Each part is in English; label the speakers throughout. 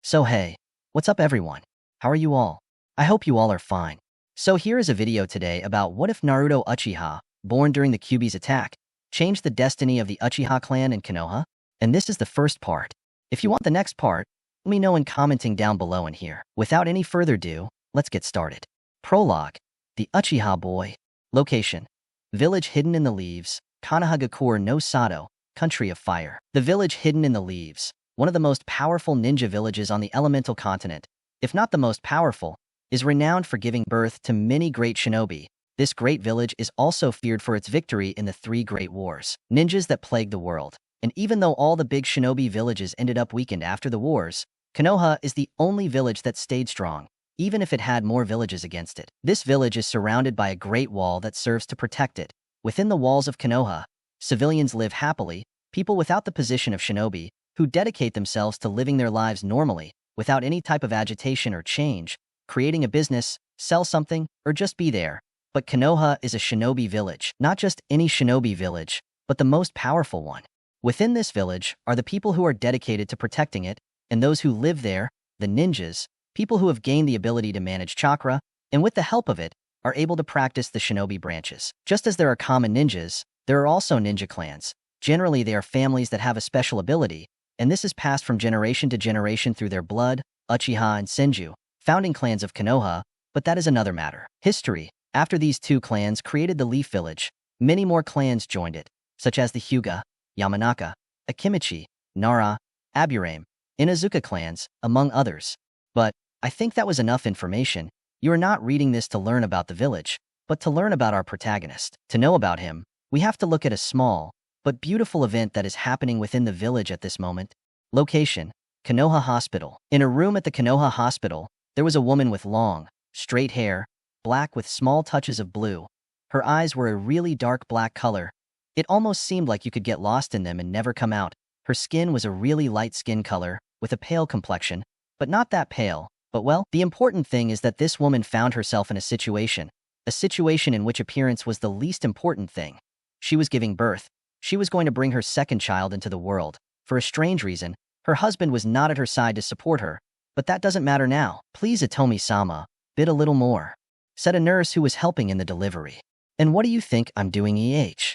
Speaker 1: So hey, what's up everyone? How are you all? I hope you all are fine. So here is a video today about what if Naruto Uchiha, born during the Kyuubi's attack, changed the destiny of the Uchiha clan in Konoha? And this is the first part. If you want the next part, let me know in commenting down below and here. Without any further ado, let's get started. Prologue. The Uchiha boy. Location. Village hidden in the leaves, Konohagakure no Sato, country of fire. The village hidden in the leaves, one of the most powerful ninja villages on the elemental continent, if not the most powerful, is renowned for giving birth to many great shinobi. This great village is also feared for its victory in the three great wars, ninjas that plagued the world. And even though all the big shinobi villages ended up weakened after the wars, Konoha is the only village that stayed strong, even if it had more villages against it. This village is surrounded by a great wall that serves to protect it. Within the walls of Konoha, civilians live happily, people without the position of shinobi, who dedicate themselves to living their lives normally, without any type of agitation or change, creating a business, sell something, or just be there. But Konoha is a shinobi village, not just any shinobi village, but the most powerful one. Within this village are the people who are dedicated to protecting it, and those who live there, the ninjas, people who have gained the ability to manage chakra, and with the help of it, are able to practice the shinobi branches. Just as there are common ninjas, there are also ninja clans. Generally, they are families that have a special ability, and this is passed from generation to generation through their blood, Uchiha and Senju, founding clans of Konoha, but that is another matter. History. After these two clans created the Leaf Village, many more clans joined it, such as the Hyuga, Yamanaka, Akimichi, Nara, Aburame, Inazuka clans, among others. But I think that was enough information. You are not reading this to learn about the village, but to learn about our protagonist. To know about him, we have to look at a small, but beautiful event that is happening within the village at this moment. Location. Konoha Hospital. In a room at the Konoha Hospital, there was a woman with long, straight hair, black with small touches of blue. Her eyes were a really dark black color. It almost seemed like you could get lost in them and never come out. Her skin was a really light skin color, with a pale complexion, but not that pale. But well, the important thing is that this woman found herself in a situation in which appearance was the least important thing. She was giving birth. She was going to bring her second child into the world. For a strange reason, her husband was not at her side to support her. But that doesn't matter now. Please, Atomi-sama, bid a little more, said a nurse who was helping in the delivery. And what do you think I'm doing, EH?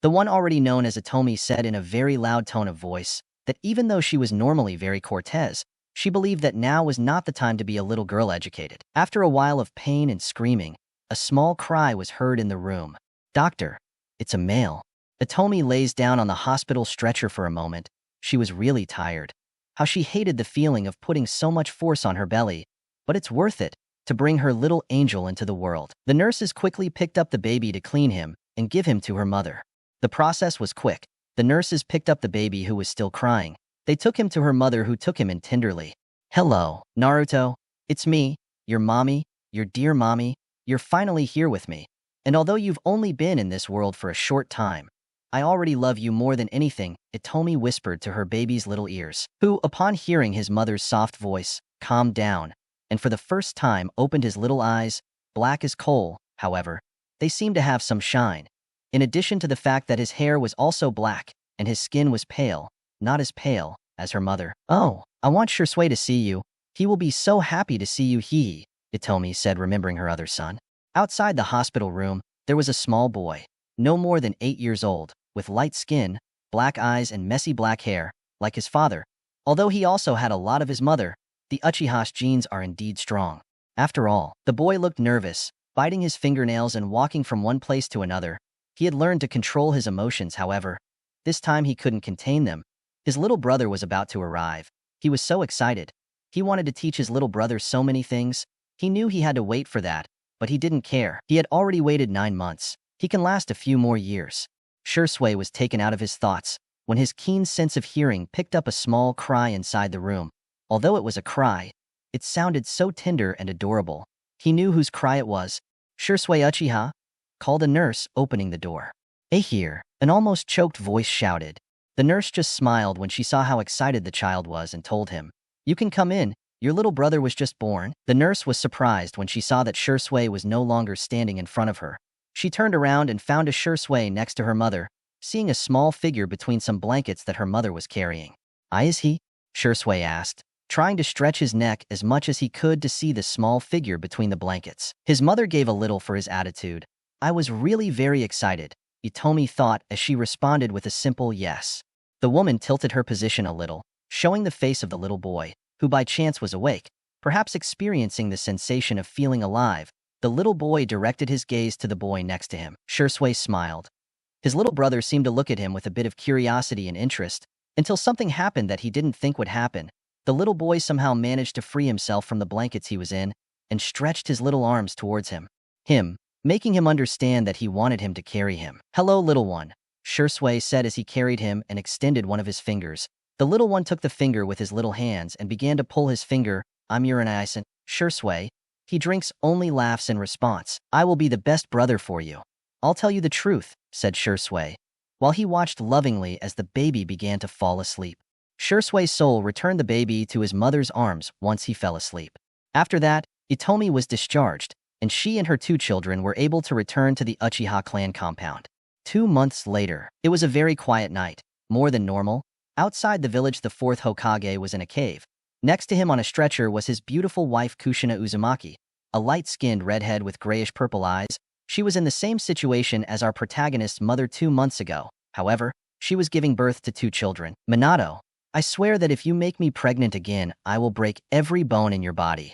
Speaker 1: The one already known as Atomi said in a very loud tone of voice that even though she was normally very Cortez, she believed that now was not the time to be a little girl educated. After a while of pain and screaming, a small cry was heard in the room. Doctor, it's a male. Atomi lays down on the hospital stretcher for a moment. She was really tired. How she hated the feeling of putting so much force on her belly, but it's worth it to bring her little angel into the world. The nurses quickly picked up the baby to clean him and give him to her mother. The process was quick. The nurses picked up the baby who was still crying. They took him to her mother who took him in tenderly. Hello, Naruto. It's me, your mommy, your dear mommy. You're finally here with me. And although you've only been in this world for a short time, I already love you more than anything, Itomi whispered to her baby's little ears, who, upon hearing his mother's soft voice, calmed down, and for the first time opened his little eyes, black as coal, however. They seemed to have some shine. In addition to the fact that his hair was also black, and his skin was pale, not as pale as her mother. Oh, I want Shisui to see you. He will be so happy to see you, Itomi said, remembering her other son. Outside the hospital room, there was a small boy, no more than 8 years old, with light skin, black eyes, and messy black hair, like his father. Although he also had a lot of his mother, the Uchiha's genes are indeed strong. After all, the boy looked nervous, biting his fingernails and walking from one place to another. He had learned to control his emotions, however. This time he couldn't contain them. His little brother was about to arrive. He was so excited. He wanted to teach his little brother so many things. He knew he had to wait for that, but he didn't care. He had already waited 9 months. He can last a few more years. Shisui was taken out of his thoughts when his keen sense of hearing picked up a small cry inside the room. Although it was a cry, it sounded so tender and adorable. He knew whose cry it was. Shisui Uchiha? Called a nurse, opening the door. Here, an almost choked voice shouted. The nurse just smiled when she saw how excited the child was and told him, "You can come in. Your little brother was just born." The nurse was surprised when she saw that Shisui was no longer standing in front of her. She turned around and found a Shisui next to her mother, seeing a small figure between some blankets that her mother was carrying. Is he? Shisui asked. trying to stretch his neck as much as he could to see the small figure between the blankets. His mother gave a little for his attitude. "I was really very excited," Itomi thought as she responded with a simple yes. The woman tilted her position a little, showing the face of the little boy, who by chance was awake, perhaps experiencing the sensation of feeling alive. The little boy directed his gaze to the boy next to him. Shisui smiled. His little brother seemed to look at him with a bit of curiosity and interest, until something happened that he didn't think would happen. The little boy somehow managed to free himself from the blankets he was in and stretched his little arms towards him, making him understand that he wanted him to carry him. "Hello, little one," Shisui said as he carried him and extended one of his fingers. The little one took the finger with his little hands and began to pull his finger. "I'm Urinison, Shisui." He drinks only laughs in response. "I will be the best brother for you. I'll tell you the truth," said Shisui, while he watched lovingly as the baby began to fall asleep. Shisui's soul returned the baby to his mother's arms once he fell asleep. After that, Itomi was discharged, and she and her 2 children were able to return to the Uchiha clan compound. 2 months later, it was a very quiet night, more than normal. Outside the village, the 4th Hokage was in a cave. Next to him on a stretcher was his beautiful wife Kushina Uzumaki, a light-skinned redhead with grayish-purple eyes. She was in the same situation as our protagonist's mother 2 months ago. However, she was giving birth to 2 children. "Minato, I swear that if you make me pregnant again, I will break every bone in your body,"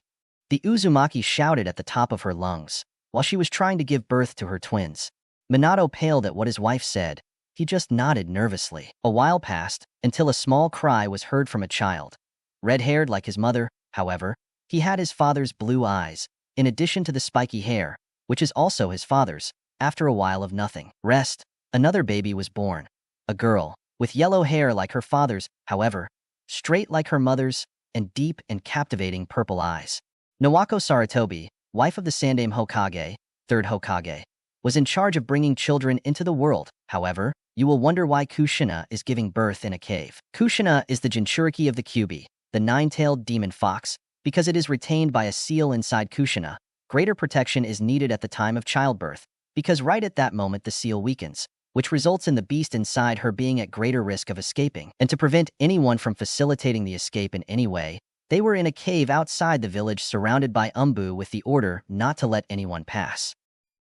Speaker 1: the Uzumaki shouted at the top of her lungs, while she was trying to give birth to her twins. Minato paled at what his wife said. He just nodded nervously. A while passed, until a small cry was heard from a child. Red-haired like his mother, however, he had his father's blue eyes, in addition to the spiky hair, which is also his father's. After a while of nothing rest, another baby was born. A girl, with yellow hair like her father's, however, straight like her mother's, and deep and captivating purple eyes. Nawako Sarutobi, wife of the Sandaime Hokage, 3rd Hokage, was in charge of bringing children into the world. However, you will wonder why Kushina is giving birth in a cave. Kushina is the Jinchuriki of the Kyuubi, the 9-tailed demon fox. Because it is retained by a seal inside Kushina, greater protection is needed at the time of childbirth, because right at that moment the seal weakens, which results in the beast inside her being at greater risk of escaping. And to prevent anyone from facilitating the escape in any way, they were in a cave outside the village surrounded by umbu with the order not to let anyone pass.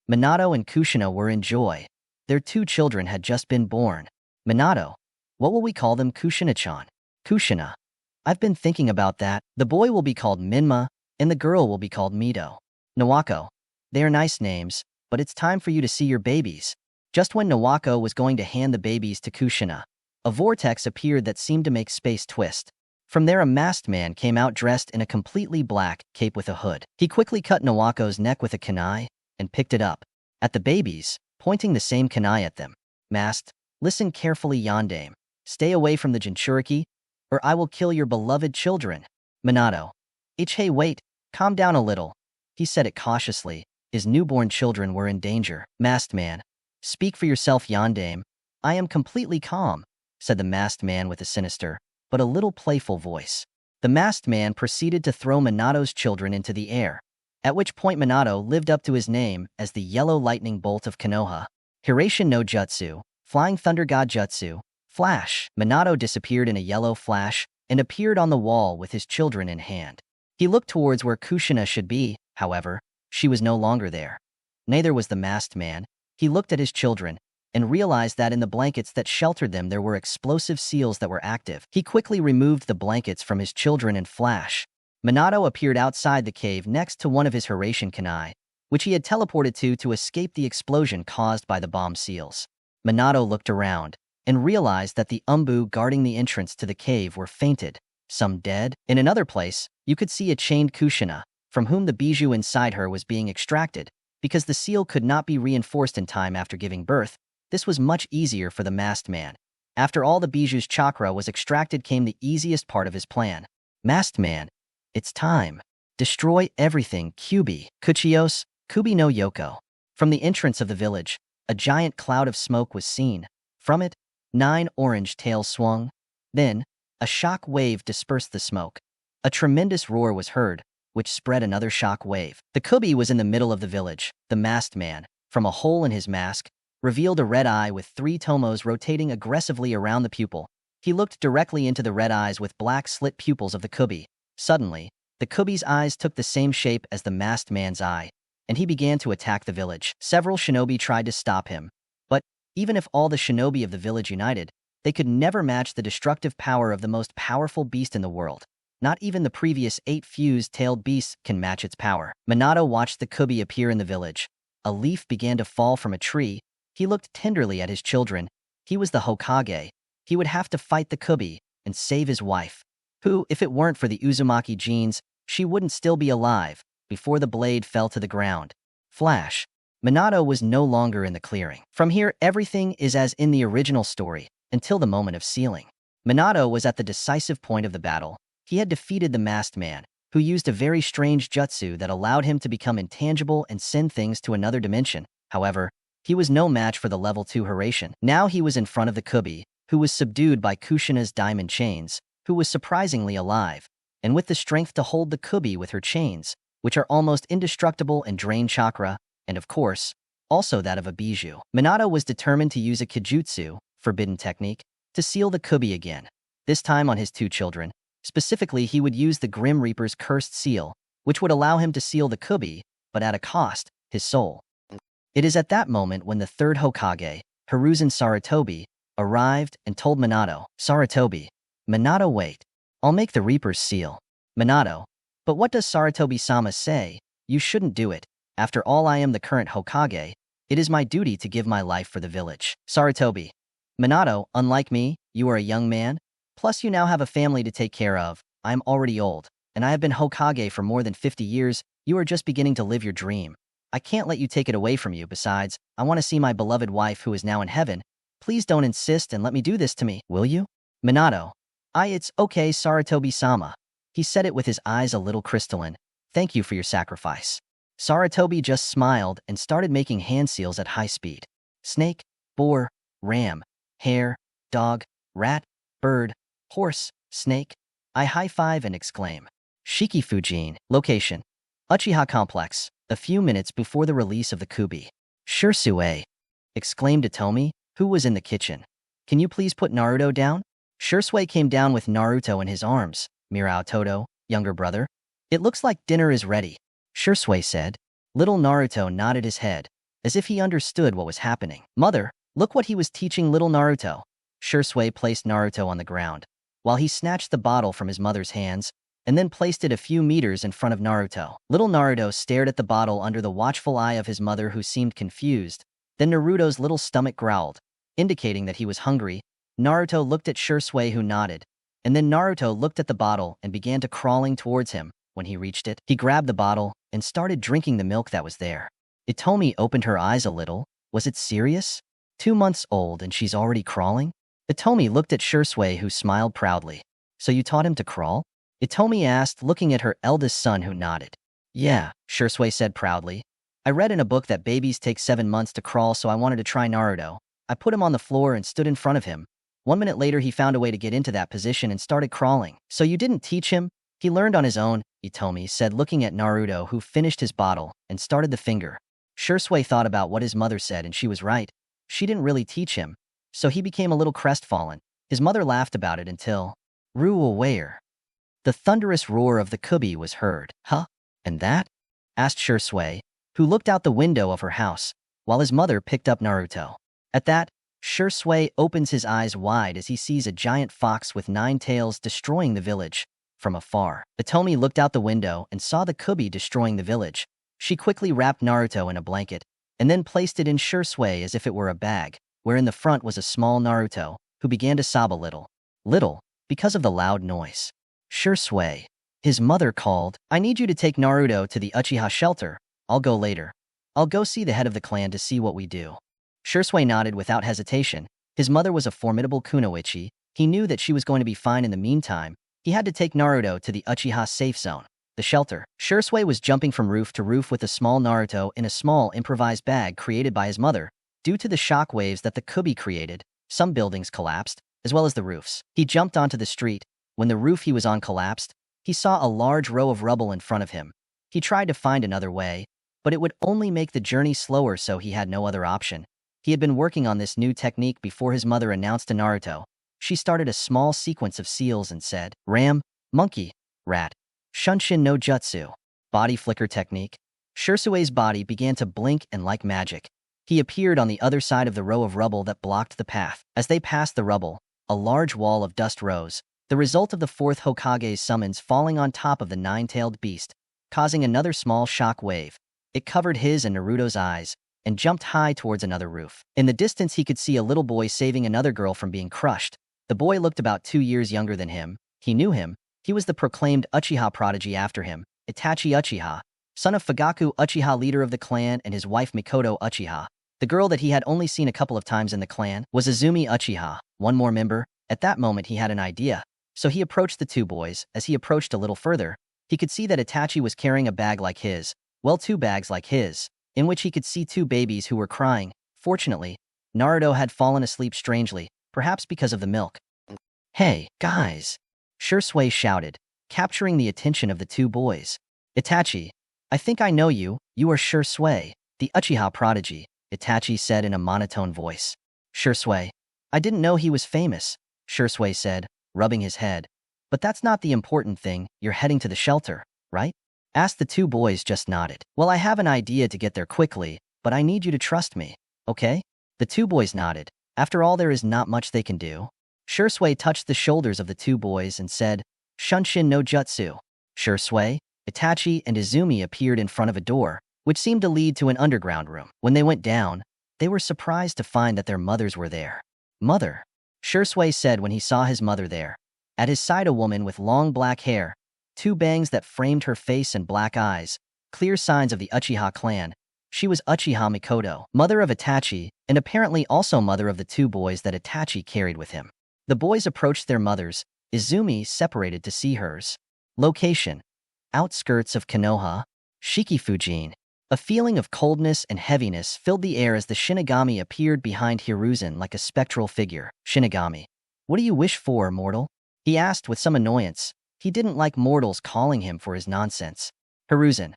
Speaker 1: Minato and Kushina were in joy. Their 2 children had just been born. "Minato, what will we call them, Kushina-chan?" "Kushina. I've been thinking about that. The boy will be called Minma, and the girl will be called Mito." "Nawako, they are nice names, but it's time for you to see your babies." Just when Nawako was going to hand the babies to Kushina, a vortex appeared that seemed to make space twist. From there, a masked man came out dressed in a completely black cape with a hood. He quickly cut Nawako's neck with a kunai and picked it up. At the babies, pointing the same kunai at them. "Masked, listen carefully, Yondaime. Stay away from the Jinchuriki, or I will kill your beloved children." Minato. "Hey, wait, calm down a little." He said it cautiously. His newborn children were in danger. "Masked man, speak for yourself, Yondaime." "I am completely calm," said the masked man with a sinister, but a little playful voice. The masked man proceeded to throw Minato's children into the air, at which point Minato lived up to his name as the Yellow Lightning Bolt of Konoha. Hirashin no Jutsu, Flying Thunder God Jutsu, Flash. Minato disappeared in a yellow flash and appeared on the wall with his children in hand. He looked towards where Kushina should be. However, she was no longer there. Neither was the masked man. He looked at his children and realized that in the blankets that sheltered them there were explosive seals that were active. He quickly removed the blankets from his children and flash. Minato appeared outside the cave next to one of his Hirashin kunai, which he had teleported to escape the explosion caused by the bomb seals. Minato looked around and realized that the umbu guarding the entrance to the cave were fainted, some dead. In another place, you could see a chained Kushina, from whom the bijou inside her was being extracted. Because the seal could not be reinforced in time after giving birth, this was much easier for the masked man. After all the bijou's chakra was extracted came the easiest part of his plan. "Masked man, it's time. Destroy everything, Kyuubi." Kuchios, Kubi no Yoko. From the entrance of the village, a giant cloud of smoke was seen. From it, 9 orange tails swung. Then, a shock wave dispersed the smoke. A tremendous roar was heard, which spread another shock wave. The Kubi was in the middle of the village. The masked man, from a hole in his mask, revealed a red eye with 3 tomos rotating aggressively around the pupil. He looked directly into the red eyes with black slit pupils of the Kubi. Suddenly, the Kubi's eyes took the same shape as the masked man's eye, and he began to attack the village. Several shinobi tried to stop him, but even if all the shinobi of the village united, they could never match the destructive power of the most powerful beast in the world. Not even the previous 8 fused-tailed beasts can match its power. Minato watched the Kubi appear in the village. A leaf began to fall from a tree. He looked tenderly at his children. He was the Hokage. He would have to fight the Kubi and save his wife, who, if it weren't for the Uzumaki genes, she wouldn't still be alive, before the blade fell to the ground. Flash. Minato was no longer in the clearing. From here, everything is as in the original story, until the moment of sealing. Minato was at the decisive point of the battle. He had defeated the masked man, who used a very strange jutsu that allowed him to become intangible and send things to another dimension. However, he was no match for the level 2 Hiraishin. Now he was in front of the Kubi, who was subdued by Kushina's diamond chains, who was surprisingly alive, and with the strength to hold the Kubi with her chains, which are almost indestructible and drain chakra, and of course, also that of a bijou. Minato was determined to use a Genjutsu, forbidden technique, to seal the Kubi again, this time on his 2 children. Specifically, he would use the Grim Reaper's cursed seal, which would allow him to seal the Kubi, but at a cost, his soul. It is at that moment when the 3rd Hokage, Hiruzen Sarutobi, arrived and told Minato, Sarutobi, Minato, wait. I'll make the Reaper's seal. Minato, but what does Sarutobi-sama say? You shouldn't do it. After all, I am the current Hokage. It is my duty to give my life for the village. Sarutobi, Minato, unlike me, you are a young man. Plus, you now have a family to take care of. I am already old, and I have been Hokage for more than 50 years. You are just beginning to live your dream. I can't let you take it away from you. Besides, I want to see my beloved wife who is now in heaven. Please don't insist and let me do this to me, will you? Minato, it's okay, Sarutobi-sama. He said it with his eyes a little crystalline. Thank you for your sacrifice. Sarutobi just smiled and started making hand seals at high speed. Snake, boar, ram, hare, dog, rat, bird, horse, snake. I high-five and exclaim. Shikifujin. Location. Uchiha Complex. A few minutes before the release of the Kubi. Shisui, exclaimed Itomi, who was in the kitchen. Can you please put Naruto down? Shisui came down with Naruto in his arms. Mirao Todo, younger brother. It looks like dinner is ready, Shisui said. Little Naruto nodded his head, as if he understood what was happening. Mother, look what he was teaching little Naruto. Shisui placed Naruto on the ground, while he snatched the bottle from his mother's hands, and then placed it a few meters in front of Naruto. Little Naruto stared at the bottle under the watchful eye of his mother, who seemed confused. Then Naruto's little stomach growled, indicating that he was hungry. Naruto looked at Shisui, who nodded, and then Naruto looked at the bottle and began to crawling towards him. When he reached it, he grabbed the bottle and started drinking the milk that was there. Itomi opened her eyes a little. Was it serious? 2 months old and she's already crawling? Itomi looked at Shisui, who smiled proudly. So you taught him to crawl? Itomi asked, looking at her eldest son, who nodded. Yeah, Shisui said proudly. I read in a book that babies take 7 months to crawl, so I wanted to try Naruto. I put him on the floor and stood in front of him. 1 minute later, he found a way to get into that position and started crawling. So you didn't teach him? He learned on his own, Itomi said, looking at Naruto, who finished his bottle and started the finger. Shisui thought about what his mother said, and she was right. She didn't really teach him, so he became a little crestfallen. His mother laughed about it until where? The thunderous roar of the Kubi was heard. Huh? And that? Asked Shisui, who looked out the window of her house, while his mother picked up Naruto. At that, Shisui opens his eyes wide as he sees a giant fox with 9 tails destroying the village. From afar, Itomi looked out the window and saw the Kubi destroying the village. She quickly wrapped Naruto in a blanket, and then placed it in Shisui as if it were a bag, where in the front was a small Naruto, who began to sob a little. Because of the loud noise. Shisui, his mother called, I need you to take Naruto to the Uchiha shelter. I'll go later. I'll go see the head of the clan to see what we do. Shisui nodded without hesitation. His mother was a formidable kunoichi. He knew that she was going to be fine in the meantime. He had to take Naruto to the Uchiha safe zone, the shelter. Shisui was jumping from roof to roof with a small Naruto in a small improvised bag created by his mother. Due to the shock waves that the Kubi created, some buildings collapsed, as well as the roofs. He jumped onto the street. When the roof he was on collapsed, he saw a large row of rubble in front of him. He tried to find another way, but it would only make the journey slower, so he had no other option. He had been working on this new technique before his mother announced to Naruto. She started a small sequence of seals and said, Ram, monkey, rat, Shunshin no jutsu, body flicker technique. Shisui's body began to blink and like magic. He appeared on the other side of the row of rubble that blocked the path. As they passed the rubble, a large wall of dust rose, the result of the fourth Hokage's summons falling on top of the nine-tailed beast, causing another small shock wave. It covered his and Naruto's eyes, and jumped high towards another roof. In the distance he could see a little boy saving another girl from being crushed. The boy looked about 2 years younger than him. He knew him. He was the proclaimed Uchiha prodigy after him, Itachi Uchiha, son of Fugaku Uchiha, leader of the clan, and his wife Mikoto Uchiha. The girl that he had only seen a couple of times in the clan was Izumi Uchiha, one more member. At that moment he had an idea. So he approached the two boys. As he approached a little further, he could see that Itachi was carrying a bag like his, well, 2 bags like his, in which he could see 2 babies who were crying. Fortunately, Naruto had fallen asleep strangely, perhaps because of the milk. Hey, guys! Shisui shouted, capturing the attention of the 2 boys. Itachi, I think I know you. You are Shisui, the Uchiha prodigy, Itachi said in a monotone voice. Shisui, I didn't know he was famous, Shisui said, rubbing his head. But that's not the important thing. You're heading to the shelter, right? Asked the 2 boys. Just nodded. Well, I have an idea to get there quickly, but I need you to trust me, okay? The 2 boys nodded. After all, there is not much they can do. Shisui touched the shoulders of the 2 boys and said, Shunshin no jutsu. Shisui, Itachi, and Izumi appeared in front of a door, which seemed to lead to an underground room. When they went down, they were surprised to find that their mothers were there. Mother, Shisui said when he saw his mother there. At his side, a woman with long black hair, 2 bangs that framed her face and black eyes, clear signs of the Uchiha clan. She was Uchiha Mikoto, mother of Itachi, and apparently also mother of the 2 boys that Itachi carried with him. The boys approached their mothers. Izumi separated to see hers. Location: outskirts of Konoha, Shikifujin. A feeling of coldness and heaviness filled the air as the Shinigami appeared behind Hiruzen like a spectral figure. Shinigami, what do you wish for, mortal? He asked with some annoyance. He didn't like mortals calling him for his nonsense. Hiruzen,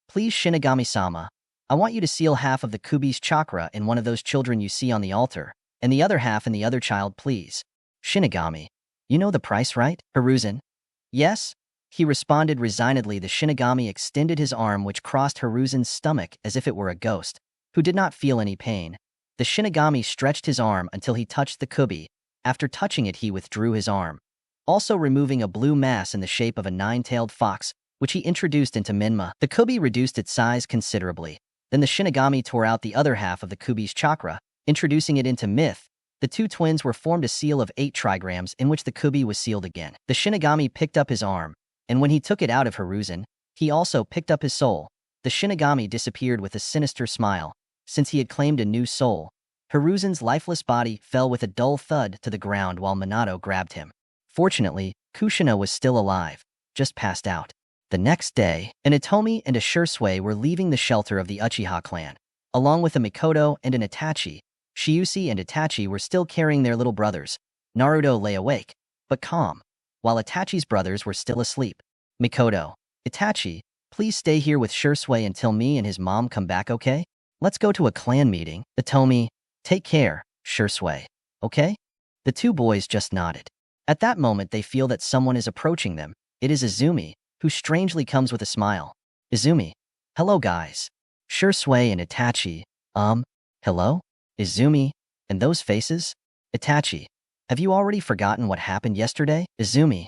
Speaker 1: please Shinigami-sama, I want you to seal half of the Kubi's chakra in one of those children you see on the altar, and the other half in the other child, please. Shinigami, you know the price, right? Hiruzen, yes? He responded resignedly. The Shinigami extended his arm, which crossed Hiruzen's stomach as if it were a ghost, who did not feel any pain. The Shinigami stretched his arm until he touched the Kubi. After touching it, he withdrew his arm, also removing a blue mass in the shape of a 9-tailed fox, which he introduced into Menma. The Kubi reduced its size considerably. Then the Shinigami tore out the other half of the Kubi's chakra, introducing it into Myth. The 2 twins were formed a seal of 8 trigrams in which the Kubi was sealed again. The Shinigami picked up his arm, and when he took it out of Hiruzen, he also picked up his soul. The Shinigami disappeared with a sinister smile. Since he had claimed a new soul, Hiruzen's lifeless body fell with a dull thud to the ground while Minato grabbed him. Fortunately, Kushina was still alive, just passed out. The next day, an Itomi and a Shisui were leaving the shelter of the Uchiha clan. Along with a Mikoto and an Itachi, Shisui and Itachi were still carrying their little brothers. Naruto lay awake, but calm, while Itachi's brothers were still asleep. Mikoto, Itachi, please stay here with Shisui until me and his mom come back, okay? Let's go to a clan meeting. Itomi, take care, Shisui, okay? The 2 boys just nodded. At that moment, they feel that someone is approaching them. It is Izumi, who strangely comes with a smile. Izumi, hello guys. Shisui and Itachi, hello? Izumi, and those faces? Itachi, have you already forgotten what happened yesterday? Izumi,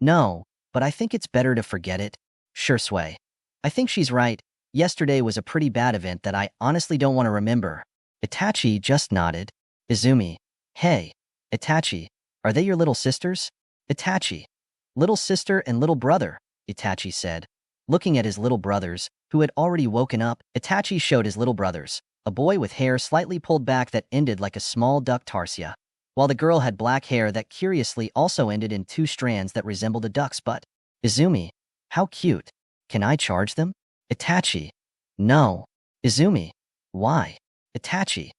Speaker 1: no, but I think it's better to forget it. Shisui, I think she's right. Yesterday was a pretty bad event that I honestly don't want to remember. Itachi just nodded. Izumi, hey, Itachi, are they your little sisters? Itachi, little sister and little brother, Itachi said. Looking at his little brothers, who had already woken up, Itachi showed his little brothers, a boy with hair slightly pulled back that ended like a small duck tarsia, while the girl had black hair that curiously also ended in 2 strands that resembled a duck's butt. Izumi, how cute. Can I charge them? Itachi, no. Izumi, why? Itachi,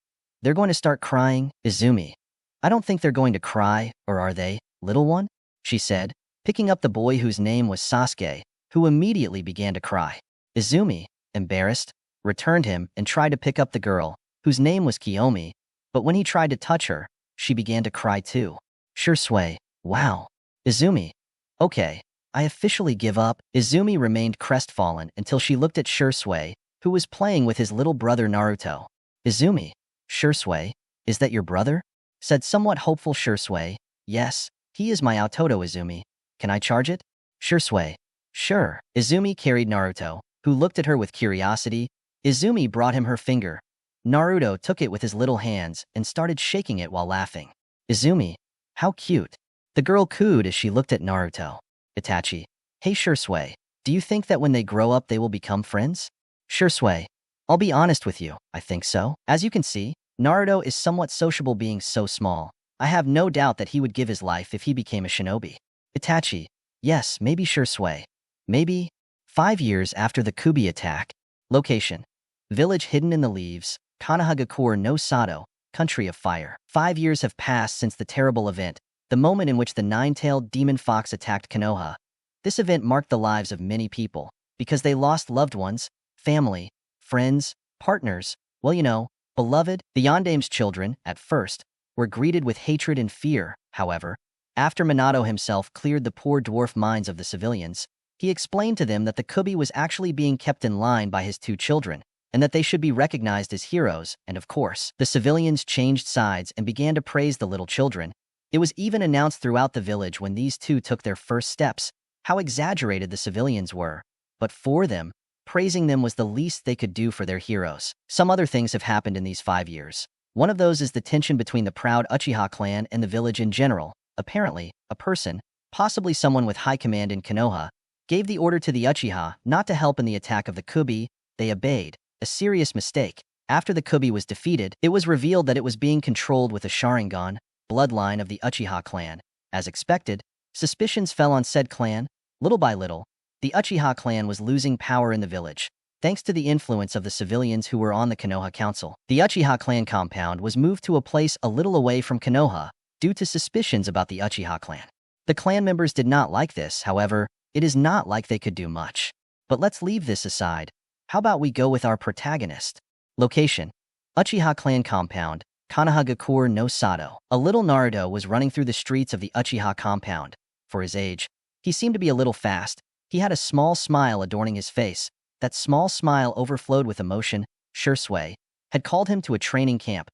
Speaker 1: they're going to start crying. Izumi, I don't think they're going to cry, or are they, little one? She said, picking up the boy whose name was Sasuke, who immediately began to cry. Izumi, embarrassed, returned him and tried to pick up the girl, whose name was Kiyomi, but when he tried to touch her, she began to cry too. Shisui. Wow. Izumi. Okay. I officially give up. Izumi remained crestfallen until she looked at Shisui, who was playing with his little brother Naruto. Izumi. Shisui, is that your brother? Said somewhat hopeful Shisui. Yes, he is my Autoto Izumi. Can I charge it? Shisui. Sure. Izumi carried Naruto, who looked at her with curiosity. Izumi brought him her finger. Naruto took it with his little hands and started shaking it while laughing. Izumi. How cute. The girl cooed as she looked at Naruto. Itachi. Hey Shisui, do you think that when they grow up they will become friends? Shisui. I'll be honest with you, I think so. As you can see, Naruto is somewhat sociable being so small. I have no doubt that he would give his life if he became a shinobi. Itachi. Yes, maybe Shisui. Maybe. 5 years after the Kubi attack. Location. Village hidden in the leaves, Konohagakure no Sato, Country of Fire. 5 years have passed since the terrible event, the moment in which the nine-tailed demon fox attacked Konoha. This event marked the lives of many people, because they lost loved ones, family, friends, partners, well you know, beloved. The Yandame's children, at first, were greeted with hatred and fear. However, after Minato himself cleared the poor dwarf minds of the civilians, he explained to them that the Kubi was actually being kept in line by his 2 children, and that they should be recognized as heroes, and of course, the civilians changed sides and began to praise the little children. It was even announced throughout the village when these 2 took their first steps, how exaggerated the civilians were. But for them, praising them was the least they could do for their heroes. Some other things have happened in these 5 years. One of those is the tension between the proud Uchiha clan and the village in general. Apparently, a person, possibly someone with high command in Konoha, gave the order to the Uchiha not to help in the attack of the Kubi. They obeyed, a serious mistake. After the Kubi was defeated, it was revealed that it was being controlled with a Sharingan, bloodline of the Uchiha clan. As expected, suspicions fell on said clan. Little by little, the Uchiha clan was losing power in the village, thanks to the influence of the civilians who were on the Konoha Council. The Uchiha clan compound was moved to a place a little away from Konoha due to suspicions about the Uchiha clan. The clan members did not like this, however, it is not like they could do much. But let's leave this aside. How about we go with our protagonist? Location. Uchiha clan compound, Konohagakure no Sato. A little Naruto was running through the streets of the Uchiha compound. For his age, he seemed to be a little fast. He had a small smile adorning his face. That small smile overflowed with emotion. Shisui had called him to a training camp.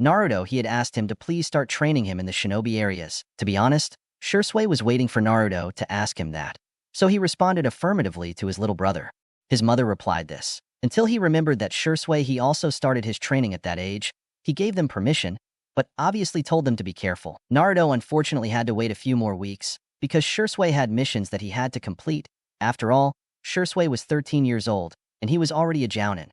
Speaker 1: Naruto, he had asked him to please start training him in the shinobi areas. To be honest, Shisui was waiting for Naruto to ask him that. So he responded affirmatively to his little brother. His mother replied this. Until he remembered that Shisui he also started his training at that age, he gave them permission, but obviously told them to be careful. Naruto unfortunately had to wait a few more weeks, because Shisui had missions that he had to complete. After all, Shisui was 13 years old, and he was already a jounin.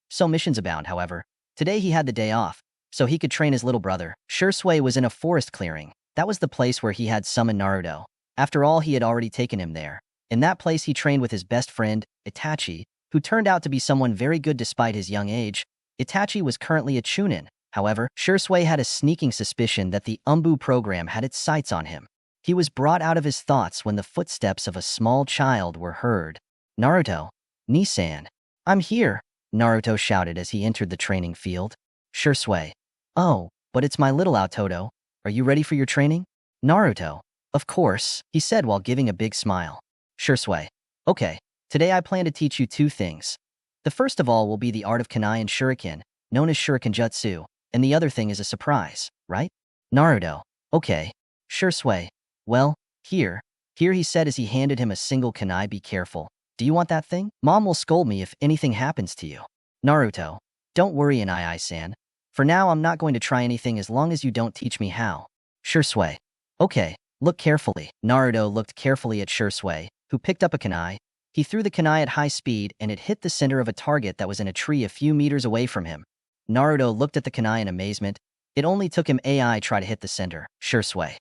Speaker 1: So missions abound, however. Today he had the day off, so he could train his little brother. Shisui was in a forest clearing. That was the place where he had summoned Naruto. After all, he had already taken him there. In that place he trained with his best friend, Itachi, who turned out to be someone very good despite his young age. Itachi was currently a Chunin. However, Shisui had a sneaking suspicion that the Umbu program had its sights on him. He was brought out of his thoughts when the footsteps of a small child were heard. Naruto. Nisan. I'm here, Naruto shouted as he entered the training field. Shisui. Oh, but it's my little Autoto. Are you ready for your training? Naruto. Of course, he said while giving a big smile. Shisui. Okay, today I plan to teach you 2 things. The first of all will be the art of Kunai and Shuriken, known as Shurikenjutsu, and the other thing is a surprise, right? Naruto. Okay. Shisui. Well, here he said as he handed him a single kunai. Be careful. Do you want that thing? Mom will scold me if anything happens to you. Naruto. Don't worry, Inai-san. For now, I'm not going to try anything as long as you don't teach me how. Shisui. Okay, look carefully. Naruto looked carefully at Shisui, who picked up a kunai. He threw the kunai at high speed and it hit the center of a target that was in a tree a few meters away from him. Naruto looked at the kunai in amazement. It only took him AI try to hit the center. Shisui.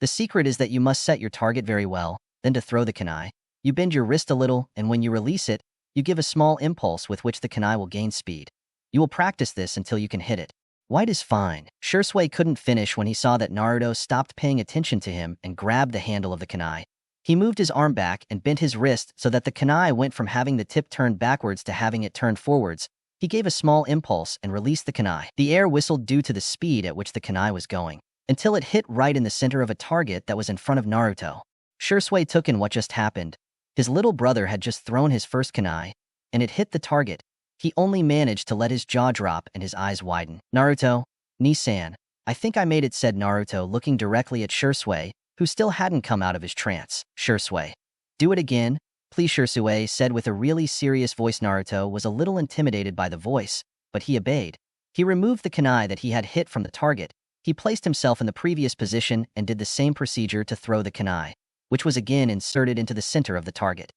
Speaker 1: The secret is that you must set your target very well, then to throw the kunai, you bend your wrist a little, and when you release it, you give a small impulse with which the kunai will gain speed. You will practice this until you can hit it. White is fine. Shisui couldn't finish when he saw that Naruto stopped paying attention to him and grabbed the handle of the kunai. He moved his arm back and bent his wrist so that the kunai went from having the tip turned backwards to having it turned forwards. He gave a small impulse and released the kunai. The air whistled due to the speed at which the kunai was going. until it hit right in the center of a target that was in front of Naruto. Shisui took in what just happened. His little brother had just thrown his first kunai, and it hit the target. He only managed to let his jaw drop and his eyes widen. Naruto, Nisan, I think I made it, said Naruto, looking directly at Shisui, who still hadn't come out of his trance. Shisui, do it again, please, Shisui said with a really serious voice. Naruto was a little intimidated by the voice, but he obeyed. He removed the kunai that he had hit from the target. He placed himself in the previous position and did the same procedure to throw the kunai, which was again inserted into the center of the target.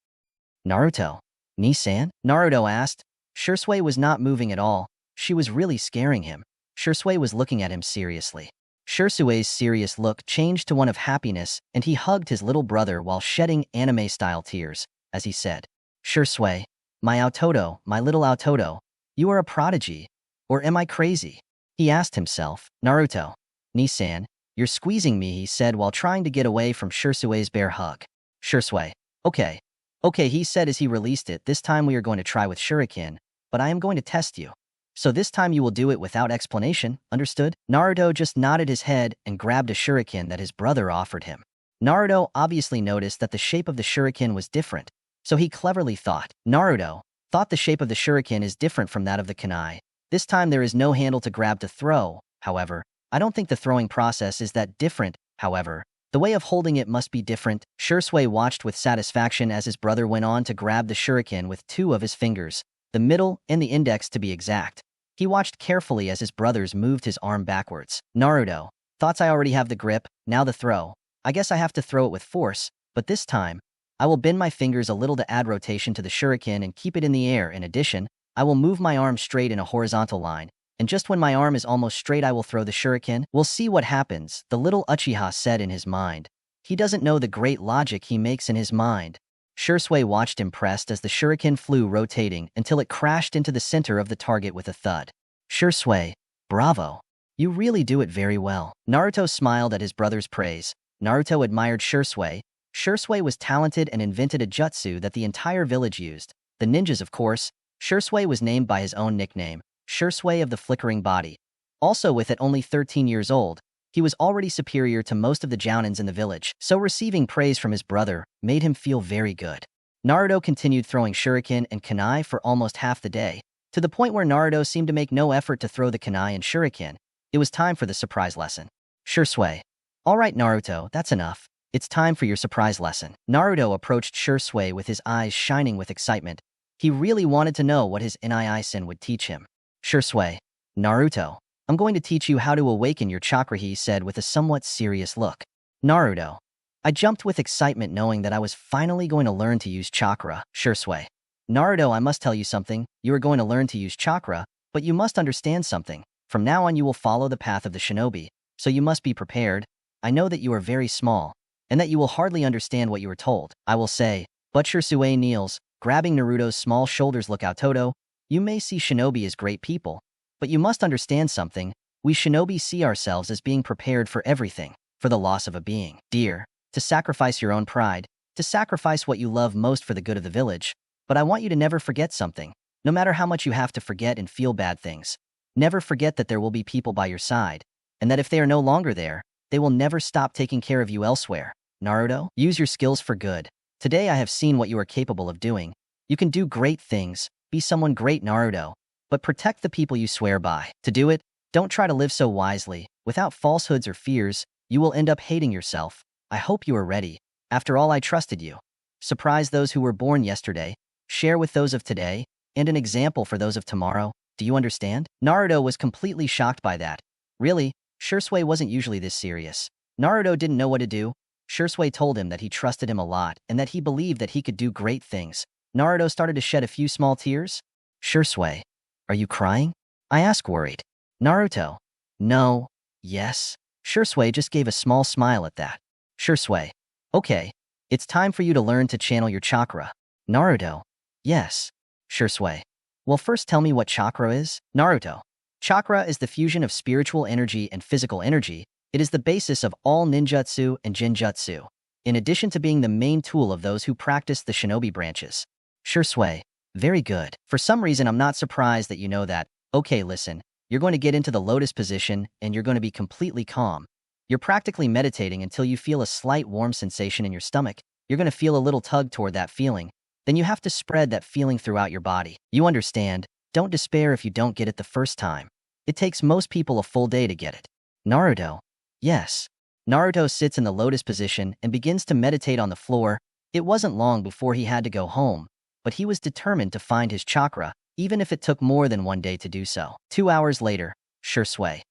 Speaker 1: Naruto, Nisan? Naruto asked. Shisui was not moving at all. She was really scaring him. Shisui was looking at him seriously. Shisui's serious look changed to one of happiness, and he hugged his little brother while shedding anime-style tears, as he said, Shisui, my Aototo, my little Aototo, you are a prodigy. Or am I crazy? He asked himself. Naruto, Nisan, you're squeezing me, he said while trying to get away from Shisui's bear hug. Shisui, okay, he said as he released it. This time we are going to try with Shuriken, but I am going to test you. So this time you will do it without explanation, understood? Naruto just nodded his head and grabbed a shuriken that his brother offered him. Naruto obviously noticed that the shape of the shuriken was different, so he cleverly thought. Naruto thought the shape of the shuriken is different from that of the kunai. This time there is no handle to grab to throw, however. I don't think the throwing process is that different, however. The way of holding it must be different. Shisui watched with satisfaction as his brother went on to grab the shuriken with two of his fingers, the middle and the index to be exact. He watched carefully as his brothers moved his arm backwards. Naruto, thoughts I already have the grip, now the throw. I guess I have to throw it with force, but this time, I will bend my fingers a little to add rotation to the shuriken and keep it in the air. In addition, I will move my arm straight in a horizontal line, and just when my arm is almost straight I will throw the shuriken. We'll see what happens, the little Uchiha said in his mind. He doesn't know the great logic he makes in his mind. Shisui watched impressed as the shuriken flew rotating until it crashed into the center of the target with a thud. Shisui, bravo. You really do it very well. Naruto smiled at his brother's praise. Naruto admired Shisui. Shisui was talented and invented a jutsu that the entire village used. The ninjas, of course. Shisui was named by his own nickname, Shisui of the Flickering Body. Also, with at only 13 years old, he was already superior to most of the jounins in the village, so receiving praise from his brother made him feel very good. Naruto continued throwing shuriken and kunai for almost half the day, to the point where Naruto seemed to make no effort to throw the kunai and shuriken. It was time for the surprise lesson. Shisui. All right, Naruto, that's enough. It's time for your surprise lesson. Naruto approached Shisui with his eyes shining with excitement. He really wanted to know what his Niisen would teach him. Shisui. Naruto, I'm going to teach you how to awaken your chakra, he said with a somewhat serious look. Naruto. I jumped with excitement knowing that I was finally going to learn to use chakra. Shisui. Naruto, I must tell you something. You are going to learn to use chakra, but you must understand something. From now on you will follow the path of the shinobi, so you must be prepared. I know that you are very small, and that you will hardly understand what you are told. I will say, but Shisui kneels, grabbing Naruto's small shoulders. Look out, Toto. You may see shinobi as great people, but you must understand something. We shinobi see ourselves as being prepared for everything, for the loss of a being dear, to sacrifice your own pride, to sacrifice what you love most for the good of the village. But I want you to never forget something. No matter how much you have to forget and feel bad things, never forget that there will be people by your side, and that if they are no longer there, they will never stop taking care of you elsewhere. Naruto, use your skills for good. Today I have seen what you are capable of doing. You can do great things, be someone great, Naruto. But protect the people you swear by. To do it, don't try to live so wisely. Without falsehoods or fears, you will end up hating yourself. I hope you are ready. After all, I trusted you. Surprise those who were born yesterday. Share with those of today, and an example for those of tomorrow. Do you understand? Naruto was completely shocked by that. Really, Shisui wasn't usually this serious. Naruto didn't know what to do. Shisui told him that he trusted him a lot and that he believed that he could do great things. Naruto started to shed a few small tears. Shisui. Are you crying? I asked, worried. Naruto. No. Yes. Shisui just gave a small smile at that. Shisui. Okay. It's time for you to learn to channel your chakra. Naruto. Yes. Shisui. Well, first tell me what chakra is. Naruto. Chakra is the fusion of spiritual energy and physical energy. It is the basis of all ninjutsu and genjutsu, in addition to being the main tool of those who practice the shinobi branches. Shisui. Very good. For some reason, I'm not surprised that you know that. Okay, listen. You're going to get into the lotus position, and you're going to be completely calm. You're practically meditating until you feel a slight warm sensation in your stomach. You're going to feel a little tug toward that feeling. Then you have to spread that feeling throughout your body. You understand. Don't despair if you don't get it the first time. It takes most people a full day to get it. Naruto. Yes. Naruto sits in the lotus position and begins to meditate on the floor. It wasn't long before he had to go home, but he was determined to find his chakra, even if it took more than one day to do so. 2 hours later, Shisui.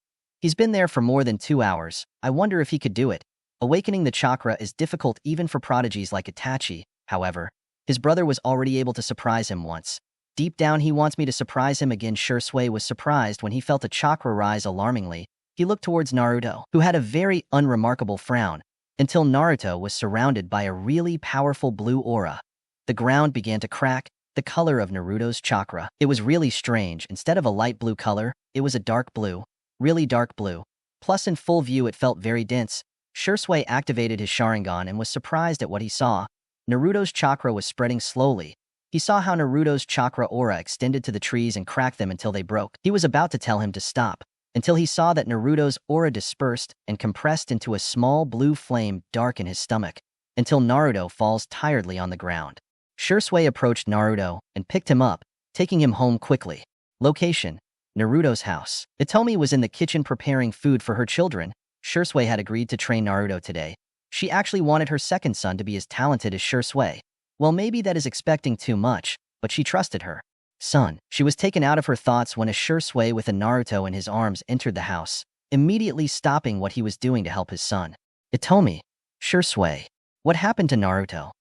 Speaker 1: He's been there for more than 2 hours. I wonder if he could do it. Awakening the chakra is difficult even for prodigies like Itachi. However, his brother was already able to surprise him once. Deep down, he wants me to surprise him again. Shisui was surprised when he felt a chakra rise alarmingly. He looked towards Naruto, who had a very unremarkable frown, until Naruto was surrounded by a really powerful blue aura. The ground began to crack, the color of Naruto's chakra. It was really strange. Instead of a light blue color, it was a dark blue, really dark blue. Plus, in full view, it felt very dense. Shisui activated his Sharingan and was surprised at what he saw. Naruto's chakra was spreading slowly. He saw how Naruto's chakra aura extended to the trees and cracked them until they broke. He was about to tell him to stop, until he saw that Naruto's aura dispersed and compressed into a small blue flame dark in his stomach, until Naruto falls tiredly on the ground. Shisui approached Naruto and picked him up, taking him home quickly. Location: Naruto's house. Itomi was in the kitchen preparing food for her children. Shisui had agreed to train Naruto today. She actually wanted her second son to be as talented as Shisui. Well, maybe that is expecting too much, but she trusted her son. She was taken out of her thoughts when a Shisui with a Naruto in his arms entered the house, immediately stopping what he was doing to help his son. Itomi. Shisui. What happened to Naruto?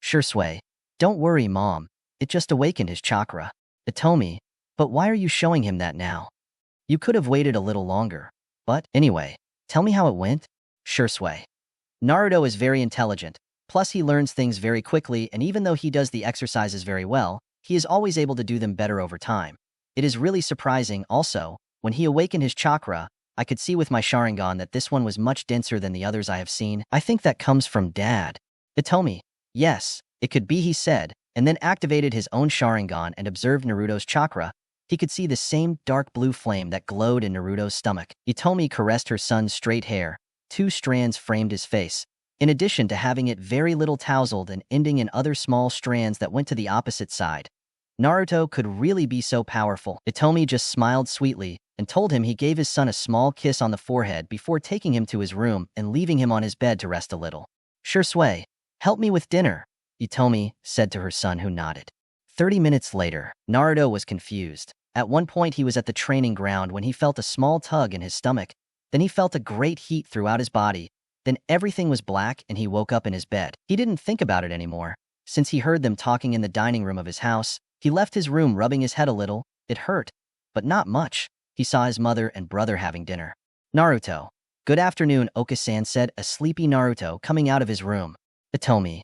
Speaker 1: Shisui. Don't worry, Mom. It just awakened his chakra. Itomi. But why are you showing him that now? You could have waited a little longer. But, anyway, tell me how it went? Shisui. Naruto is very intelligent. Plus, he learns things very quickly, and even though he does the exercises very well, he is always able to do them better over time. It is really surprising, also, when he awakened his chakra, I could see with my Sharingan that this one was much denser than the others I have seen. I think that comes from Dad. Itomi. Yes, it could be, he said, and then activated his own Sharingan and observed Naruto's chakra. He could see the same dark blue flame that glowed in Naruto's stomach. Itomi caressed her son's straight hair. 2 strands framed his face, in addition to having it very little tousled and ending in other small strands that went to the opposite side. Naruto could really be so powerful. Itomi just smiled sweetly and told him he gave his son a small kiss on the forehead before taking him to his room and leaving him on his bed to rest a little. Shisui, help me with dinner, Itomi said to her son, who nodded. 30 minutes later, Naruto was confused. At one point, he was at the training ground when he felt a small tug in his stomach. Then he felt a great heat throughout his body. Then everything was black and he woke up in his bed. He didn't think about it anymore. Since he heard them talking in the dining room of his house, he left his room rubbing his head a little. It hurt, but not much. He saw his mother and brother having dinner. Naruto. Good afternoon, Oka-san said, a sleepy Naruto coming out of his room. Itomi.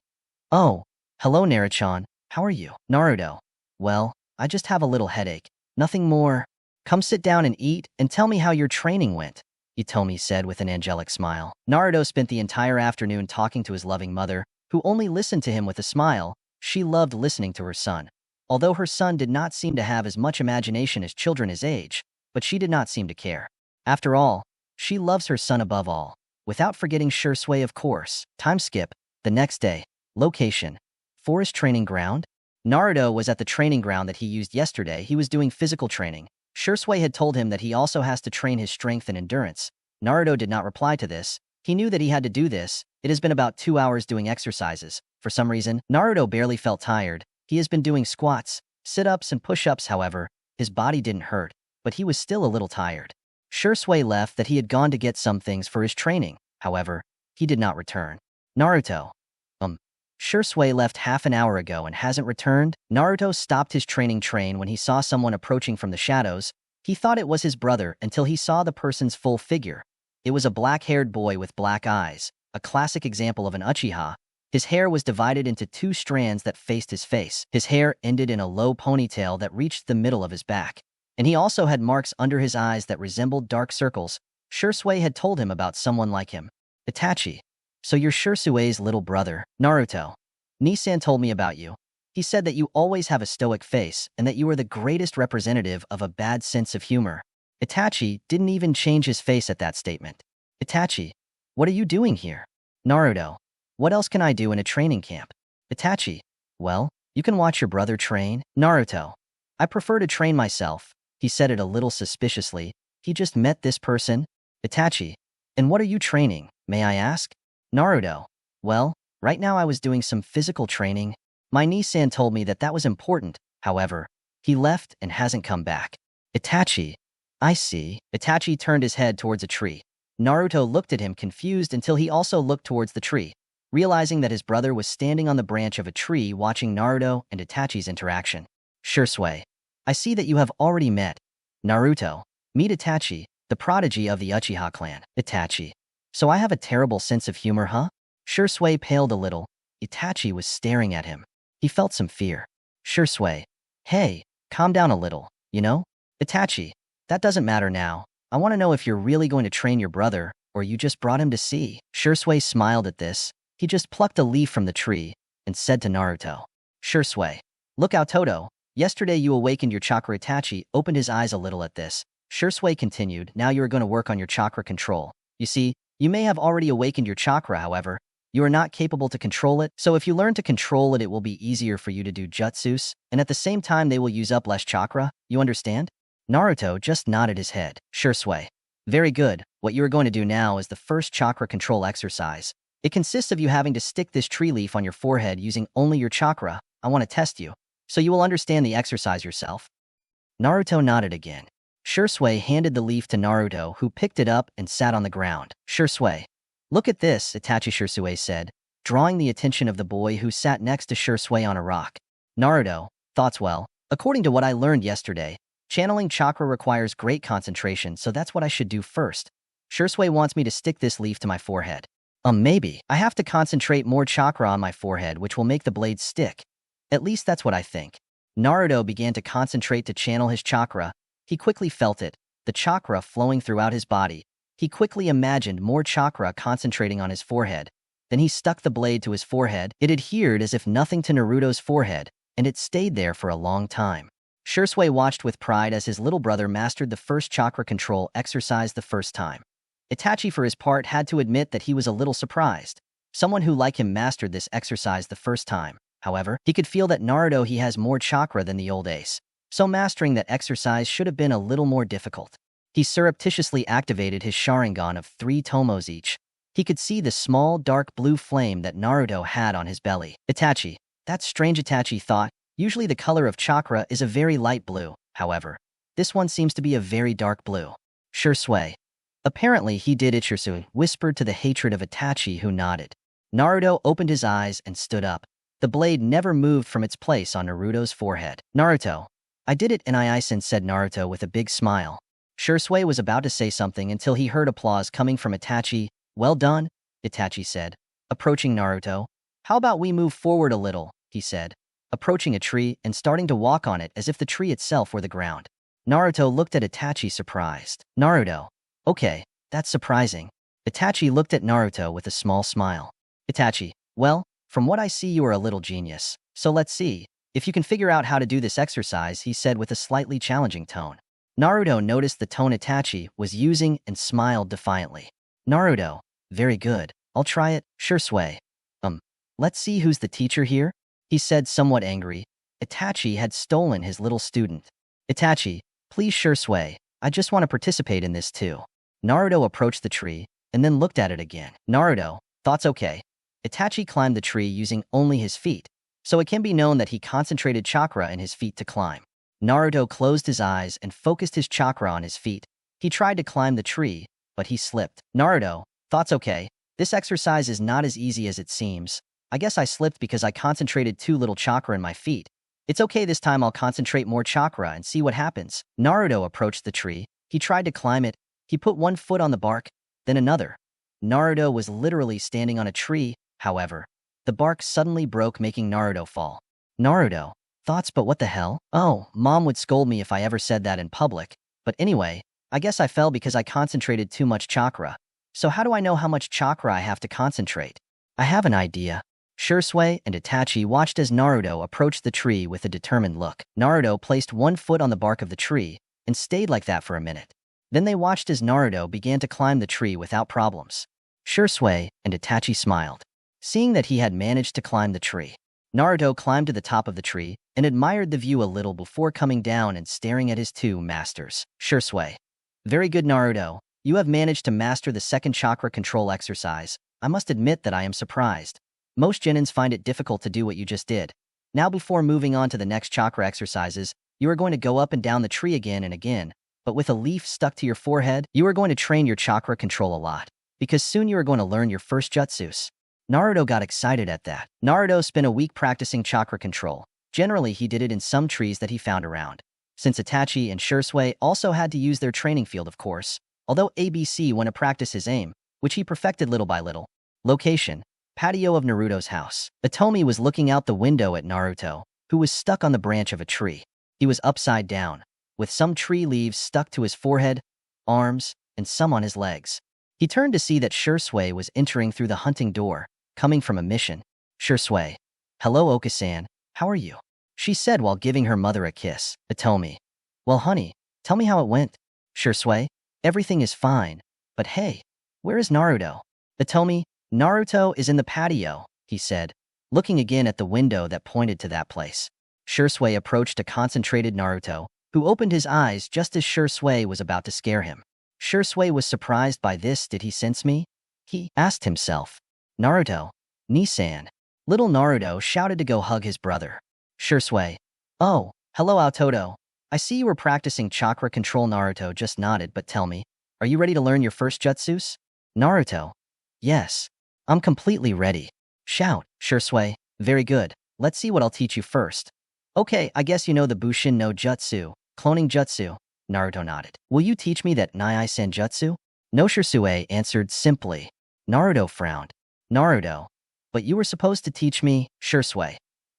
Speaker 1: Oh, hello Naruto-chan. How are you? Naruto. Well, I just have a little headache. Nothing more. Come sit down and eat and tell me how your training went, Itomi said with an angelic smile. Naruto spent the entire afternoon talking to his loving mother, who only listened to him with a smile. She loved listening to her son. Although her son did not seem to have as much imagination as children his age, but she did not seem to care. After all, she loves her son above all. Without forgetting Shisui, of course. Time skip. The next day. Location: Forest Training Ground. Naruto was at the training ground that he used yesterday. He was doing physical training. Shisui had told him that he also has to train his strength and endurance. Naruto did not reply to this. He knew that he had to do this. It has been about 2 hours doing exercises. For some reason, Naruto barely felt tired. He has been doing squats, sit-ups, and push-ups. However, his body didn't hurt, but he was still a little tired. Shisui left that he had gone to get some things for his training. However, he did not return. Naruto. Shisui left half an hour ago and hasn't returned. Naruto stopped his training train when he saw someone approaching from the shadows. He thought it was his brother until he saw the person's full figure. It was a black-haired boy with black eyes, a classic example of an Uchiha. His hair was divided into 2 strands that faced his face. His hair ended in a low ponytail that reached the middle of his back. And he also had marks under his eyes that resembled dark circles. Shisui had told him about someone like him. Itachi. So you're Shisui's little brother. Naruto. Nisan told me about you. He said that you always have a stoic face and that you are the greatest representative of a bad sense of humor. Itachi didn't even change his face at that statement. Itachi. What are you doing here? Naruto. What else can I do in a training camp? Itachi. Well, you can watch your brother train. Naruto. I prefer to train myself. He said it a little suspiciously. He just met this person. Itachi. And what are you training, may I ask? Naruto. Well, right now I was doing some physical training. My Nissan told me that was important. However, he left and hasn't come back. Itachi. I see. Itachi turned his head towards a tree. Naruto looked at him confused until he also looked towards the tree, realizing that his brother was standing on the branch of a tree watching Naruto and Itachi's interaction. Shisui. I see that you have already met. Naruto. Meet Itachi, the prodigy of the Uchiha clan. Itachi. So I have a terrible sense of humor, huh? Shisui paled a little. Itachi was staring at him. He felt some fear. Shisui. Hey, calm down a little, you know? Itachi. That doesn't matter now. I want to know if you're really going to train your brother, or you just brought him to see. Shisui smiled at this. He just plucked a leaf from the tree and said to Naruto. Shisui. Look out, Toto. Yesterday you awakened your chakra. Itachi opened his eyes a little at this. Shisui continued, now you are going to work on your chakra control. You see, you may have already awakened your chakra, however, you are not capable to control it, so if you learn to control it, it will be easier for you to do jutsus, and at the same time they will use up less chakra, you understand? Naruto just nodded his head. Shisui. Very good. What you are going to do now is the first chakra control exercise. It consists of you having to stick this tree leaf on your forehead using only your chakra. I want to test you, so you will understand the exercise yourself. Naruto nodded again. Shisui handed the leaf to Naruto, who picked it up and sat on the ground. Shisui. Look at this, Itachi. Shisui said, drawing the attention of the boy who sat next to Shisui on a rock. Naruto. Thoughts. Well, according to what I learned yesterday, channeling chakra requires great concentration, so that's what I should do first. Shisui wants me to stick this leaf to my forehead. Maybe. I have to concentrate more chakra on my forehead, which will make the blade stick. At least that's what I think. Naruto began to concentrate to channel his chakra. He quickly felt it, the chakra flowing throughout his body. He quickly imagined more chakra concentrating on his forehead. Then he stuck the blade to his forehead. It adhered as if nothing to Naruto's forehead, and it stayed there for a long time. Shisui watched with pride as his little brother mastered the first chakra control exercise the first time. Itachi, for his part, had to admit that he was a little surprised. Someone who like him mastered this exercise the first time. However, he could feel that Naruto he has more chakra than the old ace, so mastering that exercise should have been a little more difficult. He surreptitiously activated his Sharingan of 3 tomos each. He could see the small, dark blue flame that Naruto had on his belly. Itachi. That's strange, Itachi thought. Usually the color of chakra is a very light blue. However, this one seems to be a very dark blue. Shisui. Apparently he did it. Shisui whispered to the hatred of Itachi, who nodded. Naruto opened his eyes and stood up. The blade never moved from its place on Naruto's forehead. Naruto. I did it, Nisen, said Naruto with a big smile. Shisui was about to say something until he heard applause coming from Itachi. Well done, Itachi said, approaching Naruto. How about we move forward a little, he said, approaching a tree and starting to walk on it as if the tree itself were the ground. Naruto looked at Itachi surprised. Naruto. Okay, that's surprising. Itachi looked at Naruto with a small smile. Itachi. Well, from what I see you are a little genius, so let's see if you can figure out how to do this exercise, he said with a slightly challenging tone. Naruto noticed the tone Itachi was using and smiled defiantly. Naruto. Very good. I'll try it. Shisui. Let's see who's the teacher here, he said somewhat angry. Itachi had stolen his little student. Itachi, please Shisui. I just want to participate in this too. Naruto approached the tree and then looked at it again. Naruto. Thoughts okay. Itachi climbed the tree using only his feet, so it can be known that he concentrated chakra in his feet to climb. Naruto closed his eyes and focused his chakra on his feet. He tried to climb the tree, but he slipped. Naruto. Thoughts okay. This exercise is not as easy as it seems. I guess I slipped because I concentrated too little chakra in my feet. It's okay, this time I'll concentrate more chakra and see what happens. Naruto approached the tree. He tried to climb it. He put one foot on the bark, then another. Naruto was literally standing on a tree. However, the bark suddenly broke, making Naruto fall. Naruto. Thoughts, but what the hell? Oh, mom would scold me if I ever said that in public. But anyway, I guess I fell because I concentrated too much chakra. So how do I know how much chakra I have to concentrate? I have an idea. Shisui and Itachi watched as Naruto approached the tree with a determined look. Naruto placed one foot on the bark of the tree and stayed like that for a minute. Then they watched as Naruto began to climb the tree without problems. Shisui and Itachi smiled. Seeing that he had managed to climb the tree, Naruto climbed to the top of the tree and admired the view a little before coming down and staring at his two masters. Shisui. Very good, Naruto. You have managed to master the second chakra control exercise. I must admit that I am surprised. Most Genins find it difficult to do what you just did. Now before moving on to the next chakra exercises, you are going to go up and down the tree again and again, but with a leaf stuck to your forehead, you are going to train your chakra control a lot, because soon you are going to learn your first jutsus. Naruto got excited at that. Naruto spent a week practicing chakra control. Generally, he did it in some trees that he found around. Since Itachi and Shisui also had to use their training field, of course, although ABC went to practice his aim, which he perfected little by little. Location: patio of Naruto's house. Itomi was looking out the window at Naruto, who was stuck on the branch of a tree. He was upside down, with some tree leaves stuck to his forehead, arms, and some on his legs. He turned to see that Shisui was entering through the hunting door, coming from a mission. Shisui. Hello, Okasan. How are you? She said while giving her mother a kiss. Itomi. Well, honey, tell me how it went. Shisui. Everything is fine. But hey, where is Naruto? Itomi. Naruto is in the patio, he said, looking again at the window that pointed to that place. Shisui approached a concentrated Naruto, who opened his eyes just as Shisui was about to scare him. Shisui was surprised by this. Did he sense me? He asked himself. Naruto. Nisan. Little Naruto shouted to go hug his brother. Shisui. Oh, hello Aototo. I see you were practicing chakra control. Naruto just nodded. But tell me, are you ready to learn your first jutsus? Naruto. Yes. I'm completely ready. Shout. Shisui. Very good. Let's see what I'll teach you first. Okay, I guess you know the Bushin no Jutsu, cloning jutsu. Naruto nodded. Will you teach me that Nai Senjutsu? No, Shisui answered simply. Naruto frowned. Naruto. But you were supposed to teach me. Shisui.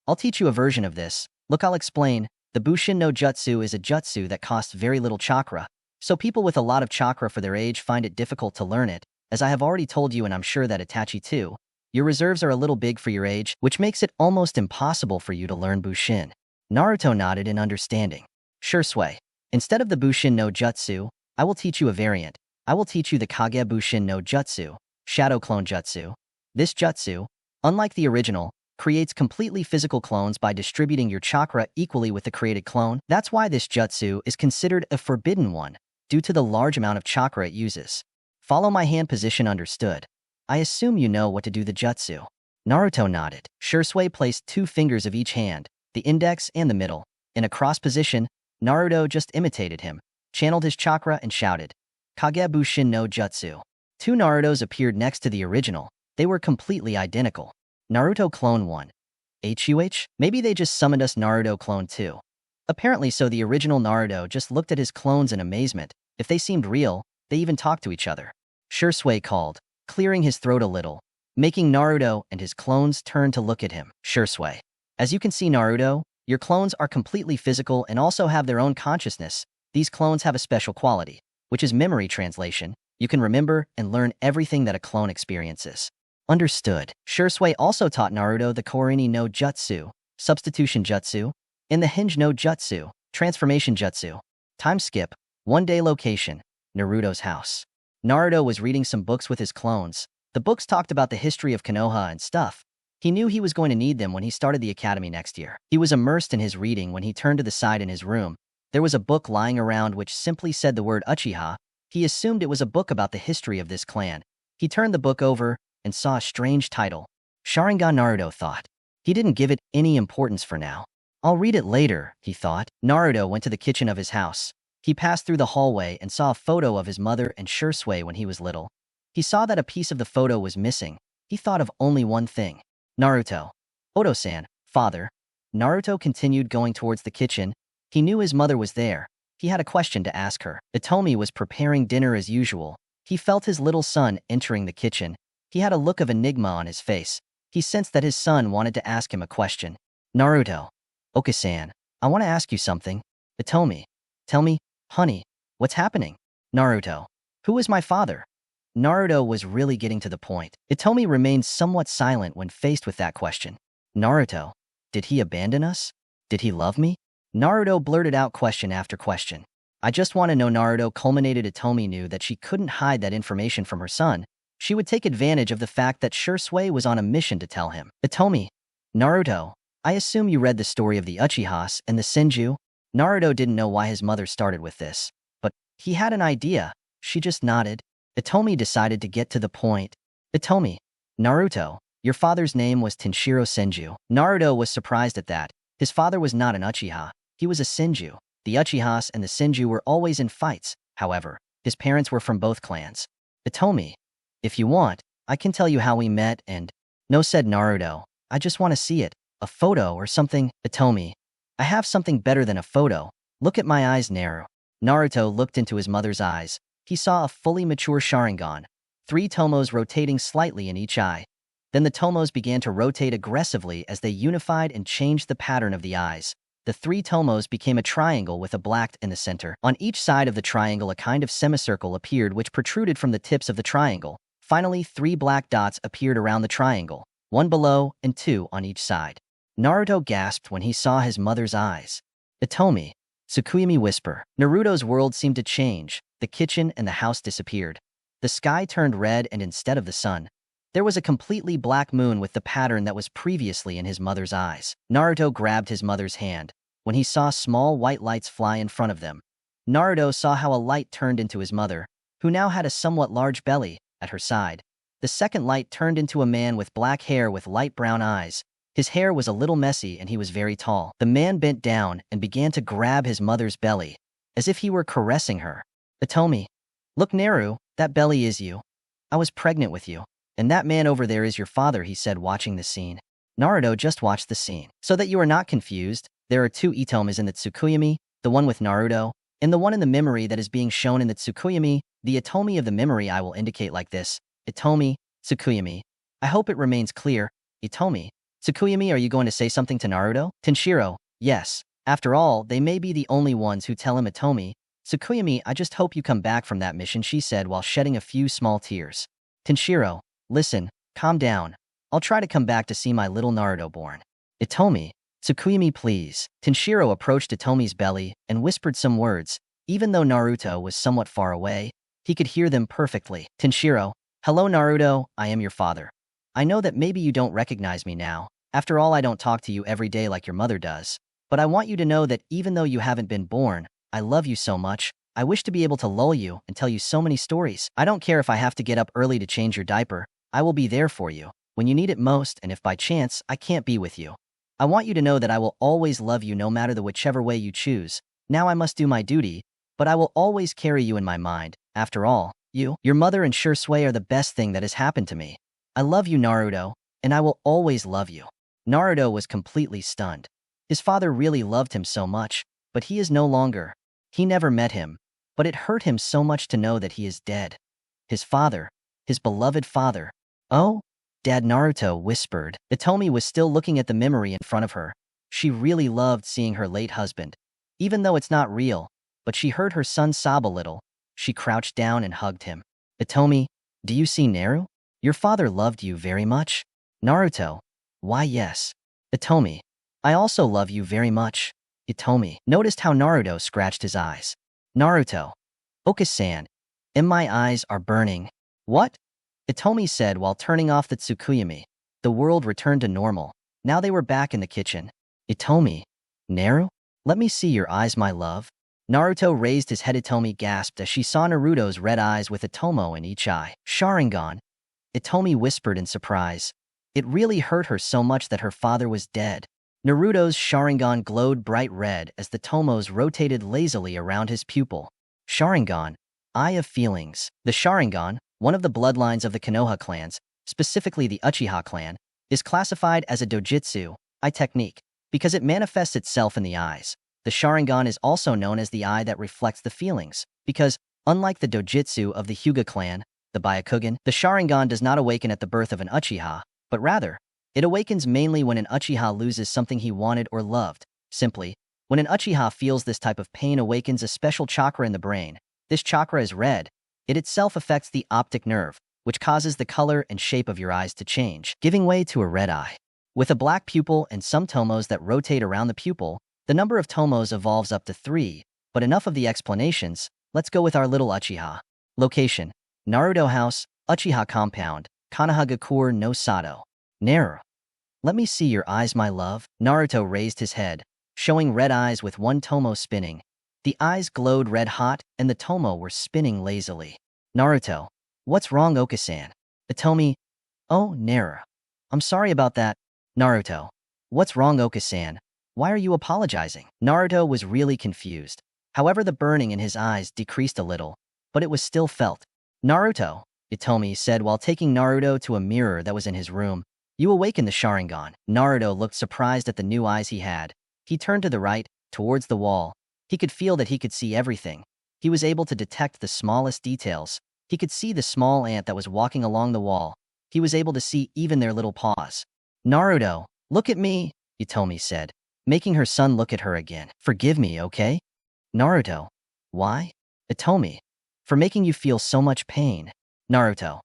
Speaker 1: I'll teach you a version of this. Look, I'll explain. The Bushin no Jutsu is a jutsu that costs very little chakra, so people with a lot of chakra for their age find it difficult to learn it. As I have already told you, and I'm sure that Itachi too, your reserves are a little big for your age, which makes it almost impossible for you to learn Bushin. Naruto nodded in understanding. Shisui. Instead of the Bushin no Jutsu, I will teach you a variant. I will teach you the Kage Bushin no Jutsu, Shadow Clone Jutsu. This jutsu, unlike the original, creates completely physical clones by distributing your chakra equally with the created clone. That's why this jutsu is considered a forbidden one, due to the large amount of chakra it uses. Follow my hand position. Understood. I assume you know what to do the jutsu. Naruto nodded. Shisui placed 2 fingers of each hand, the index and the middle. In a cross position, Naruto just imitated him, channeled his chakra and shouted, Kage Bushin no Jutsu. 2 Narutos appeared next to the original. They were completely identical. Naruto Clone 1. HUH? Maybe they just summoned us Naruto Clone 2. Apparently so. The original Naruto just looked at his clones in amazement. If they seemed real, they even talked to each other. Shisui called, clearing his throat a little, making Naruto and his clones turn to look at him. Shisui. As you can see, Naruto, your clones are completely physical and also have their own consciousness. These clones have a special quality, which is memory translation. You can remember and learn everything that a clone experiences. Understood. Shisui also taught Naruto the Korini no Jutsu, Substitution Jutsu, and the Hinge no Jutsu, Transformation Jutsu. Time skip. 1 day location. Naruto's house. Naruto was reading some books with his clones. The books talked about the history of Konoha and stuff. He knew he was going to need them when he started the academy next year. He was immersed in his reading when he turned to the side in his room. There was a book lying around which simply said the word Uchiha. He assumed it was a book about the history of this clan. He turned the book over and saw a strange title. Sharingan. Naruto thought. He didn't give it any importance for now. I'll read it later, he thought. Naruto went to the kitchen of his house. He passed through the hallway and saw a photo of his mother and Shisui when he was little. He saw that a piece of the photo was missing. He thought of only one thing. Naruto. Oto-san, father. Naruto continued going towards the kitchen. He knew his mother was there. He had a question to ask her. Itomi was preparing dinner as usual. He felt his little son entering the kitchen. He had a look of enigma on his face. He sensed that his son wanted to ask him a question. Naruto. Okasan, I want to ask you something. Itomi. Tell me, honey, what's happening? Naruto. Who is my father? Naruto was really getting to the point. Itomi remained somewhat silent when faced with that question. Naruto. Did he abandon us? Did he love me? Naruto blurted out question after question. I just want to know. Naruto culminated. Itomi knew that she couldn't hide that information from her son. She would take advantage of the fact that Shisui was on a mission to tell him. Itomi, Naruto, I assume you read the story of the Uchihas and the Senju? Naruto didn't know why his mother started with this, but he had an idea. She just nodded. Itomi decided to get to the point. Itomi, Naruto, your father's name was Tenshiro Senju. Naruto was surprised at that. His father was not an Uchiha. He was a Senju. The Uchihas and the Senju were always in fights. However, his parents were from both clans. Itomi, if you want, I can tell you how we met and… No, said Naruto. I just want to see it. A photo or something. Itomi, I have something better than a photo. Look at my eyes, Naru. Naruto looked into his mother's eyes. He saw a fully mature Sharingan, 3 tomos rotating slightly in each eye. Then the tomos began to rotate aggressively as they unified and changed the pattern of the eyes. The 3 tomos became a triangle with a black in the center. On each side of the triangle, a kind of semicircle appeared which protruded from the tips of the triangle. Finally, 3 black dots appeared around the triangle, 1 below and 2 on each side. Naruto gasped when he saw his mother's eyes. Itomi, Tsukuyami whisper. Naruto's world seemed to change. The kitchen and the house disappeared. The sky turned red, and instead of the sun, there was a completely black moon with the pattern that was previously in his mother's eyes. Naruto grabbed his mother's hand. When he saw small white lights fly in front of them, Naruto saw how a light turned into his mother, who now had a somewhat large belly, at her side. The second light turned into a man with black hair with light brown eyes. His hair was a little messy and he was very tall. The man bent down and began to grab his mother's belly, as if he were caressing her. Itomi, look, Naru, that belly is you. I was pregnant with you. And that man over there is your father, he said, watching the scene. Naruto just watched the scene. So that you are not confused, there are 2 Itomis in the Tsukuyami, the one with Naruto, and the one in the memory that is being shown in the Tsukuyami. The Itomi of the memory I will indicate like this. Itomi, Tsukuyami. I hope it remains clear. Itomi, Tsukuyami, are you going to say something to Naruto? Tenshiro, yes. After all, they may be the only ones who tell him Itomi. Tsukuyami, I just hope you come back from that mission, she said while shedding a few small tears. Tenshiro, listen, calm down. I'll try to come back to see my little Naruto born. Itomi, Tsukuyami, please. Tenshiro approached Itomi's belly and whispered some words. Even though Naruto was somewhat far away, he could hear them perfectly. Tenshiro, hello Naruto, I am your father. I know that maybe you don't recognize me now. After all, I don't talk to you every day like your mother does. But I want you to know that even though you haven't been born, I love you so much. I wish to be able to lull you and tell you so many stories. I don't care if I have to get up early to change your diaper. I will be there for you when you need it most, and if by chance I can't be with you. I want you to know that I will always love you no matter the whichever way you choose. Now I must do my duty, but I will always carry you in my mind. After all, you, your mother and Shisui are the best thing that has happened to me. I love you, Naruto, and I will always love you. Naruto was completely stunned. His father really loved him so much, but he is no longer. He never met him, but it hurt him so much to know that he is dead. His father, his beloved father. Oh, Dad, Naruto whispered. Itomi was still looking at the memory in front of her. She really loved seeing her late husband. Even though it's not real, but she heard her son sob a little. She crouched down and hugged him. Itomi, do you see Naru? Your father loved you very much. Naruto, why yes. Itomi, I also love you very much. Itomi noticed how Naruto scratched his eyes. Naruto, Oka-san, and my eyes are burning. What? Itomi said while turning off the Tsukuyami. The world returned to normal. Now they were back in the kitchen. Itomi, Naru? Let me see your eyes, my love. Naruto raised his head. Itomi gasped as she saw Naruto's red eyes with a tomo in each eye. Sharingan, Itomi whispered in surprise. It really hurt her so much that her father was dead. Naruto's Sharingan glowed bright red as the tomos rotated lazily around his pupil. Sharingan, Eye of Feelings. The Sharingan, one of the bloodlines of the Konoha clans, specifically the Uchiha clan, is classified as a dojutsu, eye technique, because it manifests itself in the eyes. The Sharingan is also known as the eye that reflects the feelings, because, unlike the dojutsu of the Hyuga clan, the Byakugan, the Sharingan does not awaken at the birth of an Uchiha, but rather, it awakens mainly when an Uchiha loses something he wanted or loved. Simply, when an Uchiha feels this type of pain, awakens a special chakra in the brain. This chakra is red. It itself affects the optic nerve, which causes the color and shape of your eyes to change, giving way to a red eye. With a black pupil and some tomos that rotate around the pupil, the number of tomos evolves up to 3, but enough of the explanations, let's go with our little Uchiha. Location: Naruto House, Uchiha Compound, Konohagakure no Sato. Naruto. Let me see your eyes, my love. Naruto raised his head, showing red eyes with one tomo spinning. The eyes glowed red hot, and the tomo were spinning lazily. Naruto. What's wrong, Okasan? Itomi. Oh, Naruto. I'm sorry about that. Naruto. What's wrong, Okasan? Why are you apologizing? Naruto was really confused. However, the burning in his eyes decreased a little, but it was still felt. Naruto, Itomi said while taking Naruto to a mirror that was in his room. You awakened the Sharingan. Naruto looked surprised at the new eyes he had. He turned to the right, towards the wall. He could feel that he could see everything. He was able to detect the smallest details. He could see the small ant that was walking along the wall. He was able to see even their little paws. Naruto, look at me, Itomi said, making her son look at her again. Forgive me, okay? Naruto. Why? Itomi. For making you feel so much pain. Naruto.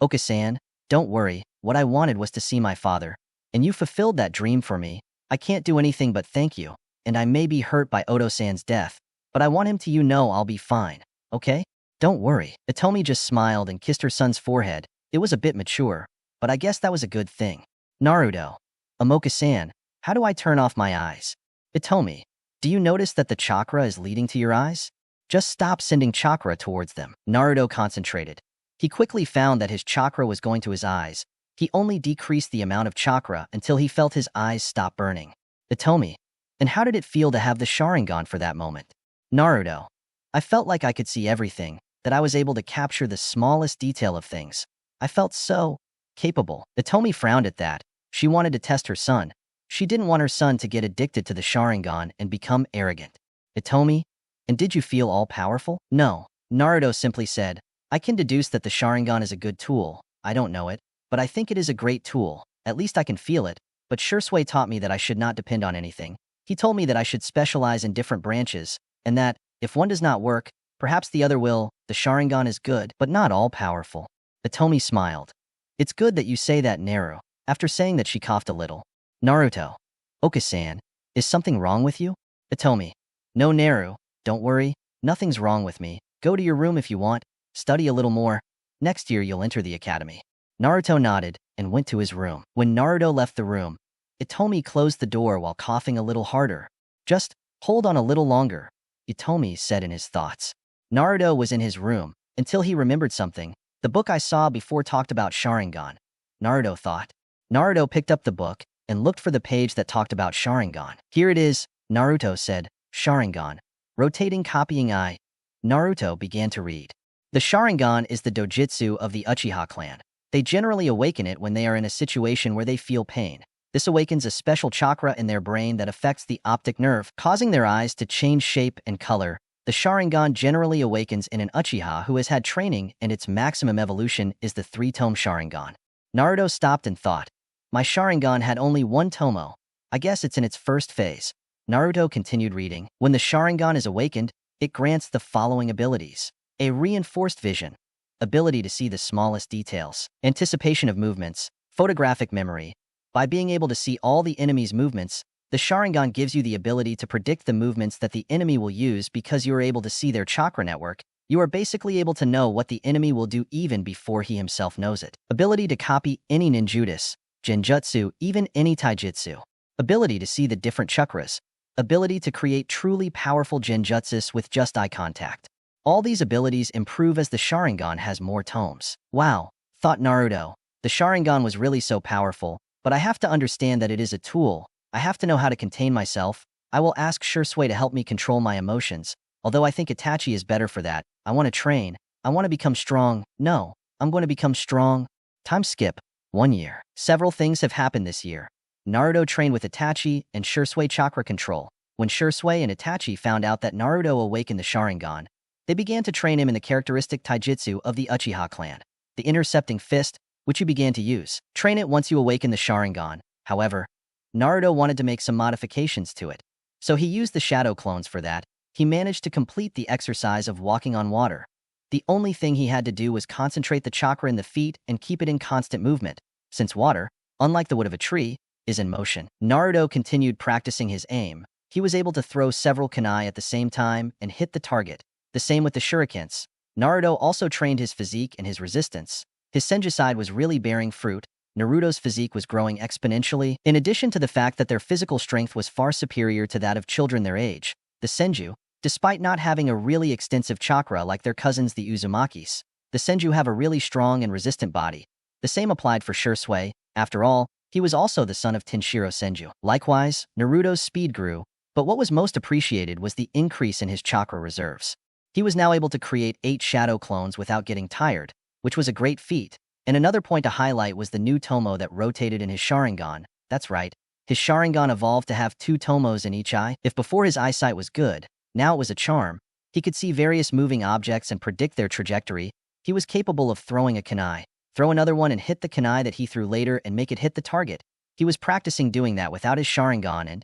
Speaker 1: Okasan, don't worry. What I wanted was to see my father, and you fulfilled that dream for me. I can't do anything but thank you, and I may be hurt by Oto-san's death, but I want him to know I'll be fine, okay? Don't worry. Itomi just smiled and kissed her son's forehead. It was a bit mature, but I guess that was a good thing. Naruto. Amoka-san, how do I turn off my eyes? Itomi. Do you notice that the chakra is leading to your eyes? Just stop sending chakra towards them. Naruto concentrated. He quickly found that his chakra was going to his eyes. He only decreased the amount of chakra until he felt his eyes stop burning. Itomi. And how did it feel to have the Sharingan for that moment? Naruto. I felt like I could see everything, that I was able to capture the smallest detail of things. I felt so capable. Itomi frowned at that. She wanted to test her son. She didn't want her son to get addicted to the Sharingan and become arrogant. Itomi. And did you feel all-powerful? No. Naruto simply said, I can deduce that the Sharingan is a good tool. I don't know it, but I think it is a great tool. At least I can feel it. But Shisui taught me that I should not depend on anything. He told me that I should specialize in different branches, and that, if one does not work, perhaps the other will. The Sharingan is good, but not all-powerful. Itomi smiled. It's good that you say that, Naru. After saying that, she coughed a little. Naruto. Okasan, is something wrong with you? Itomi. No, Naru. Don't worry. Nothing's wrong with me. Go to your room if you want. Study a little more. Next year you'll enter the academy. Naruto nodded and went to his room. When Naruto left the room, Itomi closed the door while coughing a little harder. Just hold on a little longer, Itomi said in his thoughts. Naruto was in his room until he remembered something. The book I saw before talked about Sharingan. Naruto thought. Naruto picked up the book and looked for the page that talked about Sharingan. Here it is, Naruto said. Sharingan. Rotating copying eye. Naruto began to read. The Sharingan is the dojutsu of the Uchiha clan. They generally awaken it when they are in a situation where they feel pain. This awakens a special chakra in their brain that affects the optic nerve, causing their eyes to change shape and color. The Sharingan generally awakens in an Uchiha who has had training, and its maximum evolution is the 3-tome Sharingan. Naruto stopped and thought. My Sharingan had only one tomo. I guess it's in its first phase. Naruto continued reading. When the Sharingan is awakened, it grants the following abilities. A reinforced vision, ability to see the smallest details, anticipation of movements, photographic memory. By being able to see all the enemy's movements, the Sharingan gives you the ability to predict the movements that the enemy will use because you are able to see their chakra network. You are basically able to know what the enemy will do even before he himself knows it. Ability to copy any ninjutsu, genjutsu, even any taijutsu. Ability to see the different chakras. Ability to create truly powerful genjutsus with just eye contact. All these abilities improve as the Sharingan has more tomes. Wow, thought Naruto. The Sharingan was really so powerful, but I have to understand that it is a tool. I have to know how to contain myself. I will ask Shisui to help me control my emotions. Although I think Itachi is better for that. I want to train. I want to become strong. No, I'm going to become strong. Time skip. 1 year. Several things have happened this year. Naruto trained with Itachi and Shisui chakra control. When Shisui and Itachi found out that Naruto awakened the Sharingan, they began to train him in the characteristic taijutsu of the Uchiha clan, the intercepting fist, which you began to use. Train it once you awaken the Sharingan. However, Naruto wanted to make some modifications to it, so he used the shadow clones for that. He managed to complete the exercise of walking on water. The only thing he had to do was concentrate the chakra in the feet and keep it in constant movement, since water, unlike the wood of a tree, is in motion. Naruto continued practicing his aim. He was able to throw several kunai at the same time and hit the target. The same with the shurikens. Naruto also trained his physique and his resistance. His senju side was really bearing fruit. Naruto's physique was growing exponentially. In addition to the fact that their physical strength was far superior to that of children their age, the senju, despite not having a really extensive chakra like their cousins the Uzumakis, the senju have a really strong and resistant body. The same applied for Shisui. After all, he was also the son of Tenshiro Senju. Likewise, Naruto's speed grew, but what was most appreciated was the increase in his chakra reserves. He was now able to create 8 shadow clones without getting tired, which was a great feat. And another point to highlight was the new tomo that rotated in his Sharingan. That's right, his Sharingan evolved to have 2 tomos in each eye. If before his eyesight was good, now it was a charm. He could see various moving objects and predict their trajectory. He was capable of throwing a kunai, throw another one and hit the kunai that he threw later and make it hit the target. He was practicing doing that without his Sharingan and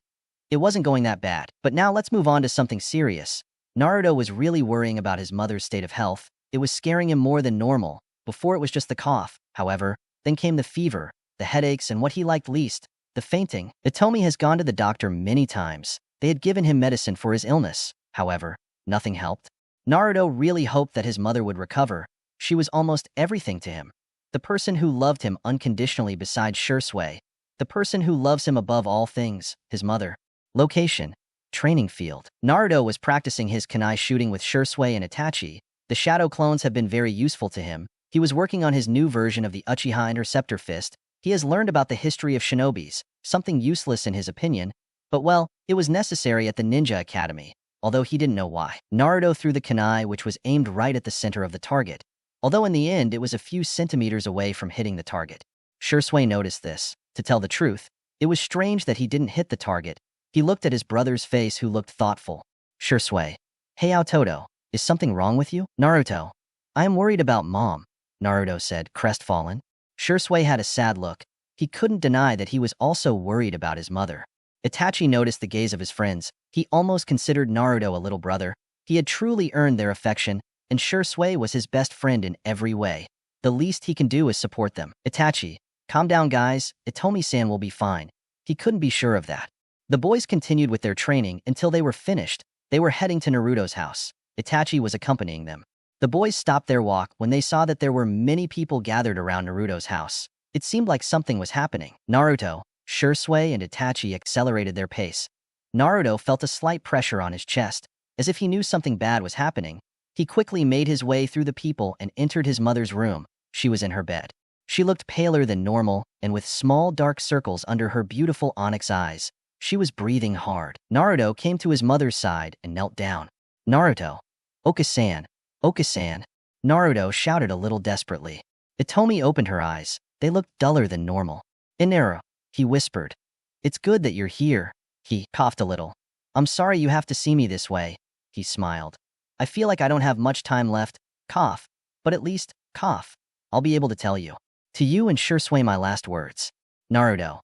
Speaker 1: it wasn't going that bad. But now let's move on to something serious. Naruto was really worrying about his mother's state of health. It was scaring him more than normal. Before it was just the cough, however, then came the fever, the headaches, and what he liked least, the fainting. Itomi has gone to the doctor many times. They had given him medicine for his illness. However, nothing helped. Naruto really hoped that his mother would recover. She was almost everything to him. The person who loved him unconditionally besides Shisui. The person who loves him above all things, his mother. Location: training field. Naruto was practicing his kunai shooting with Shisui and Itachi. The shadow clones have been very useful to him. He was working on his new version of the Uchiha Interceptor Fist. He has learned about the history of shinobis, something useless in his opinion, but well, it was necessary at the Ninja Academy, although he didn't know why. Naruto threw the kunai, which was aimed right at the center of the target, although in the end it was a few centimeters away from hitting the target. Shisui noticed this. To tell the truth, it was strange that he didn't hit the target. He looked at his brother's face, who looked thoughtful. Shisui: "Hey Aototo, is something wrong with you?" "Naruto, I am worried about Mom," Naruto said, crestfallen. Shisui had a sad look. He couldn't deny that he was also worried about his mother. Itachi noticed the gaze of his friends. He almost considered Naruto a little brother. He had truly earned their affection, and Shisui was his best friend in every way. The least he can do is support them. "Itachi, calm down guys, Itomi-san will be fine." He couldn't be sure of that. The boys continued with their training until they were finished. They were heading to Naruto's house. Itachi was accompanying them. The boys stopped their walk when they saw that there were many people gathered around Naruto's house. It seemed like something was happening. Naruto, Shisui, and Itachi accelerated their pace. Naruto felt a slight pressure on his chest, as if he knew something bad was happening. He quickly made his way through the people and entered his mother's room. She was in her bed. She looked paler than normal and with small dark circles under her beautiful onyx eyes. She was breathing hard. Naruto came to his mother's side and knelt down. "Naruto, Oka-san, Oka-san," Naruto shouted a little desperately. Itomi opened her eyes. They looked duller than normal. "Inara," he whispered. "It's good that you're here." He coughed a little. "I'm sorry you have to see me this way." He smiled. "I feel like I don't have much time left." Cough. "But at least, cough, I'll be able to tell you. To you and Shisui my last words." "Naruto,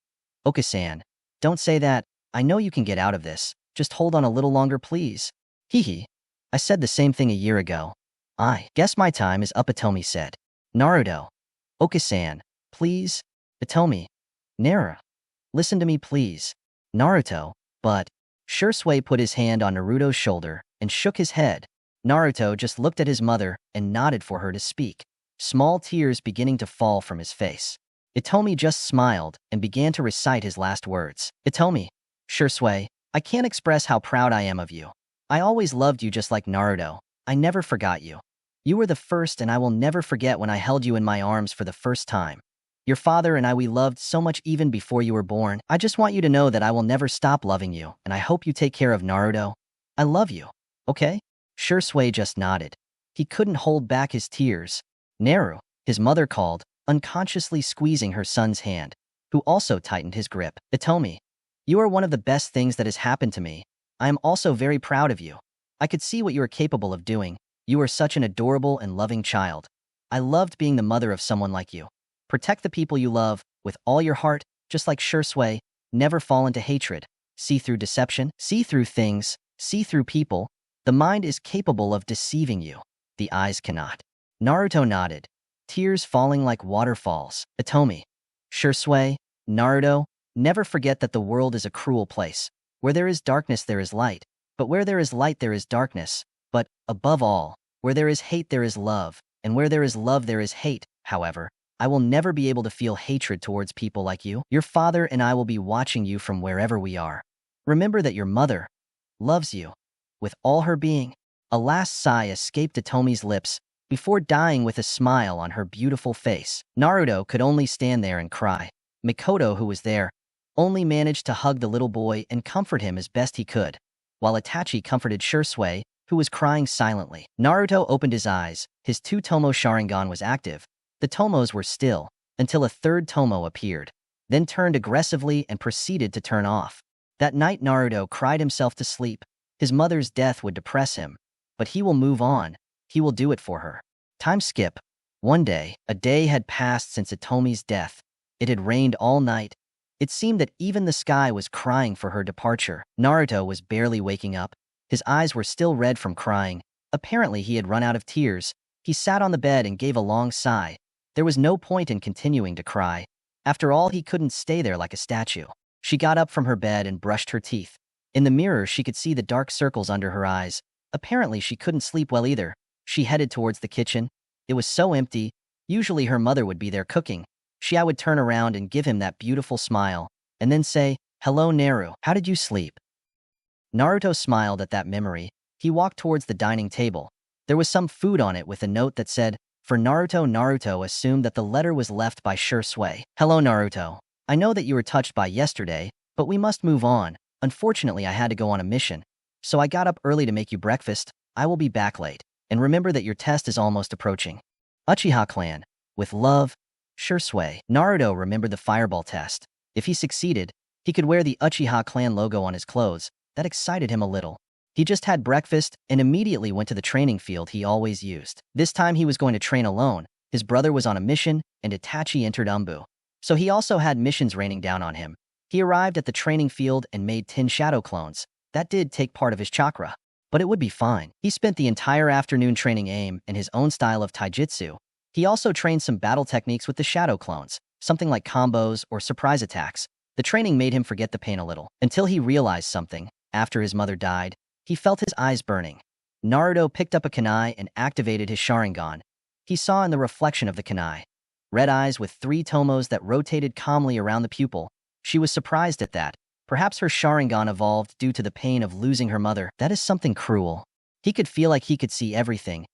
Speaker 1: Oka-san, don't say that. I know you can get out of this. Just hold on a little longer, please." "Hee. I said the same thing a year ago." "I guess my time is up," Itomi said. "Naruto, Oka-san, please." "Itomi, Nara, listen to me please." "Naruto, but..." Shisui put his hand on Naruto's shoulder and shook his head. Naruto just looked at his mother and nodded for her to speak, small tears beginning to fall from his face. Itomi just smiled and began to recite his last words. "Itomi, Shisui, I can't express how proud I am of you. I always loved you just like Naruto. I never forgot you. You were the first, and I will never forget when I held you in my arms for the first time. Your father and I, we loved so much even before you were born. I just want you to know that I will never stop loving you, and I hope you take care of Naruto. I love you, okay?" Shisui just nodded. He couldn't hold back his tears. "Naru," his mother called, unconsciously squeezing her son's hand, who also tightened his grip. "Itomi, you are one of the best things that has happened to me. I am also very proud of you. I could see what you are capable of doing. You are such an adorable and loving child. I loved being the mother of someone like you. Protect the people you love with all your heart, just like Shisui. Never fall into hatred. See through deception. See through things. See through people. The mind is capable of deceiving you. The eyes cannot." Naruto nodded, tears falling like waterfalls. "Itomi, Shisui, Naruto, never forget that the world is a cruel place. Where there is darkness, there is light. But where there is light, there is darkness. But, above all, where there is hate, there is love. And where there is love, there is hate. However, I will never be able to feel hatred towards people like you. Your father and I will be watching you from wherever we are. Remember that your mother loves you with all her being." A last sigh escaped Atomi's lips before dying with a smile on her beautiful face. Naruto could only stand there and cry. Mikoto, who was there, only managed to hug the little boy and comfort him as best he could, while Itachi comforted Shisui, who was crying silently. Naruto opened his eyes. His two-tomo Sharingan was active. The tomos were still, until a third tomo appeared, then turned aggressively and proceeded to turn off. That night Naruto cried himself to sleep. His mother's death would depress him, but he will move on. He will do it for her. Time skip. One day, a day had passed since Atomi's death. It had rained all night. It seemed that even the sky was crying for her departure. Naruto was barely waking up. His eyes were still red from crying. Apparently, he had run out of tears. He sat on the bed and gave a long sigh. There was no point in continuing to cry. After all, he couldn't stay there like a statue. She got up from her bed and brushed her teeth. In the mirror, she could see the dark circles under her eyes. Apparently, she couldn't sleep well either. She headed towards the kitchen. It was so empty. Usually her mother would be there cooking. She would turn around and give him that beautiful smile, and then say, "Hello, Naru. How did you sleep?" Naruto smiled at that memory. He walked towards the dining table. There was some food on it with a note that said, "For Naruto." Naruto assumed that the letter was left by Shisui. "Hello, Naruto. I know that you were touched by yesterday, but we must move on. Unfortunately, I had to go on a mission, so I got up early to make you breakfast. I will be back late. And remember that your test is almost approaching. Uchiha clan. With love, Shisui." Naruto remembered the fireball test. If he succeeded, he could wear the Uchiha clan logo on his clothes. That excited him a little. He just had breakfast and immediately went to the training field he always used. This time he was going to train alone. His brother was on a mission, and Itachi entered Umbu. So he also had missions raining down on him. He arrived at the training field and made 10 shadow clones. That did take part of his chakra, but it would be fine. He spent the entire afternoon training aim and his own style of taijutsu. He also trained some battle techniques with the shadow clones, something like combos or surprise attacks. The training made him forget the pain a little, until he realized something. After his mother died, he felt his eyes burning. Naruto picked up a kunai and activated his Sharingan. He saw in the reflection of the kunai red eyes with 3 tomos that rotated calmly around the pupil. She was surprised at that. Perhaps her Sharingan evolved due to the pain of losing her mother. That is something cruel. He could feel like he could see everything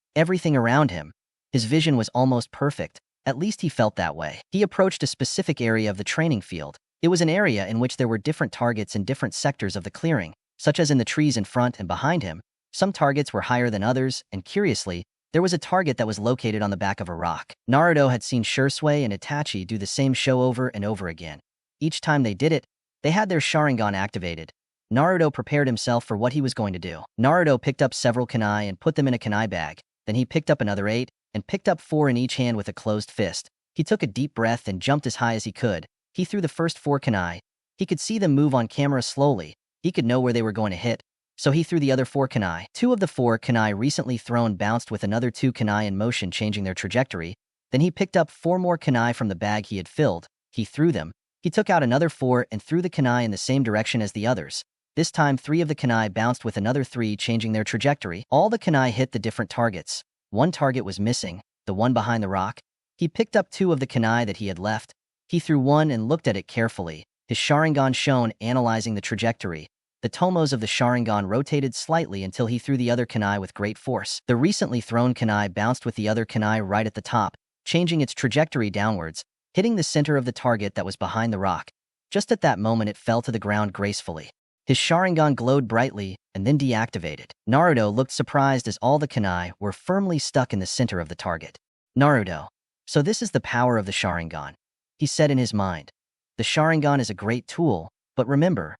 Speaker 1: around him. His vision was almost perfect. At least he felt that way. He approached a specific area of the training field. It was an area in which there were different targets in different sectors of the clearing, such as in the trees in front and behind him. Some targets were higher than others, and curiously, there was a target that was located on the back of a rock. Naruto had seen Shisui and Itachi do the same show over and over again. Each time they did it, they had their Sharingan activated. Naruto prepared himself for what he was going to do. Naruto picked up several kunai and put them in a kunai bag. Then he picked up another 8 and picked up 4 in each hand with a closed fist. He took a deep breath and jumped as high as he could. He threw the first 4 kunai. He could see them move on camera slowly. He could know where they were going to hit. So he threw the other 4 kunai. 2 of the 4 kunai recently thrown bounced with another 2 kunai in motion, changing their trajectory. Then he picked up 4 more kunai from the bag he had filled. He threw them. He took out another 4 and threw the kunai in the same direction as the others. This time 3 of the kunai bounced with another 3, changing their trajectory. All the kunai hit the different targets. One target was missing, the one behind the rock. He picked up 2 of the kunai that he had left. He threw one and looked at it carefully. His Sharingan shone, analyzing the trajectory. The tomos of the Sharingan rotated slightly until he threw the other kunai with great force. The recently thrown kunai bounced with the other kunai right at the top, changing its trajectory downwards, hitting the center of the target that was behind the rock. Just at that moment, it fell to the ground gracefully. His Sharingan glowed brightly and then deactivated. Naruto looked surprised as all the kunai were firmly stuck in the center of the target. Naruto. So this is the power of the Sharingan, he said in his mind. The Sharingan is a great tool, but remember,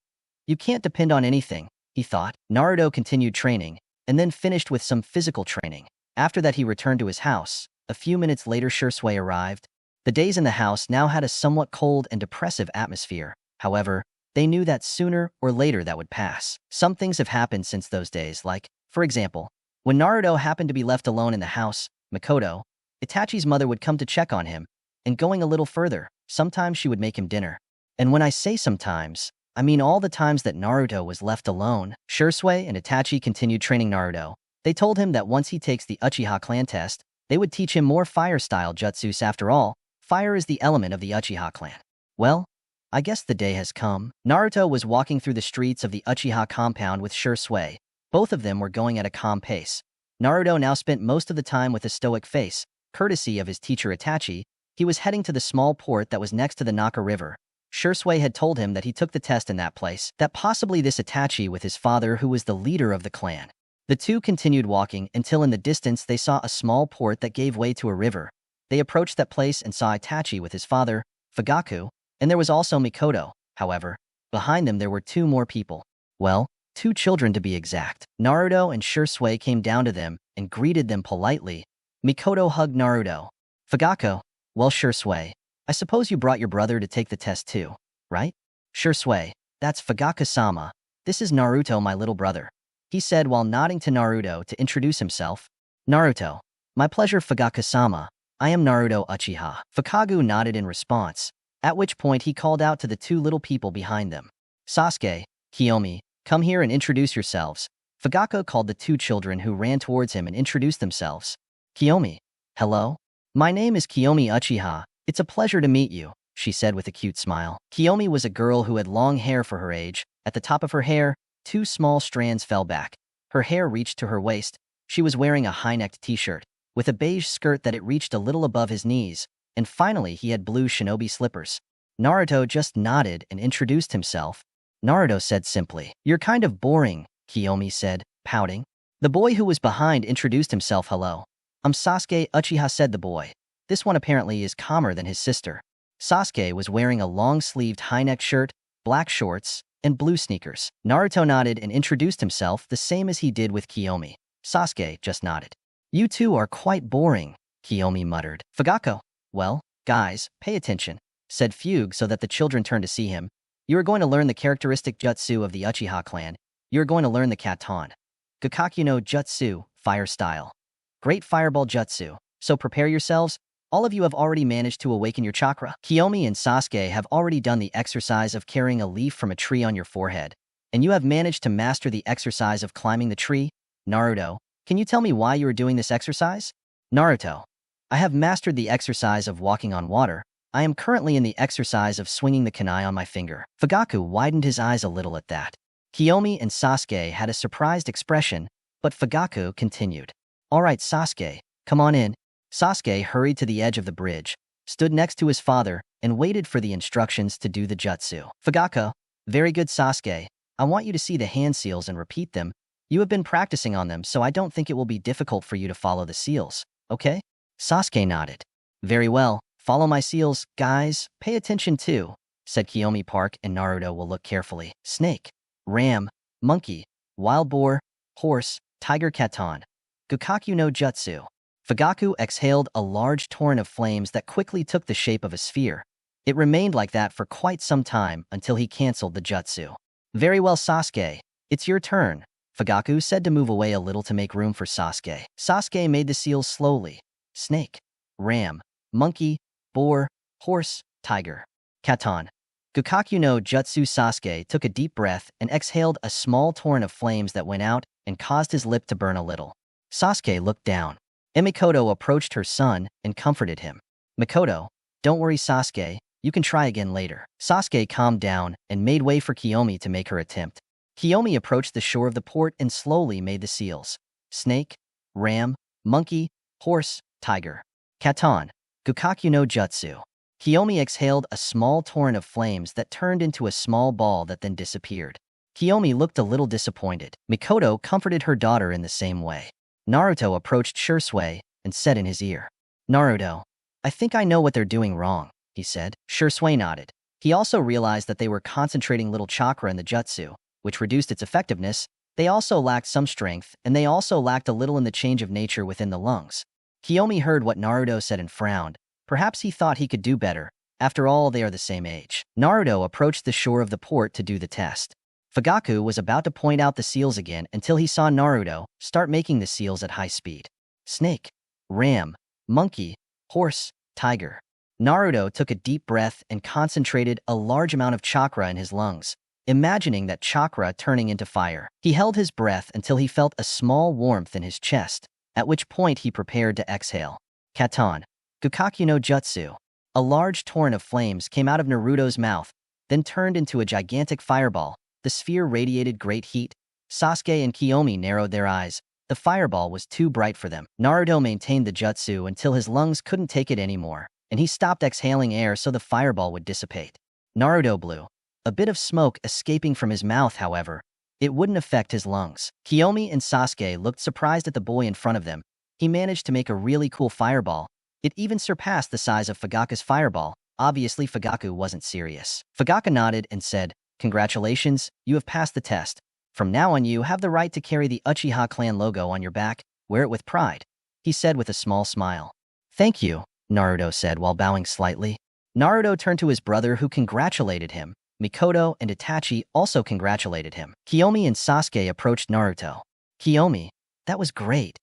Speaker 1: you can't depend on anything, he thought. Naruto continued training, and then finished with some physical training. After that, he returned to his house. A few minutes later, Shisui arrived. The days in the house now had a somewhat cold and depressive atmosphere. However, they knew that sooner or later that would pass. Some things have happened since those days, like, for example, when Naruto happened to be left alone in the house, Mikoto, Itachi's mother, would come to check on him, and going a little further, sometimes she would make him dinner. And when I say sometimes, I mean all the times that Naruto was left alone. Shisui and Itachi continued training Naruto. They told him that once he takes the Uchiha clan test, they would teach him more fire-style jutsus. After all, Fire is the element of the Uchiha clan. Well, I guess the day has come. Naruto was walking through the streets of the Uchiha compound with Shisui. Both of them were going at a calm pace. Naruto now spent most of the time with a stoic face. Courtesy of his teacher Itachi, he was heading to the small port that was next to the Naka River. Shisui had told him that he took the test in that place, that possibly this Itachi with his father who was the leader of the clan. The two continued walking until in the distance they saw a small port that gave way to a river. They approached that place and saw Itachi with his father, Fugaku, and there was also Mikoto. However, behind them there were two more people. Well, two children to be exact. Naruto and Shisui came down to them and greeted them politely. Mikoto hugged Naruto. Fugaku, well Shisui, I suppose you brought your brother to take the test too, right? Shisui, that's Fugaku-sama. This is Naruto, my little brother, he said while nodding to Naruto to introduce himself. Naruto, my pleasure Fugaku-sama. I am Naruto Uchiha. Fugaku nodded in response, at which point he called out to the two little people behind them. Sasuke, Kiyomi, come here and introduce yourselves. Fugaku called the two children who ran towards him and introduced themselves. Kiyomi, hello? My name is Kiyomi Uchiha. It's a pleasure to meet you, she said with a cute smile. Kiyomi was a girl who had long hair for her age. At the top of her hair, two small strands fell back. Her hair reached to her waist. She was wearing a high-necked t-shirt, with a beige skirt that it reached a little above his knees, and finally he had blue shinobi slippers. Naruto just nodded and introduced himself. Naruto said simply, "You're kind of boring," Kiyomi said, pouting. The boy who was behind introduced himself. "Hello. I'm Sasuke Uchiha," said the boy. This one apparently is calmer than his sister. Sasuke was wearing a long-sleeved high-neck shirt, black shorts, and blue sneakers. Naruto nodded and introduced himself the same as he did with Kiyomi. Sasuke just nodded. "You two are quite boring," Kiyomi muttered. Fugaku, well, guys, pay attention, said Fugue so that the children turned to see him. You are going to learn the characteristic jutsu of the Uchiha clan. You are going to learn the Katon. Gakakyu no Jutsu, fire style. Great fireball jutsu. So prepare yourselves. All of you have already managed to awaken your chakra. Kiyomi and Sasuke have already done the exercise of carrying a leaf from a tree on your forehead. And you have managed to master the exercise of climbing the tree. Naruto, can you tell me why you are doing this exercise? Naruto, I have mastered the exercise of walking on water. I am currently in the exercise of swinging the kunai on my finger. Fugaku widened his eyes a little at that. Kiyomi and Sasuke had a surprised expression, but Fugaku continued. All right, Sasuke, come on in. Sasuke hurried to the edge of the bridge, stood next to his father, and waited for the instructions to do the jutsu. Fugaku, very good Sasuke. I want you to see the hand seals and repeat them. You have been practicing on them, so I don't think it will be difficult for you to follow the seals, okay? Sasuke nodded. Very well, follow my seals, guys. Pay attention too, said Kiyomi. Park and Naruto will look carefully. Snake, ram, monkey, wild boar, horse, tiger, Katon. Gakakyu no Jutsu. Fugaku exhaled a large torrent of flames that quickly took the shape of a sphere. It remained like that for quite some time until he canceled the jutsu. Very well, Sasuke. It's your turn, Fugaku said to move away a little to make room for Sasuke. Sasuke made the seals slowly. Snake, ram, monkey, boar, horse, tiger. Katon. Gakakyu no Jutsu. Sasuke took a deep breath and exhaled a small torrent of flames that went out and caused his lip to burn a little. Sasuke looked down. Mikoto approached her son and comforted him. Mikoto, don't worry Sasuke, you can try again later. Sasuke calmed down and made way for Kiyomi to make her attempt. Kiyomi approached the shore of the port and slowly made the seals. Snake, ram, monkey, horse, tiger. Katon. Gakakyu no Jutsu. Kiyomi exhaled a small torrent of flames that turned into a small ball that then disappeared. Kiyomi looked a little disappointed. Mikoto comforted her daughter in the same way. Naruto approached Shisui and said in his ear, Naruto, I think I know what they're doing wrong, he said. Shisui nodded. He also realized that they were concentrating little chakra in the jutsu, which reduced its effectiveness. They also lacked some strength, and they also lacked a little in the change of nature within the lungs. Kiyomi heard what Naruto said and frowned. Perhaps he thought he could do better. After all, they are the same age. Naruto approached the shore of the port to do the test. Fugaku was about to point out the seals again until he saw Naruto start making the seals at high speed. Snake, ram, monkey, horse, tiger. Naruto took a deep breath and concentrated a large amount of chakra in his lungs, imagining that chakra turning into fire. He held his breath until he felt a small warmth in his chest, at which point he prepared to exhale. Katon. Gakakyu no Jutsu. A large torrent of flames came out of Naruto's mouth, then turned into a gigantic fireball. The sphere radiated great heat. Sasuke and Kiyomi narrowed their eyes. The fireball was too bright for them. Naruto maintained the jutsu until his lungs couldn't take it anymore, and he stopped exhaling air so the fireball would dissipate. Naruto blew. A bit of smoke escaping from his mouth, however. It wouldn't affect his lungs. Kiyomi and Sasuke looked surprised at the boy in front of them. He managed to make a really cool fireball. It even surpassed the size of Fugaku's fireball. Obviously, Fugaku wasn't serious. Fugaku nodded and said, "Congratulations, you have passed the test. From now on you have the right to carry the Uchiha clan logo on your back. Wear it with pride," he said with a small smile. "Thank you," Naruto said while bowing slightly. Naruto turned to his brother who congratulated him. Mikoto and Itachi also congratulated him. Kiyomi and Sasuke approached Naruto. "Kiyomi, that was great,"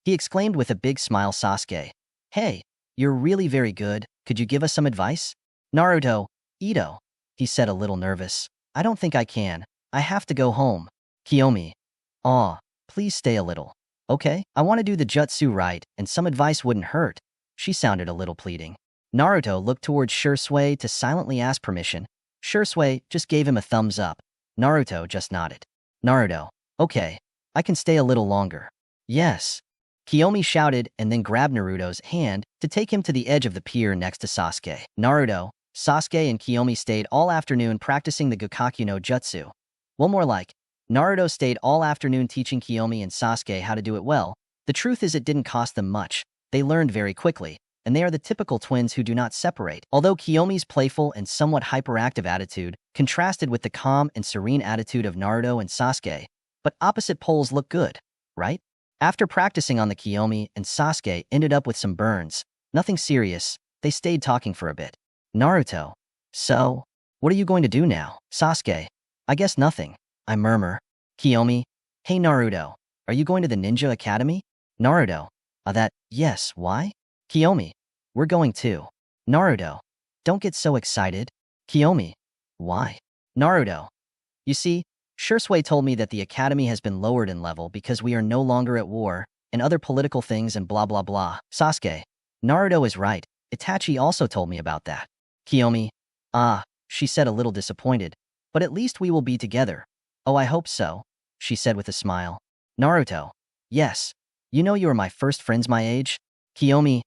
Speaker 1: he exclaimed with a big smile. Sasuke, "Hey, you're really very good. Could you give us some advice?" Naruto, "Ito," he said a little nervous. "I don't think I can. I have to go home." Kiyomi, "Aw, please stay a little. Okay? I want to do the jutsu right, and some advice wouldn't hurt." She sounded a little pleading. Naruto looked towards Shisui to silently ask permission. Shisui just gave him a thumbs up. Naruto just nodded. Naruto, "Okay, I can stay a little longer." "Yes." Kiyomi shouted and then grabbed Naruto's hand to take him to the edge of the pier next to Sasuke. Naruto, Sasuke, and Kiyomi stayed all afternoon practicing the Gakkaku no Jutsu. Well, more like, Naruto stayed all afternoon teaching Kiyomi and Sasuke how to do it well. The truth is it didn't cost them much. They learned very quickly, and they are the typical twins who do not separate. Although Kiyomi's playful and somewhat hyperactive attitude contrasted with the calm and serene attitude of Naruto and Sasuke, but opposite poles look good, right? After practicing on the Kiyomi and Sasuke ended up with some burns. Nothing serious. They stayed talking for a bit. Naruto, "So, what are you going to do now?" Sasuke, "I guess nothing," I murmur. Kiyomi, "Hey Naruto, are you going to the Ninja Academy?" Naruto, Yes, why?" Kiyomi, "We're going too." Naruto, "Don't get so excited." Kiyomi, "Why?" Naruto, "You see, Shisui told me that the academy has been lowered in level because we are no longer at war, and other political things and blah blah blah." Sasuke, "Naruto is right. Itachi also told me about that." Kiyomi, she said a little disappointed, "But at least we will be together." "Oh, I hope so," she said with a smile. Naruto, "Yes. You know you are my first friends my age." Kiyomi,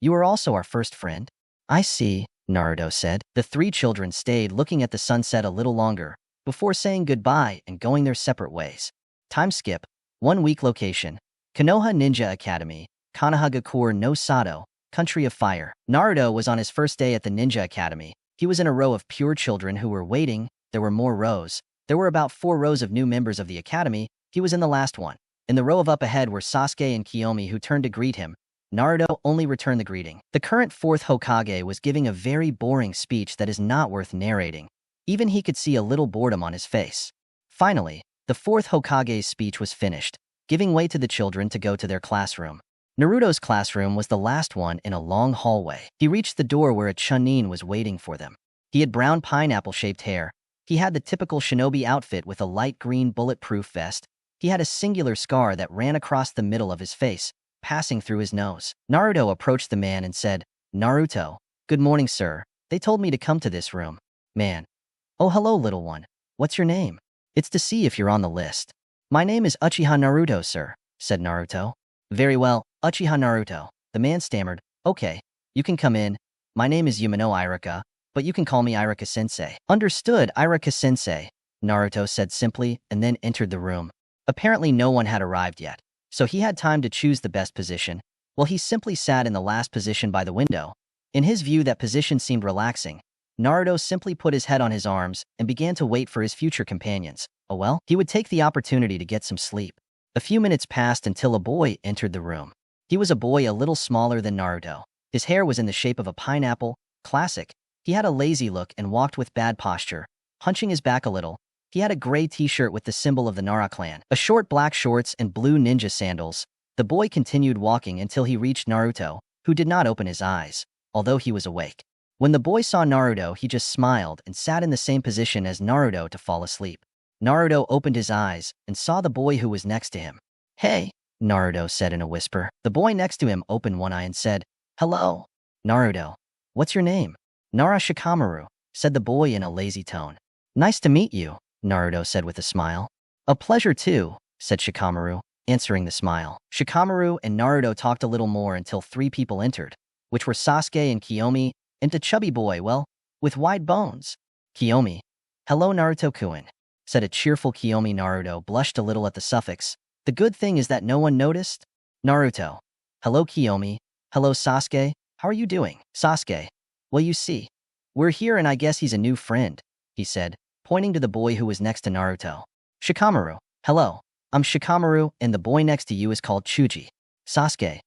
Speaker 1: You are also our first friend?" "I see," Naruto said. The three children stayed looking at the sunset a little longer, before saying goodbye and going their separate ways. Time skip. 1 week location. Konoha Ninja Academy, Konohagakure no Sato, Country of Fire. Naruto was on his first day at the Ninja Academy. He was in a row of pure children who were waiting. There were more rows. There were about 4 rows of new members of the academy. He was in the last one. In the row of up ahead were Sasuke and Kiyomi, who turned to greet him. Naruto only returned the greeting. The current 4th Hokage was giving a very boring speech that is not worth narrating. Even he could see a little boredom on his face. Finally, the 4th Hokage's speech was finished, giving way to the children to go to their classroom. Naruto's classroom was the last one in a long hallway. He reached the door where a Chunin was waiting for them. He had brown pineapple-shaped hair. He had the typical shinobi outfit with a light green bulletproof vest. He had a singular scar that ran across the middle of his face, passing through his nose. Naruto approached the man and said, "Naruto, good morning, sir. They told me to come to this room." Man. "Oh, hello, little one. What's your name? It's to see if you're on the list." "My name is Uchiha Naruto, sir," said Naruto. "Very well, Uchiha Naruto." The man stammered, "Okay, you can come in. My name is Yumino Irika, but you can call me Irika-sensei." "Understood, Irika-sensei," Naruto said simply and then entered the room. Apparently no one had arrived yet, so he had time to choose the best position. Well, he simply sat in the last position by the window. In his view, that position seemed relaxing. Naruto simply put his head on his arms and began to wait for his future companions. Oh well, he would take the opportunity to get some sleep. A few minutes passed until a boy entered the room. He was a boy a little smaller than Naruto. His hair was in the shape of a pineapple, classic. He had a lazy look and walked with bad posture, hunching his back a little. He had a gray t-shirt with the symbol of the Nara clan, a short black shorts and blue ninja sandals. The boy continued walking until he reached Naruto, who did not open his eyes, although he was awake. When the boy saw Naruto, he just smiled and sat in the same position as Naruto to fall asleep. Naruto opened his eyes and saw the boy who was next to him. "Hey," Naruto said in a whisper. The boy next to him opened one eye and said, "Hello." Naruto, What's your name? Nara Shikamaru, said the boy in a lazy tone. Nice to meet you, Naruto said with a smile. A pleasure too, said Shikamaru, answering the smile. Shikamaru and Naruto talked a little more until 3 people entered, which were Sasuke and Kiyomi, and a chubby boy, with wide bones. Kiyomi. Hello Naruto-kun, said a cheerful Kiyomi. Naruto blushed a little at the suffix. The good thing is that no one noticed. Naruto. Hello Kiyomi. Hello Sasuke. How are you doing? Sasuke. Well, you see, we're here and I guess he's a new friend, he said, pointing to the boy who was next to Naruto. Shikamaru. Hello. I'm Shikamaru, and the boy next to you is called Chuji. Sasuke.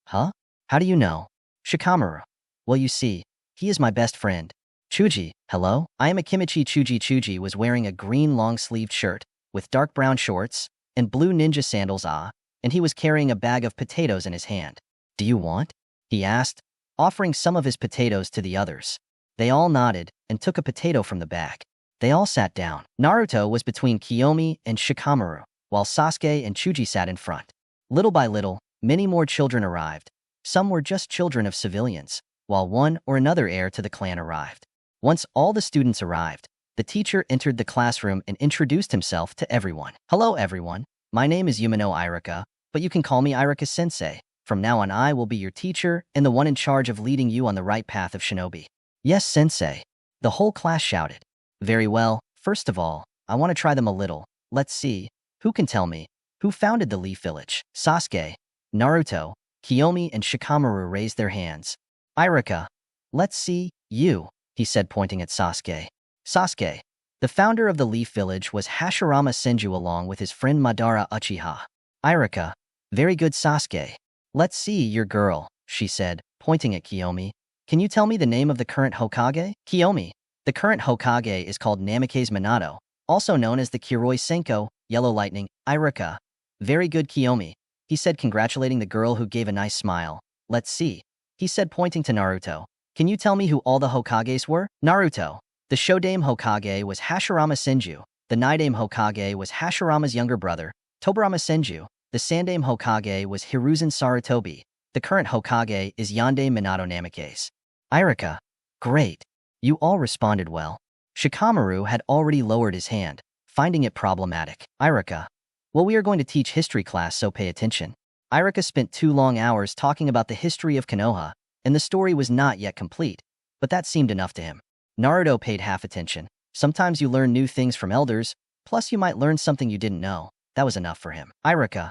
Speaker 1: Huh? How do you know? Shikamaru. Well, you see, he is my best friend. Chuji. Hello? I am Akimichi Chuji. Chuji was wearing a green long-sleeved shirt with dark brown shorts and blue ninja sandals, and he was carrying a bag of potatoes in his hand. Do you want? He asked, offering some of his potatoes to the others. They all nodded and took a potato from the bag. They all sat down. Naruto was between Kiyomi and Shikamaru, while Sasuke and Chuji sat in front. Little by little, many more children arrived. Some were just children of civilians, while one or another heir to the clan arrived. Once all the students arrived, the teacher entered the classroom and introduced himself to everyone. Hello everyone, my name is Yumino Irika, but you can call me Irika-sensei. From now on I will be your teacher and the one in charge of leading you on the right path of shinobi. Yes, sensei. The whole class shouted. Very well, first of all, I want to try them a little. Let's see. Who can tell me? Who founded the Leaf Village? Sasuke, Naruto, Kiyomi, and Shikamaru raised their hands. Irika. Let's see, you, he said pointing at Sasuke. Sasuke. The founder of the Leaf Village was Hashirama Senju along with his friend Madara Uchiha. Irika. Very good, Sasuke. Let's see, your girl, she said, pointing at Kiyomi. Can you tell me the name of the current Hokage? Kiyomi. The current Hokage is called Namikaze Minato, also known as the Kiroi Senko, Yellow Lightning. Irika. Very good, Kiyomi, he said, congratulating the girl who gave a nice smile. Let's see, he said, pointing to Naruto. Can you tell me who all the Hokages were? Naruto. The Shodaime Hokage was Hashirama Senju. The Nidaime Hokage was Hashirama's younger brother, Tobirama Senju. The Sandaime Hokage was Hiruzen Sarutobi. The current Hokage is Yondaime Minato Namikaze. Irika. Great. You all responded well. Shikamaru had already lowered his hand, finding it problematic. Irika. Well, we are going to teach history class, so pay attention. Irika spent 2 long hours talking about the history of Konoha, and the story was not yet complete, but that seemed enough to him. Naruto paid half attention. Sometimes you learn new things from elders, plus you might learn something you didn't know. That was enough for him. Irika.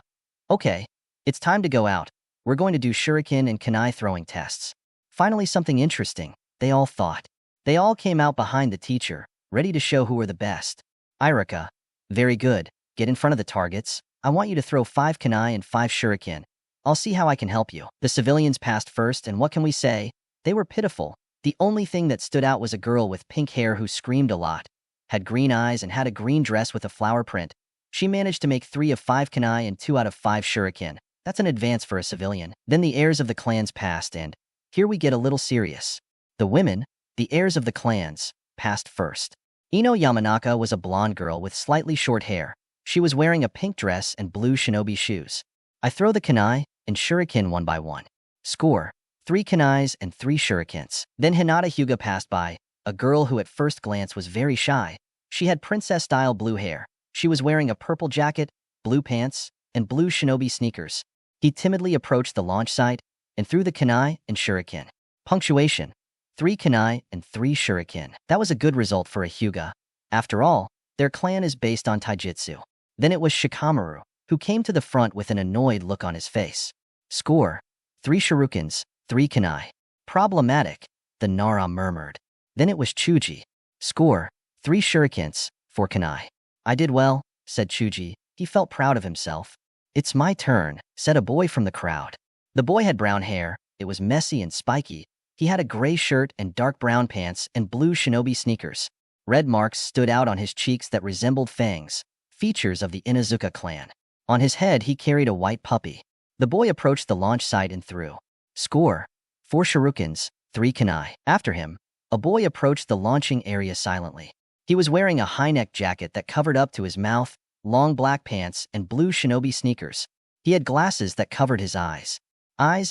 Speaker 1: Okay, it's time to go out. We're going to do shuriken and kunai throwing tests. Finally, something interesting, they all thought. They all came out behind the teacher, ready to show who were the best. Irika. Very good. Get in front of the targets. I want you to throw 5 kunai and 5 shuriken. I'll see how I can help you. The civilians passed first, and what can we say? They were pitiful. The only thing that stood out was a girl with pink hair who screamed a lot, had green eyes, and had a green dress with a flower print. She managed to make 3 of 5 kunai and 2 out of 5 shuriken. That's an advance for a civilian. Then the heirs of the clans passed, and here we get a little serious. The women, the heirs of the clans, passed first. Ino Yamanaka was a blonde girl with slightly short hair. She was wearing a pink dress and blue shinobi shoes. I throw the kunai and shuriken one by one. Score: 3 kunais and 3 shurikens. Then Hinata Hyuga passed by, a girl who at first glance was very shy. She had princess-style blue hair. She was wearing a purple jacket, blue pants, and blue shinobi sneakers. He timidly approached the launch site and threw the kunai and shuriken. Punctuation: 3 kunai and 3 shuriken. That was a good result for a Hyuga. After all, their clan is based on taijutsu. Then it was Shikamaru, who came to the front with an annoyed look on his face. Score: 3 shurikens, 3 kunai. Problematic, the Nara murmured. Then it was Chuji. Score: 3 shurikens, 4 kunai. I did well, said Chuji. He felt proud of himself. It's my turn, said a boy from the crowd. The boy had brown hair. It was messy and spiky. He had a gray shirt and dark brown pants and blue shinobi sneakers. Red marks stood out on his cheeks that resembled fangs, features of the Inuzuka clan. On his head, he carried a white puppy. The boy approached the launch site and threw. Score: 4 shurikens, 3 kunai. After him, a boy approached the launching area silently. He was wearing a high-neck jacket that covered up to his mouth, long black pants, and blue shinobi sneakers. He had glasses that covered his eyes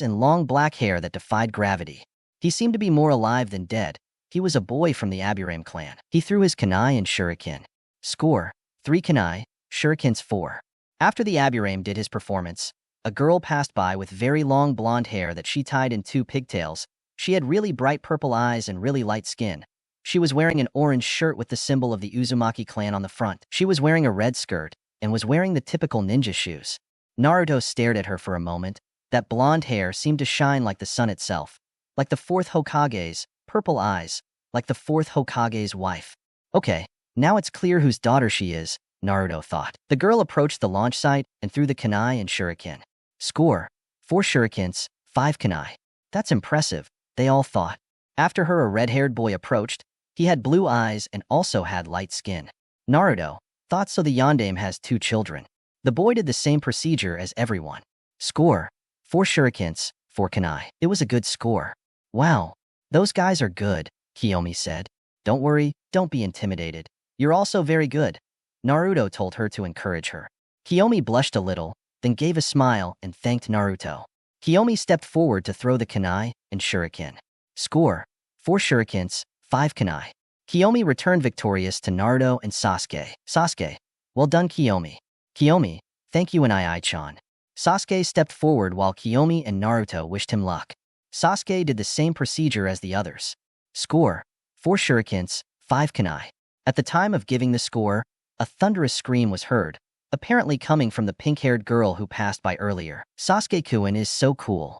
Speaker 1: and long black hair that defied gravity. He seemed to be more alive than dead. He was a boy from the Aburame clan. He threw his kunai and shuriken. Score: 3 kunai, shurikens 4. After the Aburame did his performance, a girl passed by with very long blonde hair that she tied in 2 pigtails. She had really bright purple eyes and really light skin. She was wearing an orange shirt with the symbol of the Uzumaki clan on the front. She was wearing a red skirt and was wearing the typical ninja shoes. Naruto stared at her for a moment. That blonde hair seemed to shine like the sun itself. Like the 4th Hokage's, purple eyes, like the 4th Hokage's wife. Okay, now it's clear whose daughter she is, Naruto thought. The girl approached the launch site and threw the kunai and shuriken. Score: 4 shurikens, 5 kunai. That's impressive, they all thought. After her, a red-haired boy approached. He had blue eyes and also had light skin. Naruto thought so. The yondaime has 2 children. The boy did the same procedure as everyone. Score: 4 shurikens, 4 kunai. It was a good score. Wow, those guys are good, Kiyomi said. Don't worry, don't be intimidated. You're also very good, Naruto told her to encourage her. Kiyomi blushed a little, then gave a smile and thanked Naruto. Kiyomi stepped forward to throw the kunai and shuriken. Score: 4 shurikens, 5 kunai. Kiyomi returned victorious to Naruto and Sasuke. Sasuke: well done, Kiyomi. Kiyomi: thank you, and Ai-chan. Sasuke stepped forward while Kiyomi and Naruto wished him luck. Sasuke did the same procedure as the others. Score: 4 shurikens, 5 kunai. At the time of giving the score, a thunderous scream was heard, apparently coming from the pink-haired girl who passed by earlier. Sasuke-kun is so cool.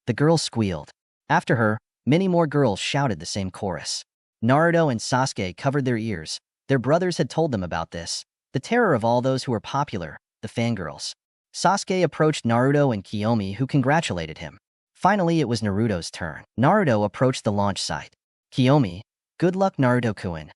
Speaker 1: The girl squealed. After her, many more girls shouted the same chorus. Naruto and Sasuke covered their ears. Their brothers had told them about this. The terror of all those who were popular, the fangirls. Sasuke approached Naruto and Kiyomi, who congratulated him. Finally, it was Naruto's turn. Naruto approached the launch site. Kiyomi: good luck, Naruto-kun.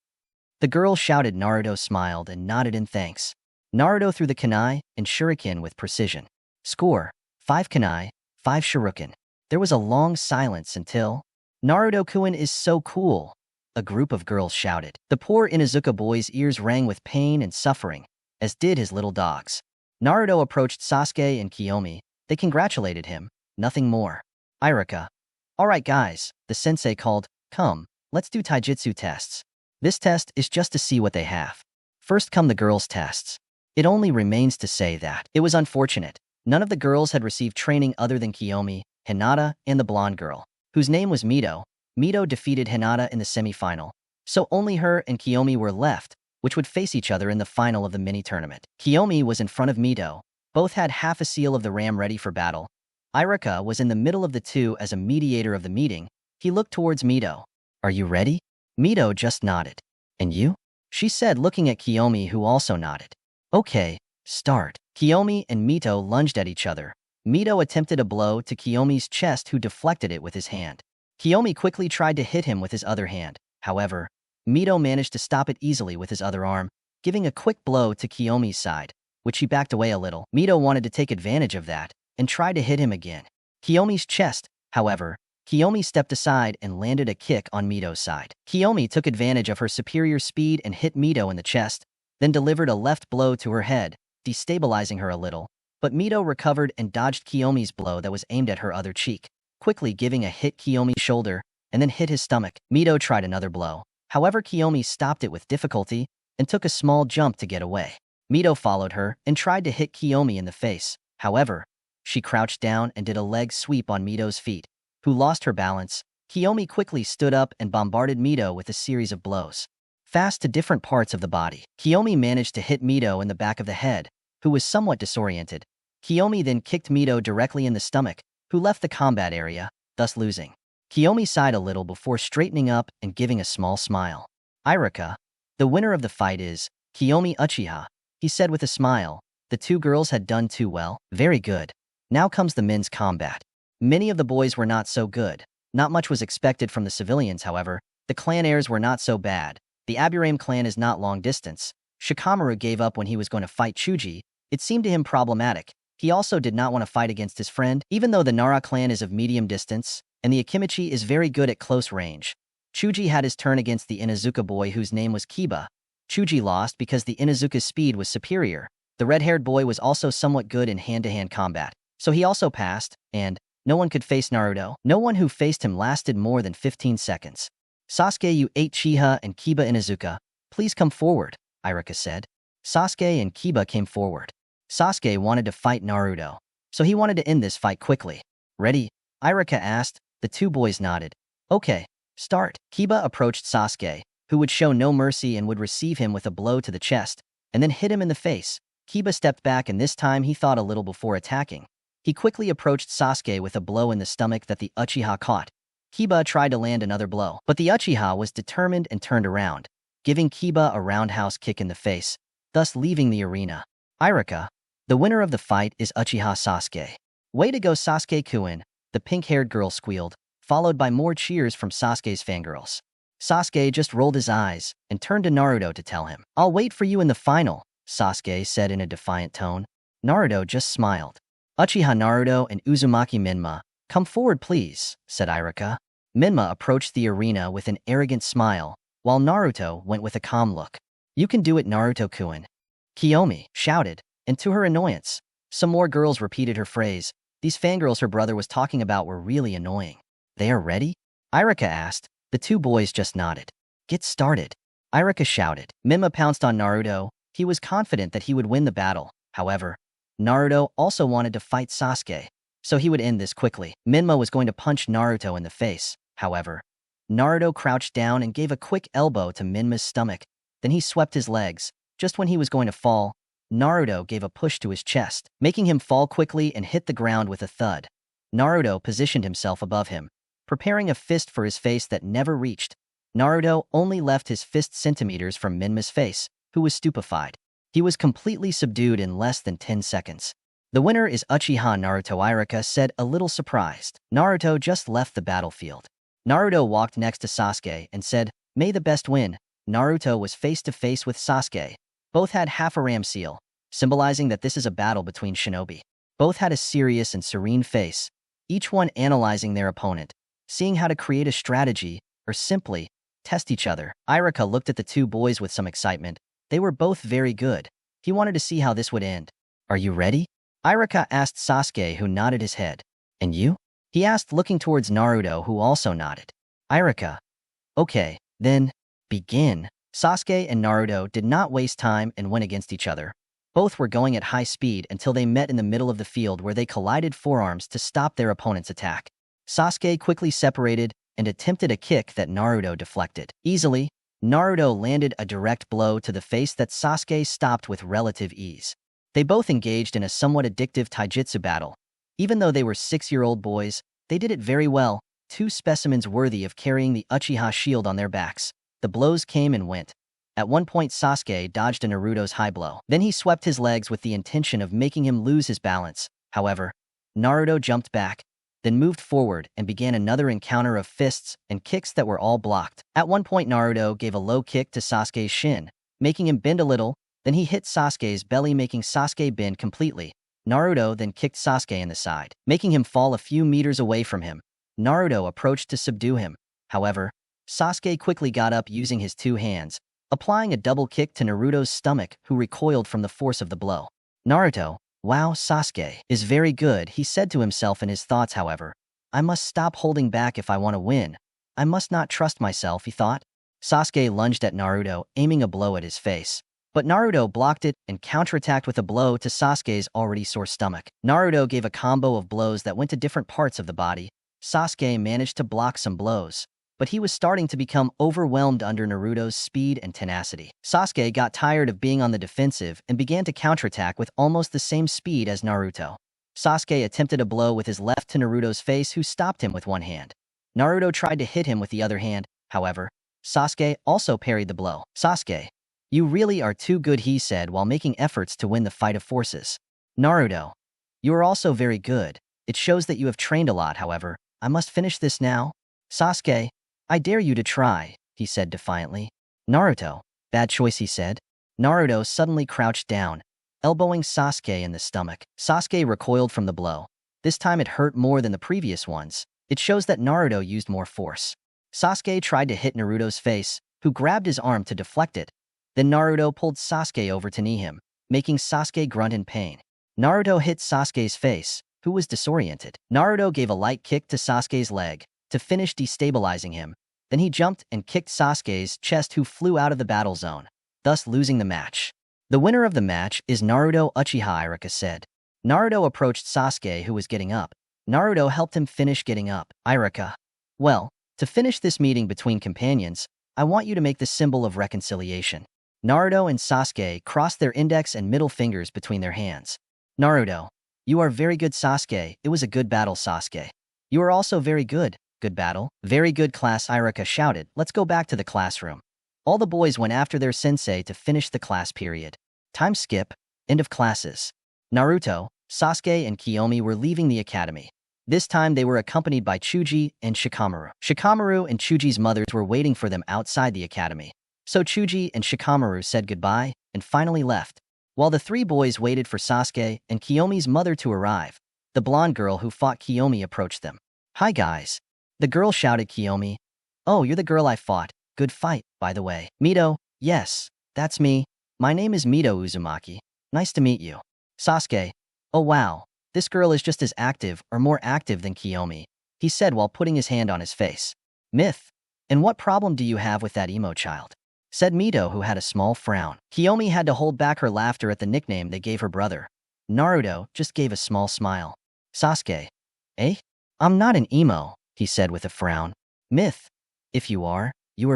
Speaker 1: The girl shouted. Naruto smiled and nodded in thanks. Naruto threw the kunai and shuriken with precision. Score: 5 kunai, 5 shuriken. There was a long silence until... Naruto-kun is so cool, a group of girls shouted. The poor Inuzuka boy's ears rang with pain and suffering, as did his little dogs. Naruto approached Sasuke and Kiyomi. They congratulated him, nothing more. Irika: alright guys, the sensei called, come, let's do taijutsu tests. This test is just to see what they have. First come the girls' tests. It only remains to say that it was unfortunate. None of the girls had received training other than Kiyomi, Hinata, and the blonde girl, whose name was Mito. Mito defeated Hinata in the semi-final, so only her and Kiyomi were left, which would face each other in the final of the mini-tournament. Kiyomi was in front of Mito. Both had half a seal of the ram ready for battle. Irika was in the middle of the two as a mediator of the meeting. He looked towards Mito. Are you ready? Mito just nodded. And you? She said, looking at Kiyomi, who also nodded. Okay, start. Kiyomi and Mito lunged at each other. Mito attempted a blow to Kiyomi's chest, who deflected it with his hand. Kiyomi quickly tried to hit him with his other hand. However, Mito managed to stop it easily with his other arm, giving a quick blow to Kiyomi's side, which he backed away a little. Mito wanted to take advantage of that and tried to hit him again. Kiyomi's chest, however, Kiyomi stepped aside and landed a kick on Mito's side. Kiyomi took advantage of her superior speed and hit Mito in the chest, then delivered a left blow to her head, destabilizing her a little. But Mito recovered and dodged Kiyomi's blow that was aimed at her other cheek, quickly giving a hit Kiyomi's shoulder and then hit his stomach. Mito tried another blow. However, Kiyomi stopped it with difficulty and took a small jump to get away. Mito followed her and tried to hit Kiyomi in the face. However, she crouched down and did a leg sweep on Mito's feet, who lost her balance. Kiyomi quickly stood up and bombarded Mito with a series of blows, fast to different parts of the body. Kiyomi managed to hit Mito in the back of the head, who was somewhat disoriented. Kiyomi then kicked Mito directly in the stomach, who left the combat area, thus losing. Kiyomi sighed a little before straightening up and giving a small smile. Irika, the winner of the fight is Kiyomi Uchiha, he said with a smile. The two girls had done too well. Very good. Now comes the men's combat. Many of the boys were not so good. Not much was expected from the civilians, however. The clan heirs were not so bad. The Aburame clan is not long distance. Shikamaru gave up when he was going to fight Chuji. It seemed to him problematic. He also did not want to fight against his friend, even though the Nara clan is of medium distance, and the Akimichi is very good at close range. Chuji had his turn against the Inuzuka boy whose name was Kiba. Chuji lost because the Inuzuka's speed was superior. The red-haired boy was also somewhat good in hand-to-hand combat, so he also passed, and No one could face Naruto. No one who faced him lasted more than 15 seconds. Sasuke, Uchiha, and Kiba Inuzuka, please come forward, Iruka said. Sasuke and Kiba came forward. Sasuke wanted to fight Naruto, so he wanted to end this fight quickly. Ready? Iruka asked. The two boys nodded. Okay, start. Kiba approached Sasuke, who would show no mercy and would receive him with a blow to the chest, and then hit him in the face. Kiba stepped back, and this time he thought a little before attacking. He quickly approached Sasuke with a blow in the stomach that the Uchiha caught. Kiba tried to land another blow, but the Uchiha was determined and turned around, giving Kiba a roundhouse kick in the face, thus leaving the arena. Iruka, the winner of the fight is Uchiha Sasuke. Way to go, Sasuke-kun, the pink-haired girl squealed, followed by more cheers from Sasuke's fangirls. Sasuke just rolled his eyes and turned to Naruto to tell him, "I'll wait for you in the final," Sasuke said in a defiant tone. Naruto just smiled. Uchiha Naruto and Uzumaki Minma, come forward please, said Iruka. Minma approached the arena with an arrogant smile, while Naruto went with a calm look. You can do it, Naruto-kun, Kiyomi shouted, and to her annoyance, some more girls repeated her phrase. These fangirls her brother was talking about were really annoying. They are ready? Iruka asked. The two boys just nodded. Get started, Iruka shouted. Minma pounced on Naruto. He was confident that he would win the battle. However, Naruto also wanted to fight Sasuke, so he would end this quickly. Minma was going to punch Naruto in the face. However, Naruto crouched down and gave a quick elbow to Minma's stomach. Then he swept his legs. Just when he was going to fall, Naruto gave a push to his chest, making him fall quickly and hit the ground with a thud. Naruto positioned himself above him, preparing a fist for his face that never reached. Naruto only left his fist centimeters from Minma's face, who was stupefied. He was completely subdued in less than 10 seconds. The winner is Uchiha Naruto, Iruka said, a little surprised. Naruto just left the battlefield. Naruto walked next to Sasuke and said, "May the best win." Naruto was face to face with Sasuke. Both had half a ram seal, symbolizing that this is a battle between shinobi. Both had a serious and serene face, each one analyzing their opponent, seeing how to create a strategy or simply test each other. Iruka looked at the two boys with some excitement. They were both very good. He wanted to see how this would end. Are you ready? Iruka asked Sasuke, who nodded his head. And you? He asked, looking towards Naruto, who also nodded. Iruka. Okay, then, begin. Sasuke and Naruto did not waste time and went against each other. Both were going at high speed until they met in the middle of the field, where they collided forearms to stop their opponent's attack. Sasuke quickly separated and attempted a kick that Naruto deflected. Easily, Naruto landed a direct blow to the face that Sasuke stopped with relative ease. They both engaged in a somewhat addictive taijutsu battle. Even though they were 6-year-old boys, they did it very well, two specimens worthy of carrying the Uchiha shield on their backs. The blows came and went. At one point, Sasuke dodged a Naruto's high blow. Then he swept his legs with the intention of making him lose his balance. However, Naruto jumped back, then moved forward and began another encounter of fists and kicks that were all blocked. At one point, Naruto gave a low kick to Sasuke's shin, making him bend a little. Then he hit Sasuke's belly, making Sasuke bend completely. Naruto then kicked Sasuke in the side, making him fall a few meters away from him. Naruto approached to subdue him. However, Sasuke quickly got up using his two hands, applying a double kick to Naruto's stomach, who recoiled from the force of the blow. Naruto, wow, Sasuke is very good, he said to himself in his thoughts. However, I must stop holding back if I want to win. I must not trust myself, he thought. Sasuke lunged at Naruto, aiming a blow at his face. But Naruto blocked it and counterattacked with a blow to Sasuke's already sore stomach. Naruto gave a combo of blows that went to different parts of the body. Sasuke managed to block some blows, but he was starting to become overwhelmed under Naruto's speed and tenacity. Sasuke got tired of being on the defensive and began to counterattack with almost the same speed as Naruto. Sasuke attempted a blow with his left to Naruto's face, who stopped him with one hand. Naruto tried to hit him with the other hand. However, Sasuke also parried the blow. Sasuke, you really are too good, he said while making efforts to win the fight of forces. Naruto, you are also very good. It shows that you have trained a lot. However, I must finish this now. Sasuke, I dare you to try, he said defiantly. Naruto, bad choice, he said. Naruto suddenly crouched down, elbowing Sasuke in the stomach. Sasuke recoiled from the blow. This time it hurt more than the previous ones. It shows that Naruto used more force. Sasuke tried to hit Naruto's face, who grabbed his arm to deflect it. Then Naruto pulled Sasuke over to knee him, making Sasuke grunt in pain. Naruto hit Sasuke's face, who was disoriented. Naruto gave a light kick to Sasuke's leg to finish destabilizing him. Then he jumped and kicked Sasuke's chest, who flew out of the battle zone, thus losing the match. The winner of the match is Naruto Uchiha, Irika said. Naruto approached Sasuke, who was getting up. Naruto helped him finish getting up. Irika, well, to finish this meeting between companions, I want you to make the symbol of reconciliation. Naruto and Sasuke crossed their index and middle fingers between their hands. Naruto, you are very good, Sasuke. It was a good battle, Sasuke. You are also very good. Good battle. Very good, class, Irika shouted. Let's go back to the classroom. All the boys went after their sensei to finish the class period. Time skip. End of classes. Naruto, Sasuke, and Kiyomi were leaving the academy. This time they were accompanied by Chuji and Shikamaru. Shikamaru and Chuji's mothers were waiting for them outside the academy. So Chuji and Shikamaru said goodbye and finally left. While the three boys waited for Sasuke and Kiyomi's mother to arrive, the blonde girl who fought Kiyomi approached them. Hi guys. The girl shouted Kiyomi. Oh, you're the girl I fought. Good fight, by the way. Mito, yes, that's me. My name is Mito Uzumaki. Nice to meet you. Sasuke, oh wow, this girl is just as active or more active than Kiyomi, he said while putting his hand on his face. Myth, and what problem do you have with that emo child? Said Mito, who had a small frown. Kiyomi had to hold back her laughter at the nickname they gave her brother. Naruto just gave a small smile. Sasuke, eh? I'm not an emo, he said with a frown. Myth, if you are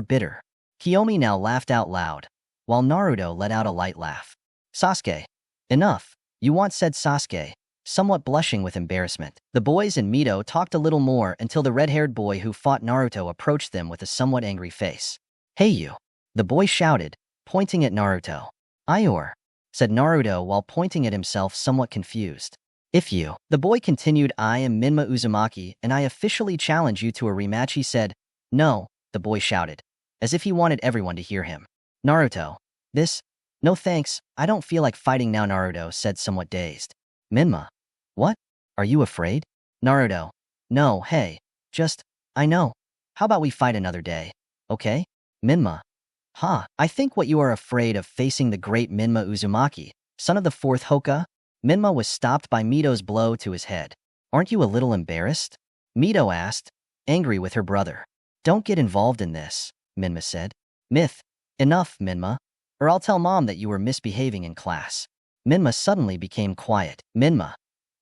Speaker 1: bitter. Kiyomi now laughed out loud, while Naruto let out a light laugh. Sasuke, enough, you want, said Sasuke, somewhat blushing with embarrassment. The boys and Mito talked a little more until the red-haired boy who fought Naruto approached them with a somewhat angry face. Hey you, the boy shouted, pointing at Naruto. Ior, said Naruto while pointing at himself, somewhat confused. If you, the boy continued, I am Minma Uzumaki and I officially challenge you to a rematch, he said. No, the boy shouted, as if he wanted everyone to hear him. Naruto, no thanks, I don't feel like fighting now, Naruto said, somewhat dazed. Minma, what? Are you afraid? Naruto, no, hey, I know. How about we fight another day, okay? Minma, I think what you are afraid of facing the great Minma Uzumaki, son of the fourth Hokage? Minma was stopped by Mito's blow to his head. Aren't you a little embarrassed? Mito asked, angry with her brother. Don't get involved in this, Minma said. Enough, Minma, or I'll tell mom that you were misbehaving in class. Minma suddenly became quiet. Minma,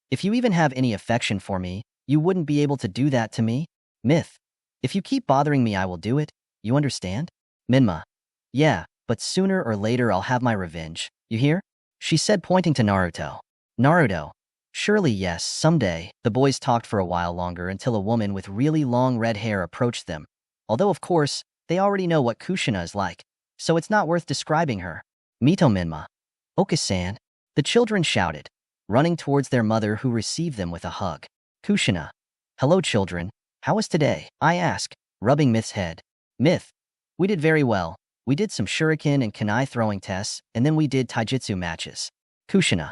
Speaker 1: if you even have any affection for me, you wouldn't be able to do that to me? If you keep bothering me, I will do it. You understand? Minma, yeah, but sooner or later I'll have my revenge. You hear? She said, pointing to Naruto. Naruto, surely yes, someday. The boys talked for a while longer until a woman with really long red hair approached them. Although, of course, they already know what Kushina is like, so it's not worth describing her. Mito Minma. Oka-san. The children shouted, running towards their mother, who received them with a hug. Kushina. Hello children, how was today? I asked, rubbing Myth's head. Myth. We did very well. We did some shuriken and kunai throwing tests, and then we did taijutsu matches. Kushina.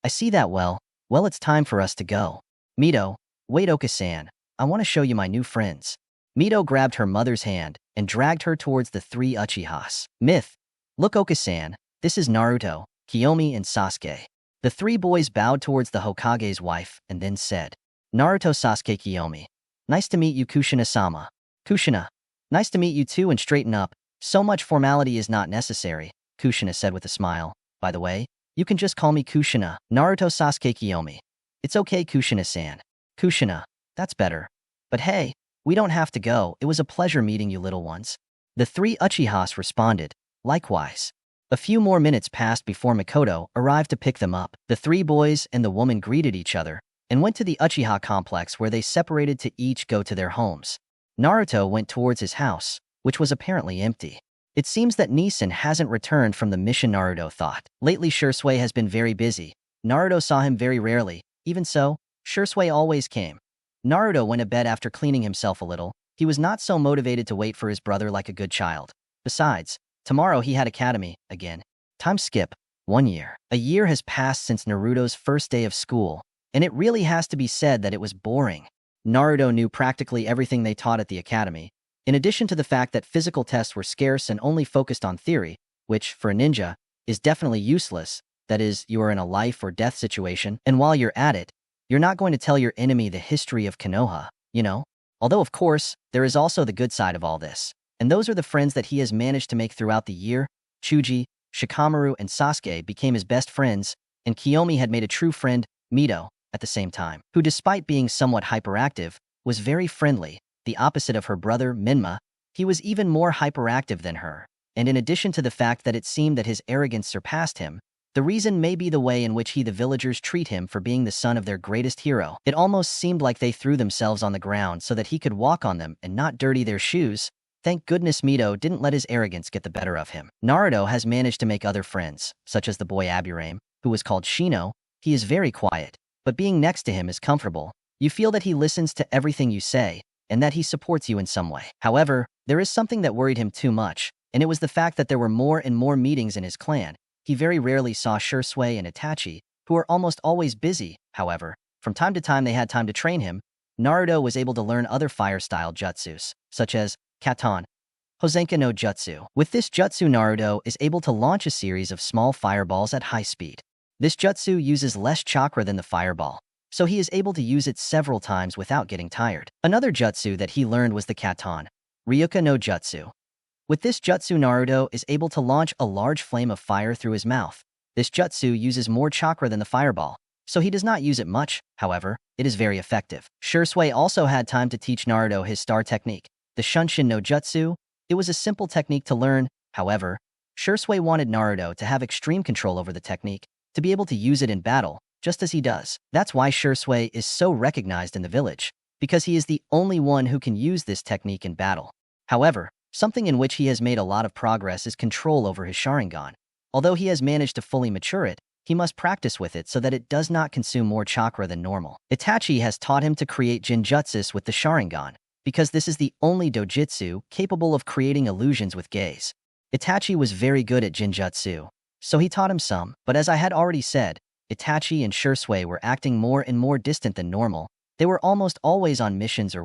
Speaker 1: I see that well, it's time for us to go. Mito. Wait, Oka-san, I want to show you my new friends. Mito grabbed her mother's hand and dragged her towards the three Uchihas. Myth. Look, Oka-san, this is Naruto, Kiyomi, and Sasuke. The three boys bowed towards the Hokage's wife and then said, Naruto, Sasuke, Kiyomi. Nice to meet you, Kushina-sama. Kushina. Nice to meet you too, and straighten up. So much formality is not necessary, Kushina said with a smile. By the way, you can just call me Kushina. Naruto, Sasuke, Kiyomi. It's okay, Kushina-san. Kushina. That's better. But hey, we don't have to go. It was a pleasure meeting you little ones. The three Uchihas responded. Likewise. A few more minutes passed before Mikoto arrived to pick them up. The three boys and the woman greeted each other and went to the Uchiha complex, where they separated to each go to their homes. Naruto went towards his house, which was apparently empty. It seems that Nissan hasn't returned from the mission, Naruto thought. Lately, Shisui has been very busy. Naruto saw him very rarely. Even so, Shisui always came. Naruto went to bed after cleaning himself a little. He was not so motivated to wait for his brother like a good child. Besides, tomorrow he had academy again. Time skip. 1 year. A year has passed since Naruto's first day of school, and it really has to be said that it was boring. Naruto knew practically everything they taught at the academy, in addition to the fact that physical tests were scarce and only focused on theory, which, for a ninja, is definitely useless. That is, you are in a life or death situation, and while you're at it, You're not going to tell your enemy the history of Konoha, you know? Although, of course, there is also the good side of all this. And those are the friends that he has managed to make throughout the year. Chuji, Shikamaru, and Sasuke became his best friends, and Kiyomi had made a true friend, Mito, at the same time, who despite being somewhat hyperactive, was very friendly. The opposite of her brother, Minma, he was even more hyperactive than her. And in addition to the fact that it seemed that his arrogance surpassed him, the reason may be the way in which the villagers treat him for being the son of their greatest hero. It almost seemed like they threw themselves on the ground so that he could walk on them and not dirty their shoes. Thank goodness Mito didn't let his arrogance get the better of him. Naruto has managed to make other friends, such as the boy Aburame, who was called Shino. He is very quiet, but being next to him is comfortable. You feel that he listens to everything you say, and that he supports you in some way. However, there is something that worried him too much, and it was the fact that there were more and more meetings in his clan. He very rarely saw Shisui and Itachi, who were almost always busy. However, from time to time they had time to train him. Naruto was able to learn other fire-style jutsus, such as Katon, Hozenka no Jutsu. With this jutsu, Naruto is able to launch a series of small fireballs at high speed. This jutsu uses less chakra than the fireball, so he is able to use it several times without getting tired. Another jutsu that he learned was the Katon, Ryuka no Jutsu. With this jutsu, Naruto is able to launch a large flame of fire through his mouth. This jutsu uses more chakra than the fireball, so he does not use it much. However, it is very effective. Shisui also had time to teach Naruto his star technique, the Shunshin no Jutsu. It was a simple technique to learn. However, Shisui wanted Naruto to have extreme control over the technique, to be able to use it in battle, just as he does. That's why Shisui is so recognized in the village, because he is the only one who can use this technique in battle. However, something in which he has made a lot of progress is control over his Sharingan. Although he has managed to fully mature it, he must practice with it so that it does not consume more chakra than normal. Itachi has taught him to create Genjutsu with the Sharingan, because this is the only dojutsu capable of creating illusions with gaze. Itachi was very good at Genjutsu, so he taught him some, but as I had already said, Itachi and Shisui were acting more and more distant than normal. They were almost always on missions or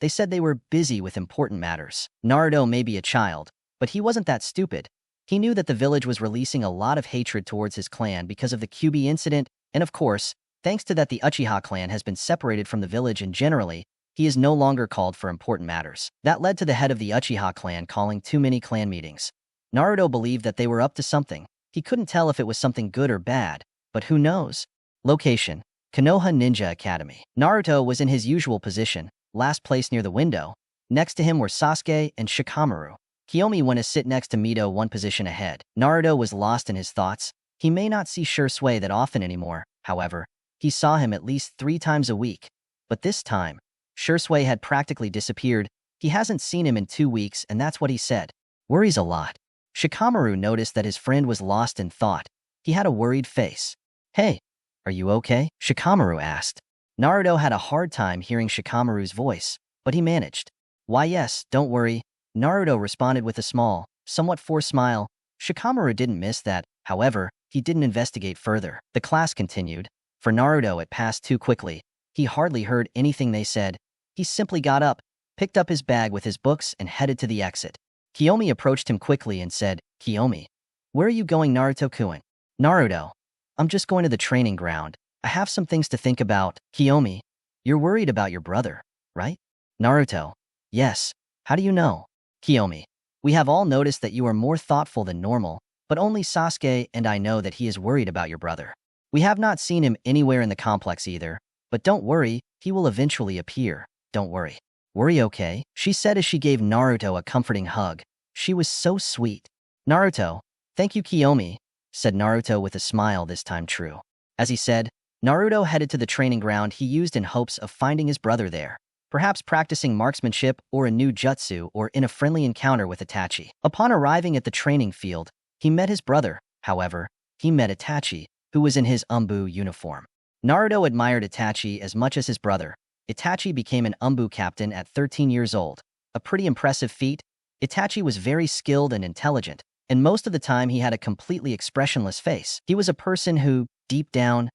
Speaker 1: they said they were busy with important matters. Naruto may be a child, but he wasn't that stupid. He knew that the village was releasing a lot of hatred towards his clan because of the Kyuubi incident, and of course, thanks to that the Uchiha clan has been separated from the village and generally, he is no longer called for important matters. That led to the head of the Uchiha clan calling too many clan meetings. Naruto believed that they were up to something. He couldn't tell if it was something good or bad, but who knows? Location: Konoha Ninja Academy. Naruto was in his usual position, last place near the window. Next to him were Sasuke and Shikamaru. Kiyomi went to sit next to Mito, one position ahead. Naruto was lost in his thoughts. He may not see Shisui that often anymore. However, he saw him at least 3 times a week. But this time, Shisui had practically disappeared. He hasn't seen him in 2 weeks, and that's what he said. Worries a lot. Shikamaru noticed that his friend was lost in thought. He had a worried face. Hey, are you okay? Shikamaru asked. Naruto had a hard time hearing Shikamaru's voice, but he managed. Why yes, don't worry. Naruto responded with a small, somewhat forced smile. Shikamaru didn't miss that. However, he didn't investigate further. The class continued. For Naruto, it passed too quickly. He hardly heard anything they said. He simply got up, picked up his bag with his books, and headed to the exit. Kiyomi approached him quickly and said, Kiyomi, where are you going, Naruto-kun? Naruto, I'm just going to the training ground. I have some things to think about. Kiyomi, you're worried about your brother, right? Naruto, yes. How do you know? Kiyomi, we have all noticed that you are more thoughtful than normal, but only Sasuke and I know that he is worried about your brother. We have not seen him anywhere in the complex either, but don't worry, he will eventually appear. Don't worry. Worry, okay? She said as she gave Naruto a comforting hug. She was so sweet. Naruto, thank you, Kiyomi, said Naruto with a smile, this time true. As he said, Naruto headed to the training ground he used in hopes of finding his brother there, perhaps practicing marksmanship or a new jutsu or in a friendly encounter with Itachi. Upon arriving at the training field, he met his brother. However, he met Itachi, who was in his Umbu uniform. Naruto admired Itachi as much as his brother. Itachi became an Umbu captain at 13 years old, a pretty impressive feat. Itachi was very skilled and intelligent, and most of the time he had a completely expressionless face. He was a person who, deep down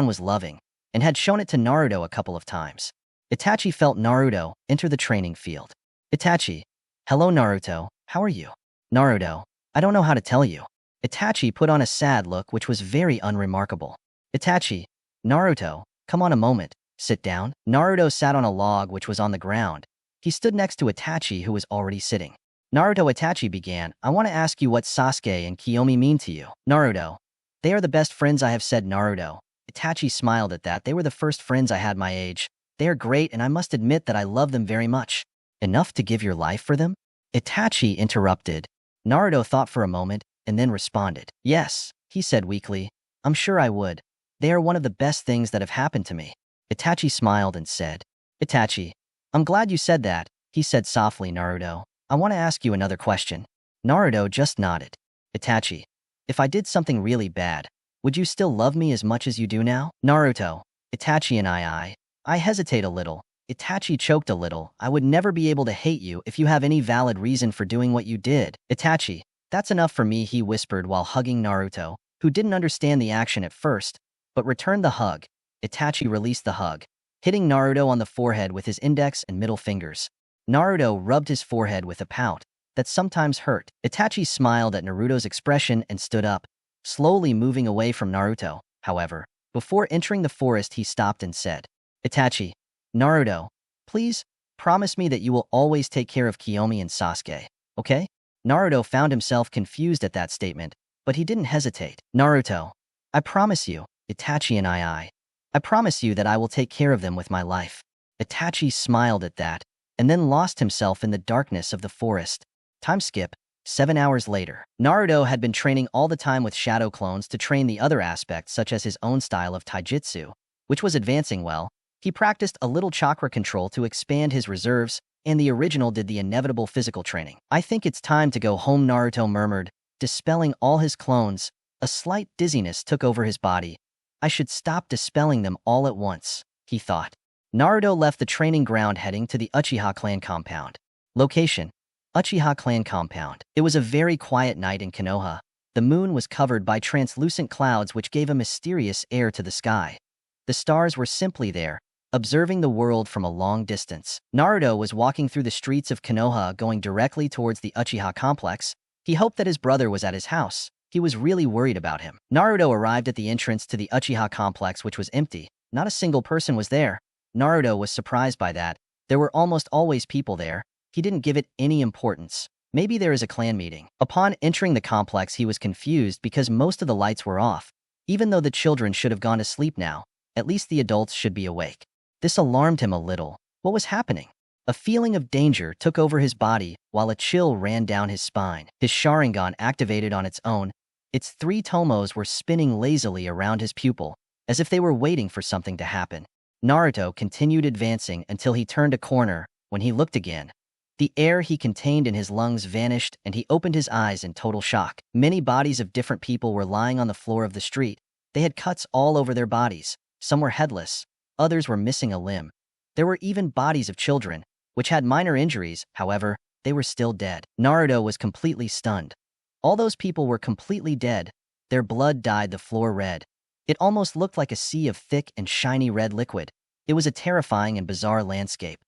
Speaker 1: was loving, and had shown it to Naruto a couple of times. Itachi felt Naruto enter the training field. Itachi, hello Naruto, how are you? Naruto, I don't know how to tell you. Itachi put on a sad look which was very unremarkable. Itachi, Naruto, Come on a moment. Sit down. Naruto sat on a log which was on the ground. He stood next to Itachi, who was already sitting. Naruto, Itachi began, I want to ask you what Sasuke and Kiyomi mean to you. Naruto. They are the best friends I have, said Naruto. Itachi smiled at that. They were the first friends I had my age. They are great, and I must admit that I love them very much. Enough to give your life for them? Itachi interrupted. Naruto thought for a moment, and then responded. Yes, he said weakly. I'm sure I would. They are one of the best things that have happened to me. Itachi smiled and said, Itachi, I'm glad you said that, he said softly. Naruto, I want to ask you another question. Naruto just nodded. Itachi, if I did something really bad, would you still love me as much as you do now? Naruto, Itachi and I hesitate a little. Itachi choked a little. I would never be able to hate you if you have any valid reason for doing what you did. Itachi, that's enough for me, he whispered while hugging Naruto, who didn't understand the action at first, but returned the hug. Itachi released the hug, hitting Naruto on the forehead with his index and middle fingers. Naruto rubbed his forehead with a pout that sometimes hurt. Itachi smiled at Naruto's expression and stood up, slowly moving away from Naruto. However, before entering the forest, he stopped and said, Itachi, Naruto, please, promise me that you will always take care of Kiyomi and Sasuke, okay? Naruto found himself confused at that statement, but he didn't hesitate. Naruto, I promise you, Itachi and I promise you that I will take care of them with my life. Itachi smiled at that, and then lost himself in the darkness of the forest. Time skip, 7 hours later. Naruto had been training all the time with shadow clones to train the other aspects, such as his own style of taijutsu, which was advancing well. He practiced a little chakra control to expand his reserves, and the original did the inevitable physical training. I think it's time to go home, Naruto murmured, dispelling all his clones. A slight dizziness took over his body. I should stop dispelling them all at once, he thought. Naruto left the training ground heading to the Uchiha clan compound. Location: Uchiha clan compound. It was a very quiet night in Konoha. The moon was covered by translucent clouds which gave a mysterious air to the sky. The stars were simply there, observing the world from a long distance. Naruto was walking through the streets of Konoha, going directly towards the Uchiha complex. He hoped that his brother was at his house. He was really worried about him. Naruto arrived at the entrance to the Uchiha complex, which was empty. Not a single person was there. Naruto was surprised by that. There were almost always people there. He didn't give it any importance. Maybe there is a clan meeting. Upon entering the complex, he was confused because most of the lights were off. Even though the children should have gone to sleep now, at least the adults should be awake. This alarmed him a little. What was happening? A feeling of danger took over his body while a chill ran down his spine. His Sharingan activated on its own. Its 3 tomos were spinning lazily around his pupil, as if they were waiting for something to happen. Naruto continued advancing until he turned a corner. When he looked again, the air he contained in his lungs vanished, and he opened his eyes in total shock. Many bodies of different people were lying on the floor of the street. They had cuts all over their bodies. Some were headless. Others were missing a limb. There were even bodies of children, which had minor injuries. However, they were still dead. Naruto was completely stunned. All those people were completely dead. Their blood dyed the floor red. It almost looked like a sea of thick and shiny red liquid. It was a terrifying and bizarre landscape.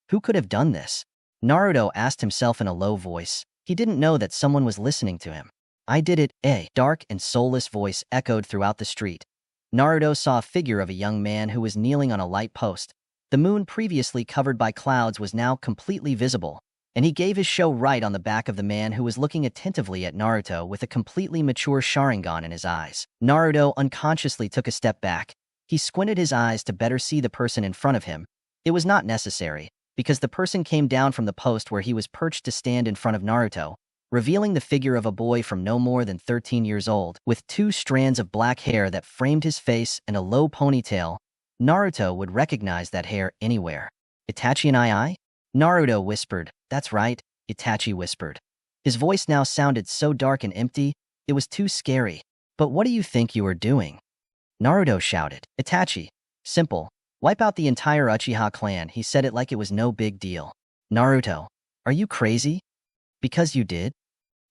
Speaker 1: Who could have done this? Naruto asked himself in a low voice. He didn't know that someone was listening to him. I did it, a dark and soulless voice echoed throughout the street. Naruto saw a figure of a young man who was kneeling on a light post. The moon, previously covered by clouds, was now completely visible, and he gave his show right on the back of the man, who was looking attentively at Naruto with a completely mature Sharingan in his eyes. Naruto unconsciously took a step back. He squinted his eyes to better see the person in front of him. It was not necessary, because the person came down from the post where he was perched to stand in front of Naruto, revealing the figure of a boy from no more than 13 years old, with 2 strands of black hair that framed his face and a low ponytail. Naruto would recognize that hair anywhere. Itachi and I? Naruto whispered. That's right, Itachi whispered. His voice now sounded so dark and empty, it was too scary. But what do you think you are doing? Naruto shouted. Itachi. Simple. Wipe out the entire Uchiha clan. He said it like it was no big deal. Naruto. Are you crazy? Because you did?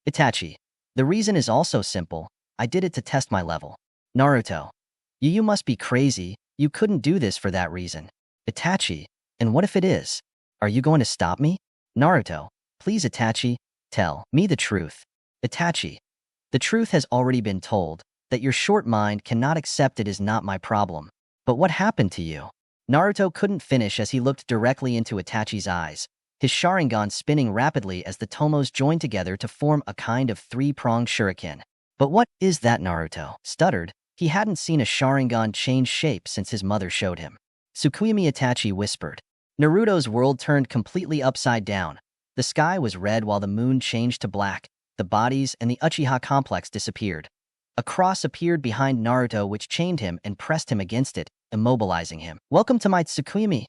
Speaker 1: Itachi. The reason is also simple. I did it to test my level. Naruto. You must be crazy. You couldn't do this for that reason. Itachi. And what if it is? Are you going to stop me? Naruto. Please, Itachi. Tell me the truth. Itachi. The truth has already been told. That your short mind cannot accept it is not my problem. But what happened to you? Naruto couldn't finish as he looked directly into Itachi's eyes, his Sharingan spinning rapidly as the tomos joined together to form a kind of three-pronged shuriken. But what is that, Naruto stuttered. He hadn't seen a Sharingan change shape since his mother showed him. Tsukuyami Itachi whispered. Naruto's world turned completely upside down. The sky was red while the moon changed to black. The bodies and the Uchiha complex disappeared. A cross appeared behind Naruto which chained him and pressed him against it, immobilizing him. Welcome to my Tsukuyami,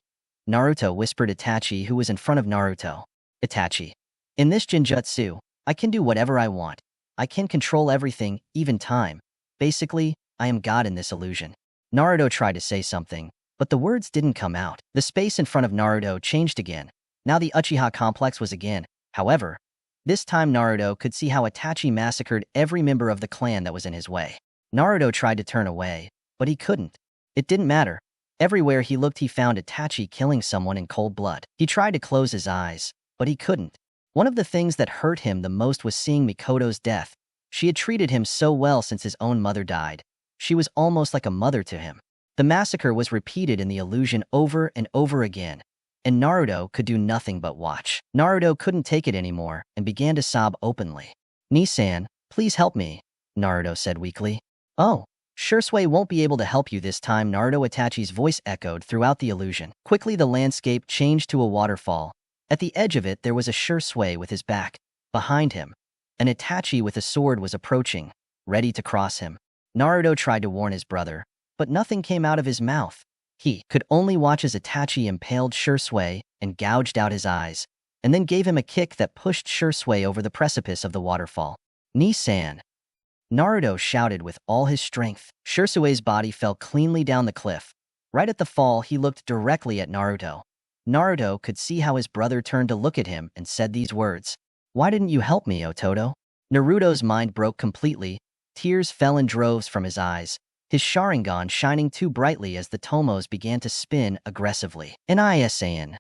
Speaker 1: Naruto whispered Itachi, who was in front of Naruto. Itachi. In this Genjutsu, I can do whatever I want. I can control everything, even time. Basically, I am God in this illusion. Naruto tried to say something, but the words didn't come out. The space in front of Naruto changed again. Now the Uchiha complex was again. However, this time Naruto could see how Itachi massacred every member of the clan that was in his way. Naruto tried to turn away, but he couldn't. It didn't matter. Everywhere he looked he found Itachi killing someone in cold blood. He tried to close his eyes, but he couldn't. One of the things that hurt him the most was seeing Mikoto's death. She had treated him so well since his own mother died. She was almost like a mother to him. The massacre was repeated in the illusion over and over again, and Naruto could do nothing but watch. Naruto couldn't take it anymore and began to sob openly. Nisan, please help me, Naruto said weakly. Oh, Shisui won't be able to help you this time, Naruto Itachi's voice echoed throughout the illusion. Quickly the landscape changed to a waterfall. At the edge of it there was a Shisui with his back. Behind him, an Itachi with a sword was approaching, ready to cross him. Naruto tried to warn his brother, but nothing came out of his mouth. He could only watch as Itachi impaled Shisui and gouged out his eyes, and then gave him a kick that pushed Shisui over the precipice of the waterfall. Nisan, Naruto shouted with all his strength. Shisui's body fell cleanly down the cliff. Right at the fall, he looked directly at Naruto. Naruto could see how his brother turned to look at him and said these words. Why didn't you help me, Ototo? Naruto's mind broke completely. Tears fell in droves from his eyes, his Sharingan shining too brightly as the tomos began to spin aggressively. Nisan.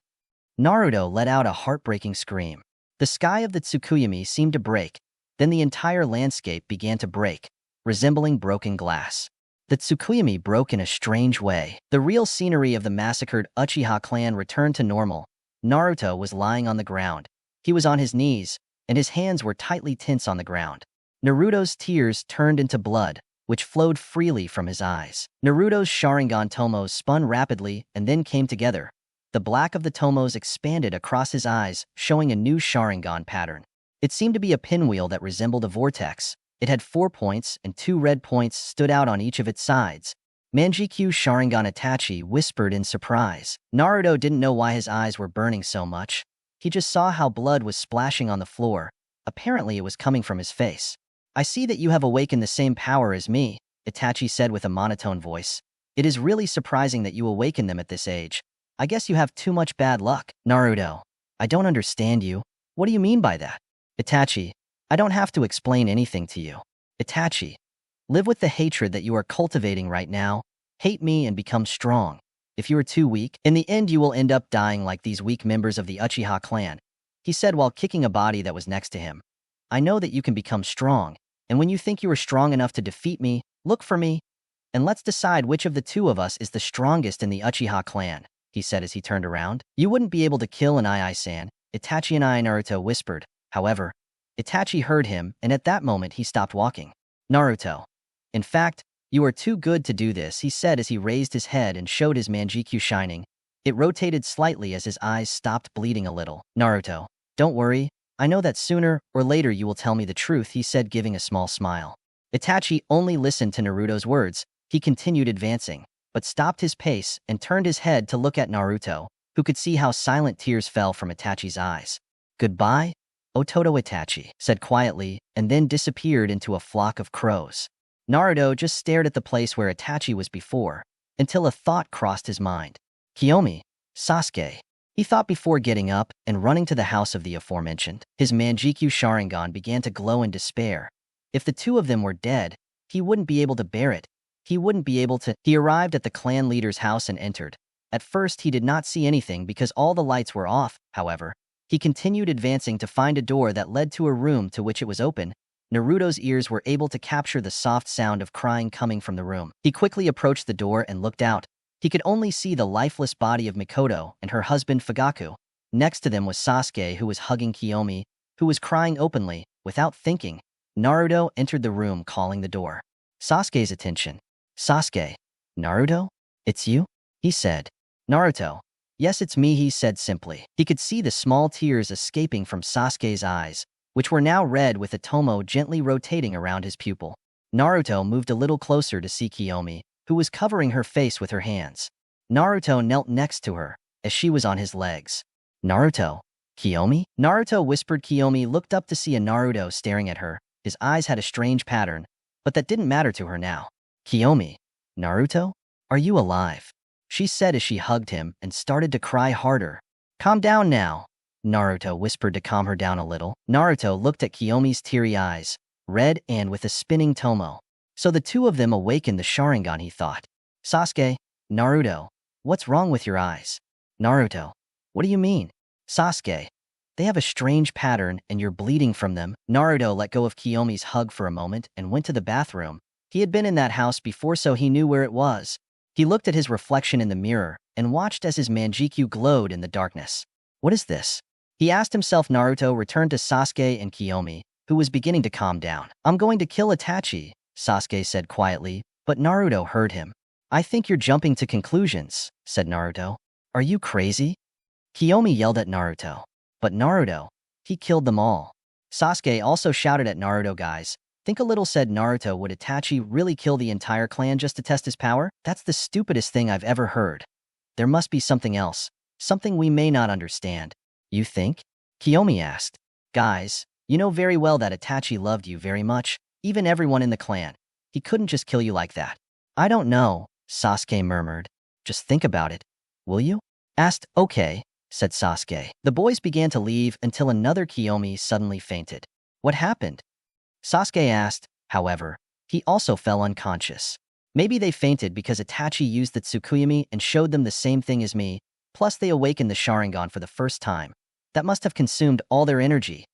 Speaker 1: Naruto let out a heartbreaking scream. The sky of the Tsukuyami seemed to break. Then the entire landscape began to break, resembling broken glass. The Tsukuyami broke in a strange way. The real scenery of the massacred Uchiha clan returned to normal. Naruto was lying on the ground. He was on his knees, and his hands were tightly tense on the ground. Naruto's tears turned into blood, which flowed freely from his eyes. Naruto's Sharingan tomos spun rapidly and then came together. The black of the tomos expanded across his eyes, showing a new Sharingan pattern. It seemed to be a pinwheel that resembled a vortex. It had 4 points, and 2 red points stood out on each of its sides. Manjikyu Sharingan Itachi whispered in surprise. Naruto didn't know why his eyes were burning so much. He just saw how blood was splashing on the floor. Apparently it was coming from his face. I see that you have awakened the same power as me, Itachi said with a monotone voice. It is really surprising that you awaken them at this age. I guess you have too much bad luck. Naruto, I don't understand you. What do you mean by that? Itachi, I don't have to explain anything to you. Itachi, live with the hatred that you are cultivating right now. Hate me and become strong. If you are too weak, in the end you will end up dying like these weak members of the Uchiha clan, he said while kicking a body that was next to him. I know that you can become strong, and when you think you are strong enough to defeat me, look for me, and let's decide which of the two of us is the strongest in the Uchiha clan, he said as he turned around. You wouldn't be able to kill an Ai-san, Itachi and Naruto whispered. However, Itachi heard him, and at that moment he stopped walking. Naruto. In fact, you are too good to do this, he said as he raised his head and showed his Manjikyu shining. It rotated slightly as his eyes stopped bleeding a little. Naruto, don't worry. I know that sooner or later you will tell me the truth, he said, giving a small smile. Itachi only listened to Naruto's words. He continued advancing, but stopped his pace and turned his head to look at Naruto, who could see how silent tears fell from Itachi's eyes. Goodbye, Ototo, Itachi said quietly, and then disappeared into a flock of crows. Naruto just stared at the place where Itachi was before, until a thought crossed his mind. Kiyomi, Sasuke. He thought before getting up and running to the house of the aforementioned. His Manjikyu Sharingan began to glow in despair. If the two of them were dead, he wouldn't be able to bear it. He wouldn't be able to. He arrived at the clan leader's house and entered. At first he did not see anything because all the lights were off, however. He continued advancing to find a door that led to a room to which it was open. Naruto's ears were able to capture the soft sound of crying coming from the room. He quickly approached the door and looked out. He could only see the lifeless body of Mikoto and her husband Fugaku. Next to them was Sasuke, who was hugging Kiyomi, who was crying openly. Without thinking, Naruto entered the room, calling the door. Sasuke's attention. Sasuke. Naruto? It's you? He said. Naruto. Yes, it's me, he said simply. He could see the small tears escaping from Sasuke's eyes, which were now red with a tomo gently rotating around his pupil. Naruto moved a little closer to see Kiyomi, who was covering her face with her hands. Naruto knelt next to her, as she was on his legs. Naruto. Kiyomi? Naruto whispered. Kiyomi looked up to see a Naruto staring at her. His eyes had a strange pattern, but that didn't matter to her now. Kiyomi. Naruto? Are you alive? She said as she hugged him and started to cry harder. Calm down now, Naruto whispered to calm her down a little. Naruto looked at Kiyomi's teary eyes, red and with a spinning tomo. So the two of them awakened the Sharingan, he thought. Sasuke, Naruto, what's wrong with your eyes? Naruto, what do you mean? Sasuke, they have a strange pattern and you're bleeding from them. Naruto let go of Kiyomi's hug for a moment and went to the bathroom. He had been in that house before, so he knew where it was. He looked at his reflection in the mirror and watched as his Manjikyu glowed in the darkness. What is this? He asked himself. Naruto returned to Sasuke and Kiyomi, who was beginning to calm down. I'm going to kill Itachi, Sasuke said quietly, but Naruto heard him. I think you're jumping to conclusions, said Naruto. Are you crazy? Kiyomi yelled at Naruto. But Naruto, he killed them all. Sasuke also shouted at Naruto. Guys, think a little, said Naruto. Would Itachi really kill the entire clan just to test his power? That's the stupidest thing I've ever heard. There must be something else, something we may not understand. You think? Kiyomi asked. Guys, you know very well that Itachi loved you very much, even everyone in the clan. He couldn't just kill you like that. I don't know, Sasuke murmured. Just think about it, will you? Asked. Okay, said Sasuke. The boys began to leave until another Kiyomi suddenly fainted. What happened? Sasuke asked. However, he also fell unconscious. Maybe they fainted because Itachi used the Tsukuyomi and showed them the same thing as me, plus they awakened the Sharingan for the first time. That must have consumed all their energy.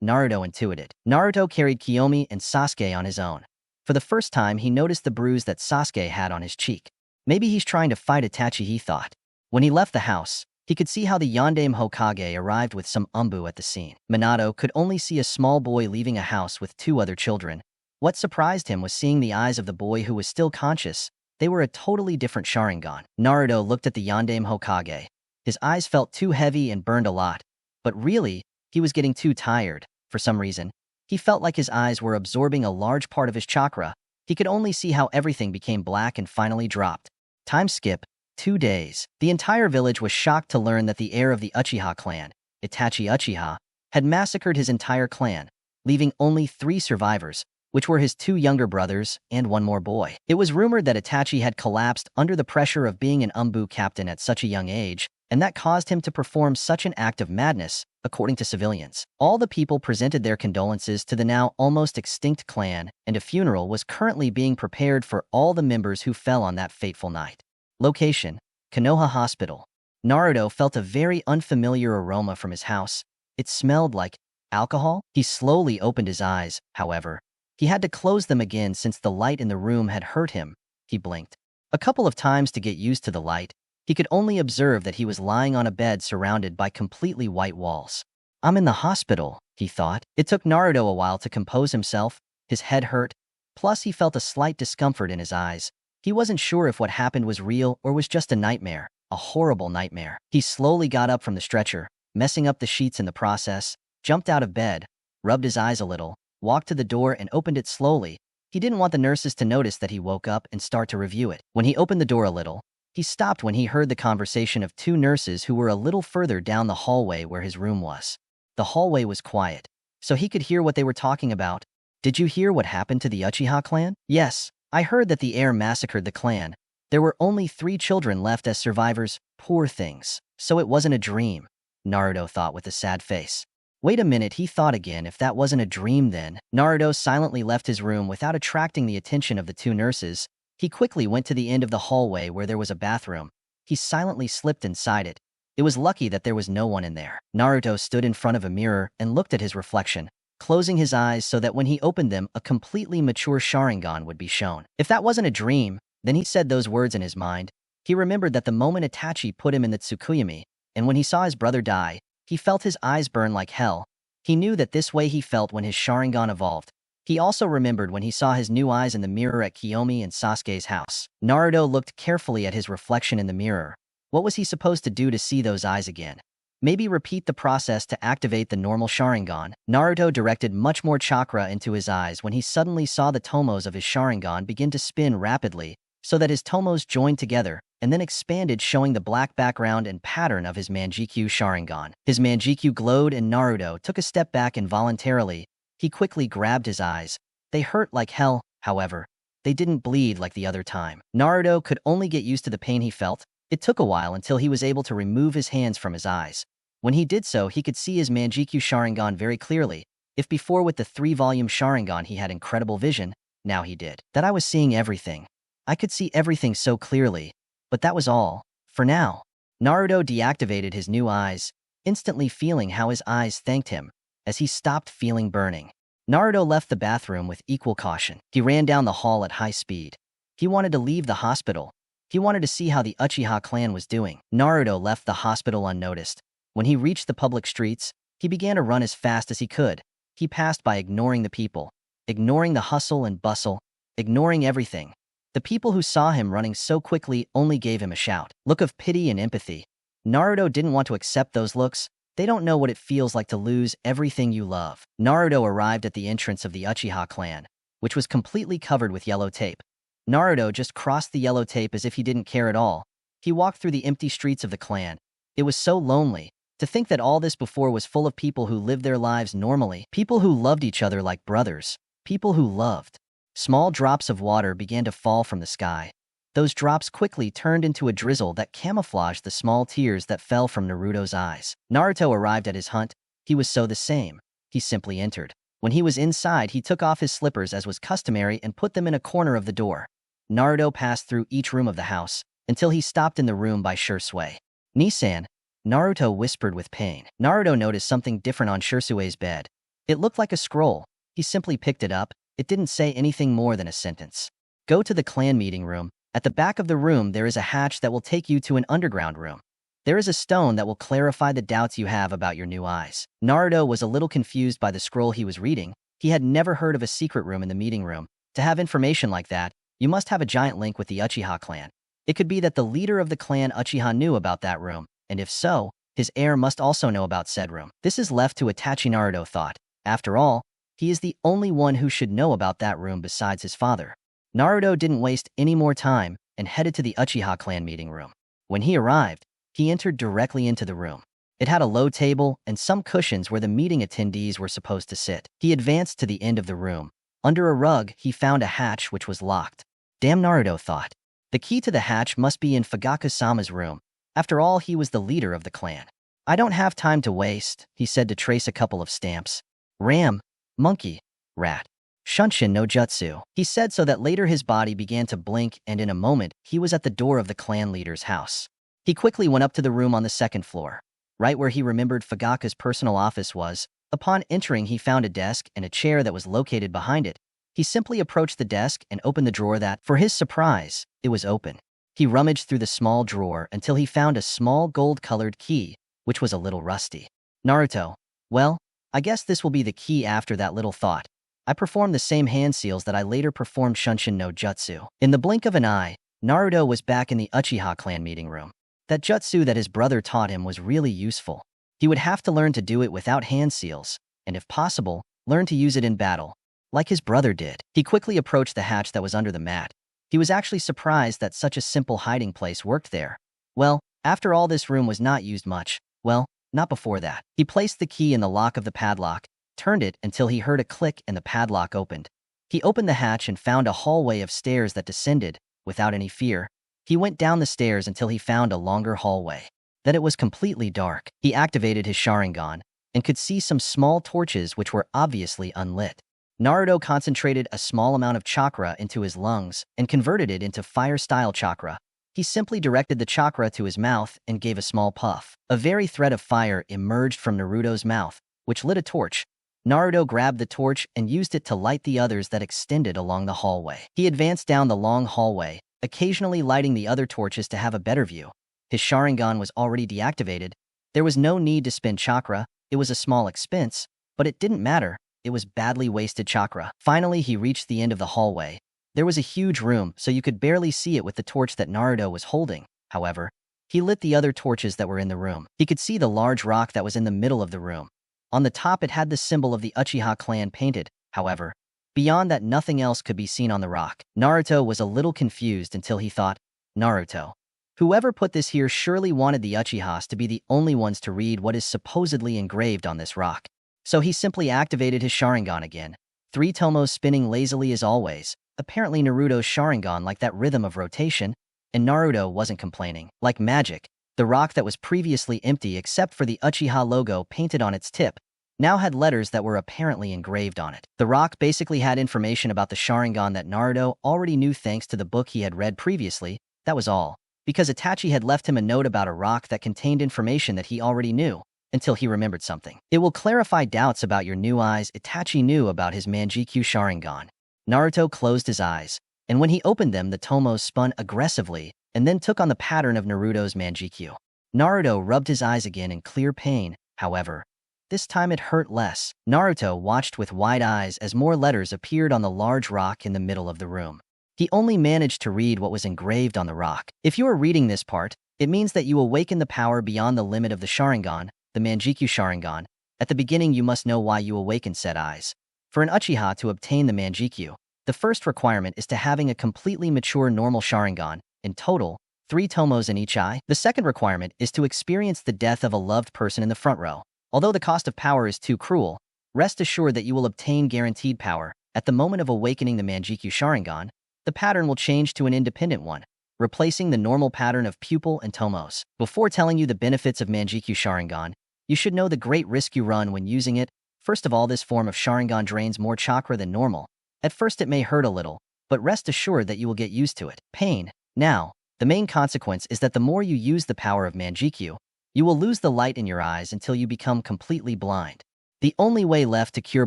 Speaker 1: Naruto intuited. Naruto carried Kiyomi and Sasuke on his own. For the first time, he noticed the bruise that Sasuke had on his cheek. Maybe he's trying to fight Itachi, he thought. When he left the house, he could see how the Yondaime Hokage arrived with some umbu at the scene. Minato could only see a small boy leaving a house with two other children. What surprised him was seeing the eyes of the boy who was still conscious. They were a totally different Sharingan. Naruto looked at the Yondaime Hokage. His eyes felt too heavy and burned a lot. But really, he was getting too tired. For some reason, he felt like his eyes were absorbing a large part of his chakra. He could only see how everything became black and finally dropped. Time skip. 2 days. The entire village was shocked to learn that the heir of the Uchiha clan, Itachi Uchiha, had massacred his entire clan, leaving only 3 survivors, which were his 2 younger brothers and 1 more boy. It was rumored that Itachi had collapsed under the pressure of being an umbu captain at such a young age, and that caused him to perform such an act of madness, according to civilians. All the people presented their condolences to the now almost extinct clan, and a funeral was currently being prepared for all the members who fell on that fateful night. Location: Konoha Hospital. Naruto felt a very unfamiliar aroma from his house. It smelled like alcohol. He slowly opened his eyes, however. He had to close them again since the light in the room had hurt him. He blinked a couple of times to get used to the light. He could only observe that he was lying on a bed surrounded by completely white walls. I'm in the hospital, he thought. It took Naruto a while to compose himself. His head hurt. Plus, he felt a slight discomfort in his eyes. He wasn't sure if what happened was real or was just a nightmare, a horrible nightmare. He slowly got up from the stretcher, messing up the sheets in the process, jumped out of bed, rubbed his eyes a little, walked to the door and opened it slowly. He didn't want the nurses to notice that he woke up and start to review it. When he opened the door a little, he stopped when he heard the conversation of 2 nurses who were a little further down the hallway where his room was. The hallway was quiet, so he could hear what they were talking about. Did you hear what happened to the Uchiha clan? Yes, I heard that the heir massacred the clan. There were only 3 children left as survivors. Poor things. So it wasn't a dream, Naruto thought with a sad face. Wait a minute, he thought again. If that wasn't a dream then. Naruto silently left his room without attracting the attention of the 2 nurses. He quickly went to the end of the hallway where there was a bathroom. He silently slipped inside it. It was lucky that there was no one in there. Naruto stood in front of a mirror and looked at his reflection, closing his eyes so that when he opened them, a completely mature Sharingan would be shown. If that wasn't a dream, then he said those words in his mind. He remembered that the moment Itachi put him in the Tsukuyomi, and when he saw his brother die, he felt his eyes burn like hell. He knew that this way he felt when his Sharingan evolved. He also remembered when he saw his new eyes in the mirror at Kiyomi and Sasuke's house. Naruto looked carefully at his reflection in the mirror. What was he supposed to do to see those eyes again? Maybe repeat the process to activate the normal Sharingan. Naruto directed much more chakra into his eyes when he suddenly saw the tomos of his Sharingan begin to spin rapidly, so that his tomos joined together and then expanded, showing the black background and pattern of his Manjikyu Sharingan. His Manjikyu glowed and Naruto took a step back involuntarily. He quickly grabbed his eyes. They hurt like hell, however. They didn't bleed like the other time. Naruto could only get used to the pain he felt. It took a while until he was able to remove his hands from his eyes. When he did so, he could see his Manjikyu Sharingan very clearly. If before with the 3-volume Sharingan he had incredible vision, now he did. That I was seeing everything. I could see everything so clearly. But that was all. For now. Naruto deactivated his new eyes, instantly feeling how his eyes thanked him, as he stopped feeling burning. Naruto left the bathroom with equal caution. He ran down the hall at high speed. He wanted to leave the hospital. He wanted to see how the Uchiha clan was doing. Naruto left the hospital unnoticed. When he reached the public streets, he began to run as fast as he could. He passed by ignoring the people, ignoring the hustle and bustle, ignoring everything. The people who saw him running so quickly only gave him a look of pity and empathy. Naruto didn't want to accept those looks. They don't know what it feels like to lose everything you love. Naruto arrived at the entrance of the Uchiha clan, which was completely covered with yellow tape. Naruto just crossed the yellow tape as if he didn't care at all. He walked through the empty streets of the clan. It was so lonely. To think that all this before was full of people who lived their lives normally, people who loved each other like brothers, people who loved. Small drops of water began to fall from the sky. Those drops quickly turned into a drizzle that camouflaged the small tears that fell from Naruto's eyes. Naruto arrived at his hunt. He was so the same. He simply entered. When he was inside, he took off his slippers as was customary and put them in a corner of the door. Naruto passed through each room of the house, until he stopped in the room by Shisui. "Nisan," Naruto whispered with pain. Naruto noticed something different on Shisui's bed. It looked like a scroll. He simply picked it up. It didn't say anything more than a sentence. "Go to the clan meeting room. At the back of the room there is a hatch that will take you to an underground room. There is a stone that will clarify the doubts you have about your new eyes." Naruto was a little confused by the scroll he was reading. He had never heard of a secret room in the meeting room. To have information like that, you must have a giant link with the Uchiha clan. It could be that the leader of the clan Uchiha knew about that room, and if so, his heir must also know about said room. This is left to Itachi, Naruto thought. After all, he is the only one who should know about that room besides his father. Naruto didn't waste any more time and headed to the Uchiha clan meeting room. When he arrived, he entered directly into the room. It had a low table and some cushions where the meeting attendees were supposed to sit. He advanced to the end of the room. Under a rug, he found a hatch which was locked. Damn, Naruto thought. The key to the hatch must be in Fugaku-sama's room. After all, he was the leader of the clan. "I don't have time to waste," he said to trace a couple of stamps. "Ram, monkey, rat, Shunshin no jutsu." He said so that later his body began to blink, and in a moment, he was at the door of the clan leader's house. He quickly went up to the room on the second floor, right where he remembered Fugaku's personal office was. Upon entering, he found a desk and a chair that was located behind it. He simply approached the desk and opened the drawer that, for his surprise, it was open. He rummaged through the small drawer until he found a small gold-colored key, which was a little rusty. Naruto, "Well, I guess this will be the key after that little thought. I performed the same hand seals that I later performed Shunshin no jutsu." In the blink of an eye, Naruto was back in the Uchiha clan meeting room. That jutsu that his brother taught him was really useful. He would have to learn to do it without hand seals, and if possible, learn to use it in battle, like his brother did. He quickly approached the hatch that was under the mat. He was actually surprised that such a simple hiding place worked there. Well, after all, this room was not used much. Well, not before that. He placed the key in the lock of the padlock, turned it until he heard a click and the padlock opened. He opened the hatch and found a hallway of stairs that descended, without any fear. He went down the stairs until he found a longer hallway. Then it was completely dark. He activated his Sharingan and could see some small torches which were obviously unlit. Naruto concentrated a small amount of chakra into his lungs and converted it into fire-style chakra. He simply directed the chakra to his mouth and gave a small puff. A very thread of fire emerged from Naruto's mouth, which lit a torch. Naruto grabbed the torch and used it to light the others that extended along the hallway. He advanced down the long hallway occasionally lighting the other torches to have a better view. His Sharingan was already deactivated. There was no need to spend chakra. It was a small expense, but it didn't matter. It was badly wasted chakra. Finally, he reached the end of the hallway. There was a huge room, so you could barely see it with the torch that Naruto was holding. However, he lit the other torches that were in the room. He could see the large rock that was in the middle of the room. On the top, it had the symbol of the Uchiha clan painted. However, beyond that, nothing else could be seen on the rock. Naruto was a little confused until he thought, Naruto. Whoever put this here surely wanted the Uchihas to be the only ones to read what is supposedly engraved on this rock. So he simply activated his Sharingan again. 3 tomos spinning lazily as always. Apparently Naruto's Sharingan liked that rhythm of rotation, and Naruto wasn't complaining. Like magic, the rock that was previously empty except for the Uchiha logo painted on its tip now had letters that were apparently engraved on it. The rock basically had information about the Sharingan that Naruto already knew thanks to the book he had read previously. That was all. Because Itachi had left him a note about a rock that contained information that he already knew, until he remembered something. It will clarify doubts about your new eyes. Itachi knew about his Manjikyu Sharingan. Naruto closed his eyes, and when he opened them, the tomos spun aggressively and then took on the pattern of Naruto's Manjikyu. Naruto rubbed his eyes again in clear pain. However, this time it hurt less. Naruto watched with wide eyes as more letters appeared on the large rock in the middle of the room. He only managed to read what was engraved on the rock. If you are reading this part, it means that you awaken the power beyond the limit of the Sharingan, the Manjikyu Sharingan. At the beginning, you must know why you awaken said eyes. For an Uchiha to obtain the Manjikyu, the first requirement is to having a completely mature normal Sharingan, in total, 3 tomos in each eye. The second requirement is to experience the death of a loved person in the front row. Although the cost of power is too cruel, rest assured that you will obtain guaranteed power. At the moment of awakening the Manjikyu Sharingan, the pattern will change to an independent one, replacing the normal pattern of pupil and tomos. Before telling you the benefits of Manjikyu Sharingan, you should know the great risk you run when using it. First of all, this form of Sharingan drains more chakra than normal. At first it may hurt a little, but rest assured that you will get used to it. Pain. Now, the main consequence is that the more you use the power of Manjikyu, you will lose the light in your eyes until you become completely blind. The only way left to cure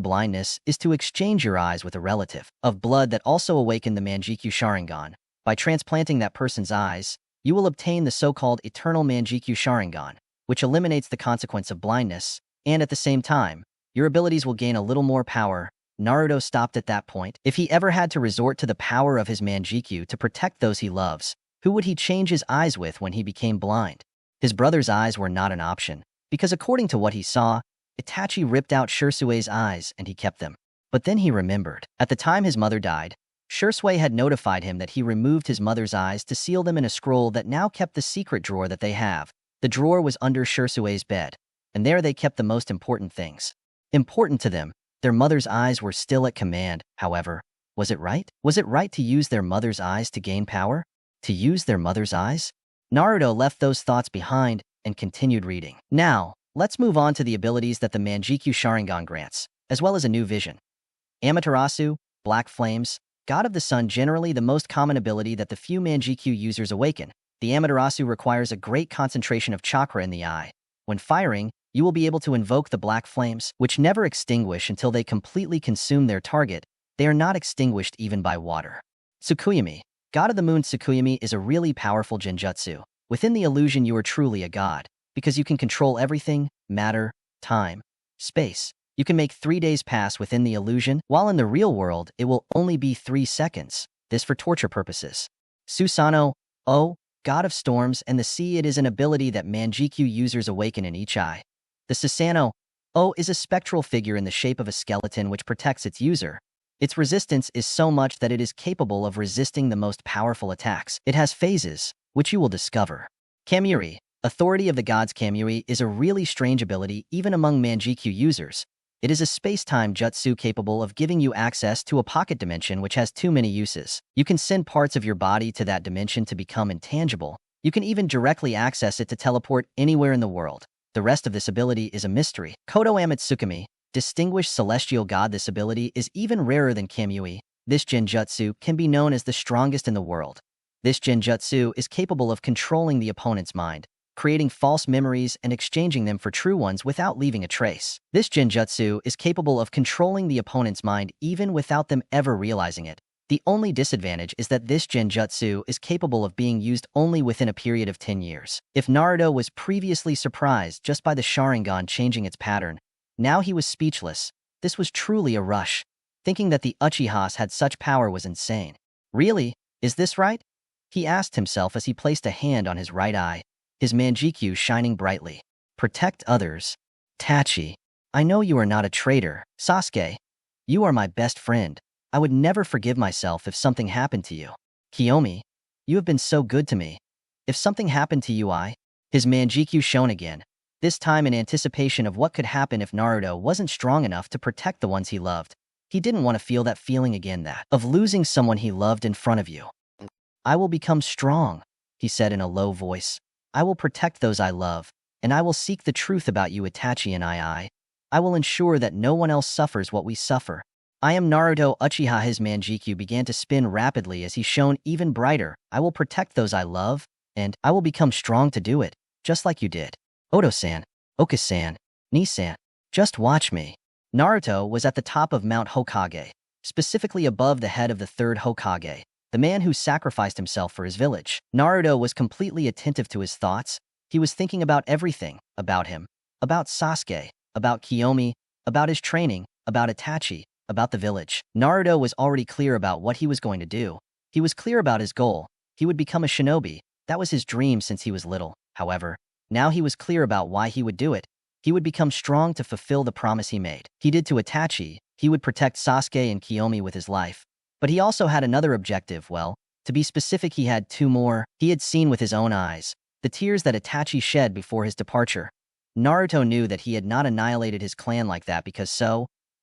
Speaker 1: blindness is to exchange your eyes with a relative of blood that also awakened the Manjikyu Sharingan. By transplanting that person's eyes, you will obtain the so-called eternal Manjikyu Sharingan, which eliminates the consequence of blindness, and at the same time, your abilities will gain a little more power. Naruto stopped at that point. If he ever had to resort to the power of his Manjikyu to protect those he loves, who would he change his eyes with when he became blind? His brother's eyes were not an option, because according to what he saw, Itachi ripped out Shisui's eyes and he kept them. But then he remembered. At the time his mother died, Shisui had notified him that he removed his mother's eyes to seal them in a scroll that now kept the secret drawer that they have. The drawer was under Shisui's bed, and there they kept the most important things. Important to them, their mother's eyes were still at command. However, was it right? Was it right to use their mother's eyes to gain power? To use their mother's eyes? Naruto left those thoughts behind and continued reading. Now, let's move on to the abilities that the Manjikyu Sharingan grants, as well as a new vision. Amaterasu, Black Flames, God of the Sun, generally the most common ability that the few Manjikyu users awaken. The Amaterasu requires a great concentration of chakra in the eye. When firing, you will be able to invoke the Black Flames, which never extinguish until they completely consume their target. They are not extinguished even by water. Tsukuyomi, God of the Moon. Tsukuyomi is a really powerful genjutsu. Within the illusion, you are truly a god, because you can control everything, matter, time, space. You can make 3 days pass within the illusion, while in the real world, it will only be 3 seconds. This for torture purposes. Susanoo, God of Storms and the Sea. It is an ability that Manjikyu users awaken in each eye. The Susanoo, is a spectral figure in the shape of a skeleton which protects its user. Its resistance is so much that it is capable of resisting the most powerful attacks. It has phases, which you will discover. Kamuri, Authority of the Gods. Kamuri is a really strange ability even among Manjikyu users. It is a space-time jutsu capable of giving you access to a pocket dimension which has too many uses. You can send parts of your body to that dimension to become intangible. You can even directly access it to teleport anywhere in the world. The rest of this ability is a mystery. Kodo Amatsukami, Distinguished Celestial God. This ability is even rarer than Kamui. This genjutsu can be known as the strongest in the world. This genjutsu is capable of controlling the opponent's mind, creating false memories and exchanging them for true ones without leaving a trace. This genjutsu is capable of controlling the opponent's mind even without them ever realizing it. The only disadvantage is that this Genjutsu is capable of being used only within a period of 10 years. If Naruto was previously surprised just by the Sharingan changing its pattern, now he was speechless. This was truly a rush. Thinking that the Uchihas had such power was insane. Really? Is this right? He asked himself as he placed a hand on his right eye, his manjikyu shining brightly. Protect others. Tachi. I know you are not a traitor. Sasuke. You are my best friend. I would never forgive myself if something happened to you. Kiyomi. You have been so good to me. If something happened to you, His manjikyu shone again, this time in anticipation of what could happen if Naruto wasn't strong enough to protect the ones he loved. He didn't want to feel that feeling again, that of losing someone he loved in front of you. I will become strong, he said in a low voice. I will protect those I love, and I will seek the truth about you, Itachi and I. I will ensure that no one else suffers what we suffer. I am Naruto Uchiha. His manjikyu began to spin rapidly as he shone even brighter. I will protect those I love, and I will become strong to do it, just like you did. Oto-san, Oka-san, Ni-san, just watch me. Naruto was at the top of Mount Hokage, specifically above the head of the third Hokage, the man who sacrificed himself for his village. Naruto was completely attentive to his thoughts. He was thinking about everything, about him, about Sasuke, about Kiyomi, about his training, about Itachi, about the village. Naruto was already clear about what he was going to do. He was clear about his goal. He would become a shinobi. That was his dream since he was little. However, now he was clear about why he would do it. He would become strong to fulfill the promise he made. He did to Itachi. He would protect Sasuke and Kiyomi with his life. But he also had another objective. Well, to be specific, he had two more. He had seen with his own eyes the tears that Itachi shed before his departure. Naruto knew that he had not annihilated his clan like that because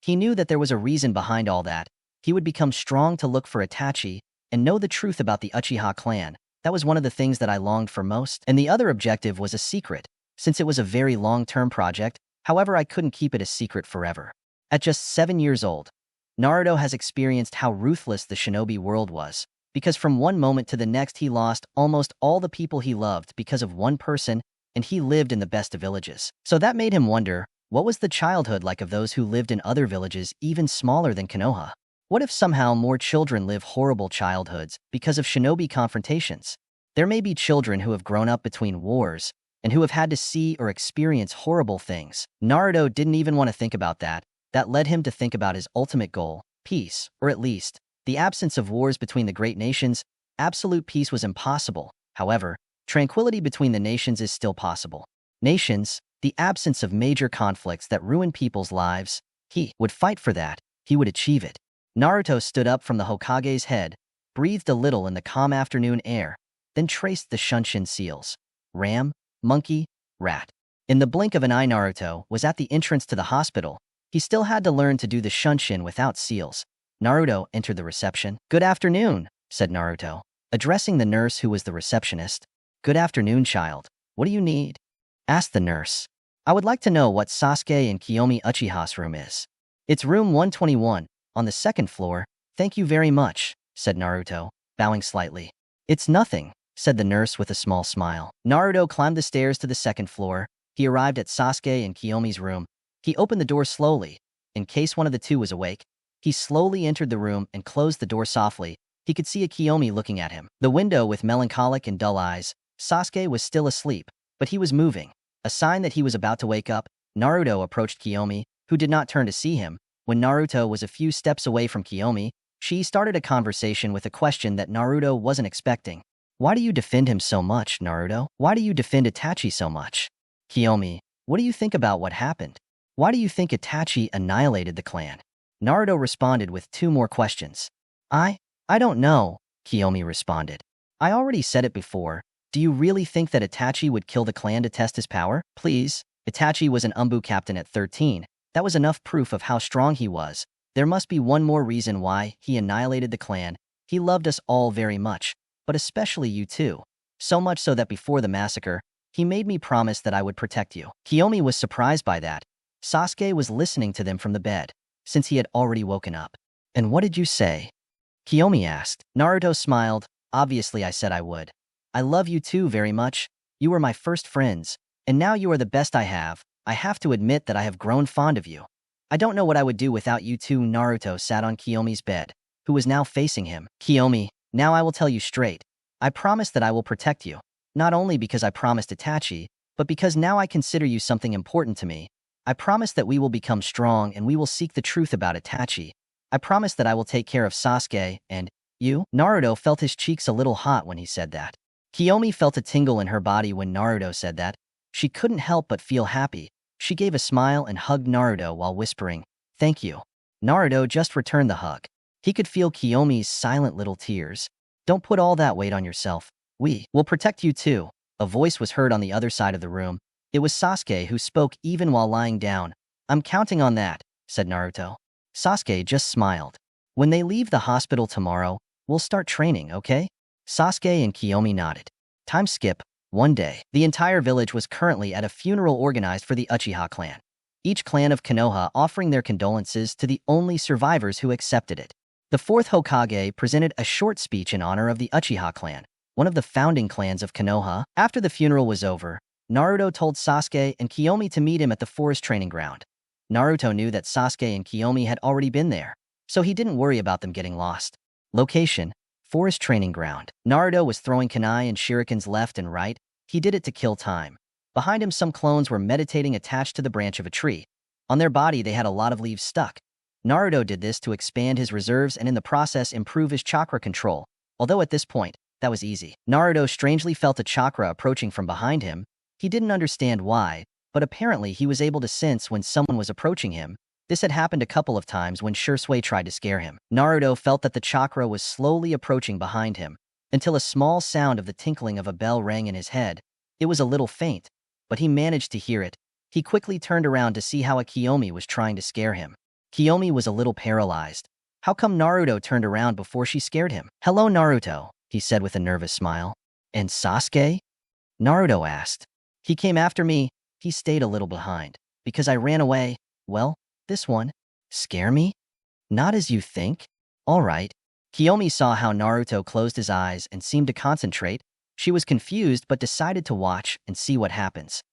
Speaker 1: he knew that there was a reason behind all that. He would become strong to look for Itachi and know the truth about the Uchiha clan. That was one of the things that I longed for most. And the other objective was a secret, since it was a very long-term project. However, I couldn't keep it a secret forever. At just 7 years old, Naruto has experienced how ruthless the shinobi world was, because from one moment to the next he lost almost all the people he loved because of one person, and he lived in the best of villages. So that made him wonder, what was the childhood like of those who lived in other villages even smaller than Konoha? What if somehow more children live horrible childhoods because of shinobi confrontations? There may be children who have grown up between wars and who have had to see or experience horrible things. Naruto didn't even want to think about that. That led him to think about his ultimate goal, peace, or at least, the absence of wars between the great nations. Absolute peace was impossible. However, tranquility between the nations is still possible. Nations, the absence of major conflicts that ruin people's lives, he would fight for that. He would achieve it. Naruto stood up from the Hokage's head, breathed a little in the calm afternoon air, then traced the Shunshin seals. Ram, monkey, rat. In the blink of an eye, Naruto was at the entrance to the hospital. He still had to learn to do the Shunshin without seals. Naruto entered the reception. Good afternoon, said Naruto, addressing the nurse who was the receptionist. Good afternoon, child. What do you need? Asked the nurse. I would like to know what Sasuke and Kiyomi Uchiha's room is. It's room 121, on the second floor. Thank you very much, said Naruto, bowing slightly. It's nothing, said the nurse with a small smile. Naruto climbed the stairs to the second floor. He arrived at Sasuke and Kiyomi's room. He opened the door slowly, in case one of the two was awake. He slowly entered the room and closed the door softly. He could see a Kiyomi looking at him. The window with melancholic and dull eyes. Sasuke was still asleep, but he was moving, a sign that he was about to wake up. Naruto approached Kiyomi, who did not turn to see him. When Naruto was a few steps away from Kiyomi, she started a conversation with a question that Naruto wasn't expecting. Why do you defend him so much, Naruto? Why do you defend Itachi so much? Kiyomi, what do you think about what happened? Why do you think Itachi annihilated the clan? Naruto responded with two more questions. I don't know, Kiyomi responded. I already said it before. Do you really think that Itachi would kill the clan to test his power? Please. Itachi was an Umbu captain at 13. That was enough proof of how strong he was. There must be one more reason why he annihilated the clan. He loved us all very much, but especially you too. So much so that before the massacre, he made me promise that I would protect you. Kiyomi was surprised by that. Sasuke was listening to them from the bed, since he had already woken up. And what did you say? Kiyomi asked. Naruto smiled. Obviously I said I would. I love you too very much. You were my first friends, and now you are the best I have. I have to admit that I have grown fond of you. I don't know what I would do without you two. Naruto sat on Kiyomi's bed. who was now facing him. Kiyomi, now I will tell you straight. I promise that I will protect you. Not only because I promised Itachi, but because now I consider you something important to me. I promise that we will become strong and we will seek the truth about Itachi. I promise that I will take care of Sasuke and you. Naruto felt his cheeks a little hot when he said that. Kiyomi felt a tingle in her body when Naruto said that. She couldn't help but feel happy. She gave a smile and hugged Naruto while whispering, "Thank you." Naruto just returned the hug. He could feel Kiyomi's silent little tears. "Don't put all that weight on yourself. We will protect you too." A voice was heard on the other side of the room. It was Sasuke who spoke even while lying down. "I'm counting on that," said Naruto. Sasuke just smiled. "When they leave the hospital tomorrow, we'll start training, okay?" Sasuke and Kiyomi nodded. Time skip. One day, the entire village was currently at a funeral organized for the Uchiha clan. Each clan of Konoha offering their condolences to the only survivors who accepted it. The fourth Hokage presented a short speech in honor of the Uchiha clan, one of the founding clans of Konoha. After the funeral was over, Naruto told Sasuke and Kiyomi to meet him at the forest training ground. Naruto knew that Sasuke and Kiyomi had already been there, so he didn't worry about them getting lost. Location: forest training ground. Naruto was throwing kunai and shurikens left and right. He did it to kill time. Behind him, some clones were meditating attached to the branch of a tree. On their body, they had a lot of leaves stuck. Naruto did this to expand his reserves and in the process improve his chakra control, although at this point, that was easy. Naruto strangely felt a chakra approaching from behind him. He didn't understand why, but apparently he was able to sense when someone was approaching him. This had happened a couple of times when Shisui tried to scare him. Naruto felt that the chakra was slowly approaching behind him, until a small sound of the tinkling of a bell rang in his head. It was a little faint, but he managed to hear it. He quickly turned around to see how a Kiyomi was trying to scare him. Kiyomi was a little paralyzed. How come Naruto turned around before she scared him? "Hello, Naruto," he said with a nervous smile. "And Sasuke?" Naruto asked. "He came after me. He stayed a little behind. Because I ran away. Well, this one. Scare me? Not as you think. All right." Kiyomi saw how Naruto closed his eyes and seemed to concentrate. She was confused but decided to watch and see what happens.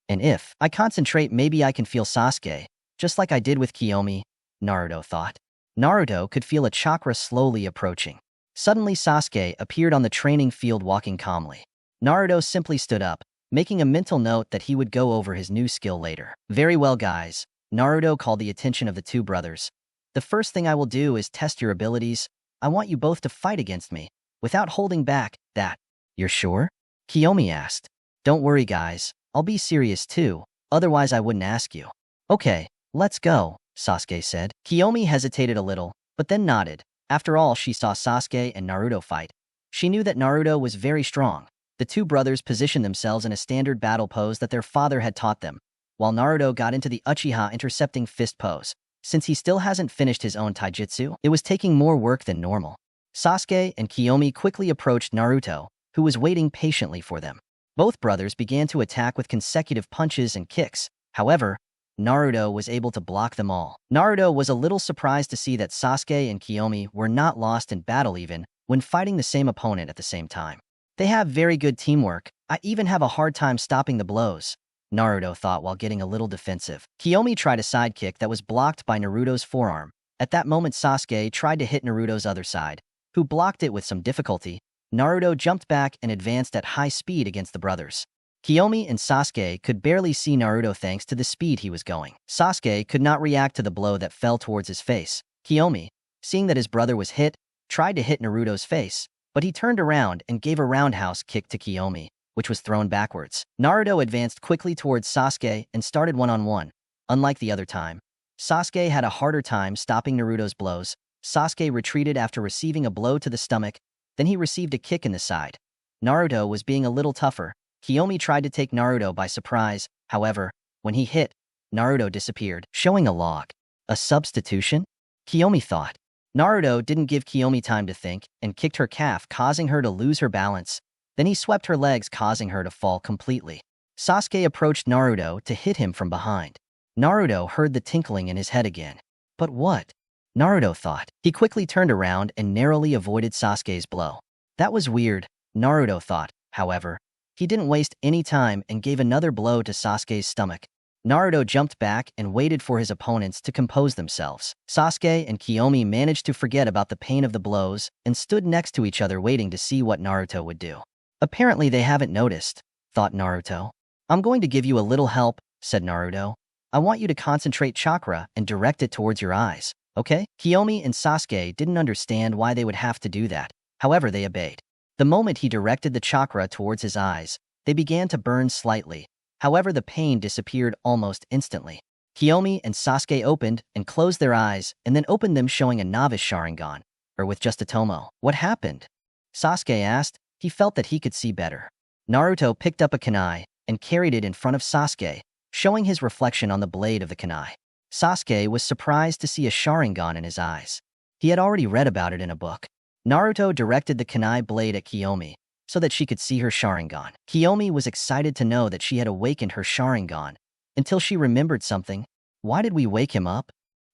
Speaker 1: "And if I concentrate, maybe I can feel Sasuke, just like I did with Kiyomi," Naruto thought. Naruto could feel a chakra slowly approaching. Suddenly Sasuke appeared on the training field walking calmly. Naruto simply stood up, making a mental note that he would go over his new skill later. "Very well, guys," Naruto called the attention of the two brothers. "The first thing I will do is test your abilities. I want you both to fight against me, without holding back. That." "You're sure?" Kiyomi asked. "Don't worry, guys. I'll be serious too, otherwise I wouldn't ask you." "Okay, let's go," Sasuke said. Kiyomi hesitated a little, but then nodded. After all, she saw Sasuke and Naruto fight. She knew that Naruto was very strong. The two brothers positioned themselves in a standard battle pose that their father had taught them, while Naruto got into the Uchiha intercepting fist pose. Since he still hasn't finished his own taijutsu, it was taking more work than normal. Sasuke and Kiyomi quickly approached Naruto, who was waiting patiently for them. Both brothers began to attack with consecutive punches and kicks. However, Naruto was able to block them all. Naruto was a little surprised to see that Sasuke and Kiyomi were not lost in battle even when fighting the same opponent at the same time. "They have very good teamwork. I even have a hard time stopping the blows," Naruto thought while getting a little defensive. Kiyomi tried a sidekick that was blocked by Naruto's forearm. At that moment, Sasuke tried to hit Naruto's other side, who blocked it with some difficulty. Naruto jumped back and advanced at high speed against the brothers. Kiyomi and Sasuke could barely see Naruto thanks to the speed he was going. Sasuke could not react to the blow that fell towards his face. Kiyomi, seeing that his brother was hit, tried to hit Naruto's face, but he turned around and gave a roundhouse kick to Kiyomi, which was thrown backwards. Naruto advanced quickly towards Sasuke and started one-on-one. Unlike the other time, Sasuke had a harder time stopping Naruto's blows. Sasuke retreated after receiving a blow to the stomach, then he received a kick in the side. Naruto was being a little tougher. Kiyomi tried to take Naruto by surprise. However, when he hit, Naruto disappeared, showing a log. A substitution? Kiyomi thought. Naruto didn't give Kiyomi time to think and kicked her calf, causing her to lose her balance. Then he swept her legs, causing her to fall completely. Sasuke approached Naruto to hit him from behind. Naruto heard the tinkling in his head again. But what? Naruto thought. He quickly turned around and narrowly avoided Sasuke's blow. That was weird, Naruto thought. However, he didn't waste any time and gave another blow to Sasuke's stomach. Naruto jumped back and waited for his opponents to compose themselves. Sasuke and Kiyomi managed to forget about the pain of the blows and stood next to each other waiting to see what Naruto would do. Apparently they haven't noticed, thought Naruto. I'm going to give you a little help, said Naruto. I want you to concentrate chakra and direct it towards your eyes, okay? Kiyomi and Sasuke didn't understand why they would have to do that. However, they obeyed. The moment he directed the chakra towards his eyes, they began to burn slightly. However, the pain disappeared almost instantly. Kiyomi and Sasuke opened and closed their eyes and then opened them showing a novice Sharingan, or with just a tomo. What happened? Sasuke asked. He felt that he could see better. Naruto picked up a kunai and carried it in front of Sasuke, showing his reflection on the blade of the kunai. Sasuke was surprised to see a Sharingan in his eyes. He had already read about it in a book. Naruto directed the kunai blade at Kiyomi so that she could see her Sharingan. Kiyomi was excited to know that she had awakened her Sharingan until she remembered something. Why did we wake him up?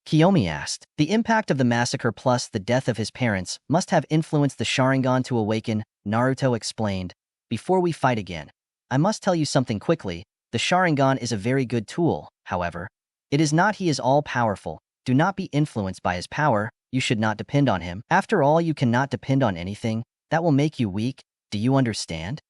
Speaker 1: Kiyomi asked. The impact of the massacre plus the death of his parents must have influenced the Sharingan to awaken, Naruto explained. Before we fight again, I must tell you something quickly. The Sharingan is a very good tool, however. It is not he is all-powerful. Do not be influenced by his power. You should not depend on him. After all, you cannot depend on anything. That will make you weak. Do you understand?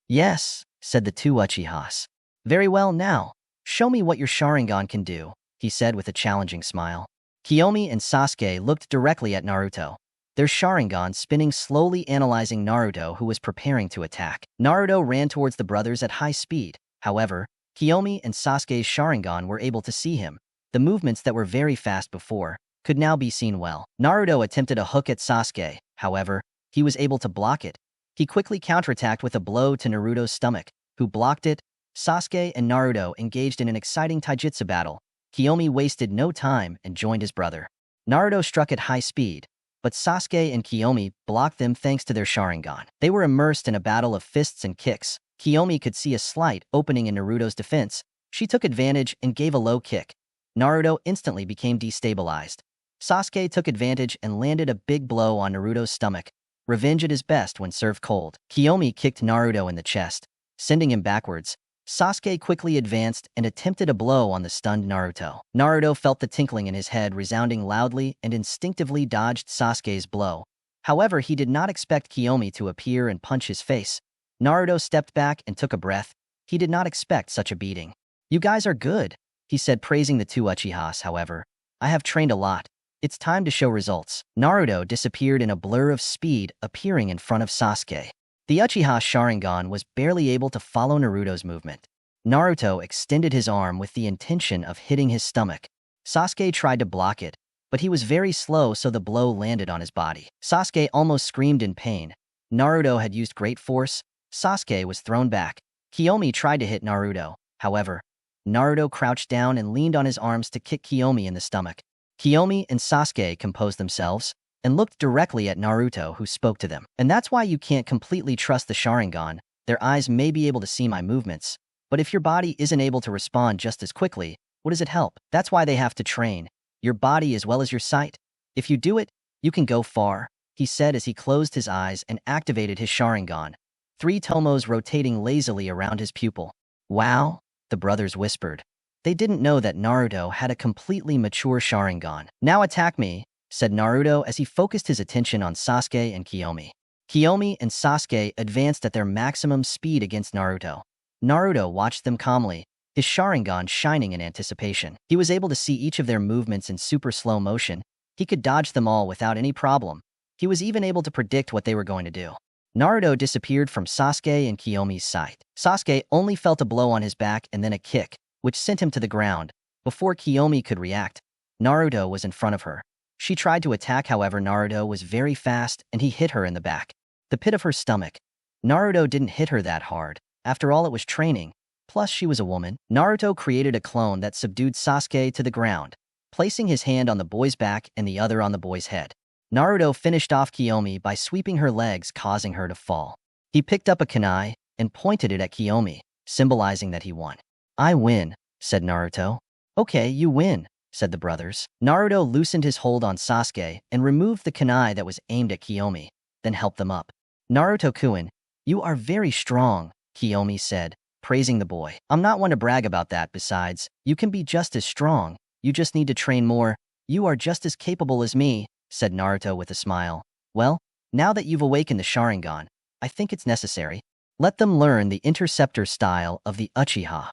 Speaker 1: Yes, said the two Uchihas. Very well now. Show me what your Sharingan can do, he said with a challenging smile. Kiyomi and Sasuke looked directly at Naruto, their Sharingan spinning slowly, analyzing Naruto, who was preparing to attack. Naruto ran towards the brothers at high speed. However, Kiyomi and Sasuke's Sharingan were able to see him. The movements that were very fast before could now be seen well. Naruto attempted a hook at Sasuke. However, he was able to block it. He quickly counterattacked with a blow to Naruto's stomach, who blocked it. Sasuke and Naruto engaged in an exciting taijutsu battle. Kiyomi wasted no time and joined his brother. Naruto struck at high speed, but Sasuke and Kiyomi blocked them thanks to their Sharingan. They were immersed in a battle of fists and kicks. Kiyomi could see a slight opening in Naruto's defense. She took advantage and gave a low kick. Naruto instantly became destabilized. Sasuke took advantage and landed a big blow on Naruto's stomach. Revenge at his best when served cold. Kiyomi kicked Naruto in the chest, sending him backwards. Sasuke quickly advanced and attempted a blow on the stunned Naruto. Naruto felt the tinkling in his head resounding loudly and instinctively dodged Sasuke's blow. However, he did not expect Kiyomi to appear and punch his face. Naruto stepped back and took a breath. He did not expect such a beating. You guys are good, he said, praising the two Uchihas. However, I have trained a lot. It's time to show results. Naruto disappeared in a blur of speed, appearing in front of Sasuke. The Uchiha Sharingan was barely able to follow Naruto's movement. Naruto extended his arm with the intention of hitting his stomach. Sasuke tried to block it, but he was very slow, so the blow landed on his body. Sasuke almost screamed in pain. Naruto had used great force. Sasuke was thrown back. Kiyomi tried to hit Naruto. However, Naruto crouched down and leaned on his arms to kick Kiyomi in the stomach. Kiyomi and Sasuke composed themselves and looked directly at Naruto, who spoke to them. And that's why you can't completely trust the Sharingan. Their eyes may be able to see my movements, but if your body isn't able to respond just as quickly, what does it help? That's why they have to train your body as well as your sight. If you do it, you can go far, he said as he closed his eyes and activated his Sharingan, 3 tomos rotating lazily around his pupil. Wow, the brothers whispered. They didn't know that Naruto had a completely mature Sharingan. Now attack me, said Naruto as he focused his attention on Sasuke and Kiyomi. Kiyomi and Sasuke advanced at their maximum speed against Naruto. Naruto watched them calmly, his Sharingan shining in anticipation. He was able to see each of their movements in super slow motion. He could dodge them all without any problem. He was even able to predict what they were going to do. Naruto disappeared from Sasuke and Kiyomi's sight. Sasuke only felt a blow on his back and then a kick, which sent him to the ground. Before Kiyomi could react, Naruto was in front of her. She tried to attack, however Naruto was very fast and he hit her in the back, the pit of her stomach. Naruto didn't hit her that hard. After all, it was training. Plus, she was a woman. Naruto created a clone that subdued Sasuke to the ground, placing his hand on the boy's back and the other on the boy's head. Naruto finished off Kiyomi by sweeping her legs, causing her to fall. He picked up a kunai and pointed it at Kiyomi, symbolizing that he won. I win, said Naruto. Okay, you win, said the brothers. Naruto loosened his hold on Sasuke and removed the kunai that was aimed at Kiyomi, then helped them up. Naruto-kun, you are very strong, Kiyomi said, praising the boy. I'm not one to brag about that. Besides, you can be just as strong. You just need to train more. You are just as capable as me, said Naruto with a smile. Well, now that you've awakened the Sharingan, I think it's necessary. Let them learn the interceptor style of the Uchiha.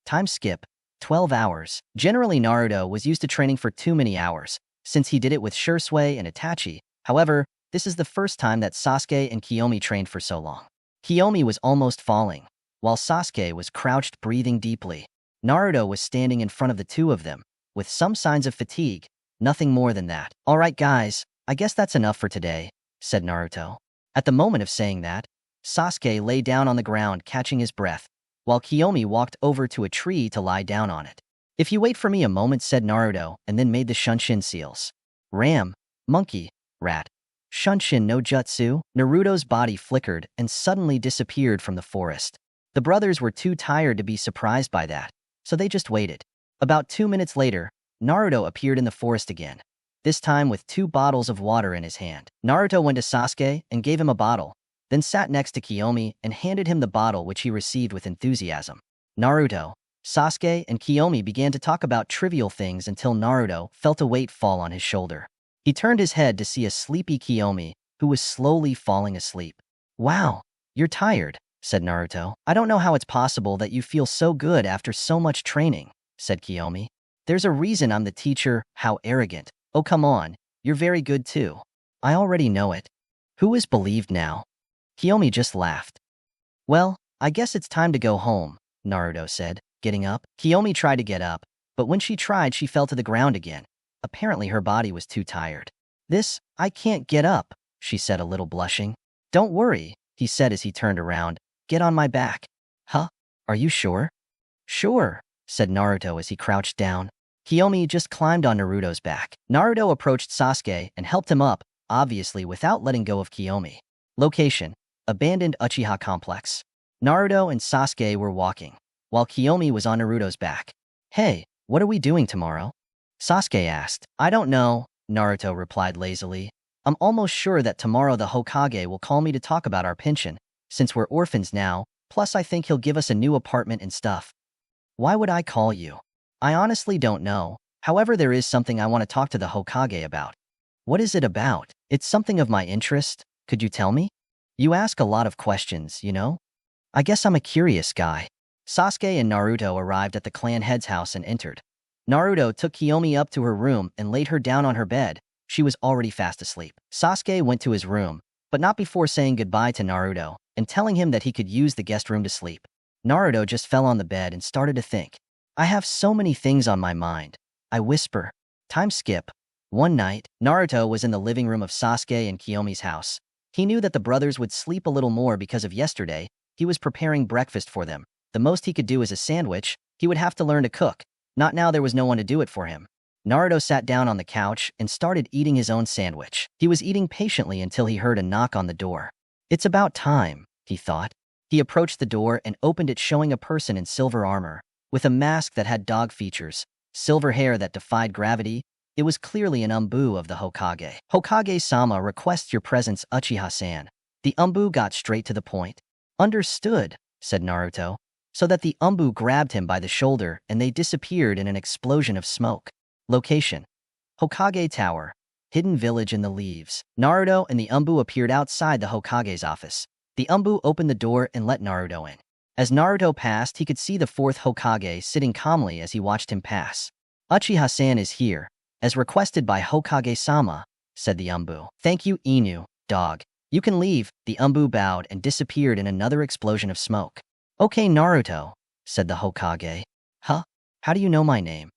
Speaker 1: Time skip, 12 hours. Generally, Naruto was used to training for too many hours, since he did it with Shisui and Itachi. However, this is the first time that Sasuke and Kiyomi trained for so long. Kiyomi was almost falling, while Sasuke was crouched breathing deeply. Naruto was standing in front of the two of them, with some signs of fatigue, nothing more than that. All right, guys, I guess that's enough for today, said Naruto. At the moment of saying that, Sasuke lay down on the ground catching his breath, while Kiyomi walked over to a tree to lie down on it. If you wait for me a moment, said Naruto, and then made the Shunshin seals. Ram, monkey, rat. Shunshin no jutsu. Naruto's body flickered and suddenly disappeared from the forest. The brothers were too tired to be surprised by that, so they just waited. About 2 minutes later, Naruto appeared in the forest again, this time with 2 bottles of water in his hand. Naruto went to Sasuke and gave him a bottle, then sat next to Kiyomi and handed him the bottle, which he received with enthusiasm. Naruto, Sasuke, and Kiyomi began to talk about trivial things until Naruto felt a weight fall on his shoulder. He turned his head to see a sleepy Kiyomi, who was slowly falling asleep. Wow, you're tired, said Naruto. I don't know how it's possible that you feel so good after so much training, said Kiyomi. There's a reason I'm the teacher. How arrogant. Oh, come on, you're very good too. I already know it. Who is believed now? Kiyomi just laughed. Well, I guess it's time to go home, Naruto said, getting up. Kiyomi tried to get up, but when she tried, she fell to the ground again. Apparently her body was too tired. I can't get up, she said, a little blushing. Don't worry, he said as he turned around. Get on my back. Huh? Are you sure? Sure, said Naruto as he crouched down. Kiyomi just climbed on Naruto's back. Naruto approached Sasuke and helped him up, obviously without letting go of Kiyomi. Location: abandoned Uchiha complex. Naruto and Sasuke were walking, while Kiyomi was on Naruto's back. Hey, what are we doing tomorrow? Sasuke asked. I don't know, Naruto replied lazily. I'm almost sure that tomorrow the Hokage will call me to talk about our pension, since we're orphans now, plus I think he'll give us a new apartment and stuff. Why would I call you? I honestly don't know. However, there is something I want to talk to the Hokage about. What is it about? It's something of my interest. Could you tell me? You ask a lot of questions, you know? I guess I'm a curious guy. Sasuke and Naruto arrived at the clan head's house and entered. Naruto took Kiyomi up to her room and laid her down on her bed. She was already fast asleep. Sasuke went to his room, but not before saying goodbye to Naruto and telling him that he could use the guest room to sleep. Naruto just fell on the bed and started to think. I have so many things on my mind. I whisper. Time skip. One night, Naruto was in the living room of Sasuke and Kiyomi's house. He knew that the brothers would sleep a little more because of yesterday. He was preparing breakfast for them. The most he could do is a sandwich. He would have to learn to cook. Not now, there was no one to do it for him. Naruto sat down on the couch and started eating his own sandwich. He was eating patiently until he heard a knock on the door. It's about time, he thought. He approached the door and opened it, showing a person in silver armor, with a mask that had dog features, silver hair that defied gravity. It was clearly an Umbu of the Hokage. Hokage-sama requests your presence, Uchiha-san. The Umbu got straight to the point. Understood, said Naruto, so that the Umbu grabbed him by the shoulder and they disappeared in an explosion of smoke. Location: Hokage Tower, hidden village in the leaves. Naruto and the Umbu appeared outside the Hokage's office. The Umbu opened the door and let Naruto in. As Naruto passed, he could see the 4th Hokage sitting calmly as he watched him pass. Uchiha-san is here, as requested by Hokage-sama, said the Umbu. Thank you, Inu, dog. You can leave. The Umbu bowed and disappeared in another explosion of smoke. Okay, Naruto, said the Hokage. Huh? How do you know my name?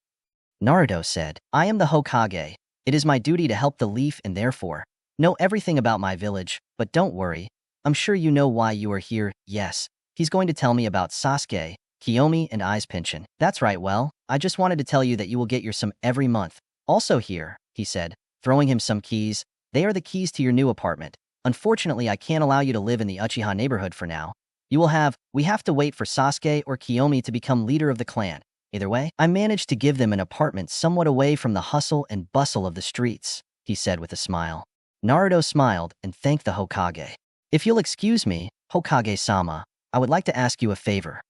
Speaker 1: Naruto said, I am the Hokage. It is my duty to help the Leaf and therefore know everything about my village, but don't worry. I'm sure you know why you are here. Yes, he's going to tell me about Sasuke, Kiyomi, and Ai's pension. That's right, well, I just wanted to tell you that you will get your sum every month. Also here, he said, throwing him some keys. They are the keys to your new apartment. Unfortunately, I can't allow you to live in the Uchiha neighborhood for now. We have to wait for Sasuke or Kiyomi to become leader of the clan. Either way, I managed to give them an apartment somewhat away from the hustle and bustle of the streets, he said with a smile. Naruto smiled and thanked the Hokage. If you'll excuse me, Hokage-sama, I would like to ask you a favor.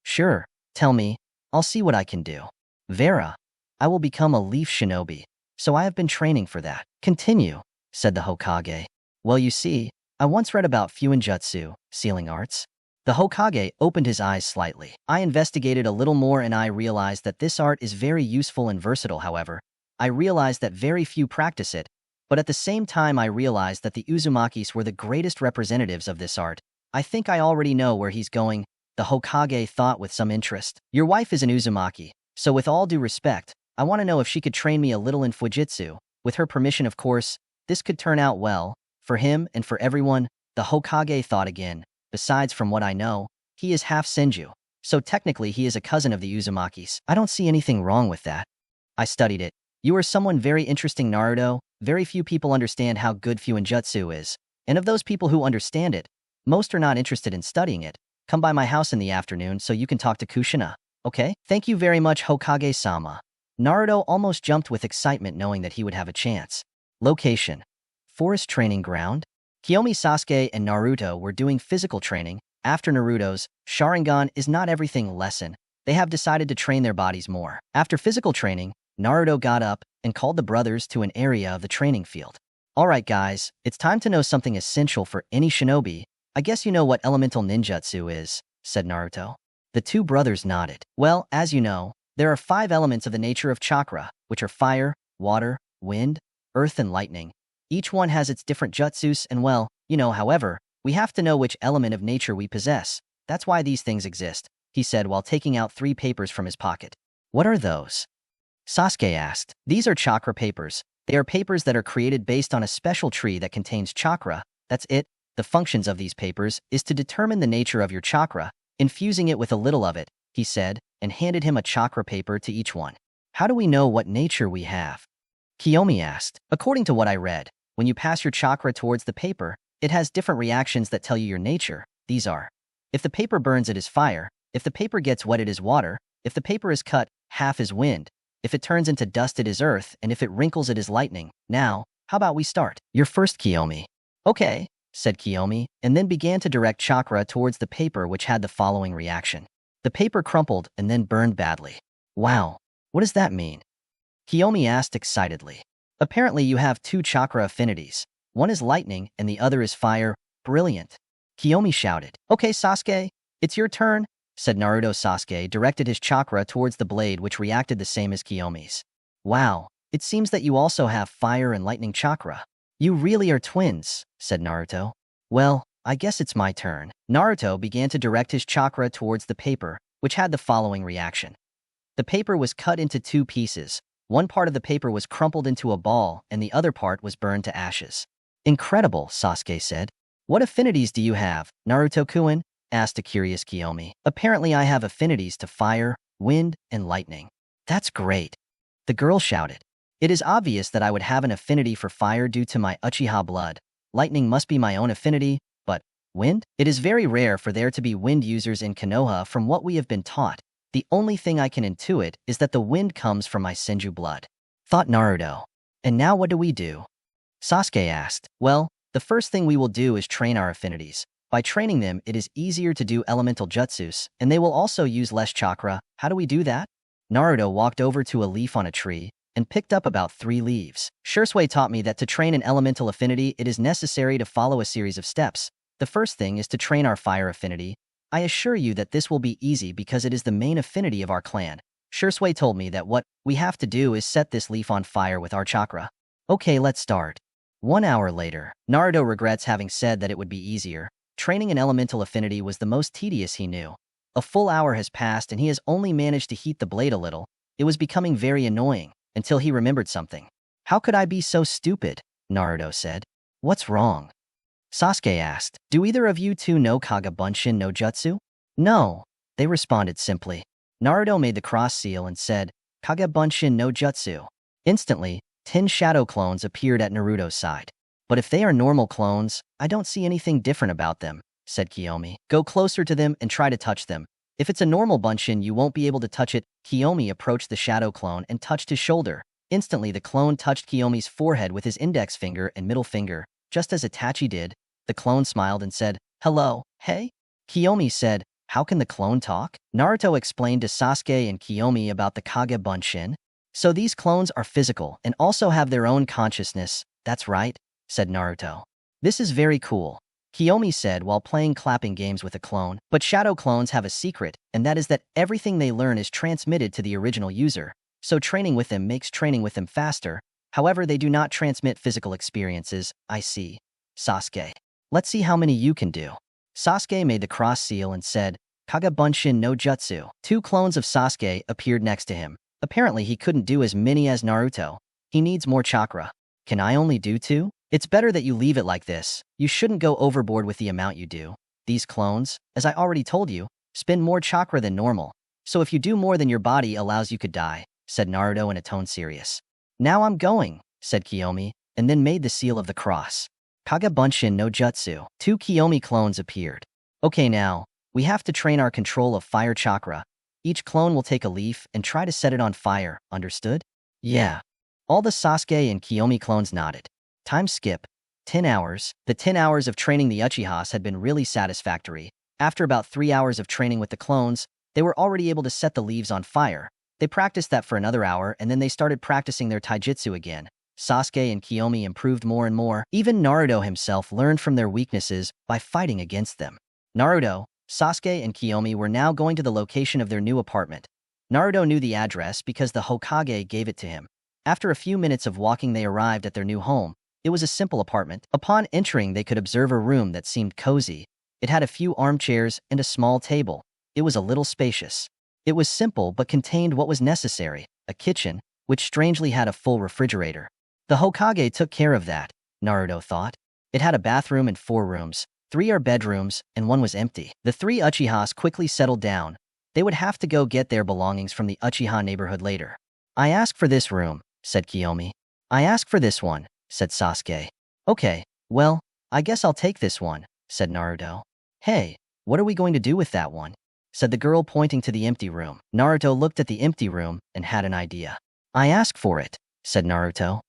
Speaker 1: Sure, tell me. I'll see what I can do. Vera, I will become a leaf shinobi, so I have been training for that. Continue, said the Hokage. Well, you see, I once read about Fuinjutsu, sealing arts. The Hokage opened his eyes slightly. I investigated a little more and I realized that this art is very useful and versatile. However, I realized that very few practice it, but at the same time I realized that the Uzumakis were the greatest representatives of this art. I think I already know where he's going, the Hokage thought with some interest. Your wife is an Uzumaki, so with all due respect, I want to know if she could train me a little in Fujitsu. With her permission, of course. This could turn out well, for him and for everyone, the Hokage thought again. Besides, from what I know, he is half Senju, so technically he is a cousin of the Uzumakis. I don't see anything wrong with that. I studied it. You are someone very interesting, Naruto. Very few people understand how good Fuinjutsu is, and of those people who understand it, most are not interested in studying it. Come by my house in the afternoon so you can talk to Kushina, okay? Thank you very much, Hokage-sama. Naruto almost jumped with excitement knowing that he would have a chance. Location: Forest Training Ground. Kiyomi, Sasuke, and Naruto were doing physical training. After Naruto's Sharingan is not everything lesson, they have decided to train their bodies more. After physical training, Naruto got up and called the brothers to an area of the training field. Alright guys, it's time to know something essential for any shinobi. I guess you know what elemental ninjutsu is, said Naruto. The two brothers nodded. Well, as you know, there are 5 elements of the nature of chakra, which are fire, water, wind, earth, and lightning. Each one has its different jutsus and well, however, we have to know which element of nature we possess. That's why these things exist, he said while taking out 3 papers from his pocket. What are those? Sasuke asked. These are chakra papers. They are papers that are created based on a special tree that contains chakra. That's it. The functions of these papers is to determine the nature of your chakra, infusing it with a little of it, he said, and handed him a chakra paper to each one. How do we know what nature we have? Kiyomi asked. According to what I read, when you pass your chakra towards the paper, it has different reactions that tell you your nature. These are: if the paper burns, it is fire; if the paper gets wet, it is water; if the paper is cut, half is wind; if it turns into dust, it is earth; and if it wrinkles, it is lightning. Now, how about we start? You're first, Kiyomi. Okay, said Kiyomi, and then began to direct chakra towards the paper, which had the following reaction. The paper crumpled and then burned badly. Wow, what does that mean? Kiyomi asked excitedly. Apparently you have 2 chakra affinities. One is lightning and the other is fire. Brilliant. Kiyomi shouted. Okay, Sasuke, it's your turn, said Naruto. Sasuke directed his chakra towards the blade, which reacted the same as Kiyomi's. Wow, it seems that you also have fire and lightning chakra. You really are twins, said Naruto. Well, I guess it's my turn. Naruto began to direct his chakra towards the paper, which had the following reaction. The paper was cut into 2 pieces. One part of the paper was crumpled into a ball, and the other part was burned to ashes. Incredible, Sasuke said. What affinities do you have, Naruto-kun? Asked a curious Kiyomi. Apparently I have affinities to fire, wind, and lightning. That's great. The girl shouted. It is obvious that I would have an affinity for fire due to my Uchiha blood. Lightning must be my own affinity, but wind? It is very rare for there to be wind users in Konoha from what we have been taught. The only thing I can intuit is that the wind comes from my Senju blood, thought Naruto. And now what do we do? Sasuke asked. Well, the first thing we will do is train our affinities. By training them, it is easier to do elemental jutsus, and they will also use less chakra. How do we do that? Naruto walked over to a leaf on a tree and picked up about 3 leaves. Shisui taught me that to train an elemental affinity, it is necessary to follow a series of steps. The first thing is to train our fire affinity. I assure you that this will be easy because it is the main affinity of our clan. Shisui told me that what we have to do is set this leaf on fire with our chakra. Okay, let's start. 1 hour later, Naruto regrets having said that it would be easier. Training an elemental affinity was the most tedious he knew. A full hour has passed and he has only managed to heat the blade a little. It was becoming very annoying, until he remembered something. How could I be so stupid? Naruto said. What's wrong? Sasuke asked. Do either of you 2 know Kage-bunshin no Jutsu? No, they responded simply. Naruto made the cross seal and said, Kage-bunshin no Jutsu. Instantly, 10 shadow clones appeared at Naruto's side. But if they are normal clones, I don't see anything different about them, said Kiyomi. Go closer to them and try to touch them. If it's a normal bunshin, you won't be able to touch it. Kiyomi approached the shadow clone and touched his shoulder. Instantly, the clone touched Kiyomi's forehead with his index finger and middle finger, just as Itachi did. The clone smiled and said, Hello, hey? Kiyomi said, How can the clone talk? Naruto explained to Sasuke and Kiyomi about the Kage Bunshin. So these clones are physical and also have their own consciousness. That's right, said Naruto. This is very cool, Kiyomi said while playing clapping games with a clone. But shadow clones have a secret, and that is that everything they learn is transmitted to the original user. So training with them makes training with them faster. However, they do not transmit physical experiences. I see. Sasuke. Let's see how many you can do. Sasuke made the cross seal and said, Kage Bunshin no Jutsu. 2 clones of Sasuke appeared next to him. Apparently he couldn't do as many as Naruto. He needs more chakra. Can I only do 2? It's better that you leave it like this. You shouldn't go overboard with the amount you do. These clones, as I already told you, spend more chakra than normal. So if you do more than your body allows, you could die, said Naruto in a tone serious. Now I'm going, said Kiyomi, and then made the seal of the cross. Kage Bunshin no Jutsu. 2 Kiyomi clones appeared. Okay, now, we have to train our control of fire chakra. Each clone will take a leaf and try to set it on fire, understood? Yeah. All the Sasuke and Kiyomi clones nodded. Time skip. 10 hours. The 10 hours of training the Uchihas had been really satisfactory. After about 3 hours of training with the clones, they were already able to set the leaves on fire. They practiced that for another hour and then they started practicing their taijutsu again. Sasuke and Kiyomi improved more and more. Even Naruto himself learned from their weaknesses by fighting against them. Naruto, Sasuke, and Kiyomi were now going to the location of their new apartment. Naruto knew the address because the Hokage gave it to him. After a few minutes of walking, they arrived at their new home. It was a simple apartment. Upon entering, they could observe a room that seemed cozy. It had a few armchairs and a small table. It was a little spacious. It was simple but contained what was necessary, a kitchen, which strangely had a full refrigerator. The Hokage took care of that, Naruto thought. It had a bathroom and 4 rooms. 3 are bedrooms, and 1 was empty. The 3 Uchihas quickly settled down. They would have to go get their belongings from the Uchiha neighborhood later. I ask for this room, said Kiyomi. I ask for this one, said Sasuke. Okay, well, I guess I'll take this one, said Naruto. Hey, what are we going to do with that one? Said the girl pointing to the empty room. Naruto looked at the empty room and had an idea. I ask for it, said Naruto.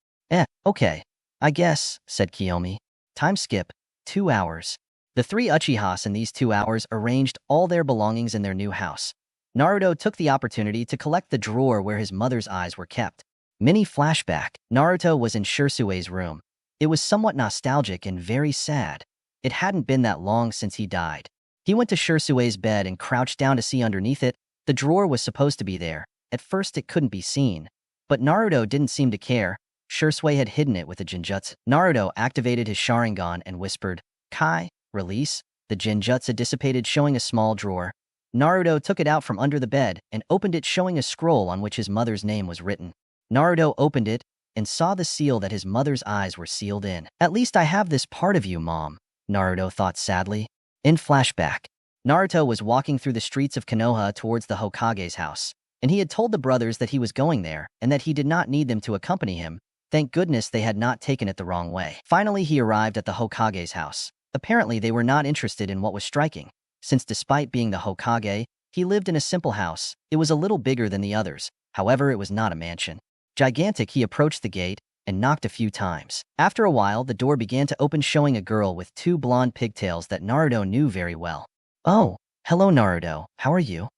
Speaker 1: Okay, I guess, said Kiyomi. Time skip. 2 hours. The 3 Uchihas in these 2 hours arranged all their belongings in their new house. Naruto took the opportunity to collect the drawer where his mother's eyes were kept. Mini flashback. Naruto was in Shisui's room. It was somewhat nostalgic and very sad. It hadn't been that long since he died. He went to Shisui's bed and crouched down to see underneath it. The drawer was supposed to be there. At first it couldn't be seen. But Naruto didn't seem to care. Shisui had hidden it with a Genjutsu. Naruto activated his Sharingan and whispered, Kai, release. The Genjutsu dissipated, showing a small drawer. Naruto took it out from under the bed and opened it, showing a scroll on which his mother's name was written. Naruto opened it and saw the seal that his mother's eyes were sealed in. At least I have this part of you, Mom, Naruto thought sadly. In flashback, Naruto was walking through the streets of Konoha towards the Hokage's house, and he had told the brothers that he was going there and that he did not need them to accompany him. Thank goodness they had not taken it the wrong way. Finally, he arrived at the Hokage's house. Apparently, they were not interested in what was striking, since despite being the Hokage, he lived in a simple house. It was a little bigger than the others. However, it was not a mansion. Gigantic, he approached the gate and knocked a few times. After a while, the door began to open, showing a girl with 2 blonde pigtails that Naruto knew very well. Oh, hello Naruto, how are you?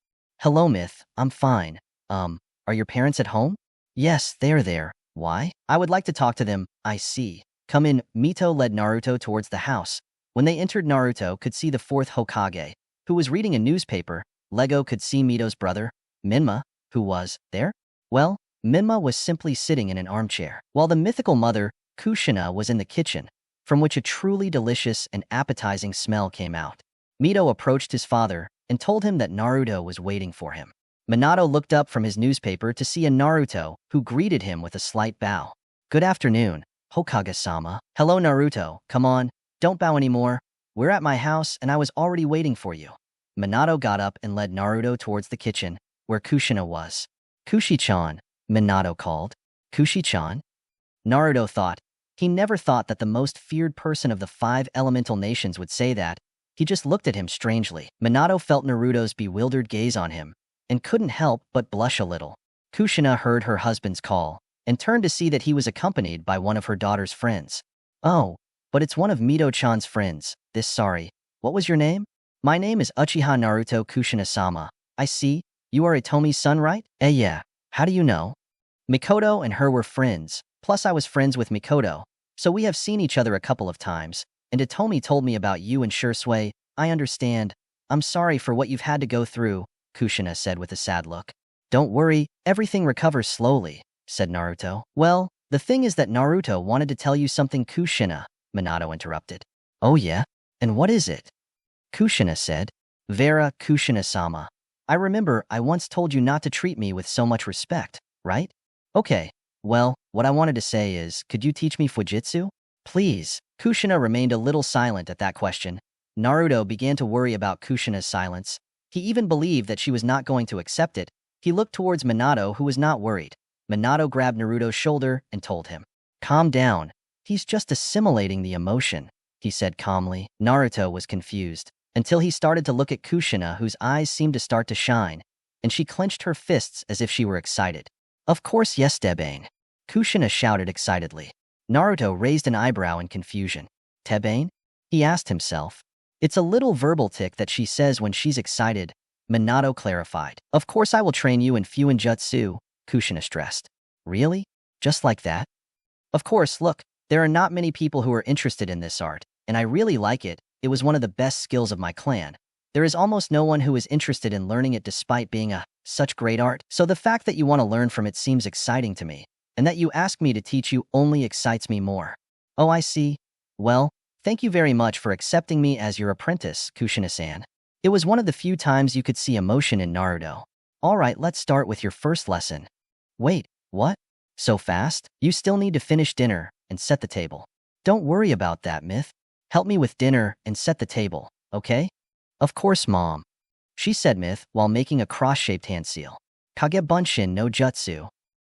Speaker 1: Hello Myth, I'm fine. Are your parents at home? Yes, they're there. Why? I would like to talk to them. I see. Come in. Mito led Naruto towards the house. When they entered, Naruto could see the 4th Hokage, who was reading a newspaper. Lego could see Mito's brother, Minma, who was there. Well, Minma was simply sitting in an armchair, while the mythical mother, Kushina, was in the kitchen, from which a truly delicious and appetizing smell came out. Mito approached his father and told him that Naruto was waiting for him. Minato looked up from his newspaper to see a Naruto, who greeted him with a slight bow. Good afternoon, Hokage-sama. Hello Naruto, come on, don't bow anymore. We're at my house and I was already waiting for you. Minato got up and led Naruto towards the kitchen, where Kushina was. Kushi-chan, Minato called. Kushi-chan? Naruto thought. He never thought that the most feared person of the 5 elemental nations would say that. He just looked at him strangely. Minato felt Naruto's bewildered gaze on him and couldn't help but blush a little. Kushina heard her husband's call and turned to see that he was accompanied by one of her daughter's friends. Oh, but it's one of Mito-chan's friends. Sorry. What was your name? My name is Uchiha Naruto Kushina-sama. I see. You are Itomi's son, right? Yeah. How do you know? Mikoto and her were friends. Plus, I was friends with Mikoto, so we have seen each other a couple of times. And Itomi told me about you and Shisui. I understand. I'm sorry for what you've had to go through, Kushina said with a sad look. Don't worry, everything recovers slowly, said Naruto. Well, the thing is that Naruto wanted to tell you something, Kushina, Minato interrupted. Oh yeah? And what is it? Kushina said. Vera, Kushina-sama. I remember I once told you not to treat me with so much respect, right? Okay, well, what I wanted to say is, could you teach me Fujitsu? Please. Kushina remained a little silent at that question. Naruto began to worry about Kushina's silence. He even believed that she was not going to accept it. He looked towards Minato, who was not worried. Minato grabbed Naruto's shoulder and told him, calm down. He's just assimilating the emotion, he said calmly. Naruto was confused, until he started to look at Kushina, whose eyes seemed to start to shine, and she clenched her fists as if she were excited. Of course, yes, Tebane. Kushina shouted excitedly. Naruto raised an eyebrow in confusion. Tebane? He asked himself. It's a little verbal tic that she says when she's excited, Minato clarified. Of course I will train you in Fuinjutsu, Kushina stressed. Really? Just like that? Of course, look, there are not many people who are interested in this art, and I really like it. It was one of the best skills of my clan. There is almost no one who is interested in learning it despite being such great art. So the fact that you want to learn from it seems exciting to me, and that you ask me to teach you only excites me more. Oh, I see. Well, thank you very much for accepting me as your apprentice, Kushina-san. It was one of the few times you could see emotion in Naruto. All right, let's start with your first lesson. Wait, what? So fast? You still need to finish dinner and set the table. Don't worry about that, Myth. Help me with dinner and set the table, okay? Of course, Mom. She said Myth while making a cross-shaped hand seal. Kage Bunshin no Jutsu.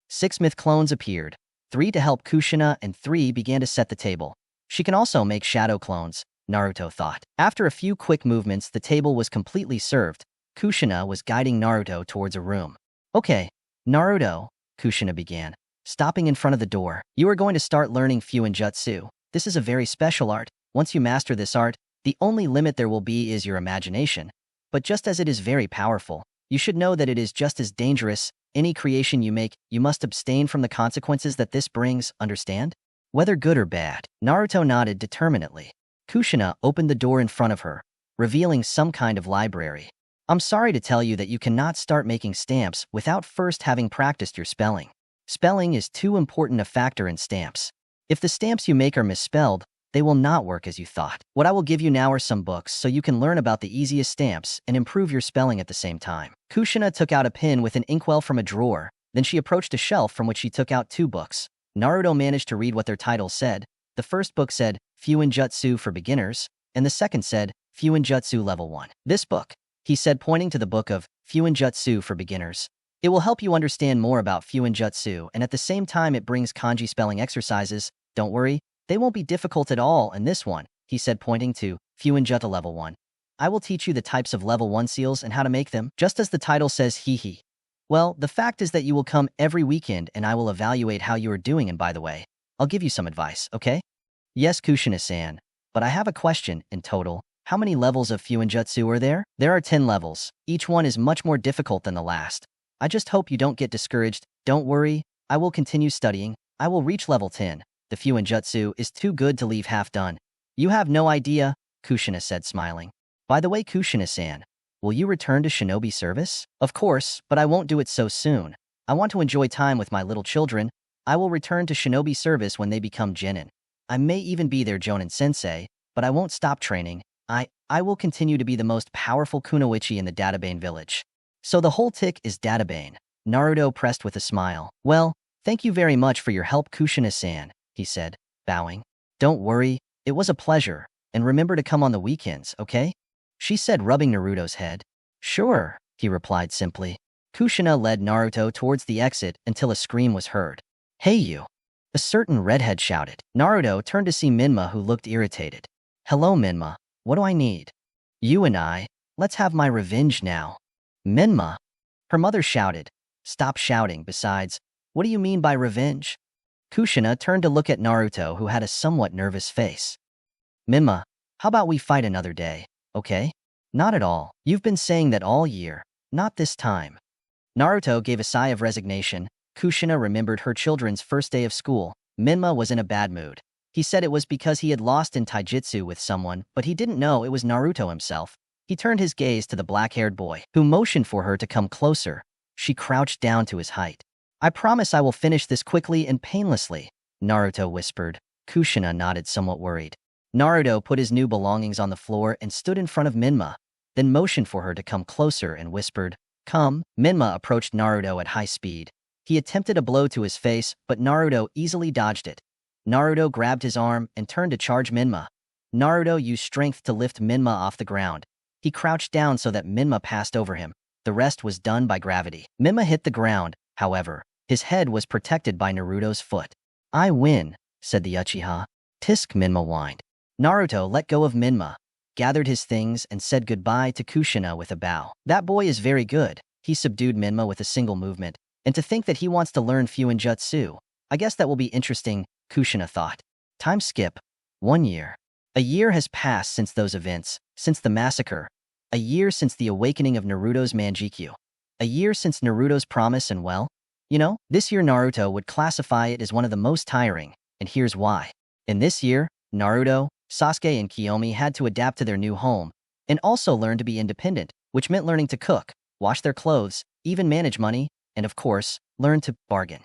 Speaker 1: 6 Myth clones appeared. 3 to help Kushina and 3 began to set the table. She can also make shadow clones, Naruto thought. After a few quick movements, the table was completely served. Kushina was guiding Naruto towards a room. Okay, Naruto, Kushina began, stopping in front of the door. You are going to start learning Fuinjutsu. This is a very special art. Once you master this art, the only limit there will be is your imagination. But just as it is very powerful, you should know that it is just as dangerous. Any creation you make, you must abstain from the consequences that this brings, understand? Whether good or bad. Naruto nodded determinedly. Kushina opened the door in front of her, revealing some kind of library. I'm sorry to tell you that you cannot start making stamps without first having practiced your spelling. Spelling is too important a factor in stamps. If the stamps you make are misspelled, they will not work as you thought. What I will give you now are some books so you can learn about the easiest stamps and improve your spelling at the same time. Kushina took out a pen with an inkwell from a drawer, then she approached a shelf from which she took out 2 books. Naruto managed to read what their titles said. The first book said, Fuinjutsu for Beginners, and the second said, Fuinjutsu Level 1. This book, he said pointing to the book of Fuinjutsu for Beginners. It will help you understand more about Fuinjutsu, and at the same time it brings kanji spelling exercises. Don't worry, they won't be difficult at all in this one, he said pointing to Fuinjutsu Level 1. I will teach you the types of Level 1 seals and how to make them, just as the title says, hee. Well, the fact is that you will come every weekend and I will evaluate how you are doing, and by the way, I'll give you some advice, okay? Yes, Kushina-san, but I have a question. In total, how many levels of Fuinjutsu are there? There are 10 levels. Each one is much more difficult than the last. I just hope you don't get discouraged. Don't worry, I will continue studying. I will reach level 10. The Fuinjutsu is too good to leave half done. You have no idea, Kushina said smiling. By the way, Kushina-san, will you return to shinobi service? Of course, but I won't do it so soon. I want to enjoy time with my little children. I will return to shinobi service when they become genin. I may even be their jonin sensei, but I won't stop training. I will continue to be the most powerful kunoichi in the Databane village. So the whole tick is Databane. Naruto pressed with a smile. Well, thank you very much for your help, Kushina-san, he said, bowing. Don't worry, it was a pleasure, and remember to come on the weekends, okay? She said, rubbing Naruto's head. Sure, he replied simply. Kushina led Naruto towards the exit until a scream was heard. Hey you! A certain redhead shouted. Naruto turned to see Minma, who looked irritated. Hello, Minma. What do I need? You and I, let's have my revenge now. Minma! Her mother shouted. Stop shouting, besides, what do you mean by revenge? Kushina turned to look at Naruto, who had a somewhat nervous face. Minma, how about we fight another day, okay? Not at all. You've been saying that all year. Not this time. Naruto gave a sigh of resignation. Kushina remembered her children's first day of school. Minma was in a bad mood. He said it was because he had lost in taijutsu with someone, but he didn't know it was Naruto himself. He turned his gaze to the black-haired boy, who motioned for her to come closer. She crouched down to his height. I promise I will finish this quickly and painlessly, Naruto whispered. Kushina nodded, somewhat worried. Naruto put his new belongings on the floor and stood in front of Minma, then motioned for her to come closer and whispered, "Come." Minma approached Naruto at high speed. He attempted a blow to his face, but Naruto easily dodged it. Naruto grabbed his arm and turned to charge Minma. Naruto used strength to lift Minma off the ground. He crouched down so that Minma passed over him. The rest was done by gravity. Minma hit the ground, however. His head was protected by Naruto's foot. I win, said the Uchiha. Tisk, Minma whined. Naruto let go of Minma, gathered his things, and said goodbye to Kushina with a bow. That boy is very good. He subdued Minma with a single movement. And to think that he wants to learn Fuinjutsu. I guess that will be interesting, Kushina thought. Time skip. 1 year. A year has passed since those events, since the massacre. A year since the awakening of Naruto's Manjikyu. A year since Naruto's promise, and well, this year Naruto would classify it as one of the most tiring, and here's why. In this year, Naruto, Sasuke, and Kiyomi had to adapt to their new home, and also learn to be independent, which meant learning to cook, wash their clothes, even manage money, and of course, learn to bargain.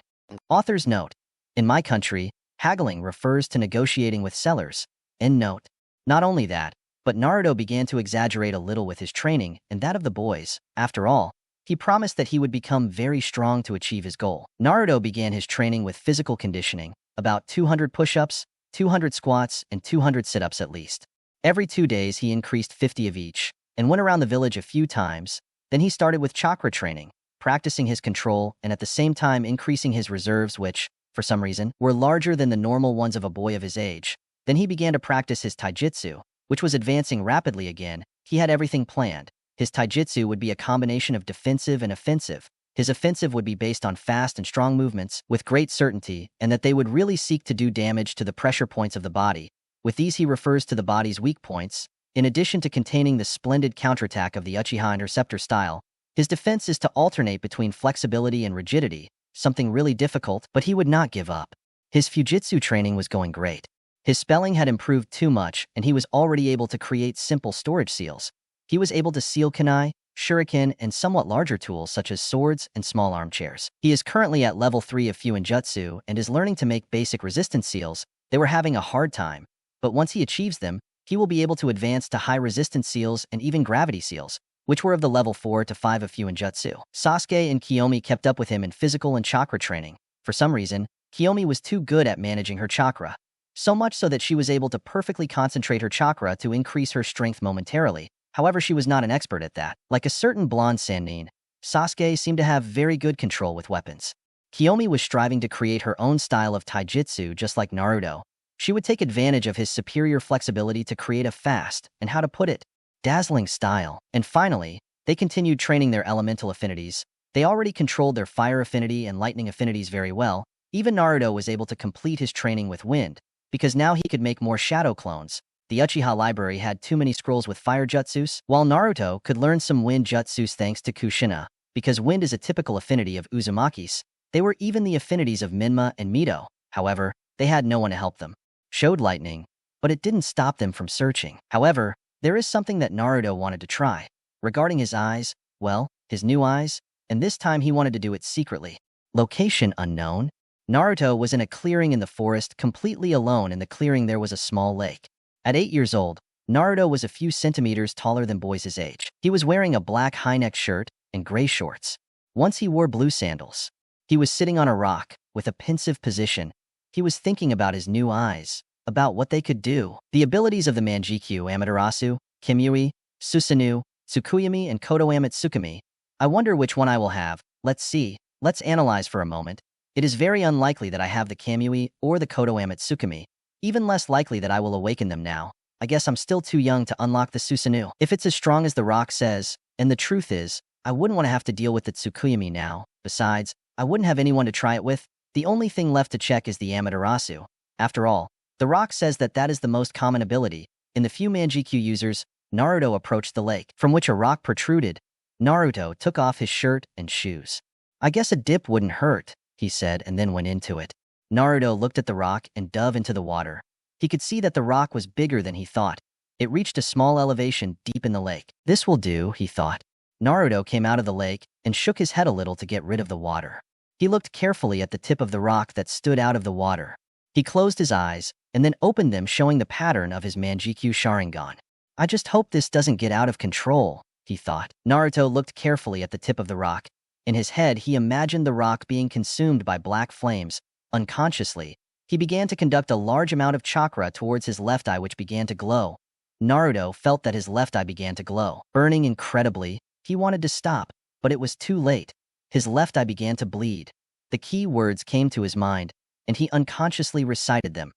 Speaker 1: Author's note. In my country, haggling refers to negotiating with sellers. End note. Not only that, but Naruto began to exaggerate a little with his training and that of the boys. After all, he promised that he would become very strong to achieve his goal. Naruto began his training with physical conditioning, about 200 push-ups, 200 squats, and 200 sit-ups at least. Every 2 days he increased 50 of each, and went around the village a few times. Then he started with chakra training, practicing his control and at the same time increasing his reserves, which, for some reason, were larger than the normal ones of a boy of his age. Then he began to practice his taijutsu, which was advancing rapidly again. He had everything planned. His taijutsu would be a combination of defensive and offensive. His offensive would be based on fast and strong movements with great certainty, and that they would really seek to do damage to the pressure points of the body. With these he refers to the body's weak points. In addition to containing the splendid counterattack of the Uchiha Interceptor style, his defense is to alternate between flexibility and rigidity, something really difficult, but he would not give up. His Fujitsu training was going great. His spelling had improved too much, and he was already able to create simple storage seals. He was able to seal kunai, shuriken, and somewhat larger tools such as swords and small armchairs. He is currently at level 3 of Fuinjutsu and is learning to make basic resistance seals. They were having a hard time, but once he achieves them, he will be able to advance to high resistance seals and even gravity seals, which were of the level 4 to 5 of Fuinjutsu. Sasuke and Kiyomi kept up with him in physical and chakra training. For some reason, Kiyomi was too good at managing her chakra, so much so that she was able to perfectly concentrate her chakra to increase her strength momentarily. However, she was not an expert at that. Like a certain blonde Sannin, Sasuke seemed to have very good control with weapons. Kiyomi was striving to create her own style of taijutsu just like Naruto. She would take advantage of his superior flexibility to create a fast, and how to put it, dazzling style. And finally, they continued training their elemental affinities. They already controlled their fire affinity and lightning affinities very well. Even Naruto was able to complete his training with wind, because now he could make more shadow clones. The Uchiha library had too many scrolls with fire jutsus, while Naruto could learn some wind jutsus thanks to Kushina. Because wind is a typical affinity of Uzumaki's, they were even the affinities of Minma and Mito. However, they had no one to help them. Showed lightning, but it didn't stop them from searching. However, there is something that Naruto wanted to try. Regarding his eyes, well, his new eyes, and this time he wanted to do it secretly. Location unknown. Naruto was in a clearing in the forest, completely alone. In the clearing there was a small lake. At 8 years old, Naruto was a few centimeters taller than boys his age. He was wearing a black high-neck shirt and gray shorts. Once he wore blue sandals. He was sitting on a rock, with a pensive position. He was thinking about his new eyes, about what they could do. The abilities of the Manjikyu Amaterasu, Kimyui, Susanoo, Tsukuyami, and Kodo Amatsukami. I wonder which one I will have. Let's see. Let's analyze for a moment. It is very unlikely that I have the Kamui or the Kodo Amatsukami. Even less likely that I will awaken them now. I guess I'm still too young to unlock the Susanoo. If it's as strong as the rock says, and the truth is, I wouldn't want to have to deal with the Tsukuyami now. Besides, I wouldn't have anyone to try it with. The only thing left to check is the Amaterasu. After all, the rock says that that is the most common ability. In the few Manjikyu users, Naruto approached the lake, from which a rock protruded. Naruto took off his shirt and shoes. "I guess a dip wouldn't hurt," he said, and then went into it. Naruto looked at the rock and dove into the water. He could see that the rock was bigger than he thought. It reached a small elevation deep in the lake. "This will do," he thought. Naruto came out of the lake and shook his head a little to get rid of the water. He looked carefully at the tip of the rock that stood out of the water. He closed his eyes and then opened them, showing the pattern of his Manjikyu Sharingan. "I just hope this doesn't get out of control," he thought. Naruto looked carefully at the tip of the rock. In his head, he imagined the rock being consumed by black flames. Unconsciously, he began to conduct a large amount of chakra towards his left eye, which began to glow. Naruto felt that his left eye began to glow, burning incredibly. He wanted to stop, but it was too late. His left eye began to bleed. The key words came to his mind, and he unconsciously recited them.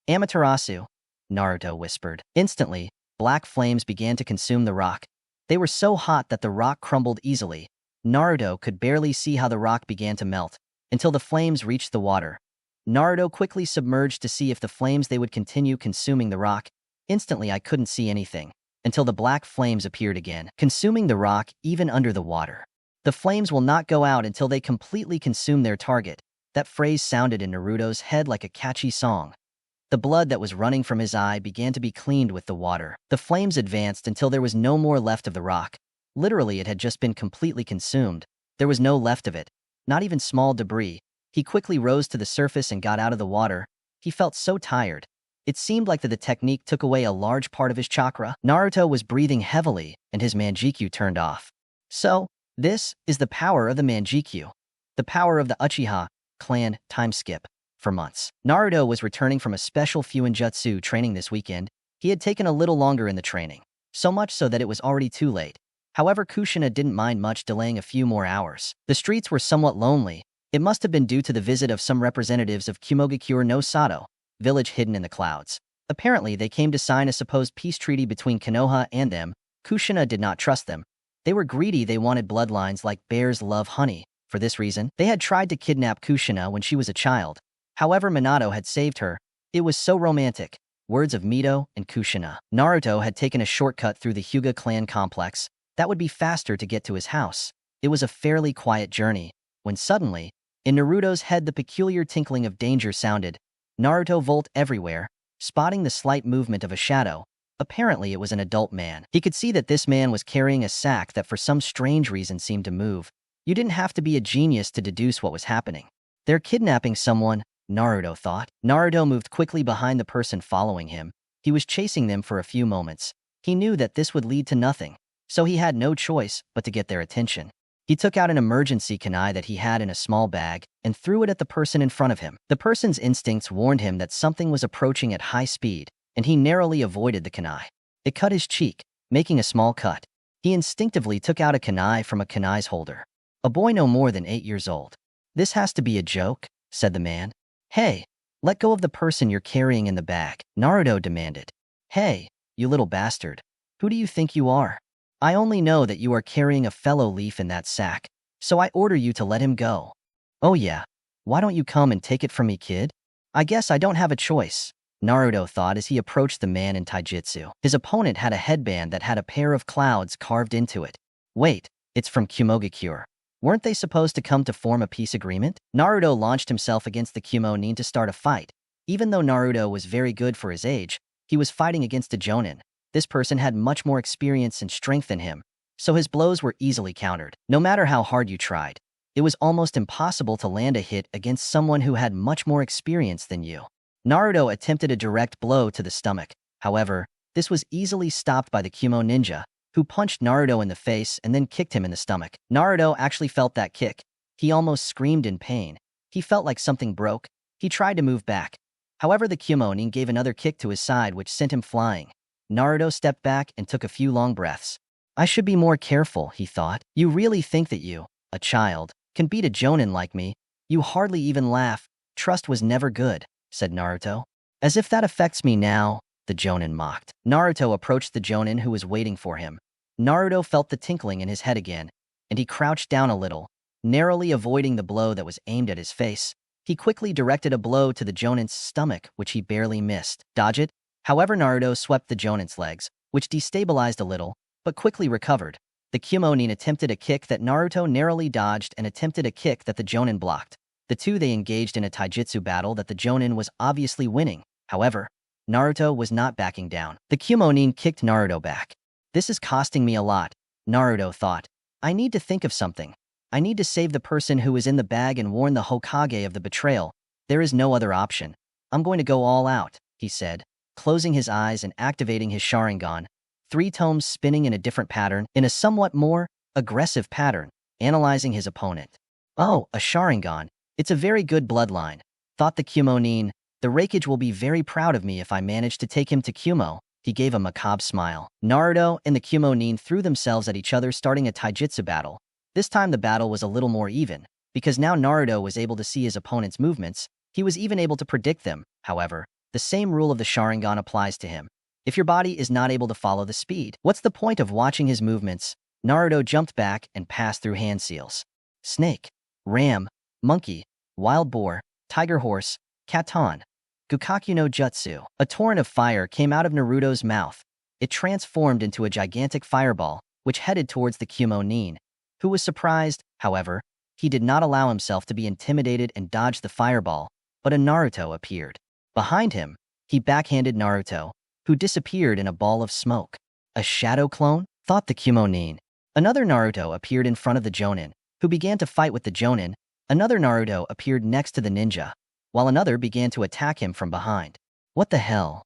Speaker 1: "Amaterasu," Naruto whispered. Instantly, black flames began to consume the rock. They were so hot that the rock crumbled easily. Naruto could barely see how the rock began to melt, until the flames reached the water. Naruto quickly submerged to see if the flames they would continue consuming the rock. Instantly, I couldn't see anything, until the black flames appeared again, consuming the rock even under the water. "The flames will not go out until they completely consume their target." That phrase sounded in Naruto's head like a catchy song. The blood that was running from his eye began to be cleaned with the water. The flames advanced until there was no more left of the rock. Literally, it had just been completely consumed. There was no left of it, not even small debris. He quickly rose to the surface and got out of the water. He felt so tired. It seemed like the technique took away a large part of his chakra. Naruto was breathing heavily, and his Manjikyu turned off. So, this is the power of the Manjikyu. The power of the Uchiha clan time skip. For months, Naruto was returning from a special Fuinjutsu training this weekend. He had taken a little longer in the training, so much so that it was already too late. However, Kushina didn't mind much delaying a few more hours. The streets were somewhat lonely. It must have been due to the visit of some representatives of Kumogakure no Sato, village hidden in the clouds. Apparently, they came to sign a supposed peace treaty between Konoha and them. Kushina did not trust them. They were greedy. They wanted bloodlines like bears love honey. For this reason, they had tried to kidnap Kushina when she was a child. However, Minato had saved her. It was so romantic. Words of Mito and Kushina. Naruto had taken a shortcut through the Hyuga clan complex. That would be faster to get to his house. It was a fairly quiet journey, when suddenly, in Naruto's head, the peculiar tinkling of danger sounded. Naruto volt everywhere, spotting the slight movement of a shadow. Apparently, it was an adult man. He could see that this man was carrying a sack that for some strange reason seemed to move. You didn't have to be a genius to deduce what was happening. "They're kidnapping someone," Naruto thought. Naruto moved quickly behind the person following him. He was chasing them for a few moments. He knew that this would lead to nothing, so he had no choice but to get their attention. He took out an emergency kunai that he had in a small bag and threw it at the person in front of him. The person's instincts warned him that something was approaching at high speed, and he narrowly avoided the kunai. It cut his cheek, making a small cut. He instinctively took out a kunai from a kunai's holder. A boy no more than 8 years old. "This has to be a joke," said the man. "Hey, let go of the person you're carrying in the bag," Naruto demanded. "Hey, you little bastard. Who do you think you are? I only know that you are carrying a fellow leaf in that sack, so I order you to let him go." "Oh yeah? Why don't you come and take it from me, kid?" "I guess I don't have a choice," Naruto thought as he approached the man in taijutsu. His opponent had a headband that had a pair of clouds carved into it. "Wait, it's from Kumogakure. Weren't they supposed to come to form a peace agreement?" Naruto launched himself against the Kumonin to start a fight. Even though Naruto was very good for his age, he was fighting against a Jonin. This person had much more experience and strength than him, so his blows were easily countered. No matter how hard you tried, it was almost impossible to land a hit against someone who had much more experience than you. Naruto attempted a direct blow to the stomach. However, this was easily stopped by the Kumo ninja, who punched Naruto in the face and then kicked him in the stomach. Naruto actually felt that kick. He almost screamed in pain. He felt like something broke. He tried to move back. However, the Kumonin gave another kick to his side, which sent him flying. Naruto stepped back and took a few long breaths. "I should be more careful," he thought. "You really think that you, a child, can beat a Jonin like me? You hardly even laugh. Trust was never good," said Naruto. "As if that affects me now," the Jonin mocked. Naruto approached the Jonin who was waiting for him. Naruto felt the tinkling in his head again, and he crouched down a little, narrowly avoiding the blow that was aimed at his face. He quickly directed a blow to the Jonin's stomach, which he barely missed. "Dodge it." However, Naruto swept the Jonin's legs, which destabilized a little, but quickly recovered. The Chunin attempted a kick that Naruto narrowly dodged and attempted a kick that the Jonin blocked. The two they engaged in a taijutsu battle that the Jonin was obviously winning. However, Naruto was not backing down. The Chunin kicked Naruto back. This is costing me a lot, Naruto thought. I need to think of something. I need to save the person who is in the bag and warn the Hokage of the betrayal. There is no other option. I'm going to go all out, he said, closing his eyes and activating his Sharingan, 3 tomes spinning in a different pattern, in a somewhat more aggressive pattern, analyzing his opponent. Oh, a Sharingan. It's a very good bloodline, thought the Chunin. The Raikage will be very proud of me if I manage to take him to Kumo. He gave a macabre smile. Naruto and the Chunin threw themselves at each other, starting a taijutsu battle. This time the battle was a little more even, because now Naruto was able to see his opponent's movements. He was even able to predict them. However, the same rule of the Sharingan applies to him. If your body is not able to follow the speed, what's the point of watching his movements? Naruto jumped back and passed through hand seals. Snake, ram, monkey, wild boar, tiger horse, katon, Gukaku no Jutsu. A torrent of fire came out of Naruto's mouth. It transformed into a gigantic fireball, which headed towards the Chunin, who was surprised. However, he did not allow himself to be intimidated and dodged the fireball, but a Naruto appeared. Behind him, he backhanded Naruto, who disappeared in a ball of smoke. A shadow clone? Thought the Chunin. Another Naruto appeared in front of the Jonin, who began to fight with the Jonin. Another Naruto appeared next to the ninja, while another began to attack him from behind. What the hell?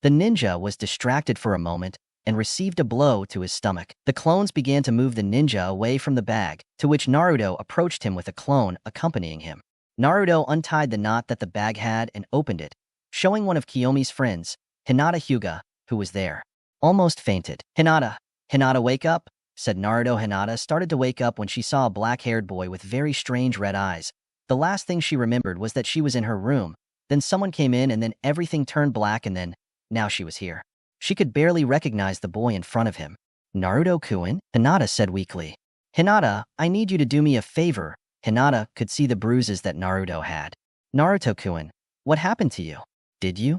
Speaker 1: The ninja was distracted for a moment and received a blow to his stomach. The clones began to move the ninja away from the bag, to which Naruto approached him with a clone accompanying him. Naruto untied the knot that the bag had and opened it, showing one of Kiyomi's friends, Hinata Hyuga, who was there. Almost fainted. Hinata, wake up, said Naruto. Hinata started to wake up when she saw a black-haired boy with very strange red eyes. The last thing she remembered was that she was in her room. Then someone came in and then everything turned black and then, now she was here. She could barely recognize the boy in front of him. Naruto-kun? Hinata said weakly. Hinata, I need you to do me a favor. Hinata could see the bruises that Naruto had. Naruto-kun, what happened to you? Did you?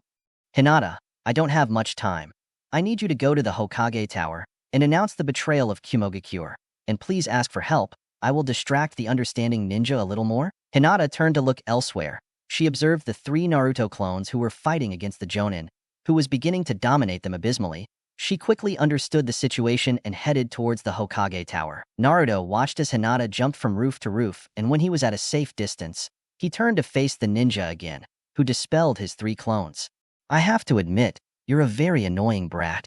Speaker 1: Hinata, I don't have much time. I need you to go to the Hokage Tower and announce the betrayal of Kumogakure. And please ask for help. I will distract the understanding ninja a little more. Hinata turned to look elsewhere. She observed the 3 Naruto clones who were fighting against the Jonin, who was beginning to dominate them abysmally. She quickly understood the situation and headed towards the Hokage Tower. Naruto watched as Hinata jumped from roof to roof, and when he was at a safe distance, he turned to face the ninja again, who dispelled his 3 clones. I have to admit, you're a very annoying brat.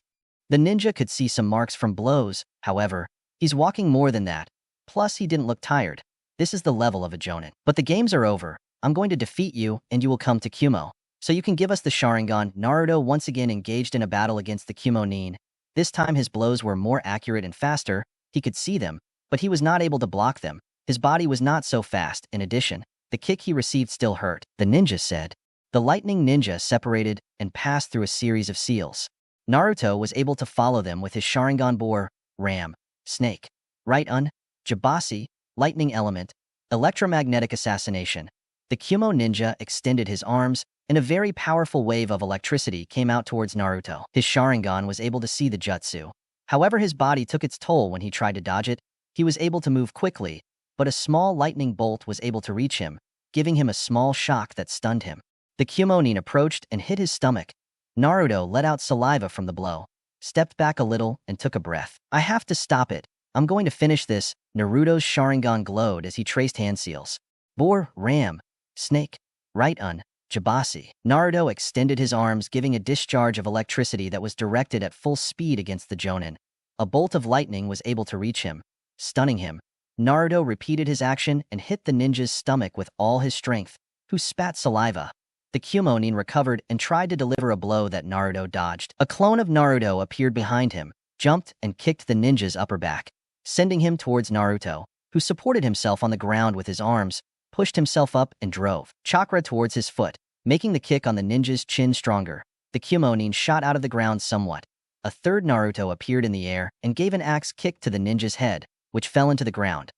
Speaker 1: The ninja could see some marks from blows. However, he's walking more than that. Plus, he didn't look tired. This is the level of a Jonin. But the games are over. I'm going to defeat you, and you will come to Kumo. So you can give us the Sharingan. Naruto once again engaged in a battle against the Chunin. This time his blows were more accurate and faster. He could see them, but he was not able to block them. His body was not so fast. In addition, the kick he received still hurt. The ninja said. The lightning ninja separated and passed through a series of seals. Naruto was able to follow them with his Sharingan boar, ram, snake, right-un, jabasi, lightning element, electromagnetic assassination. The Kumo ninja extended his arms, and a very powerful wave of electricity came out towards Naruto. His Sharingan was able to see the jutsu. However, his body took its toll when he tried to dodge it. He was able to move quickly, but a small lightning bolt was able to reach him, giving him a small shock that stunned him. The Chunin approached and hit his stomach. Naruto let out saliva from the blow, stepped back a little, and took a breath. I have to stop it. I'm going to finish this. Naruto's Sharingan glowed as he traced hand seals. Boar, ram, snake, right-un, jabasi. Naruto extended his arms, giving a discharge of electricity that was directed at full speed against the Jonin. A bolt of lightning was able to reach him, stunning him. Naruto repeated his action and hit the ninja's stomach with all his strength, who spat saliva. The Chunin recovered and tried to deliver a blow that Naruto dodged. A clone of Naruto appeared behind him, jumped and kicked the ninja's upper back, sending him towards Naruto, who supported himself on the ground with his arms, pushed himself up and drove chakra towards his foot, making the kick on the ninja's chin stronger. The Chunin shot out of the ground somewhat. A third Naruto appeared in the air and gave an axe kick to the ninja's head, which fell into the ground.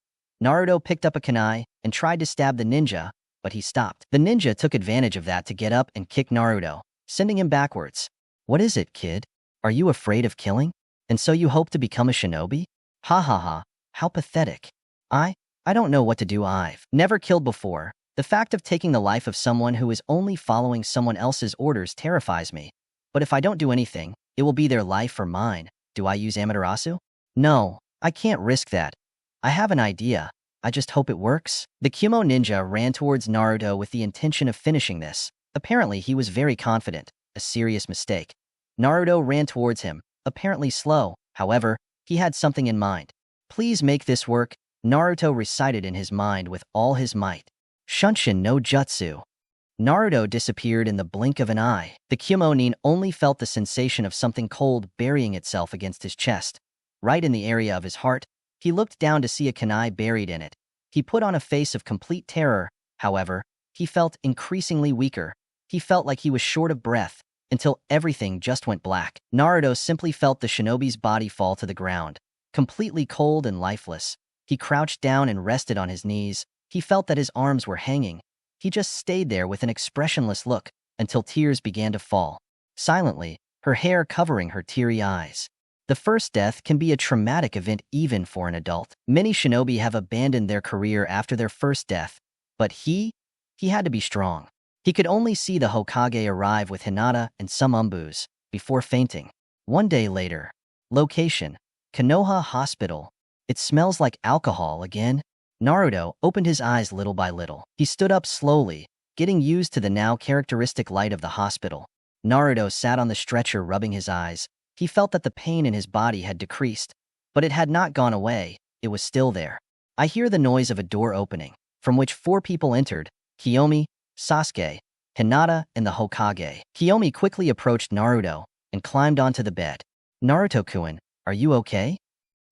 Speaker 1: Naruto picked up a kunai and tried to stab the ninja, but he stopped. The ninja took advantage of that to get up and kick Naruto, sending him backwards. What is it, kid? Are you afraid of killing? And so you hope to become a shinobi? Ha ha ha, how pathetic. I don't know what to do. I've never killed before. The fact of taking the life of someone who is only following someone else's orders terrifies me. But if I don't do anything, it will be their life or mine. Do I use Amaterasu? No, I can't risk that. I have an idea. I just hope it works. The Kumo ninja ran towards Naruto with the intention of finishing this. Apparently, he was very confident. A serious mistake. Naruto ran towards him, apparently slow. However, he had something in mind. Please make this work, Naruto recited in his mind with all his might. Shunshin no Jutsu. Naruto disappeared in the blink of an eye. The Kumo nin only felt the sensation of something cold burying itself against his chest. Right in the area of his heart, he looked down to see a kunai buried in it. He put on a face of complete terror. However, he felt increasingly weaker. He felt like he was short of breath, until everything just went black. Naruto simply felt the shinobi's body fall to the ground, completely cold and lifeless. He crouched down and rested on his knees. He felt that his arms were hanging. He just stayed there with an expressionless look until tears began to fall. Silently, her hair covering her teary eyes. The first death can be a traumatic event even for an adult. Many shinobi have abandoned their career after their first death, but he had to be strong. He could only see the Hokage arrive with Hinata and some umbus before fainting. One day later. Location: Konoha Hospital. It smells like alcohol again. Naruto opened his eyes little by little. He stood up slowly, getting used to the now characteristic light of the hospital. Naruto sat on the stretcher rubbing his eyes. He felt that the pain in his body had decreased, but it had not gone away. It was still there. I hear the noise of a door opening, from which 4 people entered: Kiyomi, Sasuke, Hinata, and the Hokage. Kiyomi quickly approached Naruto and climbed onto the bed. Naruto-kun, are you okay?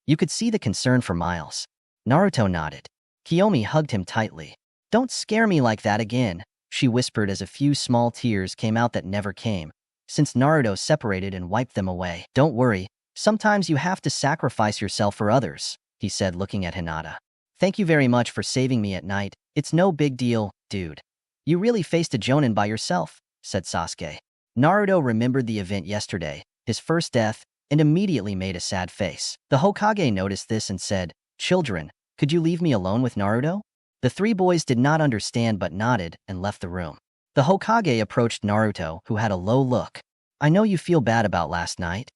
Speaker 1: You could see the concern for miles. Naruto nodded. Kiyomi hugged him tightly. Don't scare me like that again, she whispered as a few small tears came out that never came, since Naruto separated and wiped them away. Don't worry, sometimes you have to sacrifice yourself for others, he said looking at Hinata. Thank you very much for saving me at night. It's no big deal, dude. You really faced a Jonin by yourself, said Sasuke. Naruto remembered the event yesterday, his first death, and immediately made a sad face. The Hokage noticed this and said, Children, could you leave me alone with Naruto? The 3 boys did not understand but nodded and left the room. The Hokage approached Naruto, who had a low look. I know you feel bad about last night.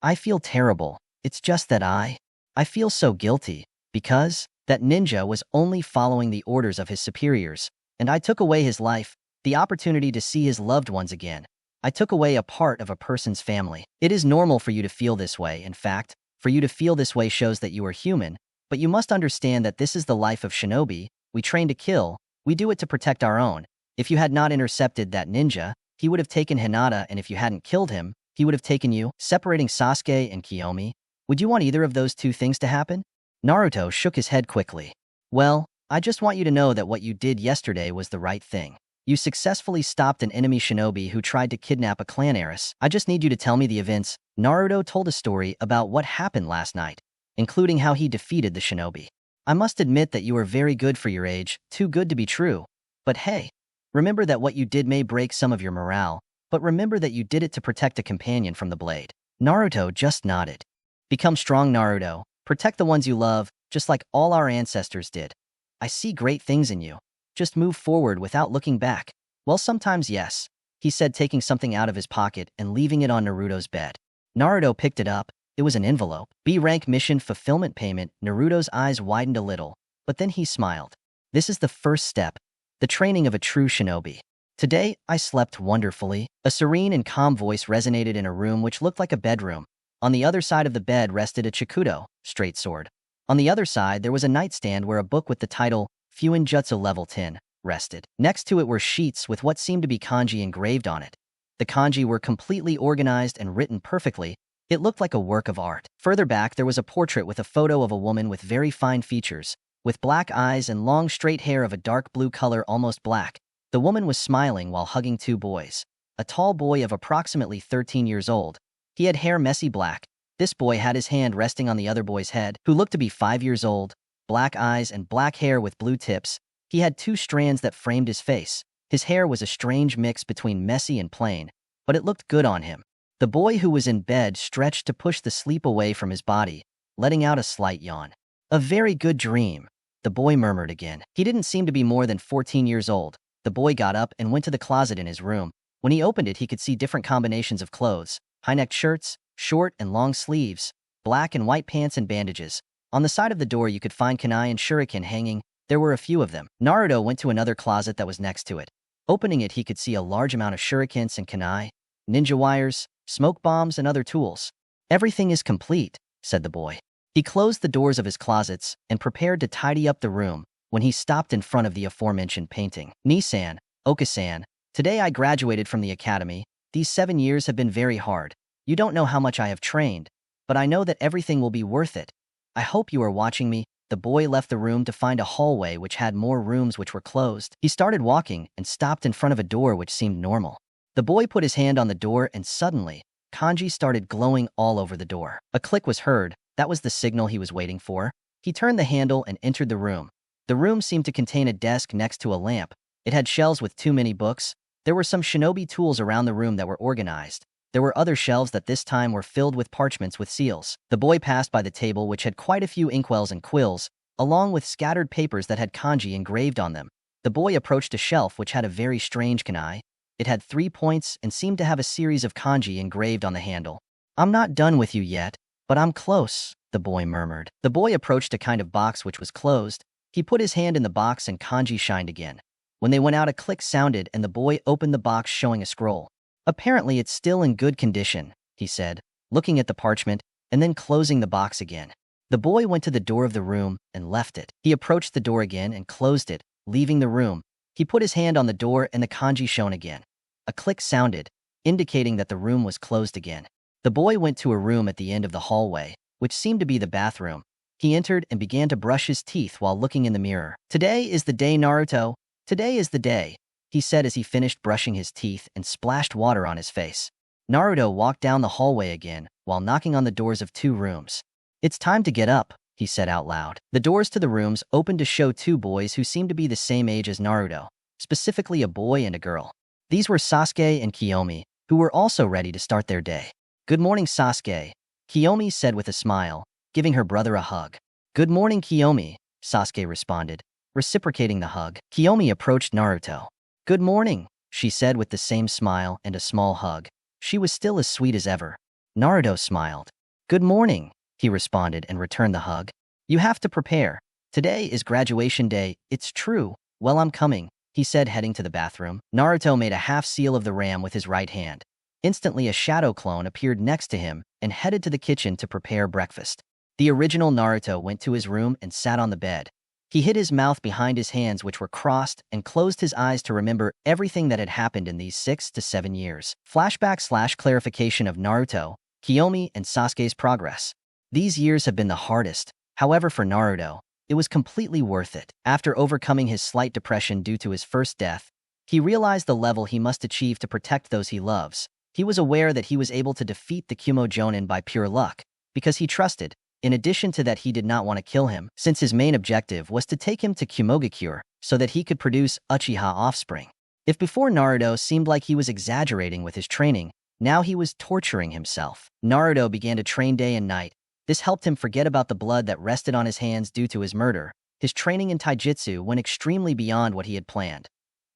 Speaker 1: I feel terrible. It's just that I feel so guilty, because that ninja was only following the orders of his superiors, and I took away his life, the opportunity to see his loved ones again. I took away a part of a person's family. It is normal for you to feel this way. In fact, for you to feel this way shows that you are human, but you must understand that this is the life of shinobi. We train to kill. We do it to protect our own. If you had not intercepted that ninja, he would have taken Hinata, and if you hadn't killed him, he would have taken you. Separating Sasuke and Kiyomi, would you want either of those 2 things to happen? Naruto shook his head quickly. Well, I just want you to know that what you did yesterday was the right thing. You successfully stopped an enemy shinobi who tried to kidnap a clan heiress. I just need you to tell me the events. Naruto told a story about what happened last night, including how he defeated the shinobi. I must admit that you are very good for your age, too good to be true. But hey, remember that what you did may break some of your morale, but remember that you did it to protect a companion from the blade. Naruto just nodded. Become strong, Naruto. Protect the ones you love, just like all our ancestors did. I see great things in you. Just move forward without looking back. Well, sometimes yes, he said, taking something out of his pocket and leaving it on Naruto's bed. Naruto picked it up. It was an envelope. B-rank mission fulfillment payment. Naruto's eyes widened a little, but then he smiled. This is the first step, the training of a true shinobi. Today, I slept wonderfully. A serene and calm voice resonated in a room which looked like a bedroom. On the other side of the bed rested a chikudo, straight sword. On the other side, there was a nightstand where a book with the title, Fuinjutsu Level 10, rested. Next to it were sheets with what seemed to be kanji engraved on it. The kanji were completely organized and written perfectly. It looked like a work of art. Further back, there was a portrait with a photo of a woman with very fine features, with black eyes and long straight hair of a dark blue color, almost black. The woman was smiling while hugging 2 boys. A tall boy of approximately 13 years old. He had hair messy black. This boy had his hand resting on the other boy's head, who looked to be 5 years old, black eyes and black hair with blue tips. He had 2 strands that framed his face. His hair was a strange mix between messy and plain, but it looked good on him. The boy who was in bed stretched to push the sleep away from his body, letting out a slight yawn. A very good dream, the boy murmured again. He didn't seem to be more than 14 years old. The boy got up and went to the closet in his room. When he opened it, he could see different combinations of clothes: high-necked shirts, short and long sleeves, black and white pants, and bandages. On the side of the door, you could find kunai and shuriken hanging. There were a few of them. Naruto went to another closet that was next to it. Opening it, he could see a large amount of shurikens and kunai, ninja wires, smoke bombs, and other tools. Everything is complete, said the boy. He closed the doors of his closets and prepared to tidy up the room when he stopped in front of the aforementioned painting. Nisan, Okasan, today I graduated from the academy. These 7 years have been very hard. You don't know how much I have trained, but I know that everything will be worth it. I hope you are watching me. The boy left the room to find a hallway which had more rooms which were closed. He started walking and stopped in front of a door which seemed normal. The boy put his hand on the door and suddenly, kanji started glowing all over the door. A click was heard. That was the signal he was waiting for. He turned the handle and entered the room. The room seemed to contain a desk next to a lamp. It had shelves with too many books. There were some shinobi tools around the room that were organized. There were other shelves that this time were filled with parchments with seals. The boy passed by the table which had quite a few inkwells and quills, along with scattered papers that had kanji engraved on them. The boy approached a shelf which had a very strange kunai. It had 3 points and seemed to have a series of kanji engraved on the handle. I'm not done with you yet, but I'm close, the boy murmured. The boy approached a kind of box which was closed. He put his hand in the box and kanji shined again. When they went out, a click sounded and the boy opened the box showing a scroll. Apparently it's still in good condition, he said, looking at the parchment and then closing the box again. The boy went to the door of the room and left it. He approached the door again and closed it, leaving the room. He put his hand on the door and the kanji shone again. A click sounded, indicating that the room was closed again. The boy went to a room at the end of the hallway, which seemed to be the bathroom. He entered and began to brush his teeth while looking in the mirror. Today is the day, Naruto. Today is the day, he said as he finished brushing his teeth and splashed water on his face. Naruto walked down the hallway again while knocking on the doors of 2 rooms. It's time to get up, he said out loud. The doors to the rooms opened to show 2 boys who seemed to be the same age as Naruto, specifically a boy and a girl. These were Sasuke and Kiyomi, who were also ready to start their day. Good morning, Sasuke, Kiyomi said with a smile, giving her brother a hug. Good morning, Kiyomi, Sasuke responded, reciprocating the hug. Kiyomi approached Naruto. Good morning, she said with the same smile and a small hug. She was still as sweet as ever. Naruto smiled. Good morning, he responded and returned the hug. You have to prepare. Today is graduation day. It's true. Well, I'm coming, he said, heading to the bathroom. Naruto made a half seal of the ram with his right hand. Instantly, a shadow clone appeared next to him and headed to the kitchen to prepare breakfast. The original Naruto went to his room and sat on the bed. He hid his mouth behind his hands, which were crossed, and closed his eyes to remember everything that had happened in these 6 to 7 years. Flashback/clarification of Naruto, Kiyomi, and Sasuke's progress. These years have been the hardest. However, for Naruto, it was completely worth it. After overcoming his slight depression due to his first death, he realized the level he must achieve to protect those he loves. He was aware that he was able to defeat the Kumo Jonin by pure luck, because he trusted. In addition to that, he did not want to kill him, since his main objective was to take him to Kumogakure so that he could produce Uchiha offspring. If before Naruto seemed like he was exaggerating with his training, now he was torturing himself. Naruto began to train day and night. This helped him forget about the blood that rested on his hands due to his murder. His training in taijutsu went extremely beyond what he had planned.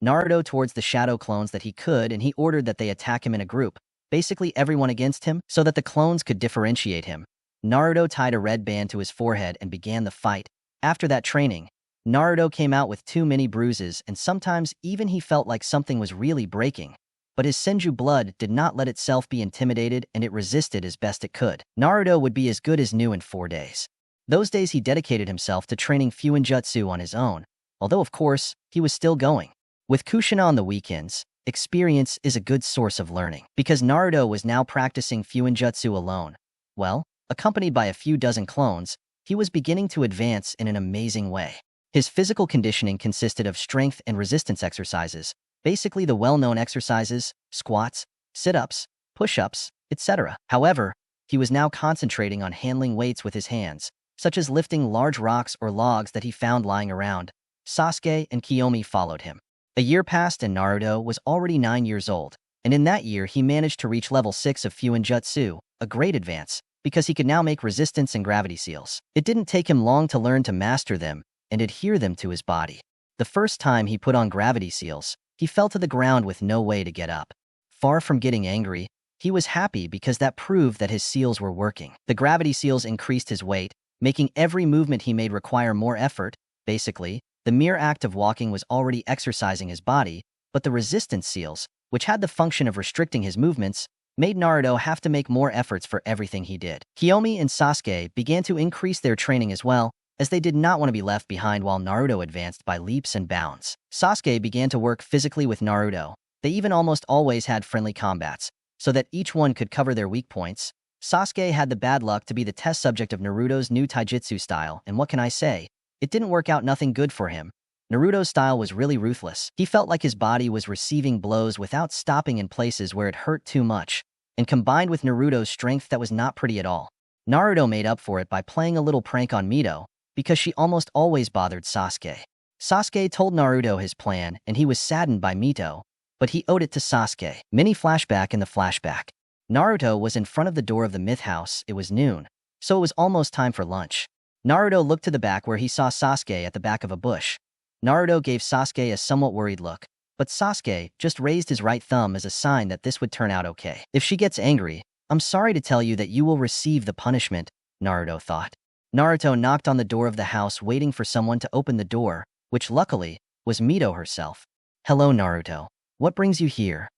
Speaker 1: Naruto towards the shadow clones that he could, and he ordered that they attack him in a group, basically everyone against him, so that the clones could differentiate him. Naruto tied a red band to his forehead and began the fight. After that training, Naruto came out with too many bruises, and sometimes even he felt like something was really breaking. But his Senju blood did not let itself be intimidated, and it resisted as best it could. Naruto would be as good as new in 4 days. Those days he dedicated himself to training Fuinjutsu on his own, although of course, he was still going. With Kushina on the weekends, experience is a good source of learning. Because Naruto was now practicing Fuinjutsu alone, well, accompanied by a few dozen clones, he was beginning to advance in an amazing way. His physical conditioning consisted of strength and resistance exercises, basically the well-known exercises, squats, sit-ups, push-ups, etc. However, he was now concentrating on handling weights with his hands, such as lifting large rocks or logs that he found lying around. Sasuke and Kiyomi followed him. A year passed and Naruto was already 9 years old. and in that year he managed to reach level 6 of Finalizing, a great advance, because he could now make resistance and gravity seals. It didn't take him long to learn to master them and adhere them to his body. The first time he put on gravity seals, he fell to the ground with no way to get up. Far from getting angry, he was happy because that proved that his seals were working. The gravity seals increased his weight, making every movement he made require more effort. Basically, the mere act of walking was already exercising his body, but the resistance seals, which had the function of restricting his movements, made Naruto have to make more efforts for everything he did. Kiyomi and Sasuke began to increase their training as well, as they did not want to be left behind while Naruto advanced by leaps and bounds. Sasuke began to work physically with Naruto. They even almost always had friendly combats, so that each one could cover their weak points. Sasuke had the bad luck to be the test subject of Naruto's new taijutsu style, and what can I say? It didn't work out nothing good for him. Naruto's style was really ruthless. He felt like his body was receiving blows without stopping in places where it hurt too much, and combined with Naruto's strength that was not pretty at all. Naruto made up for it by playing a little prank on Mito, because she almost always bothered Sasuke. Sasuke told Naruto his plan, and he was saddened by Mito, but he owed it to Sasuke. Mini flashback in the flashback. Naruto was in front of the door of the myth house. It was noon, so it was almost time for lunch. Naruto looked to the back where he saw Sasuke at the back of a bush. Naruto gave Sasuke a somewhat worried look, but Sasuke just raised his right thumb as a sign that this would turn out okay. If she gets angry, I'm sorry to tell you that you will receive the punishment, Naruto thought. Naruto knocked on the door of the house waiting for someone to open the door, which luckily was Mito herself. Hello, Naruto. What brings you here?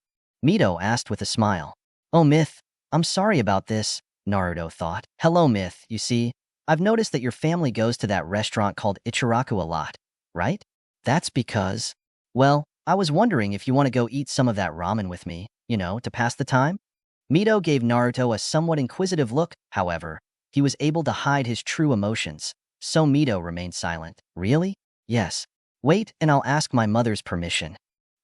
Speaker 1: Mito asked with a smile. Oh, Myth, I'm sorry about this, Naruto thought. Hello, Myth, you see, I've noticed that your family goes to that restaurant called Ichiraku a lot, right? That's because, well, I was wondering if you want to go eat some of that ramen with me, to pass the time? Mito gave Naruto a somewhat inquisitive look. However, he was able to hide his true emotions, so Mito remained silent. Really? Yes. Wait, and I'll ask my mother's permission.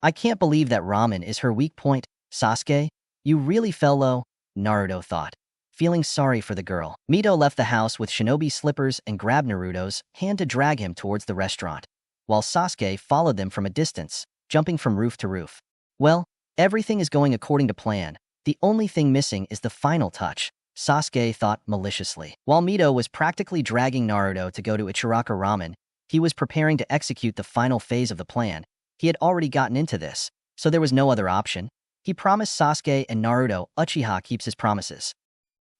Speaker 1: I can't believe that ramen is her weak point. Sasuke, you really fell low, Naruto thought, feeling sorry for the girl. Mito left the house with shinobi slippers and grabbed Naruto's hand to drag him towards the restaurant, while Sasuke followed them from a distance, jumping from roof to roof. Well, everything is going according to plan. The only thing missing is the final touch, Sasuke thought maliciously. While Mito was practically dragging Naruto to go to Ichiraku Ramen, he was preparing to execute the final phase of the plan. He had already gotten into this, so there was no other option. He promised Sasuke and Naruto. Uchiha keeps his promises.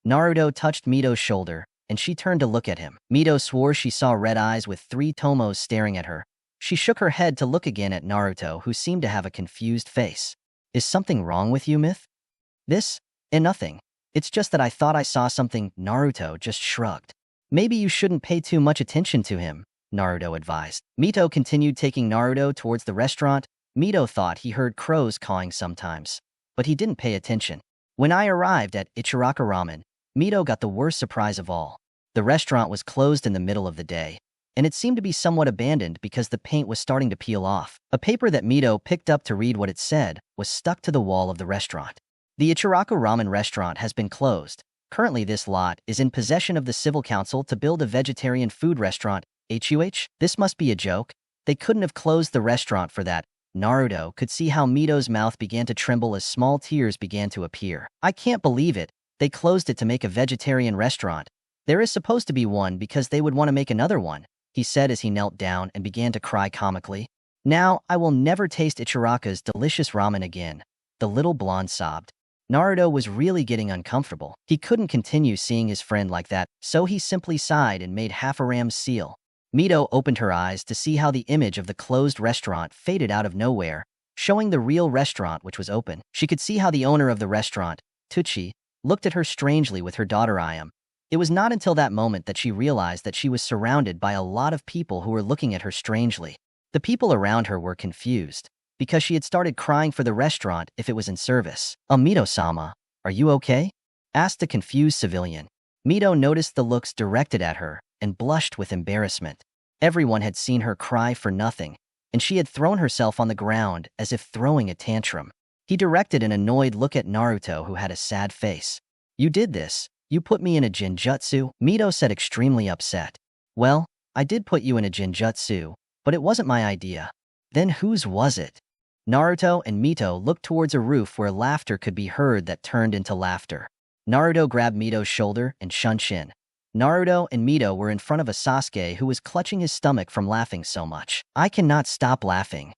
Speaker 1: Naruto touched Mito's shoulder, and she turned to look at him. Mito swore she saw red eyes with 3 tomos staring at her. She shook her head to look again at Naruto, who seemed to have a confused face. Is something wrong with you, Myth? This? Nothing. It's just that I thought I saw something. Naruto just shrugged. Maybe you shouldn't pay too much attention to him, Naruto advised. Mito continued taking Naruto towards the restaurant. Mito thought he heard crows cawing sometimes, but he didn't pay attention. When I arrived at Ichiraku Ramen, Mito got the worst surprise of all. The restaurant was closed in the middle of the day, and it seemed to be somewhat abandoned because the paint was starting to peel off. A paper that Mito picked up to read what it said was stuck to the wall of the restaurant. The Ichiraku Ramen restaurant has been closed. Currently, this lot is in possession of the Civil Council to build a vegetarian food restaurant. This must be a joke. They couldn't have closed the restaurant for that. Naruto could see how Mito's mouth began to tremble as small tears began to appear. I can't believe it. They closed it to make a vegetarian restaurant. There is supposed to be one because they would want to make another one, he said as he knelt down and began to cry comically. Now, I will never taste Ichiraku's delicious ramen again, the little blonde sobbed. Naruto was really getting uncomfortable. He couldn't continue seeing his friend like that, so he simply sighed and made half a ram's seal. Mito opened her eyes to see how the image of the closed restaurant faded out of nowhere, showing the real restaurant which was open. She could see how the owner of the restaurant, Tuchi, looked at her strangely with her daughter Ayam. It was not until that moment that she realized that she was surrounded by a lot of people who were looking at her strangely. The people around her were confused, because she had started crying for the restaurant if it was in service. Mito-sama, are you okay? Asked a confused civilian. Mito noticed the looks directed at her and blushed with embarrassment. Everyone had seen her cry for nothing, and she had thrown herself on the ground as if throwing a tantrum. He directed an annoyed look at Naruto, who had a sad face. You did this. You put me in a Genjutsu, Mito said, extremely upset. Well, I did put you in a Genjutsu, but it wasn't my idea. Then whose was it? Naruto and Mito looked towards a roof where laughter could be heard that turned into laughter. Naruto grabbed Mito's shoulder and shunshin. Naruto and Mito were in front of a Sasuke who was clutching his stomach from laughing so much. I cannot stop laughing.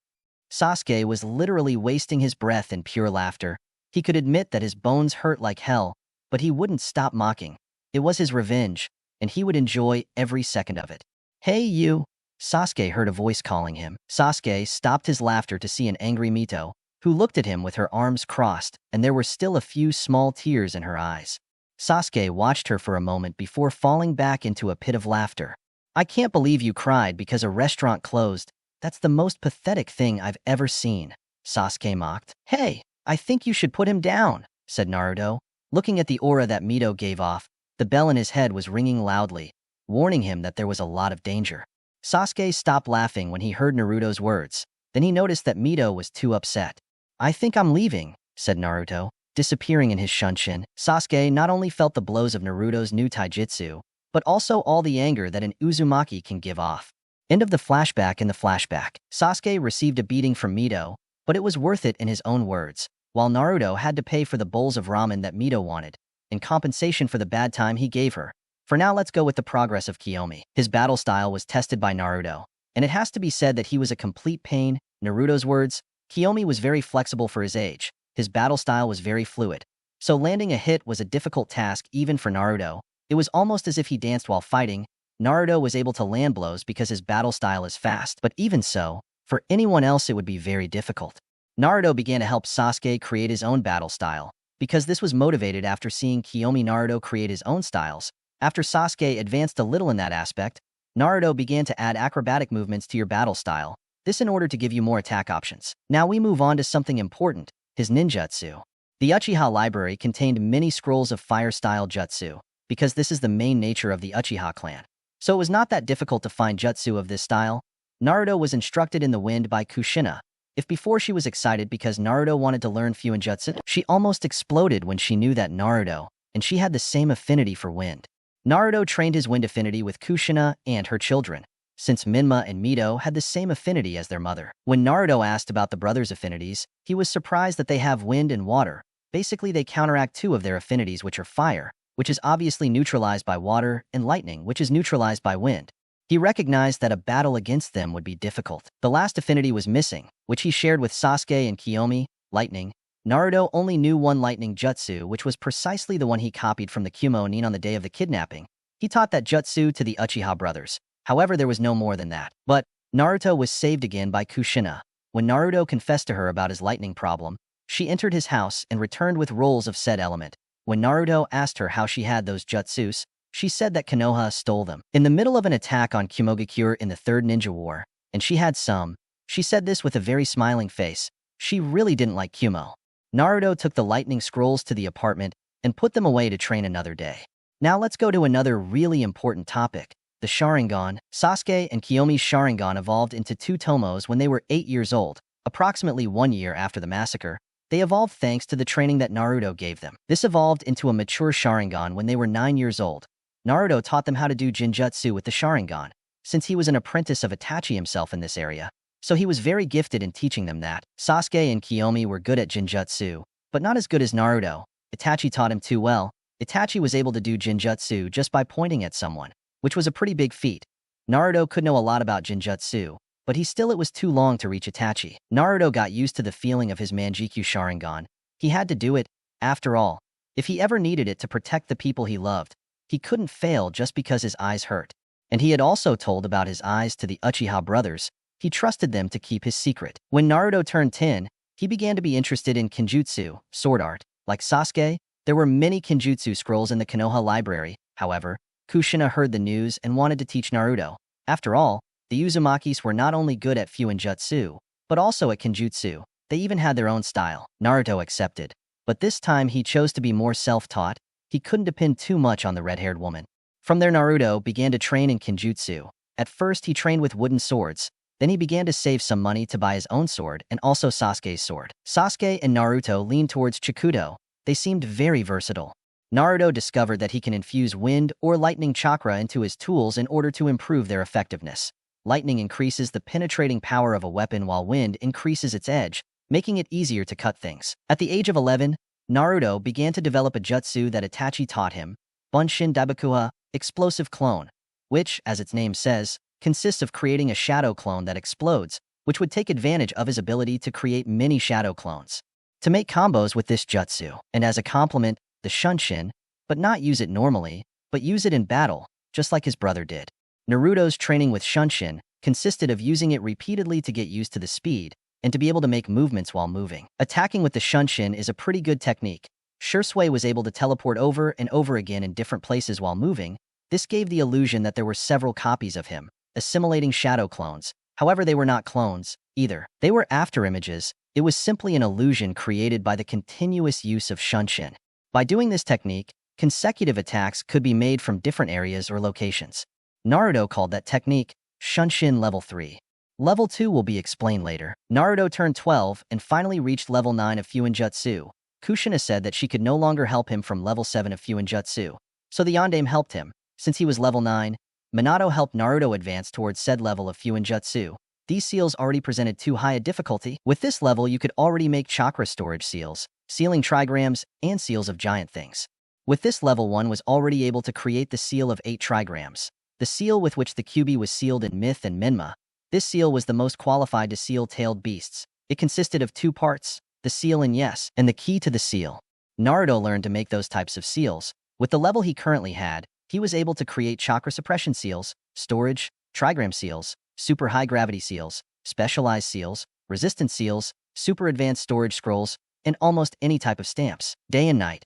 Speaker 1: Sasuke was literally wasting his breath in pure laughter. He could admit that his bones hurt like hell, but he wouldn't stop mocking. It was his revenge, and he would enjoy every second of it. Hey you! Sasuke heard a voice calling him. Sasuke stopped his laughter to see an angry Mito, who looked at him with her arms crossed, and there were still a few small tears in her eyes. Sasuke watched her for a moment before falling back into a pit of laughter. I can't believe you cried because a restaurant closed. That's the most pathetic thing I've ever seen, Sasuke mocked. Hey, I think you should put him down, said Naruto. Looking at the aura that Mito gave off, the bell in his head was ringing loudly, warning him that there was a lot of danger. Sasuke stopped laughing when he heard Naruto's words. Then he noticed that Mito was too upset. I think I'm leaving, said Naruto, disappearing in his shunshin. Sasuke not only felt the blows of Naruto's new taijutsu, but also all the anger that an Uzumaki can give off. End of the flashback. In the flashback, Sasuke received a beating from Mito, but it was worth it in his own words, while Naruto had to pay for the bowls of ramen that Mito wanted, in compensation for the bad time he gave her. For now, let's go with the progress of Kiyomi. His battle style was tested by Naruto, and it has to be said that he was a complete pain. Naruto's words, Kiyomi was very flexible for his age. His battle style was very fluid. So landing a hit was a difficult task even for Naruto. It was almost as if he danced while fighting. Naruto was able to land blows because his battle style is fast, but even so, for anyone else it would be very difficult. Naruto began to help Sasuke create his own battle style, because this was motivated after seeing Kiyomi Naruto create his own styles. After Sasuke advanced a little in that aspect, Naruto began to add acrobatic movements to your battle style, this in order to give you more attack options. Now we move on to something important, his ninjutsu. The Uchiha library contained many scrolls of fire-style jutsu, because this is the main nature of the Uchiha clan. So it was not that difficult to find jutsu of this style. Naruto was instructed in the wind by Kushina. If before she was excited because Naruto wanted to learn Fuinjutsu, she almost exploded when she knew that Naruto, and she had the same affinity for wind. Naruto trained his wind affinity with Kushina and her children, since Minma and Mito had the same affinity as their mother. When Naruto asked about the brothers' affinities, he was surprised that they have wind and water. Basically, they counteract two of their affinities, which are fire, which is obviously neutralized by water, and lightning, which is neutralized by wind. He recognized that a battle against them would be difficult. The last affinity was missing, which he shared with Sasuke and Kiyomi, lightning. Naruto only knew one lightning jutsu, which was precisely the one he copied from the Kumo-nin on the day of the kidnapping. He taught that jutsu to the Uchiha brothers. However, there was no more than that. But Naruto was saved again by Kushina. When Naruto confessed to her about his lightning problem, she entered his house and returned with rolls of said element. When Naruto asked her how she had those jutsus, she said that Konoha stole them. In the middle of an attack on Kumogakure in the Third Ninja War, and she had some. She said this with a very smiling face. She really didn't like Kumo. Naruto took the lightning scrolls to the apartment and put them away to train another day. Now let's go to another really important topic, the Sharingan. Sasuke and Kiyomi's Sharingan evolved into two tomos when they were 8 years old, approximately 1 year after the massacre. They evolved thanks to the training that Naruto gave them. This evolved into a mature Sharingan when they were 9 years old. Naruto taught them how to do Genjutsu with the Sharingan, since he was an apprentice of Itachi himself in this area. So he was very gifted in teaching them that. Sasuke and Kiyomi were good at Genjutsu, but not as good as Naruto. Itachi taught him too well. Itachi was able to do Genjutsu just by pointing at someone, which was a pretty big feat. Naruto could know a lot about Genjutsu, but it was too long to reach Itachi. Naruto got used to the feeling of his Manjikyu Sharingan. He had to do it, after all. If he ever needed it to protect the people he loved, he couldn't fail just because his eyes hurt. And he had also told about his eyes to the Uchiha brothers. He trusted them to keep his secret. When Naruto turned 10, he began to be interested in Genjutsu, sword art. Like Sasuke, there were many Genjutsu scrolls in the Konoha library. However, Kushina heard the news and wanted to teach Naruto. After all, the Uzumakis were not only good at Fuinjutsu, but also at Genjutsu. They even had their own style. Naruto accepted. But this time he chose to be more self-taught. He couldn't depend too much on the red-haired woman. From there, Naruto began to train in Genjutsu. At first, he trained with wooden swords. Then he began to save some money to buy his own sword and also Sasuke's sword. Sasuke and Naruto leaned towards Chikudo. They seemed very versatile. Naruto discovered that he can infuse wind or lightning chakra into his tools in order to improve their effectiveness. Lightning increases the penetrating power of a weapon while wind increases its edge, making it easier to cut things. At the age of 11, Naruto began to develop a jutsu that Itachi taught him, Bunshin Daibakura, explosive clone, which, as its name says, consists of creating a shadow clone that explodes, which would take advantage of his ability to create many shadow clones. To make combos with this jutsu, and as a complement, the Shunshin, but not use it normally, but use it in battle, just like his brother did. Naruto's training with Shunshin consisted of using it repeatedly to get used to the speed, and to be able to make movements while moving. Attacking with the Shunshin is a pretty good technique. Shisui was able to teleport over and over again in different places while moving. This gave the illusion that there were several copies of him, assimilating shadow clones. However, they were not clones, either. They were afterimages. It was simply an illusion created by the continuous use of Shunshin. By doing this technique, consecutive attacks could be made from different areas or locations. Naruto called that technique Shunshin Level 3. Level 2 will be explained later. Naruto turned 12 and finally reached Level 9 of Fuinjutsu. Kushina said that she could no longer help him from Level 7 of Fuinjutsu, so the Yondaime helped him. Since he was Level 9, Minato helped Naruto advance towards said level of Fuinjutsu. These seals already presented too high a difficulty. With this level, you could already make chakra storage seals, sealing trigrams, and seals of giant things. With this level 1 was already able to create the seal of 8 trigrams, the seal with which the Kyuubi was sealed in Myth and Menma. This seal was the most qualified to seal tailed beasts. It consisted of 2 parts, the seal and yes, and the key to the seal. Naruto learned to make those types of seals. With the level he currently had, he was able to create chakra suppression seals, storage, trigram seals, super high gravity seals, specialized seals, resistant seals, super advanced storage scrolls, and almost any type of stamps. Day and night,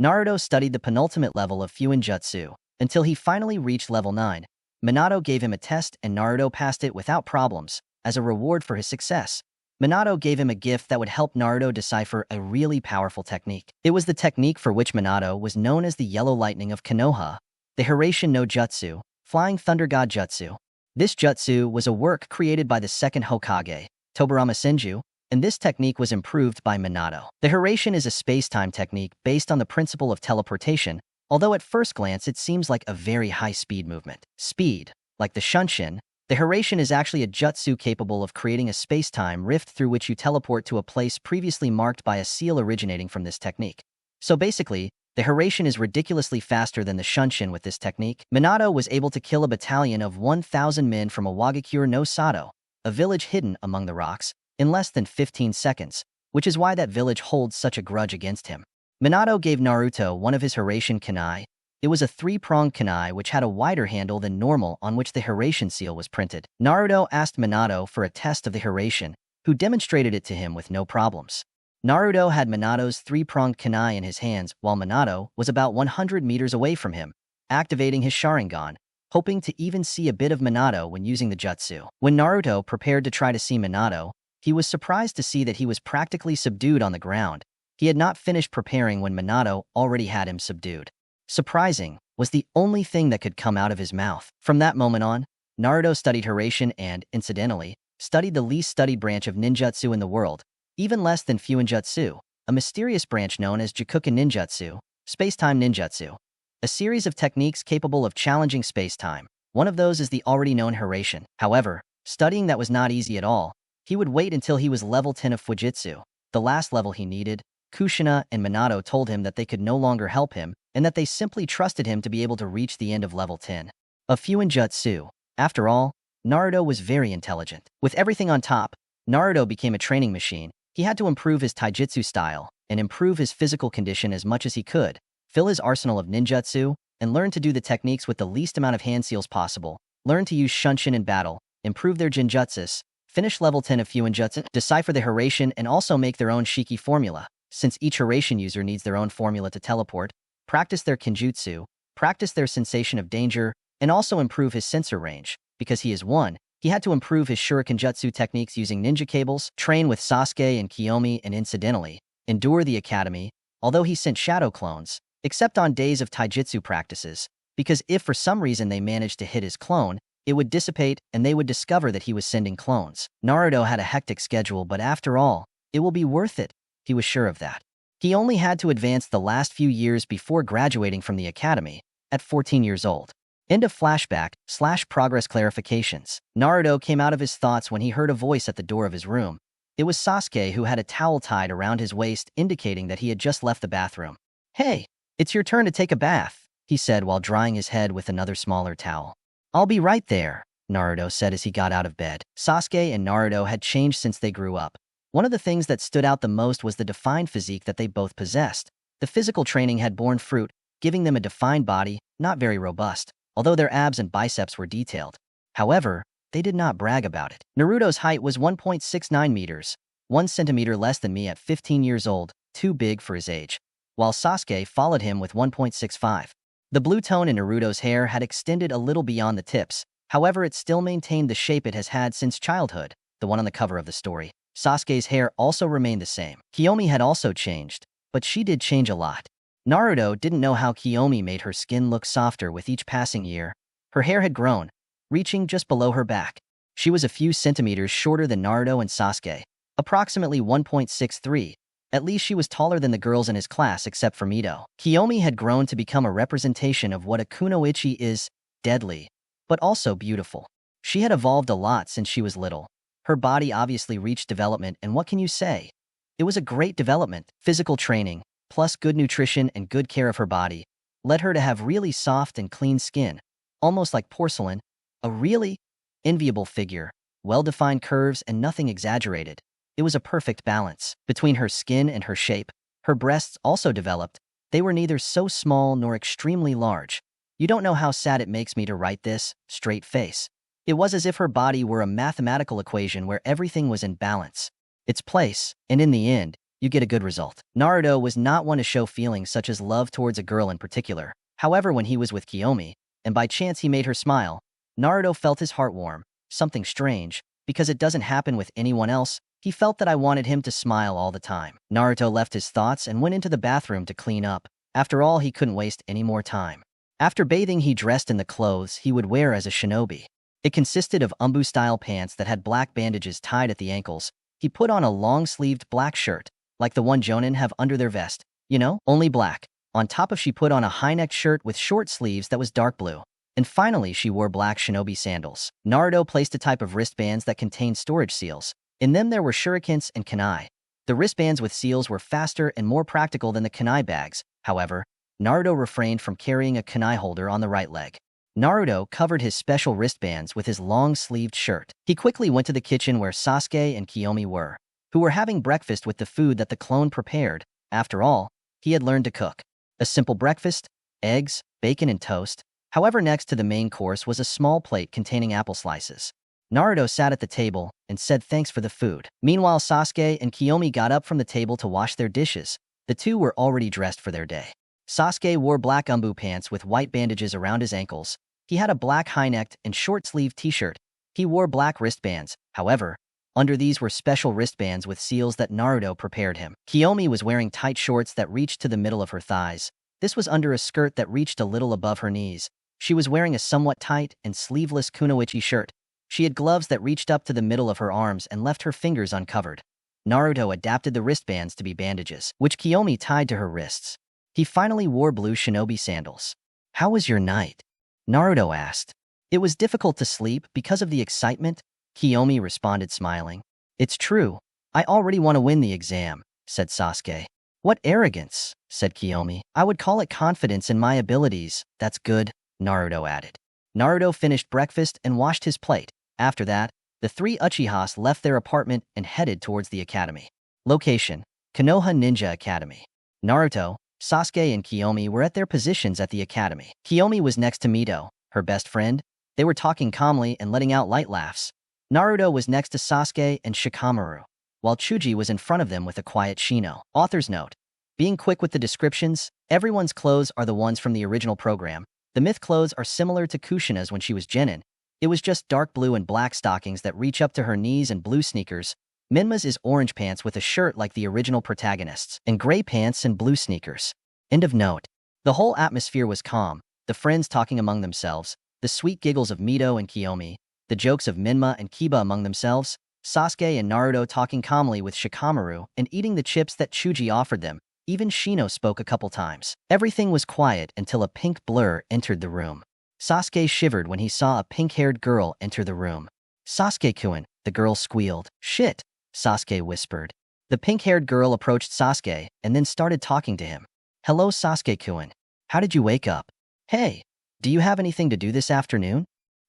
Speaker 1: Naruto studied the penultimate level of Fuinjutsu until he finally reached level 9. Minato gave him a test and Naruto passed it without problems. As a reward for his success, Minato gave him a gift that would help Naruto decipher a really powerful technique. It was the technique for which Minato was known as the Yellow Lightning of Konoha, the Hiraishin no Jutsu, Flying Thunder God Jutsu. This jutsu was a work created by the second Hokage, Tobirama Senju, and this technique was improved by Minato. The Hiraishin is a space-time technique based on the principle of teleportation, although at first glance it seems like a very high-speed movement. Speed, like the Shunshin, the Hiraishin is actually a jutsu capable of creating a space-time rift through which you teleport to a place previously marked by a seal originating from this technique. So basically, the Hiraishin is ridiculously faster than the Shunshin with this technique. Minato was able to kill a battalion of 1,000 men from Awagakure no Sato, a village hidden among the rocks, in less than 15 seconds, which is why that village holds such a grudge against him. Minato gave Naruto one of his Hiraishin kunai. It was a 3-pronged kunai which had a wider handle than normal on which the Hiraishin seal was printed. Naruto asked Minato for a test of the Hiraishin, who demonstrated it to him with no problems. Naruto had Minato's 3-pronged kunai in his hands while Minato was about 100 meters away from him, activating his Sharingan, hoping to even see a bit of Minato when using the jutsu. When Naruto prepared to try to see Minato, he was surprised to see that he was practically subdued on the ground. He had not finished preparing when Minato already had him subdued. Surprising was the only thing that could come out of his mouth. From that moment on, Naruto studied Hiraishin and, incidentally, studied the least studied branch of ninjutsu in the world, even less than Fuinjutsu, a mysterious branch known as Jikuken Ninjutsu, space-time ninjutsu, a series of techniques capable of challenging space-time. One of those is the already known Hiraishin. However, studying that was not easy at all. He would wait until he was level 10 of Fujitsu, the last level he needed. Kushina and Minato told him that they could no longer help him and that they simply trusted him to be able to reach the end of level 10 of Fuinjutsu. After all, Naruto was very intelligent. With everything on top, Naruto became a training machine. He had to improve his taijutsu style and improve his physical condition as much as he could, fill his arsenal of ninjutsu, and learn to do the techniques with the least amount of hand seals possible, learn to use Shunshin in battle, improve their Genjutsus, finish level 10 of Fuinjutsu, decipher the Hiraishin, and also make their own Shiki formula, since each Hiraishin user needs their own formula to teleport, practice their Kenjutsu, practice their sensation of danger, and also improve his sensor range. Because he is one, he had to improve his Shuriken Jutsu techniques using ninja cables, train with Sasuke and Kiyomi, and incidentally, endure the academy, although he sent shadow clones, except on days of taijutsu practices, because if for some reason they managed to hit his clone, it would dissipate and they would discover that he was sending clones. Naruto had a hectic schedule, but after all, it will be worth it. He was sure of that. He only had to advance the last few years before graduating from the academy, at 14 years old. End of flashback/progress clarifications. Naruto came out of his thoughts when he heard a voice at the door of his room. It was Sasuke who had a towel tied around his waist, indicating that he had just left the bathroom. "Hey, it's your turn to take a bath," he said while drying his head with another smaller towel. "I'll be right there," Naruto said as he got out of bed. Sasuke and Naruto had changed since they grew up. One of the things that stood out the most was the defined physique that they both possessed. The physical training had borne fruit, giving them a defined body, not very robust, although their abs and biceps were detailed. However, they did not brag about it. Naruto's height was 1.69 meters, 1 centimeter less than me at 15 years old, too big for his age, while Sasuke followed him with 1.65. The blue tone in Naruto's hair had extended a little beyond the tips, however it still maintained the shape it has had since childhood, the one on the cover of the story. Sasuke's hair also remained the same. Kiyomi had also changed, but she did change a lot. Naruto didn't know how Kiyomi made her skin look softer with each passing year. Her hair had grown, reaching just below her back. She was a few centimeters shorter than Naruto and Sasuke, approximately 1.63. At least she was taller than the girls in his class except for Mito. Kiyomi had grown to become a representation of what a kunoichi is, deadly, but also beautiful. She had evolved a lot since she was little. Her body obviously reached development, and what can you say? It was a great development. Physical training, plus good nutrition and good care of her body, led her to have really soft and clean skin, almost like porcelain, a really enviable figure, well-defined curves and nothing exaggerated. It was a perfect balance between her skin and her shape. Her breasts also developed. They were neither so small nor extremely large. You don't know how sad it makes me to write this, straight face. It was as if her body were a mathematical equation where everything was in balance, its place, and in the end, you get a good result. Naruto was not one to show feelings such as love towards a girl in particular. However, when he was with Kiyomi, and by chance he made her smile, Naruto felt his heart warm, something strange, because it doesn't happen with anyone else. He felt that I wanted him to smile all the time. Naruto left his thoughts and went into the bathroom to clean up. After all, he couldn't waste any more time. After bathing, he dressed in the clothes he would wear as a shinobi. It consisted of umbu-style pants that had black bandages tied at the ankles. He put on a long-sleeved black shirt, like the one Jonin have under their vest. You know, only black. On top of she put on a high-necked shirt with short sleeves that was dark blue. And finally, she wore black shinobi sandals. Naruto placed a type of wristbands that contained storage seals. In them there were shurikens and kunai. The wristbands with seals were faster and more practical than the kunai bags. However, Naruto refrained from carrying a kunai holder on the right leg. Naruto covered his special wristbands with his long-sleeved shirt. He quickly went to the kitchen where Sasuke and Kiyomi were, who were having breakfast with the food that the clone prepared. After all, he had learned to cook. A simple breakfast, eggs, bacon, and toast. However, next to the main course was a small plate containing apple slices. Naruto sat at the table and said thanks for the food. Meanwhile, Sasuke and Kiyomi got up from the table to wash their dishes. The two were already dressed for their day. Sasuke wore black umbu pants with white bandages around his ankles. He had a black high-necked and short-sleeved t-shirt. He wore black wristbands. However, under these were special wristbands with seals that Naruto prepared him. Kiyomi was wearing tight shorts that reached to the middle of her thighs. This was under a skirt that reached a little above her knees. She was wearing a somewhat tight and sleeveless kunoichi shirt. She had gloves that reached up to the middle of her arms and left her fingers uncovered. Naruto adapted the wristbands to be bandages, which Kiyomi tied to her wrists. He finally wore blue shinobi sandals. "How was your night?" Naruto asked. "It was difficult to sleep because of the excitement," Kiyomi responded, smiling. "It's true. I already want to win the exam," said Sasuke. "What arrogance," said Kiyomi. "I would call it confidence in my abilities." "That's good," Naruto added. Naruto finished breakfast and washed his plate. After that, the three Uchihas left their apartment and headed towards the academy. Location: Konoha Ninja Academy. Naruto, Sasuke, and Kiyomi were at their positions at the academy. Kiyomi was next to Mito, her best friend. They were talking calmly and letting out light laughs. Naruto was next to Sasuke and Shikamaru, while Chuji was in front of them with a quiet Shino. Author's note: being quick with the descriptions, everyone's clothes are the ones from the original program. The myth clothes are similar to Kushina's when she was Genin. It was just dark blue and black stockings that reach up to her knees and blue sneakers. Minma's is orange pants with a shirt like the original protagonist's, and gray pants and blue sneakers. End of note. The whole atmosphere was calm, the friends talking among themselves, the sweet giggles of Mito and Kiyomi, the jokes of Minma and Kiba among themselves, Sasuke and Naruto talking calmly with Shikamaru and eating the chips that Chuji offered them. Even Shino spoke a couple times. Everything was quiet until a pink blur entered the room. Sasuke shivered when he saw a pink-haired girl enter the room. "Sasuke-kun," the girl squealed. "Shit, Sasuke whispered. The pink-haired girl approached Sasuke and then started talking to him. Hello, Sasuke-kun. How did you wake up? Hey, do you have anything to do this afternoon?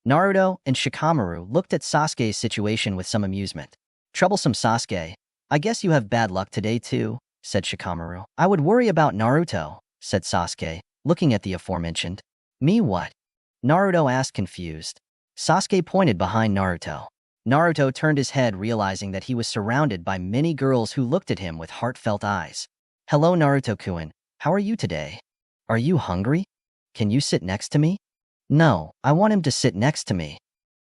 Speaker 1: Naruto and Shikamaru looked at Sasuke's situation with some amusement. Troublesome Sasuke, I guess you have bad luck today too, said Shikamaru. I would worry about Naruto, said Sasuke, looking at the aforementioned. Me what? Naruto asked confused. Sasuke pointed behind Naruto. Naruto turned his head, realizing that he was surrounded by many girls who looked at him with heartfelt eyes. Hello, Naruto-kun. How are you today? Are you hungry? Can you sit next to me? No, I want him to sit next to me.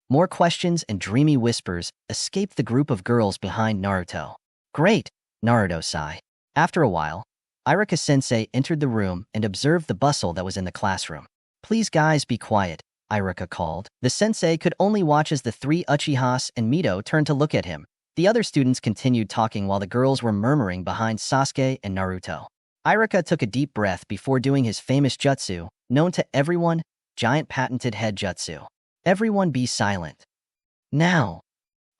Speaker 1: More questions and dreamy whispers escaped the group of girls behind Naruto. Great, Naruto sighed. After a while, Iruka-sensei entered the room and observed the bustle that was in the classroom. Please guys, be quiet, Iruka called. The sensei could only watch as the three Uchihas and Mito turned to look at him. The other students continued talking while the girls were murmuring behind Sasuke and Naruto. Iruka took a deep breath before doing his famous jutsu, known to everyone, giant patented head jutsu. Everyone be silent. Now!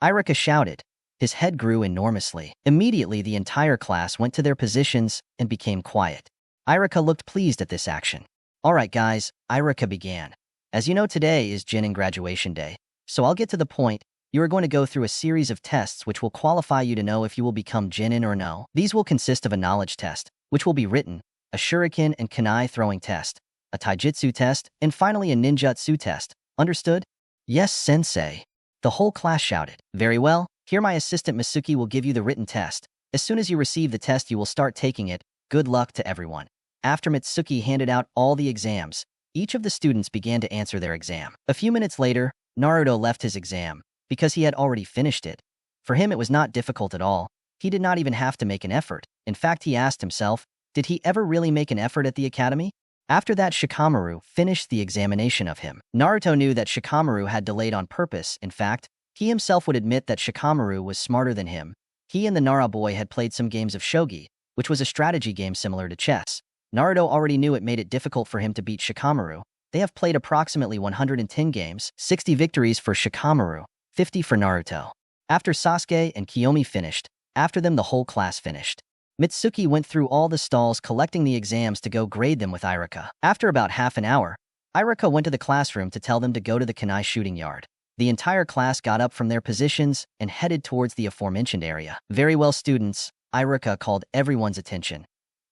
Speaker 1: Iruka shouted. His head grew enormously. Immediately, the entire class went to their positions and became quiet. Iruka looked pleased at this action. Alright guys, Iruka began. As you know, today is Chunin graduation day, so I'll get to the point. You are going to go through a series of tests which will qualify you to know if you will become Chunin or no. These will consist of a knowledge test, which will be written, a shuriken and kunai throwing test, a taijutsu test, and finally a ninjutsu test. Understood? Yes, sensei. The whole class shouted. Very well, here my assistant Masuki will give you the written test. As soon as you receive the test, you will start taking it. Good luck to everyone. After Mitsuki handed out all the exams, each of the students began to answer their exam. A few minutes later, Naruto left his exam, because he had already finished it. For him, it was not difficult at all. He did not even have to make an effort. In fact, he asked himself, did he ever really make an effort at the academy? After that, Shikamaru finished the examination of him. Naruto knew that Shikamaru had delayed on purpose. In fact, he himself would admit that Shikamaru was smarter than him. He and the Nara boy had played some games of shogi, which was a strategy game similar to chess. Naruto already knew it made it difficult for him to beat Shikamaru. They have played approximately 110 games, 60 victories for Shikamaru, 50 for Naruto. After Sasuke and Kiyomi finished, after them the whole class finished. Mitsuki went through all the stalls collecting the exams to go grade them with Iruka. After about half an hour, Iruka went to the classroom to tell them to go to the kunai shooting yard. The entire class got up from their positions and headed towards the aforementioned area. Very well, students, Iruka called everyone's attention.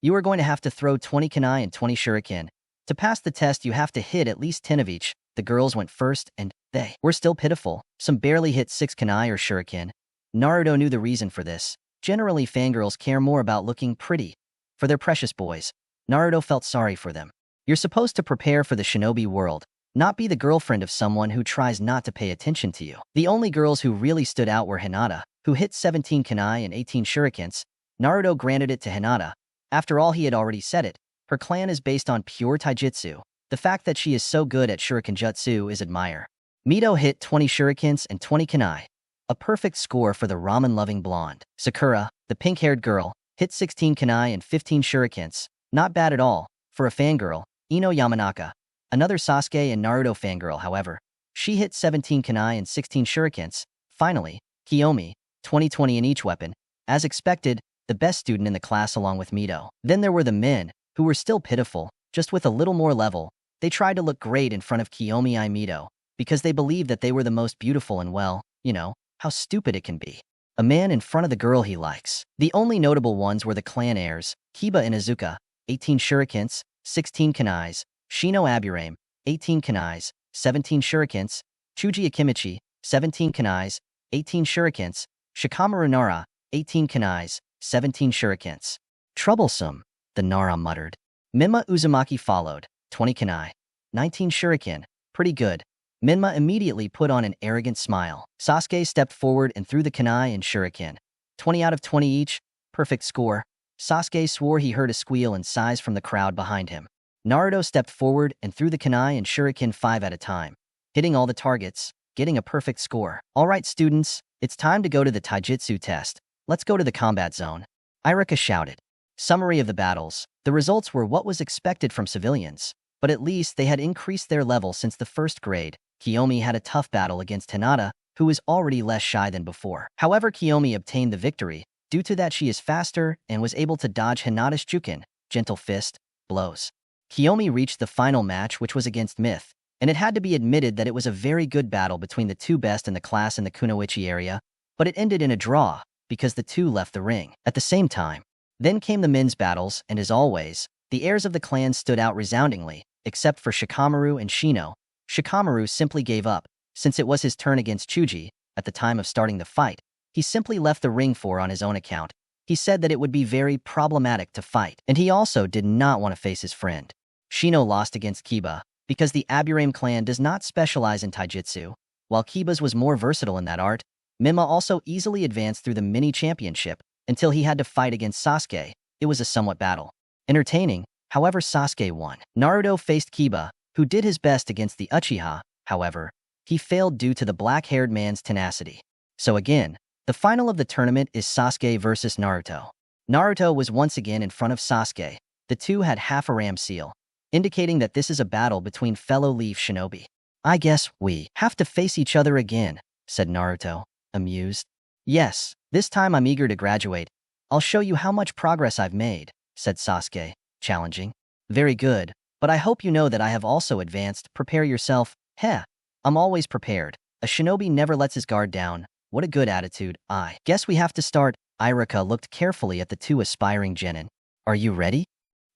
Speaker 1: You are going to have to throw 20 kunai and 20 shuriken. To pass the test, you have to hit at least 10 of each. The girls went first, and they were still pitiful. Some barely hit 6 kunai or shuriken. Naruto knew the reason for this. Generally, fangirls care more about looking pretty. For their precious boys, Naruto felt sorry for them. You're supposed to prepare for the shinobi world, not be the girlfriend of someone who tries not to pay attention to you. The only girls who really stood out were Hinata, who hit 17 kunai and 18 shurikens. Naruto granted it to Hinata. After all, he had already said it. Her clan is based on pure taijutsu. The fact that she is so good at shuriken jutsu is admire. Mito hit 20 shurikens and 20 kunai. A perfect score for the ramen-loving blonde. Sakura, the pink-haired girl, hit 16 kunai and 15 shurikens. Not bad at all. For a fangirl, Ino Yamanaka, another Sasuke and Naruto fangirl, however, she hit 17 kunai and 16 shurikens. Finally, Kiyomi, 20 in each weapon. As expected, the best student in the class along with Mito. Then there were the men, who were still pitiful, just with a little more level. They tried to look great in front of Kiyomi and Mito, because they believed that they were the most beautiful and well, you know, how stupid it can be. A man in front of the girl he likes. The only notable ones were the clan heirs, Kiba and Izuka, 18 shurikens, 16 kunais, Shino Aburame, 18 kunais, 17 shurikens, Chuji Akimichi, 17 kunais, 18 shurikens, Shikamaru Nara, 18 kunais, 17 shurikens. Troublesome, the Nara muttered. Minma Uzumaki followed, 20 kunai, 19 shuriken, pretty good. Minma immediately put on an arrogant smile. Sasuke stepped forward and threw the kunai and shuriken. 20 out of 20 each, perfect score. Sasuke swore he heard a squeal and sighs from the crowd behind him. Naruto stepped forward and threw the kunai and shuriken 5 at a time, hitting all the targets, getting a perfect score. Alright students, it's time to go to the taijutsu test. Let's go to the combat zone. Iruka shouted. Summary of the battles. The results were what was expected from civilians, but at least they had increased their level since the first grade. Kiyomi had a tough battle against Hinata, who was already less shy than before. However, Kiyomi obtained the victory due to that she is faster and was able to dodge Hinata's Chukin, gentle fist, blows. Kiyomi reached the final match, which was against Myth, and it had to be admitted that it was a very good battle between the two best in the class in the Kunoichi area, but it ended in a draw because the two left the ring at the same time. Then came the men's battles, and as always, the heirs of the clan stood out resoundingly, except for Shikamaru and Shino. Shikamaru simply gave up, since it was his turn against Chuji. At the time of starting the fight, he simply left the ring on his own account. He said that it would be very problematic to fight, and he also did not want to face his friend. Shino lost against Kiba, because the Aburame clan does not specialize in taijutsu, while Kiba's was more versatile in that art. Mima also easily advanced through the mini-championship until he had to fight against Sasuke. It was a somewhat battle. Entertaining, however, Sasuke won. Naruto faced Kiba, who did his best against the Uchiha. However, he failed due to the black-haired man's tenacity. So again, the final of the tournament is Sasuke versus Naruto. Naruto was once again in front of Sasuke. The two had half a ram seal, indicating that this is a battle between fellow Leaf Shinobi. I guess we have to face each other again, said Naruto, amused. Yes, this time I'm eager to graduate. I'll show you how much progress I've made, said Sasuke, challenging. Very good, but I hope you know that I have also advanced. Prepare yourself. Heh, I'm always prepared. A shinobi never lets his guard down. What a good attitude. I guess we have to start. Irika looked carefully at the two aspiring genin. Are you ready?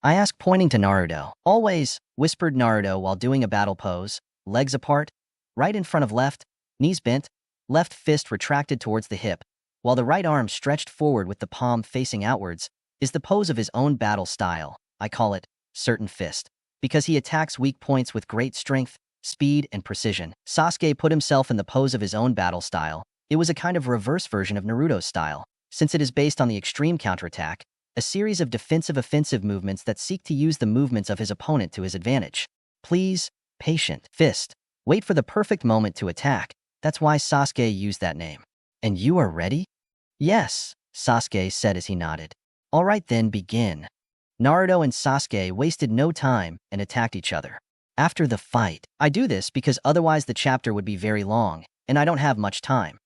Speaker 1: I asked, pointing to Naruto. Always, whispered Naruto while doing a battle pose, legs apart, right in front of left, knees bent, left fist retracted towards the hip, while the right arm stretched forward with the palm facing outwards, is the pose of his own battle style. I call it certain fist, because he attacks weak points with great strength, speed, and precision. Sasuke put himself in the pose of his own battle style. It was a kind of reverse version of Naruto's style, since it is based on the extreme counterattack, a series of defensive-offensive movements that seek to use the movements of his opponent to his advantage. Please, patient, fist. Wait for the perfect moment to attack. That's why Sasuke used that name. And you are ready? Yes, Sasuke said as he nodded. All right then, begin. Naruto and Sasuke wasted no time and attacked each other. After the fight, I do this because otherwise the chapter would be very long, and I don't have much time.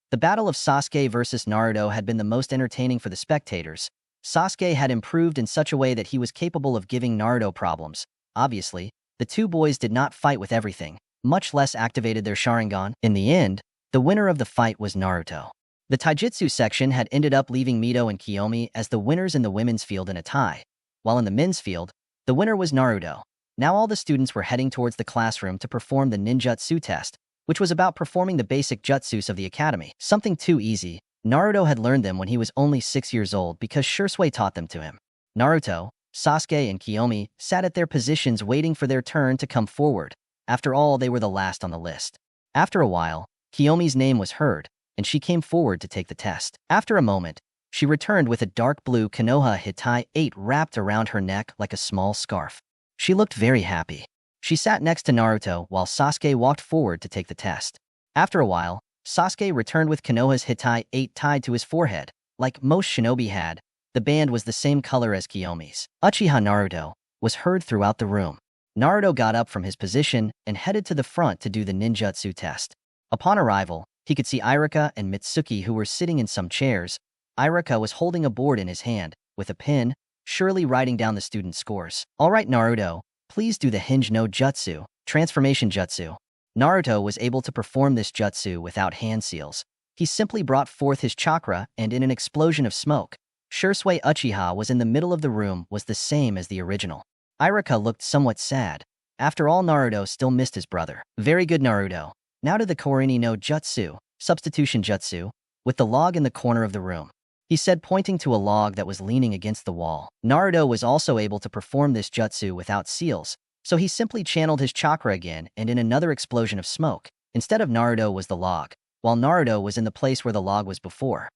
Speaker 1: The battle of Sasuke versus Naruto had been the most entertaining for the spectators. Sasuke had improved in such a way that he was capable of giving Naruto problems. Obviously, the two boys did not fight with everything, much less activated their Sharingan. In the end, the winner of the fight was Naruto. The taijutsu section had ended up leaving Mito and Kiyomi as the winners in the women's field in a tie, while in the men's field, the winner was Naruto. Now all the students were heading towards the classroom to perform the ninjutsu test, which was about performing the basic jutsus of the academy. Something too easy. Naruto had learned them when he was only 6 years old because Shisui taught them to him. Naruto, Sasuke, and Kiyomi sat at their positions waiting for their turn to come forward. After all, they were the last on the list. After a while, Kiyomi's name was heard, and she came forward to take the test. After a moment, she returned with a dark blue Konoha Hitai 8 wrapped around her neck like a small scarf. She looked very happy. She sat next to Naruto while Sasuke walked forward to take the test. After a while, Sasuke returned with Konoha's Hitai 8 tied to his forehead. Like most shinobi had, the band was the same color as Kiyomi's. Uchiha Naruto was heard throughout the room. Naruto got up from his position and headed to the front to do the ninjutsu test. Upon arrival, he could see Irika and Mitsuki, who were sitting in some chairs. Irika was holding a board in his hand, with a pen, surely writing down the students' scores. All right, Naruto, please do the Hinge no Jutsu, transformation jutsu. Naruto was able to perform this jutsu without hand seals. He simply brought forth his chakra, and in an explosion of smoke, Shisui Uchiha was in the middle of the room, was the same as the original. Irika looked somewhat sad. After all, Naruto still missed his brother. Very good, Naruto. Now to the Korini no Jutsu, substitution jutsu, with the log in the corner of the room, he said, pointing to a log that was leaning against the wall. Naruto was also able to perform this jutsu without seals, so he simply channeled his chakra again, and in another explosion of smoke, instead of Naruto was the log, while Naruto was in the place where the log was before.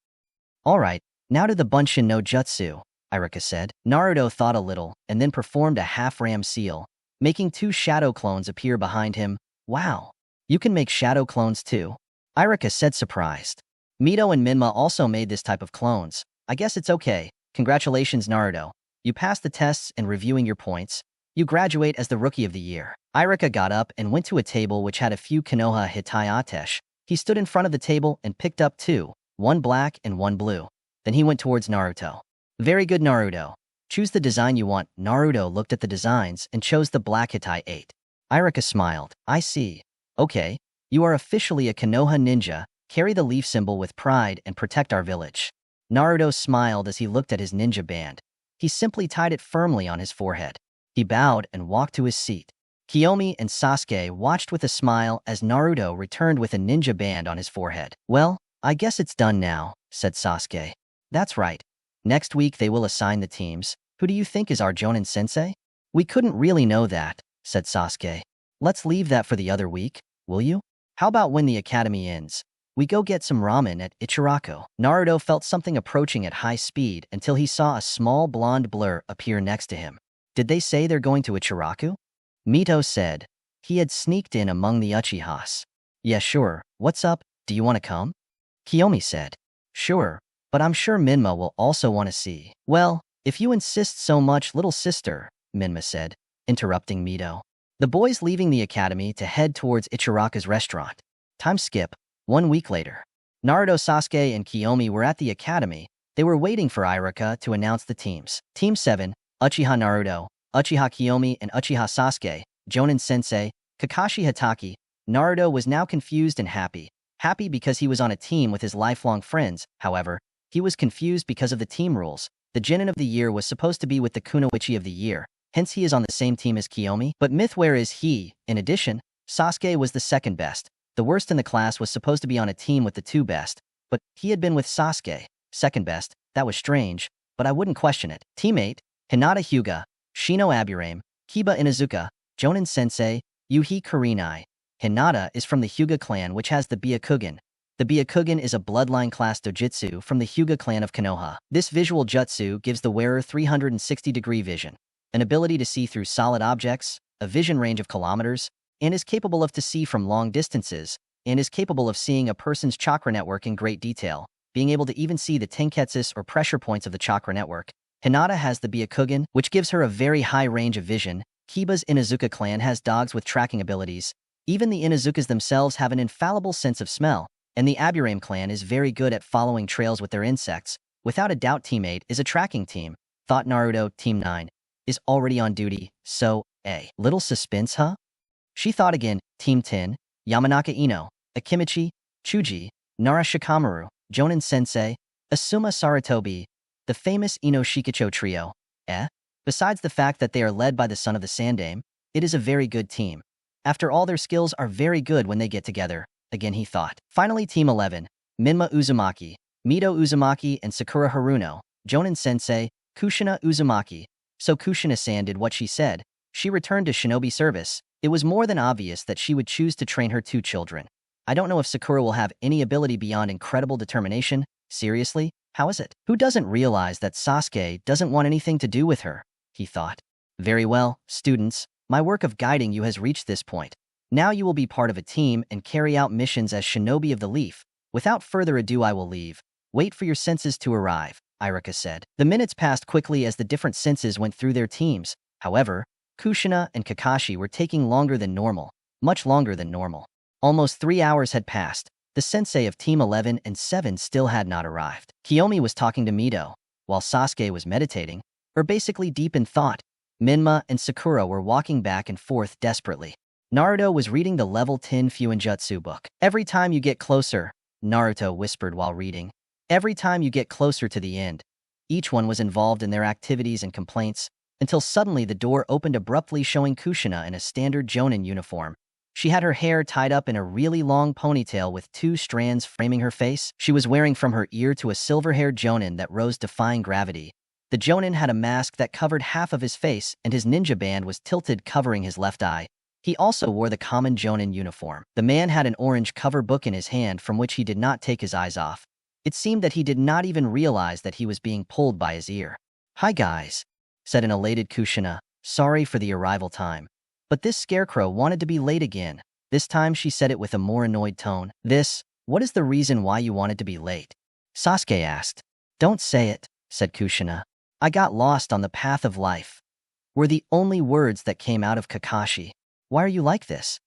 Speaker 1: All right, now to the Bunshin no Jutsu, Irika said. Naruto thought a little, and then performed a half-ram seal, making 2 shadow clones appear behind him. Wow, you can make shadow clones too? Irika said, surprised. Mito and Minma also made this type of clones. I guess it's okay. Congratulations, Naruto. You passed the tests, and reviewing your points, you graduate as the Rookie of the Year. Irika got up and went to a table which had a few Konoha Hitai Atesh, He stood in front of the table and picked up two, one black and one blue. Then he went towards Naruto. Very good, Naruto. Choose the design you want. Naruto looked at the designs and chose the black Hitai 8. Iruka smiled. I see. Okay. You are officially a Konoha ninja. Carry the leaf symbol with pride and protect our village. Naruto smiled as he looked at his ninja band. He simply tied it firmly on his forehead. He bowed and walked to his seat. Kiyomi and Sasuke watched with a smile as Naruto returned with a ninja band on his forehead. Well, I guess it's done now, said Sasuke. That's right. Next week they will assign the teams. Who do you think is our Jonin sensei? We couldn't really know that, said Sasuke. Let's leave that for the other week, will you? How about when the academy ends? We go get some ramen at Ichiraku. Naruto felt something approaching at high speed until he saw a small blonde blur appear next to him. Did they say they're going to Ichiraku? Mito said. He had sneaked in among the Uchihas. Yeah, sure. What's up? Do you want to come? Kiyomi said. Sure, but I'm sure Minma will also want to see. Well, if you insist so much, little sister, Minma said, interrupting Mito. The boys leaving the academy to head towards Ichiraku's restaurant. Time skip. 1 week later. Naruto, Sasuke, and Kiyomi were at the academy. They were waiting for Iruka to announce the teams. Team 7, Uchiha Naruto, Uchiha Kiyomi, and Uchiha Sasuke, Jonin Sensei, Kakashi Hatake. Naruto was now confused and happy. Happy because he was on a team with his lifelong friends. However, he was confused because of the team rules. The Genin of the Year was supposed to be with the Kunoichi of the Year. Hence he is on the same team as Kiyomi. But myth, where is he? In addition, Sasuke was the second best. The worst in the class was supposed to be on a team with the two best, but he had been with Sasuke, second best. That was strange, but I wouldn't question it. Teammate, Hinata Hyuga, Shino Aburame, Kiba Inuzuka, Jonin Sensei, Yuhi Kurenai. Hinata is from the Hyuga clan, which has the Byakugan. The Byakugan is a bloodline class dojutsu from the Hyuga clan of Konoha. This visual jutsu gives the wearer 360-degree vision, an ability to see through solid objects, a vision range of kilometers, and is capable of to see from long distances, and is capable of seeing a person's chakra network in great detail, being able to even see the tenketsus or pressure points of the chakra network. Hinata has the Byakugan, which gives her a very high range of vision. Kiba's Inuzuka clan has dogs with tracking abilities. Even the Inuzukas themselves have an infallible sense of smell, and the Aburame clan is very good at following trails with their insects. Without a doubt, teammate is a tracking team. Thought Naruto, Team 9, is already on duty, so, a little suspense, huh? She thought again. Team 10, Yamanaka Ino, Akimichi, Chuji, Nara Shikamaru, Jonin Sensei, Asuma Sarutobi, the famous Ino Shikicho trio. Besides the fact that they are led by the son of the Sandaime, it is a very good team. After all, their skills are very good when they get together, again he thought. Finally, Team 11, Minma Uzumaki, Mito Uzumaki, and Sakura Haruno, Jonin Sensei, Kushina Uzumaki. So Kushina-san did what she said. She returned to shinobi service. It was more than obvious that she would choose to train her two children. I don't know if Sakura will have any ability beyond incredible determination. Seriously, how is it? Who doesn't realize that Sasuke doesn't want anything to do with her? He thought. Very well, students, my work of guiding you has reached this point. Now you will be part of a team and carry out missions as Shinobi of the Leaf. Without further ado, I will leave. Wait for your senses to arrive, Iruka said. The minutes passed quickly as the different senses went through their teams. However, Kushina and Kakashi were taking longer than normal, much longer than normal. Almost 3 hours had passed. The sensei of Team 11 and 7 still had not arrived. Kiyomi was talking to Mito, while Sasuke was meditating, or basically deep in thought. Minma and Sakura were walking back and forth desperately. Naruto was reading the level 10 Fuinjutsu book. Every time you get closer, Naruto whispered while reading. Every time you get closer to the end. Each one was involved in their activities and complaints, until suddenly the door opened abruptly, showing Kushina in a standard Jonin uniform. She had her hair tied up in a really long ponytail with 2 strands framing her face. She was wearing from her ear to a silver-haired Jonin that rose defying gravity. The Jonin had a mask that covered half of his face, and his ninja band was tilted, covering his left eye. He also wore the common Jonin uniform. The man had an orange cover book in his hand from which he did not take his eyes off. It seemed that he did not even realize that he was being pulled by his ear. "Hi guys," said an elated Kushina. "Sorry for the arrival time. But this scarecrow wanted to be late again." This time she said it with a more annoyed tone. What is the reason why you wanted to be late?" Sasuke asked. "Don't say it," said Kushina. "I got lost on the path of life," were the only words that came out of Kakashi. "Why are you like this?"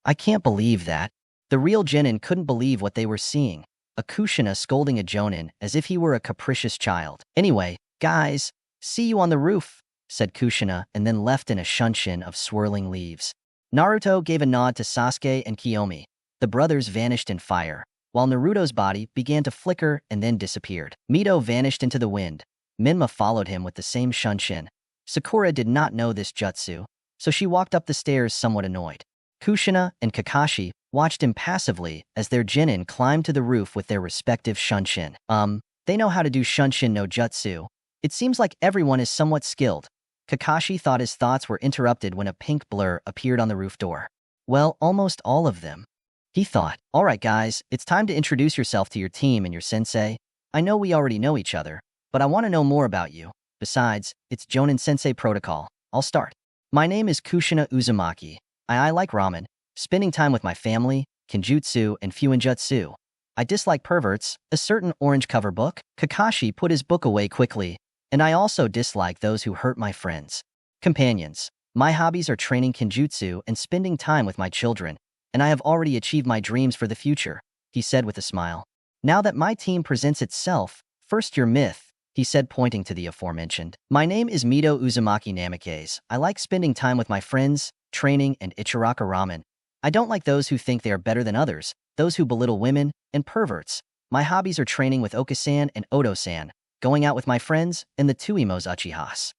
Speaker 1: "I can't believe that. The real Genin couldn't believe what they were seeing. A Kushina scolding a Jonin as if he were a capricious child. Anyway, guys, see you on the roof, said Kushina and then left in a shunshin of swirling leaves. Naruto gave a nod to Sasuke and Kiyomi. The brothers vanished in fire, while Naruto's body began to flicker and then disappeared. Mito vanished into the wind. Minma followed him with the same shunshin. Sakura did not know this jutsu, so she walked up the stairs somewhat annoyed. Kushina and Kakashi watched impassively as their Genin climbed to the roof with their respective shunshin. They know how to do shunshin no jutsu. It seems like everyone is somewhat skilled. Kakashi thought his thoughts were interrupted when a pink blur appeared on the roof door. Well, almost all of them. He thought, all right guys, it's time to introduce yourself to your team and your sensei. I know we already know each other, but I want to know more about you. Besides, it's Jonin Sensei protocol. I'll start. My name is Kushina Uzumaki. I like ramen, spending time with my family, Genjutsu, and Fuinjutsu. I dislike perverts, a certain orange cover book. Kakashi put his book away quickly, and I also dislike those who hurt my friends. Companions. My hobbies are training Genjutsu and spending time with my children, and I have already achieved my dreams for the future, he said with a smile. Now that my team presents itself, first your myth, he said pointing to the aforementioned. My name is Mito Uzumaki Namikaze. I like spending time with my friends, training, and Ichiraka ramen. I don't like those who think they are better than others, those who belittle women, and perverts. My hobbies are training with Okasan and Odo-san, going out with my friends, and the two emos Uchihas.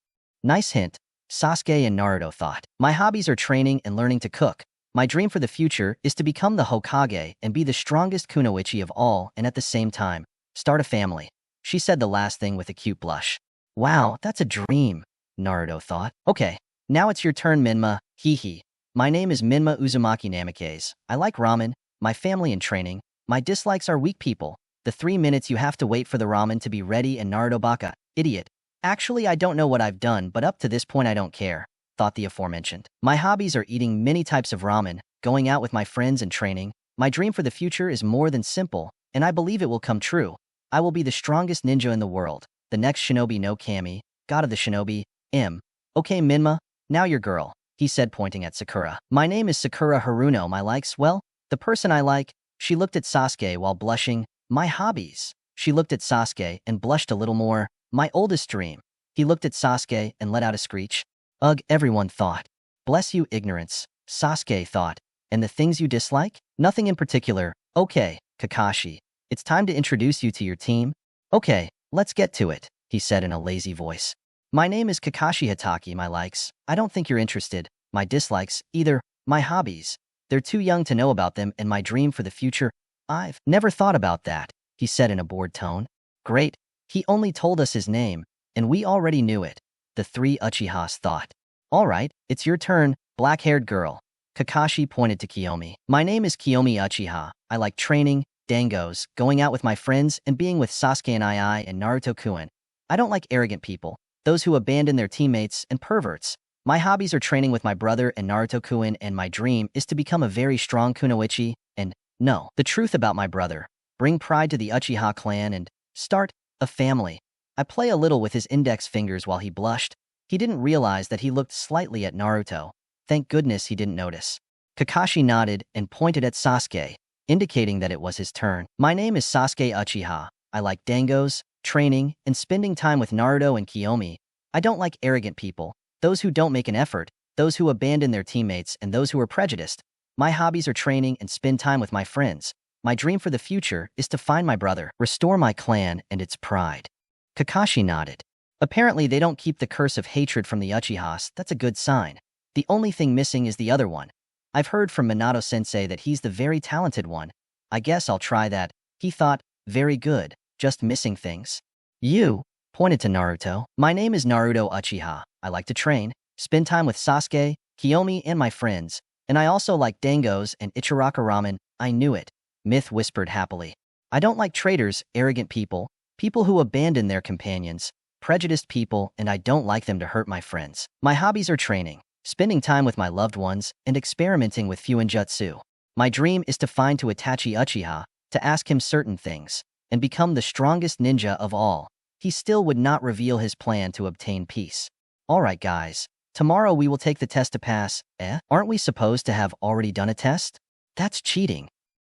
Speaker 1: Nice hint, Sasuke and Naruto thought. My hobbies are training and learning to cook. My dream for the future is to become the Hokage and be the strongest kunoichi of all and at the same time, start a family. She said the last thing with a cute blush. Wow, that's a dream, Naruto thought. Okay, now it's your turn, Minma, hee. My name is Minma Uzumaki Namikaze. I like ramen, my family and training. My dislikes are weak people. The 3 minutes you have to wait for the ramen to be ready and Naruto baka, idiot. Actually, I don't know what I've done, but up to this point I don't care, thought the aforementioned. My hobbies are eating many types of ramen, going out with my friends and training. My dream for the future is more than simple, and I believe it will come true. I will be the strongest ninja in the world, the next shinobi no kami, god of the shinobi, Okay Minma, now your girl, he said pointing at Sakura. My name is Sakura Haruno. My likes, well, the person I like. She looked at Sasuke while blushing. My hobbies. She looked at Sasuke and blushed a little more. My oldest dream. He looked at Sasuke and let out a screech. Ugh, everyone thought. Bless you, ignorance, Sasuke thought. And the things you dislike? Nothing in particular. Okay, Kakashi. It's time to introduce you to your team. Okay, let's get to it, he said in a lazy voice. My name is Kakashi Hatake. My likes. I don't think you're interested. My dislikes, either. My hobbies. They're too young to know about them, and my dream for the future. I've never thought about that, he said in a bored tone. Great. He only told us his name, and we already knew it, the 3 Uchihas thought. All right, it's your turn, black-haired girl. Kakashi pointed to Kiyomi. My name is Kiyomi Uchiha. I like training, dangos, going out with my friends, and being with Sasuke and and Naruto-kun. I don't like arrogant people, those who abandon their teammates, and perverts. My hobbies are training with my brother and Naruto-kun, and my dream is to become a very strong kunoichi and, no, the truth about my brother, bring pride to the Uchiha clan and start a family. I play a little with his index fingers while he blushed. He didn't realize that he looked slightly at Naruto. Thank goodness he didn't notice. Kakashi nodded and pointed at Sasuke, indicating that it was his turn. My name is Sasuke Uchiha. I like dangos, training, and spending time with Naruto and Kiyomi. I don't like arrogant people, those who don't make an effort, those who abandon their teammates, and those who are prejudiced. My hobbies are training and spend time with my friends. My dream for the future is to find my brother, restore my clan and its pride. Kakashi nodded. Apparently they don't keep the curse of hatred from the Uchihas. That's a good sign. The only thing missing is the other one. I've heard from Minato-sensei that he's the very talented one. I guess I'll try that, he thought. Very good, just missing things. You, pointed to Naruto. My name is Naruto Uchiha. I like to train, spend time with Sasuke, Kiyomi, and my friends, and I also like dangos and Ichiraka ramen. I knew it, Myth whispered happily. I don't like traitors, arrogant people, people who abandon their companions, prejudiced people, and I don't like them to hurt my friends. My hobbies are training, spending time with my loved ones, and experimenting with Fuinjutsu. My dream is to find to Itachi Uchiha, to ask him certain things, and become the strongest ninja of all. He still would not reveal his plan to obtain peace. Alright guys, tomorrow we will take the test to pass. Aren't we supposed to have already done a test? That's cheating.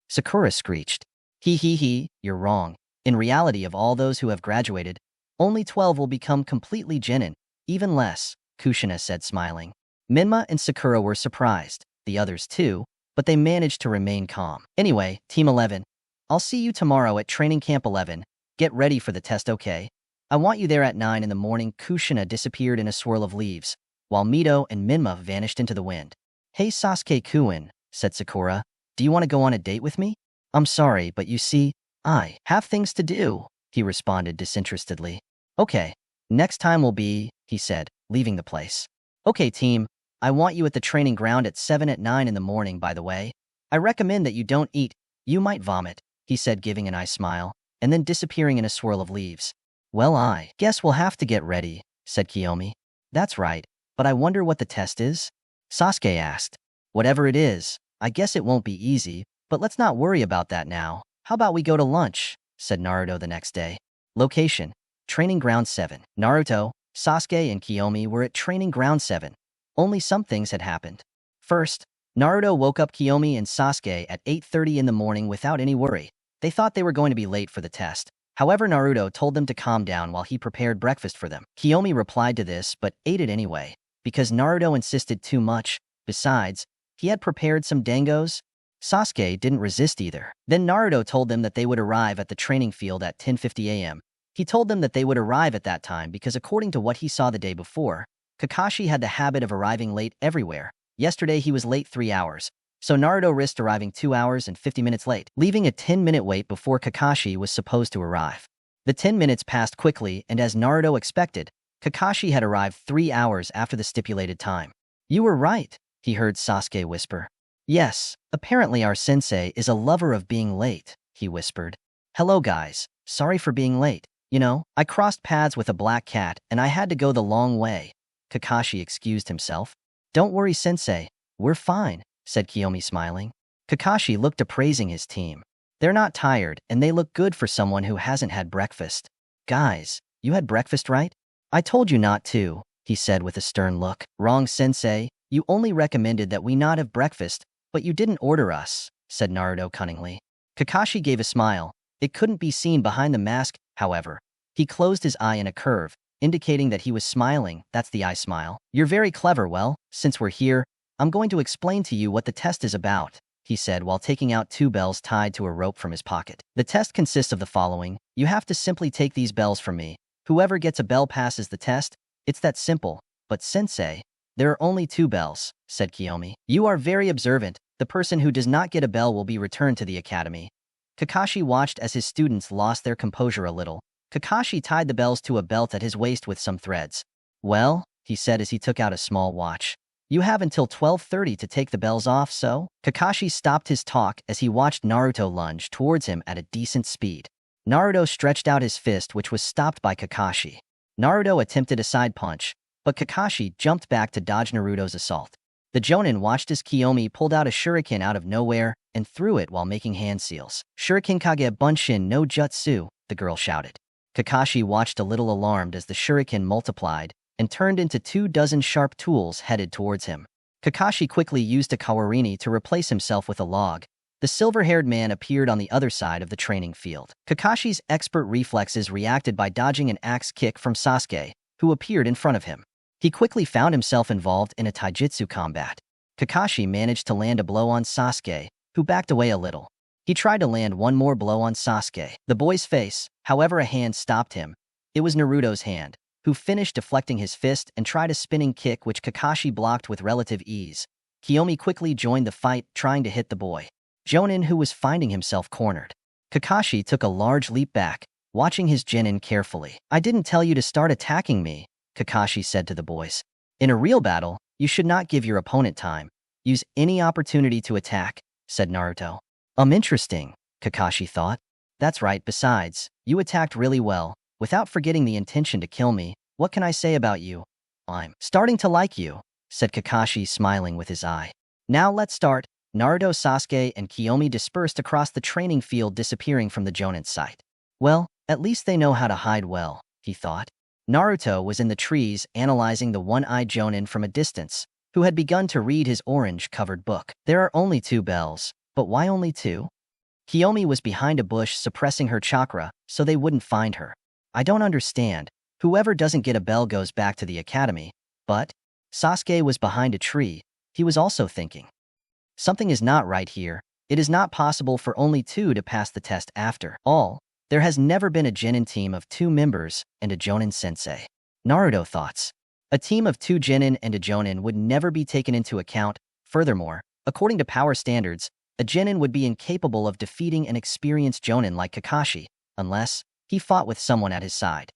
Speaker 1: Sakura screeched. He, you're wrong. In reality, of all those who have graduated, only 12 will become completely Genin, even less, Kushina said smiling. Minma and Sakura were surprised, the others too, but they managed to remain calm. Anyway, Team 11, I'll see you tomorrow at Training Camp 11. Get ready for the test, okay? I want you there at 9 in the morning. Kushina disappeared in a swirl of leaves, while Mito and Minma vanished into the wind. Hey Sasuke-kun, said Sakura, do you want to go on a date with me? I'm sorry, but you see, I have things to do, he responded disinterestedly. Okay, next time will be, he said, leaving the place. Okay, team, I want you at the training ground at 7 at 9 in the morning, by the way. I recommend that you don't eat, you might vomit, he said, giving an eye smile, and then disappearing in a swirl of leaves. Well, I guess we'll have to get ready, said Kiyomi. That's right, but I wonder what the test is? Sasuke asked. Whatever it is, I guess it won't be easy, but let's not worry about that now. How about we go to lunch? Said Naruto the next day. Location: Training Ground 7. Naruto, Sasuke, and Kiyomi were at Training Ground 7. Only some things had happened. First, Naruto woke up Kiyomi and Sasuke at 8:30 in the morning without any worry. They thought they were going to be late for the test. However, Naruto told them to calm down while he prepared breakfast for them. Kiyomi replied to this but ate it anyway, because Naruto insisted too much. Besides, he had prepared some dangos. Sasuke didn't resist either. Then Naruto told them that they would arrive at the training field at 10:50 a.m. He told them that they would arrive at that time because according to what he saw the day before, Kakashi had the habit of arriving late everywhere. Yesterday he was late 3 hours, so Naruto risked arriving 2 hours and 50 minutes late, leaving a 10-minute wait before Kakashi was supposed to arrive. The 10 minutes passed quickly, and as Naruto expected, Kakashi had arrived 3 hours after the stipulated time. You were right, he heard Sasuke whisper. Yes, apparently our sensei is a lover of being late, he whispered. Hello guys, sorry for being late. You know, I crossed paths with a black cat and I had to go the long way. Kakashi excused himself. Don't worry sensei, we're fine, said Kiyomi smiling. Kakashi looked appraising his team. They're not tired and they look good for someone who hasn't had breakfast. Guys, you had breakfast, right? I told you not to, he said with a stern look. Wrong sensei, you only recommended that we not have breakfast, but you didn't order us, said Naruto cunningly. Kakashi gave a smile. It couldn't be seen behind the mask, however. He closed his eye in a curve, indicating that he was smiling. That's the eye smile. You're very clever. Well, since we're here, I'm going to explain to you what the test is about, he said while taking out 2 bells tied to a rope from his pocket. The test consists of the following. You have to simply take these bells from me. Whoever gets a bell passes the test. It's that simple. But sensei, there are only 2 bells, said Kiyomi. You are very observant. The person who does not get a bell will be returned to the academy. Kakashi watched as his students lost their composure a little. Kakashi tied the bells to a belt at his waist with some threads. Well, he said as he took out a small watch. You have until 12:30 to take the bells off, so? Kakashi stopped his talk as he watched Naruto lunge towards him at a decent speed. Naruto stretched out his fist, which was stopped by Kakashi. Naruto attempted a side punch, but Kakashi jumped back to dodge Naruto's assault. The Jonin watched as Kiyomi pulled out a shuriken out of nowhere and threw it while making hand seals. Shuriken Kage Bunshin no Jutsu, the girl shouted. Kakashi watched a little alarmed as the shuriken multiplied and turned into 24 sharp tools headed towards him. Kakashi quickly used a kawarini to replace himself with a log. The silver-haired man appeared on the other side of the training field. Kakashi's expert reflexes reacted by dodging an axe kick from Sasuke, who appeared in front of him. He quickly found himself involved in a taijutsu combat. Kakashi managed to land a blow on Sasuke, who backed away a little. He tried to land one more blow on Sasuke. The boy's face, however, a hand stopped him. It was Naruto's hand, who finished deflecting his fist and tried a spinning kick which Kakashi blocked with relative ease. Kiyomi quickly joined the fight, trying to hit the boy Jonin, who was finding himself cornered. Kakashi took a large leap back, watching his genin carefully. I didn't tell you to start attacking me, Kakashi said to the boys. In a real battle, you should not give your opponent time. Use any opportunity to attack, said Naruto. Interesting, Kakashi thought. That's right, besides, you attacked really well, without forgetting the intention to kill me. What can I say about you? I'm starting to like you, said Kakashi, smiling with his eye. Now let's start. Naruto, Sasuke, and Kiyomi dispersed across the training field, disappearing from the Jonin's sight. Well, at least they know how to hide well, he thought. Naruto was in the trees analyzing the one-eyed Jonin from a distance, who had begun to read his orange-covered book. There are only 2 bells, but why only 2? Kiyomi was behind a bush suppressing her chakra so they wouldn't find her. I don't understand. Whoever doesn't get a bell goes back to the academy. But Sasuke was behind a tree. He was also thinking. Something is not right here. It is not possible for only 2 to pass the test after all. There has never been a Genin team of 2 members and a Jonin sensei. Naruto thoughts. A team of 2 Genin and a Jonin would never be taken into account. Furthermore, according to power standards, a Genin would be incapable of defeating an experienced Jonin like Kakashi, unless he fought with someone at his side.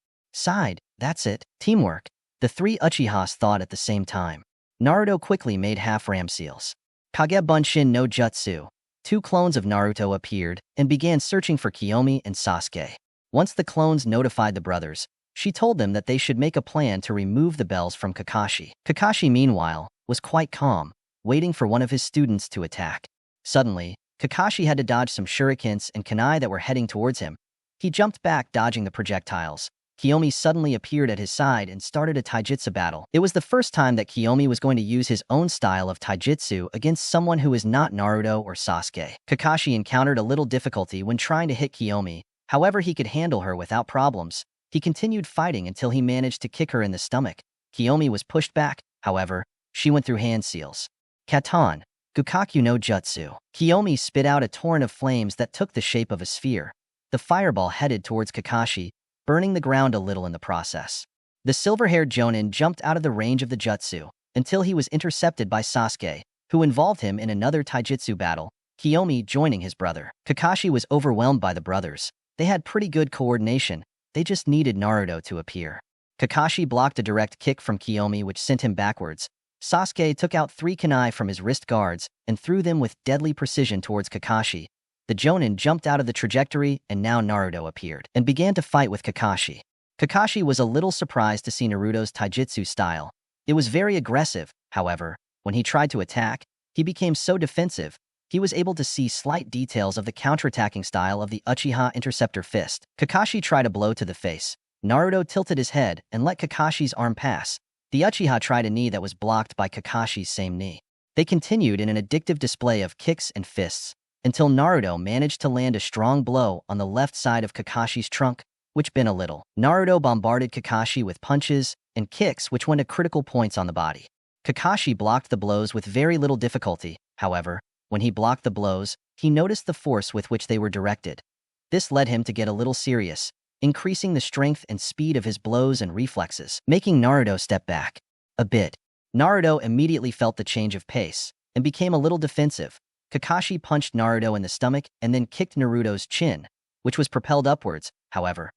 Speaker 1: That's it. Teamwork. The 3 Uchihas thought at the same time. Naruto quickly made half-ram seals. Kage Bunshin no Jutsu. 2 clones of Naruto appeared and began searching for Kiyomi and Sasuke. Once the clones notified the brothers, she told them that they should make a plan to remove the bells from Kakashi. Kakashi, meanwhile, was quite calm, waiting for one of his students to attack. Suddenly, Kakashi had to dodge some shurikens and kunai that were heading towards him. He jumped back, dodging the projectiles. Kiyomi suddenly appeared at his side and started a taijutsu battle. It was the first time that Kiyomi was going to use his own style of taijutsu against someone who is not Naruto or Sasuke. Kakashi encountered a little difficulty when trying to hit Kiyomi. However, he could handle her without problems. He continued fighting until he managed to kick her in the stomach. Kiyomi was pushed back. However, she went through hand seals. Katan. Gukakyu no Jutsu. Kiyomi spit out a torrent of flames that took the shape of a sphere. The fireball headed towards Kakashi, burning the ground a little in the process. The silver-haired Jonin jumped out of the range of the jutsu until he was intercepted by Sasuke, who involved him in another taijutsu battle, Kiyomi joining his brother. Kakashi was overwhelmed by the brothers. They had pretty good coordination. They just needed Naruto to appear. Kakashi blocked a direct kick from Kiyomi which sent him backwards. Sasuke took out 3 kunai from his wrist guards and threw them with deadly precision towards Kakashi. The Jonin jumped out of the trajectory and now Naruto appeared and began to fight with Kakashi. Kakashi was a little surprised to see Naruto's taijutsu style. It was very aggressive. However, when he tried to attack, he became so defensive. He was able to see slight details of the counterattacking style of the Uchiha Interceptor Fist. Kakashi tried a blow to the face. Naruto tilted his head and let Kakashi's arm pass. The Uchiha tried a knee that was blocked by Kakashi's same knee. They continued in an addictive display of kicks and fists, until Naruto managed to land a strong blow on the left side of Kakashi's trunk, which bent a little. Naruto bombarded Kakashi with punches and kicks which went to critical points on the body. Kakashi blocked the blows with very little difficulty. However, when he blocked the blows, he noticed the force with which they were directed. This led him to get a little serious, increasing the strength and speed of his blows and reflexes, making Naruto step back a bit. Naruto immediately felt the change of pace and became a little defensive. Kakashi punched Naruto in the stomach and then kicked Naruto's chin, which was propelled upwards. However,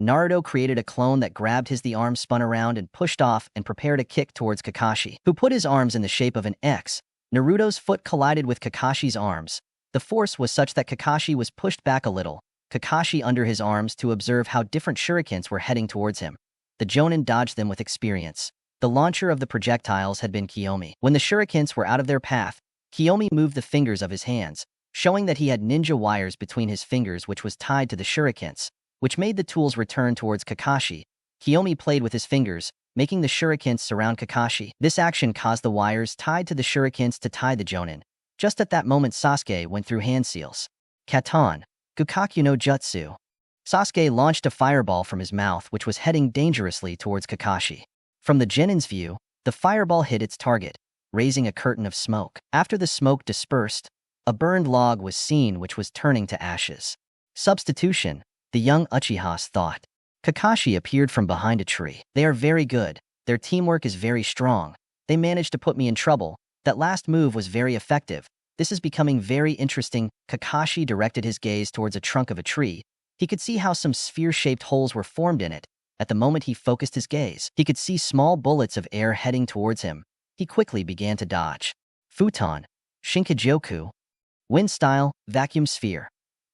Speaker 1: Naruto created a clone that grabbed the arm, spun around and pushed off and prepared a kick towards Kakashi, who put his arms in the shape of an X. Naruto's foot collided with Kakashi's arms. The force was such that Kakashi was pushed back a little. Kakashi under his arms to observe how different shurikens were heading towards him. The Jonin dodged them with experience. The launcher of the projectiles had been Kiyomi. When the shurikens were out of their path, Kiyomi moved the fingers of his hands, showing that he had ninja wires between his fingers which was tied to the shurikens, which made the tools return towards Kakashi. Kiyomi played with his fingers, making the shurikens surround Kakashi. This action caused the wires tied to the shurikens to tie the Jonin. Just at that moment, Sasuke went through hand seals. Katan. Gukakyu no Jutsu. Sasuke launched a fireball from his mouth which was heading dangerously towards Kakashi. From the Genin's view, the fireball hit its target, raising a curtain of smoke. After the smoke dispersed, a burned log was seen which was turning to ashes. Substitution, the young Uchihas thought. Kakashi appeared from behind a tree. They are very good. Their teamwork is very strong. They managed to put me in trouble. That last move was very effective. This is becoming very interesting. Kakashi directed his gaze towards a trunk of a tree. He could see how some sphere-shaped holes were formed in it. At the moment he focused his gaze, he could see small bullets of air heading towards him. He quickly began to dodge. Futon. Shinkajoku. Wind style, vacuum sphere.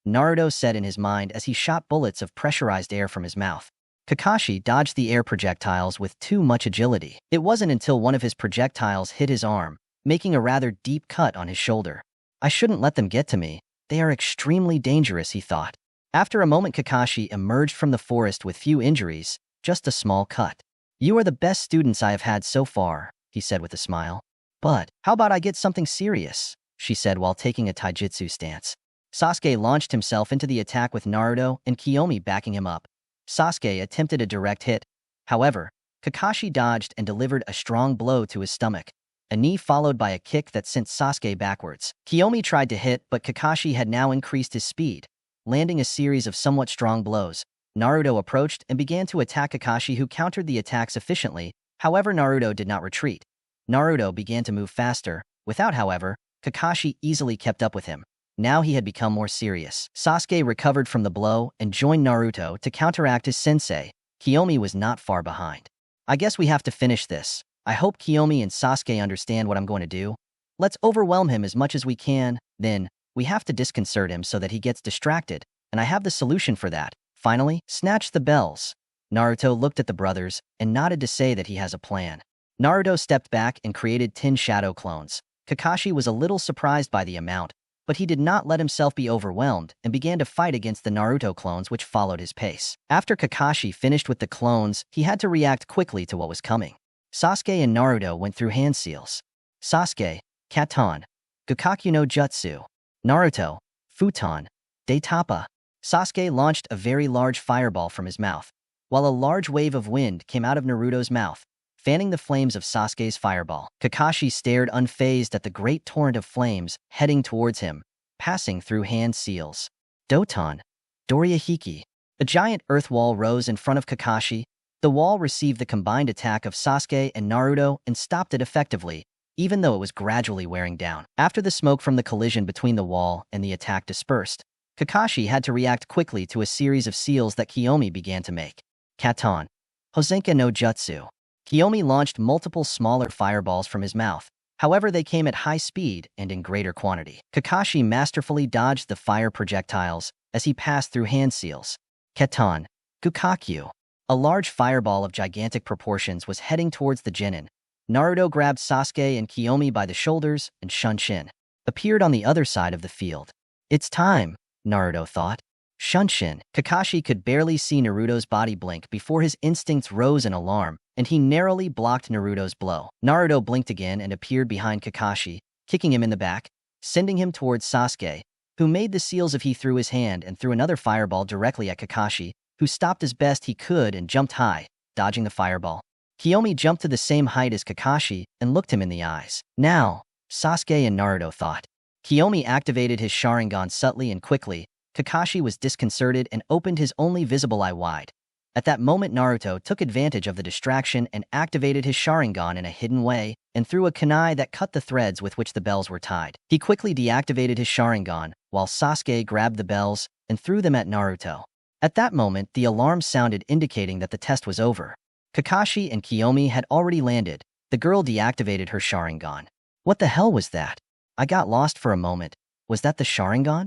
Speaker 1: Naruto said in his mind as he shot bullets of pressurized air from his mouth. Kakashi dodged the air projectiles with too much agility. It wasn't until one of his projectiles hit his arm, making a rather deep cut on his shoulder. I shouldn't let them get to me. They are extremely dangerous, he thought. After a moment, Kakashi emerged from the forest with few injuries, just a small cut. You are the best students I have had so far, he said with a smile. But how about I get something serious, she said while taking a taijutsu stance. Sasuke launched himself into the attack with Naruto and Kiyomi backing him up. Sasuke attempted a direct hit. However, Kakashi dodged and delivered a strong blow to his stomach. A knee followed by a kick that sent Sasuke backwards. Kiyomi tried to hit, but Kakashi had now increased his speed, landing a series of somewhat strong blows. Naruto approached and began to attack Kakashi, who countered the attacks efficiently. However, Naruto did not retreat. Naruto began to move faster. However, Kakashi easily kept up with him. Now he had become more serious. Sasuke recovered from the blow and joined Naruto to counteract his sensei. Kiyomi was not far behind. I guess we have to finish this. I hope Kiyomi and Sasuke understand what I'm going to do. Let's overwhelm him as much as we can. Then, we have to disconcert him so that he gets distracted, and I have the solution for that. Finally, snatch the bells. Naruto looked at the brothers and nodded to say that he has a plan. Naruto stepped back and created 10 shadow clones. Kakashi was a little surprised by the amount, but he did not let himself be overwhelmed and began to fight against the Naruto clones, which followed his pace. After Kakashi finished with the clones, he had to react quickly to what was coming. Sasuke and Naruto went through hand seals. Sasuke, Katon, Gakakyu no Jutsu. Naruto, Futon, Daitapa. Sasuke launched a very large fireball from his mouth, while a large wave of wind came out of Naruto's mouth, fanning the flames of Sasuke's fireball. Kakashi stared unfazed at the great torrent of flames heading towards him, passing through hand seals. Doton, Dorihiki. A giant earth wall rose in front of Kakashi. The wall received the combined attack of Sasuke and Naruto and stopped it effectively, even though it was gradually wearing down. After the smoke from the collision between the wall and the attack dispersed, Kakashi had to react quickly to a series of seals that Kiyomi began to make. Katon, Hosenka no Jutsu. Kiyomi launched multiple smaller fireballs from his mouth. However, they came at high speed and in greater quantity. Kakashi masterfully dodged the fire projectiles as he passed through hand seals. Katon, Gukakyu. A large fireball of gigantic proportions was heading towards the Chunin. Naruto grabbed Sasuke and Kiyomi by the shoulders, and Shunshin appeared on the other side of the field. It's time, Naruto thought. Shunshin. Kakashi could barely see Naruto's body blink before his instincts rose in alarm, and he narrowly blocked Naruto's blow. Naruto blinked again and appeared behind Kakashi, kicking him in the back, sending him towards Sasuke, who made the seals if he threw his hand and threw another fireball directly at Kakashi, who stopped as best he could and jumped high, dodging the fireball. Kiyomi jumped to the same height as Kakashi and looked him in the eyes. Now, Sasuke and Naruto thought. Kiyomi activated his Sharingan subtly and quickly. Kakashi was disconcerted and opened his only visible eye wide. At that moment, Naruto took advantage of the distraction and activated his Sharingan in a hidden way and threw a kunai that cut the threads with which the bells were tied. He quickly deactivated his Sharingan, while Sasuke grabbed the bells and threw them at Naruto. At that moment, the alarm sounded, indicating that the test was over. Kakashi and Kiyomi had already landed. The girl deactivated her Sharingan. What the hell was that? I got lost for a moment. Was that the Sharingan?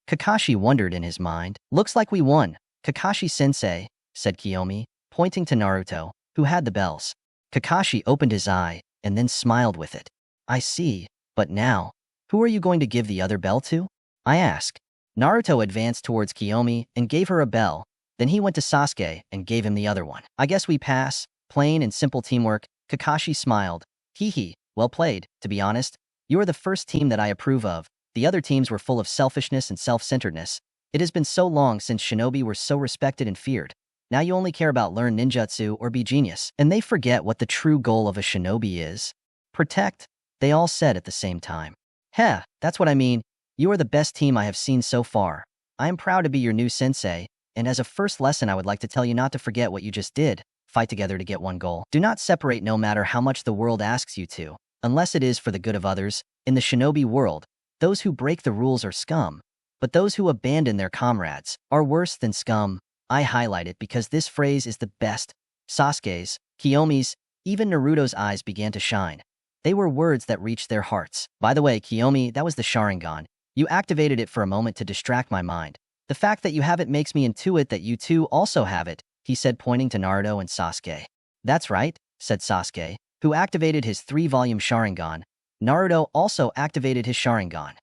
Speaker 1: Kakashi wondered in his mind. Looks like we won, Kakashi-sensei, said Kiyomi, pointing to Naruto, who had the bells. Kakashi opened his eye and then smiled with it. I see, but now, who are you going to give the other bell to? I asked. Naruto advanced towards Kiyomi and gave her a bell. Then he went to Sasuke and gave him the other one. I guess we pass. Plain and simple teamwork. Kakashi smiled. Hee, well played. To be honest, you are the first team that I approve of. The other teams were full of selfishness and self-centeredness. It has been so long since shinobi were so respected and feared. Now you only care about learn ninjutsu or be genius, and they forget what the true goal of a shinobi is. Protect, they all said at the same time. Heh, that's what I mean. You are the best team I have seen so far. I am proud to be your new sensei, and as a first lesson I would like to tell you not to forget what you just did. Fight together to get one goal. Do not separate no matter how much the world asks you to, unless it is for the good of others. In the shinobi world, those who break the rules are scum, but those who abandon their comrades are worse than scum. I highlight it because this phrase is the best. Sasuke's, Kiyomi's, even Naruto's eyes began to shine. They were words that reached their hearts. By the way, Kiyomi, that was the Sharingan. You activated it for a moment to distract my mind. The fact that you have it makes me intuit that you two also have it, he said, pointing to Naruto and Sasuke. That's right, said Sasuke, who activated his 3-volume Sharingan. Naruto also activated his Sharingan.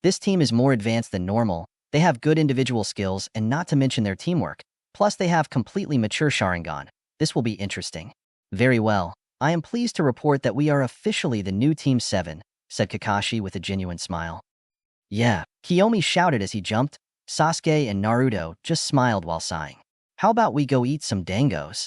Speaker 1: This team is more advanced than normal. They have good individual skills and not to mention their teamwork. Plus they have completely mature Sharingan. This will be interesting. Very well. I am pleased to report that we are officially the new Team 7, said Kakashi with a genuine smile. Yeah, Kiyomi shouted as he jumped. Sasuke and Naruto just smiled while sighing. How about we go eat some dangos?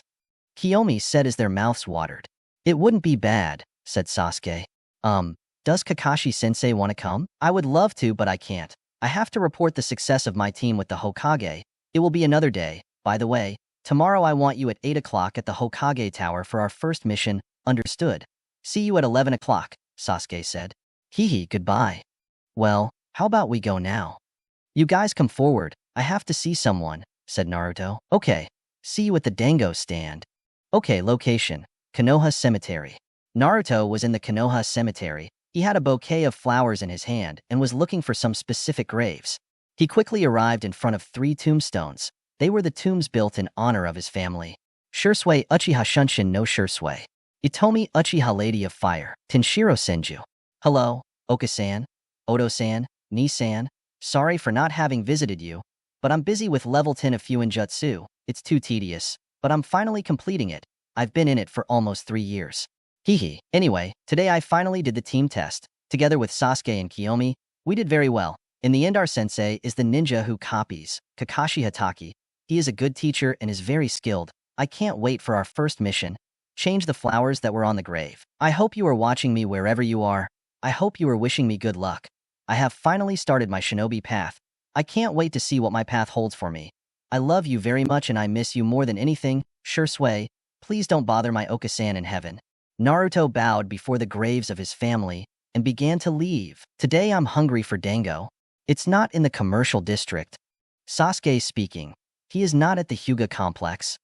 Speaker 1: Kiyomi said as their mouths watered. It wouldn't be bad, said Sasuke. Does Kakashi-sensei want to come? I would love to, but I can't. I have to report the success of my team with the Hokage. It will be another day. By the way, tomorrow I want you at 8 o'clock at the Hokage Tower for our first mission, understood? See you at 11 o'clock, Sasuke said. Hee goodbye. Well, how about we go now? You guys come forward, I have to see someone, said Naruto. Okay, see you at the Dango stand. Okay, location, Konoha Cemetery. Naruto was in the Konoha Cemetery. He had a bouquet of flowers in his hand and was looking for some specific graves. He quickly arrived in front of 3 tombstones. They were the tombs built in honor of his family. Shisui Uchiha Shunshin no Shisui. Itomi Uchiha Lady of Fire. Tenshiro Senju. Hello, Oka-san, Odo-san, Ni-san. Sorry for not having visited you, but I'm busy with level 10 of Fuinjutsu. It's too tedious, but I'm finally completing it. I've been in it for almost 3 years. Anyway, today I finally did the team test. Together with Sasuke and Kiyomi, we did very well. In the end, our sensei is the ninja who copies, Kakashi Hatake. He is a good teacher and is very skilled. I can't wait for our first mission. Change the flowers that were on the grave. I hope you are watching me wherever you are. I hope you are wishing me good luck. I have finally started my shinobi path. I can't wait to see what my path holds for me. I love you very much and I miss you more than anything. Shisui, please don't bother my Oka-san in heaven. Naruto bowed before the graves of his family and began to leave. Today I'm hungry for dango. It's not in the commercial district. Sasuke speaking. He is not at the Hyuga complex.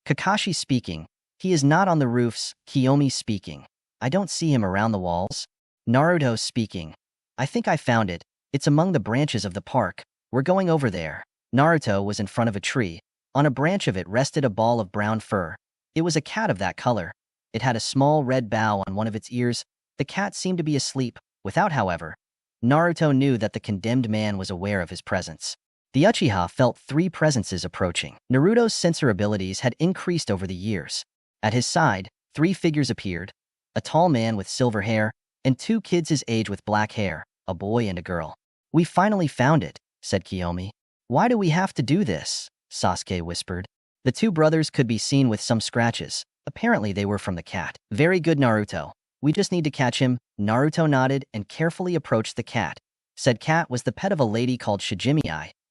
Speaker 1: Kakashi speaking. He is not on the roofs. Kiyomi speaking. I don't see him around the walls. Naruto speaking. I think I found it. It's among the branches of the park. We're going over there. Naruto was in front of a tree. On a branch of it rested a ball of brown fur. It was a cat of that color. It had a small red bow on one of its ears. The cat seemed to be asleep, without, however. Naruto knew that the condemned man was aware of his presence. The Uchiha felt 3 presences approaching. Naruto's sensor abilities had increased over the years. At his side, 3 figures appeared. A tall man with silver hair, and 2 kids his age with black hair, a boy and a girl. We finally found it, said Kiyomi. Why do we have to do this? Sasuke whispered. The 2 brothers could be seen with some scratches. Apparently they were from the cat. Very good, Naruto. We just need to catch him. Naruto nodded and carefully approached the cat. Said cat was the pet of a lady called Shijimi.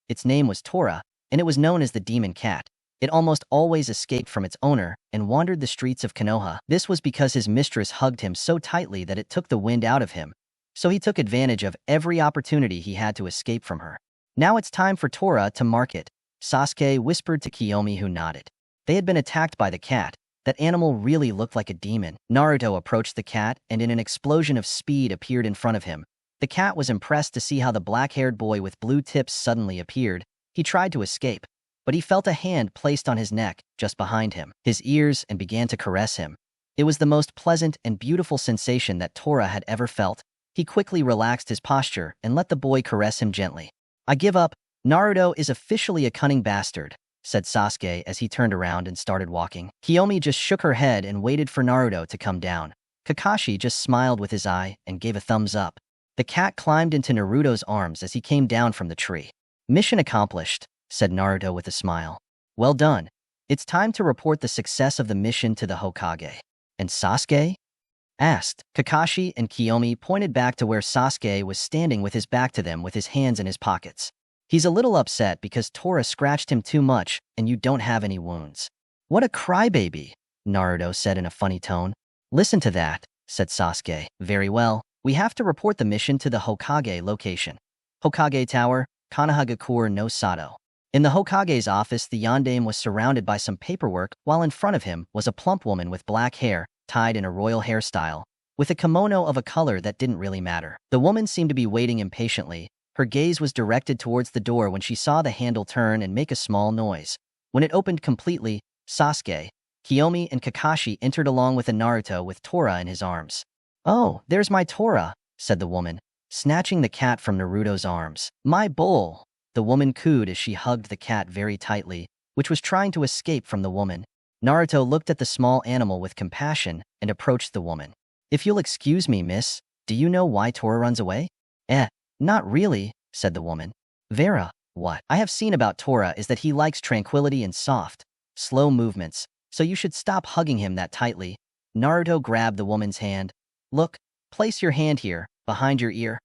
Speaker 1: Its name was Tora, and it was known as the demon cat. It almost always escaped from its owner and wandered the streets of Konoha. This was because his mistress hugged him so tightly that it took the wind out of him. So he took advantage of every opportunity he had to escape from her. Now it's time for Tora to mark it, Sasuke whispered to Kiyomi, who nodded. They had been attacked by the cat. That animal really looked like a demon. Naruto approached the cat and in an explosion of speed appeared in front of him. The cat was impressed to see how the black-haired boy with blue tips suddenly appeared. He tried to escape, but he felt a hand placed on his neck, just behind him, his ears, and began to caress him. It was the most pleasant and beautiful sensation that Tora had ever felt. He quickly relaxed his posture and let the boy caress him gently. I give up. Naruto is officially a cunning bastard, said Sasuke as he turned around and started walking. Kiyomi just shook her head and waited for Naruto to come down. Kakashi just smiled with his eye and gave a thumbs up. The cat climbed into Naruto's arms as he came down from the tree. Mission accomplished, said Naruto with a smile. Well done. It's time to report the success of the mission to the Hokage. And Sasuke? Asked. Kakashi and Kiyomi pointed back to where Sasuke was standing with his back to them with his hands in his pockets. He's a little upset because Tora scratched him too much and you don't have any wounds. What a crybaby, Naruto said in a funny tone. Listen to that, said Sasuke. Very well. We have to report the mission to the Hokage location. Hokage Tower, Konohagakure no Sato. In the Hokage's office, the yondaime was surrounded by some paperwork, while in front of him was a plump woman with black hair, tied in a royal hairstyle, with a kimono of a color that didn't really matter. The woman seemed to be waiting impatiently. Her gaze was directed towards the door when she saw the handle turn and make a small noise. When it opened completely, Sasuke, Kiyomi, and Kakashi entered along with a Naruto with Tora in his arms. Oh, there's my Tora, said the woman, snatching the cat from Naruto's arms. My bull, the woman cooed as she hugged the cat very tightly, which was trying to escape from the woman. Naruto looked at the small animal with compassion and approached the woman. If you'll excuse me, miss, do you know why Tora runs away? Not really, said the woman. Vera, what I have seen about Tora is that he likes tranquility and soft, slow movements, so you should stop hugging him that tightly. Naruto grabbed the woman's hand. Look, place your hand here, behind your ear.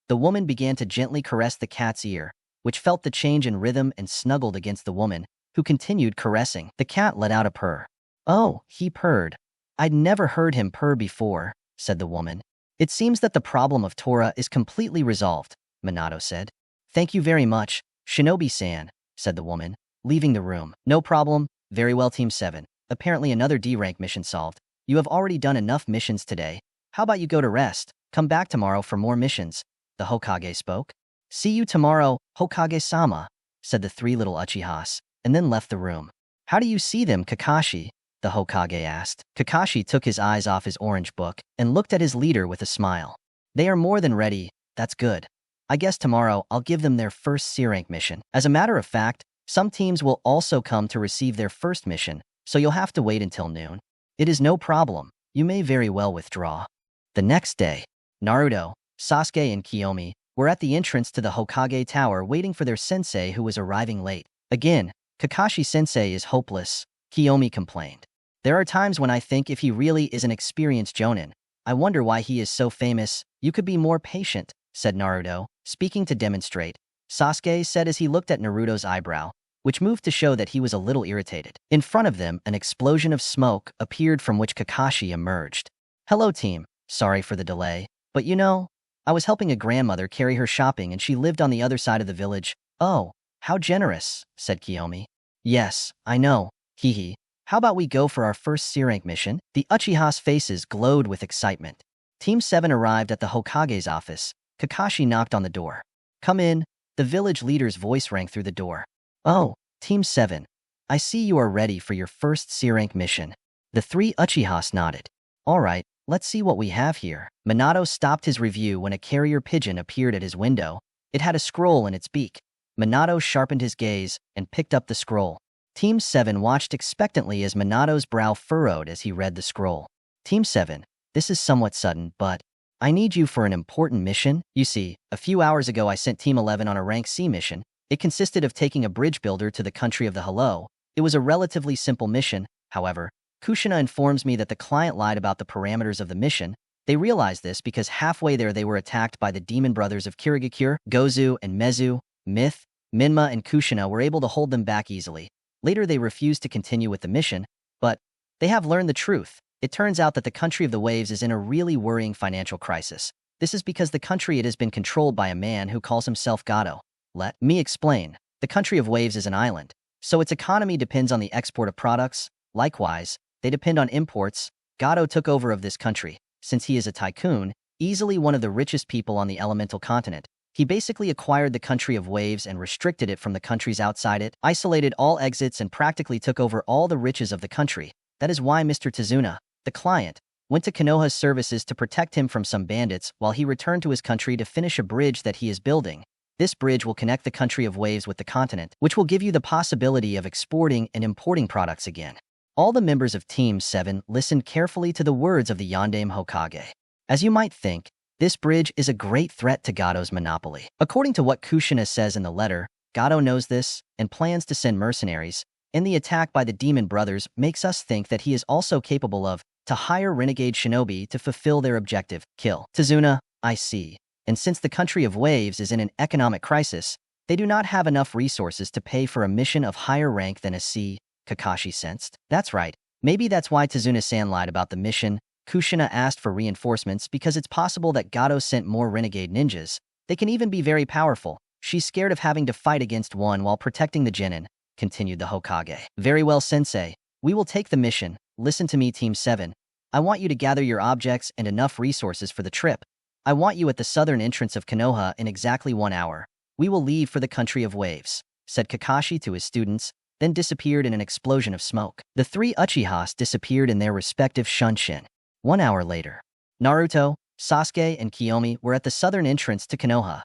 Speaker 1: The woman began to gently caress the cat's ear, which felt the change in rhythm and snuggled against the woman, who continued caressing. The cat let out a purr. Oh, he purred. I'd never heard him purr before, said the woman. It seems that the problem of Tora is completely resolved, Minato said. Thank you very much, Shinobi-san, said the woman, leaving the room. No problem. Very well, Team 7. Apparently another D-rank mission solved. You have already done enough missions today. How about you go to rest? Come back tomorrow for more missions. The Hokage spoke. See you tomorrow, Hokage-sama, said the three little Uchihas, and then left the room. How do you see them, Kakashi? The Hokage asked. Kakashi took his eyes off his orange book and looked at his leader with a smile. They are more than ready. That's good. I guess tomorrow I'll give them their first C-rank mission. As a matter of fact, some teams will also come to receive their first mission, so you'll have to wait until noon. It is no problem. You may very well withdraw. The next day, Naruto, Sasuke, and Kiyomi were at the entrance to the Hokage Tower waiting for their sensei who was arriving late. Again, Kakashi-sensei is hopeless, Kiyomi complained. There are times when I think if he really is an experienced Jonin, I wonder why he is so famous. You could be more patient, said Naruto, speaking to demonstrate. Sasuke said as he looked at Naruto's eyebrow, which moved to show that he was a little irritated. In front of them, an explosion of smoke appeared from which Kakashi emerged. Hello, team. Sorry for the delay, but you know, I was helping a grandmother carry her shopping and she lived on the other side of the village. Oh, how generous, said Kiyomi. Yes, I know. Hee. How about we go for our first C-rank mission? The Uchiha's faces glowed with excitement. Team 7 arrived at the Hokage's office. Kakashi knocked on the door. Come in. The village leader's voice rang through the door. Oh, Team 7. I see you are ready for your first C-rank mission. The three Uchihas nodded. All right, let's see what we have here. Minato stopped his review when a carrier pigeon appeared at his window. It had a scroll in its beak. Minato sharpened his gaze and picked up the scroll. Team 7 watched expectantly as Minato's brow furrowed as he read the scroll. Team 7, this is somewhat sudden, but I need you for an important mission. You see, a few hours ago I sent Team 11 on a rank C mission. It consisted of taking a bridge builder to the country of the Hello. It was a relatively simple mission. However, Kushina informs me that the client lied about the parameters of the mission. They realized this because halfway there they were attacked by the demon brothers of Kirigakure, Gozu, and Mezu. Myth, Minma, and Kushina were able to hold them back easily. Later they refused to continue with the mission, but they have learned the truth. It turns out that the country of the waves is in a really worrying financial crisis. This is because the country it has been controlled by a man who calls himself Gato. Let me explain. The country of waves is an island, so its economy depends on the export of products. Likewise, they depend on imports. Gato took over of this country. Since he is a tycoon, easily one of the richest people on the elemental continent, he basically acquired the country of waves and restricted it from the countries outside it, isolated all exits, and practically took over all the riches of the country. That is why Mr. Tazuna, the client, went to Konoha's services to protect him from some bandits while he returned to his country to finish a bridge that he is building. This bridge will connect the country of waves with the continent, which will give you the possibility of exporting and importing products again. All the members of Team 7 listened carefully to the words of the Yondaime Hokage. As you might think, this bridge is a great threat to Gato's monopoly. According to what Kushina says in the letter, Gato knows this and plans to send mercenaries, and the attack by the demon brothers makes us think that he is also capable of to hire renegade shinobi to fulfill their objective, kill Tazuna. I see. And since the country of waves is in an economic crisis, they do not have enough resources to pay for a mission of higher rank than a C, Kakashi sensed. That's right. Maybe that's why Tazuna-san lied about the mission. Kushina asked for reinforcements because it's possible that Gato sent more renegade ninjas. They can even be very powerful. She's scared of having to fight against one while protecting the genin, continued the Hokage. Very well, sensei. We will take the mission. Listen to me, Team 7. I want you to gather your objects and enough resources for the trip. I want you at the southern entrance of Konoha in exactly 1 hour. We will leave for the country of waves, said Kakashi to his students, then disappeared in an explosion of smoke. The three Uchihas disappeared in their respective shunshin. 1 hour later, Naruto, Sasuke, and Kiyomi were at the southern entrance to Konoha.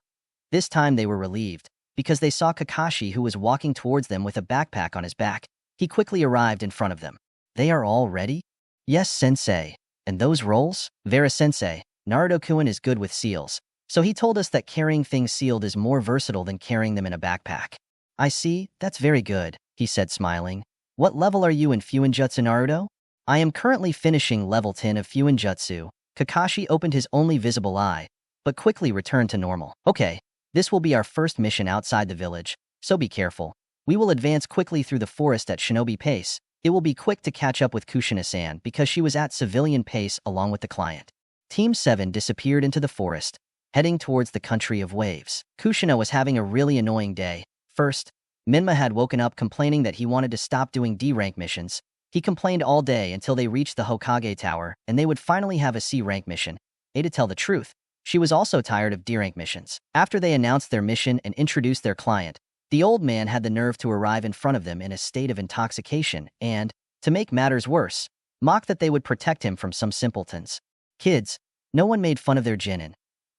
Speaker 1: This time they were relieved, because they saw Kakashi, who was walking towards them with a backpack on his back. He quickly arrived in front of them. They are all ready? Yes, sensei. And those rolls? Vera sensei, Naruto-kun is good with seals. So he told us that carrying things sealed is more versatile than carrying them in a backpack. I see, that's very good, he said smiling. What level are you in Fuinjutsu Naruto? I am currently finishing level 10 of Fuinjutsu. Kakashi opened his only visible eye, but quickly returned to normal. Okay, this will be our first mission outside the village, so be careful. We will advance quickly through the forest at shinobi pace. It will be quick to catch up with Kushina-san because she was at civilian pace along with the client. Team 7 disappeared into the forest, heading towards the country of waves. Kushina was having a really annoying day. First, Minma had woken up complaining that he wanted to stop doing D-rank missions. He complained all day until they reached the Hokage Tower, and they would finally have a C-rank mission. To tell the truth, she was also tired of D-rank missions. After they announced their mission and introduced their client, the old man had the nerve to arrive in front of them in a state of intoxication and, to make matters worse, mocked that they would protect him from some simpletons. Kids, no one made fun of their Genin.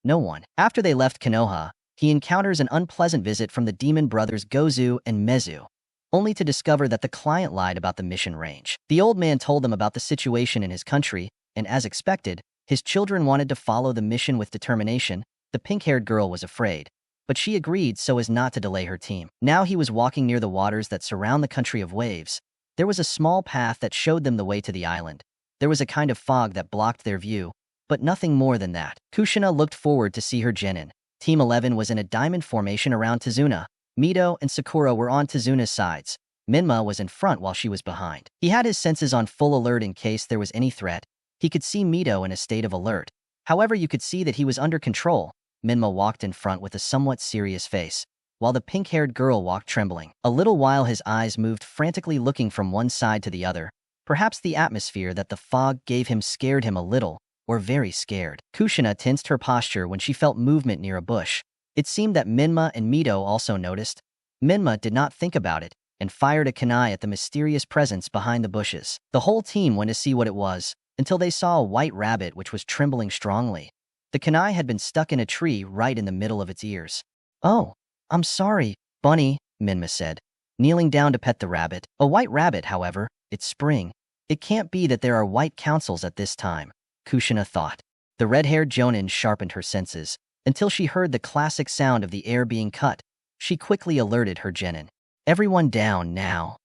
Speaker 1: No one. After they left Konoha, he encounters an unpleasant visit from the demon brothers Gozu and Mezu, only to discover that the client lied about the mission range. The old man told them about the situation in his country, and as expected, his children wanted to follow the mission with determination. The pink-haired girl was afraid, but she agreed so as not to delay her team. Now he was walking near the waters that surround the country of waves. There was a small path that showed them the way to the island. There was a kind of fog that blocked their view, but nothing more than that. Kushina looked forward to see her Genin. Team 11 was in a diamond formation around Tazuna. Mito and Sakura were on Tazuna's sides. Minma was in front while she was behind. He had his senses on full alert in case there was any threat. He could see Mito in a state of alert. However, you could see that he was under control. Minma walked in front with a somewhat serious face, while the pink-haired girl walked trembling. A little while his eyes moved frantically looking from one side to the other. Perhaps the atmosphere that the fog gave him scared him a little, or very scared. Kushina tensed her posture when she felt movement near a bush. It seemed that Minma and Mito also noticed. Minma did not think about it, and fired a kunai at the mysterious presence behind the bushes. The whole team went to see what it was, until they saw a white rabbit which was trembling strongly. The kunai had been stuck in a tree right in the middle of its ears. Oh, I'm sorry, Bunny, Minma said, kneeling down to pet the rabbit. A white rabbit, however, it's spring. It can't be that there are white councils at this time, Kushina thought. The red-haired Jonin sharpened her senses, until she heard the classic sound of the air being cut. She quickly alerted her Genin. Everyone down now.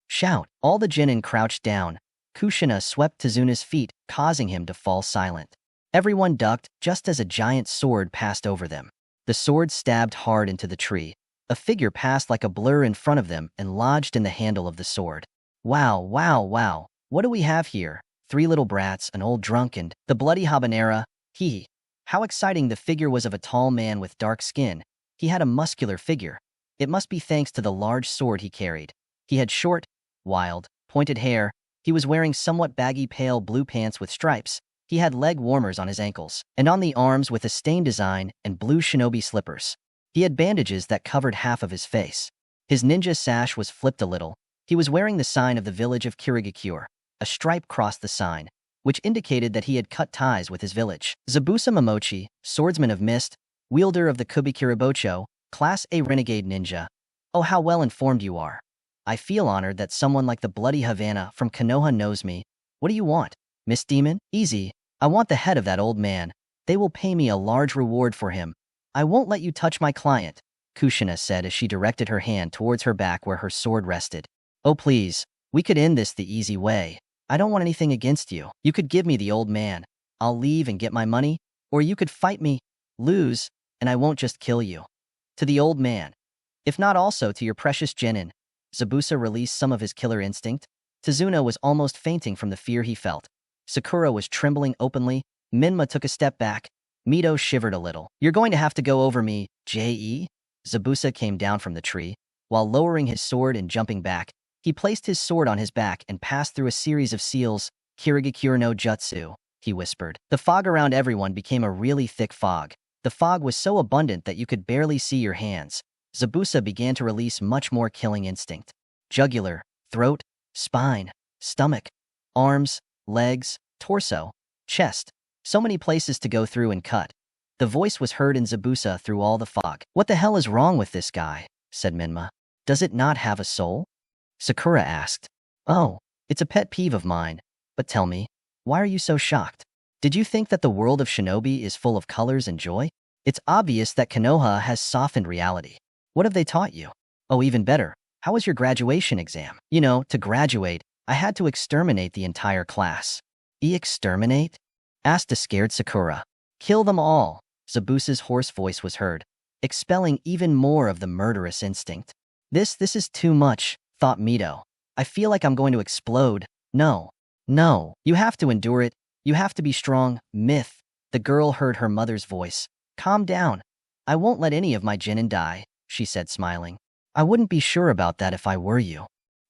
Speaker 1: Shout. All the Genin crouched down. Kushina swept Tazuna's feet, causing him to fall silent. Everyone ducked just as a giant sword passed over them. The sword stabbed hard into the tree. A figure passed like a blur in front of them and lodged in the handle of the sword. Wow, wow, wow. What do we have here? 3 little brats, an old drunk, and the bloody habanera. Hee. How exciting the figure was of a tall man with dark skin. He had a muscular figure. It must be thanks to the large sword he carried. He had short, wild, pointed hair. He was wearing somewhat baggy pale blue pants with stripes. He had leg warmers on his ankles, and on the arms with a stain design and blue shinobi slippers. He had bandages that covered half of his face. His ninja sash was flipped a little. He was wearing the sign of the village of Kirigakure. A stripe crossed the sign, which indicated that he had cut ties with his village. Zabuza Momochi, swordsman of mist, wielder of the Kubikiribocho, Class A renegade ninja. Oh, how well informed you are. I feel honored that someone like the bloody Havana from Konoha knows me. What do you want, Miss Demon? Easy. I want the head of that old man. They will pay me a large reward for him. I won't let you touch my client, Kushina said as she directed her hand towards her back where her sword rested. Oh please, we could end this the easy way. I don't want anything against you. You could give me the old man. I'll leave and get my money, or you could fight me, lose, and I won't just kill you. To the old man. If not also to your precious Genin. Zabuza released some of his killer instinct. Tazuna was almost fainting from the fear he felt. Sakura was trembling openly. Minma took a step back. Mito shivered a little. You're going to have to go over me, J.E.? Zabuza came down from the tree. While lowering his sword and jumping back, he placed his sword on his back and passed through a series of seals. Kirigakure no Jutsu, he whispered. The fog around everyone became a really thick fog. The fog was so abundant that you could barely see your hands. Zabuza began to release much more killing instinct. Jugular, throat, spine, stomach, arms, legs, torso, chest. So many places to go through and cut. The voice was heard in Zabuza through all the fog. What the hell is wrong with this guy? Said Minma. Does it not have a soul? Sakura asked. Oh, it's a pet peeve of mine. But tell me, why are you so shocked? Did you think that the world of shinobi is full of colors and joy? It's obvious that Konoha has softened reality. What have they taught you? Oh, even better. How was your graduation exam? You know, to graduate, I had to exterminate the entire class. Exterminate? Asked a scared Sakura. Kill them all. Zabuza's hoarse voice was heard, expelling even more of the murderous instinct. This is too much, thought Mito. I feel like I'm going to explode. No. No. You have to endure it. You have to be strong. Myth. The girl heard her mother's voice. Calm down. I won't let any of my Chunin die, she said, smiling. I wouldn't be sure about that if I were you.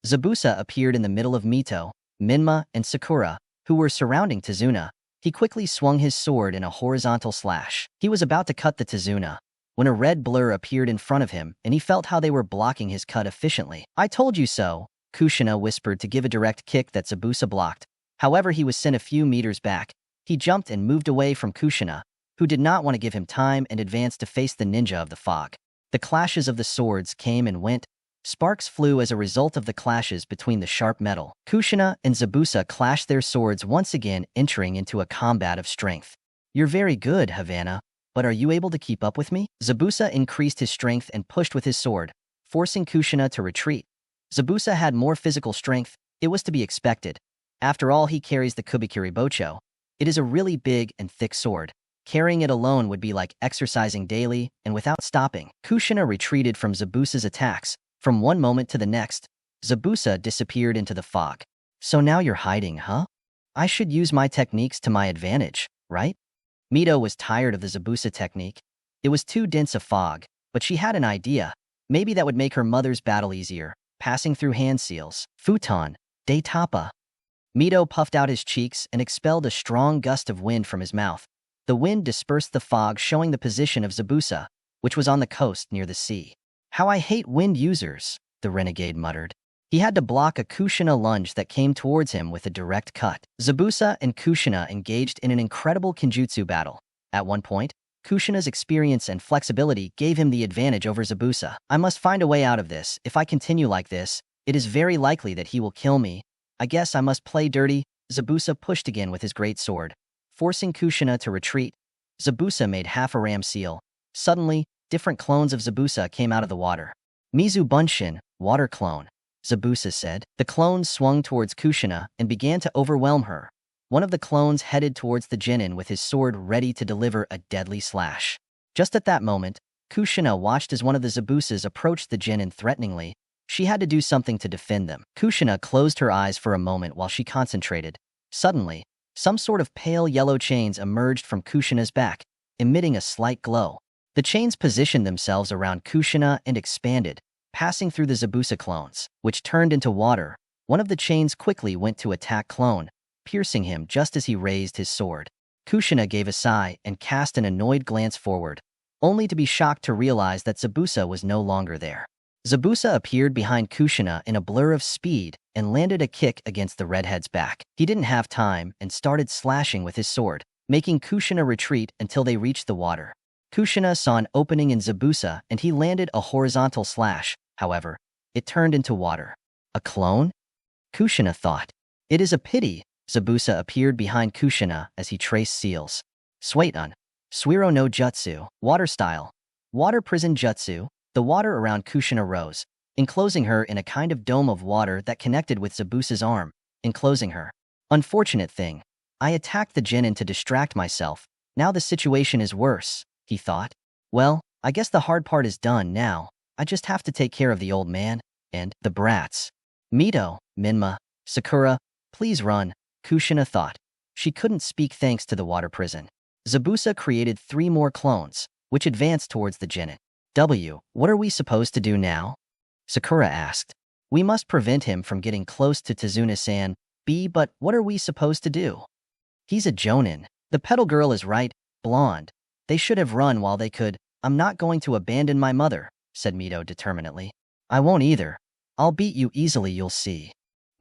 Speaker 1: Zabuza appeared in the middle of Mito, Minma, and Sakura, who were surrounding Tazuna. He quickly swung his sword in a horizontal slash. He was about to cut the Tazuna when a red blur appeared in front of him, and he felt how they were blocking his cut efficiently. I told you so, Kushina whispered to give a direct kick that Zabuza blocked. However, he was sent a few meters back. He jumped and moved away from Kushina, who did not want to give him time and advanced to face the ninja of the fog. The clashes of the swords came and went. Sparks flew as a result of the clashes between the sharp metal. Kushina and Zabuza clashed their swords once again, entering into a combat of strength. You're very good, Havana, but are you able to keep up with me? Zabuza increased his strength and pushed with his sword, forcing Kushina to retreat. Zabuza had more physical strength. It was to be expected. After all, he carries the Kubikiri Bocho. It is a really big and thick sword. Carrying it alone would be like exercising daily and without stopping. Kushina retreated from Zabuza's attacks. From one moment to the next, Zabuza disappeared into the fog. So now you're hiding, huh? I should use my techniques to my advantage, right? Mito was tired of the Zabuza technique. It was too dense a fog, but she had an idea. Maybe that would make her mother's battle easier, passing through hand seals. Futon, de tapa. Mito puffed out his cheeks and expelled a strong gust of wind from his mouth. The wind dispersed the fog, showing the position of Zabuza, which was on the coast near the sea. How I hate wind users, the renegade muttered. He had to block a Kushina lunge that came towards him with a direct cut. Zabuza and Kushina engaged in an incredible Genjutsu battle. At one point, Kushina's experience and flexibility gave him the advantage over Zabuza. I must find a way out of this. If I continue like this, it is very likely that he will kill me. I guess I must play dirty. Zabuza pushed again with his great sword, forcing Kushina to retreat. Zabuza made half a ram seal. Suddenly, different clones of Zabuza came out of the water. Mizu Bunshin, water clone, Zabuza said. The clones swung towards Kushina and began to overwhelm her. One of the clones headed towards the Chunin with his sword ready to deliver a deadly slash. Just at that moment, Kushina watched as one of the Zabuzas approached the Chunin threateningly. She had to do something to defend them. Kushina closed her eyes for a moment while she concentrated. Suddenly, some sort of pale yellow chains emerged from Kushina's back, emitting a slight glow. The chains positioned themselves around Kushina and expanded, passing through the Zabuza clones, which turned into water. One of the chains quickly went to attack clone, piercing him just as he raised his sword. Kushina gave a sigh and cast an annoyed glance forward, only to be shocked to realize that Zabuza was no longer there. Zabuza appeared behind Kushina in a blur of speed and landed a kick against the redhead's back. He didn't have time and started slashing with his sword, making Kushina retreat until they reached the water. Kushina saw an opening in Zabuza and he landed a horizontal slash. However, it turned into water. A clone? Kushina thought. It is a pity. Zabuza appeared behind Kushina as he traced seals. Suiton, Suiro no Jutsu, water style. Water prison jutsu. The water around Kushina rose, enclosing her in a kind of dome of water that connected with Zabuza's arm, enclosing her. Unfortunate thing. I attacked the Chunin to distract myself. Now the situation is worse, he thought. Well, I guess the hard part is done now. I just have to take care of the old man and the brats. Mito, Minma, Sakura, please run, Kushina thought. She couldn't speak thanks to the water prison. Zabuza created 3 more clones, which advanced towards the Chunin. What are we supposed to do now? Sakura asked. We must prevent him from getting close to Tazuna-san. But what are we supposed to do? He's a jonin. The petal girl is right, blonde. They should have run while they could. I'm not going to abandon my mother, said Mito determinedly. I won't either. I'll beat you easily, you'll see.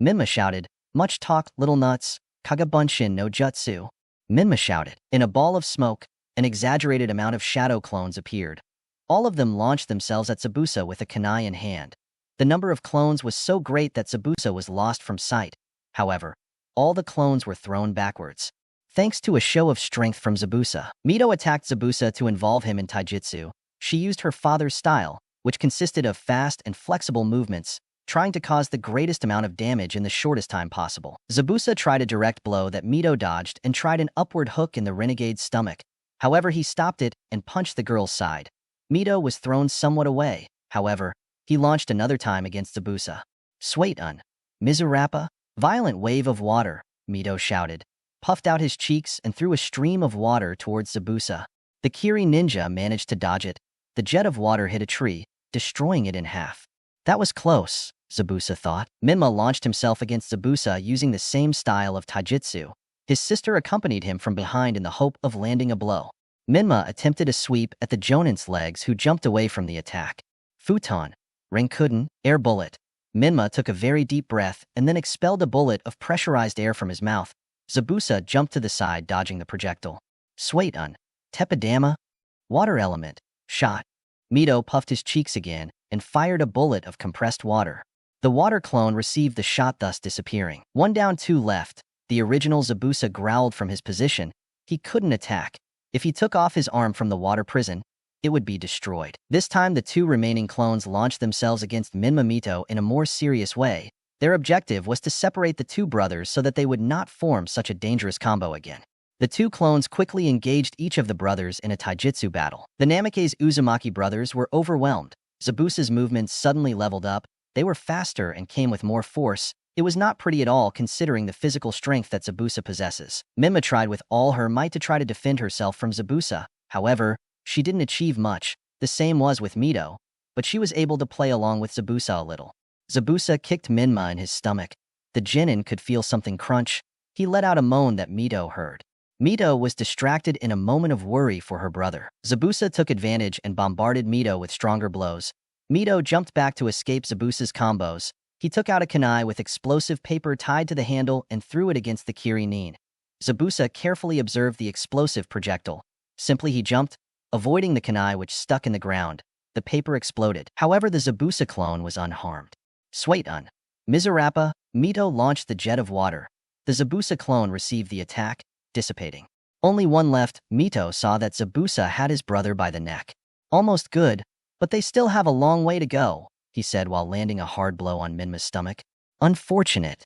Speaker 1: Minma shouted. Much talk, little nuts. Kagabunshin no jutsu. Minma shouted. In a ball of smoke, an exaggerated amount of shadow clones appeared. All of them launched themselves at Zabuza with a kunai in hand. The number of clones was so great that Zabuza was lost from sight. However, all the clones were thrown backwards. thanks to a show of strength from Zabuza. Mito attacked Zabuza to involve him in taijutsu. She used her father's style, which consisted of fast and flexible movements, trying to cause the greatest amount of damage in the shortest time possible. Zabuza tried a direct blow that Mito dodged and tried an upward hook in the renegade's stomach. However, he stopped it and punched the girl's side. Mito was thrown somewhat away. However, he launched another time against Zabuza. Swait-un, Mizurappa, violent wave of water, Mito shouted, puffed out his cheeks and threw a stream of water towards Zabuza. The Kiri ninja managed to dodge it. The jet of water hit a tree, destroying it in half. That was close, Zabuza thought. Minma launched himself against Zabuza using the same style of taijutsu. His sister accompanied him from behind in the hope of landing a blow. Minma attempted a sweep at the Jonin's legs, who jumped away from the attack. Futon, Renkuden, air bullet. Minma took a very deep breath and then expelled a bullet of pressurized air from his mouth. Zabuza jumped to the side, dodging the projectile. Swait-un, Tepidama, water element, shot. Mito puffed his cheeks again and fired a bullet of compressed water. The water clone received the shot, thus disappearing. 1 down 2 left. The original Zabuza growled from his position. He couldn't attack. If he took off his arm from the water prison, it would be destroyed. This time, the 2 remaining clones launched themselves against Minma Mito in a more serious way. Their objective was to separate the 2 brothers so that they would not form such a dangerous combo again. The 2 clones quickly engaged each of the brothers in a taijutsu battle. The Namikaze Uzumaki brothers were overwhelmed. Zabuza's movements suddenly leveled up. They were faster and came with more force. It was not pretty at all considering the physical strength that Zabuza possesses. Minma tried with all her might to try to defend herself from Zabuza. However, she didn't achieve much. The same was with Mito, but she was able to play along with Zabuza a little. Zabuza kicked Minma in his stomach. The Genin could feel something crunch. He let out a moan that Mito heard. Mito was distracted in a moment of worry for her brother. Zabuza took advantage and bombarded Mito with stronger blows. Mito jumped back to escape Zabuza's combos. He took out a kunai with explosive paper tied to the handle and threw it against the Kiri nin. Zabuza carefully observed the explosive projectile. Simply he jumped, avoiding the kunai which stuck in the ground. The paper exploded. However, the Zabuza clone was unharmed. Swait-un, Mizurappa, Mito launched the jet of water. The Zabuza clone received the attack, dissipating. Only 1 left. Mito saw that Zabuza had his brother by the neck. Almost good, but they still have a long way to go, he said while landing a hard blow on Minma's stomach. Unfortunate.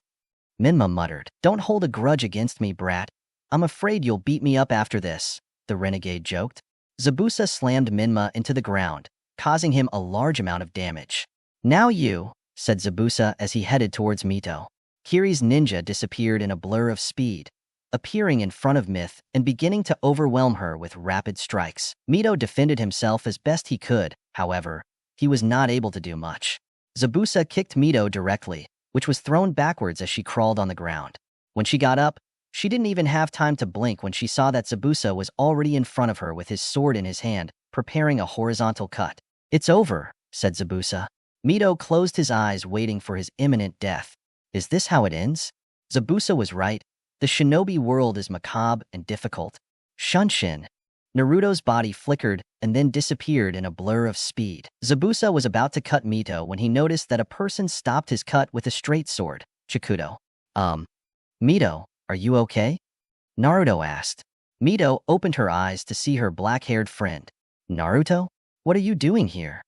Speaker 1: Minma muttered. Don't hold a grudge against me, brat. I'm afraid you'll beat me up after this, the renegade joked. Zabuza slammed Minma into the ground, causing him a large amount of damage. Now you, said Zabuza as he headed towards Mito. Kiri's ninja disappeared in a blur of speed, appearing in front of Myth and beginning to overwhelm her with rapid strikes. Mito defended himself as best he could. However, he was not able to do much. Zabuza kicked Mito directly, which was thrown backwards as she crawled on the ground. When she got up, she didn't even have time to blink when she saw that Zabuza was already in front of her with his sword in his hand, preparing a horizontal cut. It's over, said Zabuza. Mito closed his eyes, waiting for his imminent death. Is this how it ends? Zabuza was right. The shinobi world is macabre and difficult. Shunshin. Naruto's body flickered and then disappeared in a blur of speed. Zabuza was about to cut Mito when he noticed that a person stopped his cut with a straight sword. Chikudo. Mito, are you okay? Naruto asked. Mito opened her eyes to see her black-haired friend. Naruto? What are you doing here?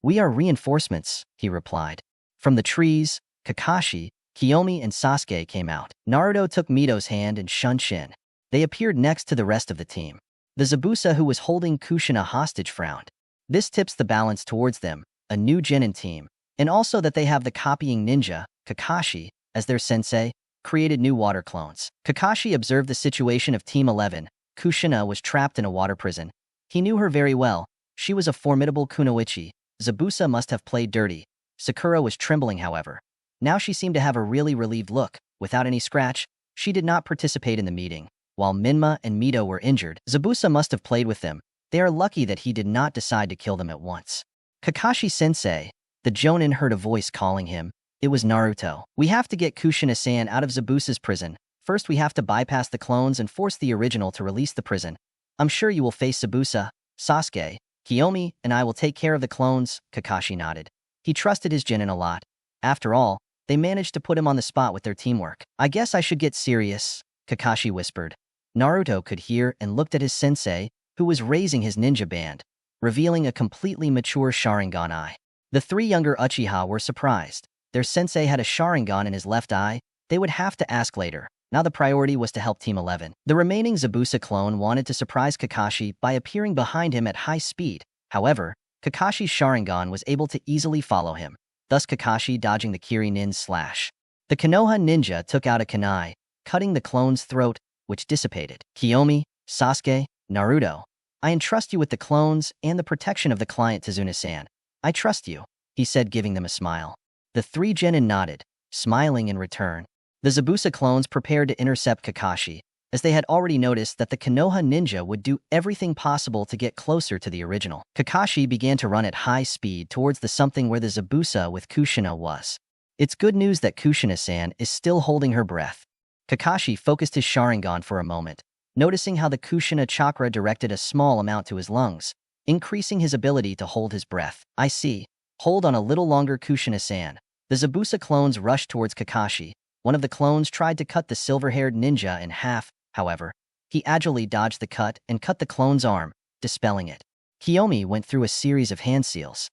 Speaker 1: We are reinforcements, he replied. From the trees, Kakashi, Kiyomi, and Sasuke came out. Naruto took Mito's hand and Shunshin. They appeared next to the rest of the team. The Zabuza who was holding Kushina hostage frowned. This tips the balance towards them, a new Genin team, and also that they have the copying ninja, Kakashi, as their sensei, created new water clones. Kakashi observed the situation of Team 11. Kushina was trapped in a water prison. He knew her very well. She was a formidable kunoichi. Zabuza must have played dirty. Sakura was trembling, however. Now she seemed to have a really relieved look. Without any scratch, she did not participate in the meeting. While Minma and Mito were injured, Zabuza must have played with them. They are lucky that he did not decide to kill them at once. Kakashi-sensei, the Jonin heard a voice calling him. It was Naruto. We have to get Kushina-san out of Zabuza's prison. First, we have to bypass the clones and force the original to release the prison. I'm sure you will face Zabuza, Sasuke, Kiyomi, and I will take care of the clones, Kakashi nodded. He trusted his Genin a lot. After all, they managed to put him on the spot with their teamwork. I guess I should get serious, Kakashi whispered. Naruto could hear and looked at his sensei, who was raising his ninja band, revealing a completely mature Sharingan eye. The three younger Uchiha were surprised. Their sensei had a Sharingan in his left eye. They would have to ask later. Now the priority was to help Team 11. The remaining Zabuza clone wanted to surprise Kakashi by appearing behind him at high speed. However, Kakashi's Sharingan was able to easily follow him, thus Kakashi dodging the Kiri-nin's slash. The Konoha ninja took out a kunai, cutting the clone's throat, which dissipated. Kiyomi, Sasuke, Naruto, I entrust you with the clones and the protection of the client Tazuna-san. I trust you, he said, giving them a smile. The three genin nodded, smiling in return. The Zabuza clones prepared to intercept Kakashi, as they had already noticed that the Konoha ninja would do everything possible to get closer to the original. Kakashi began to run at high speed towards the something where the Zabuza with Kushina was. It's good news that Kushina-san is still holding her breath. Kakashi focused his Sharingan for a moment, noticing how the Kushina chakra directed a small amount to his lungs, increasing his ability to hold his breath. I see. Hold on a little longer, Kushina-san. The Zabuza clones rushed towards Kakashi. One of the clones tried to cut the silver-haired ninja in half. However, he agilely dodged the cut and cut the clone's arm, dispelling it. Kiyomi went through a series of hand seals.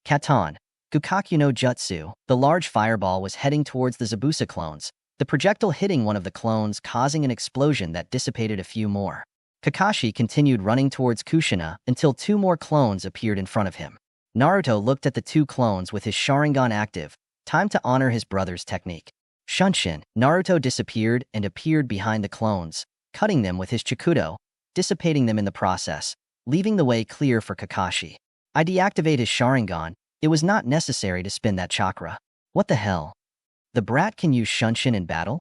Speaker 1: Katon, Gukakyu no Jutsu, the large fireball was heading towards the Zabuza clones, the projectile hitting one of the clones, causing an explosion that dissipated a few more. Kakashi continued running towards Kushina until two more clones appeared in front of him. Naruto looked at the two clones with his Sharingan active, time to honor his brother's technique. Shunshin, Naruto disappeared and appeared behind the clones, cutting them with his Chikudo, dissipating them in the process, leaving the way clear for Kakashi. I deactivate his Sharingan. It was not necessary to spin that chakra. What the hell? The brat can use Shunshin in battle?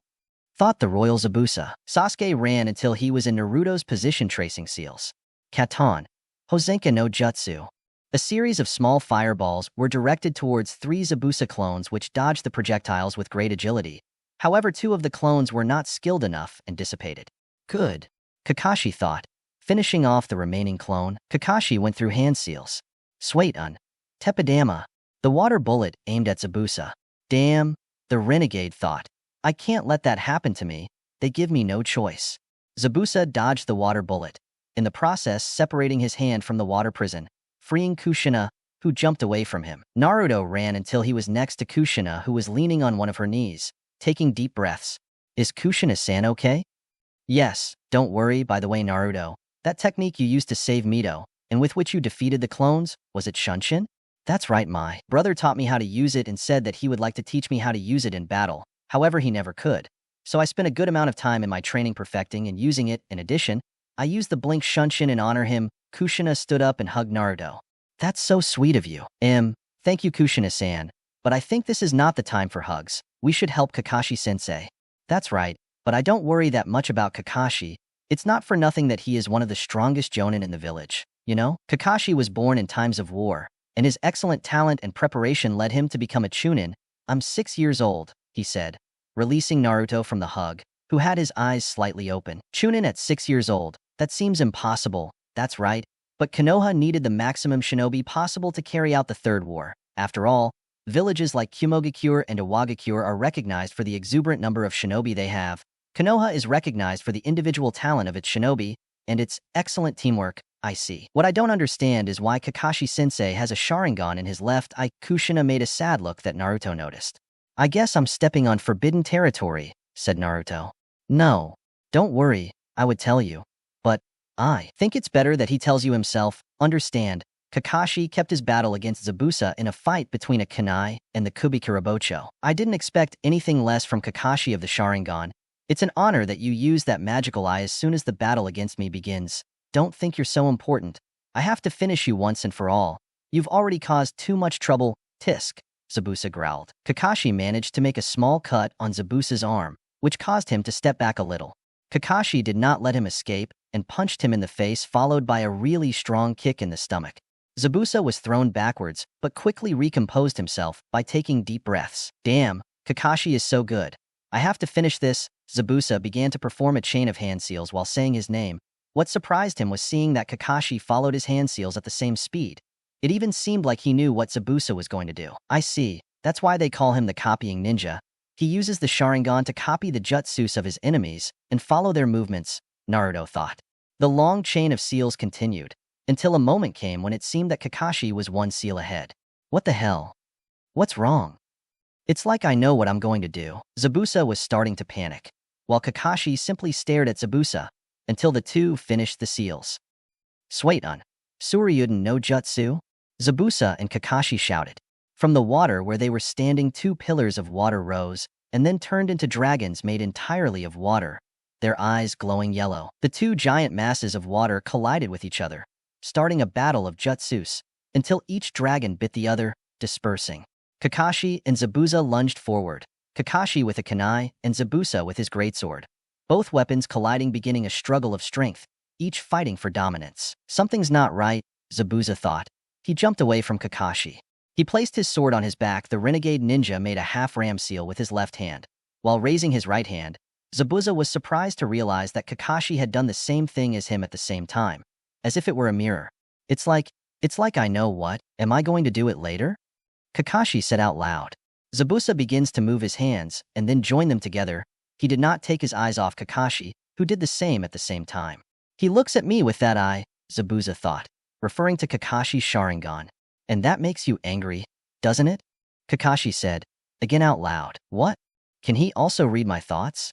Speaker 1: Thought the royal Zabuza. Sasuke ran until he was in Naruto's position tracing seals. Katon, Hozenka no Jutsu. A series of small fireballs were directed towards three Zabuza clones which dodged the projectiles with great agility. However, two of the clones were not skilled enough and dissipated. Good, Kakashi thought. Finishing off the remaining clone, Kakashi went through hand seals. Suiton, Tepidama, the water bullet aimed at Zabuza. Damn, the renegade thought. I can't let that happen to me. They give me no choice. Zabuza dodged the water bullet, in the process separating his hand from the water prison, freeing Kushina, who jumped away from him. Naruto ran until he was next to Kushina, who was leaning on one of her knees, taking deep breaths. Is Kushina-san okay? Yes, don't worry. By the way, Naruto, that technique you used to save Mito, and with which you defeated the clones, was it Shunshin? That's right, my brother taught me how to use it and said that he would like to teach me how to use it in battle. However, he never could. So I spent a good amount of time in my training perfecting and using it. In addition, I used the blink Shunshin and honor him. Kushina stood up and hugged Naruto. That's so sweet of you. Thank you, Kushina-san. But I think this is not the time for hugs. We should help Kakashi-sensei. That's right, but I don't worry that much about Kakashi. It's not for nothing that he is one of the strongest jonin in the village. You know, Kakashi was born in times of war, and his excellent talent and preparation led him to become a Chunin. I'm 6 years old, he said, releasing Naruto from the hug, who had his eyes slightly open. Chunin at 6 years old, that seems impossible. That's right, but Konoha needed the maximum shinobi possible to carry out the Third War. After all, villages like Kumogakure and Iwagakure are recognized for the exuberant number of shinobi they have. Konoha is recognized for the individual talent of its shinobi and its excellent teamwork. I see. What I don't understand is why Kakashi-sensei has a Sharingan in his left eye. Kushina made a sad look that Naruto noticed. I guess I'm stepping on forbidden territory, said Naruto. No, don't worry, I would tell you. But I think it's better that he tells you himself. Understand, Kakashi kept his battle against Zabuza in a fight between a kunai and the Kubikurabocho. I didn't expect anything less from Kakashi of the Sharingan. It's an honor that you use that magical eye as soon as the battle against me begins. Don't think you're so important. I have to finish you once and for all. You've already caused too much trouble, Tisk, Zabuza growled. Kakashi managed to make a small cut on Zabuza's arm, which caused him to step back a little. Kakashi did not let him escape and punched him in the face, followed by a really strong kick in the stomach. Zabuza was thrown backwards, but quickly recomposed himself by taking deep breaths. Damn, Kakashi is so good. I have to finish this. Zabuza began to perform a chain of hand seals while saying his name. What surprised him was seeing that Kakashi followed his hand seals at the same speed. It even seemed like he knew what Zabuza was going to do. I see. That's why they call him the copying ninja. He uses the Sharingan to copy the jutsus of his enemies and follow their movements. Naruto thought. The long chain of seals continued, until a moment came when it seemed that Kakashi was one seal ahead. What the hell? What's wrong? It's like I know what I'm going to do. Zabuza was starting to panic, while Kakashi simply stared at Zabuza until the two finished the seals. Showdown. Suryuden no Jutsu? Zabuza and Kakashi shouted. From the water where they were standing, two pillars of water rose and then turned into dragons made entirely of water, their eyes glowing yellow. The two giant masses of water collided with each other, starting a battle of jutsus, until each dragon bit the other, dispersing. Kakashi and Zabuza lunged forward, Kakashi with a kunai and Zabuza with his greatsword. Both weapons colliding, beginning a struggle of strength, each fighting for dominance. Something's not right, Zabuza thought. He jumped away from Kakashi. He placed his sword on his back. The renegade ninja made a half-ram seal with his left hand. While raising his right hand, Zabuza was surprised to realize that Kakashi had done the same thing as him at the same time, as if it were a mirror. It's like I know what. Am I going to do it later? Kakashi said out loud. Zabuza begins to move his hands and then join them together. He did not take his eyes off Kakashi, who did the same at the same time. He looks at me with that eye, Zabuza thought, referring to Kakashi's Sharingan. And that makes you angry, doesn't it? Kakashi said, again out loud. What? Can he also read my thoughts?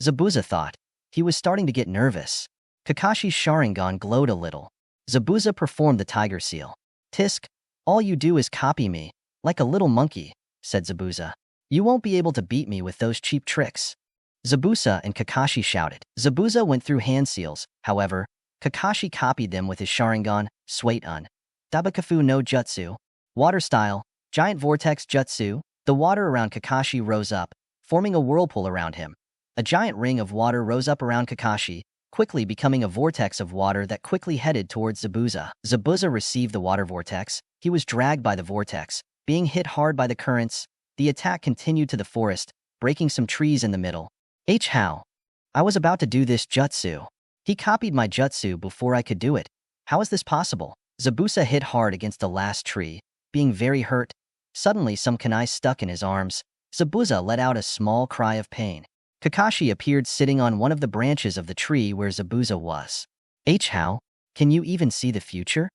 Speaker 1: Zabuza thought. He was starting to get nervous. Kakashi's Sharingan glowed a little. Zabuza performed the tiger seal. Tisk, all you do is copy me, like a little monkey, said Zabuza. You won't be able to beat me with those cheap tricks. Zabuza and Kakashi shouted. Zabuza went through hand seals, however, Kakashi copied them with his Sharingan, Showdown. Dabakafu no Jutsu. Water style, giant vortex jutsu. The water around Kakashi rose up, forming a whirlpool around him. A giant ring of water rose up around Kakashi, quickly becoming a vortex of water that quickly headed towards Zabuza. Zabuza received the water vortex. He was dragged by the vortex, being hit hard by the currents. The attack continued to the forest, breaking some trees in the middle. How? I was about to do this jutsu. He copied my jutsu before I could do it. How is this possible? Zabuza hit hard against the last tree, being very hurt. Suddenly some kunai stuck in his arms. Zabuza let out a small cry of pain. Kakashi appeared sitting on one of the branches of the tree where Zabuza was. How? Can you even see the future?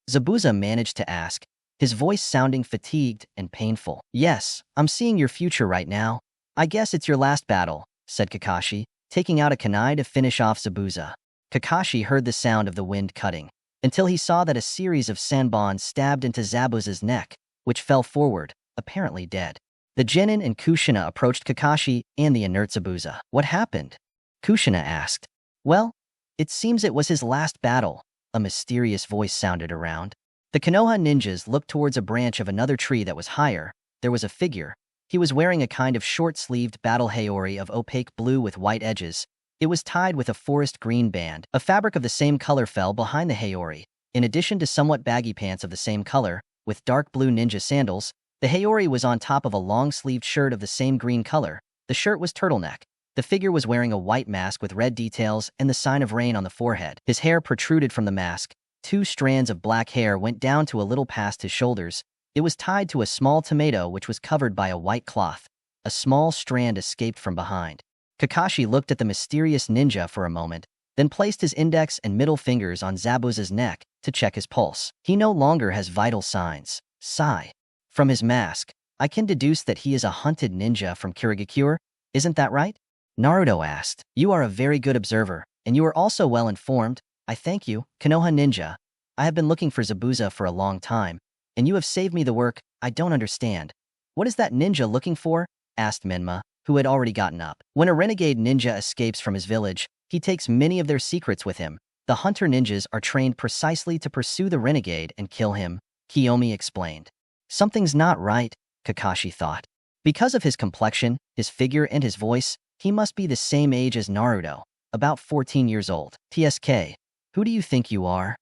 Speaker 1: Zabuza managed to ask, his voice sounding fatigued and painful. Yes, I'm seeing your future right now. I guess it's your last battle, said Kakashi, taking out a kunai to finish off Zabuza. Kakashi heard the sound of the wind cutting, until he saw that a series of sanbons stabbed into Zabuza's neck, which fell forward, apparently dead. The genin and Kushina approached Kakashi and the inert Zabuza. What happened? Kushina asked. Well, it seems it was his last battle, a mysterious voice sounded around. The Konoha ninjas looked towards a branch of another tree that was higher. There was a figure. He was wearing a kind of short-sleeved battle haori of opaque blue with white edges. It was tied with a forest green band. A fabric of the same color fell behind the haori. In addition to somewhat baggy pants of the same color, with dark blue ninja sandals, the haori was on top of a long-sleeved shirt of the same green color. The shirt was turtleneck. The figure was wearing a white mask with red details and the sign of rain on the forehead. His hair protruded from the mask. 2 strands of black hair went down to a little past his shoulders. It was tied to a small tomato which was covered by a white cloth. A small strand escaped from behind. Kakashi looked at the mysterious ninja for a moment, then placed his index and middle fingers on Zabuza's neck to check his pulse. He no longer has vital signs. Sigh. From his mask, I can deduce that he is a hunted ninja from Kirigakure, isn't that right? Naruto asked. You are a very good observer, and you are also well informed. I thank you, Konoha ninja. I have been looking for Zabuza for a long time, and you have saved me the work. I don't understand. What is that ninja looking for? Asked Minma, who had already gotten up. When a renegade ninja escapes from his village, he takes many of their secrets with him. The hunter ninjas are trained precisely to pursue the renegade and kill him, Kiyomi explained. Something's not right, Kakashi thought. Because of his complexion, his figure, and his voice, he must be the same age as Naruto, about 14 years old. TSK, who do you think you are?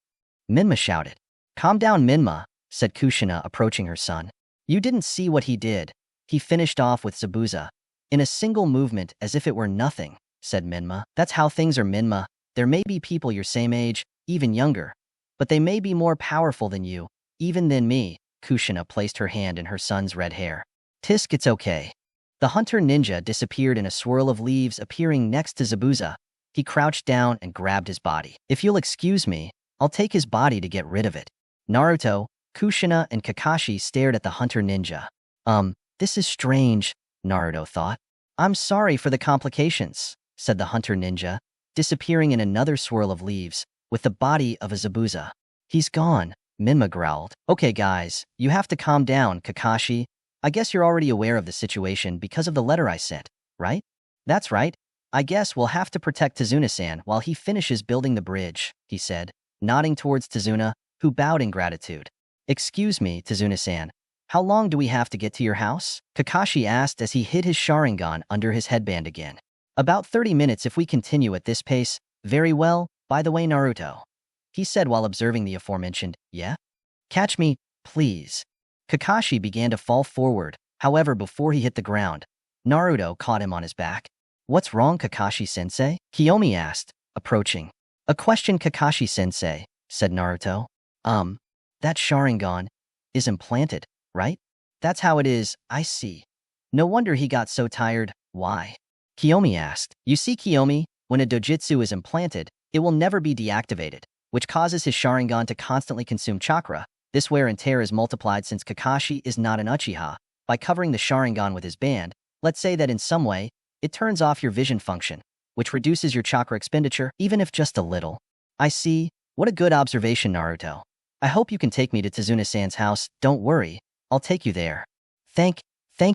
Speaker 1: Minma shouted. Calm down, Minma, said Kushina, approaching her son. You didn't see what he did. He finished off with Zabuza in a single movement as if it were nothing, said Minma. That's how things are, Minma. There may be people your same age, even younger, but they may be more powerful than you, even than me. Kushina placed her hand in her son's red hair. Tisk, it's okay. The hunter ninja disappeared in a swirl of leaves, appearing next to Zabuza. He crouched down and grabbed his body. If you'll excuse me, I'll take his body to get rid of it. Naruto, Kushina, and Kakashi stared at the hunter ninja. This is strange, Naruto thought. I'm sorry for the complications, said the hunter ninja, disappearing in another swirl of leaves, with the body of a Zabuza. He's gone, Minma growled. Okay guys, you have to calm down, Kakashi. I guess you're already aware of the situation because of the letter I sent, right? That's right. I guess we'll have to protect Tazuna-san while he finishes building the bridge, he said, nodding towards Tazuna, who bowed in gratitude. Excuse me, Tazuna-san. How long do we have to get to your house? Kakashi asked as he hid his Sharingan under his headband again. About 30 minutes if we continue at this pace. Very well, by the way, Naruto, he said while observing the aforementioned, yeah? Catch me, please. Kakashi began to fall forward, however before he hit the ground, Naruto caught him on his back. What's wrong, Kakashi-sensei? Kiyomi asked, approaching. A question, Kakashi-sensei, said Naruto. That Sharingan is implanted, right? That's how it is, I see. No wonder he got so tired. Why? Kiyomi asked. You see, Kiyomi, when a dojutsu is implanted, it will never be deactivated, which causes his Sharingan to constantly consume chakra. This wear and tear is multiplied since Kakashi is not an Uchiha. By covering the Sharingan with his band, let's say that in some way, it turns off your vision function, which reduces your chakra expenditure, even if just a little. I see. What a good observation, Naruto. I hope you can take me to Tazuna-san's house. Don't worry, I'll take you there. Thank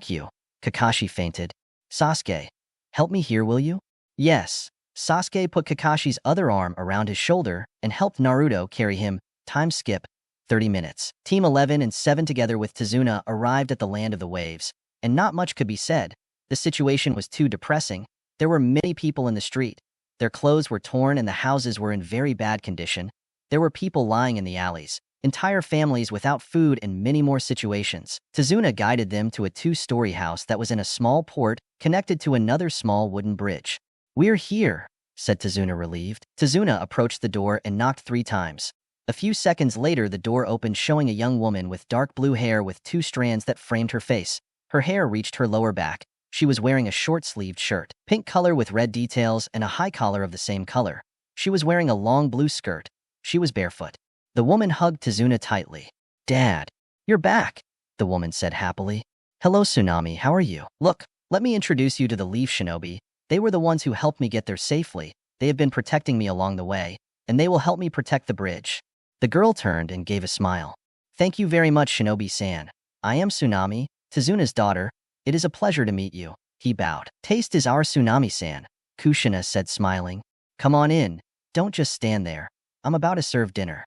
Speaker 1: you. Kakashi fainted. Sasuke, help me here, will you? Yes. Sasuke put Kakashi's other arm around his shoulder and helped Naruto carry him. Time skip, 30 minutes. Team 11 and 7 together with Tazuna arrived at the land of the waves, and not much could be said. The situation was too depressing. There were many people in the street. Their clothes were torn and the houses were in very bad condition. There were people lying in the alleys, entire families without food, and many more situations. Tazuna guided them to a 2-story house that was in a small port connected to another small wooden bridge. We're here, said Tazuna, relieved. Tazuna approached the door and knocked 3 times. A few seconds later, the door opened, showing a young woman with dark blue hair with 2 strands that framed her face. Her hair reached her lower back. She was wearing a short-sleeved shirt, pink color with red details, and a high collar of the same color. She was wearing a long blue skirt. She was barefoot. The woman hugged Tazuna tightly. Dad, you're back, the woman said happily. Hello, Tsunami, how are you? Look, let me introduce you to the Leaf Shinobi. They were the ones who helped me get there safely. They have been protecting me along the way, and they will help me protect the bridge. The girl turned and gave a smile. Thank you very much, Shinobi-san. I am Tsunami, Tazuna's daughter. It is a pleasure to meet you. He bowed. Taste is our Tsunami-san, Kushina said, smiling. Come on in. Don't just stand there. I'm about to serve dinner.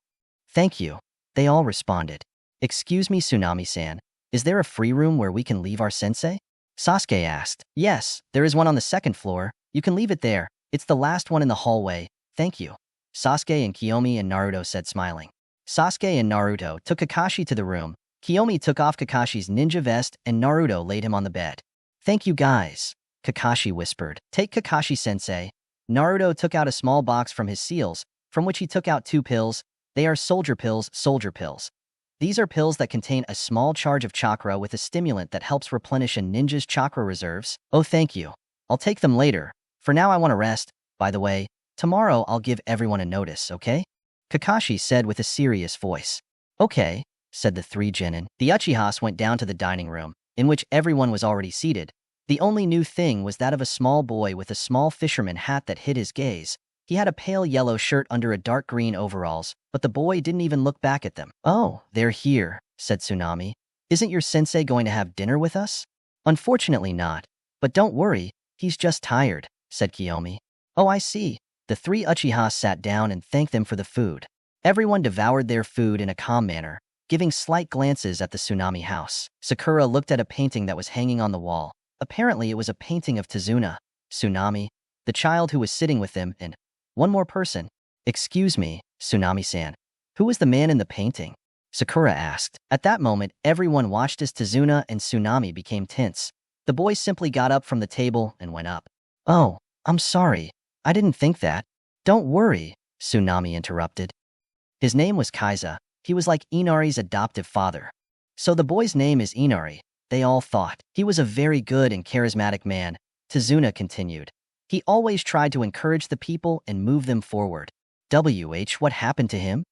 Speaker 1: Thank you. They all responded. Excuse me, Tsunami-san. Is there a free room where we can leave our sensei? Sasuke asked. Yes, there is one on the 2nd floor. You can leave it there. It's the last one in the hallway. Thank you. Sasuke and Kiyomi and Naruto said, smiling. Sasuke and Naruto took Kakashi to the room. Kiyomi took off Kakashi's ninja vest and Naruto laid him on the bed. Thank you guys, Kakashi whispered. Take Kakashi-sensei. Naruto took out a small box from his seals, from which he took out 2 pills. They are soldier pills, soldier pills. These are pills that contain a small charge of chakra with a stimulant that helps replenish a ninja's chakra reserves. Oh, thank you. I'll take them later. For now, I want to rest. By the way, tomorrow I'll give everyone a notice, okay? Kakashi said with a serious voice. Okay, said the 3 genin. The Uchihas went down to the dining room, in which everyone was already seated. The only new thing was that of a small boy with a small fisherman hat that hid his gaze. He had a pale yellow shirt under a dark green overalls, but the boy didn't even look back at them. Oh, they're here, said Tsunami. Isn't your sensei going to have dinner with us? Unfortunately not. But don't worry, he's just tired, said Kiyomi. Oh, I see. The 3 Uchihas sat down and thanked them for the food. Everyone devoured their food in a calm manner, giving slight glances at the Tsunami house. Sakura looked at a painting that was hanging on the wall. Apparently, it was a painting of Tazuna, Tsunami, the child who was sitting with them, and one more person. Excuse me, Tsunami-san. Who was the man in the painting? Sakura asked. At that moment, everyone watched as Tazuna and Tsunami became tense. The boy simply got up from the table and went up. Oh, I'm sorry. I didn't think that. Don't worry, Tsunami interrupted. His name was Kaiza. He was like Inari's adoptive father. So the boy's name is Inari, they all thought. He was a very good and charismatic man, Tazuna continued. He always tried to encourage the people and move them forward. What happened to him?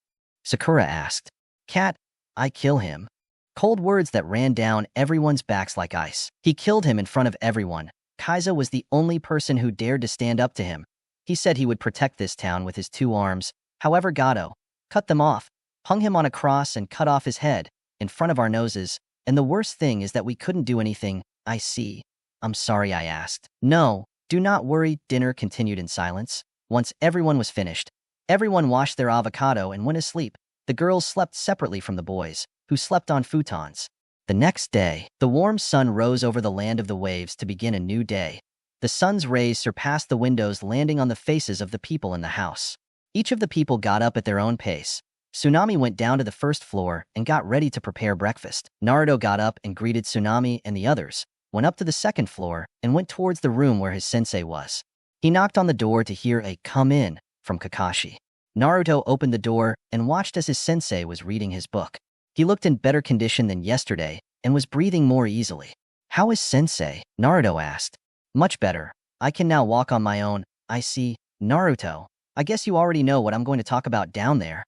Speaker 1: Sakura asked. Cat, I kill him. Cold words that ran down everyone's backs like ice. He killed him in front of everyone. Kaiza was the only person who dared to stand up to him. He said he would protect this town with his 2 arms. However, Gato cut them off, hung him on a cross and cut off his head in front of our noses. And the worst thing is that we couldn't do anything. I see. I'm sorry, I asked. No, do not worry. Dinner continued in silence. Once everyone was finished, everyone washed their avocado and went to sleep. The girls slept separately from the boys, who slept on futons. The next day, the warm sun rose over the land of the waves to begin a new day. The sun's rays surpassed the windows, landing on the faces of the people in the house. Each of the people got up at their own pace. Tsunami went down to the first floor and got ready to prepare breakfast. Naruto got up and greeted Tsunami and the others, went up to the second floor, and went towards the room where his sensei was. He knocked on the door to hear a "come in" from Kakashi. Naruto opened the door and watched as his sensei was reading his book. He looked in better condition than yesterday and was breathing more easily. How is sensei? Naruto asked. Much better. I can now walk on my own. I see. Naruto, I guess you already know what I'm going to talk about down there.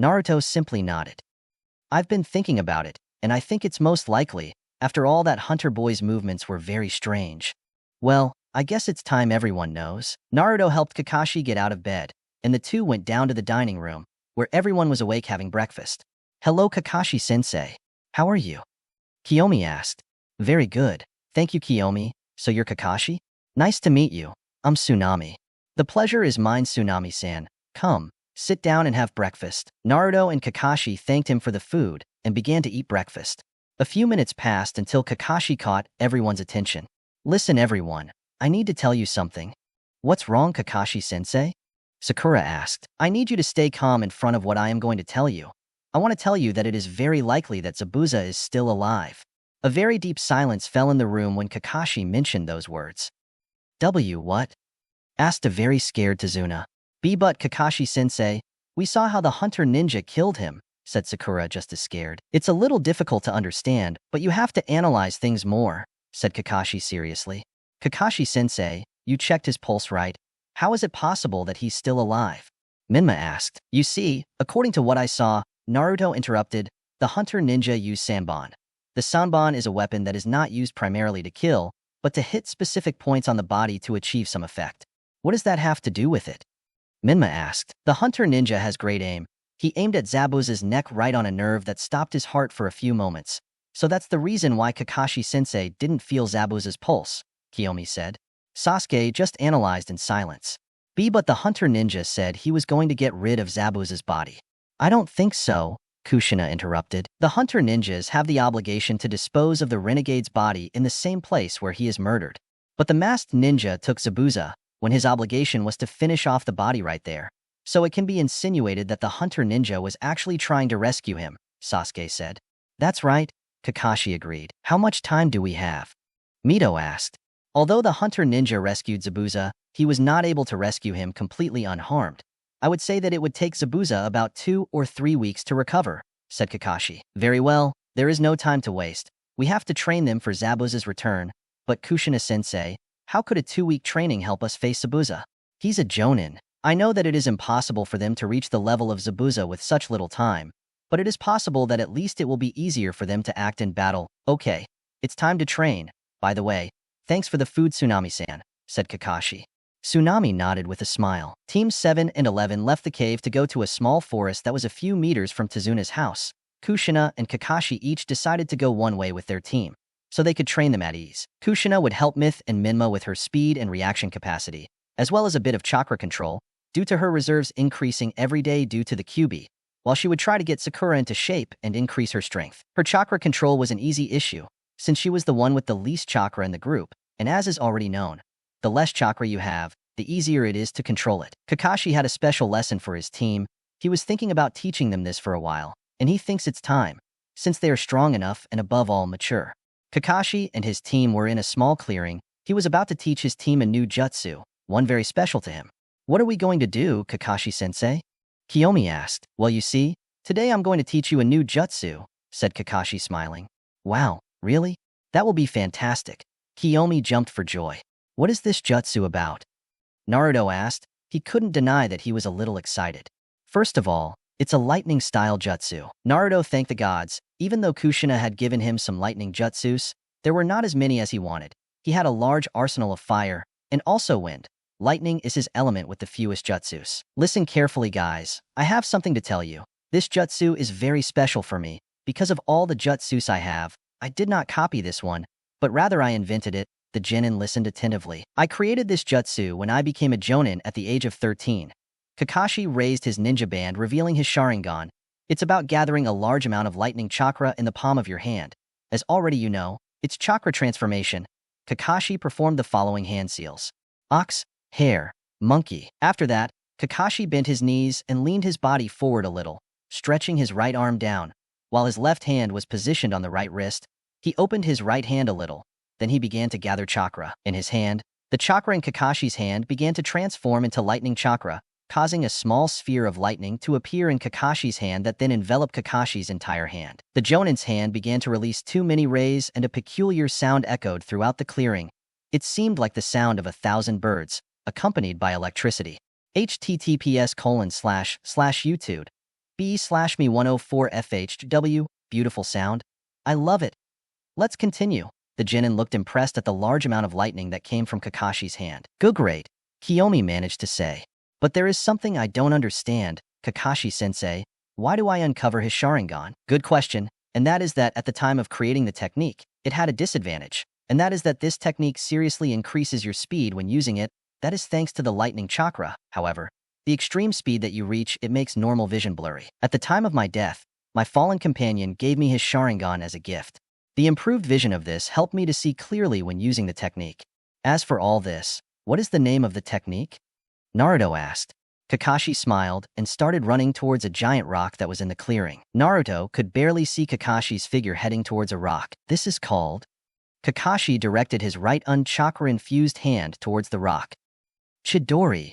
Speaker 1: Naruto simply nodded. I've been thinking about it, and I think it's most likely. After all, that Hunter boy's movements were very strange. Well, I guess it's time everyone knows. Naruto helped Kakashi get out of bed, and the two went down to the dining room, where everyone was awake having breakfast. Hello, Kakashi-sensei. How are you? Kiyomi asked. Very good. Thank you, Kiyomi. So you're Kakashi? Nice to meet you. I'm Tsunami. The pleasure is mine, Tsunami-san. Come, sit down and have breakfast. Naruto and Kakashi thanked him for the food and began to eat breakfast. A few minutes passed until Kakashi caught everyone's attention. Listen, everyone. I need to tell you something. What's wrong, Kakashi-sensei? Sakura asked. I need you to stay calm in front of what I am going to tell you. I want to tell you that it is very likely that Zabuza is still alive. A very deep silence fell in the room when Kakashi mentioned those words. What? Asked a very scared Tazuna. But Kakashi-sensei, we saw how the hunter ninja killed him, said Sakura just as scared. It's a little difficult to understand, but you have to analyze things more, said Kakashi seriously. Kakashi-sensei, you checked his pulse, right? How is it possible that he's still alive? Minma asked. You see, according to what I saw, Naruto interrupted, the hunter ninja used Sanban. The Sanban is a weapon that is not used primarily to kill, but to hit specific points on the body to achieve some effect. What does that have to do with it? Minma asked. The hunter ninja has great aim. He aimed at Zabuza's neck right on a nerve that stopped his heart for a few moments. So that's the reason why Kakashi-sensei didn't feel Zabuza's pulse, Kiyomi said. Sasuke just analyzed in silence. But the hunter ninja said he was going to get rid of Zabuza's body. I don't think so, Kushina interrupted. The hunter ninjas have the obligation to dispose of the renegade's body in the same place where he is murdered. But the masked ninja took Zabuza when his obligation was to finish off the body right there. So it can be insinuated that the hunter ninja was actually trying to rescue him, Sasuke said. That's right, Kakashi agreed. How much time do we have? Mito asked. Although the hunter ninja rescued Zabuza, he was not able to rescue him completely unharmed. I would say that it would take Zabuza about 2 or 3 weeks to recover, said Kakashi. Very well, there is no time to waste. We have to train them for Zabuza's return. But Kushina-sensei, how could a 2-week training help us face Zabuza? He's a Jonin. I know that it is impossible for them to reach the level of Zabuza with such little time, but it is possible that at least it will be easier for them to act in battle. Okay, it's time to train. By the way, thanks for the food, Tsunami-san, said Kakashi. Tsunami nodded with a smile. Teams 7 and 11 left the cave to go to a small forest that was a few meters from Tazuna's house. Kushina and Kakashi each decided to go one way with their team, so they could train them at ease. Kushina would help Myth and Minma with her speed and reaction capacity, as well as a bit of chakra control, due to her reserves increasing every day due to the QB, while she would try to get Sakura into shape and increase her strength. Her chakra control was an easy issue, since she was the one with the least chakra in the group, and as is already known, the less chakra you have, the easier it is to control it. Kakashi had a special lesson for his team. He was thinking about teaching them this for a while, and he thinks it's time, since they are strong enough and above all mature. Kakashi and his team were in a small clearing. He was about to teach his team a new jutsu, one very special to him. What are we going to do, Kakashi-sensei? Kiyomi asked. Well, you see, today I'm going to teach you a new jutsu, said Kakashi smiling. Wow, really? That will be fantastic. Kiyomi jumped for joy. What is this jutsu about? Naruto asked. He couldn't deny that he was a little excited. First of all, it's a lightning-style jutsu. Naruto thanked the gods. Even though Kushina had given him some lightning jutsus, there were not as many as he wanted. He had a large arsenal of fire, and also wind. Lightning is his element with the fewest jutsus. Listen carefully, guys. I have something to tell you. This jutsu is very special for me. Because of all the jutsus I have, I did not copy this one, but rather I invented it. The genin listened attentively. I created this jutsu when I became a jonin at the age of 13. Kakashi raised his ninja band, revealing his Sharingan. It's about gathering a large amount of lightning chakra in the palm of your hand. As already you know, it's chakra transformation. Kakashi performed the following hand seals. Ox, hare, monkey. After that, Kakashi bent his knees and leaned his body forward a little, stretching his right arm down. While his left hand was positioned on the right wrist, he opened his right hand a little. Then he began to gather chakra. In his hand, the chakra in Kakashi's hand began to transform into lightning chakra, causing a small sphere of lightning to appear in Kakashi's hand that then enveloped Kakashi's entire hand. The Jonin's hand began to release 2 mini rays and a peculiar sound echoed throughout the clearing. It seemed like the sound of 1,000 birds, accompanied by electricity. https://youtube b/me104fhw. Beautiful sound. I love it. Let's continue. The genin looked impressed at the large amount of lightning that came from Kakashi's hand. Good, great, Kiyomi managed to say. But there is something I don't understand, Kakashi-sensei. Why do I uncover his Sharingan? Good question, and that is that at the time of creating the technique, it had a disadvantage, and that is that this technique seriously increases your speed when using it. That is thanks to the lightning chakra. However, the extreme speed that you reach, it makes normal vision blurry. At the time of my death, my fallen companion gave me his Sharingan as a gift. The improved vision of this helped me to see clearly when using the technique. As for all this, what is the name of the technique? Naruto asked. Kakashi smiled and started running towards a giant rock that was in the clearing. Naruto could barely see Kakashi's figure heading towards a rock. This is called... Kakashi directed his right chakra-infused hand towards the rock. Chidori.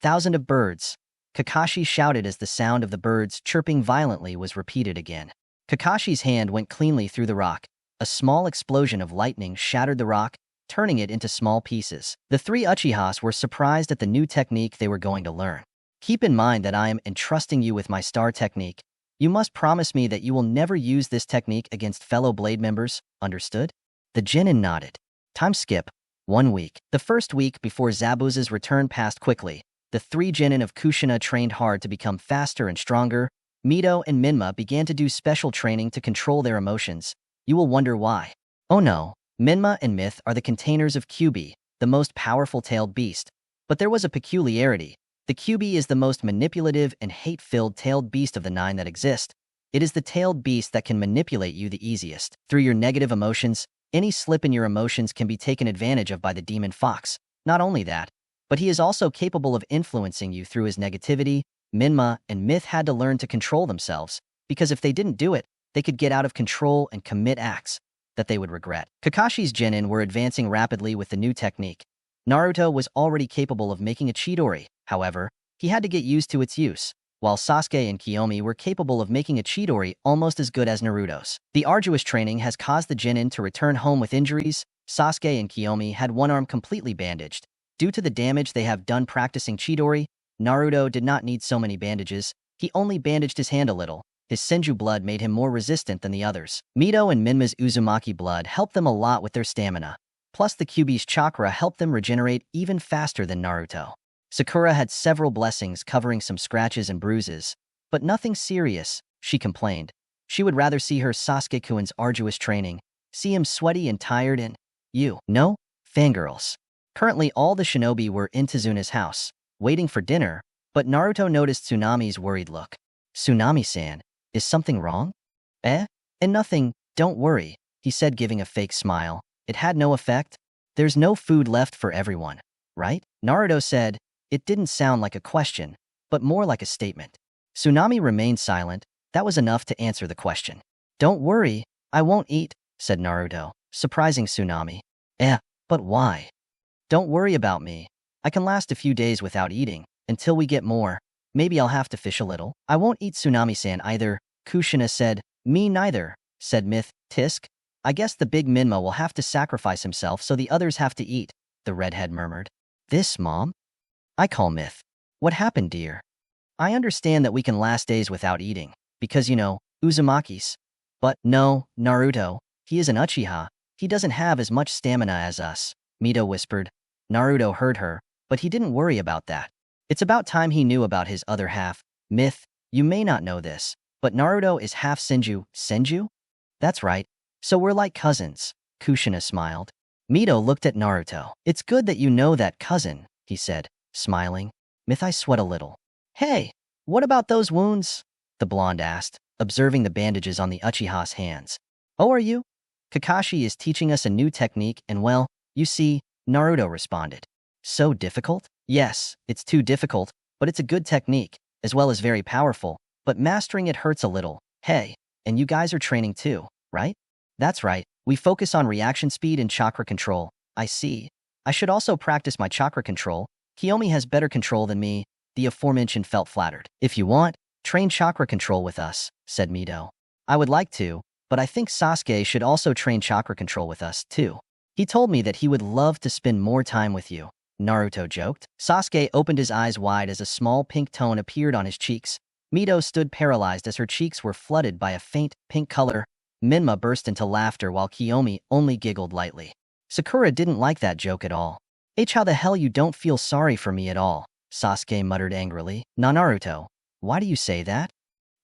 Speaker 1: Thousand of birds. Kakashi shouted as the sound of the birds chirping violently was repeated again. Kakashi's hand went cleanly through the rock. A small explosion of lightning shattered the rock, turning it into small pieces. The 3 Uchihas were surprised at the new technique they were going to learn. Keep in mind that I am entrusting you with my star technique. You must promise me that you will never use this technique against fellow Blade members, understood? The genin nodded. Time skip. 1 week. The first week before Zabuza's return passed quickly. The 3 genin of Kushina trained hard to become faster and stronger. Mito and Minma began to do special training to control their emotions. You will wonder why. Oh no, Minma and Myth are the containers of Kyuubi, the most powerful tailed beast. But there was a peculiarity. The Kyuubi is the most manipulative and hate-filled tailed beast of the 9 that exist. It is the tailed beast that can manipulate you the easiest. Through your negative emotions, any slip in your emotions can be taken advantage of by the demon fox. Not only that, but he is also capable of influencing you through his negativity. Minma and Myth had to learn to control themselves, because if they didn't do it, they could get out of control and commit acts that they would regret. Kakashi's genin were advancing rapidly with the new technique. Naruto was already capable of making a Chidori. However, he had to get used to its use, while Sasuke and Kiyomi were capable of making a Chidori almost as good as Naruto's. The arduous training has caused the genin to return home with injuries. Sasuke and Kiyomi had one arm completely bandaged. Due to the damage they have done practicing Chidori, Naruto did not need so many bandages. He only bandaged his hand a little. His Senju blood made him more resistant than the others. Mito and Minma's Uzumaki blood helped them a lot with their stamina. Plus the Kyuubi's chakra helped them regenerate even faster than Naruto. Sakura had several blessings covering some scratches and bruises, but nothing serious, she complained. She would rather see her Sasuke-kun's arduous training, see him sweaty and tired and... No? Fangirls. Currently all the shinobi were in Tezuna's house, waiting for dinner, but Naruto noticed Tsunami's worried look. Tsunami-san, is something wrong? And nothing, don't worry, he said giving a fake smile. It had no effect. There's no food left for everyone, right? Naruto said. It didn't sound like a question, but more like a statement. Tsunami remained silent. That was enough to answer the question. Don't worry, I won't eat, said Naruto, surprising Tsunami. But why? Don't worry about me. I can last a few days without eating, until we get more. Maybe I'll have to fish a little. I won't eat Tsunami-san either, Kushina said. Me neither, said Myth. Tisk? I guess the big Minma will have to sacrifice himself so the others have to eat, the redhead murmured. This, Mom? I call myth. What happened, dear? I understand that we can last days without eating, because, Uzumaki's. But no, Naruto, he is an Uchiha. He doesn't have as much stamina as us, Mito whispered. Naruto heard her, but he didn't worry about that. It's about time he knew about his other half. Myth, you may not know this, but Naruto is half Senju. Senju? That's right. So we're like cousins, Kushina smiled. Mito looked at Naruto. It's good that you know that, cousin, he said, smiling. Myth, I sweat a little. Hey, what about those wounds? The blonde asked, observing the bandages on the Uchiha's hands. Oh, are you? Kakashi is teaching us a new technique and well, you see, Naruto responded. So difficult? Yes, it's too difficult, but it's a good technique, as well as very powerful, but mastering it hurts a little. Hey, and you guys are training too, right? That's right, we focus on reaction speed and chakra control. I see. I should also practice my chakra control. Kiyomi has better control than me, the aforementioned felt flattered. If you want, train chakra control with us, said Mito. I would like to, but I think Sasuke should also train chakra control with us, too. He told me that he would love to spend more time with you, Naruto joked. Sasuke opened his eyes wide as a small pink tone appeared on his cheeks. Mito stood paralyzed as her cheeks were flooded by a faint, pink color. Minma burst into laughter while Kiyomi only giggled lightly. Sakura didn't like that joke at all. How the hell you don't feel sorry for me at all, Sasuke muttered angrily. Naruto, why do you say that?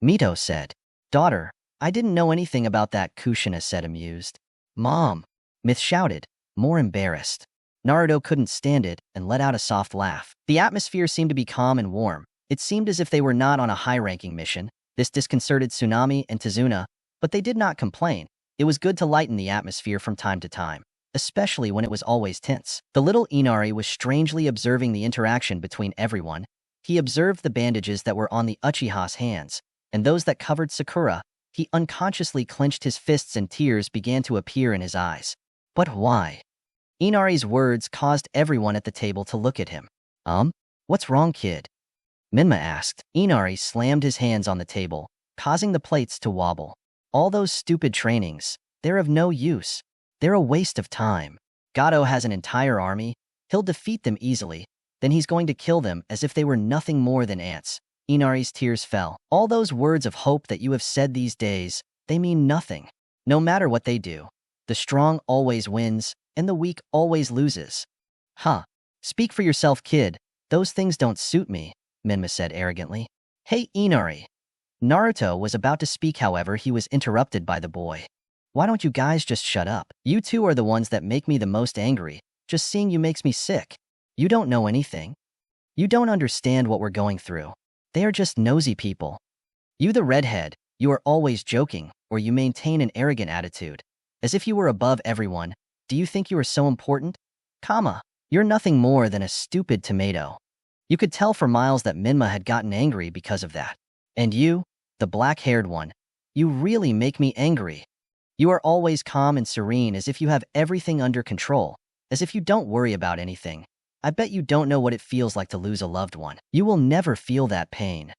Speaker 1: Mito said. Daughter, I didn't know anything about that, Kushina said amused. Mom, Myth shouted, more embarrassed. Naruto couldn't stand it and let out a soft laugh. The atmosphere seemed to be calm and warm. It seemed as if they were not on a high-ranking mission. This disconcerted Tsunami and Tazuna, but they did not complain. It was good to lighten the atmosphere from time to time, especially when it was always tense. The little Inari was strangely observing the interaction between everyone. He observed the bandages that were on the Uchiha's hands, and those that covered Sakura. He unconsciously clenched his fists and tears began to appear in his eyes. But why? Inari's words caused everyone at the table to look at him. What's wrong, kid? Minma asked. Inari slammed his hands on the table, causing the plates to wobble. All those stupid trainings, they're of no use. They're a waste of time. Gato has an entire army. He'll defeat them easily. Then he's going to kill them as if they were nothing more than ants. Inari's tears fell. All those words of hope that you have said these days, they mean nothing. No matter what they do, the strong always wins, and the weak always loses. Huh. Speak for yourself, kid. Those things don't suit me, Minma said arrogantly. Hey, Inari. Naruto was about to speak, however, he was interrupted by the boy. Why don't you guys just shut up? You two are the ones that make me the most angry. Just seeing you makes me sick. You don't know anything. You don't understand what we're going through. They are just nosy people. You the redhead, you are always joking, or you maintain an arrogant attitude. As if you were above everyone. Do you think you are so important? You're nothing more than a stupid tomato. You could tell for miles that Minma had gotten angry because of that. And you, the black-haired one, you really make me angry. You are always calm and serene as if you have everything under control, as if you don't worry about anything. I bet you don't know what it feels like to lose a loved one. You will never feel that pain.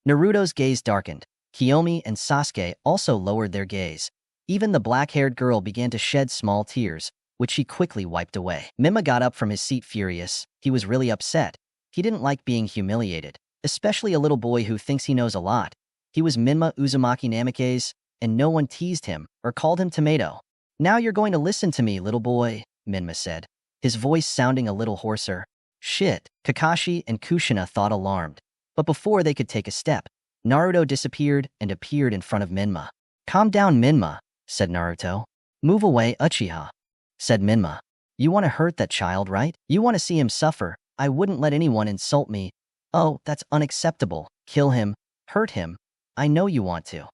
Speaker 1: Naruto's gaze darkened. Kiyomi and Sasuke also lowered their gaze. Even the black-haired girl began to shed small tears, which she quickly wiped away. Minma got up from his seat furious. He was really upset. He didn't like being humiliated, especially a little boy who thinks he knows a lot. He was Minma Uzumaki Namikaze, and no one teased him or called him tomato. Now you're going to listen to me, little boy, Minma said, his voice sounding a little hoarser. Shit, Kakashi and Kushina thought alarmed. But before they could take a step, Naruto disappeared and appeared in front of Minma. Calm down, Minma, said Naruto. Move away, Uchiha, said Minma. You want to hurt that child, right? You want to see him suffer. I wouldn't let anyone insult me. Oh, that's unacceptable. Kill him. Hurt him. I know you want to.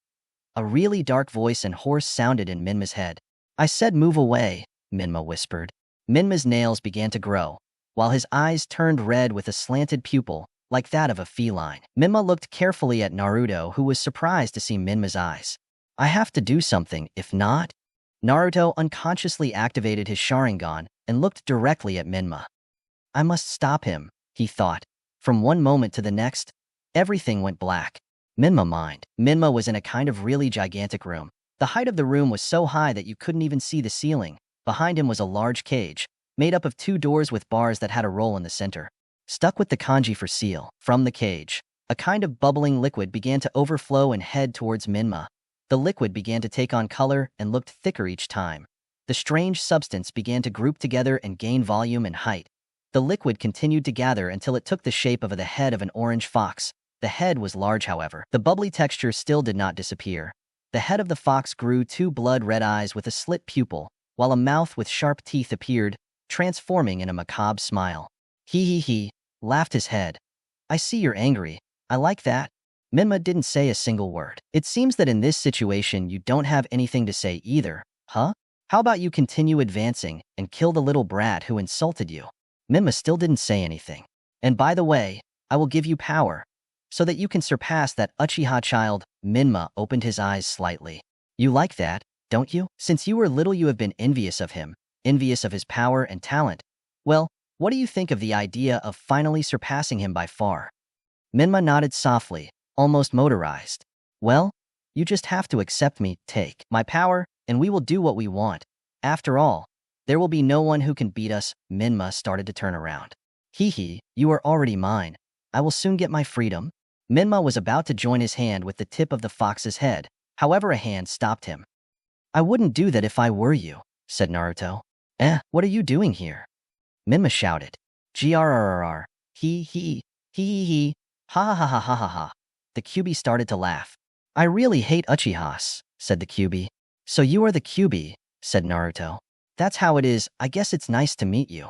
Speaker 1: A really dark voice and hoarse sounded in Minma's head. I said move away, Minma whispered. Minma's nails began to grow, while his eyes turned red with a slanted pupil, like that of a feline. Minma looked carefully at Naruto, who was surprised to see Minma's eyes. I have to do something, if not? Naruto unconsciously activated his Sharingan and looked directly at Minma. I must stop him, he thought. From one moment to the next, everything went black. Minma mind. Minma was in a kind of really gigantic room. The height of the room was so high that you couldn't even see the ceiling. Behind him was a large cage, made up of 2 doors with bars that had a roll in the center. stuck with the kanji for seal. From the cage, a kind of bubbling liquid began to overflow and head towards Minma. The liquid began to take on color and looked thicker each time. The strange substance began to group together and gain volume and height. The liquid continued to gather until it took the shape of the head of an orange fox. The head was large, however. The bubbly texture still did not disappear. The head of the fox grew 2 blood-red eyes with a slit pupil, while a mouth with sharp teeth appeared, transforming in a macabre smile. He, laughed his head. I see you're angry. I like that. Minma didn't say a single word. It seems that in this situation you don't have anything to say either, huh? How about you continue advancing and kill the little brat who insulted you? Minma still didn't say anything. And by the way, I will give you power, so that you can surpass that Uchiha child. Minma opened his eyes slightly. You like that, don't you? Since you were little you have been envious of him, envious of his power and talent. Well, what do you think of the idea of finally surpassing him by far? Minma nodded softly, almost motorized. Well, you just have to accept me, take my power, and we will do what we want. After all, there will be no one who can beat us. Minma started to turn around. You are already mine. I will soon get my freedom. Minma was about to join his hand with the tip of the fox's head. However, a hand stopped him. I wouldn't do that if I were you, said Naruto. What are you doing here? Minma shouted. Grrrr. He. Ha ha ha ha ha ha. The Kyuubi started to laugh. I really hate Uchihas, said the Kyuubi. So you are the Kyuubi, said Naruto. That's how it is. I guess it's nice to meet you.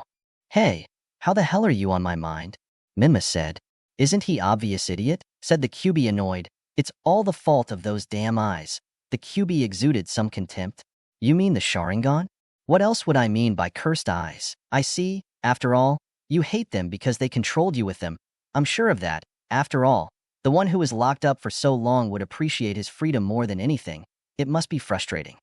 Speaker 1: Hey, how the hell are you on my mind? Minma said. Isn't he obvious, idiot? Said the Kyuubi, annoyed. It's all the fault of those damn eyes. The Kyuubi exuded some contempt. You mean the Sharingan? What else would I mean by cursed eyes? I see. After all, you hate them because they controlled you with them. I'm sure of that. After all, the one who was locked up for so long would appreciate his freedom more than anything. It must be frustrating.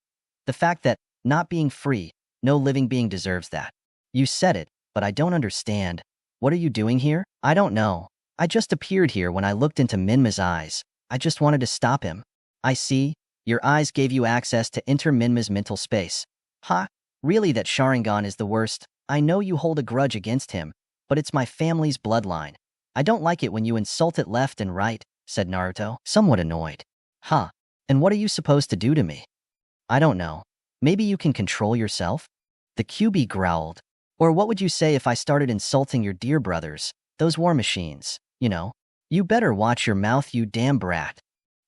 Speaker 1: The fact that, not being free, no living being deserves that. You said it, but I don't understand. What are you doing here? I don't know. I just appeared here when I looked into Minma's eyes. I just wanted to stop him. I see. Your eyes gave you access to enter Minma's mental space. Ha! Really, that Sharingan is the worst. I know you hold a grudge against him, but it's my family's bloodline. I don't like it when you insult it left and right, said Naruto, somewhat annoyed. Huh. And what are you supposed to do to me? I don't know. Maybe you can control yourself? The Kyuubi growled. Or what would you say if I started insulting your dear brothers, those war machines, you know? You better watch your mouth, you damn brat.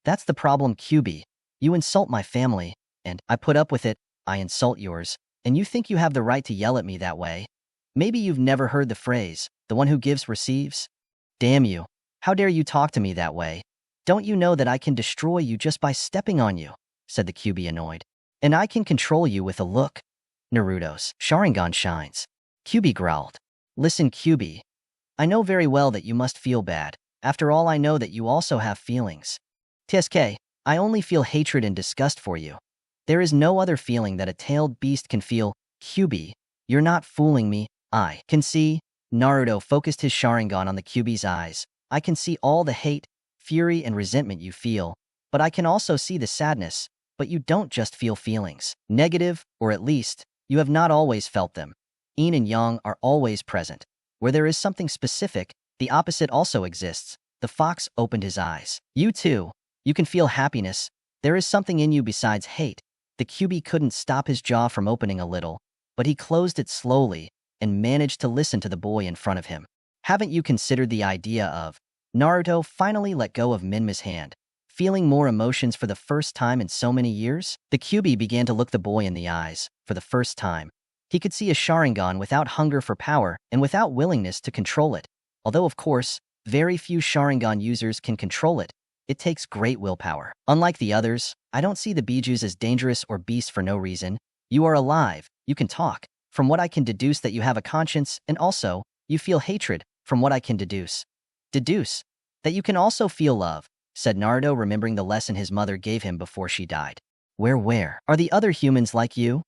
Speaker 1: That's the problem, Kyuubi. You insult my family, and I put up with it. I insult yours, and you think you have the right to yell at me that way? Maybe you've never heard the phrase, the one who gives receives? Damn you. How dare you talk to me that way? Don't you know that I can destroy you just by stepping on you? Said the Kyuubi, annoyed. And I can control you with a look. Naruto's Sharingan shines. Kyuubi growled. Listen, Kyuubi. I know very well that you must feel bad. After all, I know that you also have feelings. TSK, I only feel hatred and disgust for you. There is no other feeling that a tailed beast can feel. Kyuubi, you're not fooling me. I can see. Naruto focused his Sharingan on the Kyuubi's eyes. I can see all the hate, fury, and resentment you feel, but I can also see the sadness. But you don't just feel feelings. Negative, or at least, you have not always felt them. Yin and Yang are always present. Where there is something specific, the opposite also exists. The fox opened his eyes. You too. You can feel happiness. There is something in you besides hate. The Kyuubi couldn't stop his jaw from opening a little, but he closed it slowly and managed to listen to the boy in front of him. Haven't you considered the idea of... Naruto finally let go of Minma's hand, feeling more emotions for the first time in so many years? The Kyuubi began to look the boy in the eyes. For the first time, he could see a Sharingan without hunger for power and without willingness to control it. Although, of course, very few Sharingan users can control it. It takes great willpower. Unlike the others, I don't see the Bijus as dangerous or beasts for no reason. You are alive. You can talk. From what I can deduce that you have a conscience, and also, you feel hatred, from what I can deduce. Deduce that you can also feel love, said Naruto, remembering the lesson his mother gave him before she died. Where are the other humans like you?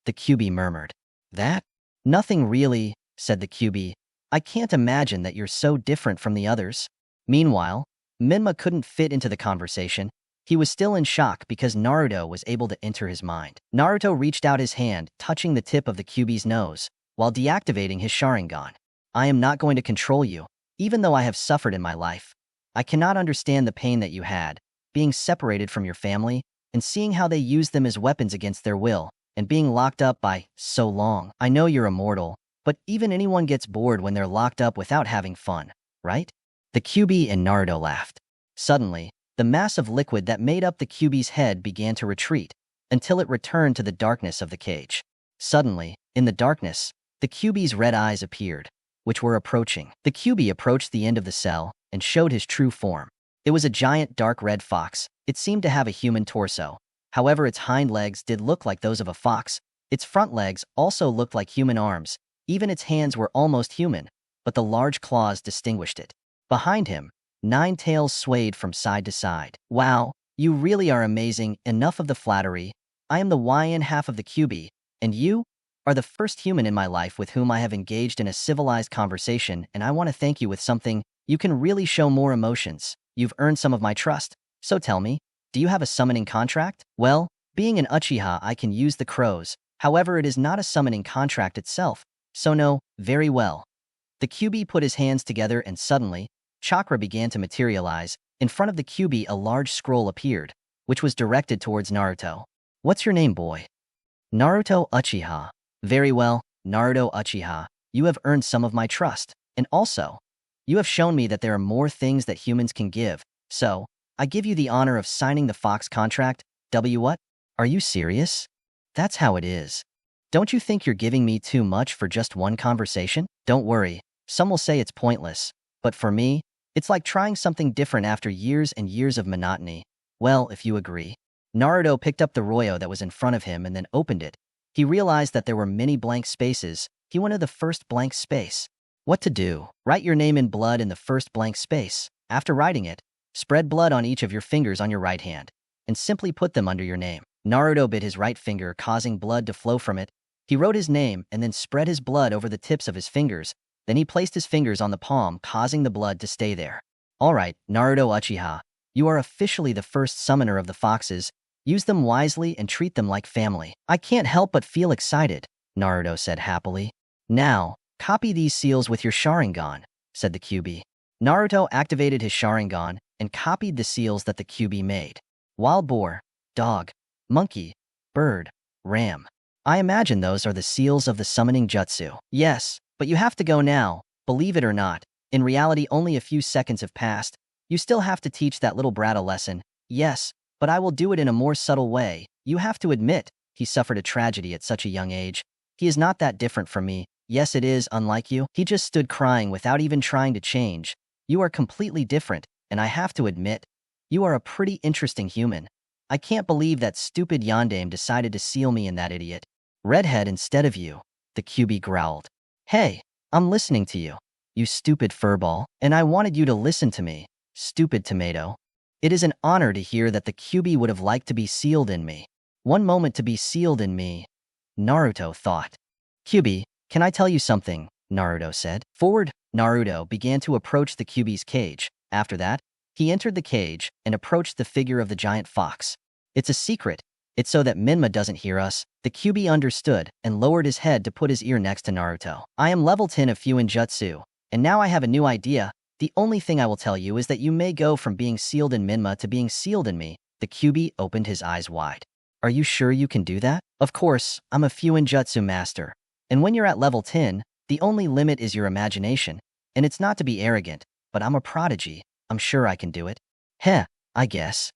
Speaker 1: The Kyuubi murmured. That? Nothing really, said the Kyuubi. I can't imagine that you're so different from the others. Meanwhile, Minma couldn't fit into the conversation. He was still in shock because Naruto was able to enter his mind. Naruto reached out his hand, touching the tip of the Kyuubi's nose, while deactivating his Sharingan. I am not going to control you. Even though I have suffered in my life, I cannot understand the pain that you had, being separated from your family, and seeing how they use them as weapons against their will, and being locked up by so long. I know you're immortal, but even anyone gets bored when they're locked up without having fun, right? The QB and Naruto laughed. Suddenly, the mass of liquid that made up the QB's head began to retreat, until it returned to the darkness of the cage. Suddenly, in the darkness, the QB's red eyes appeared, which were approaching. The QB approached the end of the cell and showed his true form. It was a giant dark red fox. It seemed to have a human torso. However, its hind legs did look like those of a fox. Its front legs also looked like human arms. Even its hands were almost human, but the large claws distinguished it. Behind him, 9 tails swayed from side to side. Wow, you really are amazing. Enough of the flattery. I am the YN half of the QB, and you are the first human in my life with whom I have engaged in a civilized conversation, and I want to thank you with something. You can really show more emotions. You've earned some of my trust. So tell me, do you have a summoning contract? Well, being an Uchiha, I can use the crows. However, it is not a summoning contract itself. So no, very well. The QB put his hands together and suddenly, chakra began to materialize. In front of the QB, a large scroll appeared, which was directed towards Naruto. What's your name, boy? Naruto Uchiha. Very well, Naruto Uchiha. You have earned some of my trust. And also, you have shown me that there are more things that humans can give. So, I give you the honor of signing the Fox contract. What? Are you serious? That's how it is. Don't you think you're giving me too much for just one conversation? Don't worry. Some will say it's pointless. But for me, it's like trying something different after years and years of monotony. Well, if you agree. Naruto picked up the Royo that was in front of him and then opened it. He realized that there were many blank spaces. He wanted the first blank space. What to do? Write your name in blood in the first blank space. After writing it, spread blood on each of your fingers on your right hand, and simply put them under your name. Naruto bit his right finger, causing blood to flow from it. He wrote his name and then spread his blood over the tips of his fingers. Then he placed his fingers on the palm, causing the blood to stay there. All right, Naruto Uchiha, you are officially the first summoner of the foxes. Use them wisely and treat them like family. I can't help but feel excited, Naruto said happily. Now, copy these seals with your Sharingan, said the QB. Naruto activated his Sharingan and copied the seals that the QB made. Wild boar, dog, monkey, bird, ram. I imagine those are the seals of the summoning jutsu. Yes, but you have to go now. Believe it or not, in reality only a few seconds have passed. You still have to teach that little brat a lesson. Yes, but I will do it in a more subtle way. You have to admit, he suffered a tragedy at such a young age. He is not that different from me. Yes, it is, unlike you. He just stood crying without even trying to change. You are completely different, and I have to admit, you are a pretty interesting human. I can't believe that stupid Yondaime decided to seal me in that idiot. Redhead instead of you, the QB growled. Hey, I'm listening to you, you stupid furball, and I wanted you to listen to me, stupid tomato. It is an honor to hear that the QB would have liked to be sealed in me. One moment to be sealed in me, Naruto thought. QB, can I tell you something? Naruto said. Forward, Naruto began to approach the QB's cage. After that, he entered the cage and approached the figure of the giant fox. It's a secret. It's so that Minma doesn't hear us. The QB understood and lowered his head to put his ear next to Naruto. I am level 10 of Genjutsu, and now I have a new idea. The only thing I will tell you is that you may go from being sealed in Minma to being sealed in me. The QB opened his eyes wide. Are you sure you can do that? Of course, I'm a Genjutsu master. And when you're at level 10, the only limit is your imagination. And it's not to be arrogant, but I'm a prodigy. I'm sure I can do it. Heh, I guess.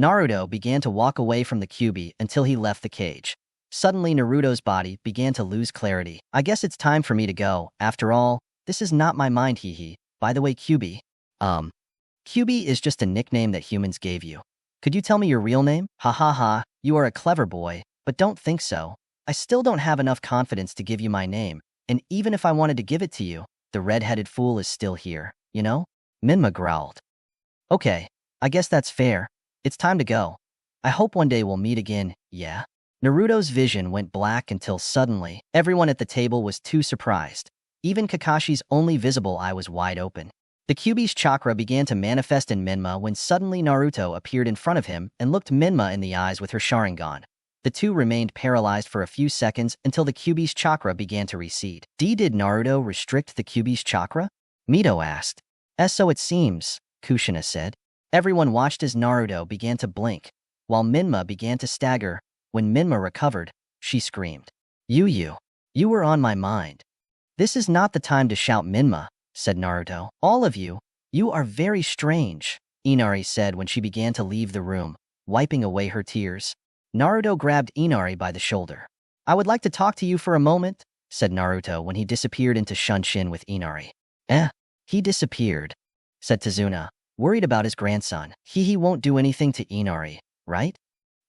Speaker 1: Naruto began to walk away from the QB until he left the cage. Suddenly, Naruto's body began to lose clarity. I guess it's time for me to go. After all, this is not my mind, hee. By the way, QB. QB is just a nickname that humans gave you. Could you tell me your real name? Ha ha ha, you are a clever boy, but don't think so. I still don't have enough confidence to give you my name, and even if I wanted to give it to you, the red-headed fool is still here, you know? Minma growled. Okay, I guess that's fair. It's time to go. I hope one day we'll meet again, yeah? Naruto's vision went black until suddenly, everyone at the table was too surprised. Even Kakashi's only visible eye was wide open. The QB's chakra began to manifest in Minma when suddenly Naruto appeared in front of him and looked Minma in the eyes with her Sharingan. The two remained paralyzed for a few seconds until the QB's chakra began to recede. Did Naruto restrict the QB's chakra? Mito asked. So it seems, Kushina said. Everyone watched as Naruto began to blink, while Minma began to stagger. When Minma recovered, she screamed, You were on my mind. This is not the time to shout, Minma, said Naruto. All of you are very strange, Inari said when she began to leave the room, wiping away her tears. Naruto grabbed Inari by the shoulder. I would like to talk to you for a moment, said Naruto when he disappeared into Shunshin with Inari. He disappeared, said Tazuna, worried about his grandson. He won't do anything to Inari, right?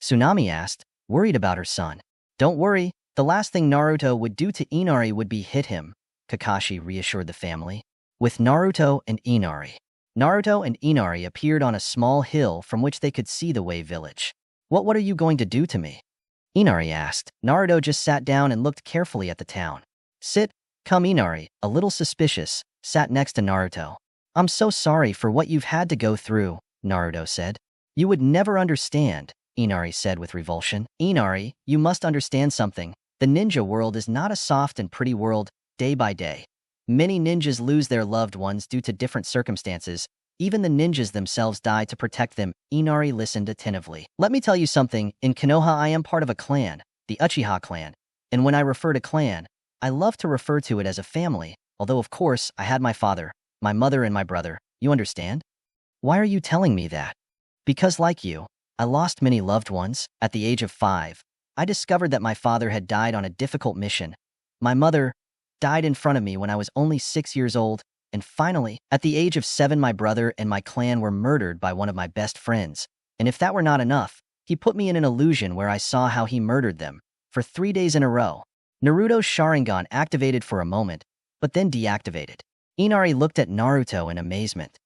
Speaker 1: Tsunami asked, worried about her son. Don't worry, the last thing Naruto would do to Inari would be hit him, Kakashi reassured the family. With Naruto and Inari appeared on a small hill from which they could see the Wave Village. What are you going to do to me? Inari asked. Naruto just sat down and looked carefully at the town. Come. Inari, a little suspicious, sat next to Naruto. I'm so sorry for what you've had to go through, Naruto said. You would never understand, Inari said with revulsion. Inari, you must understand something. The ninja world is not a soft and pretty world, day by day. Many ninjas lose their loved ones due to different circumstances. Even the ninjas themselves die to protect them. Inari listened attentively. Let me tell you something. In Konoha, I am part of a clan, the Uchiha clan. And when I refer to clan, I love to refer to it as a family, although of course I had my father, my mother, and my brother. You understand? Why are you telling me that? Because like you, I lost many loved ones. At the age of 5, I discovered that my father had died on a difficult mission. My mother died in front of me when I was only 6 years old, and finally, at the age of 7, my brother and my clan were murdered by one of my best friends. And if that were not enough, he put me in an illusion where I saw how he murdered them, for 3 days in a row. Naruto's Sharingan activated for a moment, but then deactivated. Inari looked at Naruto in amazement.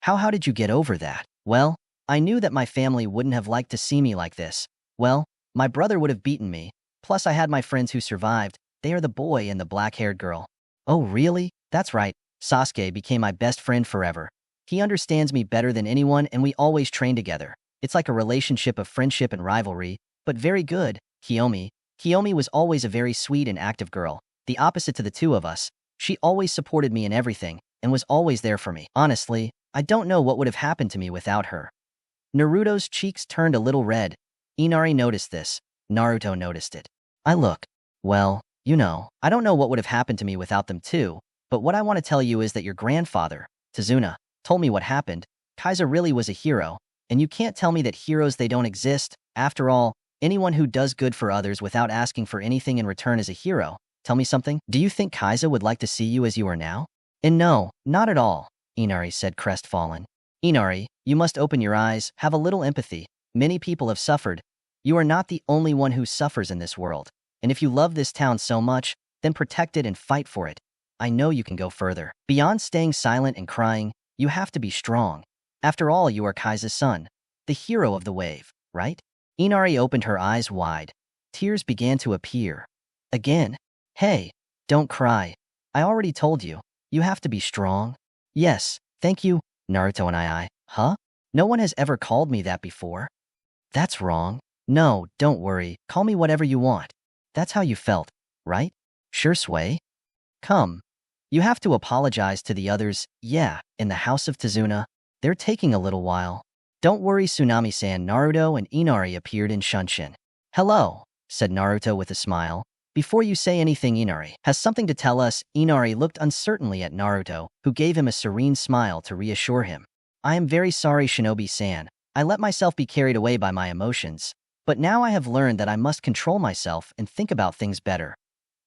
Speaker 1: How did you get over that? Well, I knew that my family wouldn't have liked to see me like this. Well, my brother would have beaten me, plus I had my friends who survived. They are the boy and the black-haired girl. Oh, really? That's right. Sasuke became my best friend forever. He understands me better than anyone and we always train together. It's like a relationship of friendship and rivalry, but very good. Kiyomi was always a very sweet and active girl, the opposite to the two of us. She always supported me in everything and was always there for me. Honestly, I don't know what would have happened to me without her. Naruto's cheeks turned a little red. Inari noticed this. Naruto noticed it. Well, I don't know what would have happened to me without them too, but what I want to tell you is that your grandfather, Tazuna, told me what happened. Kaiser really was a hero, and you can't tell me that heroes they don't exist. After all, anyone who does good for others without asking for anything in return is a hero. Tell me something. Do you think Kaiser would like to see you as you are now? And no, not at all, Inari said crestfallen. Inari, you must open your eyes, have a little empathy. Many people have suffered. You are not the only one who suffers in this world. And if you love this town so much, then protect it and fight for it. I know you can go further. Beyond staying silent and crying, you have to be strong. After all, you are Kaiser's son, the hero of the wave, right? Inari opened her eyes wide. Tears began to appear. Again. Hey, don't cry. I already told you. You have to be strong. Yes, thank you, Naruto and I. Huh? No one has ever called me that before. That's wrong. No, don't worry. Call me whatever you want. That's how you felt, right? Sure, Sway. Come. You have to apologize to the others. Yeah, in the house of Tazuna. They're taking a little while. Don't worry, Tsunami-san. Naruto and Inari appeared in Shunshin. Hello, said Naruto with a smile. Before you say anything, Inari has something to tell us. Inari looked uncertainly at Naruto, who gave him a serene smile to reassure him. I am very sorry, Shinobi-san. I let myself be carried away by my emotions. But now I have learned that I must control myself and think about things better.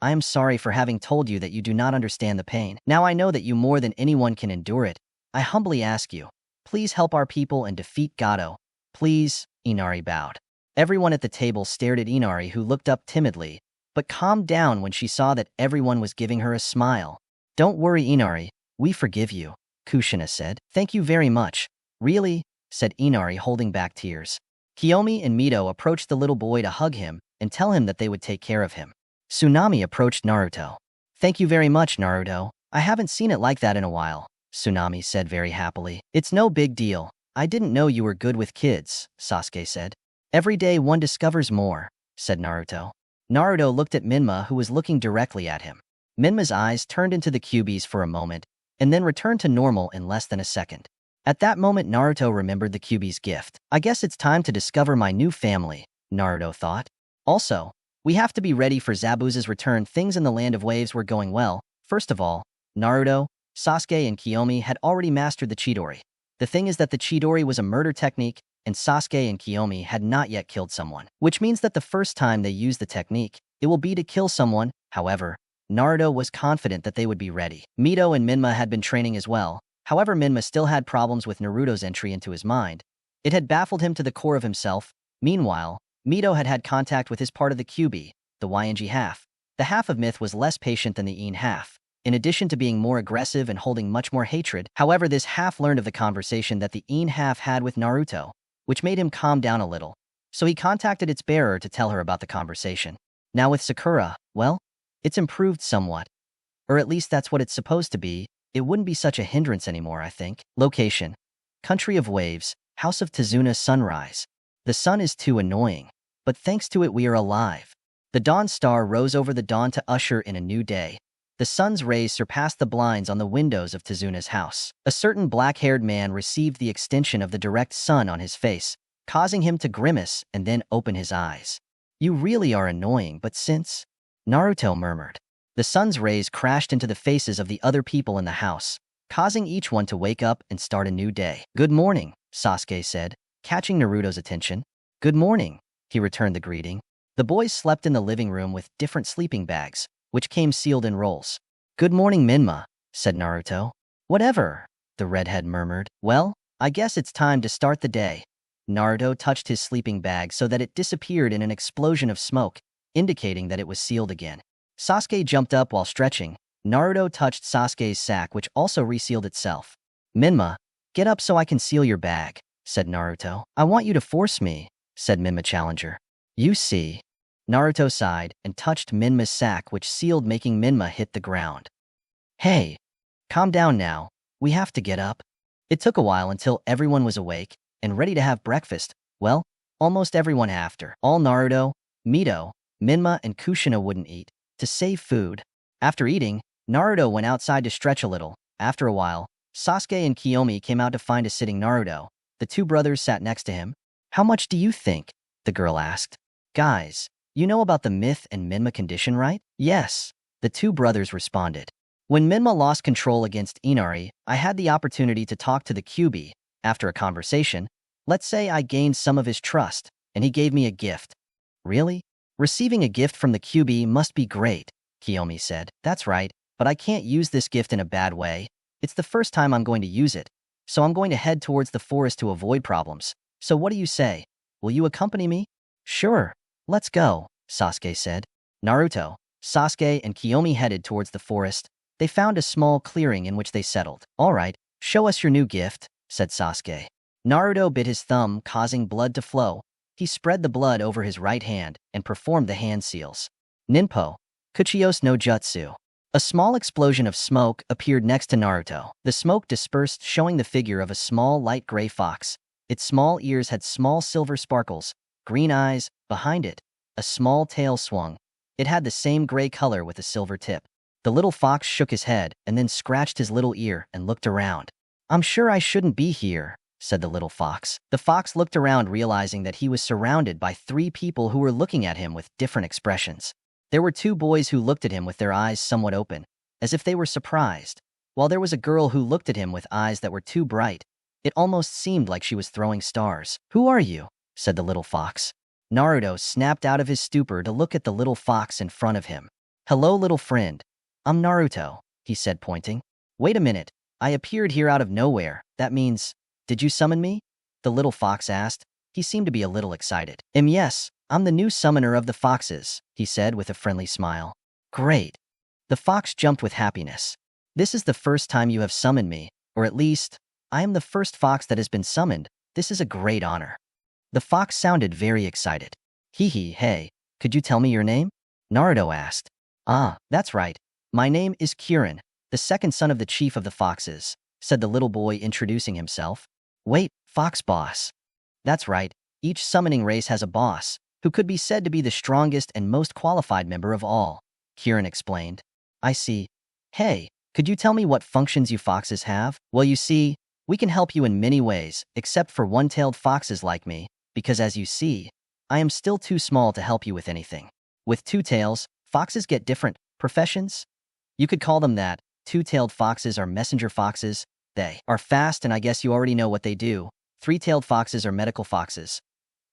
Speaker 1: I am sorry for having told you that you do not understand the pain. Now I know that you more than anyone can endure it. I humbly ask you, please help our people and defeat Gato. Please, Inari bowed. Everyone at the table stared at Inari, who looked up timidly, but calmed down when she saw that everyone was giving her a smile. Don't worry, Inari, we forgive you, Kushina said. Thank you very much. Really? Said Inari, holding back tears. Kiyomi and Mito approached the little boy to hug him and tell him that they would take care of him. Tsunami approached Naruto. Thank you very much, Naruto. I haven't seen it like that in a while, Tsunami said very happily. It's no big deal. I didn't know you were good with kids, Sasuke said. Every day one discovers more, said Naruto. Naruto looked at Minma, who was looking directly at him. Minma's eyes turned into the cubies for a moment, and then returned to normal in less than a second. At that moment, Naruto remembered the Kyuubi's gift. I guess it's time to discover my new family, Naruto thought. Also, we have to be ready for Zabuza's return. Things in the Land of Waves were going well. First of all, Naruto, Sasuke, and Kiyomi had already mastered the Chidori. The thing is that the Chidori was a murder technique, and Sasuke and Kiyomi had not yet killed someone, which means that the first time they use the technique, it will be to kill someone. However, Naruto was confident that they would be ready. Mito and Minma had been training as well. However, Minma still had problems with Naruto's entry into his mind. It had baffled him to the core of himself. Meanwhile, Mito had had contact with his part of the Kyuubi, the YNG half. The half of Myth was less patient than the Een half, in addition to being more aggressive and holding much more hatred. However, this half learned of the conversation that the Een half had with Naruto, which made him calm down a little. So he contacted its bearer to tell her about the conversation. Now with Sakura, well, it's improved somewhat. Or at least that's what it's supposed to be. It wouldn't be such a hindrance anymore, I think. Location: Country of Waves, House of Tazuna Sunrise. The sun is too annoying, but thanks to it we are alive. The dawn star rose over the dawn to usher in a new day. The sun's rays surpassed the blinds on the windows of Tazuna's house. A certain black-haired man received the extension of the direct sun on his face, causing him to grimace and then open his eyes. You really are annoying, but since... Naruto murmured. The sun's rays crashed into the faces of the other people in the house, causing each one to wake up and start a new day. Good morning, Sasuke said, catching Naruto's attention. Good morning, he returned the greeting. The boys slept in the living room with different sleeping bags, which came sealed in rolls. Good morning, Minma, said Naruto. Whatever, the redhead murmured. Well, I guess it's time to start the day. Naruto touched his sleeping bag so that it disappeared in an explosion of smoke, indicating that it was sealed again. Sasuke jumped up while stretching. Naruto touched Sasuke's sack, which also resealed itself. Minma, get up so I can seal your bag, said Naruto. I want you to force me, said Minma Challenger. You see. Naruto sighed and touched Minma's sack, which sealed, making Minma hit the ground. Hey, calm down now. We have to get up. It took a while until everyone was awake and ready to have breakfast. Well, almost everyone after. All Naruto, Mito, Minma, and Kushina wouldn't eat, to save food. After eating, Naruto went outside to stretch a little. After a while, Sasuke and Kiyomi came out to find a sitting Naruto. The two brothers sat next to him. How much do you think? The girl asked. Guys, you know about the Myth and Minma condition, right? Yes, the two brothers responded. When Minma lost control against Inari, I had the opportunity to talk to the Kyuubi. After a conversation, let's say I gained some of his trust, and he gave me a gift. Really? Receiving a gift from the Kyuubi must be great, Kiyomi said. That's right, but I can't use this gift in a bad way. It's the first time I'm going to use it, so I'm going to head towards the forest to avoid problems. So what do you say? Will you accompany me? Sure, let's go, Sasuke said. Naruto, Sasuke, and Kiyomi headed towards the forest. They found a small clearing in which they settled. All right, show us your new gift, said Sasuke. Naruto bit his thumb, causing blood to flow. He spread the blood over his right hand and performed the hand seals. Ninpo, Kuchiyos no Jutsu. A small explosion of smoke appeared next to Naruto. The smoke dispersed, showing the figure of a small light gray fox. Its small ears had small silver sparkles, green eyes. Behind it, a small tail swung. It had the same gray color with a silver tip. The little fox shook his head and then scratched his little ear and looked around. I'm sure I shouldn't be here, said the little fox. The fox looked around, realizing that he was surrounded by three people who were looking at him with different expressions. There were two boys who looked at him with their eyes somewhat open, as if they were surprised, while there was a girl who looked at him with eyes that were too bright. It almost seemed like she was throwing stars. Who are you? Said the little fox. Naruto snapped out of his stupor to look at the little fox in front of him. Hello, little friend. I'm Naruto, he said, pointing. Wait a minute. I appeared here out of nowhere. That means, did you summon me? The little fox asked. He seemed to be a little excited. Yes, I'm the new summoner of the foxes, he said with a friendly smile. Great. The fox jumped with happiness. This is the first time you have summoned me, or at least, I am the first fox that has been summoned. This is a great honor. The fox sounded very excited. Hey, could you tell me your name? Naruto asked. Ah, that's right. My name is Kirin, the second son of the chief of the foxes, said the little boy, introducing himself. Wait, fox boss. That's right. Each summoning race has a boss, who could be said to be the strongest and most qualified member of all, Kirin explained. I see. Hey, Could you tell me what functions you foxes have? Well, you see, we can help you in many ways, except for one-tailed foxes like me, because as you see, I am still too small to help you with anything. With two tails, foxes get different professions. You could call them that. Two-tailed foxes are messenger foxes. They are fast, and I guess you already know what they do. Three-tailed foxes are medical foxes.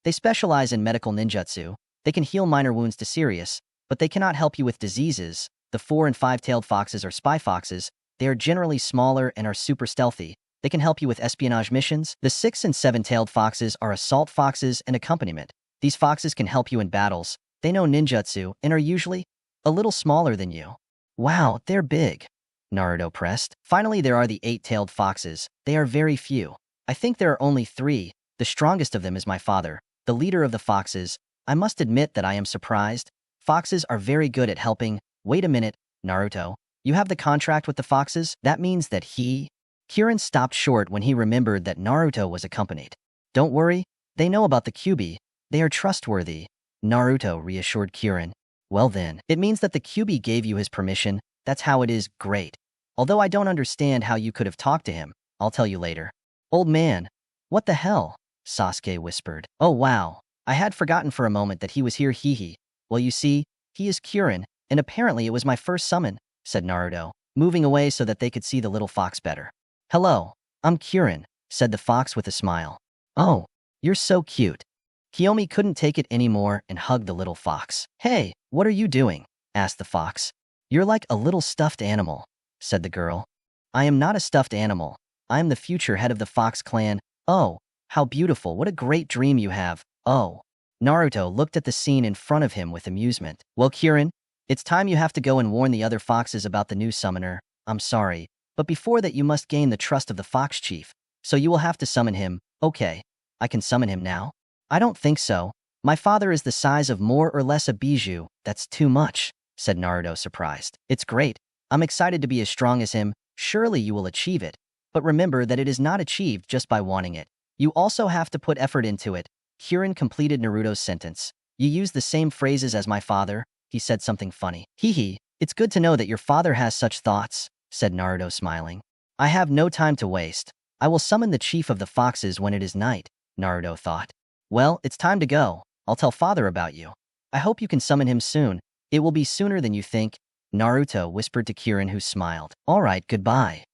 Speaker 1: They specialize in medical ninjutsu. They can heal minor wounds to serious, but they cannot help you with diseases. The four- and five-tailed foxes are spy foxes. They are generally smaller and are super stealthy. They can help you with espionage missions. The six- and seven-tailed foxes are assault foxes and accompaniment. These foxes can help you in battles. They know ninjutsu and are usually a little smaller than you. Wow, they're big, Naruto pressed. Finally, there are the eight-tailed foxes. They are very few. I think there are only three. The strongest of them is my father, the leader of the foxes. I must admit that I am surprised. Foxes are very good at helping. Wait a minute, Naruto. You have the contract with the foxes? That means that Kirin stopped short when he remembered that Naruto was accompanied. Don't worry, they know about the Kyuubi. They are trustworthy, Naruto reassured Kirin. Well then, it means that the Kyuubi gave you his permission. That's how it is. Great. Although I don't understand how you could have talked to him. I'll tell you later. Old man. What the hell? Sasuke whispered. Oh wow. I had forgotten for a moment that he was here. Hee. Well, you see, he is Kirin, and apparently it was my first summon, said Naruto, moving away so that they could see the little fox better. Hello, I'm Kirin, said the fox with a smile. Oh, you're so cute. Kiyomi couldn't take it anymore and hugged the little fox. Hey, what are you doing? Asked the fox. You're like a little stuffed animal, said the girl. I am not a stuffed animal. I am the future head of the Fox clan. Oh, how beautiful. What a great dream you have. Oh. Naruto looked at the scene in front of him with amusement. Well, Kirin, it's time you have to go and warn the other foxes about the new summoner. I'm sorry, but before that you must gain the trust of the Fox Chief. So you will have to summon him. Okay, I can summon him now? I don't think so. My father is the size of more or less a bijou. That's too much, said Naruto, surprised. It's great. I'm excited to be as strong as him. Surely you will achieve it. But remember that it is not achieved just by wanting it. You also have to put effort into it. Kirin completed Naruto's sentence. You use the same phrases as my father. He said something funny. Hee. It's good to know that your father has such thoughts, said Naruto, smiling. I have no time to waste. I will summon the chief of the foxes when it is night, Naruto thought. Well, it's time to go. I'll tell father about you. I hope you can summon him soon. It will be sooner than you think, Naruto whispered to Kirin, who smiled. All right, goodbye,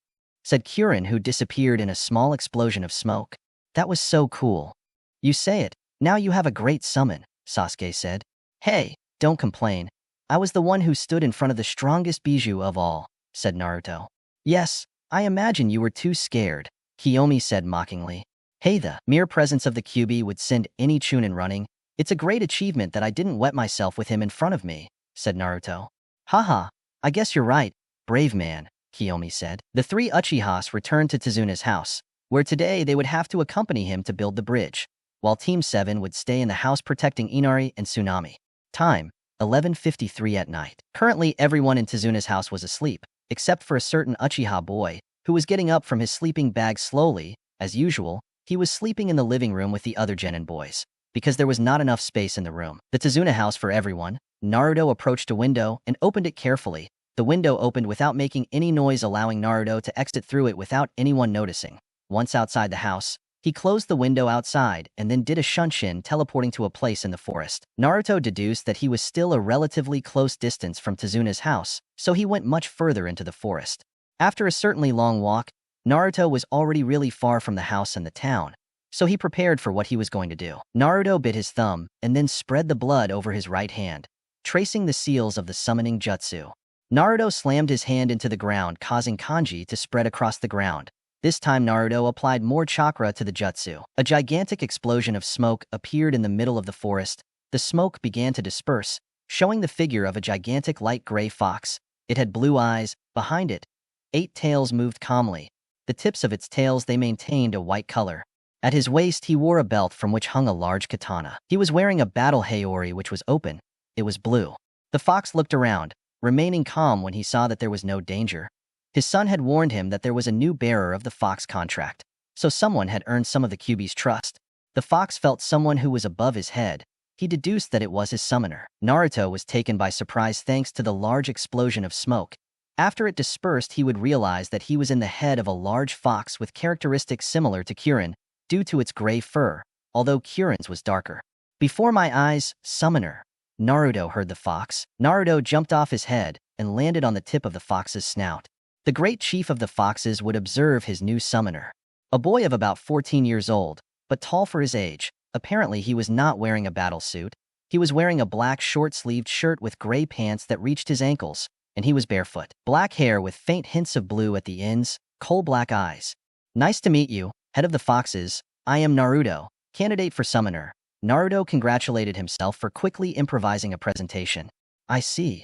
Speaker 1: said Kirin, who disappeared in a small explosion of smoke. That was so cool. You say it. Now you have a great summon, Sasuke said. Hey, don't complain. I was the one who stood in front of the strongest bijou of all, said Naruto. Yes, I imagine you were too scared, Kiyomi said mockingly. Hey, the mere presence of the Kyuubi would send any Chunin running. It's a great achievement that I didn't wet myself with him in front of me, said Naruto. Haha, I guess you're right, brave man, Kiyomi said. The three Uchihas returned to Tezuna's house, where today they would have to accompany him to build the bridge, while Team 7 would stay in the house protecting Inari and Tsunami. Time, 11:53 at night. Currently, everyone in Tezuna's house was asleep, except for a certain Uchiha boy, who was getting up from his sleeping bag slowly. As usual, he was sleeping in the living room with the other Genin boys, because there was not enough space in the room. The Tezuna house for everyone. Naruto approached a window and opened it carefully. The window opened without making any noise, allowing Naruto to exit through it without anyone noticing. Once outside the house, he closed the window outside and then did a shunshin, teleporting to a place in the forest. Naruto deduced that he was still a relatively close distance from Tezuna's house, so he went much further into the forest. After a certainly long walk, Naruto was already really far from the house and the town, so he prepared for what he was going to do. Naruto bit his thumb and then spread the blood over his right hand, tracing the seals of the summoning jutsu. Naruto slammed his hand into the ground, causing kanji to spread across the ground. This time Naruto applied more chakra to the jutsu. A gigantic explosion of smoke appeared in the middle of the forest. The smoke began to disperse, showing the figure of a gigantic light gray fox. It had blue eyes. Behind it, 8 tails moved calmly. The tips of its tails they maintained a white color. At his waist he wore a belt from which hung a large katana. He was wearing a battle haori which was open. It was blue. The fox looked around, remaining calm when he saw that there was no danger. His son had warned him that there was a new bearer of the fox contract, so someone had earned some of the Kyuubi's trust. The fox felt someone who was above his head. He deduced that it was his summoner. Naruto was taken by surprise thanks to the large explosion of smoke. After it dispersed, he would realize that he was in the head of a large fox with characteristics similar to Kirin due to its gray fur, although Kirin's was darker. Before my eyes, summoner. Naruto heard the fox. Naruto jumped off his head and landed on the tip of the fox's snout. The great chief of the foxes would observe his new summoner. A boy of about 14 years old, but tall for his age. Apparently, he was not wearing a battle suit. He was wearing a black short-sleeved shirt with gray pants that reached his ankles, and he was barefoot. Black hair with faint hints of blue at the ends, coal-black eyes. Nice to meet you, head of the foxes. I am Naruto, candidate for summoner. Naruto congratulated himself for quickly improvising a presentation. I see.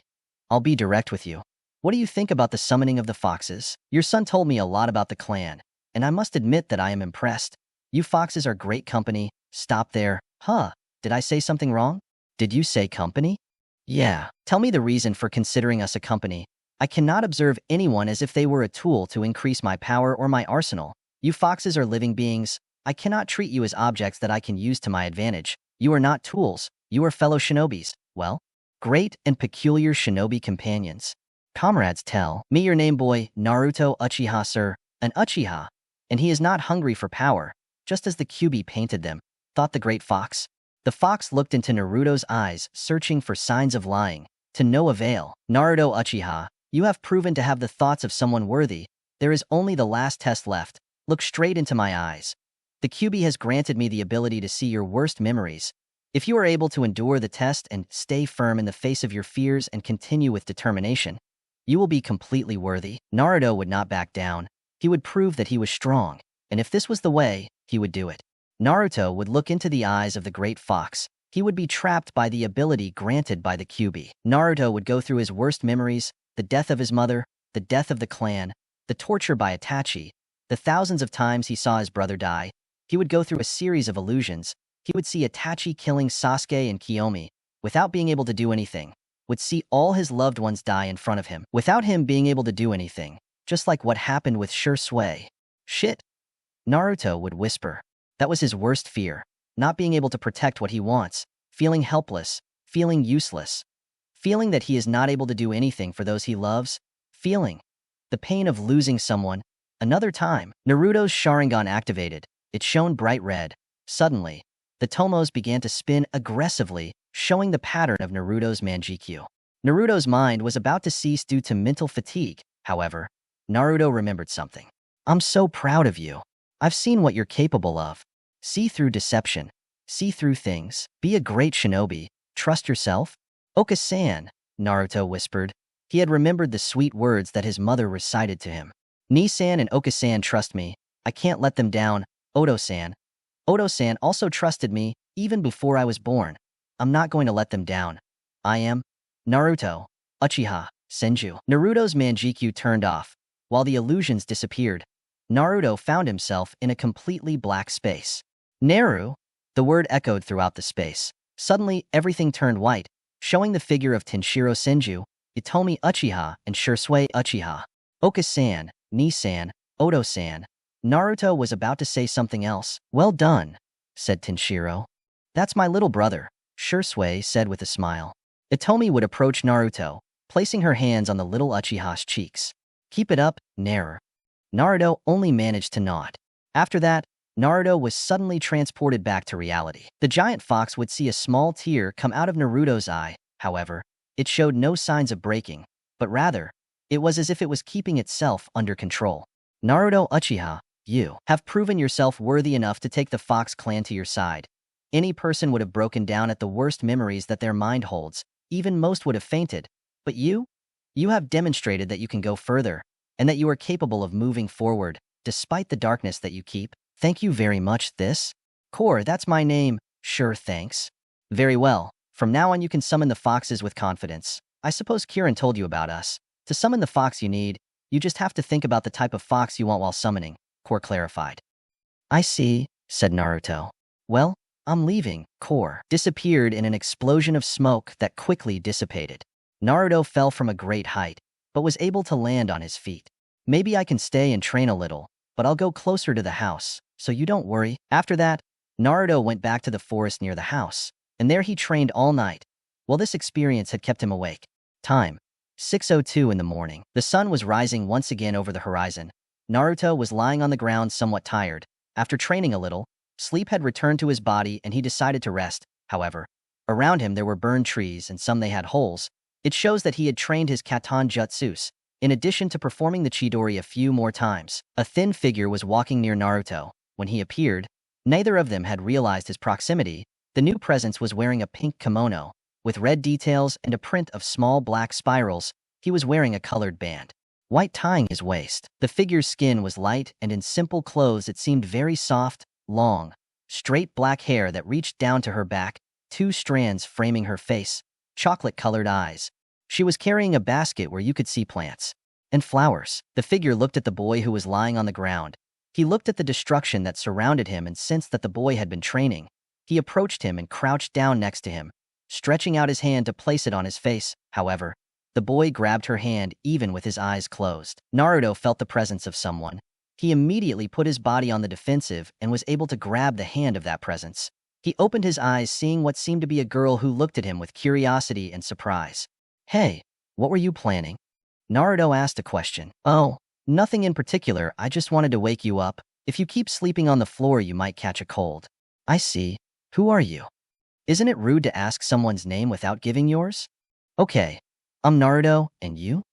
Speaker 1: I'll be direct with you. What do you think about the summoning of the foxes? Your son told me a lot about the clan, and I must admit that I am impressed. You foxes are great company. Stop there. Huh, did I say something wrong? Did you say company? Yeah. Tell me the reason for considering us a company. I cannot observe anyone as if they were a tool to increase my power or my arsenal. You foxes are living beings. I cannot treat you as objects that I can use to my advantage. You are not tools. You are fellow shinobis. Well, great and peculiar shinobi companions. Comrades, tell me your name, boy. Naruto Uchiha, sir. An Uchiha. And he is not hungry for power, just as the Kyuubi painted them, thought the great fox. The fox looked into Naruto's eyes, searching for signs of lying. To no avail. Naruto Uchiha, you have proven to have the thoughts of someone worthy. There is only the last test left. Look straight into my eyes. The Kyuubi has granted me the ability to see your worst memories. If you are able to endure the test and stay firm in the face of your fears and continue with determination, you will be completely worthy. Naruto would not back down. He would prove that he was strong, and if this was the way, he would do it. Naruto would look into the eyes of the great fox. He would be trapped by the ability granted by the Kyuubi. Naruto would go through his worst memories, the death of his mother, the death of the clan, the torture by Itachi, the thousands of times he saw his brother die. He would go through a series of illusions. He would see Itachi killing Sasuke and Kiyomi without being able to do anything, would see all his loved ones die in front of him without him being able to do anything, just like what happened with Shisui. Shit. Naruto would whisper. That was his worst fear, not being able to protect what he wants, feeling helpless, feeling useless, feeling that he is not able to do anything for those he loves, feeling the pain of losing someone. Another time, Naruto's Sharingan activated. It shone bright red. Suddenly, the tomos began to spin aggressively, showing the pattern of Naruto's manjikyu. Naruto's mind was about to cease due to mental fatigue. However, Naruto remembered something. I'm so proud of you. I've seen what you're capable of. See through deception. See through things. Be a great shinobi. Trust yourself. Oka-san, Naruto whispered. He had remembered the sweet words that his mother recited to him. Ni-san and Oka-san trust me. I can't let them down. Oto-san. Oto-san also trusted me, even before I was born. I'm not going to let them down. I am Naruto, Uchiha, Senju. Naruto's manjikyu turned off. While the illusions disappeared, Naruto found himself in a completely black space. Naru, the word echoed throughout the space. Suddenly, everything turned white, showing the figure of Tenshiro Senju, Itomi Uchiha, and Shisui Uchiha. Oka-san, Ni-san, Oto-san. Naruto was about to say something else. Well done, said Tenshiro. That's my little brother, Shisui said with a smile. Itomi would approach Naruto, placing her hands on the little Uchiha's cheeks. Keep it up, Naru. Naruto only managed to nod. After that, Naruto was suddenly transported back to reality. The giant fox would see a small tear come out of Naruto's eye. However, it showed no signs of breaking, but rather, it was as if it was keeping itself under control. Naruto Uchiha, you have proven yourself worthy enough to take the Fox clan to your side. Any person would have broken down at the worst memories that their mind holds. Even most would have fainted. But you have demonstrated that you can go further, and that you are capable of moving forward, despite the darkness that you keep. Thank you very much, this. Core, that's my name. Sure, thanks. Very well. From now on you can summon the foxes with confidence. I suppose Kirin told you about us. To summon the fox you just have to think about the type of fox you want while summoning, Core clarified. I see, said Naruto. Well, I'm leaving. Core disappeared in an explosion of smoke that quickly dissipated. Naruto fell from a great height, but was able to land on his feet. Maybe I can stay and train a little, but I'll go closer to the house, so you don't worry. After that, Naruto went back to the forest near the house, and there he trained all night. Well, this experience had kept him awake. Time. 6:02 in the morning. The sun was rising once again over the horizon. Naruto was lying on the ground somewhat tired. After training a little, sleep had returned to his body and he decided to rest. However, around him there were burned trees and some they had holes. It shows that he had trained his Katan Jutsus, in addition to performing the Chidori a few more times. A thin figure was walking near Naruto. When he appeared, neither of them had realized his proximity. The new presence was wearing a pink kimono, with red details and a print of small black spirals. He was wearing a colored band, white tying his waist. The figure's skin was light and in simple clothes it seemed very soft, long, straight black hair that reached down to her back, 2 strands framing her face, chocolate-colored eyes. She was carrying a basket where you could see plants and flowers. The figure looked at the boy who was lying on the ground. He looked at the destruction that surrounded him and sensed that the boy had been training. He approached him and crouched down next to him, stretching out his hand to place it on his face. However, the boy grabbed her hand even with his eyes closed. Naruto felt the presence of someone. He immediately put his body on the defensive and was able to grab the hand of that presence. He opened his eyes seeing what seemed to be a girl who looked at him with curiosity and surprise. "Hey, what were you planning?" Naruto asked a question. "Oh, nothing in particular, I just wanted to wake you up. If you keep sleeping on the floor you might catch a cold." "I see. Who are you? Isn't it rude to ask someone's name without giving yours?" "Okay, I'm Naruto, and you?"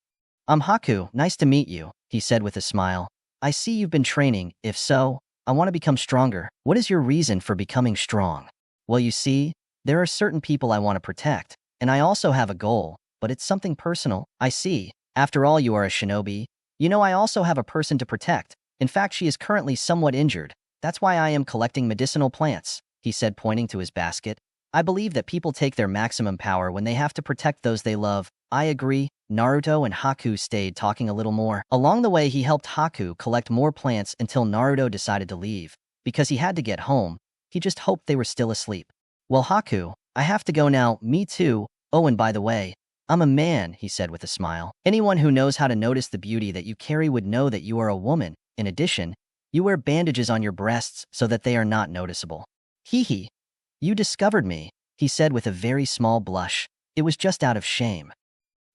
Speaker 1: "I'm Haku, nice to meet you," he said with a smile. "I see you've been training. If so, I want to become stronger." "What is your reason for becoming strong?" "Well, you see, there are certain people I want to protect, and I also have a goal, but it's something personal." "I see. After all, you are a shinobi. You know, I also have a person to protect. In fact, she is currently somewhat injured. That's why I am collecting medicinal plants," he said, pointing to his basket. "I believe that people take their maximum power when they have to protect those they love." "I agree." Naruto and Haku stayed talking a little more. Along the way, he helped Haku collect more plants until Naruto decided to leave. Because he had to get home, he just hoped they were still asleep. "Well, Haku, I have to go now." "Me too. Oh, and by the way, I'm a man," he said with a smile. "Anyone who knows how to notice the beauty that you carry would know that you are a woman. In addition, you wear bandages on your breasts so that they are not noticeable." "Hee hee. You discovered me," he said with a very small blush. "It was just out of shame."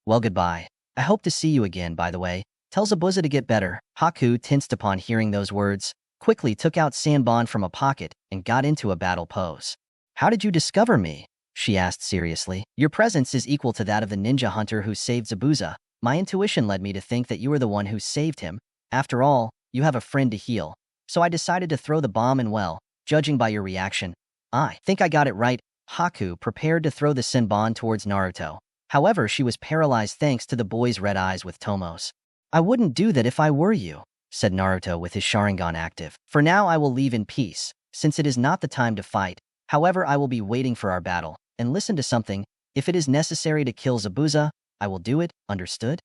Speaker 1: "Well, goodbye. I hope to see you again, by the way. Tell Zabuza to get better." Haku, tensed upon hearing those words, quickly took out Sanbon from a pocket and got into a battle pose. "How did you discover me?" she asked seriously. "Your presence is equal to that of the ninja hunter who saved Zabuza. My intuition led me to think that you were the one who saved him. After all, you have a friend to heal. So I decided to throw the bomb and well, judging by your reaction, I think I got it right." Haku prepared to throw the Senbon towards Naruto. However, she was paralyzed thanks to the boy's red eyes with Tomos. "I wouldn't do that if I were you," said Naruto with his Sharingan active. "For now I will leave in peace, since it is not the time to fight. However, I will be waiting for our battle. And listen to something, if it is necessary to kill Zabuza, I will do it, understood?"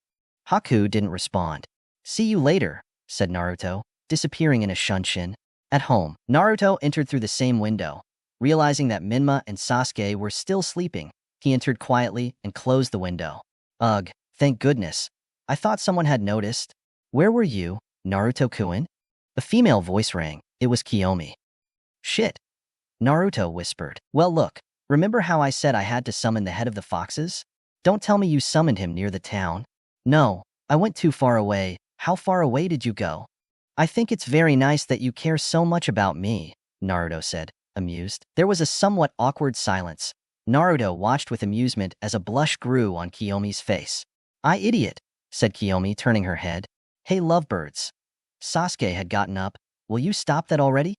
Speaker 1: Haku didn't respond. "See you later," said Naruto, disappearing in a shunshin. At home, Naruto entered through the same window. Realizing that Minma and Sasuke were still sleeping, he entered quietly and closed the window. "Ugh, thank goodness. I thought someone had noticed." "Where were you, Naruto-kun?" A female voice rang. It was Kiyomi. "Shit," Naruto whispered. "Well, look. Remember how I said I had to summon the head of the foxes? Don't tell me you summoned him near the town." "No, I went too far away." "How far away did you go?" "I think it's very nice that you care so much about me," Naruto said, amused. There was a somewhat awkward silence. Naruto watched with amusement as a blush grew on Kiyomi's face. "I idiot," said Kiyomi, turning her head. "Hey, lovebirds." Sasuke had gotten up. "Will you stop that already?"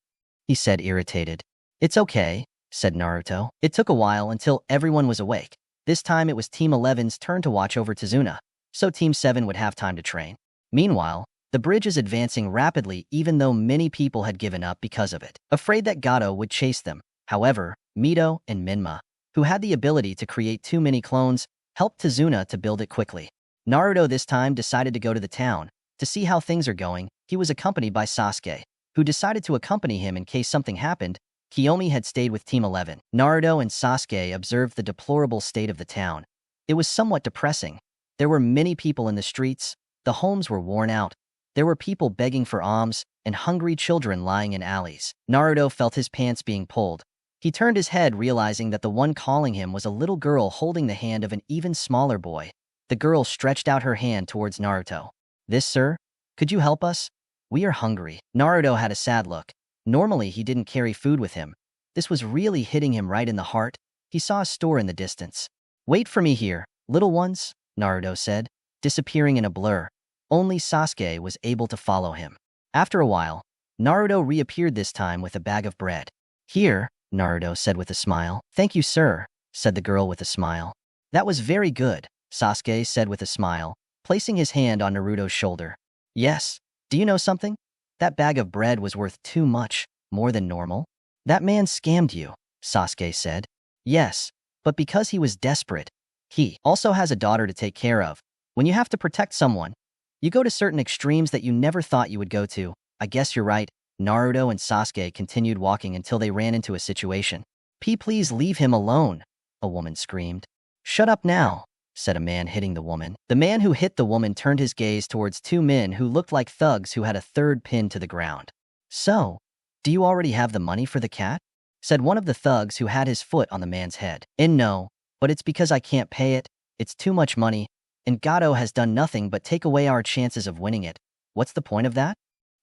Speaker 1: he said, irritated. "It's okay," said Naruto. It took a while until everyone was awake. This time it was Team 11's turn to watch over Tazuna, so Team 7 would have time to train. Meanwhile, the bridge is advancing rapidly even though many people had given up because of it, afraid that Gato would chase them. However, Mito and Minma, who had the ability to create too many clones, helped Tazuna to build it quickly. Naruto this time decided to go to the town to see how things are going. He was accompanied by Sasuke, who decided to accompany him in case something happened. Kiyomi had stayed with Team 11. Naruto and Sasuke observed the deplorable state of the town. It was somewhat depressing. There were many people in the streets. The homes were worn out. There were people begging for alms and hungry children lying in alleys. Naruto felt his pants being pulled. He turned his head, realizing that the one calling him was a little girl holding the hand of an even smaller boy. The girl stretched out her hand towards Naruto. This, sir? Could you help us? We are hungry. Naruto had a sad look. Normally, he didn't carry food with him. This was really hitting him right in the heart. He saw a store in the distance. Wait for me here, little ones, Naruto said, disappearing in a blur. Only Sasuke was able to follow him. After a while, Naruto reappeared this time with a bag of bread. Here, Naruto said with a smile. Thank you, sir, said the girl with a smile. That was very good, Sasuke said with a smile, placing his hand on Naruto's shoulder. Yes, do you know something? That bag of bread was worth too much, more than normal. That man scammed you, Sasuke said. Yes, but because he was desperate. He also has a daughter to take care of. When you have to protect someone, you go to certain extremes that you never thought you would go to. I guess you're right. Naruto and Sasuke continued walking until they ran into a situation. Please leave him alone, a woman screamed. Shut up now, said a man hitting the woman. The man who hit the woman turned his gaze towards two men who looked like thugs who had a third pinned to the ground. So, do you already have the money for the cat? Said one of the thugs who had his foot on the man's head. No, but it's because I can't pay it. It's too much money, and Gato has done nothing but take away our chances of winning it. What's the point of that?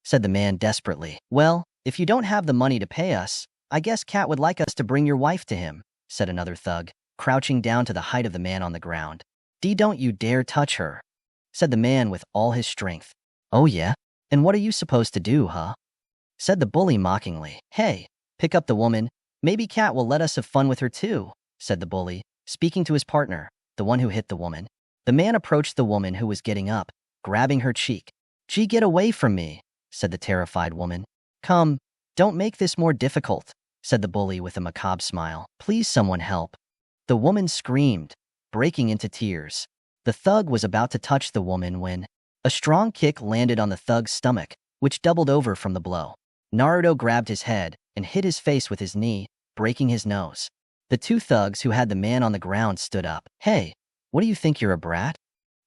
Speaker 1: Said the man desperately. Well, if you don't have the money to pay us, I guess Cat would like us to bring your wife to him, said another thug, crouching down to the height of the man on the ground. Don't you dare touch her, said the man with all his strength. Oh yeah? And what are you supposed to do, huh? Said the bully mockingly. Hey, pick up the woman. Maybe Cat will let us have fun with her too, said the bully, speaking to his partner, the one who hit the woman. The man approached the woman who was getting up, grabbing her cheek. Gee, get away from me, said the terrified woman. Come, don't make this more difficult, said the bully with a macabre smile. Please someone help. The woman screamed, breaking into tears. The thug was about to touch the woman when a strong kick landed on the thug's stomach, which doubled over from the blow. Naruto grabbed his head and hit his face with his knee, breaking his nose. The two thugs who had the man on the ground stood up. Hey, what do you think, you're a brat?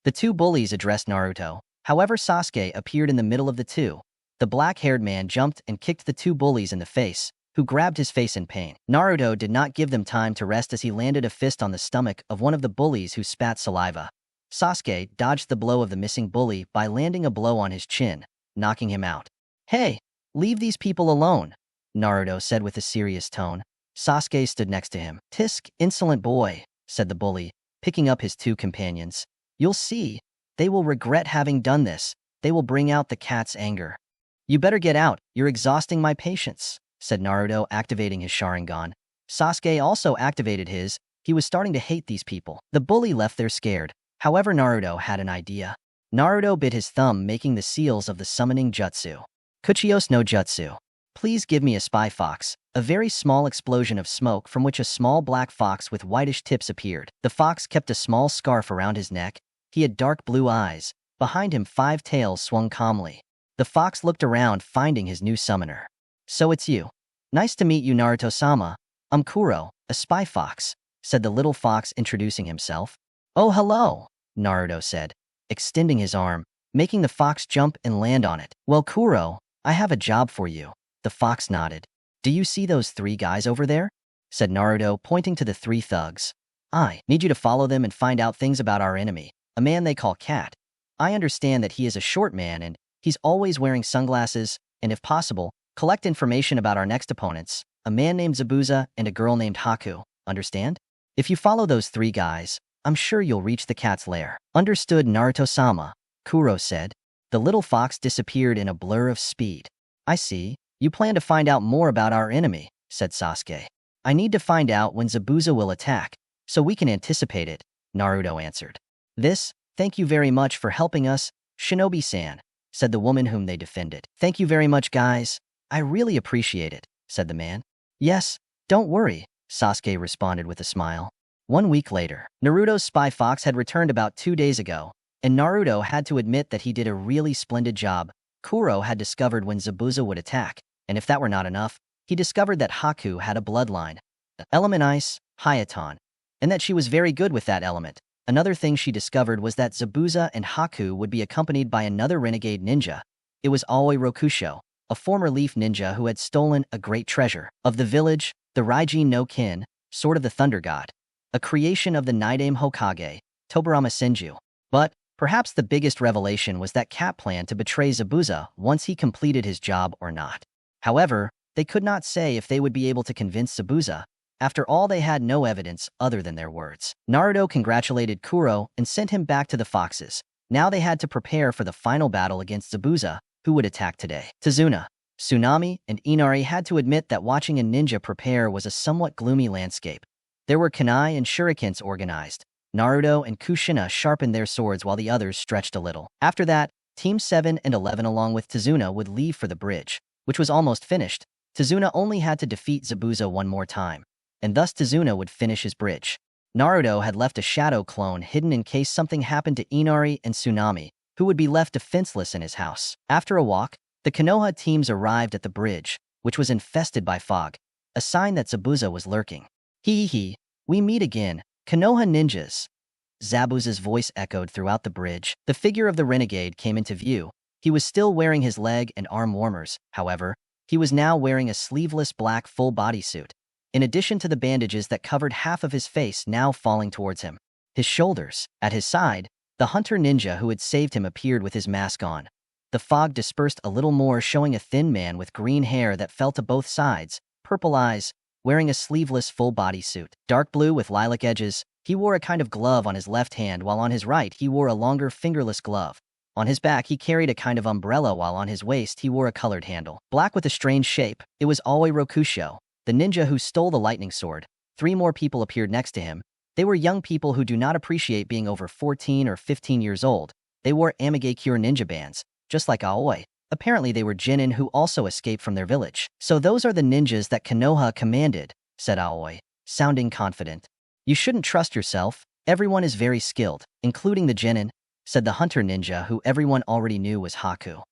Speaker 1: The two bullies addressed Naruto. However, Sasuke appeared in the middle of the two. The black-haired man jumped and kicked the two bullies in the face, who grabbed his face in pain. Naruto did not give them time to rest as he landed a fist on the stomach of one of the bullies who spat saliva. Sasuke dodged the blow of the missing bully by landing a blow on his chin, knocking him out. Hey, leave these people alone, Naruto said with a serious tone. Sasuke stood next to him. Tisk, insolent boy, said the bully, picking up his two companions. You'll see. They will regret having done this. They will bring out the cat's anger. You better get out. You're exhausting my patience, said Naruto, activating his Sharingan. Sasuke also activated his. He was starting to hate these people. The bully left there scared. However, Naruto had an idea. Naruto bit his thumb, making the seals of the summoning jutsu. Kuchios no jutsu. Please give me a spy fox. A very small explosion of smoke from which a small black fox with whitish tips appeared. The fox kept a small scarf around his neck. He had dark blue eyes. Behind him, 5 tails swung calmly. The fox looked around, finding his new summoner. So it's you. Nice to meet you, Naruto-sama. I'm Kuro, a spy fox, said the little fox, introducing himself. Oh, hello, Naruto said, extending his arm, making the fox jump and land on it. Well, Kuro, I have a job for you. The fox nodded. Do you see those 3 guys over there? Said Naruto, pointing to the 3 thugs. I need you to follow them and find out things about our enemy, a man they call Cat. I understand that he is a short man and he's always wearing sunglasses, and if possible, collect information about our next opponents, a man named Zabuza and a girl named Haku. Understand? If you follow those 3 guys, I'm sure you'll reach the cat's lair. Understood, Naruto-sama, Kuro said. The little fox disappeared in a blur of speed. I see. You plan to find out more about our enemy, said Sasuke. I need to find out when Zabuza will attack, so we can anticipate it, Naruto answered. Thank you very much for helping us, Shinobi-san, said the woman whom they defended. Thank you very much, guys. I really appreciate it, said the man. Yes, don't worry, Sasuke responded with a smile. 1 week later, Naruto's spy fox had returned about 2 days ago, and Naruto had to admit that he did a really splendid job. Kuro had discovered when Zabuza would attack, and if that were not enough, he discovered that Haku had a bloodline, element ice, Hayaton, and that she was very good with that element. Another thing she discovered was that Zabuza and Haku would be accompanied by another renegade ninja. It was Aoi Rokusho, a former leaf ninja who had stolen a great treasure of the village, the Raijin no Kin, Sword of the Thunder God, a creation of the Nidaime Hokage, Tobarama Senju. But perhaps the biggest revelation was that Cat planned to betray Zabuza once he completed his job or not. However, they could not say if they would be able to convince Zabuza. After all, they had no evidence other than their words. Naruto congratulated Kuro and sent him back to the foxes. Now they had to prepare for the final battle against Zabuza, who would attack today. Tazuna, Tsunami, and Inari had to admit that watching a ninja prepare was a somewhat gloomy landscape. There were kunai and shurikens organized. Naruto and Kushina sharpened their swords while the others stretched a little. After that, Team 7 and 11 along with Tazuna would leave for the bridge, which was almost finished. Tazuna only had to defeat Zabuza one more time, and thus Tazuna would finish his bridge. Naruto had left a shadow clone hidden in case something happened to Inari and Tsunami, who would be left defenseless in his house. After a walk, the Konoha teams arrived at the bridge, which was infested by fog, a sign that Zabuza was lurking. Hee, we meet again, Konoha ninjas. Zabuza's voice echoed throughout the bridge. The figure of the renegade came into view. He was still wearing his leg and arm warmers, however. He was now wearing a sleeveless black full bodysuit, in addition to the bandages that covered half of his face now falling towards him. His shoulders. At his side, the hunter ninja who had saved him appeared with his mask on. The fog dispersed a little more, showing a thin man with green hair that fell to both sides, purple eyes, wearing a sleeveless full bodysuit. Dark blue with lilac edges, he wore a kind of glove on his left hand while on his right he wore a longer fingerless glove. On his back he carried a kind of umbrella while on his waist he wore a colored handle. Black with a strange shape, it was Aoi Rokusho, the ninja who stole the lightning sword. 3 more people appeared next to him. They were young people who do not appreciate being over 14 or 15 years old. They wore Amigakure ninja bands, just like Aoi. Apparently they were genin who also escaped from their village. So those are the ninjas that Konoha commanded, said Aoi, sounding confident. You shouldn't trust yourself. Everyone is very skilled, including the genin, said the hunter ninja who everyone already knew was Haku.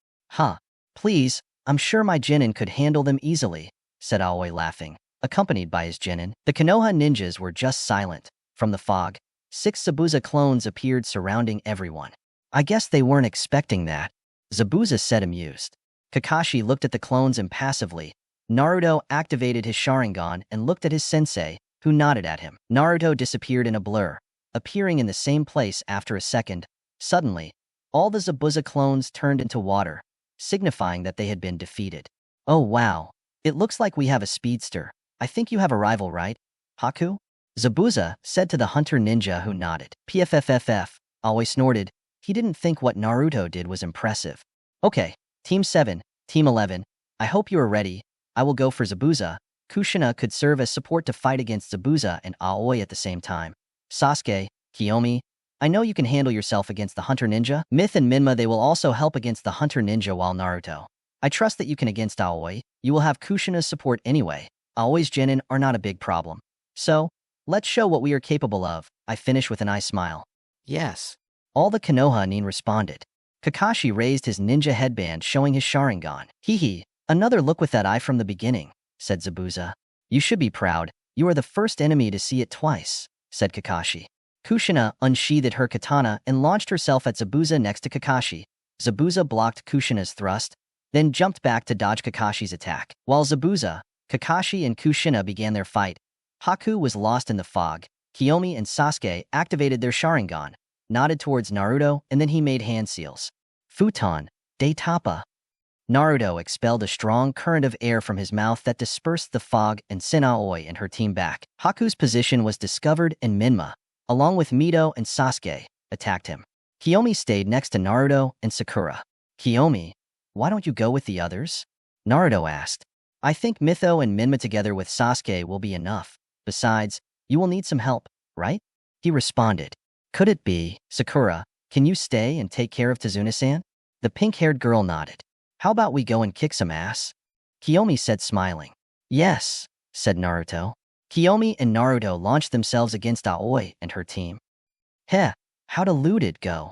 Speaker 1: Please, I'm sure my genin could handle them easily, said Aoi laughing, accompanied by his genin. The Konoha ninjas were just silent. From the fog, 6 Zabuza clones appeared surrounding everyone. I guess they weren't expecting that, Zabuza said amused. Kakashi looked at the clones impassively. Naruto activated his Sharingan and looked at his sensei, who nodded at him. Naruto disappeared in a blur, appearing in the same place after a second. Suddenly, all the Zabuza clones turned into water, signifying that they had been defeated. Oh wow, it looks like we have a speedster. I think you have a rival, right, Haku? Zabuza said to the hunter ninja who nodded. PFFFF, always snorted. He didn't think what Naruto did was impressive. Okay, Team 7, Team 11, I hope you are ready. I will go for Zabuza. Kushina could serve as support to fight against Zabuza and Aoi at the same time. Sasuke, Kiyomi, I know you can handle yourself against the hunter ninja. Myth and Minma, they will also help against the hunter ninja while Naruto. I trust that you can against Aoi. You will have Kushina's support anyway. Aoi's genin are not a big problem. So, let's show what we are capable of. I finish with an eye smile. Yes. All the Konoha nin responded. Kakashi raised his ninja headband showing his Sharingan. Hee, another look with that eye from the beginning, said Zabuza. You should be proud. You are the first enemy to see it twice, said Kakashi. Kushina unsheathed her katana and launched herself at Zabuza next to Kakashi. Zabuza blocked Kushina's thrust, then jumped back to dodge Kakashi's attack. While Zabuza, Kakashi, and Kushina began their fight, Haku was lost in the fog. Kiyomi and Sasuke activated their Sharingan, nodded towards Naruto, and then he made hand seals. Futon, de Tapa. Naruto expelled a strong current of air from his mouth that dispersed the fog and sent Aoi and her team back. Haku's position was discovered and Minma, along with Mito and Sasuke, attacked him. Kiyomi stayed next to Naruto and Sakura. Kiyomi, why don't you go with the others? Naruto asked. I think Mitho and Minma together with Sasuke will be enough. Besides, you will need some help, right? He responded. Could it be, Sakura, can you stay and take care of Tazuna-san? The pink-haired girl nodded. How about we go and kick some ass? Kiyomi said smiling. Yes, said Naruto. Kiyomi and Naruto launched themselves against Aoi and her team. Heh, how'd it go?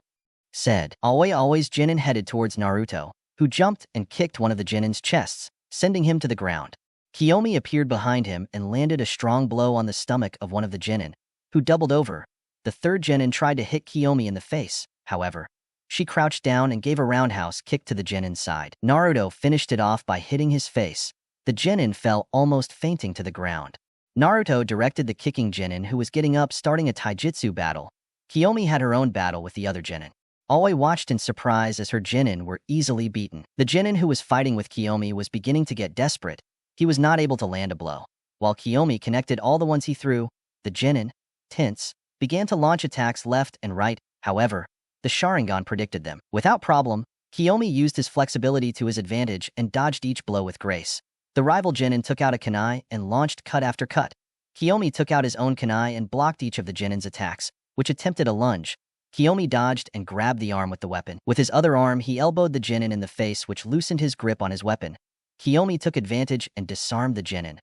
Speaker 1: Said Aoi's genin headed towards Naruto, who jumped and kicked one of the genin's chests, sending him to the ground. Kiyomi appeared behind him and landed a strong blow on the stomach of one of the genin, who doubled over. The third genin tried to hit Kiyomi in the face, however. She crouched down and gave a roundhouse kick to the genin's side. Naruto finished it off by hitting his face. The genin fell almost fainting to the ground. Naruto directed the kicking genin who was getting up, starting a taijutsu battle. Kiyomi had her own battle with the other genin. Aoi watched in surprise as her genin were easily beaten. The genin who was fighting with Kiyomi was beginning to get desperate. He was not able to land a blow. While Kiyomi connected all the ones he threw, the genin, tense, began to launch attacks left and right. However, the Sharingan predicted them. Without problem, Kiyomi used his flexibility to his advantage and dodged each blow with grace. The rival genin took out a kunai and launched cut after cut. Kiyomi took out his own kunai and blocked each of the genin's attacks, which attempted a lunge. Kiyomi dodged and grabbed the arm with the weapon. With his other arm, he elbowed the genin in the face, which loosened his grip on his weapon. Kiyomi took advantage and disarmed the genin.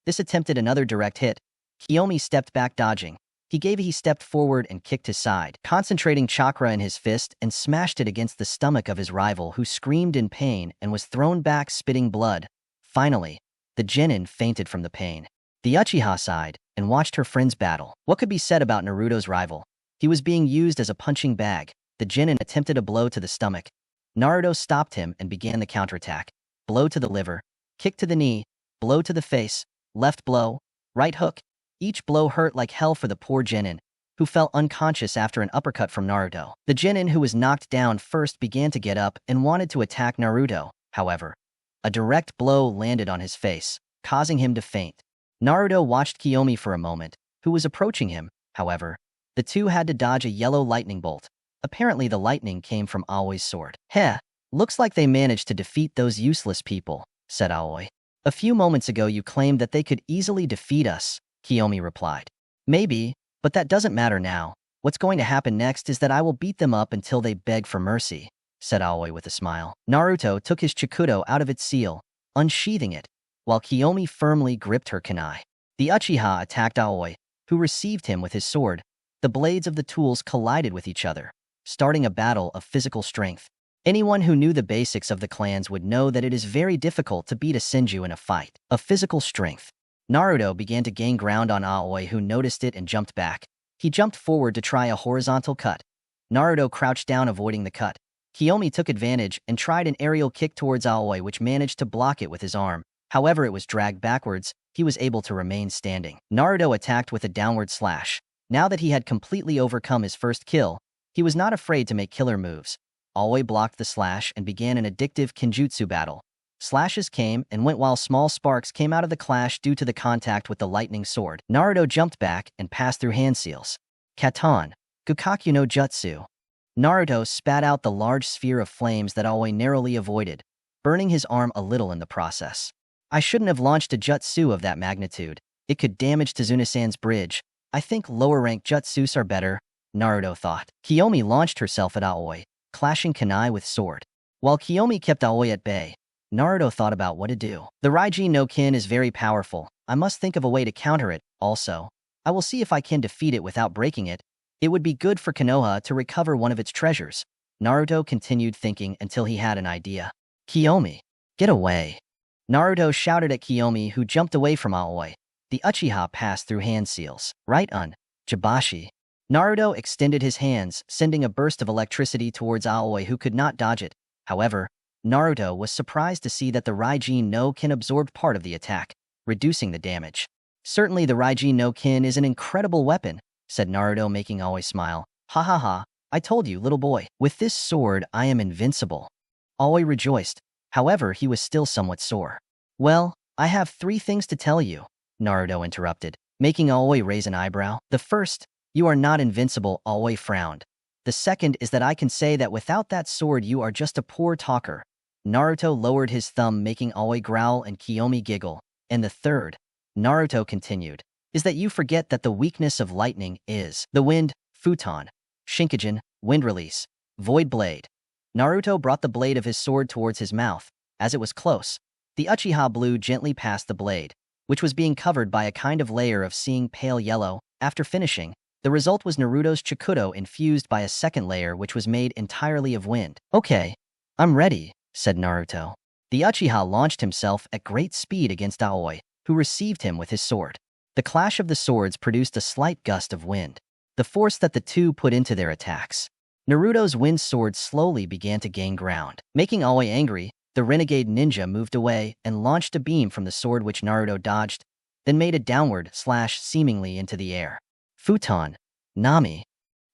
Speaker 1: This attempted another direct hit. Kiyomi stepped back dodging. He stepped forward and kicked his side, concentrating chakra in his fist and smashed it against the stomach of his rival, who screamed in pain and was thrown back spitting blood. Finally, the genin fainted from the pain. The Uchiha sighed and watched her friends battle. What could be said about Naruto's rival? He was being used as a punching bag. The genin attempted a blow to the stomach. Naruto stopped him and began the counterattack. Blow to the liver, kick to the knee, blow to the face, left blow, right hook. Each blow hurt like hell for the poor genin, who fell unconscious after an uppercut from Naruto. The genin who was knocked down first began to get up and wanted to attack Naruto. However, a direct blow landed on his face, causing him to faint. Naruto watched Kiyomi for a moment, who was approaching him. However, the two had to dodge a yellow lightning bolt. Apparently the lightning came from Aoi's sword. Heh, looks like they managed to defeat those useless people, said Aoi. A few moments ago you claimed that they could easily defeat us, Kiyomi replied. Maybe, but that doesn't matter now. What's going to happen next is that I will beat them up until they beg for mercy, said Aoi with a smile. Naruto took his chikudo out of its seal, unsheathing it, while Kiyomi firmly gripped her kunai. The Uchiha attacked Aoi, who received him with his sword. The blades of the tools collided with each other, starting a battle of physical strength. Anyone who knew the basics of the clans would know that it is very difficult to beat a Senju in a fight. Of physical strength. Naruto began to gain ground on Aoi, who noticed it and jumped back. He jumped forward to try a horizontal cut. Naruto crouched down, avoiding the cut. Kiyomi took advantage and tried an aerial kick towards Aoi, which managed to block it with his arm. However, it was dragged backwards. He was able to remain standing. Naruto attacked with a downward slash. Now that he had completely overcome his first kill, he was not afraid to make killer moves. Aoi blocked the slash and began an addictive Genjutsu battle. Slashes came and went while small sparks came out of the clash due to the contact with the lightning sword. Naruto jumped back and passed through hand seals. Katan, Gukakyu no Jutsu. Naruto spat out the large sphere of flames that Aoi narrowly avoided, burning his arm a little in the process. I shouldn't have launched a jutsu of that magnitude. It could damage Tazuna-san's bridge. I think lower-ranked jutsus are better, Naruto thought. Kiyomi launched herself at Aoi, clashing kunai with sword. While Kiyomi kept Aoi at bay, Naruto thought about what to do. The Raijin no Kin is very powerful. I must think of a way to counter it. Also, I will see if I can defeat it without breaking it. It would be good for Konoha to recover one of its treasures. Naruto continued thinking until he had an idea. Kiyomi, get away. Naruto shouted at Kiyomi, who jumped away from Aoi. The Uchiha passed through hand seals. Right on, Jibashi. Naruto extended his hands, sending a burst of electricity towards Aoi, who could not dodge it. However, Naruto was surprised to see that the Raijin no Kin absorbed part of the attack, reducing the damage. Certainly the Raijin no Kin is an incredible weapon, said Naruto, making Aoi smile. Ha ha ha, I told you, little boy. With this sword, I am invincible. Aoi rejoiced. However, he was still somewhat sore. Well, I have 3 things to tell you, Naruto interrupted, making Aoi raise an eyebrow. The first, you are not invincible, Aoi frowned. The second is that I can say that without that sword you are just a poor talker. Naruto lowered his thumb, making Aoi growl and Kiyomi giggle. And the third, Naruto continued, is that you forget that the weakness of lightning is the wind, futon, Shinkajin, wind release, void blade. Naruto brought the blade of his sword towards his mouth. As it was close, the Uchiha blew gently past the blade, which was being covered by a kind of layer of seeing pale yellow. After finishing, the result was Naruto's chikudo infused by a second layer which was made entirely of wind. Okay, I'm ready, said Naruto. The Uchiha launched himself at great speed against Aoi, who received him with his sword. The clash of the swords produced a slight gust of wind, the force that the two put into their attacks. Naruto's wind sword slowly began to gain ground. Making Aoi angry, the renegade ninja moved away and launched a beam from the sword which Naruto dodged, then made a downward slash seemingly into the air. Futon, Nami.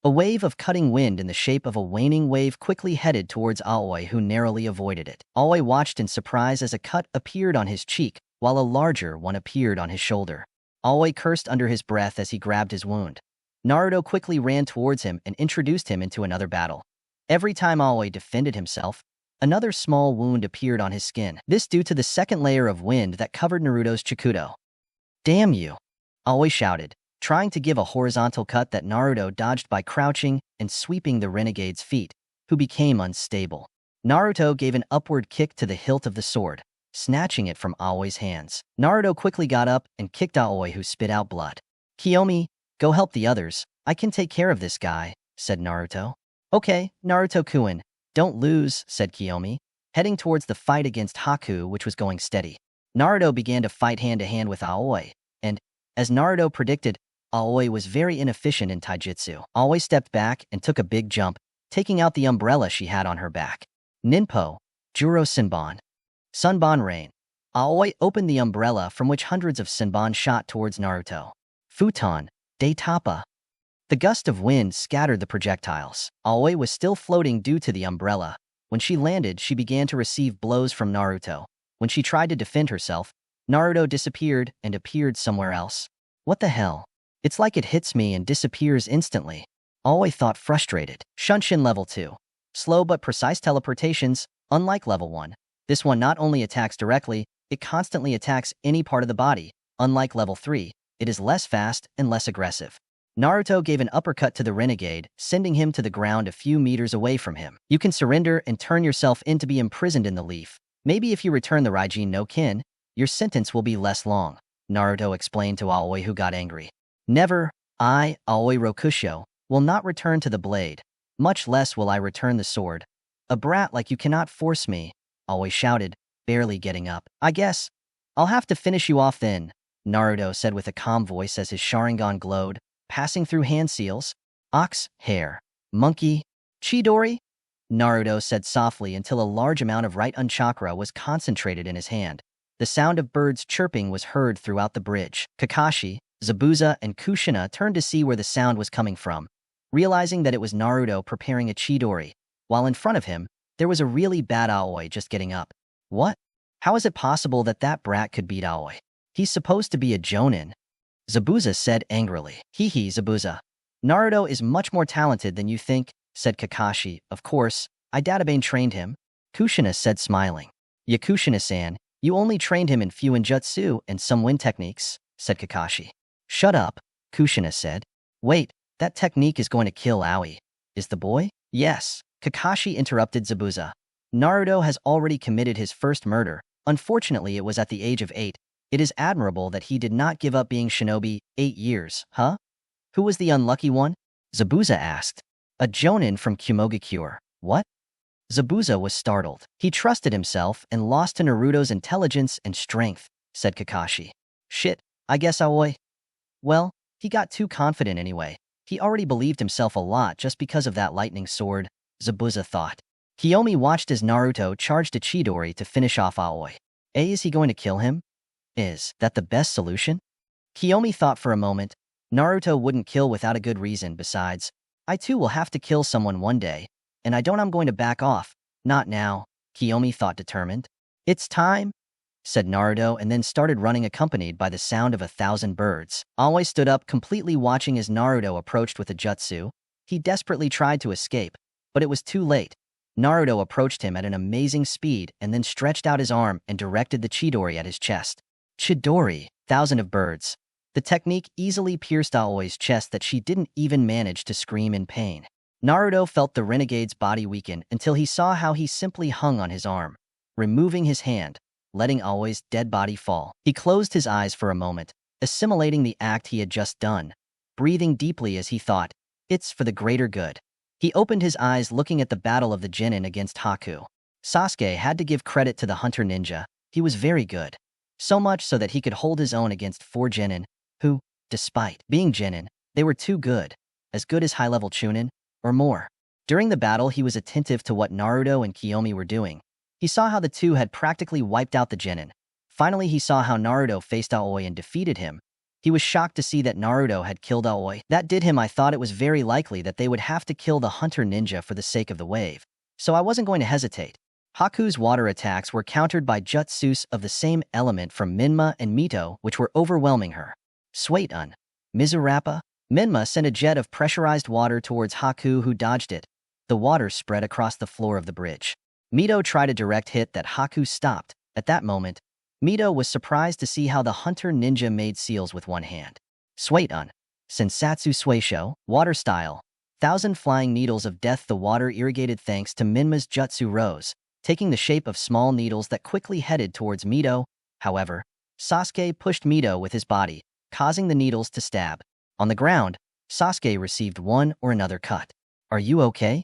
Speaker 1: A wave of cutting wind in the shape of a waning wave quickly headed towards Aoi, who narrowly avoided it. Aoi watched in surprise as a cut appeared on his cheek, while a larger one appeared on his shoulder. Aoi cursed under his breath as he grabbed his wound. Naruto quickly ran towards him and introduced him into another battle. Every time Aoi defended himself, another small wound appeared on his skin. This due to the second layer of wind that covered Naruto's chikudo. "Damn you!" Aoi shouted, trying to give a horizontal cut that Naruto dodged by crouching and sweeping the renegade's feet, who became unstable. Naruto gave an upward kick to the hilt of the sword, snatching it from Aoi's hands. Naruto quickly got up and kicked Aoi, who spit out blood. "Kiyomi, go help the others. I can take care of this guy," said Naruto. "Okay, Naruto-kun, don't lose," said Kiyomi, heading towards the fight against Haku, which was going steady. Naruto began to fight hand-to-hand with Aoi, and, as Naruto predicted, Aoi was very inefficient in taijutsu. Aoi stepped back and took a big jump, taking out the umbrella she had on her back. Ninpo, Juro Senbon. Sunbon Rain. Aoi opened the umbrella from which hundreds of Senbon shot towards Naruto. Futon, Daitapa. The gust of wind scattered the projectiles. Aoi was still floating due to the umbrella. When she landed, she began to receive blows from Naruto. When she tried to defend herself, Naruto disappeared and appeared somewhere else. "What the hell? It's like it hits me and disappears instantly." Aoi thought, frustrated. Shunshin Level 2. Slow but precise teleportations, unlike Level 1. This one not only attacks directly, it constantly attacks any part of the body. Unlike Level 3, it is less fast and less aggressive. Naruto gave an uppercut to the renegade, sending him to the ground a few meters away from him. "You can surrender and turn yourself in to be imprisoned in the leaf. Maybe if you return the Raijin no Kin, your sentence will be less long," Naruto explained to Aoi, who got angry. "Never, Aoi Rokusho, will not return to the blade. Much less will I return the sword. A brat like you cannot force me," Aoi shouted, barely getting up. "I guess I'll have to finish you off then," Naruto said with a calm voice as his Sharingan glowed, passing through hand seals. "Ox, hare, monkey, Chidori?" Naruto said softly until a large amount of right chakra was concentrated in his hand. The sound of birds chirping was heard throughout the bridge. Kakashi, Zabuza, and Kushina turned to see where the sound was coming from, realizing that it was Naruto preparing a Chidori, while in front of him, there was a really bad Aoi just getting up. "What? How is it possible that that brat could beat Aoi? He's supposed to be a Jonin," Zabuza said angrily. "Hee, Zabuza. Naruto is much more talented than you think," said Kakashi. "Of course, I databane trained him," Kushina said smiling. "Yakushina-san, you only trained him in Fuinjutsu and some wind techniques," said Kakashi. "Shut up," Kushina said. "Wait, that technique is going to kill Aoi. Is the boy?" "Yes," Kakashi interrupted Zabuza. "Naruto has already committed his first murder. Unfortunately, it was at the age of 8. It is admirable that he did not give up being shinobi. 8 years, huh? Who was the unlucky one?" Zabuza asked. "A Jonin from Kumogakure." "What?" Zabuza was startled. "He trusted himself and lost to Naruto's intelligence and strength," said Kakashi. "Shit, I guess Aoi. Well, he got too confident anyway. He already believed himself a lot just because of that lightning sword," Zabuza thought. Kiyomi watched as Naruto charged a Chidori to finish off Aoi. Is he going to kill him? Is that the best solution? Kiyomi thought for a moment. Naruto wouldn't kill without a good reason. Besides, I too will have to kill someone one day, and I'm going to back off. Not now, Kiyomi thought, determined. "It's time," said Naruto, and then started running, accompanied by the sound of 1,000 birds. Aoi stood up, completely watching as Naruto approached with a jutsu. He desperately tried to escape, but it was too late. Naruto approached him at an amazing speed and then stretched out his arm and directed the Chidori at his chest. Chidori, 1,000 of birds. The technique easily pierced Aoi's chest that she didn't even manage to scream in pain. Naruto felt the renegade's body weaken until he saw how he simply hung on his arm, removing his hand, letting Aoi's dead body fall. He closed his eyes for a moment, assimilating the act he had just done, breathing deeply as he thought, "It's for the greater good." He opened his eyes, looking at the battle of the Genin against Haku. Sasuke had to give credit to the hunter ninja. He was very good. So much so that he could hold his own against 4 Genin, who, despite being Genin, they were too good, as good as high-level Chunin, or more. During the battle, he was attentive to what Naruto and Kiyomi were doing. He saw how the two had practically wiped out the Genin. Finally, he saw how Naruto faced Aoi and defeated him, He was shocked to see that Naruto had killed Aoi. That did him. I thought it was very likely that they would have to kill the hunter ninja for the sake of the wave, so I wasn't going to hesitate. Haku's water attacks were countered by jutsus of the same element from Minma and Mito, which were overwhelming her. Swait-un. Mizurappa. Minma sent a jet of pressurized water towards Haku, who dodged it. The water spread across the floor of the bridge. Mito tried a direct hit that Haku stopped. At that moment, Mito was surprised to see how the hunter ninja made seals with one hand. Swait-un. Sensatsu Suisho. Water style. 1,000 flying needles of death. The water irrigated thanks to Minma's jutsu rose, taking the shape of small needles that quickly headed towards Mito. However, Sasuke pushed Mito with his body, causing the needles to stab. On the ground, Sasuke received one or another cut. "Are you okay?"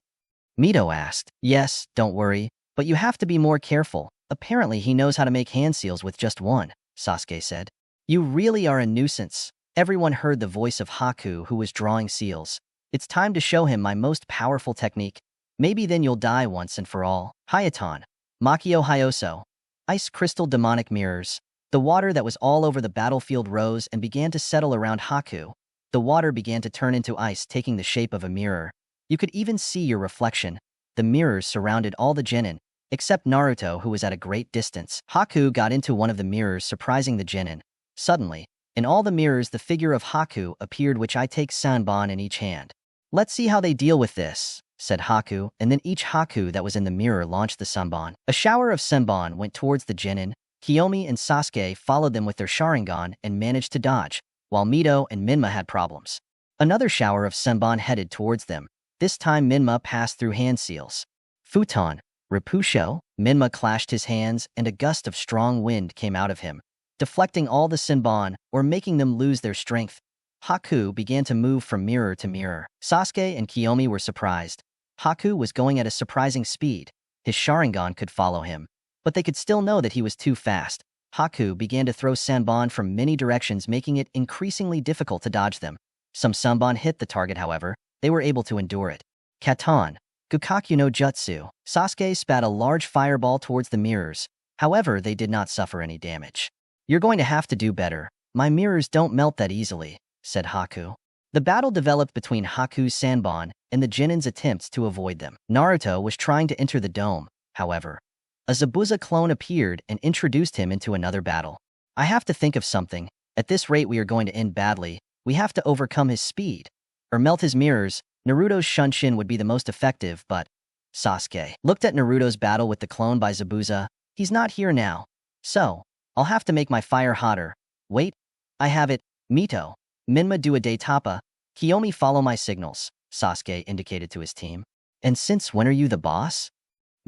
Speaker 1: Mito asked. "Yes, don't worry, but you have to be more careful. Apparently he knows how to make hand seals with just one," Sasuke said. "You really are a nuisance." Everyone heard the voice of Haku, who was drawing seals. "It's time to show him my most powerful technique. Maybe then you'll die once and for all." Hayatan. Makio Hyoso. Ice crystal demonic mirrors. The water that was all over the battlefield rose and began to settle around Haku. The water began to turn into ice, taking the shape of a mirror. You could even see your reflection. The mirrors surrounded all the genin, except Naruto, who was at a great distance. Haku got into one of the mirrors, surprising the genin. Suddenly, in all the mirrors, the figure of Haku appeared, which I take Sanbon in each hand. "Let's see how they deal with this," said Haku, and then each Haku that was in the mirror launched the Sanbon. A shower of Sanbon went towards the genin. Kiyomi and Sasuke followed them with their Sharingan and managed to dodge, while Mito and Minma had problems. Another shower of Sanbon headed towards them. This time Minma passed through hand seals. Futon. Rapusho. Minma clashed his hands, and a gust of strong wind came out of him, deflecting all the Sanbon or making them lose their strength. Haku began to move from mirror to mirror. Sasuke and Kiyomi were surprised. Haku was going at a surprising speed. His Sharingan could follow him, but they could still know that he was too fast. Haku began to throw Sanbon from many directions, making it increasingly difficult to dodge them. Some Sanbon hit the target, however. They were able to endure it. Katan. Gukaku no Jutsu. Sasuke spat a large fireball towards the mirrors. However, they did not suffer any damage. "You're going to have to do better. My mirrors don't melt that easily," said Haku. The battle developed between Haku's Sanbon and the Genin's attempts to avoid them. Naruto was trying to enter the dome. However, a Zabuza clone appeared and introduced him into another battle. "I have to think of something. At this rate, we are going to end badly. We have to overcome his speed, or melt his mirrors. Naruto's Shunshin would be the most effective, but..." Sasuke looked at Naruto's battle with the clone by Zabuza. "He's not here now, so I'll have to make my fire hotter. Wait, I have it. Mito. Minma do a day tapa. Kiyomi follow my signals," Sasuke indicated to his team. "And since when are you the boss?"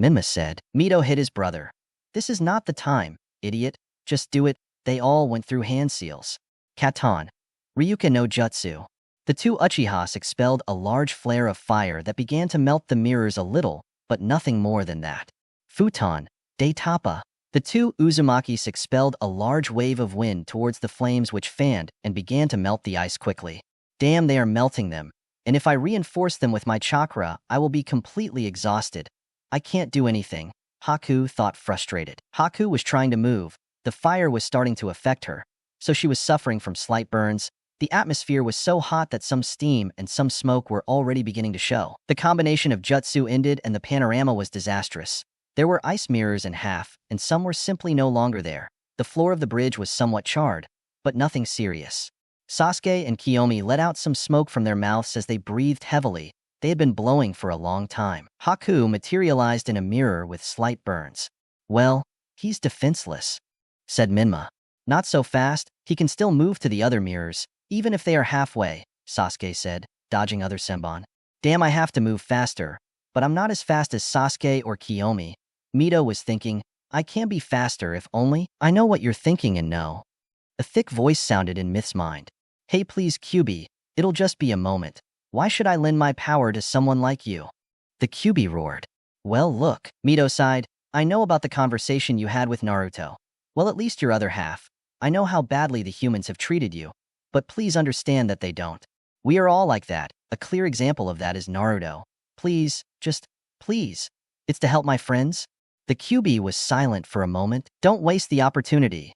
Speaker 1: Minma said. Mito hit his brother. "This is not the time, idiot. Just do it." They all went through hand seals. Katan. Ryuka no Jutsu. The two Uchihas expelled a large flare of fire that began to melt the mirrors a little, but nothing more than that. Futon. Daitapa. The two Uzumakis expelled a large wave of wind towards the flames, which fanned and began to melt the ice quickly. "Damn, they are melting them. And if I reinforce them with my chakra, I will be completely exhausted. I can't do anything," Haku thought, frustrated. Haku was trying to move. The fire was starting to affect her, so she was suffering from slight burns. The atmosphere was so hot that some steam and some smoke were already beginning to show. The combination of jutsu ended and the panorama was disastrous. There were ice mirrors in half, and some were simply no longer there. The floor of the bridge was somewhat charred, but nothing serious. Sasuke and Kiyomi let out some smoke from their mouths as they breathed heavily. They had been blowing for a long time. Haku materialized in a mirror with slight burns. "Well, he's defenseless," said Minma. "Not so fast. He can still move to the other mirrors, even if they are halfway," Sasuke said, dodging other Senbon. "Damn, I have to move faster, but I'm not as fast as Sasuke or Kiyomi." Mito was thinking, "I can be faster if only." "I know what you're thinking, and no." A thick voice sounded in Myth's mind. "Hey, please, Kyuubi, it'll just be a moment. Why should I lend my power to someone like you?" The Kyuubi roared. "Well, look," Mito sighed. "I know about the conversation you had with Naruto. Well, at least your other half. I know how badly the humans have treated you, but please understand that they don't. We are all like that. A clear example of that is Naruto. Please, just, please. It's to help my friends." The Kyuubi was silent for a moment. "Don't waste the opportunity.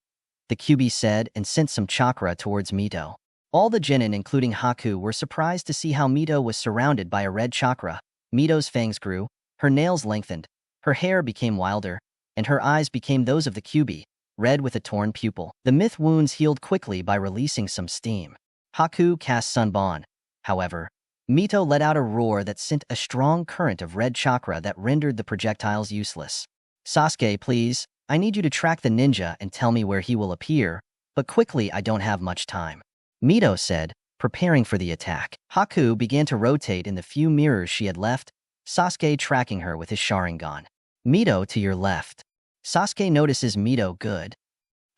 Speaker 1: the QB said and sent some chakra towards Mito. All the genin, including Haku, were surprised to see how Mito was surrounded by a red chakra. Mito's fangs grew, her nails lengthened, her hair became wilder, and her eyes became those of the QB, red with a torn pupil. The myth wounds healed quickly by releasing some steam. Haku cast Sunbon. However, Mito let out a roar that sent a strong current of red chakra that rendered the projectiles useless. Sasuke, please, I need you to track the ninja and tell me where he will appear, but quickly, I don't have much time. Mito said, preparing for the attack. Haku began to rotate in the few mirrors she had left, Sasuke tracking her with his Sharingan. Mito to your left. Sasuke notices Mito good.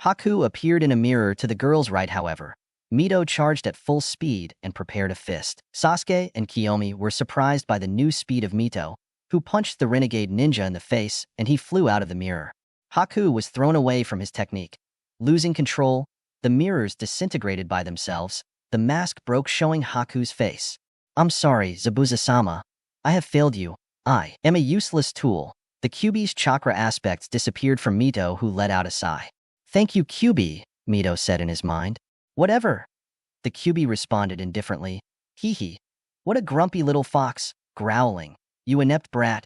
Speaker 1: Haku appeared in a mirror to the girl's right, however. Mito charged at full speed and prepared a fist. Sasuke and Kiyomi were surprised by the new speed of Mito, who punched the renegade ninja in the face, and he flew out of the mirror. Haku was thrown away from his technique. Losing control, the mirrors disintegrated by themselves. The mask broke, showing Haku's face. I'm sorry, Zabuza-sama. I have failed you. I am a useless tool. The QB's chakra aspects disappeared from Mito, who let out a sigh. Thank you, QB, Mito said in his mind. Whatever. The QB responded indifferently. Hee hee. What a grumpy little fox, growling. You inept brat.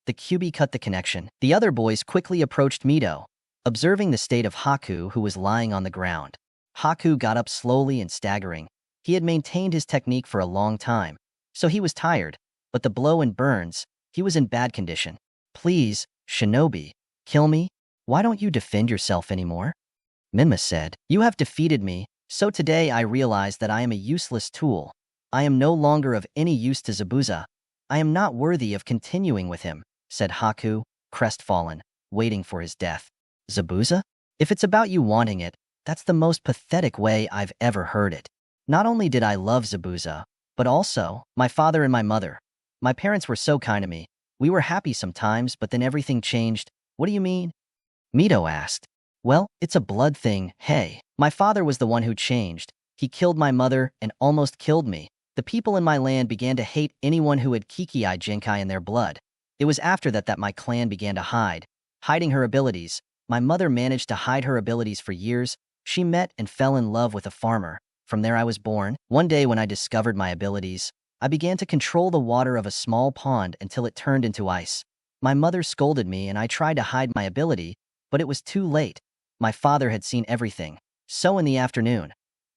Speaker 1: The QB cut the connection. The other boys quickly approached Mito, observing the state of Haku, who was lying on the ground. Haku got up slowly and staggering. He had maintained his technique for a long time, so he was tired, but the blow and burns, he was in bad condition. Please, Shinobi, kill me? Why don't you defend yourself anymore? Mima said, you have defeated me, so today I realize that I am a useless tool. I am no longer of any use to Zabuza. I am not worthy of continuing with him, said Haku, crestfallen, waiting for his death. Zabuza? If it's about you wanting it, that's the most pathetic way I've ever heard it. Not only did I love Zabuza, but also my father and my mother. My parents were so kind to me. We were happy sometimes, but then everything changed. What do you mean? Mito asked. Well, it's a blood thing. Hey, my father was the one who changed. He killed my mother and almost killed me. The people in my land began to hate anyone who had Kikei Jinkai in their blood. It was after that my clan began to hiding her abilities. My mother managed to hide her abilities for years. She met and fell in love with a farmer. From there I was born. One day when I discovered my abilities, I began to control the water of a small pond until it turned into ice. My mother scolded me and I tried to hide my ability, but it was too late. My father had seen everything. So in the afternoon,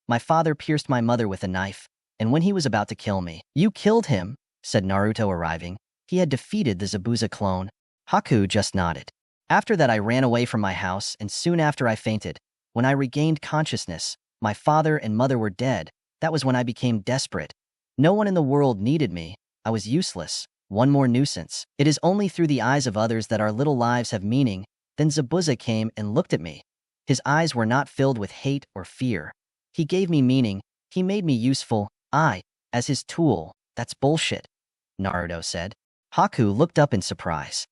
Speaker 1: my father pierced my mother with a knife, and when he was about to kill me, you killed him, said Naruto, arriving. He had defeated the Zabuza clone. Haku just nodded. After that I ran away from my house, and soon after I fainted. When I regained consciousness, my father and mother were dead. That was when I became desperate. No one in the world needed me. I was useless. One more nuisance. It is only through the eyes of others that our little lives have meaning. Then Zabuza came and looked at me. His eyes were not filled with hate or fear. He gave me meaning. He made me useful. I, as his tool. That's bullshit, Naruto said. Haku looked up in surprise.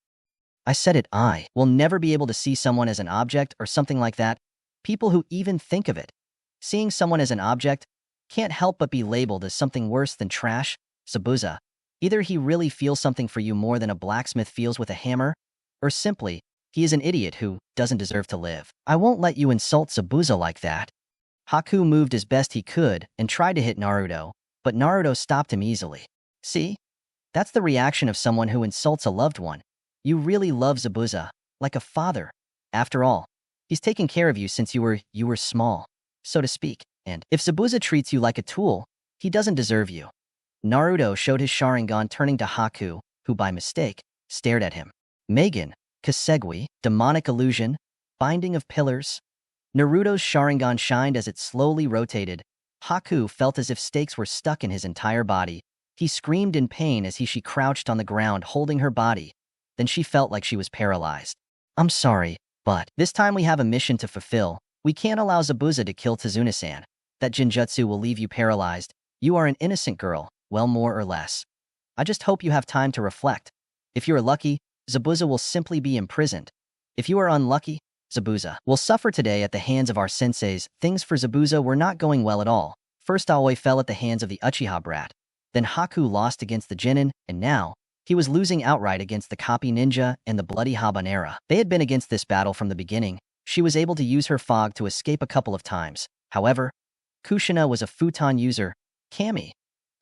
Speaker 1: I said it. I will never be able to see someone as an object or something like that. People who even think of it. Seeing someone as an object can't help but be labeled as something worse than trash. Zabuza. Either he really feels something for you more than a blacksmith feels with a hammer, or simply, he is an idiot who doesn't deserve to live. I won't let you insult Zabuza like that. Haku moved as best he could and tried to hit Naruto, but Naruto stopped him easily. See? That's the reaction of someone who insults a loved one. You really love Zabuza, like a father. After all, he's taken care of you since you were small, so to speak. And if Zabuza treats you like a tool, he doesn't deserve you. Naruto showed his Sharingan, turning to Haku, who by mistake stared at him. Megan, Kasegui, demonic illusion, binding of pillars. Naruto's Sharingan shined as it slowly rotated. Haku felt as if stakes were stuck in his entire body. He screamed in pain as she crouched on the ground holding her body. Then she felt like she was paralyzed. I'm sorry, but this time we have a mission to fulfill. We can't allow Zabuza to kill Tazuna-san. That Genjutsu will leave you paralyzed. You are an innocent girl, well, more or less. I just hope you have time to reflect. If you're lucky, Zabuza will simply be imprisoned. If you are unlucky, Zabuza will suffer today at the hands of our senseis. Things for Zabuza were not going well at all. First Aoi fell at the hands of the Uchiha brat. Then Haku lost against the Chunin, and now he was losing outright against the copy ninja and the bloody habanera. They had been against this battle from the beginning. She was able to use her fog to escape a couple of times. However, Kushina was a futon user, Kami.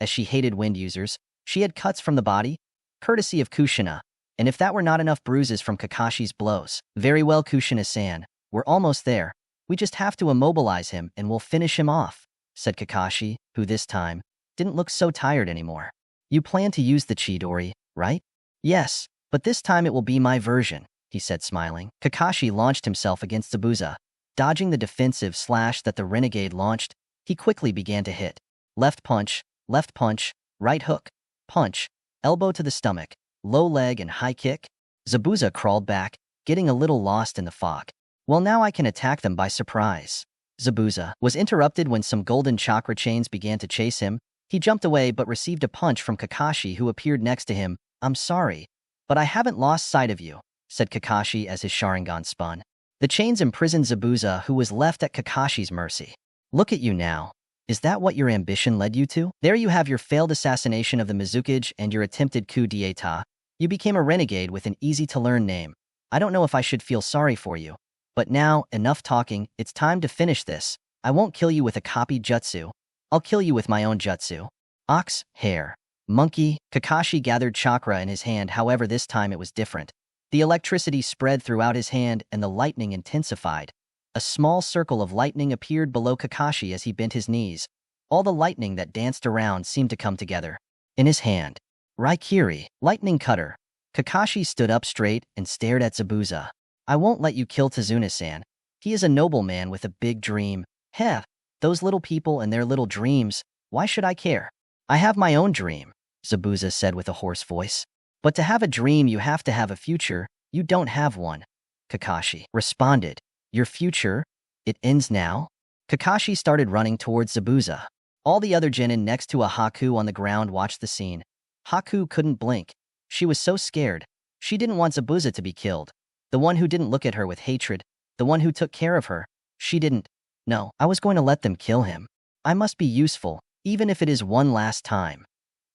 Speaker 1: As she hated wind users, she had cuts from the body, courtesy of Kushina, and if that were not enough bruises from Kakashi's blows. Very well, Kushina-san, we're almost there. We just have to immobilize him and we'll finish him off, said Kakashi, who this time didn't look so tired anymore. You plan to use the Chidori, right? Yes, but this time it will be my version, he said smiling. Kakashi launched himself against Zabuza. Dodging the defensive slash that the renegade launched, he quickly began to hit. Left punch, right hook, punch, elbow to the stomach, low leg and high kick. Zabuza crawled back, getting a little lost in the fog. Well, now I can attack them by surprise. Zabuza was interrupted when some golden chakra chains began to chase him. He jumped away but received a punch from Kakashi, who appeared next to him. I'm sorry, but I haven't lost sight of you, said Kakashi as his Sharingan spun. The chains imprisoned Zabuza, who was left at Kakashi's mercy. Look at you now. Is that what your ambition led you to? There you have your failed assassination of the Mizukage and your attempted coup d'etat. You became a renegade with an easy-to-learn name. I don't know if I should feel sorry for you. But now, enough talking, it's time to finish this. I won't kill you with a copied jutsu. I'll kill you with my own jutsu. Ox, hare, monkey. Kakashi gathered chakra in his hand, however this time it was different. The electricity spread throughout his hand and the lightning intensified. A small circle of lightning appeared below Kakashi as he bent his knees. All the lightning that danced around seemed to come together. In his hand, Raikiri, lightning cutter. Kakashi stood up straight and stared at Zabuza. I won't let you kill Tazuna-san. He is a noble man with a big dream. Heh, those little people and their little dreams, why should I care? I have my own dream, Zabuza said with a hoarse voice. But to have a dream, you have to have a future. You don't have one. Kakashi responded. Your future? It ends now? Kakashi started running towards Zabuza. All the other genin next to a Haku on the ground watched the scene. Haku couldn't blink. She was so scared. She didn't want Zabuza to be killed. The one who didn't look at her with hatred, the one who took care of her. She didn't. No, I was going to let them kill him. I must be useful, even if it is one last time,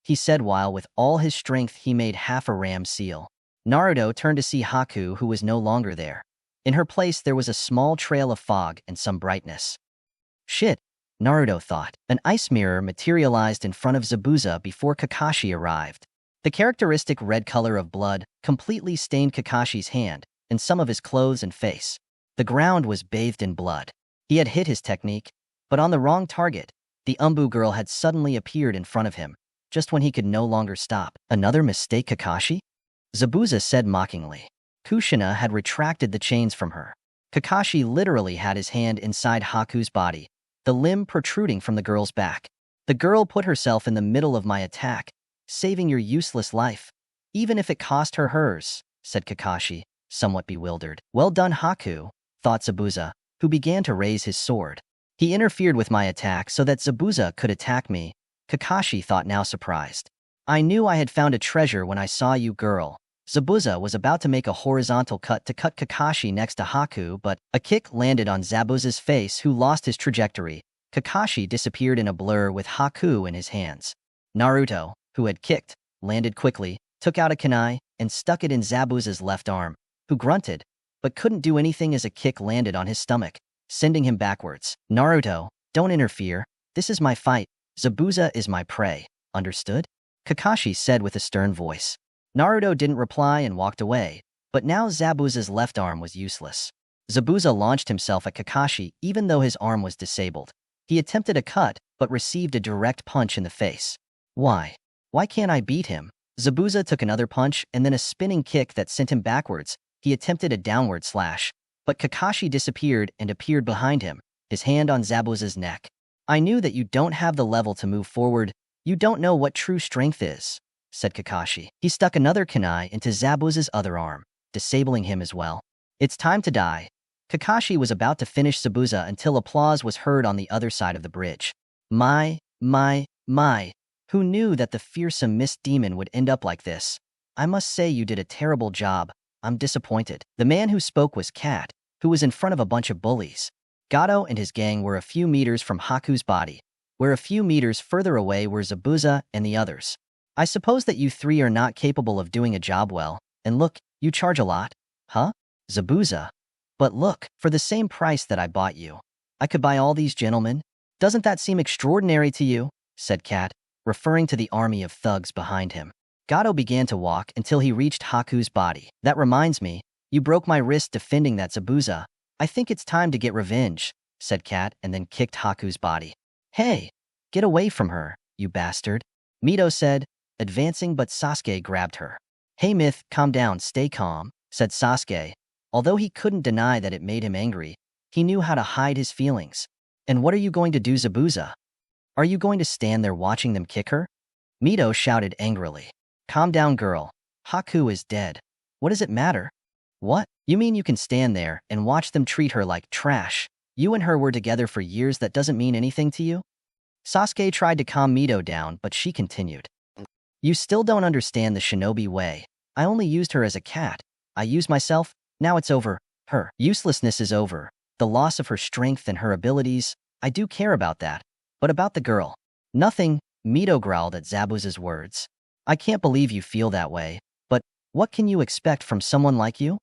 Speaker 1: he said while with all his strength he made half a ram seal. Naruto turned to see Haku, who was no longer there. In her place there was a small trail of fog and some brightness. Shit, Naruto thought. An ice mirror materialized in front of Zabuza before Kakashi arrived. The characteristic red color of blood completely stained Kakashi's hand and some of his clothes and face. The ground was bathed in blood. He had hit his technique, but on the wrong target. The Umbu girl had suddenly appeared in front of him, just when he could no longer stop. Another mistake, Kakashi? Zabuza said mockingly. Kushina had retracted the chains from her. Kakashi literally had his hand inside Haku's body, the limb protruding from the girl's back. The girl put herself in the middle of my attack, saving your useless life, even if it cost her hers, said Kakashi, somewhat bewildered. Well done, Haku, thought Zabuza, who began to raise his sword. He interfered with my attack so that Zabuza could attack me, Kakashi thought, now surprised. I knew I had found a treasure when I saw you, girl. Zabuza was about to make a horizontal cut to cut Kakashi next to Haku, but a kick landed on Zabuza's face, who lost his trajectory. Kakashi disappeared in a blur with Haku in his hands. Naruto, who had kicked, landed quickly, took out a kunai, and stuck it in Zabuza's left arm, who grunted, but couldn't do anything as a kick landed on his stomach, sending him backwards. Naruto, don't interfere. This is my fight. Zabuza is my prey. Understood? Kakashi said with a stern voice. Naruto didn't reply and walked away, but now Zabuza's left arm was useless. Zabuza launched himself at Kakashi even though his arm was disabled. He attempted a cut, but received a direct punch in the face. Why? Why can't I beat him? Zabuza took another punch and then a spinning kick that sent him backwards. He attempted a downward slash, but Kakashi disappeared and appeared behind him, his hand on Zabuza's neck. I knew that you don't have the level to move forward. You don't know what true strength is, said Kakashi. He stuck another kunai into Zabuza's other arm, disabling him as well. It's time to die. Kakashi was about to finish Zabuza until applause was heard on the other side of the bridge. My. Who knew that the fearsome mist demon would end up like this? I must say you did a terrible job. I'm disappointed. The man who spoke was Cat, who was in front of a bunch of bullies. Gato and his gang were a few meters from Haku's body, where a few meters further away were Zabuza and the others. I suppose that you three are not capable of doing a job well, and look, you charge a lot? Huh? Zabuza. But look, for the same price that I bought you, I could buy all these gentlemen. Doesn't that seem extraordinary to you? Said Cat, referring to the army of thugs behind him. Gato began to walk until he reached Haku's body. That reminds me, you broke my wrist defending that Zabuza. I think it's time to get revenge, said Cat, and then kicked Haku's body. Hey, get away from her, you bastard, Mito said, advancing, but Sasuke grabbed her. Hey Myth, calm down, stay calm, said Sasuke. Although he couldn't deny that it made him angry, he knew how to hide his feelings. And what are you going to do, Zabuza? Are you going to stand there watching them kick her? Mito shouted angrily. Calm down, girl. Haku is dead. What does it matter? What? You mean you can stand there and watch them treat her like trash? You and her were together for years, that doesn't mean anything to you? Sasuke tried to calm Mito down, but she continued. You still don't understand the shinobi way. I only used her as a cat. I used myself. Now it's over. Her uselessness is over. The loss of her strength and her abilities, I do care about that. But about the girl? Nothing, Mito growled at Zabuza's words. I can't believe you feel that way, but what can you expect from someone like you?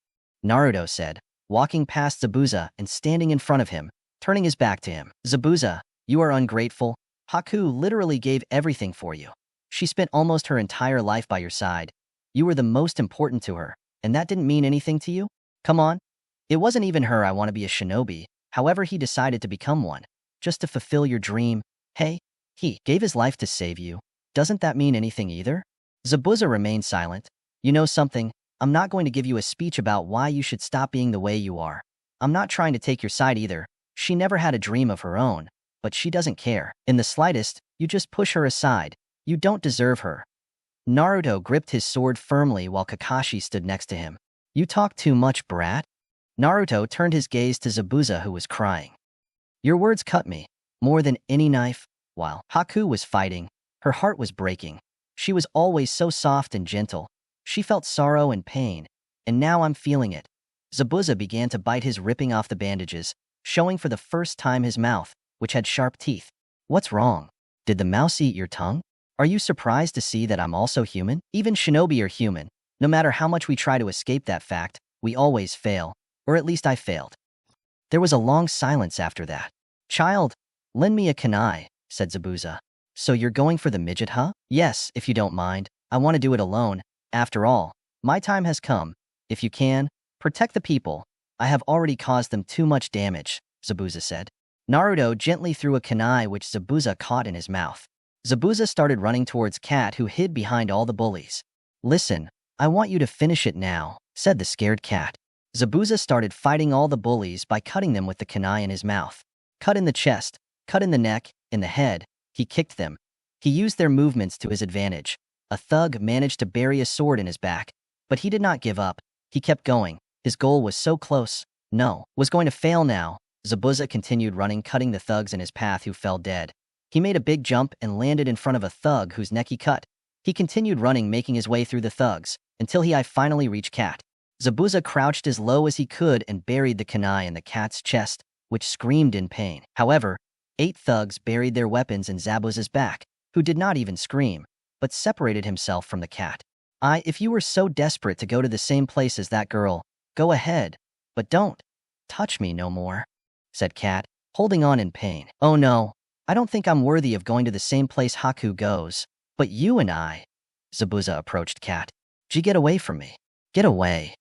Speaker 1: Naruto said, walking past Zabuza and standing in front of him, turning his back to him. Zabuza, you are ungrateful. Haku literally gave everything for you. She spent almost her entire life by your side. You were the most important to her, and that didn't mean anything to you? Come on. It wasn't even her I want to be a shinobi, however he decided to become one, just to fulfill your dream. Hey, he gave his life to save you. Doesn't that mean anything either? Zabuza remained silent. You know something? I'm not going to give you a speech about why you should stop being the way you are. I'm not trying to take your side either. She never had a dream of her own, but she doesn't care. In the slightest, you just push her aside. You don't deserve her. Naruto gripped his sword firmly while Kakashi stood next to him. You talk too much, brat. Naruto turned his gaze to Zabuza, who was crying. Your words cut me, more than any knife. While Haku was fighting, her heart was breaking. She was always so soft and gentle. She felt sorrow and pain, and now I'm feeling it. Zabuza began to bite his ripping off the bandages, showing for the first time his mouth, which had sharp teeth. What's wrong? Did the mouse eat your tongue? Are you surprised to see that I'm also human? Even shinobi are human. No matter how much we try to escape that fact, we always fail. Or at least I failed. There was a long silence after that. Child, lend me a kunai, said Zabuza. So you're going for the midget, huh? Yes, if you don't mind. I want to do it alone. After all, my time has come. If you can, protect the people. I have already caused them too much damage, Zabuza said. Naruto gently threw a kunai which Zabuza caught in his mouth. Zabuza started running towards Cat, who hid behind all the bullies. Listen, I want you to finish it now, said the scared Cat. Zabuza started fighting all the bullies by cutting them with the kunai in his mouth. Cut in the chest, cut in the neck, in the head. He kicked them. He used their movements to his advantage. A thug managed to bury a sword in his back, but he did not give up. He kept going. His goal was so close. No, was going to fail now. Zabuza continued running, cutting the thugs in his path who fell dead. He made a big jump and landed in front of a thug whose neck he cut. He continued running, making his way through the thugs, until he finally reached Cat. Zabuza crouched as low as he could and buried the kunai in the Cat's chest, which screamed in pain. However, 8 thugs buried their weapons in Zabuza's back, who did not even scream, but separated himself from the Cat. If you were so desperate to go to the same place as that girl, go ahead, but don't touch me no more, said Cat, holding on in pain. Oh no, I don't think I'm worthy of going to the same place Haku goes, but you and I. Zabuza approached Cat. Get away from me. Get away.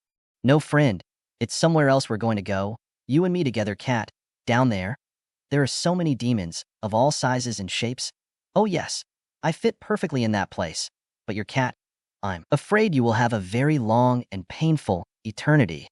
Speaker 1: No, friend, it's somewhere else we're going to go, you and me together, Cat. Down there. There are so many demons, of all sizes and shapes. Oh yes, I fit perfectly in that place. But your Cat, I'm afraid you will have a very long and painful eternity.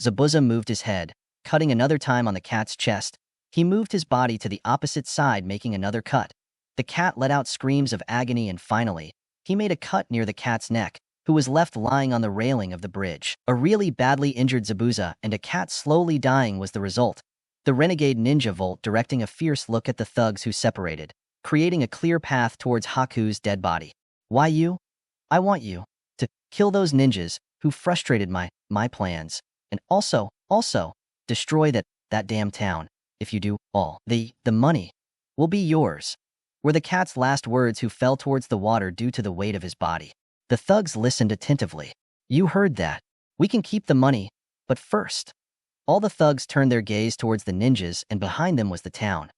Speaker 1: Zabuza moved his head, cutting another time on the Cat's chest. He moved his body to the opposite side, making another cut. The Cat let out screams of agony, and finally, he made a cut near the Cat's neck, who was left lying on the railing of the bridge. A really badly injured Zabuza and a Cat slowly dying was the result. The renegade ninja Volt directing a fierce look at the thugs who separated, creating a clear path towards Haku's dead body. Why you? I want you to kill those ninjas who frustrated my plans, and also destroy that damn town. If you do, all the money will be yours, were the Cat's last words, who fell towards the water due to the weight of his body. The thugs listened attentively. You heard that. We can keep the money, but first. All the thugs turned their gaze towards the ninjas, and behind them was the town.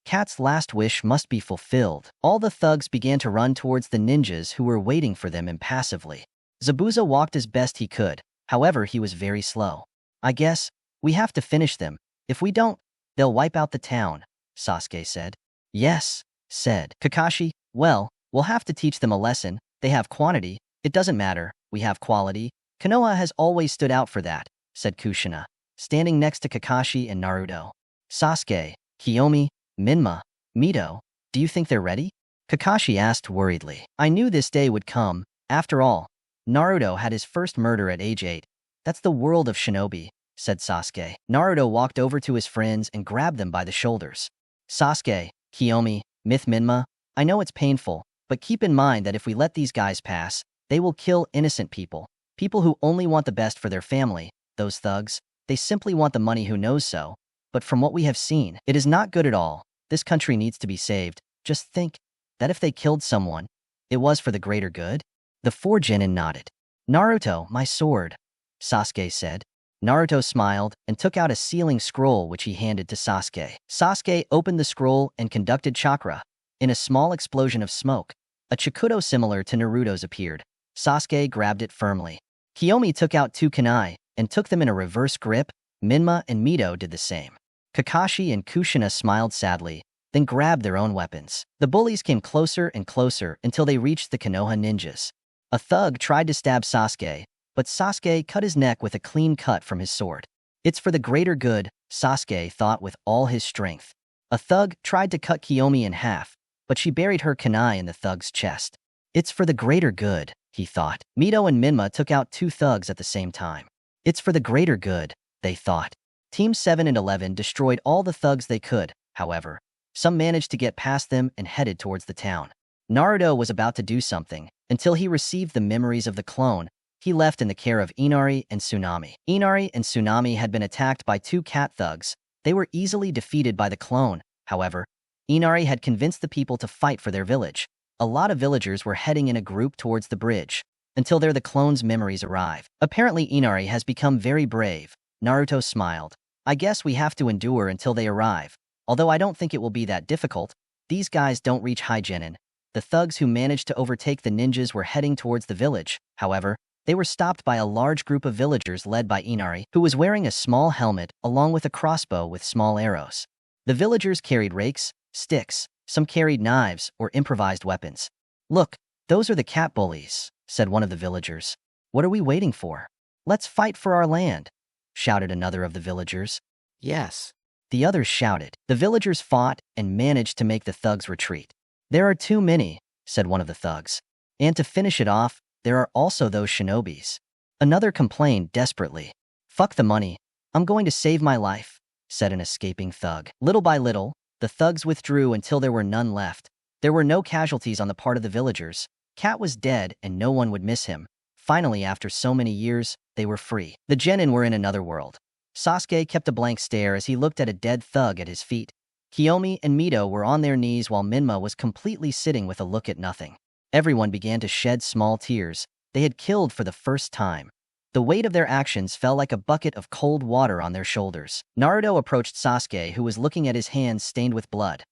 Speaker 1: Cat's last wish must be fulfilled. All the thugs began to run towards the ninjas who were waiting for them impassively. Zabuza walked as best he could, however he was very slow. I guess we have to finish them. If we don't, they'll wipe out the town, Sasuke said. Yes, said Kakashi. Well, we'll have to teach them a lesson. They have quantity. It doesn't matter. We have quality. Konoha has always stood out for that, said Kushina, standing next to Kakashi and Naruto. Sasuke, Kiyomi, Minma, Mito, do you think they're ready? Kakashi asked worriedly. I knew this day would come. After all, Naruto had his first murder at age 8. That's the world of shinobi, said Sasuke. Naruto walked over to his friends and grabbed them by the shoulders. Sasuke, Kiyomi, Minma, I know it's painful, but keep in mind that if we let these guys pass, they will kill innocent people. People who only want the best for their family. Those thugs, they simply want the money, who knows so. But from what we have seen, it is not good at all. This country needs to be saved. Just think that if they killed someone, it was for the greater good? The 4 genin nodded. Naruto, my sword, Sasuke said. Naruto smiled and took out a sealing scroll which he handed to Sasuke. Sasuke opened the scroll and conducted chakra. In a small explosion of smoke, a chikudo similar to Naruto's appeared. Sasuke grabbed it firmly. Kiyomi took out 2 kunai and took them in a reverse grip. Minma and Mito did the same. Kakashi and Kushina smiled sadly, then grabbed their own weapons. The bullies came closer and closer until they reached the Konoha ninjas. A thug tried to stab Sasuke, but Sasuke cut his neck with a clean cut from his sword. It's for the greater good, Sasuke thought with all his strength. A thug tried to cut Kiyomi in half, but she buried her kunai in the thug's chest. It's for the greater good, he thought. Mito and Minma took out 2 thugs at the same time. It's for the greater good, they thought. Team 7 and 11 destroyed all the thugs they could, however. Some managed to get past them and headed towards the town. Naruto was about to do something, until he received the memories of the clone he left in the care of Inari and Tsunami. Inari and Tsunami had been attacked by 2 cat thugs. They were easily defeated by the clone, however. Inari had convinced the people to fight for their village. A lot of villagers were heading in a group towards the bridge, until there the clone's memories arrive. Apparently Inari has become very brave. Naruto smiled. I guess we have to endure until they arrive. Although I don't think it will be that difficult. These guys don't reach high genin. The thugs who managed to overtake the ninjas were heading towards the village. However, they were stopped by a large group of villagers led by Inari, who was wearing a small helmet along with a crossbow with small arrows. The villagers carried rakes, sticks, some carried knives or improvised weapons. Look, those are the cat bullies, said one of the villagers. What are we waiting for? Let's fight for our land, shouted another of the villagers.
Speaker 2: Yes.
Speaker 1: The others shouted. The villagers fought and managed to make the thugs retreat. There are too many, said one of the thugs. And to finish it off, there are also those shinobis. Another complained desperately. Fuck the money. I'm going to save my life, said an escaping thug. Little by little, the thugs withdrew until there were none left. There were no casualties on the part of the villagers. Cat was dead and no one would miss him. Finally, after so many years, they were free. The genin were in another world. Sasuke kept a blank stare as he looked at a dead thug at his feet. Kiyomi and Mito were on their knees while Minma was completely sitting with a look at nothing. Everyone began to shed small tears. They had killed for the first time. The weight of their actions fell like a bucket of cold water on their shoulders. Naruto approached Sasuke, who was looking at his hands stained with blood.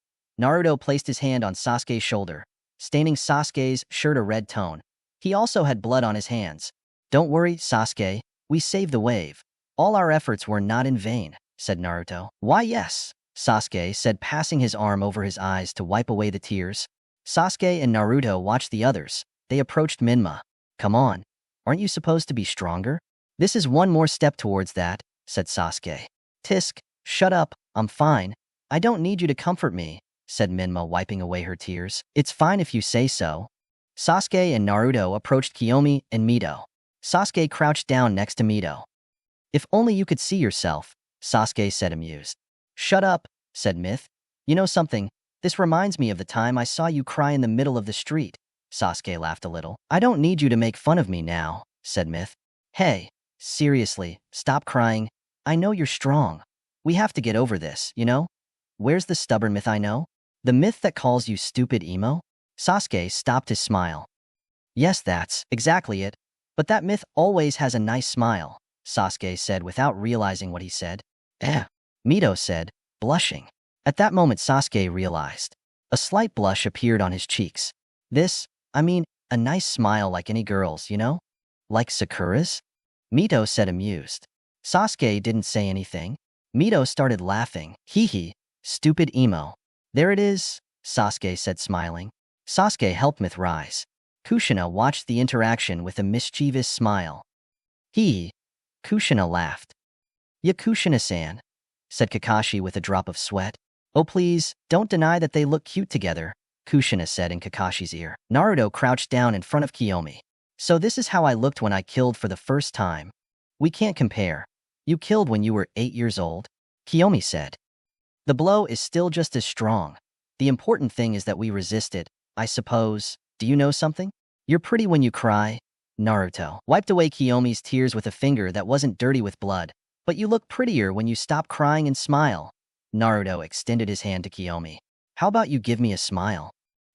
Speaker 1: Naruto placed his hand on Sasuke's shoulder, staining Sasuke's shirt a red tone. He also had blood on his hands. Don't worry, Sasuke. We saved the wave. All our efforts were not in vain, said Naruto. Why, yes, Sasuke said, passing his arm over his eyes to wipe away the tears. Sasuke and Naruto watched the others. They approached Minma. Come on. Aren't you supposed to be stronger? This is one more step towards that, said Sasuke. Tisk, shut up. I'm fine. I don't need you to comfort me, said Minma, wiping away her tears. It's fine if you say so. Sasuke and Naruto approached Kiyomi and Mito. Sasuke crouched down next to Mito. If only you could see yourself, Sasuke said, amused. Shut up, said Myth. You know something? This reminds me of the time I saw you cry in the middle of the street. Sasuke laughed a little. I don't need you to make fun of me now, said Myth. Hey, seriously, stop crying. I know you're strong. We have to get over this, you know? Where's the stubborn Myth I know? The Myth that calls you stupid emo? Sasuke stopped his smile. Yes, that's exactly it. But that Myth always has a nice smile. Sasuke said without realizing what he said. Eh, Mito said, blushing. At that moment Sasuke realized. A slight blush appeared on his cheeks. A nice smile like any girl's, you know? Like Sakura's? Mito said amused. Sasuke didn't say anything. Mito started laughing. Hee hee, stupid emo. There it is, Sasuke said smiling. Sasuke helped Myth rise. Kushina watched the interaction with a mischievous smile. Hee, Kushina laughed. Ya Kushina-san, said Kakashi with a drop of sweat. Oh please, don't deny that they look cute together, Kushina said in Kakashi's ear. Naruto crouched down in front of Kiyomi. So this is how I looked when I killed for the first time. We can't compare. You killed when you were 8 years old, Kiyomi said. The blow is still just as strong. The important thing is that we resist it, I suppose. Do you know something? You're pretty when you cry. Naruto wiped away Kiyomi's tears with a finger that wasn't dirty with blood. But you look prettier when you stop crying and smile. Naruto extended his hand to Kiyomi. How about you give me a smile?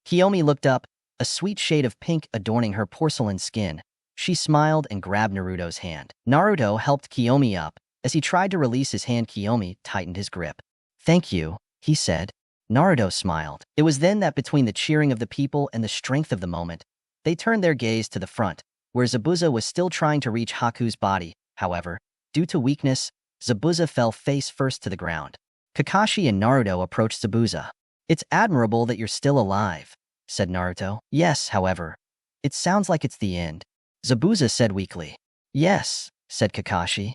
Speaker 1: Kiyomi looked up, a sweet shade of pink adorning her porcelain skin. She smiled and grabbed Naruto's hand. Naruto helped Kiyomi up. As he tried to release his hand, Kiyomi tightened his grip. Thank you, he said. Naruto smiled. It was then that between the cheering of the people and the strength of the moment, they turned their gaze to the front, where Zabuza was still trying to reach Haku's body. However, due to weakness, Zabuza fell face first to the ground. Kakashi and Naruto approached Zabuza. It's admirable that you're still alive, said Naruto. Yes, however, it sounds like it's the end, Zabuza said weakly. Yes, said Kakashi.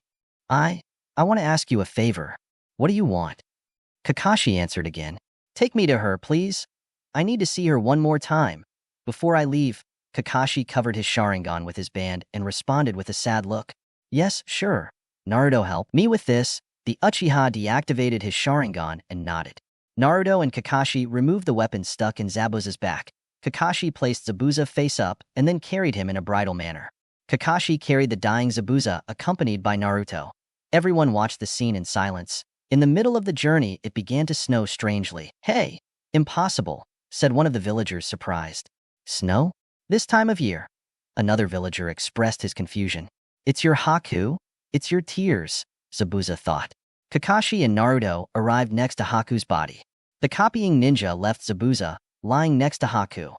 Speaker 1: I want to ask you a favor. What do you want? Kakashi answered again. Take me to her, please. I need to see her one more time. Before I leave, Kakashi covered his Sharingan with his band and responded with a sad look. Yes, sure. Naruto helped me with this. The Uchiha deactivated his Sharingan and nodded. Naruto and Kakashi removed the weapon stuck in Zabuza's back. Kakashi placed Zabuza face up and then carried him in a bridal manner. Kakashi carried the dying Zabuza, accompanied by Naruto. Everyone watched the scene in silence. In the middle of the journey, it began to snow strangely. Hey, impossible, said one of the villagers, surprised. Snow? This time of year? Another villager expressed his confusion. It's your Haku? It's your tears, Zabuza thought. Kakashi and Naruto arrived next to Haku's body. The copying ninja left Zabuza, lying next to Haku.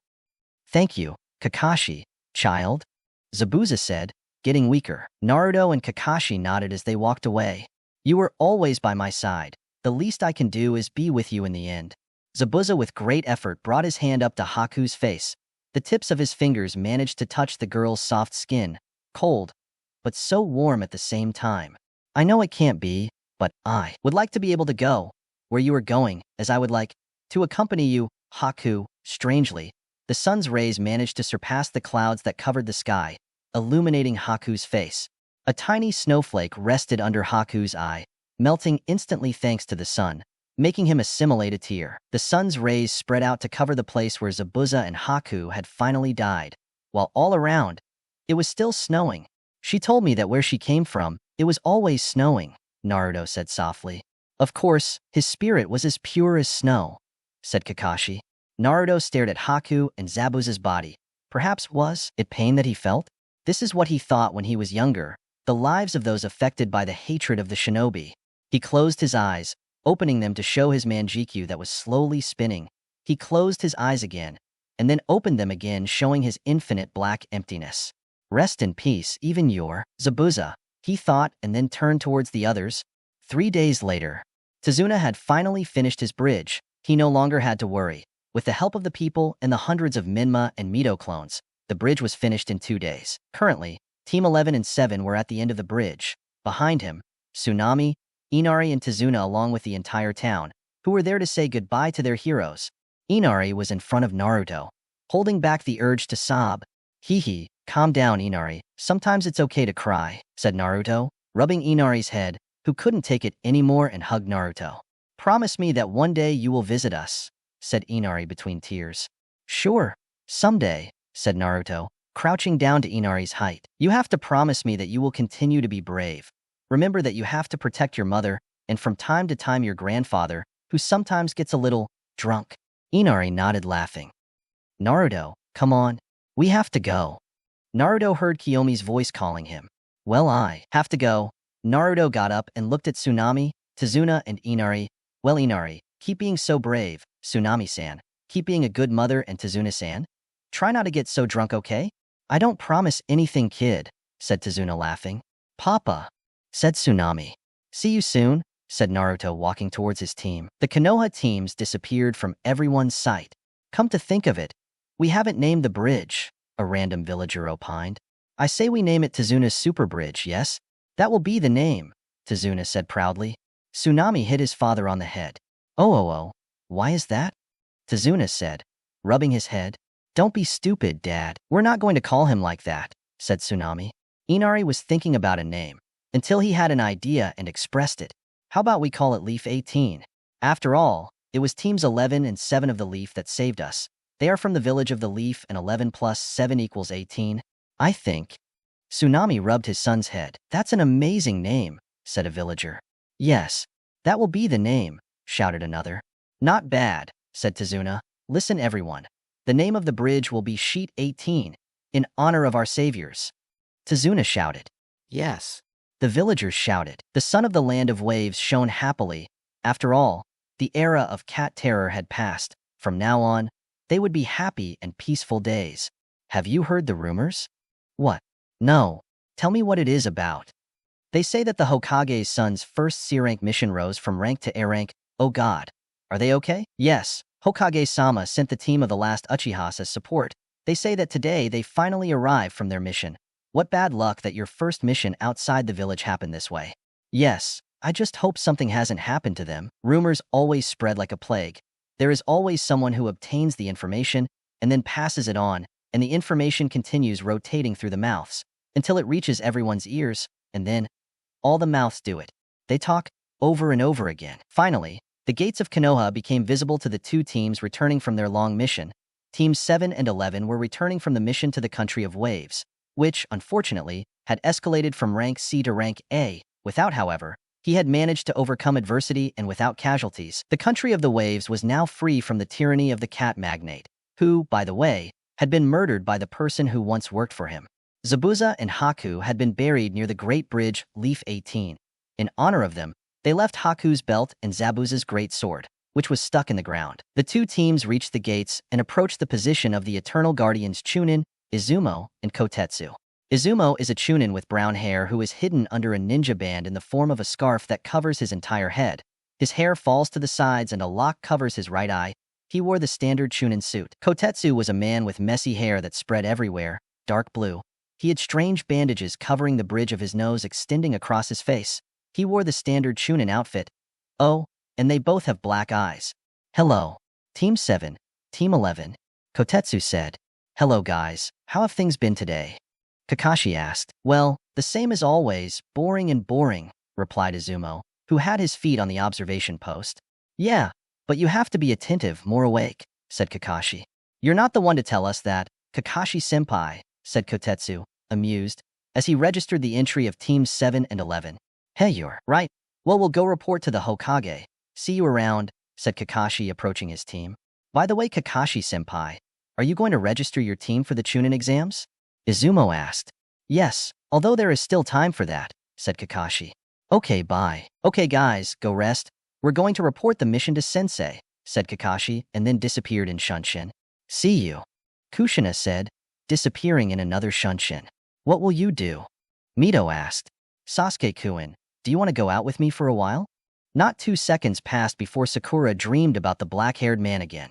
Speaker 1: Thank you, Kakashi, child, Zabuza said, getting weaker. Naruto and Kakashi nodded as they walked away. You were always by my side. The least I can do is be with you in the end. Zabuza with great effort brought his hand up to Haku's face. The tips of his fingers managed to touch the girl's soft skin, cold, but so warm at the same time. I know it can't be, but I would like to be able to go where you are going, as I would like to accompany you, Haku. Strangely, the sun's rays managed to surpass the clouds that covered the sky, illuminating Haku's face. A tiny snowflake rested under Haku's eye, melting instantly thanks to the sun, making him assimilate a tear. The sun's rays spread out to cover the place where Zabuza and Haku had finally died, while all around, it was still snowing. She told me that where she came from, it was always snowing, Naruto said softly. Of course, his spirit was as pure as snow, said Kakashi. Naruto stared at Haku and Zabuza's body. Perhaps was it pain that he felt? This is what he thought when he was younger, the lives of those affected by the hatred of the shinobi. He closed his eyes, opening them to show his manjikyu that was slowly spinning. He closed his eyes again, and then opened them again, showing his infinite black emptiness. Rest in peace, even your Zabuza, he thought, and then turned towards the others. 3 days later, Tazuna had finally finished his bridge. He no longer had to worry. With the help of the people and the hundreds of Minma and Mito clones, the bridge was finished in 2 days. Currently, Team 11 and 7 were at the end of the bridge. Behind him, Tsunami, Inari and Tazuna along with the entire town, who were there to say goodbye to their heroes. Inari was in front of Naruto, holding back the urge to sob. Hee, calm down, Inari. Sometimes it's okay to cry, said Naruto, rubbing Inari's head, who couldn't take it anymore, and hugged Naruto. Promise me that one day you will visit us, said Inari between tears. Sure, someday, said Naruto, crouching down to Inari's height. You have to promise me that you will continue to be brave. Remember that you have to protect your mother, and from time to time your grandfather, who sometimes gets a little drunk. Inari nodded, laughing. Naruto, come on. We have to go. Naruto heard Kiyomi's voice calling him. Well, I have to go. Naruto got up and looked at Tsunami, Tazuna, and Inari. Well, Inari, keep being so brave, Tsunami-san. Keep being a good mother, and Tazuna-san. Try not to get so drunk, okay? I don't promise anything, kid, said Tazuna, laughing. Papa, said Tsunami. See you soon, said Naruto, walking towards his team. The Konoha teams disappeared from everyone's sight. Come to think of it, we haven't named the bridge, a random villager opined. I say we name it Tazuna's Super Bridge, yes? That will be the name, Tazuna said proudly. Tsunami hit his father on the head. Oh, why is that? Tazuna said, rubbing his head. Don't be stupid, Dad. We're not going to call him like that, said Tsunami. Inari was thinking about a name, until he had an idea and expressed it. How about we call it Leaf 18? After all, it was teams 11 and 7 of the Leaf that saved us. They are from the village of the Leaf, and 11 plus 7 equals 18. I think. Tsunami rubbed his son's head. That's an amazing name, said a villager. Yes, that will be the name, shouted another. Not bad, said Tazuna. Listen, everyone. The name of the bridge will be Sheet 18, in honor of our saviors. Tazuna shouted. Yes. The villagers shouted. The sun of the land of waves shone happily. After all, the era of cat terror had passed. From now on, they would be happy and peaceful days. Have you heard the rumors? What? No. Tell me what it is about. They say that the Hokage's son's first C-rank mission rose from rank to A rank. Oh God. Are they okay? Yes. Hokage-sama sent the team of the last Uchihas as support. They say that today they finally arrived from their mission. What bad luck that your first mission outside the village happened this way. Yes, I just hope something hasn't happened to them. Rumors always spread like a plague. There is always someone who obtains the information and then passes it on, and the information continues rotating through the mouths until it reaches everyone's ears, and then all the mouths do it. They talk over and over again. Finally, the gates of Konoha became visible to the two teams returning from their long mission. Teams 7 and 11 were returning from the mission to the Country of Waves, which, unfortunately, had escalated from rank C to rank A. Without, however, he had managed to overcome adversity and without casualties. The Country of the Waves was now free from the tyranny of the cat magnate, who, by the way, had been murdered by the person who once worked for him. Zabuza and Haku had been buried near the Great Bridge, Leaf 18. In honor of them, they left Haku's belt and Zabuza's great sword, which was stuck in the ground. The two teams reached the gates and approached the position of the Eternal Guardians Chunin, Izumo, and Kotetsu. Izumo is a Chunin with brown hair who is hidden under a ninja band in the form of a scarf that covers his entire head. His hair falls to the sides and a lock covers his right eye. He wore the standard Chunin suit. Kotetsu was a man with messy hair that spread everywhere, dark blue. He had strange bandages covering the bridge of his nose extending across his face. He wore the standard Chunin outfit. Oh, and they both have black eyes. Hello. Team 7, Team 11. Kotetsu said. Hello guys, how have things been today? Kakashi asked. Well, the same as always, boring and boring, replied Izumo, who had his feet on the observation post. Yeah, but you have to be attentive, more awake, said Kakashi. You're not the one to tell us that, Kakashi-senpai, said Kotetsu, amused, as he registered the entry of Teams 7 and 11. Hey, you're right. Well, we'll go report to the Hokage. See you around, said Kakashi, approaching his team. By the way, Kakashi-senpai, are you going to register your team for the Chunin exams? Izumo asked. Yes, although there is still time for that, said Kakashi. Okay, bye. Okay, guys, go rest. We're going to report the mission to Sensei, said Kakashi, and then disappeared in Shunshin. See you, Kushina said, disappearing in another Shunshin. What will you do? Mito asked. Sasuke-kun, do you want to go out with me for a while? Not 2 seconds passed before Sakura dreamed about the black-haired man again.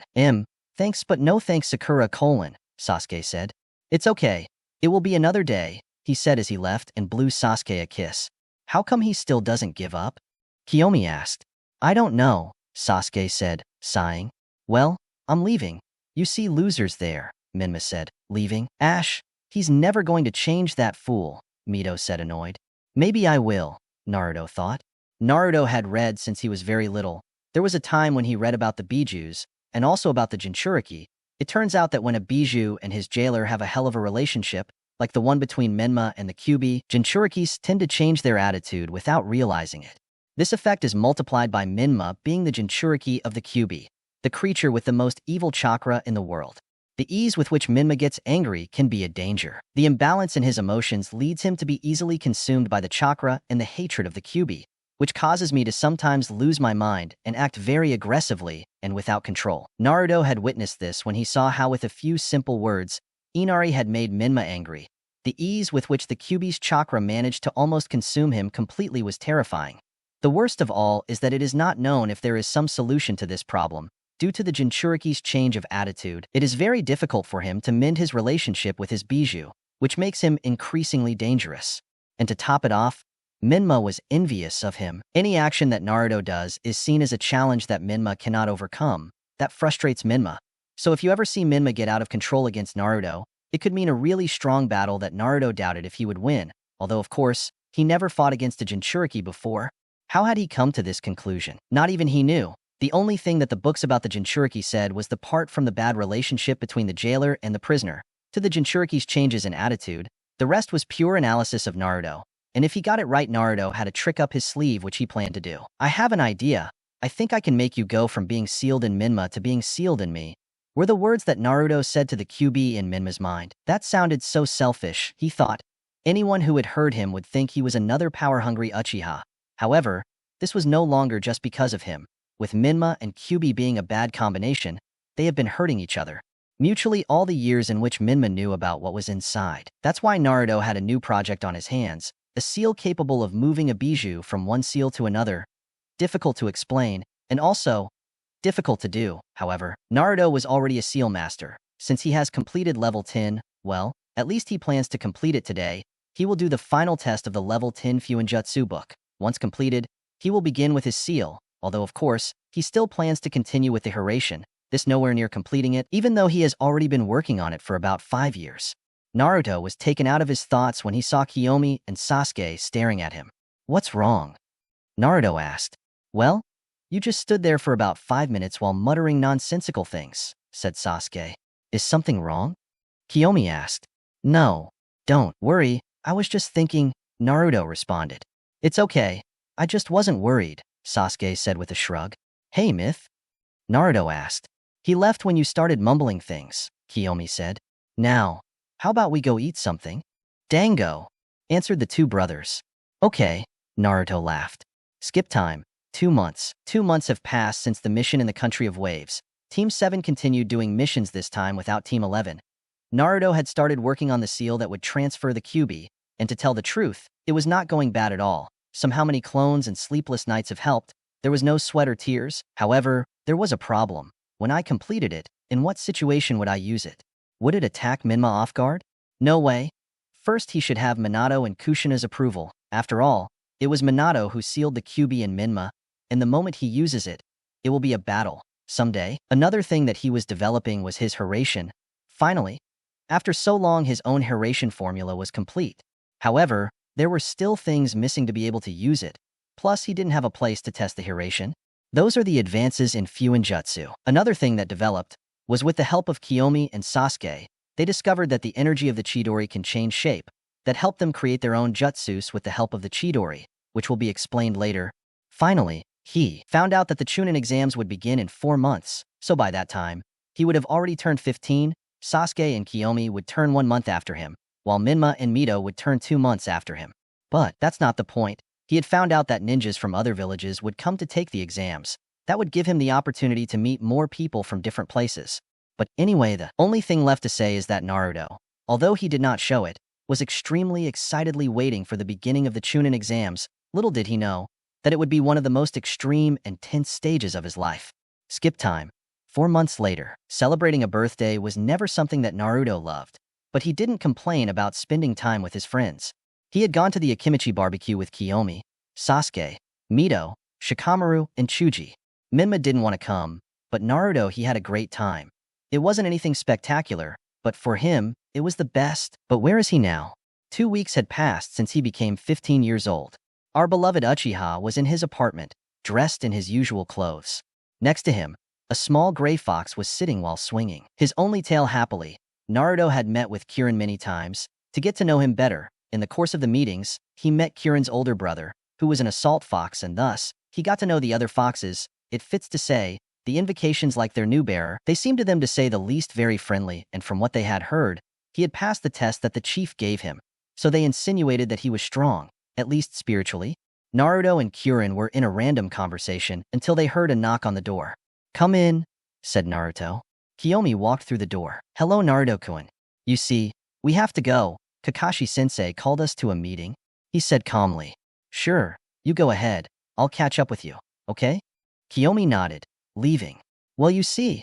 Speaker 1: Thanks but no thanks, Sakura, Sasuke said. It's okay. It will be another day, he said as he left and blew Sasuke a kiss. How come he still doesn't give up? Kiyomi asked. I don't know, Sasuke said, sighing. Well, I'm leaving. You see losers there, Minma said. Leaving? Ash, he's never going to change, that fool, Mito said, annoyed. Maybe I will, Naruto thought. Naruto had read since he was very little. There was a time when he read about the Bijus, and also about the Jinchuriki. It turns out that when a Biju and his jailer have a hell of a relationship, like the one between Menma and the Kyuubi, Jinchurikis tend to change their attitude without realizing it. This effect is multiplied by Menma being the Jinchuriki of the Kyuubi, the creature with the most evil chakra in the world. The ease with which Minma gets angry can be a danger. The imbalance in his emotions leads him to be easily consumed by the chakra and the hatred of the Kyuubi, which causes me to sometimes lose my mind and act very aggressively and without control. Naruto had witnessed this when he saw how with a few simple words, Inari had made Minma angry. The ease with which the Kyuubi's chakra managed to almost consume him completely was terrifying. The worst of all is that it is not known if there is some solution to this problem. Due to the Jinchuriki's change of attitude, it is very difficult for him to mend his relationship with his Bijou, which makes him increasingly dangerous. And to top it off, Minma was envious of him. Any action that Naruto does is seen as a challenge that Minma cannot overcome. That frustrates Minma. So if you ever see Minma get out of control against Naruto, it could mean a really strong battle that Naruto doubted if he would win, although of course, he never fought against a Jinchuriki before. How had he come to this conclusion? Not even he knew. The only thing that the books about the Jinchuriki said was the part from the bad relationship between the jailer and the prisoner to the Jinchuriki's changes in attitude. The rest was pure analysis of Naruto. And if he got it right, Naruto had a trick up his sleeve which he planned to do. I have an idea. I think I can make you go from being sealed in Minma to being sealed in me, were the words that Naruto said to the Kyuubi in Minma's mind. That sounded so selfish, he thought. Anyone who had heard him would think he was another power-hungry Uchiha. However, this was no longer just because of him. With Minma and Kyuubi being a bad combination, they have been hurting each other mutually all the years in which Minma knew about what was inside. That's why Naruto had a new project on his hands, a seal capable of moving a Bijou from one seal to another. Difficult to explain, and also difficult to do. However, Naruto was already a seal master. Since he has completed level 10, well, at least he plans to complete it today. He will do the final test of the level 10 Fuinjutsu book. Once completed, he will begin with his seal, although of course, he still plans to continue with the Hiraishin, this nowhere near completing it, even though he has already been working on it for about 5 years. Naruto was taken out of his thoughts when he saw Kiyomi and Sasuke staring at him. What's wrong? Naruto asked. Well, you just stood there for about 5 minutes while muttering nonsensical things, said Sasuke. Is something wrong? Kiyomi asked. No, don't worry, I was just thinking, Naruto responded. It's okay, I just wasn't worried, Sasuke said with a shrug. Hey, Myth? Naruto asked. He left when you started mumbling things, Kiyomi said. Now, how about we go eat something? Dango, answered the two brothers. Okay, Naruto laughed. Skip time. 2 months. 2 months have passed since the mission in the Country of Waves. Team 7 continued doing missions this time without Team 11. Naruto had started working on the seal that would transfer the Kyuubi, and to tell the truth, it was not going bad at all. Somehow many clones and sleepless nights have helped. There was no sweat or tears. However, there was a problem. When I completed it, in what situation would I use it? Would it attack Minma off guard? No way. First, he should have Minato and Kushina's approval. After all, it was Minato who sealed the Kyuubi in Minma, and the moment he uses it, it will be a battle. Someday, another thing that he was developing was his Hiraishin. Finally, after so long, his own Hiraishin formula was complete. However, there were still things missing to be able to use it. Plus, he didn't have a place to test the Hiraishin. Those are the advances in Fuinjutsu. Another thing that developed was with the help of Kiyomi and Sasuke. They discovered that the energy of the Chidori can change shape, that helped them create their own jutsus with the help of the Chidori, which will be explained later. Finally, he found out that the Chunin exams would begin in 4 months, so by that time, he would have already turned 15. Sasuke and Kiyomi would turn 1 month after him, while Minma and Mito would turn 2 months after him. But that's not the point. He had found out that ninjas from other villages would come to take the exams. That would give him the opportunity to meet more people from different places. But anyway, the only thing left to say is that Naruto, although he did not show it, was extremely excitedly waiting for the beginning of the Chunin exams. Little did he know that it would be one of the most extreme and tense stages of his life. Skip time. 4 months later, celebrating a birthday was never something that Naruto loved, but he didn't complain about spending time with his friends. He had gone to the Akimichi barbecue with Kiyomi, Sasuke, Mito, Shikamaru, and Chuji. Minma didn't want to come, but Naruto, he had a great time. It wasn't anything spectacular, but for him, it was the best. But where is he now? 2 weeks had passed since he became 15 years old. Our beloved Uchiha was in his apartment, dressed in his usual clothes. Next to him, a small gray fox was sitting while swinging his only tail happily. Naruto had met with Kirin many times to get to know him better. In the course of the meetings, he met Kirin's older brother, who was an assault fox, and thus, he got to know the other foxes. It fits to say The invocations like their new bearer, they seemed to them to say the least very friendly, and from what they had heard, he had passed the test that the chief gave him, so they insinuated that he was strong, at least spiritually. Naruto and Chunin were in a random conversation until they heard a knock on the door. "Come in," said Naruto. Kiyomi walked through the door. "Hello, Naruto-kun. You see, we have to go. Kakashi-sensei called us to a meeting," he said calmly. "Sure, you go ahead. I'll catch up with you, okay?" Kiyomi nodded, leaving. "Well, you see,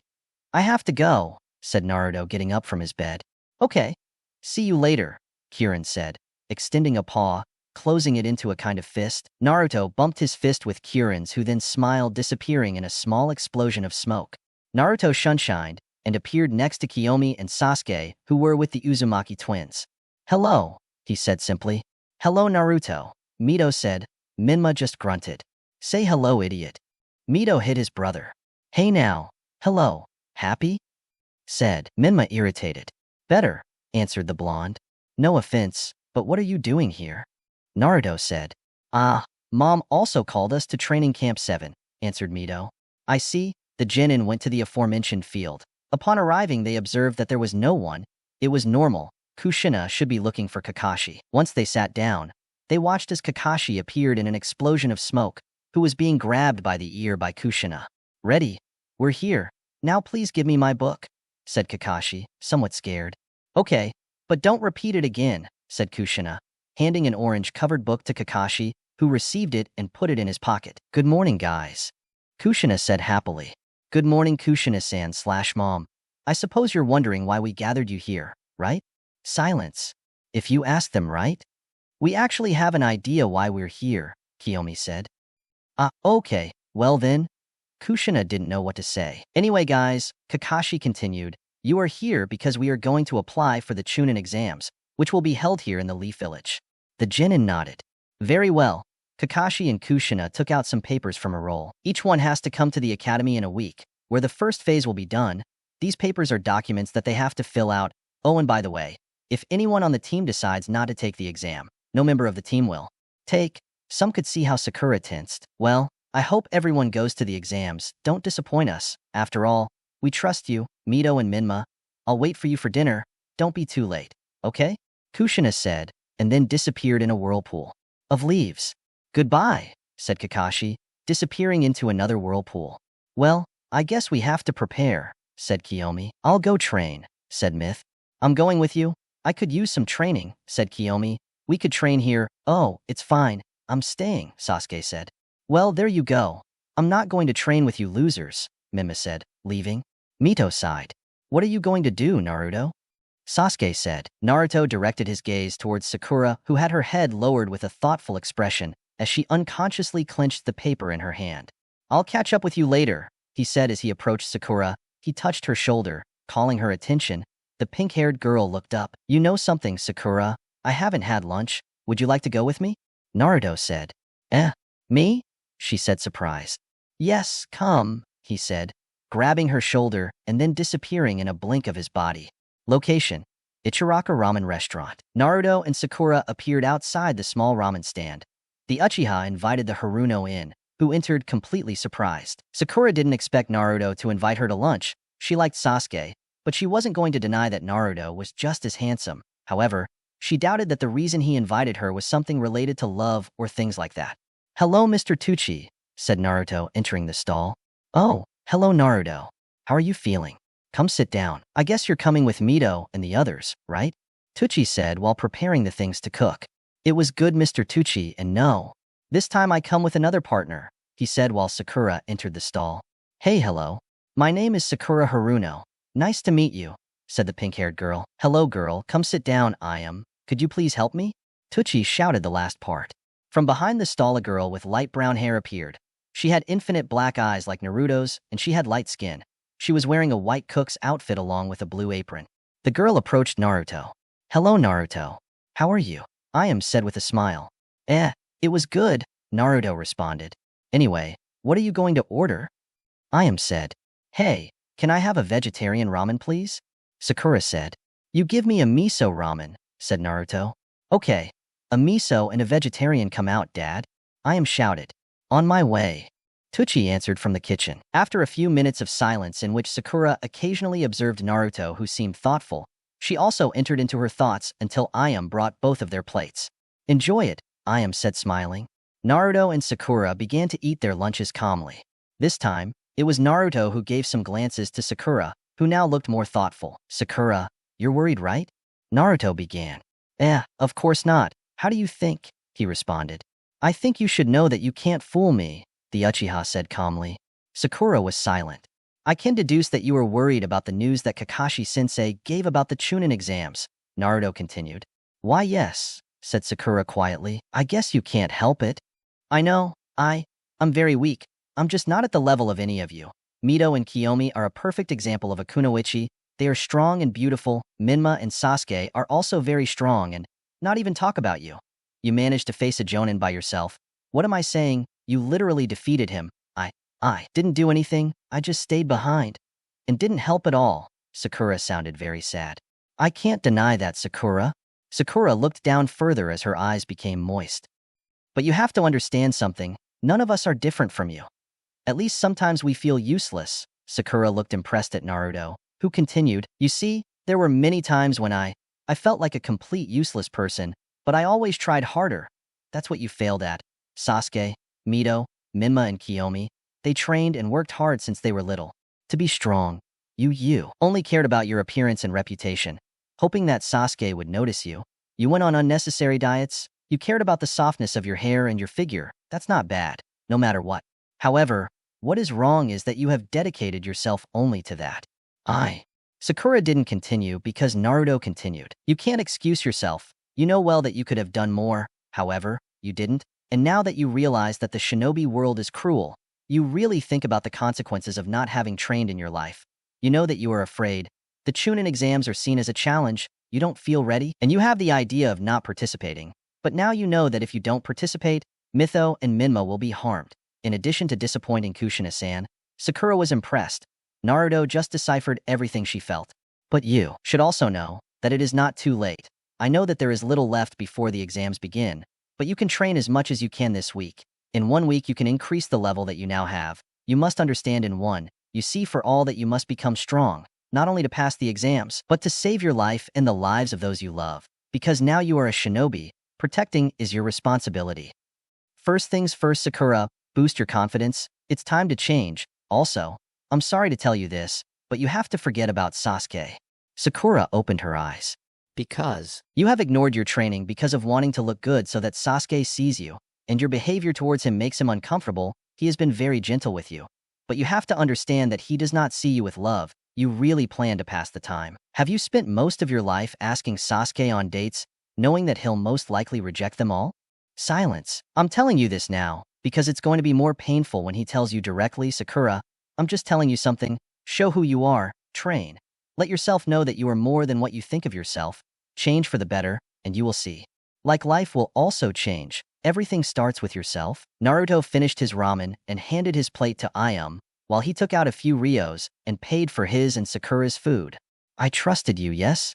Speaker 1: I have to go," said Naruto, getting up from his bed. "Okay. See you later," Chunin said, extending a paw, closing it into a kind of fist. Naruto bumped his fist with Chunin's, who then smiled, disappearing in a small explosion of smoke. Naruto sunshined and appeared next to Kiyomi and Sasuke, who were with the Uzumaki twins. "Hello," he said simply. "Hello, Naruto," Mito said. Minma just grunted. "Say hello, idiot." Mito hit his brother. "Hey now, hello, happy?" said Minma, irritated. "Better," answered the blonde. "No offense, but what are you doing here?" Naruto said. Mom also called us to training camp 7, answered Mito. "I see." The genin went to the aforementioned field. Upon arriving, they observed that there was no one. It was normal. Kushina should be looking for Kakashi. Once they sat down, they watched as Kakashi appeared in an explosion of smoke, who was being grabbed by the ear by Kushina. "Ready? We're here. Now please give me my book," said Kakashi, somewhat scared. "Okay, but don't repeat it again," said Kushina, handing an orange-covered book to Kakashi, who received it and put it in his pocket. "Good morning, guys," Kushina said happily. "Good morning, Kushina-san/Mom. I suppose you're wondering why we gathered you here, right?" Silence. "If you ask them, right?" "We actually have an idea why we're here," Kiyomi said. Okay, well then." Kushina didn't know what to say. "Anyway, guys," Kakashi continued, "you are here because we are going to apply for the Chunin exams, which will be held here in the Leaf Village." The genin nodded. "Very well." Kakashi and Kushina took out some papers from a roll. "Each one has to come to the academy in a week, where the first phase will be done. These papers are documents that they have to fill out. Oh, and by the way, if anyone on the team decides not to take the exam, no member of the team will take." Some could see how Sakura tensed. "Well, I hope everyone goes to the exams. Don't disappoint us. After all, we trust you, Mito and Minma. I'll wait for you for dinner. Don't be too late, okay?" Kushina said, and then disappeared in a whirlpool of leaves. "Goodbye," said Kakashi, disappearing into another whirlpool. "Well, I guess we have to prepare," said Kiyomi. "I'll go train," said Myth. "I'm going with you. I could use some training," said Kiyomi. "We could train here." "Oh, it's fine. I'm staying," Sasuke said. "Well, there you go. I'm not going to train with you losers," Minma said, leaving. Mito sighed. "What are you going to do, Naruto?" Sasuke said. Naruto directed his gaze towards Sakura, who had her head lowered with a thoughtful expression as she unconsciously clenched the paper in her hand. "I'll catch up with you later," he said as he approached Sakura. He touched her shoulder, calling her attention. The pink-haired girl looked up. "You know something, Sakura? I haven't had lunch. Would you like to go with me?" Naruto said. Me?" she said, surprised. "Yes, come," he said, grabbing her shoulder and then disappearing in a blink of his body. Location: Ichiraka Ramen Restaurant. Naruto and Sakura appeared outside the small ramen stand. The Uchiha invited the Haruno in, who entered completely surprised. Sakura didn't expect Naruto to invite her to lunch. She liked Sasuke, but she wasn't going to deny that Naruto was just as handsome. However, she doubted that the reason he invited her was something related to love or things like that. "Hello, Mr. Tucci," said Naruto, entering the stall. "Oh, hello, Naruto. How are you feeling? Come sit down. I guess you're coming with Mito and the others, right?" Tucci said while preparing the things to cook. "It was good, Mr. Tucci, and no. This time I come with another partner," he said while Sakura entered the stall. "Hey, hello. My name is Sakura Haruno. Nice to meet you," said the pink-haired girl. "Hello, girl. Come sit down, I am. Could you please help me?" Tucci shouted the last part. From behind the stall, a girl with light brown hair appeared. She had infinite black eyes like Naruto's, and she had light skin. She was wearing a white cook's outfit along with a blue apron. The girl approached Naruto. "Hello, Naruto. How are you?" I am said with a smile. It was good," Naruto responded. "Anyway, what are you going to order?" I am said. "Hey, can I have a vegetarian ramen, please?" Sakura said. "You give me a miso ramen," said Naruto. "Okay, a miso and a vegetarian come out, Dad." I am shouted. "On my way." Tucci answered from the kitchen. After a few minutes of silence in which Sakura occasionally observed Naruto, who seemed thoughtful, she also entered into her thoughts until Ayam brought both of their plates. "Enjoy it," Ayam said, smiling. Naruto and Sakura began to eat their lunches calmly. This time, it was Naruto who gave some glances to Sakura, who now looked more thoughtful. "Sakura, you're worried, right?" Naruto began. Of course not. How do you think?" he responded. "I think you should know that you can't fool me," the Uchiha said calmly. Sakura was silent. "I can deduce that you are worried about the news that Kakashi-sensei gave about the Chunin exams," Naruto continued. "Why, yes," said Sakura quietly. "I guess you can't help it." "I know. I'm very weak. I'm just not at the level of any of you. Mito and Kiyomi are a perfect example of a kunoichi. They are strong and beautiful. Minma and Sasuke are also very strong and not even talk about you. You managed to face a Jonin by yourself. What am I saying? You literally defeated him. I didn't do anything. I just stayed behind. And didn't help at all." Sakura sounded very sad. "I can't deny that, Sakura." Sakura looked down further as her eyes became moist. "But you have to understand something. None of us are different from you. At least sometimes we feel useless." Sakura looked impressed at Naruto, who continued, "You see, there were many times when I felt like a complete useless person, but I always tried harder. That's what you failed at. Sasuke, Mito, Minma, and Kiyomi, they trained and worked hard since they were little. To be strong, you only cared about your appearance and reputation, hoping that Sasuke would notice you. You went on unnecessary diets. You cared about the softness of your hair and your figure. That's not bad, no matter what. However, what is wrong is that you have dedicated yourself only to that." Sakura didn't continue because Naruto continued. "You can't excuse yourself. You know well that you could have done more. However, you didn't. And now that you realize that the shinobi world is cruel, you really think about the consequences of not having trained in your life. You know that you are afraid. The Chunin exams are seen as a challenge. You don't feel ready, and you have the idea of not participating. But now you know that if you don't participate, Mitho and Minma will be harmed." In addition to disappointing Kushina-san, Sakura was impressed. Naruto just deciphered everything she felt. "But you should also know that it is not too late. I know that there is little left before the exams begin, but you can train as much as you can this week. In 1 week, you can increase the level that you now have. You must understand in one, you see for all that you must become strong, not only to pass the exams, but to save your life and the lives of those you love. Because now you are a shinobi, protecting is your responsibility. First things first, Sakura, boost your confidence. It's time to change. Also, I'm sorry to tell you this, but you have to forget about Sasuke." Sakura opened her eyes. "Because you have ignored your training because of wanting to look good so that Sasuke sees you, and your behavior towards him makes him uncomfortable. He has been very gentle with you. But you have to understand that he does not see you with love. You really plan to pass the time. Have you spent most of your life asking Sasuke on dates, knowing that he'll most likely reject them all?" Silence. "I'm telling you this now, because it's going to be more painful when he tells you directly, Sakura. I'm just telling you something. Show who you are, train. Let yourself know that you are more than what you think of yourself. Change for the better, and you will see. Like life will also change. Everything starts with yourself." Naruto finished his ramen and handed his plate to Ayam, while he took out a few ryos and paid for his and Sakura's food. "I trusted you, yes?"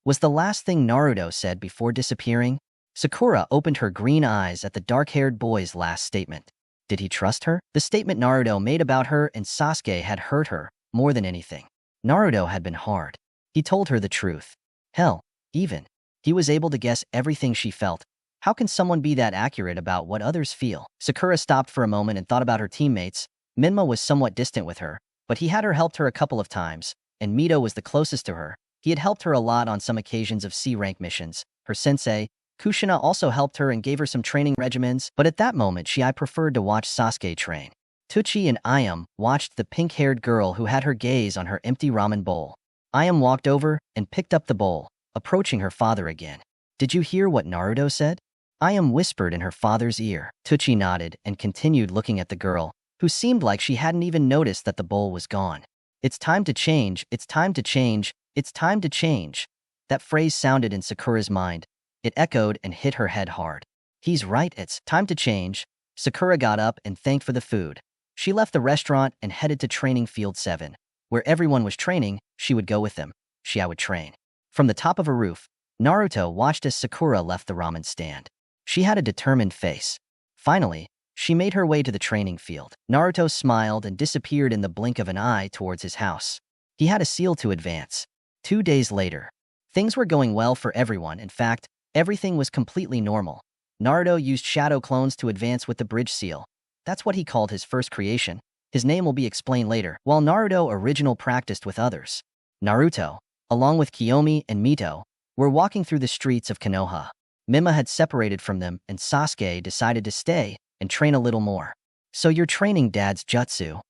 Speaker 1: was the last thing Naruto said before disappearing. Sakura opened her green eyes at the dark-haired boy's last statement. Did he trust her? The statement Naruto made about her and Sasuke had hurt her more than anything. Naruto had been hard. He told her the truth. Hell, even he was able to guess everything she felt. How can someone be that accurate about what others feel? Sakura stopped for a moment and thought about her teammates. Minma was somewhat distant with her, but he had helped her a couple of times, and Mito was the closest to her. He had helped her a lot on some occasions of C-rank missions. Her sensei, Kushina, also helped her and gave her some training regimens, but at that moment I preferred to watch Sasuke train. Tucci and Ayam watched the pink-haired girl who had her gaze on her empty ramen bowl. Ayam walked over and picked up the bowl, approaching her father again. "Did you hear what Naruto said?" Ayam whispered in her father's ear. Tucci nodded and continued looking at the girl, who seemed like she hadn't even noticed that the bowl was gone. "It's time to change, it's time to change, it's time to change." That phrase sounded in Sakura's mind. It echoed and hit her head hard. He's right, it's time to change. Sakura got up and thanked for the food. She left the restaurant and headed to Training Field 7. Where everyone was training, she would go with them. I would train. From the top of a roof, Naruto watched as Sakura left the ramen stand. She had a determined face. Finally, She made her way to the training field. Naruto smiled and disappeared in the blink of an eye towards his house. He had a seal to advance. 2 days later. Things were going well for everyone. In fact, everything was completely normal. Naruto used shadow clones to advance with the bridge seal. That's what he called his first creation. His name will be explained later. While Naruto original practiced with others, Naruto, along with Kiyomi and Mito, were walking through the streets of Konoha. Mima had separated from them, and Sasuke decided to stay and train a little more. So you're training Dad's jutsu?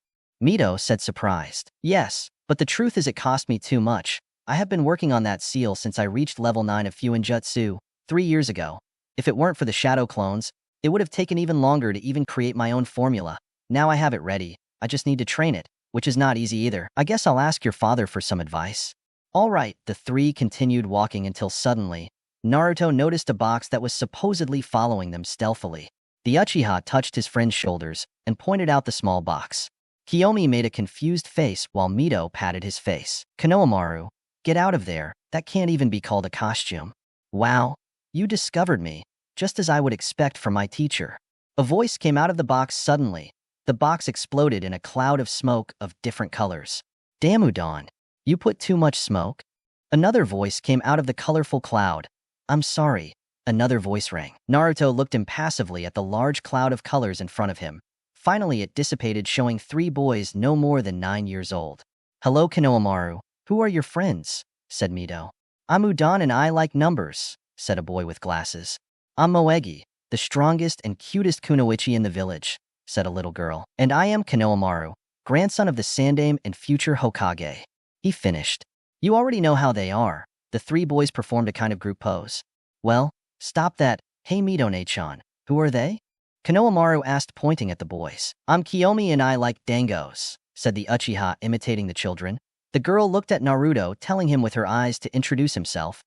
Speaker 1: Mito said surprised. Yes, but the truth is it cost me too much. I have been working on that seal since I reached level 9 of Fuinjutsu 3 years ago. If it weren't for the shadow clones, it would have taken even longer to even create my own formula. Now I have it ready. I just need to train it, which is not easy either. I guess I'll ask your father for some advice. All right, the three continued walking until suddenly, Naruto noticed a box that was supposedly following them stealthily. The Uchiha touched his friend's shoulders and pointed out the small box. Kiyomi made a confused face while Mito patted his face. Konohamaru, get out of there. That can't even be called a costume. Wow, you discovered me, just as I would expect from my teacher. A voice came out of the box suddenly. The box exploded in a cloud of smoke of different colors. Damn Udon, you put too much smoke? Another voice came out of the colorful cloud. I'm sorry. Another voice rang. Naruto looked impassively at the large cloud of colors in front of him. Finally it dissipated, showing 3 boys no more than 9 years old. Hello Konohamaru, who are your friends? Said Mito. I'm Udon and I like numbers, said a boy with glasses. I'm Moegi, the strongest and cutest kunoichi in the village, said a little girl. And I am Konohamaru, grandson of the Sandaime and future Hokage. He finished. You already know how they are. The 3 boys performed a kind of group pose. Well, stop that. Hey Midone-chan, who are they? Konohamaru asked, pointing at the boys. I'm Kiyomi and I like dangos, said the Uchiha, imitating the children. The girl looked at Naruto, telling him with her eyes to introduce himself.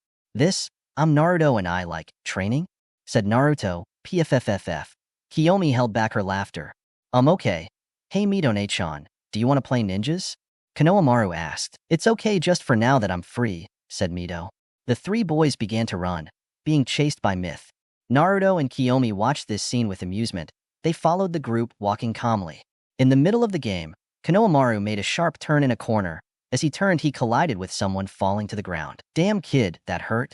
Speaker 1: I'm Naruto and I like training, said Naruto, pfff. Kiyomi held back her laughter. Okay. Hey Midone-chan, do you want to play ninjas? Konohamaru asked. It's okay just for now that I'm free, said Mito. The 3 boys began to run, being chased by Myth. Naruto and Kiyomi watched this scene with amusement. They followed the group, walking calmly. In the middle of the game, Konohamaru made a sharp turn in a corner. As he turned, he collided with someone, falling to the ground. Damn kid, that hurt?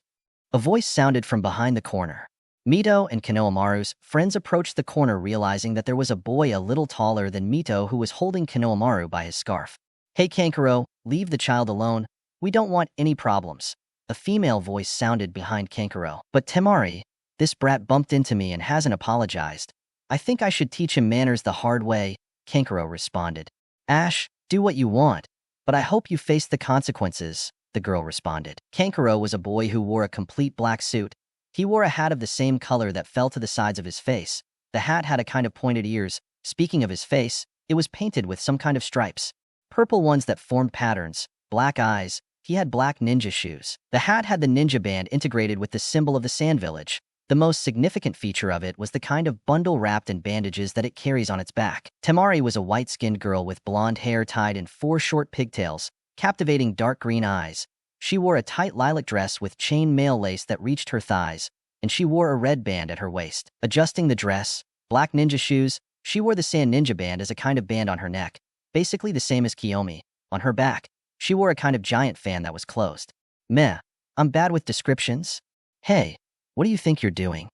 Speaker 1: A voice sounded from behind the corner. Mito and Konohamaru's friends approached the corner, realizing that there was a boy a little taller than Mito who was holding Konohamaru by his scarf. Hey Kankuro, leave the child alone. We don't want any problems. A female voice sounded behind Kankuro. But Temari, this brat bumped into me and hasn't apologized. I think I should teach him manners the hard way, Kankuro responded. Ash, do what you want, but I hope you face the consequences, the girl responded. Kankuro was a boy who wore a complete black suit. He wore a hat of the same color that fell to the sides of his face. The hat had a kind of pointed ears. Speaking of his face, it was painted with some kind of stripes. Purple ones that formed patterns, black eyes. He had black ninja shoes. The hat had the ninja band integrated with the symbol of the Sand Village. The most significant feature of it was the kind of bundle wrapped in bandages that it carries on its back. Temari was a white-skinned girl with blonde hair tied in 4 short pigtails, captivating dark green eyes. She wore a tight lilac dress with chain mail lace that reached her thighs, and she wore a red band at her waist. Adjusting the dress, black ninja shoes, she wore the Sand Ninja band as a kind of band on her neck, basically the same as Kiyomi. On her back, she wore a kind of giant fan that was closed. Meh, I'm bad with descriptions. Hey, what do you think you're doing?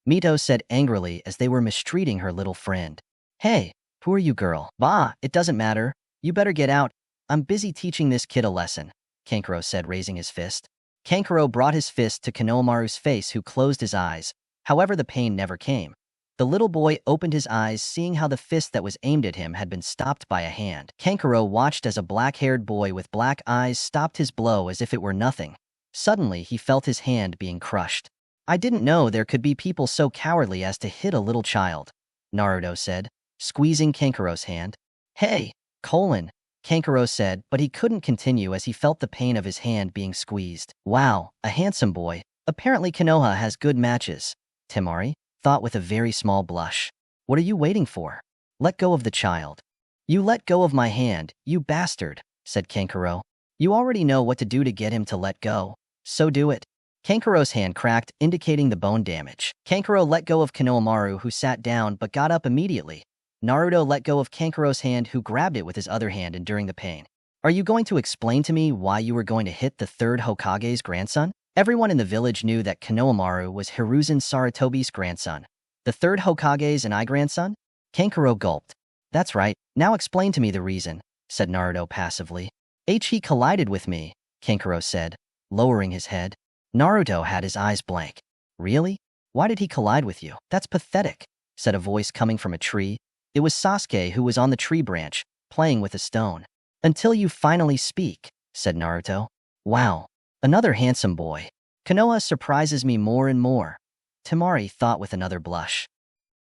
Speaker 1: Mito said angrily as they were mistreating her little friend. Hey, who are you, girl? Bah, it doesn't matter. You better get out. I'm busy teaching this kid a lesson, Kankuro said, raising his fist. Kankuro brought his fist to Konohamaru's face, who closed his eyes. However, the pain never came. The little boy opened his eyes, seeing how the fist that was aimed at him had been stopped by a hand. Kankuro watched as a black-haired boy with black eyes stopped his blow as if it were nothing. Suddenly, he felt his hand being crushed. I didn't know there could be people so cowardly as to hit a little child, Naruto said, squeezing Kankuro's hand. Hey, Kankuro said, but he couldn't continue as he felt the pain of his hand being squeezed. Wow, a handsome boy. Apparently Konoha has good matches, Temari thought with a very small blush. What are you waiting for? Let go of the child. You let go of my hand, you bastard, said Kankuro. You already know what to do to get him to let go, so do it. Kankuro's hand cracked, indicating the bone damage. Kankuro let go of Konohamaru, who sat down but got up immediately. Naruto let go of Kankuro's hand, who grabbed it with his other hand, enduring the pain. Are you going to explain to me why you were going to hit the third Hokage's grandson? Everyone in the village knew that Konohamaru was Hiruzen Sarutobi's grandson. The third Hokage's and I grandson? Kankuro gulped. That's right. Now explain to me the reason, said Naruto passively. He collided with me, Kankuro said, lowering his head. Naruto had his eyes blank. Really? Why did he collide with you? That's pathetic, said a voice coming from a tree. It was Sasuke, who was on the tree branch, playing with a stone. Until you finally speak, said Naruto. Wow, another handsome boy. Konoha surprises me more and more, Temari thought with another blush.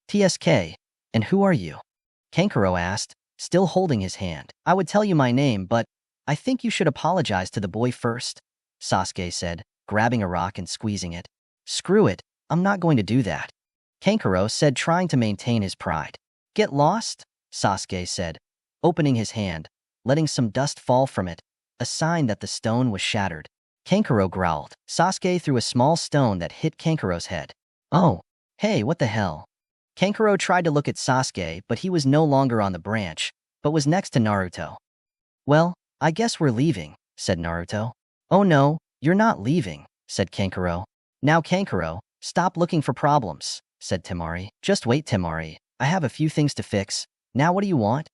Speaker 1: TSK, and who are you? Kankuro asked, still holding his hand. I would tell you my name, but I think you should apologize to the boy first, Sasuke said, grabbing a rock and squeezing it. Screw it, I'm not going to do that, Kankuro said, trying to maintain his pride. Get lost, Sasuke said, opening his hand, letting some dust fall from it, a sign that the stone was shattered. Kankuro growled. Sasuke threw a small stone that hit Kankuro's head. Oh, hey, what the hell? Kankuro tried to look at Sasuke, but he was no longer on the branch, but was next to Naruto. Well, I guess we're leaving, said Naruto. Oh no, you're not leaving, said Kankuro. Now Kankuro, stop looking for problems, said Temari. Just wait, Temari. I have a few things to fix. Now what do you want?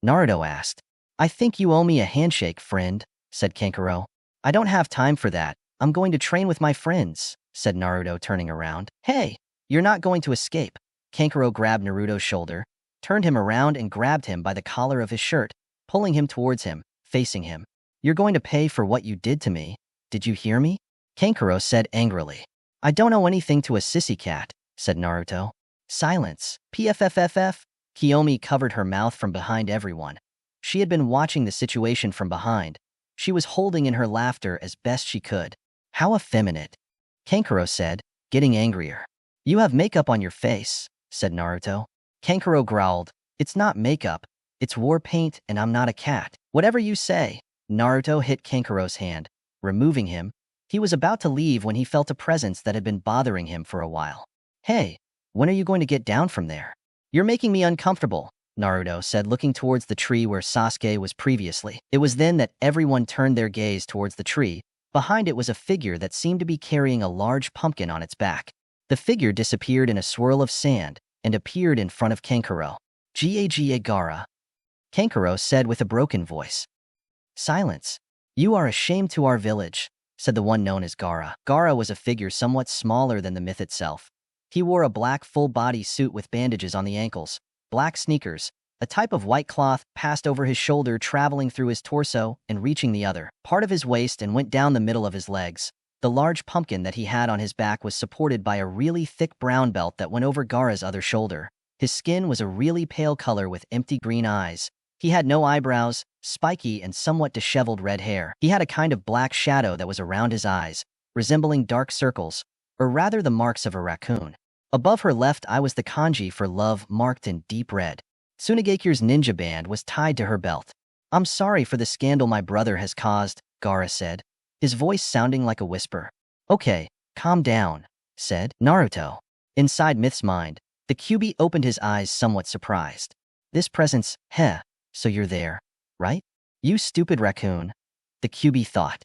Speaker 1: Naruto asked. I think you owe me a handshake, friend, said Kankuro. I don't have time for that. I'm going to train with my friends, said Naruto, turning around. Hey, you're not going to escape. Kankuro grabbed Naruto's shoulder, turned him around and grabbed him by the collar of his shirt, pulling him towards him, facing him. You're going to pay for what you did to me. Did you hear me? Kankuro said angrily. I don't owe anything to a sissy cat, said Naruto. Silence. PFFFF. Kiyomi covered her mouth from behind everyone. She had been watching the situation from behind. She was holding in her laughter as best she could. How effeminate, Kankuro said, getting angrier. You have makeup on your face, said Naruto. Kankuro growled. It's not makeup, it's war paint, and I'm not a cat. Whatever you say. Naruto hit Kankuro's hand, removing him. He was about to leave when he felt a presence that had been bothering him for a while. Hey, when are you going to get down from there? You're making me uncomfortable, Naruto said, looking towards the tree where Sasuke was previously. It was then that everyone turned their gaze towards the tree. Behind it was a figure that seemed to be carrying a large pumpkin on its back. The figure disappeared in a swirl of sand and appeared in front of Kankuro. Gaga Gaara, Kankuro said with a broken voice. Silence. You are a shame to our village, said the one known as Gaara. Gaara was a figure somewhat smaller than the myth itself. He wore a black full-body suit with bandages on the ankles, black sneakers, a type of white cloth passed over his shoulder, traveling through his torso and reaching the other part of his waist and went down the middle of his legs. The large pumpkin that he had on his back was supported by a really thick brown belt that went over Gaara's other shoulder. His skin was a really pale color with empty green eyes. He had no eyebrows, spiky and somewhat disheveled red hair. He had a kind of black shadow that was around his eyes, resembling dark circles, or rather the marks of a raccoon. Above her left eye was the kanji for love marked in deep red. Tsunagekyu's ninja band was tied to her belt. I'm sorry for the scandal my brother has caused, Gaara said, his voice sounding like a whisper. Okay, calm down, said Naruto. Inside Myth's mind, the Kyuubi opened his eyes somewhat surprised. This presence, heh, so you're there, right? You stupid raccoon, the Kyuubi thought.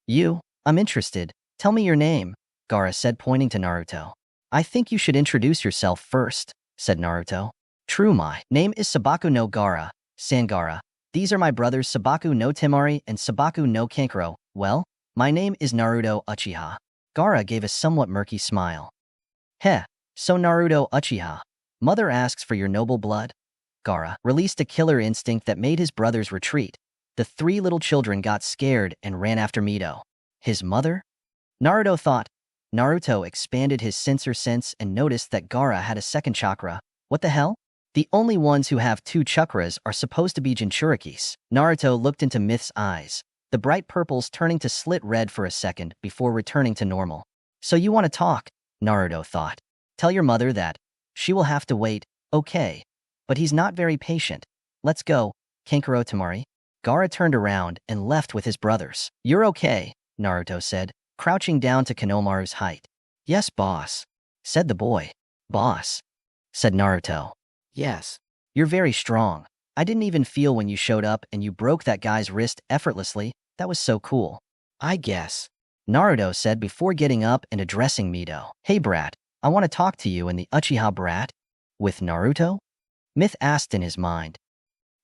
Speaker 1: You, I'm interested, tell me your name, Gaara said, pointing to Naruto. I think you should introduce yourself first, said Naruto. True, my name is Sabaku no Gaara, Sangara. These are my brothers Sabaku no Temari and Sabaku no Kankuro. Well, my name is Naruto Uchiha. Gaara gave a somewhat murky smile. Heh, so Naruto Uchiha. Mother asks for your noble blood? Gaara released a killer instinct that made his brothers retreat. The three little children got scared and ran after Mito. His mother? Naruto thought. Naruto expanded his sensor sense and noticed that Gaara had a second chakra. What the hell? The only ones who have two chakras are supposed to be Jinchurikis. Naruto looked into Myth's eyes, the bright purples turning to slit red for a second before returning to normal. So you want to talk? Naruto thought. Tell your mother that. She will have to wait, okay. But he's not very patient. Let's go, Kankuro Temari. Gaara turned around and left with his brothers. You're okay, Naruto said, crouching down to Konohamaru's height. Yes, boss, said the boy. Boss, said Naruto. Yes. You're very strong. I didn't even feel when you showed up and you broke that guy's wrist effortlessly. That was so cool. I guess, Naruto said before getting up and addressing Mito. Hey brat, I want to talk to you and the Uchiha brat. With Naruto? Myth asked in his mind.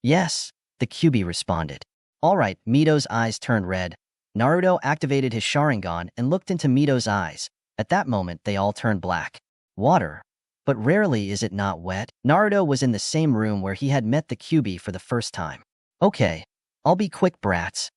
Speaker 1: Yes, the Kyuubi responded. All right, Mito's eyes turned red. Naruto activated his Sharingan and looked into Mito's eyes. At that moment, they all turned black. Water. But rarely is it not wet. Naruto was in the same room where he had met the Kyuubi for the first time. Okay, I'll be quick, brats.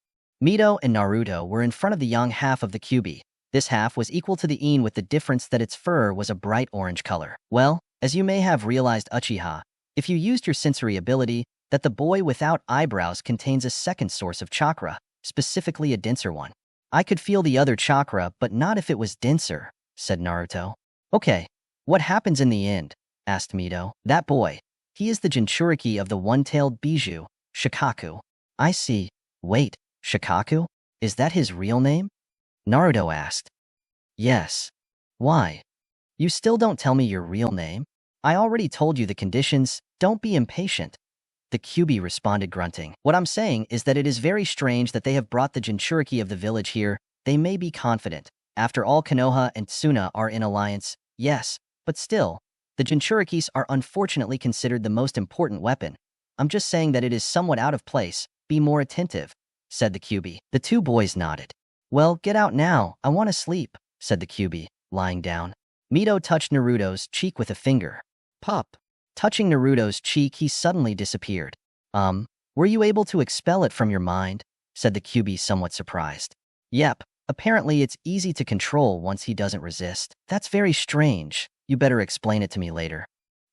Speaker 1: Mito and Naruto were in front of the young half of the Kyuubi. This half was equal to the Een with the difference that its fur was a bright orange color. Well, as you may have realized, Uchiha, if you used your sensory ability, that the boy without eyebrows contains a second source of chakra, specifically a denser one. I could feel the other chakra, but not if it was denser, said Naruto. Okay, what happens in the end? Asked Mito. That boy. He is the Jinchuriki of the one-tailed Bijou, Shikaku. I see. Wait, Shikaku? Is that his real name? Naruto asked. Yes. Why? You still don't tell me your real name? I already told you the conditions. Don't be impatient. The Kyuubi responded, grunting. What I'm saying is that it is very strange that they have brought the Jinchuriki of the village here. They may be confident. After all, Konoha and Tsuna are in alliance. Yes, but still, the Jinchurikis are unfortunately considered the most important weapon. I'm just saying that it is somewhat out of place. Be more attentive, said the Kyuubi. The two boys nodded. Well, get out now. I want to sleep, said the Kyuubi, lying down. Mito touched Naruto's cheek with a finger. Pup. Touching Naruto's cheek, he suddenly disappeared. Were you able to expel it from your mind? Said the Kyuubi, somewhat surprised. Yep, apparently it's easy to control once he doesn't resist. That's very strange. You better explain it to me later.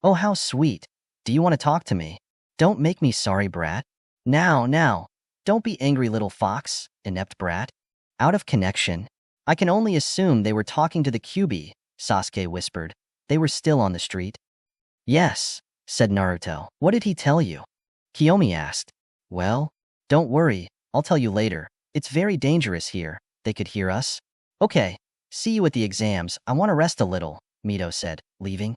Speaker 1: Oh, how sweet. Do you want to talk to me? Don't make me sorry, brat. Now. Don't be angry, little fox, inept brat. Out of connection. I can only assume they were talking to the Kyuubi, Sasuke whispered. They were still on the street. Yes, said Naruto. What did he tell you? Kiyomi asked. Well, don't worry. I'll tell you later. It's very dangerous here. They could hear us. Okay, see you at the exams. I want to rest a little, Mito said, leaving.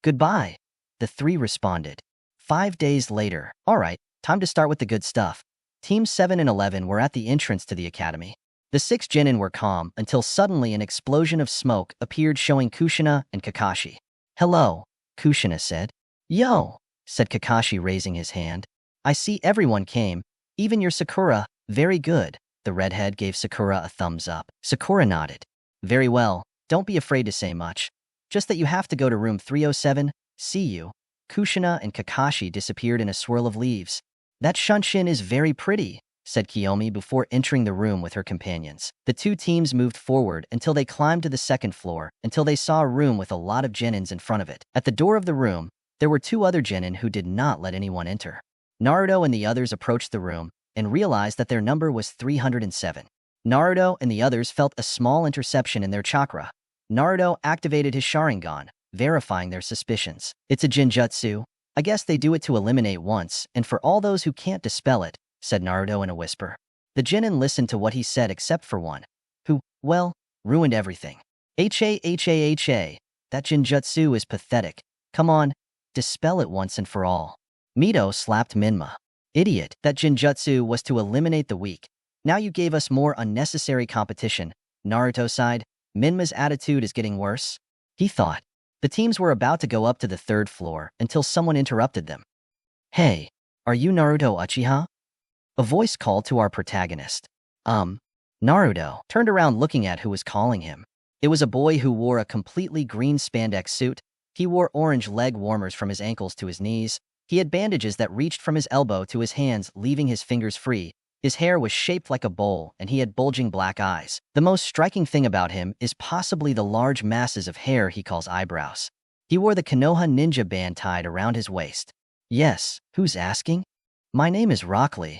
Speaker 1: Goodbye, the three responded. 5 days later. All right, time to start with the good stuff. Teams 7 and 11 were at the entrance to the academy. The 6 genin were calm until suddenly an explosion of smoke appeared, showing Kushina and Kakashi. Hello, Kushina said. Yo, said Kakashi, raising his hand. I see everyone came, even your Sakura. Very good. The redhead gave Sakura a thumbs up. Sakura nodded. Very well, don't be afraid to say much. Just that you have to go to room 307. See you. Kushina and Kakashi disappeared in a swirl of leaves. That Shunshin is very pretty, said Kiyomi before entering the room with her companions. The two teams moved forward until they climbed to the second floor, until they saw a room with a lot of genins in front of it. At the door of the room, there were 2 other genin who did not let anyone enter. Naruto and the others approached the room and realized that their number was 307. Naruto and the others felt a small interception in their chakra. Naruto activated his Sharingan, verifying their suspicions. It's a Genjutsu. I guess they do it to eliminate once, and for all those who can't dispel it, said Naruto in a whisper. The genin listened to what he said except for one, who, well, ruined everything. That Genjutsu is pathetic. Come on, dispel it once and for all. Mito slapped Minma. Idiot, that Genjutsu was to eliminate the weak. Now you gave us more unnecessary competition. Naruto sighed. Minma's attitude is getting worse, he thought. The teams were about to go up to the 3rd floor until someone interrupted them. Hey, are you Naruto Uchiha? A voice called to our protagonist. Naruto turned around looking at who was calling him. It was a boy who wore a completely green spandex suit. He wore orange leg warmers from his ankles to his knees. He had bandages that reached from his elbow to his hands, leaving his fingers free. His hair was shaped like a bowl, and he had bulging black eyes. The most striking thing about him is possibly the large masses of hair he calls eyebrows. He wore the Konoha ninja band tied around his waist. Yes, who's asking? My name is Rock Lee.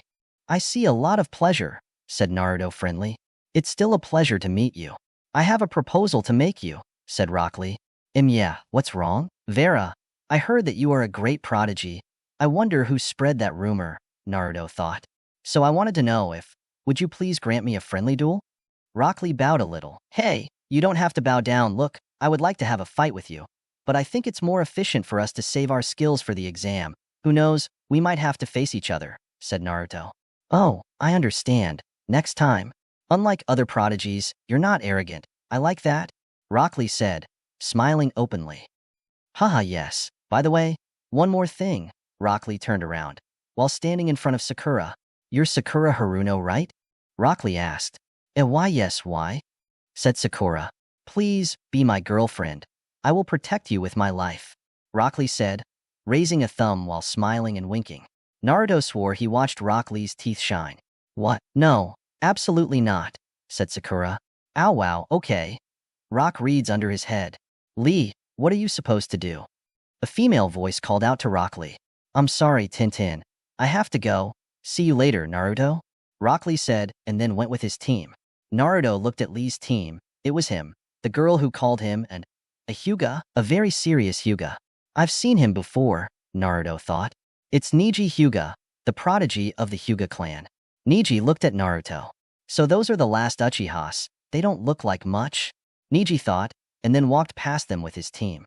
Speaker 1: I see a lot of pleasure, said Naruto friendly. It's still a pleasure to meet you. I have a proposal to make you, said Rock Lee. Yeah, what's wrong? Vera, I heard that you are a great prodigy. I wonder who spread that rumor, Naruto thought. So I wanted to know if, would you please grant me a friendly duel? Rock Lee bowed a little. Hey, you don't have to bow down. Look, I would like to have a fight with you. But I think it's more efficient for us to save our skills for the exam. Who knows, we might have to face each other, said Naruto. Oh, I understand. Next time. Unlike other prodigies, you're not arrogant. I like that, Rock Lee said, smiling openly. Haha, yes. By the way, one more thing. Rock Lee turned around. While standing in front of Sakura. You're Sakura Haruno, right? Rock Lee asked. Why yes, why? Said Sakura. Please, be my girlfriend. I will protect you with my life, Rock Lee said, raising a thumb while smiling and winking. Naruto swore he watched Rock Lee's teeth shine. What? No, absolutely not, said Sakura. Ow wow, okay. Rock reads under his head. Lee, what are you supposed to do? A female voice called out to Rock Lee. I'm sorry, Tintin. I have to go. See you later, Naruto, Rock Lee said, and then went with his team. Naruto looked at Lee's team. It was him, the girl who called him a Hyuga, a very serious Hyuga. I've seen him before, Naruto thought. It's Neji Hyuga, the prodigy of the Hyuga clan. Neji looked at Naruto. So those are the last Uchihas. They don't look like much, Neji thought, and then walked past them with his team.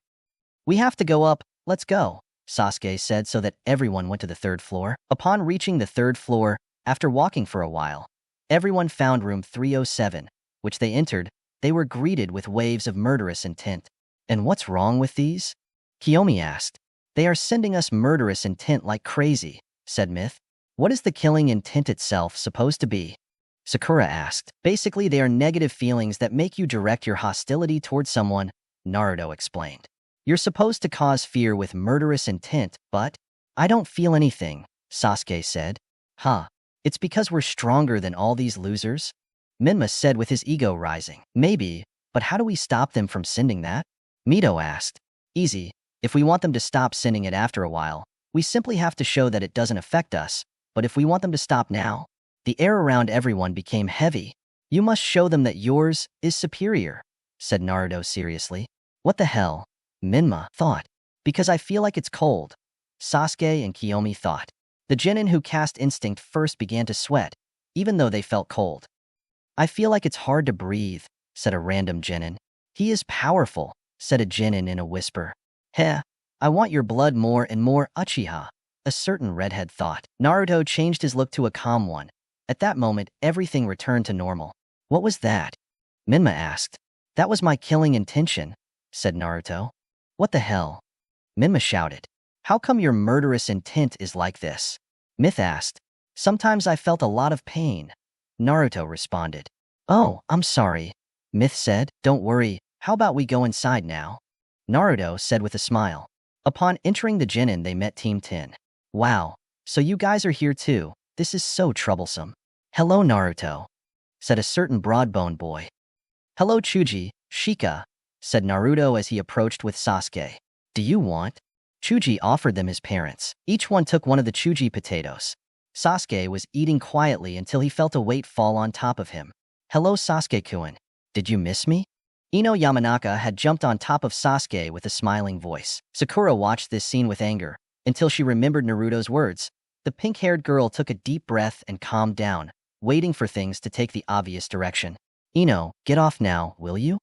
Speaker 1: We have to go up, let's go, Sasuke said so that everyone went to the third floor. Upon reaching the third floor, after walking for a while, everyone found room 307, which they entered. They were greeted with waves of murderous intent. And what's wrong with these? Kiyomi asked. They are sending us murderous intent like crazy, said Myth. What is the killing intent itself supposed to be? Sakura asked. Basically, they are negative feelings that make you direct your hostility towards someone, Naruto explained. You're supposed to cause fear with murderous intent, but I don't feel anything, Sasuke said. Huh. It's because we're stronger than all these losers? Minma said with his ego rising. Maybe, but how do we stop them from sending that? Mito asked. Easy. If we want them to stop sending it after a while, we simply have to show that it doesn't affect us. But if we want them to stop now, the air around everyone became heavy. You must show them that yours is superior, said Naruto seriously. What the hell? Minma thought. Because I feel like it's cold. Sasuke and Kiyomi thought. The genin who cast instinct first began to sweat, even though they felt cold. I feel like it's hard to breathe, said a random genin. He is powerful, said a genin in a whisper. Heh, I want your blood more and more, Uchiha, a certain redhead thought. Naruto changed his look to a calm one. At that moment, everything returned to normal. What was that? Minma asked. That was my killing intention, said Naruto. What the hell? Minma shouted. How come your murderous intent is like this? Myth asked. Sometimes I felt a lot of pain, Naruto responded. Oh, I'm sorry, Myth said. Don't worry, how about we go inside now? Naruto said with a smile. Upon entering the genin, they met Team 10. Wow, so you guys are here too. This is so troublesome. Hello, Naruto, said a certain broad-boned boy. Hello, Chuji, Shika, said Naruto as he approached with Sasuke. Do you want? Chuji offered them his parents. Each one took one of the Chuji potatoes. Sasuke was eating quietly until he felt a weight fall on top of him. Hello, Sasuke-kun. Did you miss me? Ino Yamanaka had jumped on top of Sasuke with a smiling voice. Sakura watched this scene with anger, until she remembered Naruto's words. The pink-haired girl took a deep breath and calmed down, waiting for things to take the obvious direction. Ino, get off now, will you?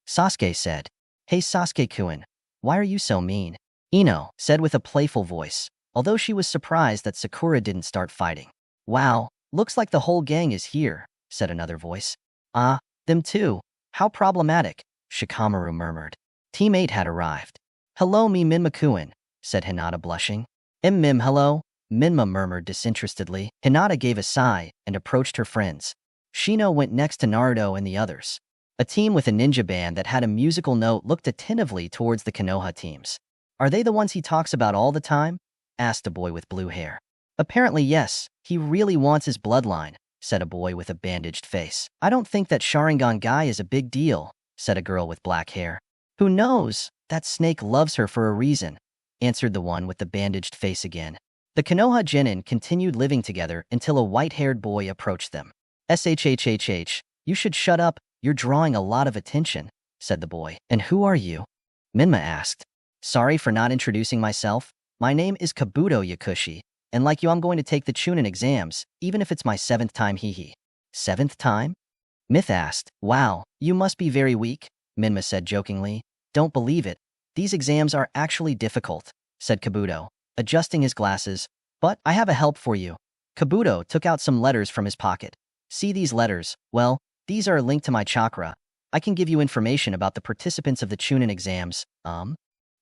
Speaker 1: Sasuke said. Hey Sasuke-kun, why are you so mean? Ino said with a playful voice, although she was surprised that Sakura didn't start fighting. Wow, looks like the whole gang is here, said another voice. Ah, them too. How problematic, Shikamaru murmured. Team 8 had arrived. Hello me Minma-kun, said Hinata blushing. Mim hello, Minma murmured disinterestedly. Hinata gave a sigh and approached her friends. Shino went next to Naruto and the others. A team with a ninja band that had a musical note looked attentively towards the Konoha teams. Are they the ones he talks about all the time? Asked a boy with blue hair. Apparently yes, he really wants his bloodline, said a boy with a bandaged face. I don't think that Sharingan guy is a big deal, said a girl with black hair. Who knows? That snake loves her for a reason, answered the one with the bandaged face again. The Konoha genin continued living together until a white-haired boy approached them. SHHHH, you should shut up, you're drawing a lot of attention, said the boy. And who are you? Minma asked. Sorry for not introducing myself. My name is Kabuto Yakushi, and like you I'm going to take the Chunin exams, even if it's my 7th time hehe. 7th time? Myth asked. Wow, you must be very weak, Minma said jokingly. Don't believe it. These exams are actually difficult, said Kabuto, adjusting his glasses. But I have a help for you. Kabuto took out some letters from his pocket. See these letters? Well, these are a link to my chakra. I can give you information about the participants of the Chunin exams.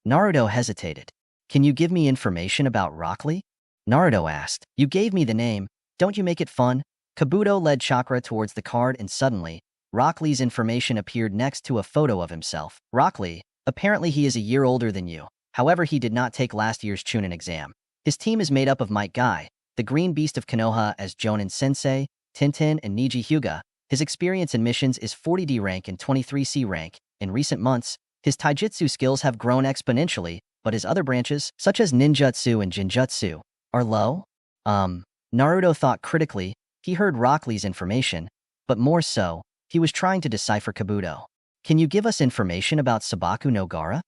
Speaker 1: Naruto hesitated. Can you give me information about Rock Lee? Naruto asked. You gave me the name. Don't you make it fun? Kabuto led chakra towards the card and suddenly, Rock Lee's information appeared next to a photo of himself. Rock Lee, apparently he is a year older than you. However, he did not take last year's Chunin exam. His team is made up of Might Guy, the Green Beast of Konoha as Jonin Sensei, Tintin, and Niji Hyuga. His experience in missions is 40D rank and 23C rank. In recent months, his taijutsu skills have grown exponentially, but his other branches, such as ninjutsu and genjutsu, are low? Naruto thought critically. He heard Rock Lee's information, but more so, he was trying to decipher Kabuto. Can you give us information about Sabaku no Gaara?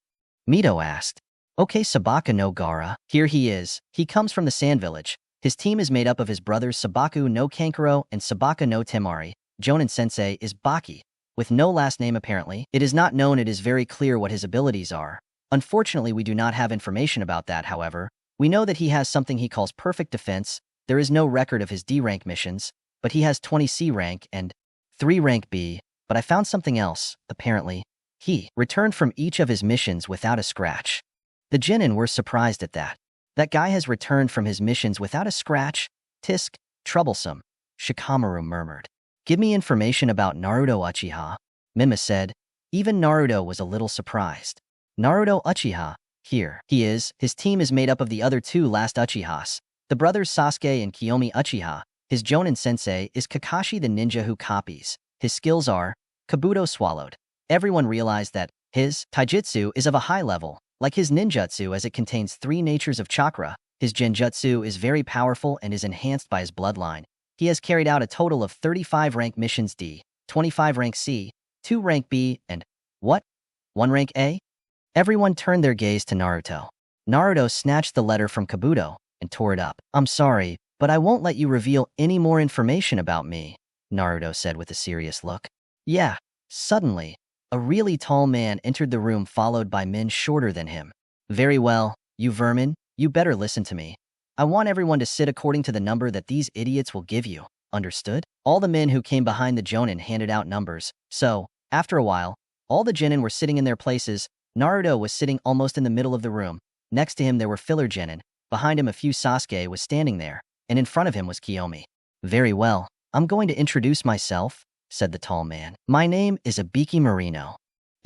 Speaker 1: Mito asked. Okay, Sabaku no Gaara. Here he is. He comes from the Sand Village. His team is made up of his brothers Sabaku no Kankuro and Sabaku no Temari. Jonin Sensei is Baki, with no last name apparently. It is not known. It is very clear what his abilities are. Unfortunately, we do not have information about that, however. We know that he has something he calls perfect defense. There is no record of his D-rank missions, but he has 20C rank and 3 rank B. But I found something else. Apparently, he returned from each of his missions without a scratch. The Genin were surprised at that. That guy has returned from his missions without a scratch? Tisk, troublesome, Shikamaru murmured. Give me information about Naruto Uchiha, Mima said. Even Naruto was a little surprised. Naruto Uchiha, here he is. His team is made up of the other two last Uchihas, the brothers Sasuke and Kiyomi Uchiha. His Jonin Sensei is Kakashi the ninja who copies. His skills are, Kabuto swallowed. Everyone realized that his taijutsu is of a high level, like his ninjutsu as it contains 3 natures of chakra. His genjutsu is very powerful and is enhanced by his bloodline. He has carried out a total of 35 rank missions D, 25 rank C, 2 rank B, and, 1 rank A? Everyone turned their gaze to Naruto. Naruto snatched the letter from Kabuto and tore it up. I'm sorry, but I won't let you reveal any more information about me, Naruto said with a serious look. Yeah. Suddenly, a really tall man entered the room followed by men shorter than him. Very well, you vermin, you better listen to me. I want everyone to sit according to the number that these idiots will give you. Understood? All the men who came behind the Jonin handed out numbers. So, after a while, all the Genin were sitting in their places. Naruto was sitting almost in the middle of the room. Next to him there were filler Genin. Behind him a few Sasuke was standing there, and in front of him was Kiyomi. Very well, I'm going to introduce myself, said the tall man. My name is Ibiki Marino.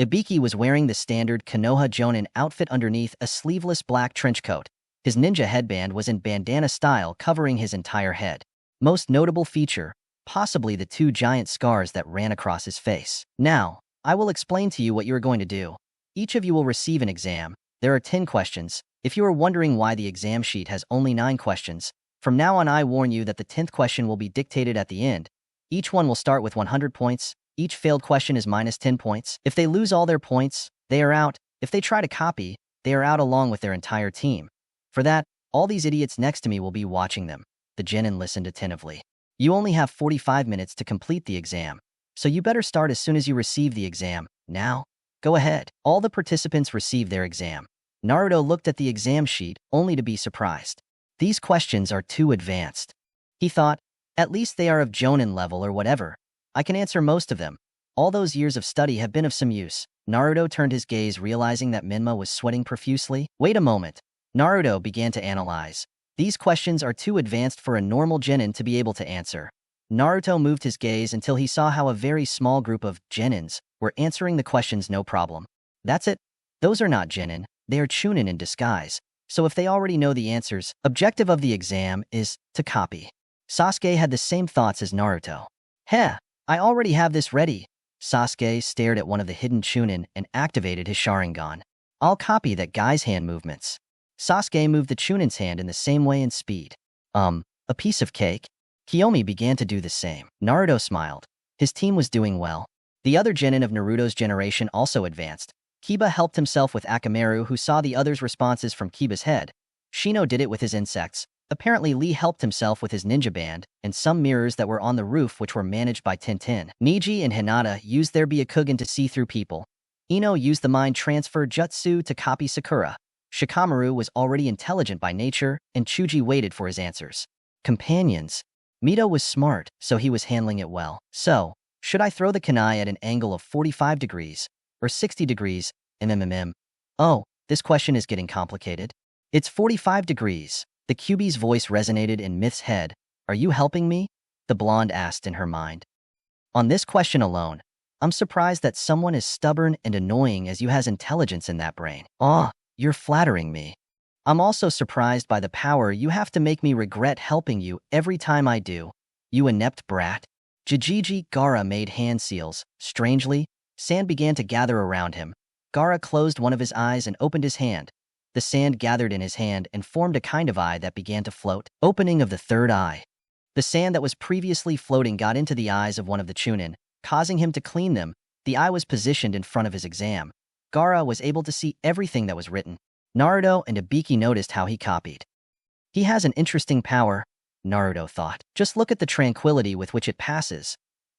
Speaker 1: Ibiki was wearing the standard Konoha Jonin outfit underneath a sleeveless black trench coat. His ninja headband was in bandana style covering his entire head. Most notable feature, possibly the 2 giant scars that ran across his face. Now, I will explain to you what you are going to do. Each of you will receive an exam. There are 10 questions. If you are wondering why the exam sheet has only 9 questions, from now on I warn you that the 10th question will be dictated at the end. Each one will start with 100 points. Each failed question is minus 10 points. If they lose all their points, they are out. If they try to copy, they are out along with their entire team. For that, all these idiots next to me will be watching them. The Genin listened attentively. You only have 45 minutes to complete the exam, so you better start as soon as you receive the exam. Now, go ahead. All the participants received their exam. Naruto looked at the exam sheet, only to be surprised. These questions are too advanced. He thought, at least they are of Jonin level or whatever. I can answer most of them. All those years of study have been of some use. Naruto turned his gaze realizing that Minma was sweating profusely. Wait a moment. Naruto began to analyze. These questions are too advanced for a normal Genin to be able to answer. Naruto moved his gaze until he saw how a very small group of Genins were answering the questions no problem. That's it. Those are not Genin, they are Chunin in disguise. So if they already know the answers, objective of the exam is to copy. Sasuke had the same thoughts as Naruto. Heh, I already have this ready. Sasuke stared at one of the hidden Chunin and activated his Sharingan. I'll copy that guy's hand movements. Sasuke moved the Chunin's hand in the same way in speed. A piece of cake? Kiyomi began to do the same. Naruto smiled. His team was doing well. The other Genin of Naruto's generation also advanced. Kiba helped himself with Akamaru, who saw the others' responses from Kiba's head. Shino did it with his insects. Apparently, Lee helped himself with his ninja band and some mirrors that were on the roof which were managed by Tintin. Niji and Hinata used their Byakugan to see through people. Ino used the mind transfer jutsu to copy Sakura. Shikamaru was already intelligent by nature, and Chuji waited for his answers. Companions. Mito was smart, so he was handling it well. So, should I throw the kunai at an angle of 45 degrees or 60 degrees? Oh, this question is getting complicated. It's 45 degrees. The QB's voice resonated in Myth's head. Are you helping me? The blonde asked in her mind. On this question alone, I'm surprised that someone as stubborn and annoying as you has intelligence in that brain. Oh, you're flattering me. I'm also surprised by the power you have to make me regret helping you every time I do. You inept brat. Jijiji Gaara made hand seals. Strangely, sand began to gather around him. Gaara closed one of his eyes and opened his hand. The sand gathered in his hand and formed a kind of eye that began to float. Opening of the third eye. The sand that was previously floating got into the eyes of one of the Chunin, causing him to clean them. The eye was positioned in front of his exam. Gaara was able to see everything that was written. Naruto and Ibiki noticed how he copied. He has an interesting power, Naruto thought. Just look at the tranquility with which it passes.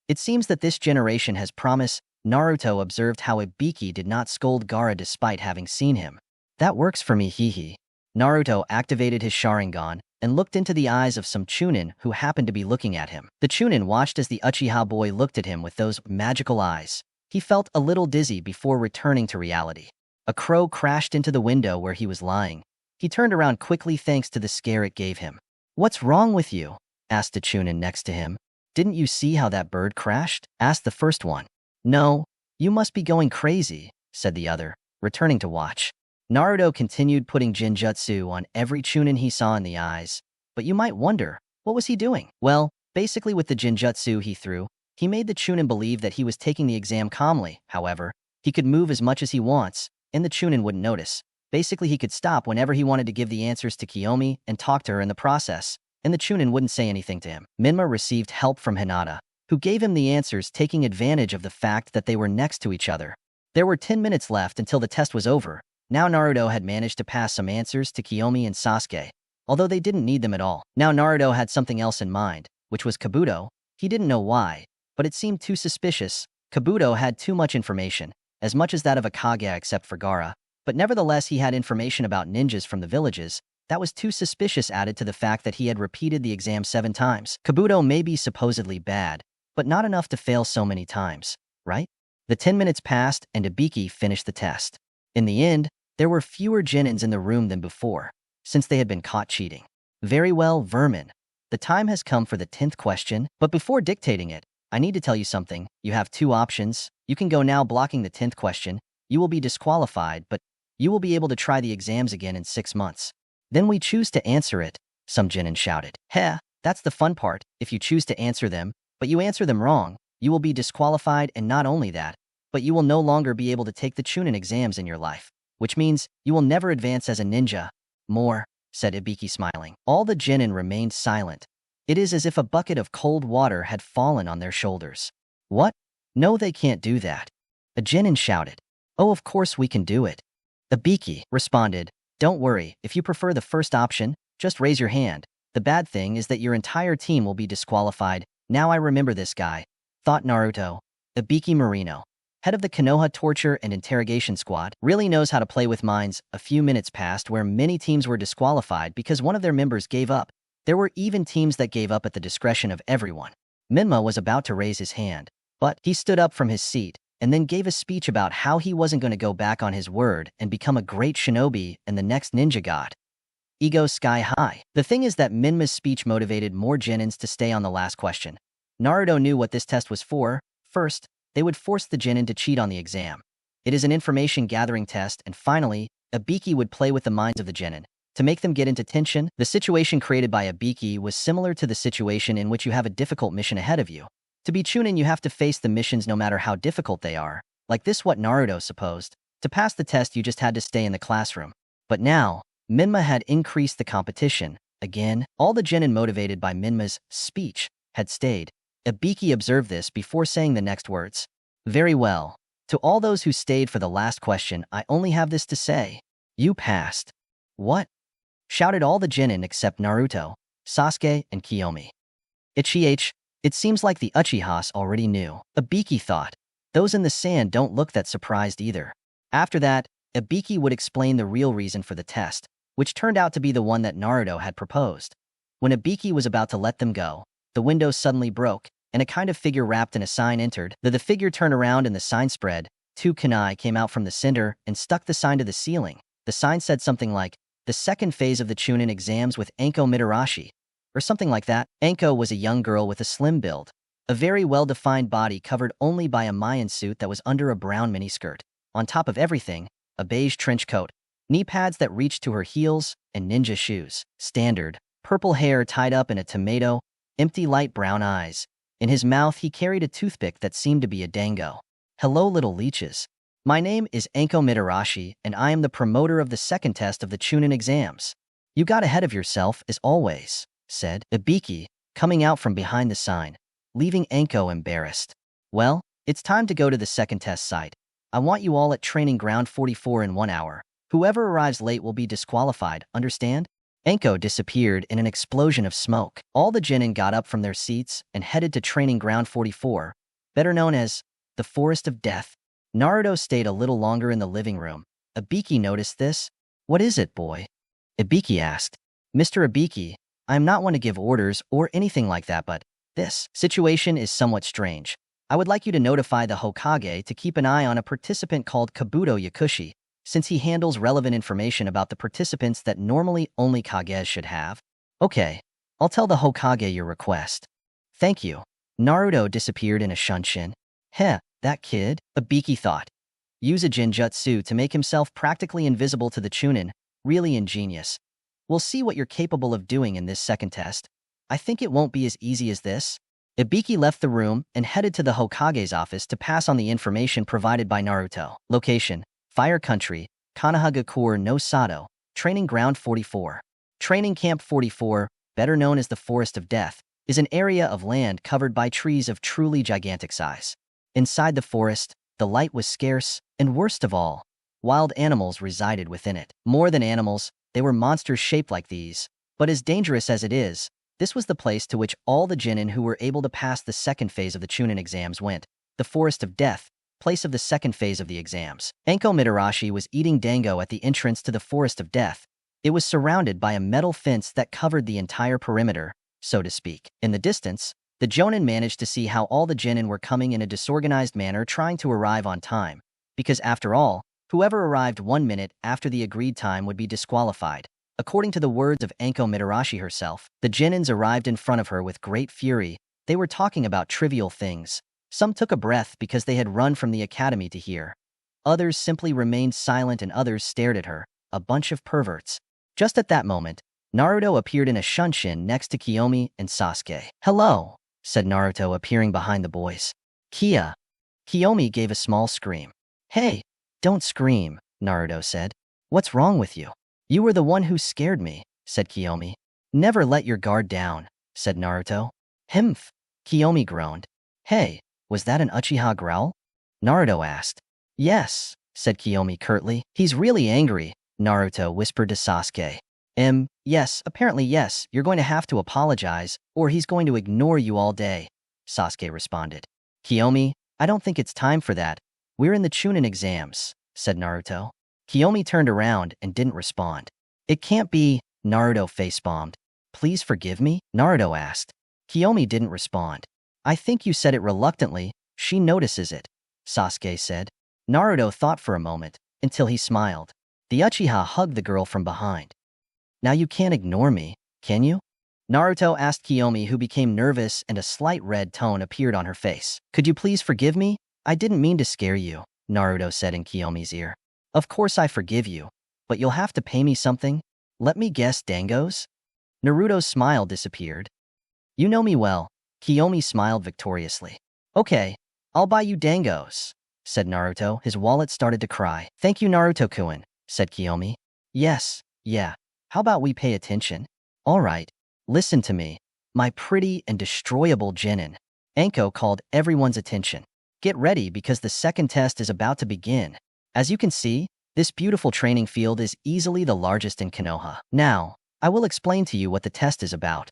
Speaker 1: It seems that this generation has promise. Naruto observed how Ibiki did not scold Gaara despite having seen him. That works for me, hee. Naruto activated his Sharingan and looked into the eyes of some Chunin who happened to be looking at him. The Chunin watched as the Uchiha boy looked at him with those magical eyes. He felt a little dizzy before returning to reality. A crow crashed into the window where he was lying. He turned around quickly thanks to the scare it gave him. What's wrong with you? Asked the Chunin next to him. Didn't you see how that bird crashed? Asked the first one. No, you must be going crazy, said the other, returning to watch. Naruto continued putting Genjutsu on every Chunin he saw in the eyes. But you might wonder, what was he doing? Well, basically with the Genjutsu he threw, he made the Chunin believe that he was taking the exam calmly. However, he could move as much as he wants, and the Chunin wouldn't notice. Basically, he could stop whenever he wanted to give the answers to Kiyomi and talk to her in the process, and the Chunin wouldn't say anything to him. Minma received help from Hinata, who gave him the answers, taking advantage of the fact that they were next to each other. There were 10 minutes left until the test was over. Now Naruto had managed to pass some answers to Kiyomi and Sasuke, although they didn't need them at all. Now Naruto had something else in mind, which was Kabuto. He didn't know why, but it seemed too suspicious. Kabuto had too much information, as much as that of a Kage except for Gaara, but nevertheless he had information about ninjas from the villages. That was too suspicious, added to the fact that he had repeated the exam 7 times. Kabuto may be supposedly bad, but not enough to fail so many times, right? The 10 minutes passed and Ibiki finished the test. In the end, there were fewer Genins in the room than before, since they had been caught cheating. Very well, vermin. The time has come for the 10th question, but before dictating it, I need to tell you something. You have 2 options. You can go now blocking the 10th question. You will be disqualified, but you will be able to try the exams again in 6 months. Then we choose to answer it, some Genin shouted. Heh, that's the fun part. If you choose to answer them, but you answer them wrong, you will be disqualified, and not only that, but you will no longer be able to take the Chunin exams in your life, which means you will never advance as a ninja. More, said Ibiki smiling. All the Genin remained silent. It is as if a bucket of cold water had fallen on their shoulders. What? No, they can't do that. A Genin shouted. Oh, of course we can do it. Ibiki responded, don't worry, if you prefer the first option, just raise your hand. The bad thing is that your entire team will be disqualified. Now I remember this guy, thought Naruto. Ibiki Marino, head of the Konoha Torture and Interrogation Squad, really knows how to play with minds. A few minutes passed where many teams were disqualified because one of their members gave up. There were even teams that gave up at the discretion of everyone. Minma was about to raise his hand, but he stood up from his seat and then gave a speech about how he wasn't going to go back on his word and become a great shinobi and the next ninja god. Ego sky high. The thing is that Minma's speech motivated more Genins to stay on the last question. Naruto knew what this test was for. First, they would force the Genin to cheat on the exam. It is an information gathering test, and finally, Ibiki would play with the minds of the Genin to make them get into tension. The situation created by Ibiki was similar to the situation in which you have a difficult mission ahead of you. To be Chunin, you have to face the missions no matter how difficult they are. Like this, what Naruto supposed. To pass the test, you just had to stay in the classroom. But now, Minma had increased the competition. Again, all the Genin motivated by Minma's speech had stayed. Ibiki observed this before saying the next words. Very well. To all those who stayed for the last question, I only have this to say. You passed. What? shouted all the Chunin except Naruto, Sasuke, and Kiyomi. It seems like the Uchihas already knew. Ibiki thought. Those in the sand don't look that surprised either. After that, Ibiki would explain the real reason for the test, which turned out to be the one that Naruto had proposed. When Ibiki was about to let them go, the window suddenly broke, and a kind of figure wrapped in a sign entered. The figure turned around and the sign spread. Two kunai came out from the cinder and stuck the sign to the ceiling. The sign said something like, "The second phase of the Chunin exams with Anko Mitarashi," or something like that. Anko was a young girl with a slim build, a very well-defined body covered only by a Mayan suit that was under a brown miniskirt. On top of everything, a beige trench coat, knee pads that reached to her heels, and ninja shoes. Standard, purple hair tied up in a tomato, empty light brown eyes. In his mouth, he carried a toothpick that seemed to be a dango. "Hello, little leeches. My name is Anko Mitarashi, and I am the promoter of the second test of the Chunin exams. You got ahead of yourself, as always," said Ibiki, coming out from behind the sign, leaving Anko embarrassed. "Well, it's time to go to the second test site. I want you all at training ground 44 in 1 hour. Whoever arrives late will be disqualified, understand?" Anko disappeared in an explosion of smoke. All the Chunin got up from their seats and headed to training ground 44, better known as the Forest of Death. Naruto stayed a little longer in the living room. Ibiki noticed this. "What is it, boy?" Ibiki asked. "Mr. Ibiki, I am not one to give orders or anything like that, but this situation is somewhat strange. I would like you to notify the Hokage to keep an eye on a participant called Kabuto Yakushi, since he handles relevant information about the participants that normally only Kages should have." "Okay, I'll tell the Hokage your request." "Thank you." Naruto disappeared in a shunshin. "Heh, that kid," Ibiki thought. "Use a Genjutsu to make himself practically invisible to the Chunin. Really ingenious. We'll see what you're capable of doing in this second test. I think it won't be as easy as this." Ibiki left the room and headed to the Hokage's office to pass on the information provided by Naruto. Location: Fire Country, Konohagakure no Sato, Training Ground 44. Training Camp 44, better known as the Forest of Death, is an area of land covered by trees of truly gigantic size. Inside the forest, the light was scarce, and worst of all, wild animals resided within it. More than animals, they were monsters shaped like these. But as dangerous as it is, this was the place to which all the Chunin who were able to pass the second phase of the Chunin exams went, the Forest of Death, place of the second phase of the exams. Anko Mitarashi was eating dango at the entrance to the Forest of Death. It was surrounded by a metal fence that covered the entire perimeter, so to speak. In the distance, the Jonin managed to see how all the Chunin were coming in a disorganized manner trying to arrive on time, because after all, whoever arrived 1 minute after the agreed time would be disqualified. According to the words of Anko Mitarashi herself, the Junins arrived in front of her with great fury. They were talking about trivial things. Some took a breath because they had run from the academy to hear. Others simply remained silent and others stared at her, a bunch of perverts. Just at that moment, Naruto appeared in a shunshin next to Kiyomi and Sasuke. "Hello," said Naruto, appearing behind the boys. "Kia." Kiyomi gave a small scream. "Hey, don't scream," Naruto said. "What's wrong with you?" "You were the one who scared me," said Kiyomi. "Never let your guard down," said Naruto. "Himph," Kiyomi groaned. "Hey, was that an Uchiha growl?" Naruto asked. "Yes," said Kiyomi curtly. "He's really angry," Naruto whispered to Sasuke. Yes, apparently yes, you're going to have to apologize, or he's going to ignore you all day," Sasuke responded. "Kiyomi, I don't think it's time for that. We're in the Chunin exams," said Naruto. Kiyomi turned around and didn't respond. "It can't be," Naruto face-bombed. "Please forgive me?" Naruto asked. Kiyomi didn't respond. "I think you said it reluctantly. She notices it," Sasuke said. Naruto thought for a moment, until he smiled. The Uchiha hugged the girl from behind. "Now you can't ignore me, can you?" Naruto asked Kiyomi, who became nervous and a slight red tone appeared on her face. "Could you please forgive me? I didn't mean to scare you," Naruto said in Kiyomi's ear. "Of course I forgive you, but you'll have to pay me something. Let me guess, dangos?" Naruto's smile disappeared. "You know me well," Kiyomi smiled victoriously. "Okay, I'll buy you dangos," said Naruto. His wallet started to cry. "Thank you, Naruto-kun," said Kiyomi. "Yes, yeah. How about we pay attention? All right, listen to me, my pretty and destroyable Chunin." Anko called everyone's attention. "Get ready because the second test is about to begin. As you can see, this beautiful training field is easily the largest in Konoha. Now, I will explain to you what the test is about.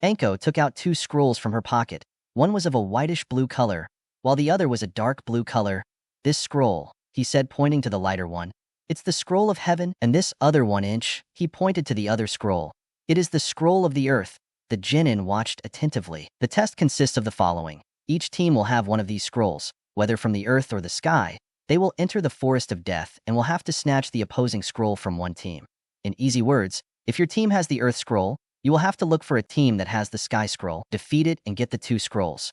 Speaker 1: Anko took out 2 scrolls from her pocket. One was of a whitish blue color, while the other was a dark blue color. This scroll, he said, pointing to the lighter one. It's the scroll of heaven, and this other 1 inch, he pointed to the other scroll. It is the scroll of the earth. The Genin watched attentively. The test consists of the following. Each team will have one of these scrolls, whether from the earth or the sky. They will enter the forest of death and will have to snatch the opposing scroll from one team. In easy words, if your team has the earth scroll, you will have to look for a team that has the sky scroll, defeat it, and get the 2 scrolls.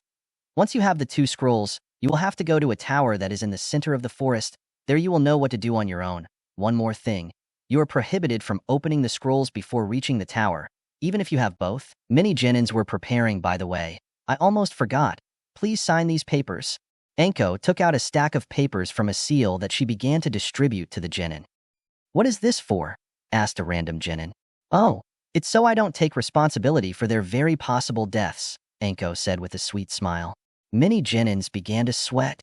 Speaker 1: Once you have the 2 scrolls, you will have to go to a tower that is in the center of the forest. There you will know what to do on your own. One more thing. You are prohibited from opening the scrolls before reaching the tower, even if you have both. Many Genins were preparing, by the way. I almost forgot. Please sign these papers. Anko took out a stack of papers from a seal that she began to distribute to the Genin. What is this for? Asked a random Genin. Oh, it's so I don't take responsibility for their very possible deaths, Anko said with a sweet smile. Many Genins began to sweat.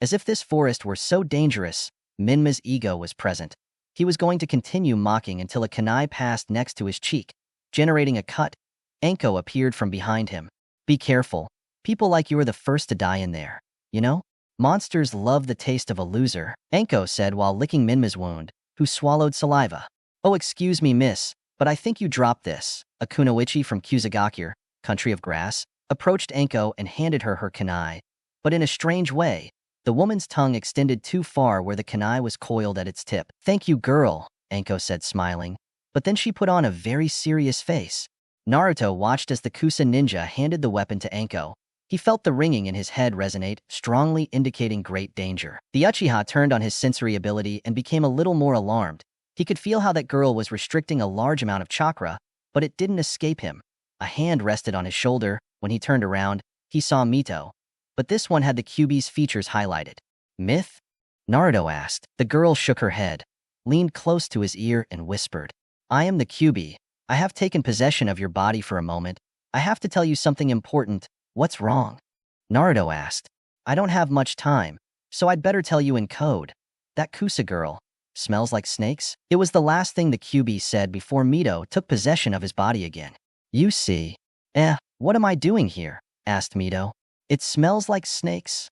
Speaker 1: As if this forest were so dangerous, Minma's ego was present. He was going to continue mocking until a kunai passed next to his cheek, generating a cut. Anko appeared from behind him. Be careful. People like you are the first to die in there. You know? Monsters love the taste of a loser, Anko said while licking Minma's wound, who swallowed saliva. Oh, excuse me, miss, but I think you dropped this. A kunoichi from Kusagakure, country of grass, approached Anko and handed her her kunai. But in a strange way, the woman's tongue extended too far where the kunai was coiled at its tip. Thank you, girl, Anko said, smiling. But then she put on a very serious face. Naruto watched as the Kusa ninja handed the weapon to Anko. He felt the ringing in his head resonate, strongly indicating great danger. The Uchiha turned on his sensory ability and became a little more alarmed. He could feel how that girl was restricting a large amount of chakra, but it didn't escape him. A hand rested on his shoulder. When he turned around, he saw Mito. But this one had the Kyuubi's features highlighted. Myth? Naruto asked. The girl shook her head, leaned close to his ear, and whispered, I am the Kyuubi. I have taken possession of your body for a moment. I have to tell you something important. What's wrong? Naruto asked. I don't have much time, so I'd better tell you in code. That Kusa girl smells like snakes? It was the last thing the Kyuubi said before Mito took possession of his body again. You see. What am I doing here? Asked Mito. It smells like snakes.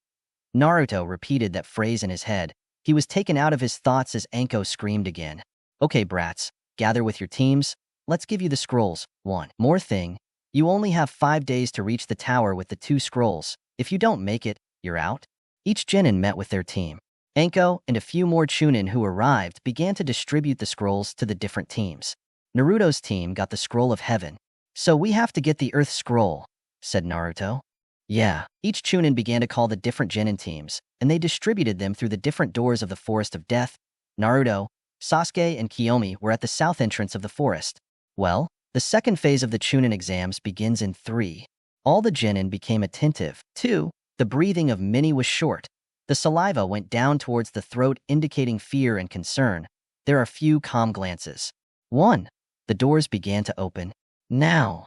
Speaker 1: Naruto repeated that phrase in his head. He was taken out of his thoughts as Anko screamed again. Okay, brats, gather with your teams. Let's give you the scrolls. One more thing. You only have 5 days to reach the tower with the 2 scrolls. If you don't make it, you're out. Each Genin met with their team. Anko and a few more Chunin who arrived began to distribute the scrolls to the different teams. Naruto's team got the scroll of heaven. So we have to get the earth scroll, said Naruto. Yeah, each Chunin began to call the different Genin teams, and they distributed them through the different doors of the Forest of Death. Naruto, Sasuke, and Kiyomi were at the south entrance of the forest. Well, the second phase of the Chunin exams begins in 3. All the Genin became attentive. 2. The breathing of many was short. The saliva went down towards the throat, indicating fear and concern. There are few calm glances. 1. The doors began to open. Now.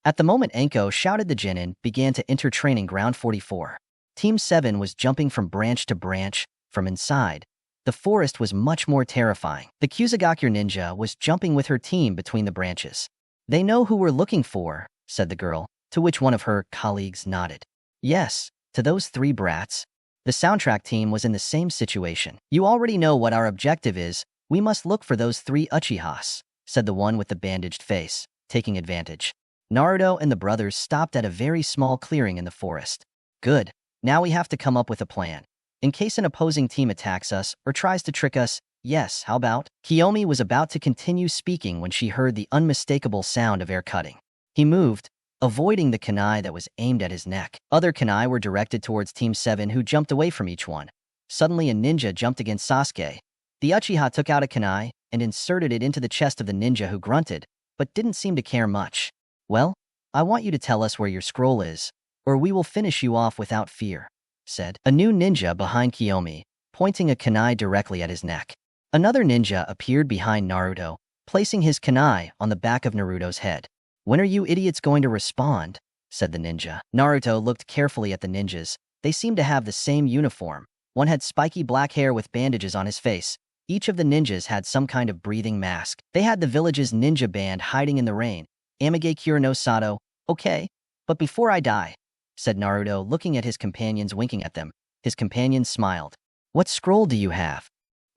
Speaker 1: At the moment Anko shouted, the Genin began to enter training ground 44. Team 7 was jumping from branch to branch. From inside, the forest was much more terrifying. The Kusagakure ninja was jumping with her team between the branches. They know who we're looking for, said the girl, to which one of her colleagues nodded. Yes, to those 3 brats. The soundtrack team was in the same situation. You already know what our objective is. We must look for those 3 Uchihas, said the one with the bandaged face, taking advantage. Naruto and the brothers stopped at a very small clearing in the forest. Good. Now we have to come up with a plan. In case an opposing team attacks us or tries to trick us, yes, how about? Kiyomi was about to continue speaking when she heard the unmistakable sound of air cutting. He moved, avoiding the kunai that was aimed at his neck. Other kunai were directed towards Team 7, who jumped away from each one. Suddenly a ninja jumped against Sasuke. The Uchiha took out a kunai and inserted it into the chest of the ninja, who grunted, but didn't seem to care much. Well, I want you to tell us where your scroll is, or we will finish you off without fear, said a new ninja behind Kiyomi, pointing a kunai directly at his neck. Another ninja appeared behind Naruto, placing his kunai on the back of Naruto's head. When are you idiots going to respond? Said the ninja. Naruto looked carefully at the ninjas. They seemed to have the same uniform. One had spiky black hair with bandages on his face. Each of the ninjas had some kind of breathing mask. They had the village's ninja band hiding in the rain. Amige Kira no Sato, okay. But before I die, said Naruto, looking at his companions, winking at them. His companions smiled. What scroll do you have?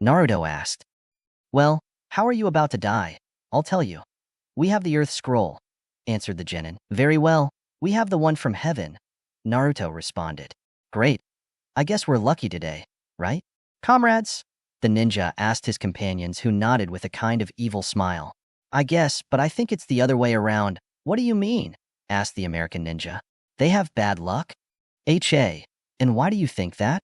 Speaker 1: Naruto asked. Well, how are you about to die? I'll tell you. We have the Earth Scroll, answered the genin. Very well, we have the one from heaven, Naruto responded. Great. I guess we're lucky today, right? Comrades? The ninja asked his companions, who nodded with a kind of evil smile. I guess, but I think it's the other way around. What do you mean? Asked the American ninja. They have bad luck? H.A. And why do you think that?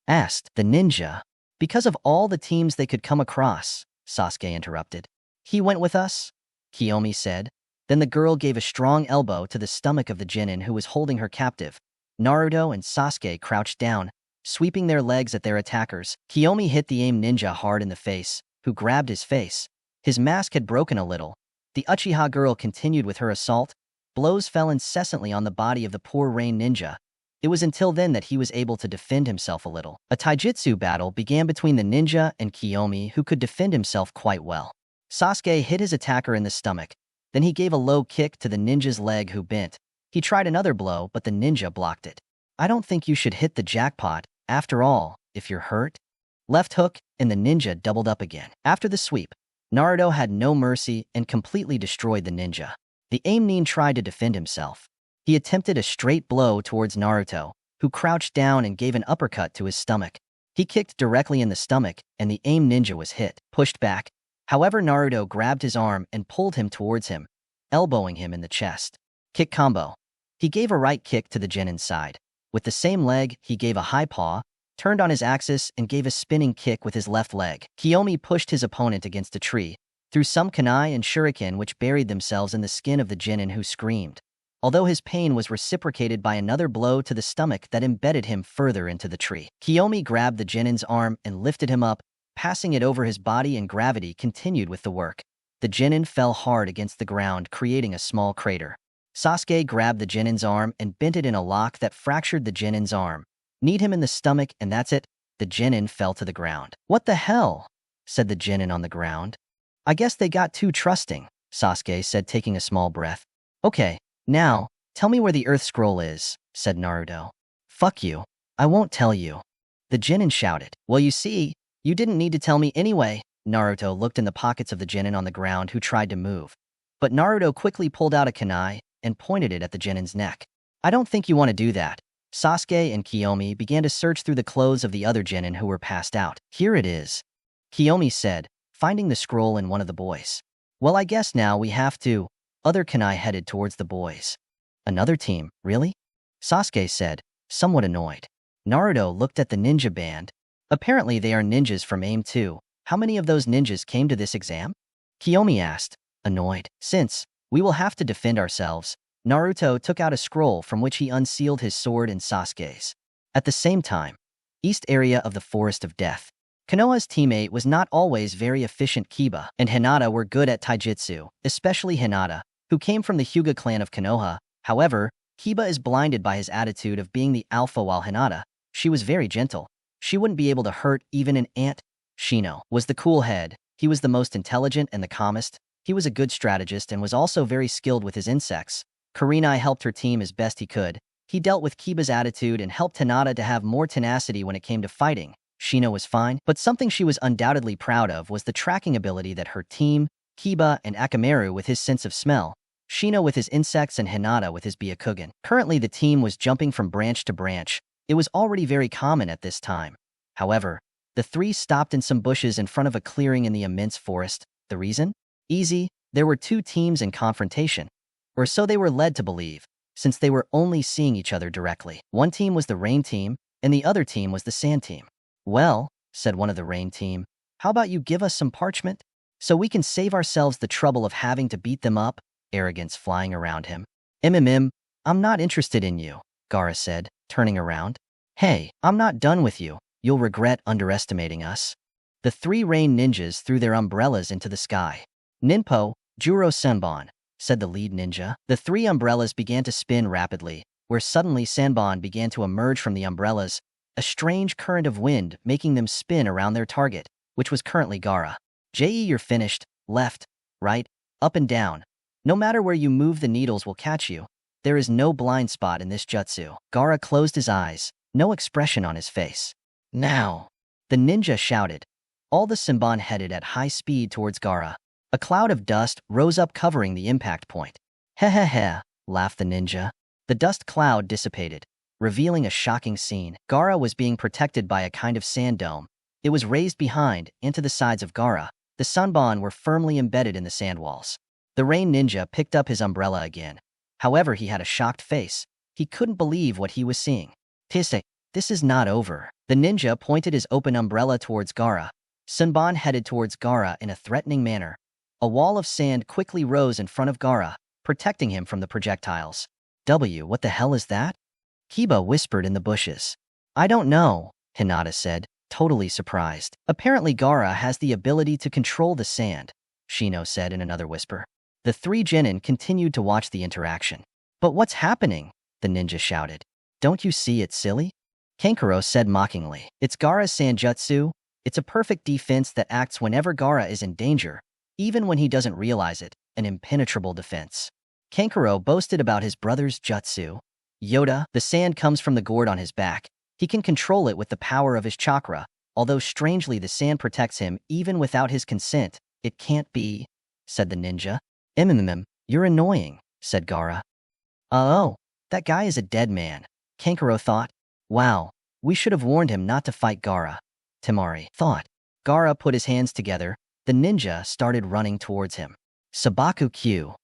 Speaker 1: Asked the ninja. Because of all the teams they could come across, Sasuke interrupted. He went with us? Kiyomi said. Then the girl gave a strong elbow to the stomach of the genin who was holding her captive. Naruto and Sasuke crouched down, sweeping their legs at their attackers. Kiyomi hit the aim ninja hard in the face, who grabbed his face. His mask had broken a little. The Uchiha girl continued with her assault. Blows fell incessantly on the body of the poor rain ninja. It was until then that he was able to defend himself a little. A taijutsu battle began between the ninja and Kiyomi, who could defend himself quite well. Sasuke hit his attacker in the stomach. Then he gave a low kick to the ninja's leg, who bent. He tried another blow, but the ninja blocked it. I don't think you should hit the jackpot, after all, if you're hurt. Left hook, and the ninja doubled up again. After the sweep, Naruto had no mercy and completely destroyed the ninja. The aim nin tried to defend himself. He attempted a straight blow towards Naruto, who crouched down and gave an uppercut to his stomach. He kicked directly in the stomach, and the aim ninja was hit, pushed back. However, Naruto grabbed his arm and pulled him towards him, elbowing him in the chest. Kick combo. He gave a right kick to the genin's side. With the same leg, he gave a high paw, turned on his axis, and gave a spinning kick with his left leg. Kiyomi pushed his opponent against a tree, threw some kunai and shuriken which buried themselves in the skin of the genin, who screamed. Although his pain was reciprocated by another blow to the stomach that embedded him further into the tree. Kiyomi grabbed the genin's arm and lifted him up, passing it over his body, and gravity continued with the work. The genin fell hard against the ground, creating a small crater. Sasuke grabbed the genin's arm and bent it in a lock that fractured the genin's arm. Kneed him in the stomach, and that's it. The genin fell to the ground. What the hell? Said the genin on the ground. I guess they got too trusting, Sasuke said, taking a small breath. Okay, now, tell me where the Earth Scroll is, said Naruto. Fuck you. I won't tell you. The genin shouted. Well, you see, you didn't need to tell me anyway. Naruto looked in the pockets of the genin on the ground, who tried to move. But Naruto quickly pulled out a kunai and pointed it at the genin's neck. I don't think you want to do that. Sasuke and Kiyomi began to search through the clothes of the other genin who were passed out. Here it is, Kiyomi said, finding the scroll in one of the boys. Well, I guess now we have to. Other kunai headed towards the boys. Another team, really? Sasuke said, somewhat annoyed. Naruto looked at the ninja band. Apparently they are ninjas from AIM 2. How many of those ninjas came to this exam? Kiyomi asked, annoyed. Since we will have to defend ourselves, Naruto took out a scroll from which he unsealed his sword and Sasuke's. At the same time, east area of the Forest of Death. Konoha's teammate was not always very efficient. Kiba and Hinata were good at taijutsu, especially Hinata, who came from the Hyuga clan of Konoha. However, Kiba is blinded by his attitude of being the alpha, while Hinata, she was very gentle. She wouldn't be able to hurt even an ant. Shino was the cool head. He was the most intelligent and the calmest. He was a good strategist and was also very skilled with his insects. Kurenai helped her team as best he could. He dealt with Kiba's attitude and helped Hinata to have more tenacity when it came to fighting. Shino was fine, but something she was undoubtedly proud of was the tracking ability that her team, Kiba and Akamaru with his sense of smell, Shino with his insects, and Hinata with his Byakugan. Currently the team was jumping from branch to branch. It was already very common at this time. However, the three stopped in some bushes in front of a clearing in the immense forest. The reason? Easy, there were two teams in confrontation. Or so they were led to believe, since they were only seeing each other directly. One team was the rain team, and the other team was the sand team. Well, said one of the rain team, how about you give us some parchment? So we can save ourselves the trouble of having to beat them up, arrogance flying around him. I'm not interested in you, Gaara said, turning around. Hey, I'm not done with you. You'll regret underestimating us. The three rain ninjas threw their umbrellas into the sky. Ninpo, Juro Senbon, said the lead ninja. The three umbrellas began to spin rapidly, where suddenly Senbon began to emerge from the umbrellas, a strange current of wind making them spin around their target. which was currently Gaara. You're finished, left, right, up and down. No matter where you move, the needles will catch you. There is no blind spot in this jutsu. Gaara closed his eyes, no expression on his face. Now, the ninja shouted. All the Senbon headed at high speed towards Gaara. A cloud of dust rose up covering the impact point. Heh, laughed the ninja. The dust cloud dissipated, revealing a shocking scene. Gaara was being protected by a kind of sand dome. It was raised behind and to the sides of Gaara. The Senbon were firmly embedded in the sand walls. The rain ninja picked up his umbrella again. However, he had a shocked face. He couldn't believe what he was seeing. Tise, this is not over. The ninja pointed his open umbrella towards Gaara. Senbon headed towards Gaara in a threatening manner. A wall of sand quickly rose in front of Gaara, protecting him from the projectiles. What the hell is that? Kiba whispered in the bushes. I don't know, Hinata said, totally surprised. Apparently Gaara has the ability to control the sand, Shino said in another whisper. The three genin continued to watch the interaction. But what's happening? The ninja shouted. Don't you see it's silly? Kankuro said mockingly. It's Gaara's Sanjutsu. It's a perfect defense that acts whenever Gaara is in danger, even when he doesn't realize it, an impenetrable defense. Kankuro boasted about his brother's jutsu. Yoda, the sand comes from the gourd on his back. He can control it with the power of his chakra, although strangely the sand protects him even without his consent. It can't be, said the ninja. You're annoying, said Gaara. Oh, that guy is a dead man, Kankuro thought. Wow, we should have warned him not to fight Gaara, Temari thought. Gaara put his hands together. The ninja started running towards him. Sabaku Q.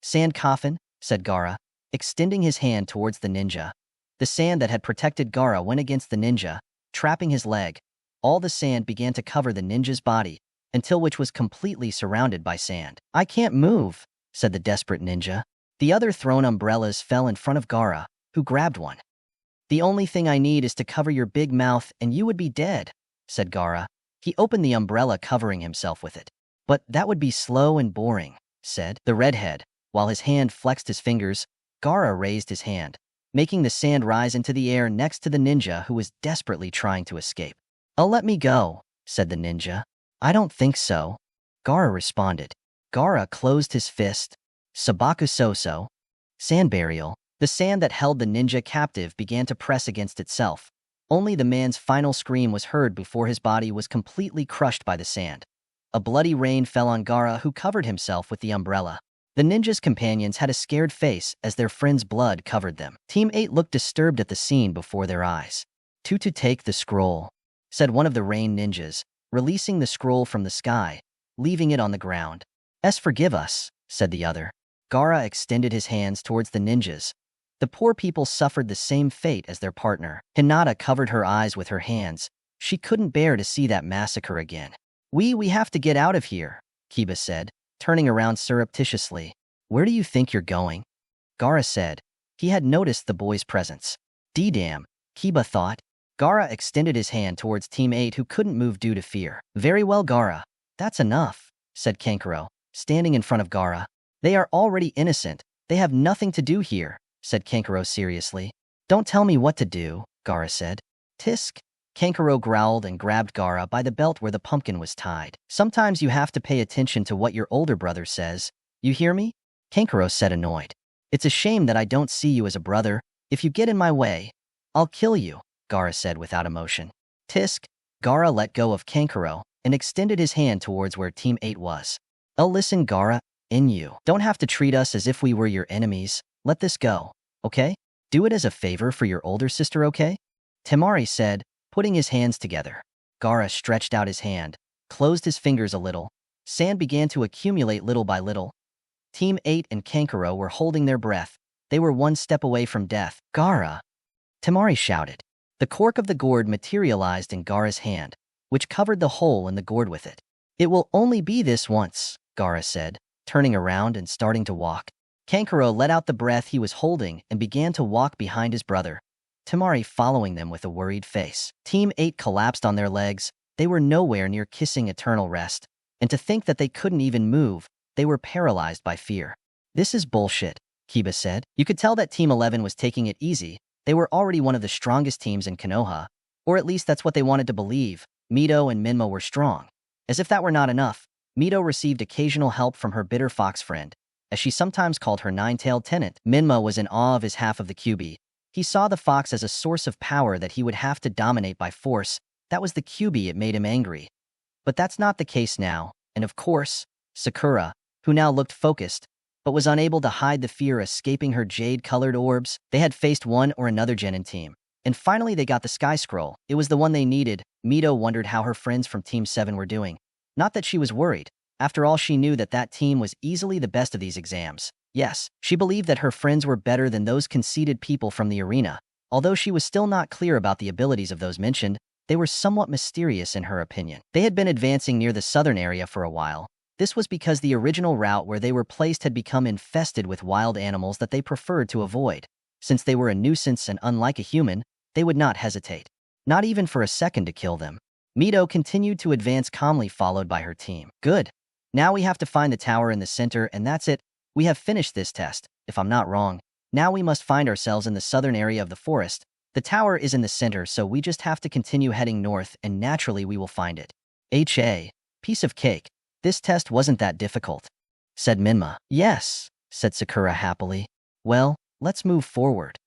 Speaker 1: Sand coffin, said Gaara, extending his hand towards the ninja. The sand that had protected Gaara went against the ninja, trapping his leg. All the sand began to cover the ninja's body, until which was completely surrounded by sand. I can't move, said the desperate ninja. The other thrown umbrellas fell in front of Gaara, who grabbed one. The only thing I need is to cover your big mouth and you would be dead, said Gaara. He opened the umbrella, covering himself with it. But that would be slow and boring, said the redhead. While his hand flexed his fingers, Gaara raised his hand, making the sand rise into the air next to the ninja who was desperately trying to escape. Oh, let me go, said the ninja. I don't think so, Gaara responded. Gaara closed his fist. Sabaku Soso. Sand burial. The sand that held the ninja captive began to press against itself. Only the man's final scream was heard before his body was completely crushed by the sand. A bloody rain fell on Gaara, who covered himself with the umbrella. The ninja's companions had a scared face as their friend's blood covered them. Team 8 looked disturbed at the scene before their eyes. To take the scroll, said one of the rain ninjas, releasing the scroll from the sky, leaving it on the ground. Forgive us, said the other. Gaara extended his hands towards the ninjas. The poor people suffered the same fate as their partner. Hinata covered her eyes with her hands. She couldn't bear to see that massacre again. We have to get out of here, Kiba said, turning around surreptitiously. Where do you think you're going? Gaara said. He had noticed the boy's presence. D-damn, Kiba thought. Gaara extended his hand towards Team 8, who couldn't move due to fear. Very well, Gaara. That's enough, said Kankuro, standing in front of Gaara. They are already innocent. They have nothing to do here, said Kankuro seriously. Don't tell me what to do, Gaara said. Tisk. Kankuro growled and grabbed Gaara by the belt where the pumpkin was tied. Sometimes you have to pay attention to what your older brother says. You hear me? Kankuro said, annoyed. It's a shame that I don't see you as a brother. If you get in my way, I'll kill you, Gaara said without emotion. Tisk. Gaara let go of Kankuro and extended his hand towards where Team 8 was. Oh, listen, Gaara, you don't have to treat us as if we were your enemies. Let this go, okay? Do it as a favor for your older sister, okay? Temari said, putting his hands together. Gaara stretched out his hand, closed his fingers a little. Sand began to accumulate little by little. Team 8 and Kankuro were holding their breath. They were one step away from death. Gaara! Temari shouted. The cork of the gourd materialized in Gaara's hand, which covered the hole in the gourd with it. It will only be this once, Gaara said, turning around and starting to walk. Kankuro let out the breath he was holding and began to walk behind his brother, Temari following them with a worried face. Team 8 collapsed on their legs. They were nowhere near kissing eternal rest. And to think that they couldn't even move, they were paralyzed by fear. This is bullshit, Kiba said. You could tell that Team 11 was taking it easy. They were already one of the strongest teams in Konoha, or at least that's what they wanted to believe. Mito and Minmo were strong. As if that were not enough, Mito received occasional help from her bitter fox friend, as she sometimes called her nine-tailed tenant. Minma was in awe of his half of the QB. He saw the fox as a source of power that he would have to dominate by force. That was the QB, it made him angry. But that's not the case now, and of course, Sakura, who now looked focused, but was unable to hide the fear escaping her jade-colored orbs. They had faced one or another genin team. And finally they got the Sky Scroll. It was the one they needed. Mito wondered how her friends from Team 7 were doing. Not that she was worried. After all, she knew that that team was easily the best of these exams. Yes, she believed that her friends were better than those conceited people from the arena. Although she was still not clear about the abilities of those mentioned, they were somewhat mysterious in her opinion. They had been advancing near the southern area for a while. This was because the original route where they were placed had become infested with wild animals that they preferred to avoid. Since they were a nuisance and unlike a human, they would not hesitate, not even for a second, to kill them. Mito continued to advance calmly, followed by her team. Good. Now we have to find the tower in the center, and that's it. We have finished this test, if I'm not wrong. Now we must find ourselves in the southern area of the forest. The tower is in the center, so we just have to continue heading north, and naturally we will find it. Piece of cake. This test wasn't that difficult, said Minma. Yes, said Sakura happily. Well, let's move forward.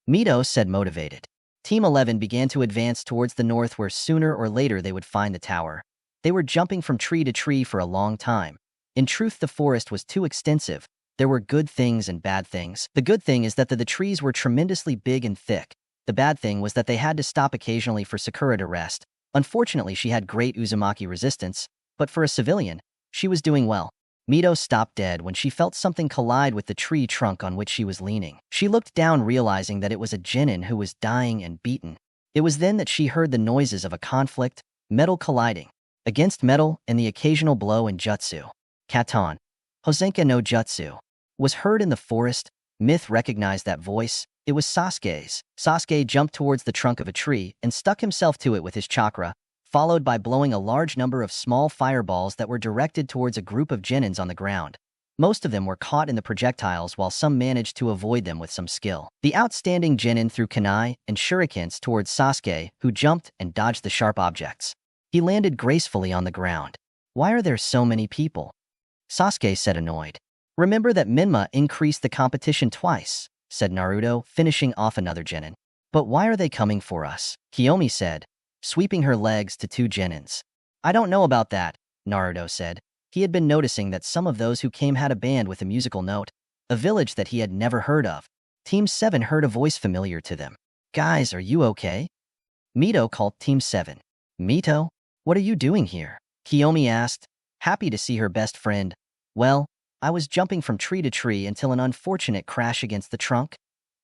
Speaker 1: Mito said, motivated. Team 11 began to advance towards the north, where sooner or later they would find the tower. They were jumping from tree to tree for a long time. In truth, the forest was too extensive. There were good things and bad things. The good thing is that the trees were tremendously big and thick. The bad thing was that they had to stop occasionally for Sakura to rest. Unfortunately, she had great Uzumaki resistance, but for a civilian, she was doing well. Mito stopped dead when she felt something collide with the tree trunk on which she was leaning. She looked down, realizing that it was a genin who was dying and beaten. It was then that she heard the noises of a conflict, metal colliding against metal, and the occasional blow in jutsu. Katon, Hosenka no Jutsu, was heard in the forest. Myth recognized that voice. It was Sasuke's. Sasuke jumped towards the trunk of a tree and stuck himself to it with his chakra, followed by blowing a large number of small fireballs that were directed towards a group of genins on the ground. Most of them were caught in the projectiles, while some managed to avoid them with some skill. The outstanding genin threw kunai and shurikens towards Sasuke, who jumped and dodged the sharp objects. He landed gracefully on the ground. Why are there so many people? Sasuke said, annoyed. Remember that Minma increased the competition twice, said Naruto, finishing off another genin. But why are they coming for us? Kiyomi said, sweeping her legs to two genins. I don't know about that, Naruto said. He had been noticing that some of those who came had a band with a musical note, a village that he had never heard of. Team 7 heard a voice familiar to them. Guys, are you okay? Mito called Team 7. Mito? What are you doing here? Kiyomi asked, happy to see her best friend. Well, I was jumping from tree to tree until an unfortunate crash against the trunk,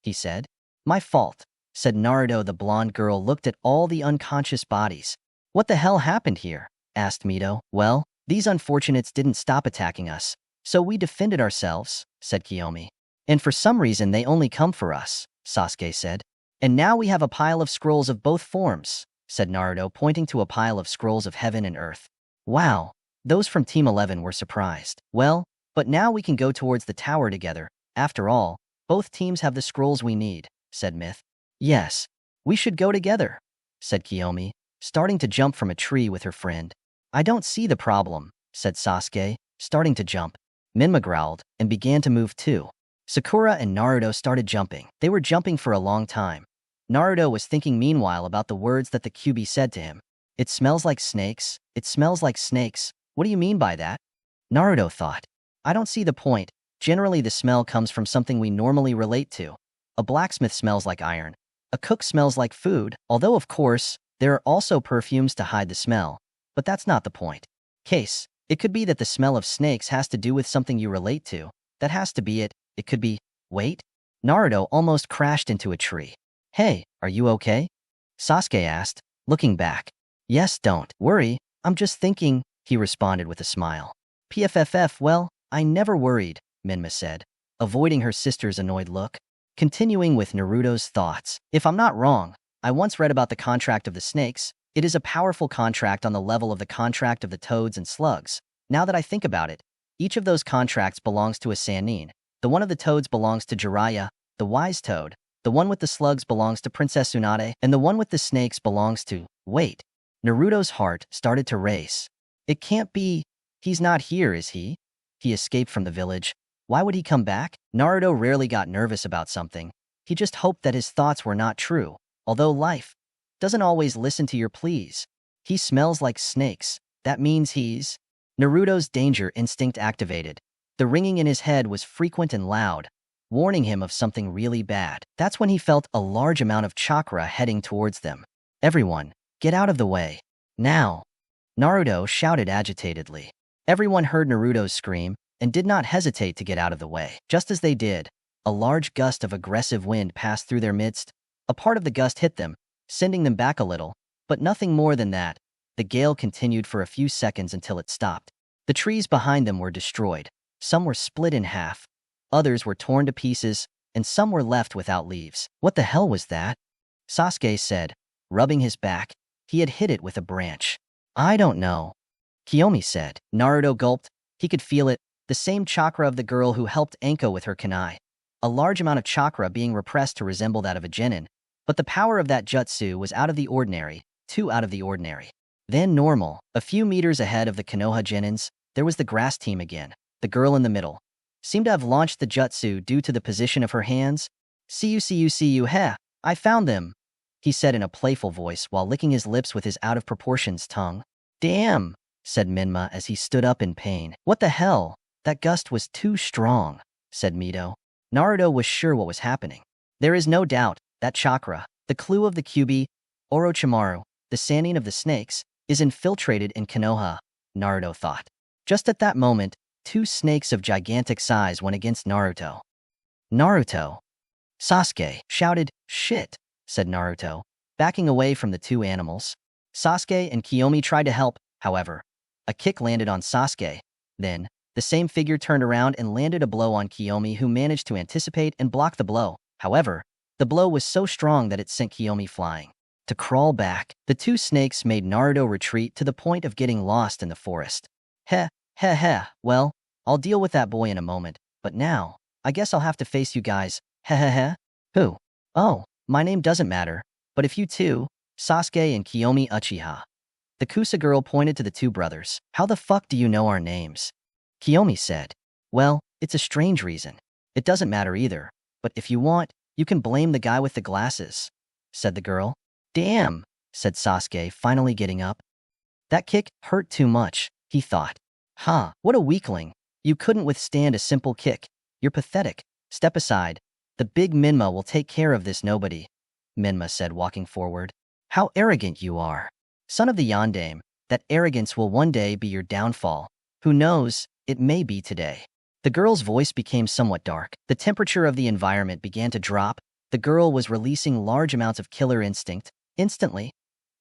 Speaker 1: he said. My fault, said Naruto. The blonde girl looked at all the unconscious bodies. What the hell happened here? Asked Mito. Well, these unfortunates didn't stop attacking us, so we defended ourselves, said Kiyomi. And for some reason they only come for us, Sasuke said. And now we have a pile of scrolls of both forms, said Naruto, pointing to a pile of scrolls of heaven and earth. Wow, those from Team 11 were surprised. Well, but now we can go towards the tower together. After all, both teams have the scrolls we need, said Myth. Yes, we should go together, said Kiyomi, starting to jump from a tree with her friend. I don't see the problem, said Sasuke, starting to jump. Minma growled and began to move too. Sakura and Naruto started jumping. They were jumping for a long time. Naruto was thinking meanwhile about the words that the QB said to him. It smells like snakes. It smells like snakes. What do you mean by that? Naruto thought. I don't see the point. Generally the smell comes from something we normally relate to. A blacksmith smells like iron. A cook smells like food, although of course, there are also perfumes to hide the smell. But that's not the point. Case, it could be that the smell of snakes has to do with something you relate to. That has to be it. It could be, wait. Naruto almost crashed into a tree. Hey, are you okay? Sasuke asked, looking back. Yes, don't worry, I'm just thinking, he responded with a smile. PFFF, well, I never worried, Minma said, avoiding her sister's annoyed look. Continuing with Naruto's thoughts. If I'm not wrong, I once read about the contract of the snakes. It is a powerful contract on the level of the contract of the toads and slugs. Now that I think about it, each of those contracts belongs to a Sannin. The one of the toads belongs to Jiraiya, the wise toad. The one with the slugs belongs to Princess Tsunade, and the one with the snakes belongs to... Wait. Naruto's heart started to race. It can't be. He's not here, is he? He escaped from the village. Why would he come back? Naruto rarely got nervous about something. He just hoped that his thoughts were not true. Although life doesn't always listen to your pleas. He smells like snakes. That means he's... Naruto's danger instinct activated. The ringing in his head was frequent and loud, warning him of something really bad. That's when he felt a large amount of chakra heading towards them. Everyone, get out of the way. Now! Naruto shouted agitatedly. Everyone heard Naruto's scream and did not hesitate to get out of the way. Just as they did, a large gust of aggressive wind passed through their midst. A part of the gust hit them, sending them back a little, but nothing more than that. The gale continued for a few seconds until it stopped. The trees behind them were destroyed. Some were split in half, others were torn to pieces, and some were left without leaves. What the hell was that? Sasuke said, rubbing his back. He had hit it with a branch. I don't know. Kiyomi said. Naruto gulped. He could feel it, the same chakra of the girl who helped Anko with her kunai. A large amount of chakra being repressed to resemble that of a genin. But the power of that jutsu was out of the ordinary, too out of the ordinary. Then normal. A few meters ahead of the Konoha genins, there was the grass team again. The girl in the middle seemed to have launched the jutsu due to the position of her hands. See you, heh, I found them, he said in a playful voice while licking his lips with his out-of-proportions tongue. Damn, said Minma as he stood up in pain. What the hell? That gust was too strong, said Mito. Naruto was sure what was happening. There is no doubt that chakra, the clue of the Kyuubi, Orochimaru, the sanding of the snakes, is infiltrated in Konoha, Naruto thought. Just at that moment, two snakes of gigantic size went against Naruto. Naruto! Sasuke shouted. Shit, said Naruto, backing away from the two animals. Sasuke and Kiyomi tried to help, however. A kick landed on Sasuke. Then, the same figure turned around and landed a blow on Kiyomi, who managed to anticipate and block the blow. However, the blow was so strong that it sent Kiyomi flying. To crawl back, the two snakes made Naruto retreat to the point of getting lost in the forest. Heh, well, I'll deal with that boy in a moment, but now, I guess I'll have to face you guys. Heh. Who? Oh, my name doesn't matter, but if you two, Sasuke and Kiyomi Uchiha. The Kusa girl pointed to the two brothers. How the fuck do you know our names? Kiyomi said. Well, it's a strange reason. It doesn't matter either, but if you want, you can blame the guy with the glasses, said the girl. Damn, said Sasuke, finally getting up. That kick hurt too much, he thought. What a weakling. You couldn't withstand a simple kick. You're pathetic. Step aside. The big Minma will take care of this nobody, Minma said, walking forward. How arrogant you are. Son of the Yondaime, that arrogance will one day be your downfall. Who knows, it may be today. The girl's voice became somewhat dark. The temperature of the environment began to drop. The girl was releasing large amounts of killer instinct. Instantly,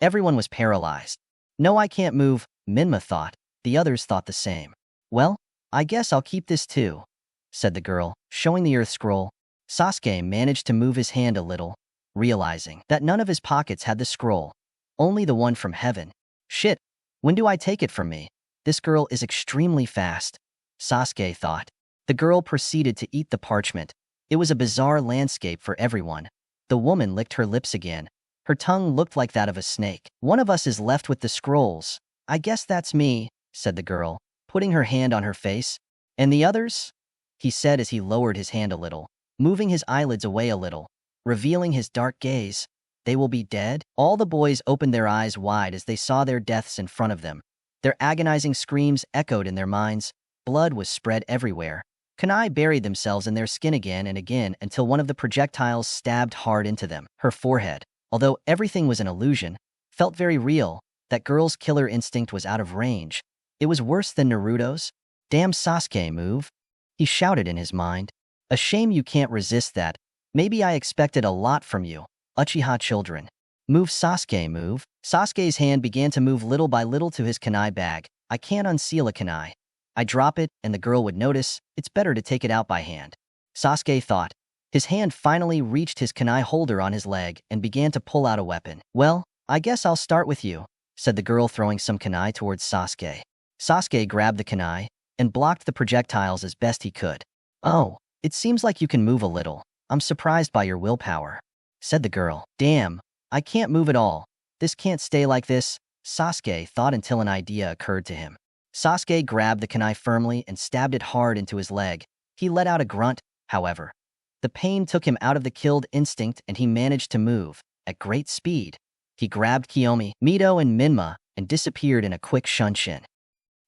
Speaker 1: everyone was paralyzed. No, I can't move, Minma thought. The others thought the same. Well, I guess I'll keep this too, said the girl, showing the earth scroll. Sasuke managed to move his hand a little, realizing that none of his pockets had the scroll, only the one from heaven. Shit, when do I take it from me? This girl is extremely fast, Sasuke thought. The girl proceeded to eat the parchment. It was a bizarre landscape for everyone. The woman licked her lips again. Her tongue looked like that of a snake. One of us is left with the scrolls. I guess that's me, said the girl, putting her hand on her face. And the others? He said as he lowered his hand a little, moving his eyelids away a little, revealing his dark gaze. They will be dead? All the boys opened their eyes wide as they saw their deaths in front of them. Their agonizing screams echoed in their minds. Blood was spread everywhere. Kunai buried themselves in their skin again and again until one of the projectiles stabbed hard into them. Her forehead, although everything was an illusion, felt very real. That girl's killer instinct was out of range. It was worse than Naruto's. Damn Sasuke, move, he shouted in his mind. A shame you can't resist that. Maybe I expected a lot from you, Uchiha children. Move, Sasuke, move. Sasuke's hand began to move little by little to his kunai bag. I can't unseal a kunai. I drop it, and the girl would notice. It's better to take it out by hand, Sasuke thought. His hand finally reached his kunai holder on his leg and began to pull out a weapon. Well, I guess I'll start with you, said the girl, throwing some kunai towards Sasuke. Sasuke grabbed the kunai and blocked the projectiles as best he could. Oh, it seems like you can move a little. I'm surprised by your willpower, said the girl. Damn, I can't move at all. This can't stay like this. Sasuke thought until an idea occurred to him. Sasuke grabbed the kunai firmly and stabbed it hard into his leg. He let out a grunt, however. The pain took him out of the killed instinct and he managed to move, at great speed. He grabbed Kiyomi, Mito, and Minma and disappeared in a quick shunshin.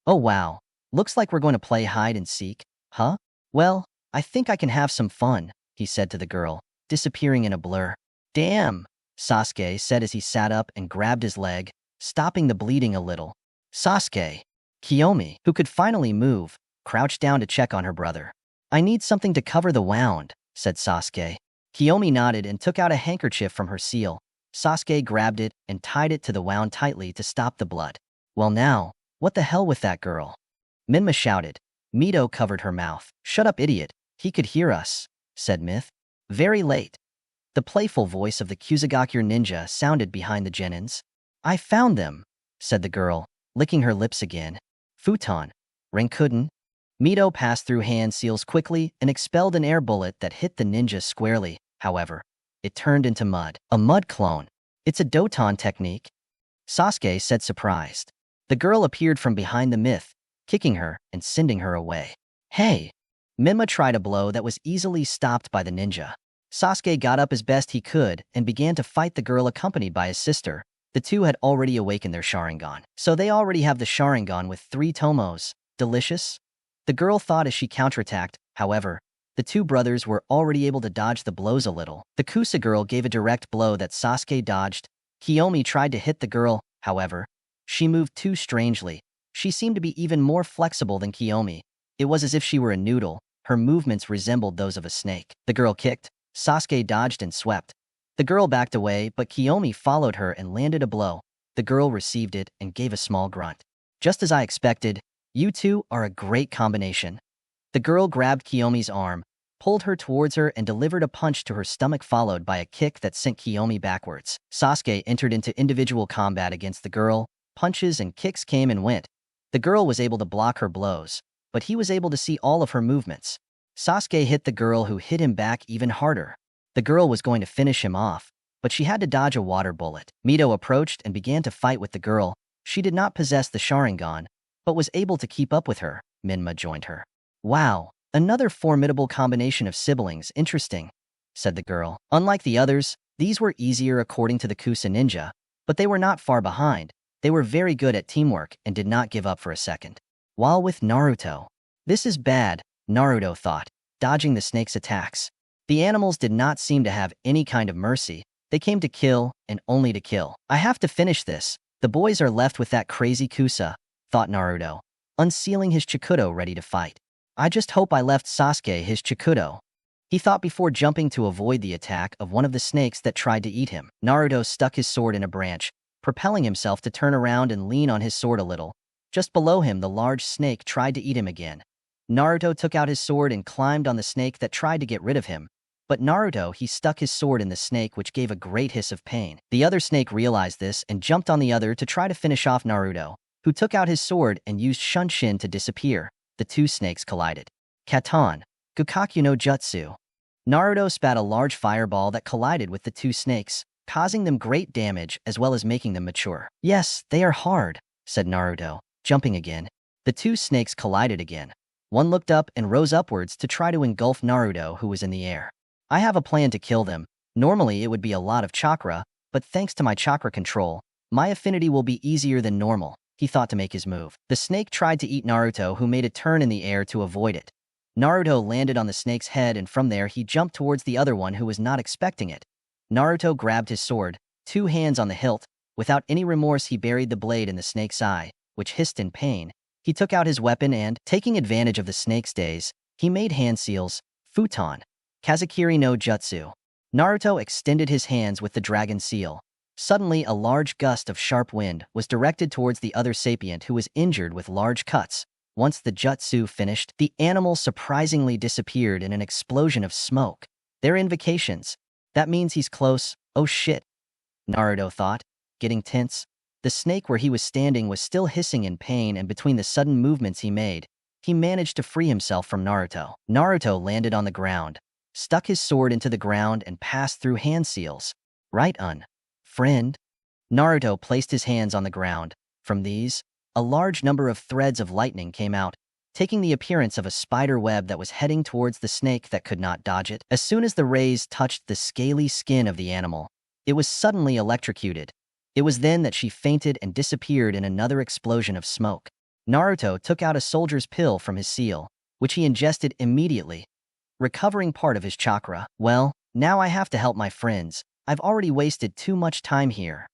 Speaker 1: Oh wow, looks like we're going to play hide and seek, huh? Well, I think I can have some fun, he said to the girl, disappearing in a blur. Damn, Sasuke said as he sat up and grabbed his leg, stopping the bleeding a little. Sasuke. Kiyomi, who could finally move, crouched down to check on her brother. I need something to cover the wound, said Sasuke. Kiyomi nodded and took out a handkerchief from her seal. Sasuke grabbed it and tied it to the wound tightly to stop the blood. Well now, what the hell with that girl? Minma shouted. Mito covered her mouth. Shut up, idiot. He could hear us, said Myth. Very late. The playful voice of the Kusagakure ninja sounded behind the genins. I found them, said the girl, licking her lips again. Futon. Renkuden. Mito passed through hand seals quickly and expelled an air bullet that hit the ninja squarely. However, it turned into mud. A mud clone. It's a Doton technique, Sasuke said surprised. The girl appeared from behind the Myth, kicking her and sending her away. Hey! Minma tried a blow that was easily stopped by the ninja. Sasuke got up as best he could and began to fight the girl accompanied by his sister. The two had already awakened their Sharingan. So they already have the Sharingan with 3 tomos. Delicious? The girl thought as she counterattacked. However, the two brothers were already able to dodge the blows a little. The Kusa girl gave a direct blow that Sasuke dodged. Kiyomi tried to hit the girl. However, she moved too strangely. She seemed to be even more flexible than Kiyomi. It was as if she were a noodle. Her movements resembled those of a snake. The girl kicked. Sasuke dodged and swept. The girl backed away, but Kiyomi followed her and landed a blow. The girl received it and gave a small grunt. Just as I expected, you two are a great combination. The girl grabbed Kiyomi's arm, pulled her towards her and delivered a punch to her stomach followed by a kick that sent Kiyomi backwards. Sasuke entered into individual combat against the girl. Punches and kicks came and went. The girl was able to block her blows, but he was able to see all of her movements. Sasuke hit the girl who hit him back even harder. The girl was going to finish him off, but she had to dodge a water bullet. Mito approached and began to fight with the girl. She did not possess the Sharingan, but was able to keep up with her. Minma joined her. Wow, another formidable combination of siblings, interesting, said the girl. Unlike the others, these were easier according to the Kusa ninja, but they were not far behind. They were very good at teamwork and did not give up for a second. While with Naruto. This is bad, Naruto thought, dodging the snake's attacks. The animals did not seem to have any kind of mercy. They came to kill and only to kill. I have to finish this. The boys are left with that crazy Kusa, thought Naruto, unsealing his Chikudo ready to fight. I just hope I left Sasuke his Chikudo, he thought before jumping to avoid the attack of one of the snakes that tried to eat him. Naruto stuck his sword in a branch, propelling himself to turn around and lean on his sword a little. Just below him, the large snake tried to eat him again. Naruto took out his sword and climbed on the snake that tried to get rid of him. But Naruto, he stuck his sword in the snake, which gave a great hiss of pain. The other snake realized this and jumped on the other to try to finish off Naruto, who took out his sword and used Shunshin to disappear. The two snakes collided. Katan, Gukakyu no Jutsu. Naruto spat a large fireball that collided with the two snakes, causing them great damage as well as making them mature. Yes, they are hard, said Naruto, jumping again. The two snakes collided again. One looked up and rose upwards to try to engulf Naruto, who was in the air. I have a plan to kill them. Normally it would be a lot of chakra, but thanks to my chakra control, my affinity will be easier than normal, he thought to make his move. The snake tried to eat Naruto, who made a turn in the air to avoid it. Naruto landed on the snake's head and from there he jumped towards the other one who was not expecting it. Naruto grabbed his sword, 2 hands on the hilt. Without any remorse he buried the blade in the snake's eye, which hissed in pain. He took out his weapon and, taking advantage of the snake's daze, he made hand seals, futon, Kazakiri no Jutsu. Naruto extended his hands with the dragon seal. Suddenly, a large gust of sharp wind was directed towards the other sapient who was injured with large cuts. Once the jutsu finished, the animal surprisingly disappeared in an explosion of smoke. Their invocations. That means he's close. Oh shit, Naruto thought, getting tense. The snake where he was standing was still hissing in pain, and between the sudden movements he made, he managed to free himself from Naruto. Naruto landed on the ground, stuck his sword into the ground and passed through hand seals. Right, friend? Naruto placed his hands on the ground. From these, a large number of threads of lightning came out, taking the appearance of a spider web that was heading towards the snake that could not dodge it. As soon as the rays touched the scaly skin of the animal, it was suddenly electrocuted. It was then that she fainted and disappeared in another explosion of smoke. Naruto took out a soldier's pill from his seal, which he ingested immediately, recovering part of his chakra. Well, now I have to help my friends. I've already wasted too much time here.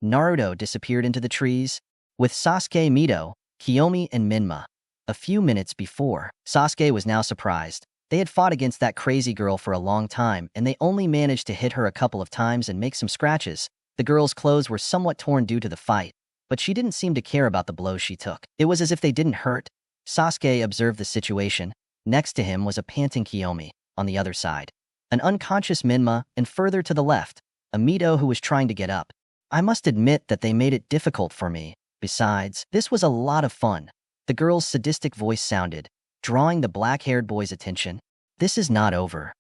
Speaker 1: Naruto disappeared into the trees, with Sasuke, Mito, Kiyomi, and Minma. A few minutes before, Sasuke was now surprised. They had fought against that crazy girl for a long time, and they only managed to hit her a couple of times and make some scratches. The girl's clothes were somewhat torn due to the fight, but she didn't seem to care about the blows she took. It was as if they didn't hurt. Sasuke observed the situation. Next to him was a panting Kiyomi. On the other side, an unconscious Minma, and further to the left, a Mito who was trying to get up. I must admit that they made it difficult for me. Besides, this was a lot of fun. The girl's sadistic voice sounded, drawing the black-haired boy's attention. This is not over,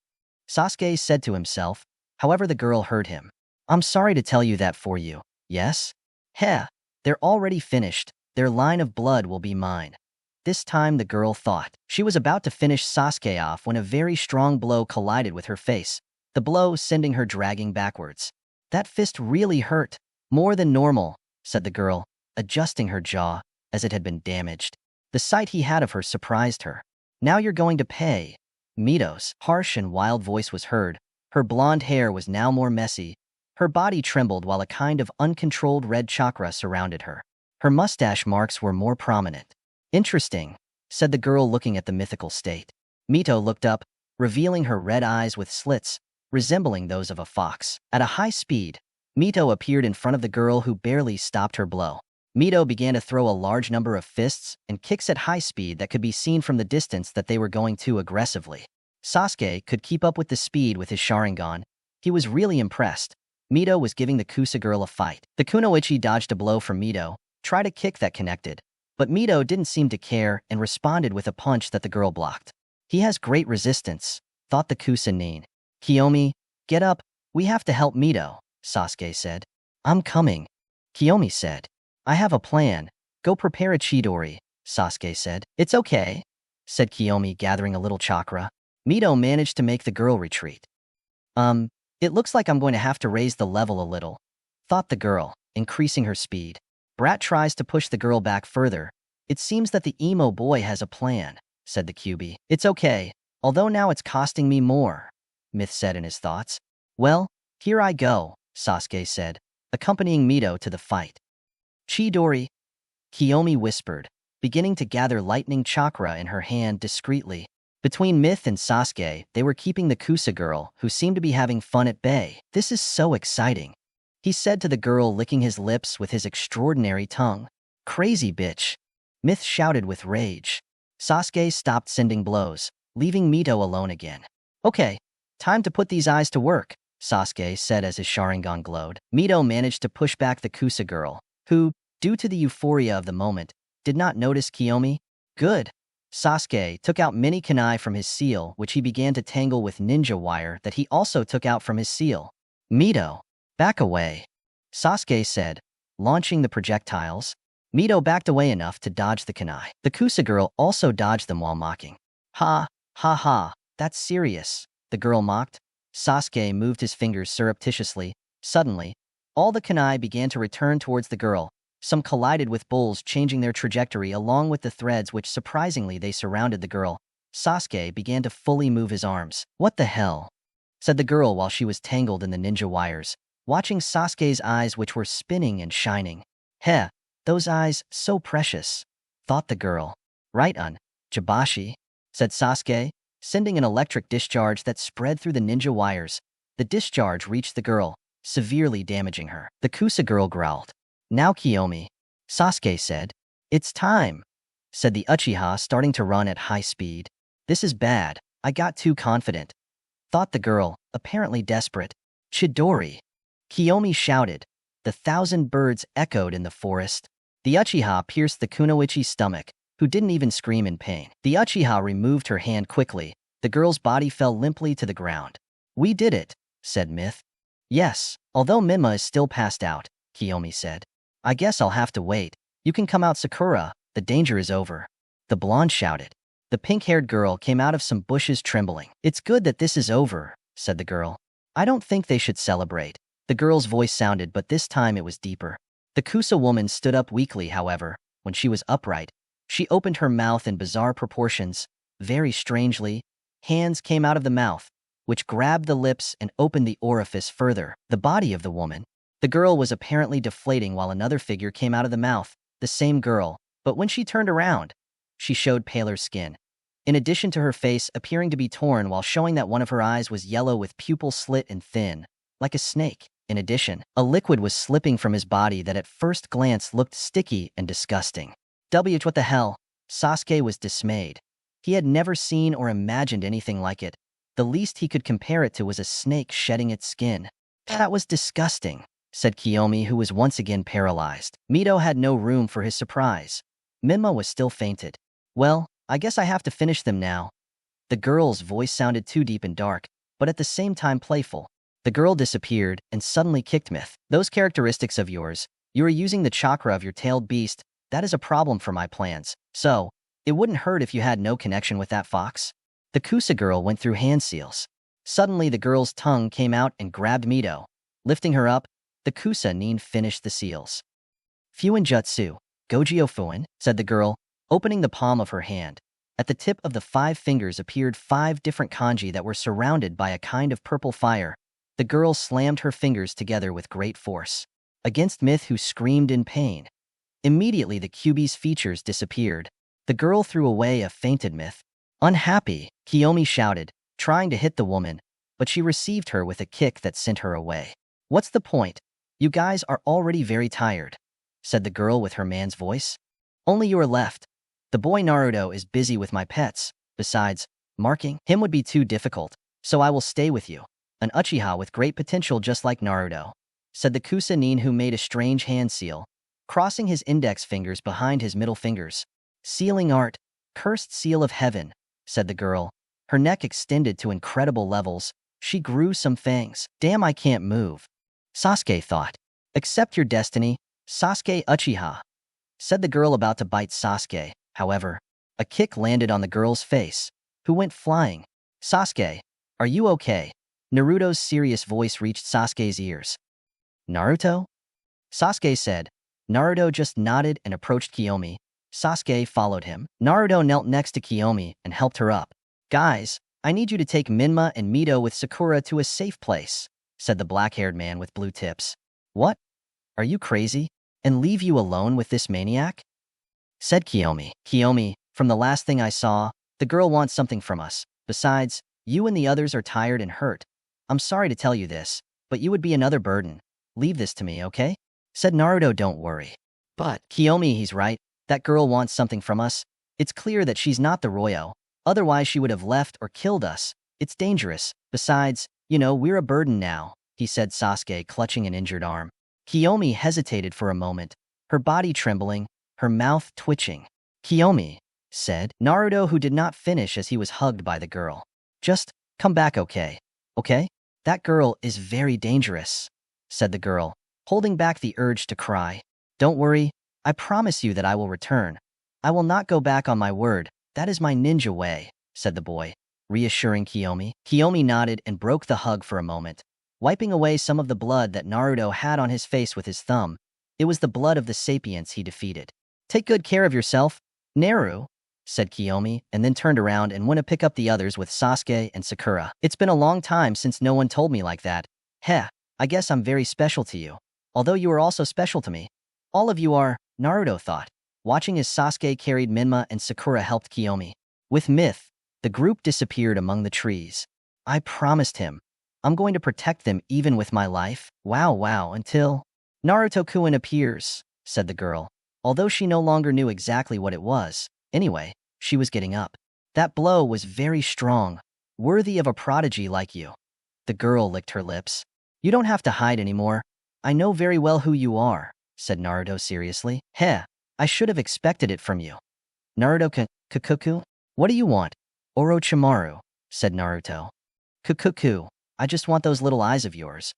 Speaker 1: Sasuke said to himself. However, the girl heard him. I'm sorry to tell you that for you. Yes? Heh, they're already finished. Their line of blood will be mine. This time the girl thought. She was about to finish Sasuke off when a very strong blow collided with her face, the blow sending her dragging backwards. That fist really hurt. More than normal, said the girl, adjusting her jaw, as it had been damaged. The sight he had of her surprised her. Now you're going to pay. Mito's harsh and wild voice was heard. Her blonde hair was now more messy. Her body trembled while a kind of uncontrolled red chakra surrounded her. Her mustache marks were more prominent. Interesting, said the girl looking at the mythical state. Mito looked up, revealing her red eyes with slits, resembling those of a fox. At a high speed, Mito appeared in front of the girl who barely stopped her blow. Mito began to throw a large number of fists and kicks at high speed that could be seen from the distance that they were going too aggressively. Sasuke could keep up with the speed with his Sharingan. He was really impressed. Mito was giving the Kusa girl a fight. The Kunoichi dodged a blow from Mito, tried a kick that connected, but Mito didn't seem to care and responded with a punch that the girl blocked. He has great resistance, thought the Kusa nin. Kiyomi, get up, we have to help Mito, Sasuke said. I'm coming, Kiyomi said. I have a plan. Go prepare a Chidori, Sasuke said. It's okay, said Kiyomi, gathering a little chakra. Mito managed to make the girl retreat. It looks like I'm going to have to raise the level a little, thought the girl, increasing her speed. Brat tries to push the girl back further. It seems that the emo boy has a plan, said the QB. It's okay, although now it's costing me more, Myth said in his thoughts. Well, here I go, Sasuke said, accompanying Mito to the fight. Chidori, Kiyomi whispered, beginning to gather lightning chakra in her hand discreetly. Between Myth and Sasuke, they were keeping the Kusa girl, who seemed to be having fun at bay. This is so exciting, he said to the girl, licking his lips with his extraordinary tongue. Crazy bitch, Myth shouted with rage. Sasuke stopped sending blows, leaving Mito alone again. Okay, time to put these eyes to work, Sasuke said as his Sharingan glowed. Mito managed to push back the Kusa girl, who, due to the euphoria of the moment, did not notice Kiyomi. Good. Sasuke took out mini kunai from his seal, which he began to tangle with ninja wire that he also took out from his seal. Mito, back away, Sasuke said, launching the projectiles. Mito backed away enough to dodge the kunai. The Kusa girl also dodged them while mocking. Ha, ha ha, that's serious, the girl mocked. Sasuke moved his fingers surreptitiously. Suddenly, all the kunai began to return towards the girl. Some collided with bulls, changing their trajectory along with the threads which surprisingly they surrounded the girl. Sasuke began to fully move his arms. What the hell? Said the girl while she was tangled in the ninja wires, watching Sasuke's eyes which were spinning and shining. Heh, those eyes, so precious, thought the girl. Right on, Jabashi, said Sasuke, sending an electric discharge that spread through the ninja wires. The discharge reached the girl, severely damaging her. The Kusa girl growled. Now Kiyomi, Sasuke said. It's time, said the Uchiha, starting to run at high speed. This is bad, I got too confident, thought the girl, apparently desperate. Chidori, Kiyomi shouted. The 1,000 birds echoed in the forest. The Uchiha pierced the Kunoichi's stomach, who didn't even scream in pain. The Uchiha removed her hand quickly. The girl's body fell limply to the ground. We did it, said Myth. Yes, although Minma is still passed out, Kiyomi said. I guess I'll have to wait. You can come out, Sakura. The danger is over. The blonde shouted. The pink-haired girl came out of some bushes trembling. It's good that this is over, said the girl. I don't think they should celebrate. The girl's voice sounded, but this time it was deeper. The Kusa woman stood up weakly, however. When she was upright, she opened her mouth in bizarre proportions. Very strangely, hands came out of the mouth, which grabbed the lips and opened the orifice further. The body of the woman. The girl was apparently deflating while another figure came out of the mouth, the same girl, but when she turned around, she showed paler skin. In addition to her face appearing to be torn while showing that one of her eyes was yellow with pupil slit and thin, like a snake. In addition, a liquid was slipping from his body that at first glance looked sticky and disgusting. What the hell? Sasuke was dismayed. He had never seen or imagined anything like it. The least he could compare it to was a snake shedding its skin. That was disgusting, said Kiyomi, who was once again paralyzed. Mito had no room for his surprise. Minma was still fainted. Well, I guess I have to finish them now. The girl's voice sounded too deep and dark, but at the same time playful. The girl disappeared and suddenly kicked Myth. Those characteristics of yours, you are using the chakra of your tailed beast. That is a problem for my plans. So, it wouldn't hurt if you had no connection with that fox. The Kusa girl went through hand seals. Suddenly the girl's tongue came out and grabbed Mito. Lifting her up, the Kusa nin finished the seals. Fuinjutsu, Gojio Fuin, said the girl, opening the palm of her hand. At the tip of the 5 fingers appeared 5 different kanji that were surrounded by a kind of purple fire. The girl slammed her fingers together with great force. Against Myth, who screamed in pain. Immediately the Kyuubi's features disappeared. The girl threw away a fainted Myth. Unhappy, Kiyomi shouted, trying to hit the woman, but she received her with a kick that sent her away. What's the point? You guys are already very tired, said the girl with her man's voice. Only you are left. The boy Naruto is busy with my pets. Besides, marking him would be too difficult, so I will stay with you. An Uchiha with great potential just like Naruto, said the Kusa nin, who made a strange hand seal, crossing his index fingers behind his middle fingers. Sealing art, cursed seal of heaven, said the girl. Her neck extended to incredible levels. She grew some fangs. Damn, I can't move. Sasuke thought. Accept your destiny, Sasuke Uchiha, said the girl, about to bite Sasuke. However, a kick landed on the girl's face, who went flying. Sasuke, are you okay? Naruto's serious voice reached Sasuke's ears. Naruto? Sasuke said. Naruto just nodded and approached Kiyomi. Sasuke followed him. Naruto knelt next to Kiyomi and helped her up. Guys, I need you to take Minma and Mito with Sakura to a safe place, said the black-haired man with blue tips. What? Are you crazy? And leave you alone with this maniac? Said Kiyomi. Kiyomi, from the last thing I saw, the girl wants something from us. Besides, you and the others are tired and hurt. I'm sorry to tell you this, but you would be another burden. Leave this to me, okay? Said Naruto. Don't worry. But, Kiyomi, he's right. That girl wants something from us. It's clear that she's not the Royo. Otherwise she would have left or killed us. It's dangerous. Besides, we're a burden now, he said, Sasuke clutching an injured arm. Kiyomi hesitated for a moment, her body trembling, her mouth twitching. Kiyomi, said Naruto, who did not finish as he was hugged by the girl. Just come back, okay? Okay? That girl is very dangerous, said the girl, holding back the urge to cry. Don't worry, I promise you that I will return. I will not go back on my word. That is my ninja way, said the boy, reassuring Kiyomi. Kiyomi nodded and broke the hug for a moment, wiping away some of the blood that Naruto had on his face with his thumb. It was the blood of the sapients he defeated. Take good care of yourself, Naru, said Kiyomi, and then turned around and went to pick up the others with Sasuke and Sakura. It's been a long time since no one told me like that. Heh, I guess I'm very special to you. Although you are also special to me. All of you are, Naruto thought, watching as Sasuke carried Minma and Sakura helped Kiyomi. With Myth, the group disappeared among the trees. I promised him. I'm going to protect them even with my life. Wow, until Naruto-kun appears, said the girl, although she no longer knew exactly what it was. Anyway, she was getting up. That blow was very strong, worthy of a prodigy like you. The girl licked her lips. You don't have to hide anymore. I know very well who you are, said Naruto seriously. Heh, I should have expected it from you. Naruto Kukuku? What do you want? Orochimaru, said Naruto. Kukuku, I just want those little eyes of yours.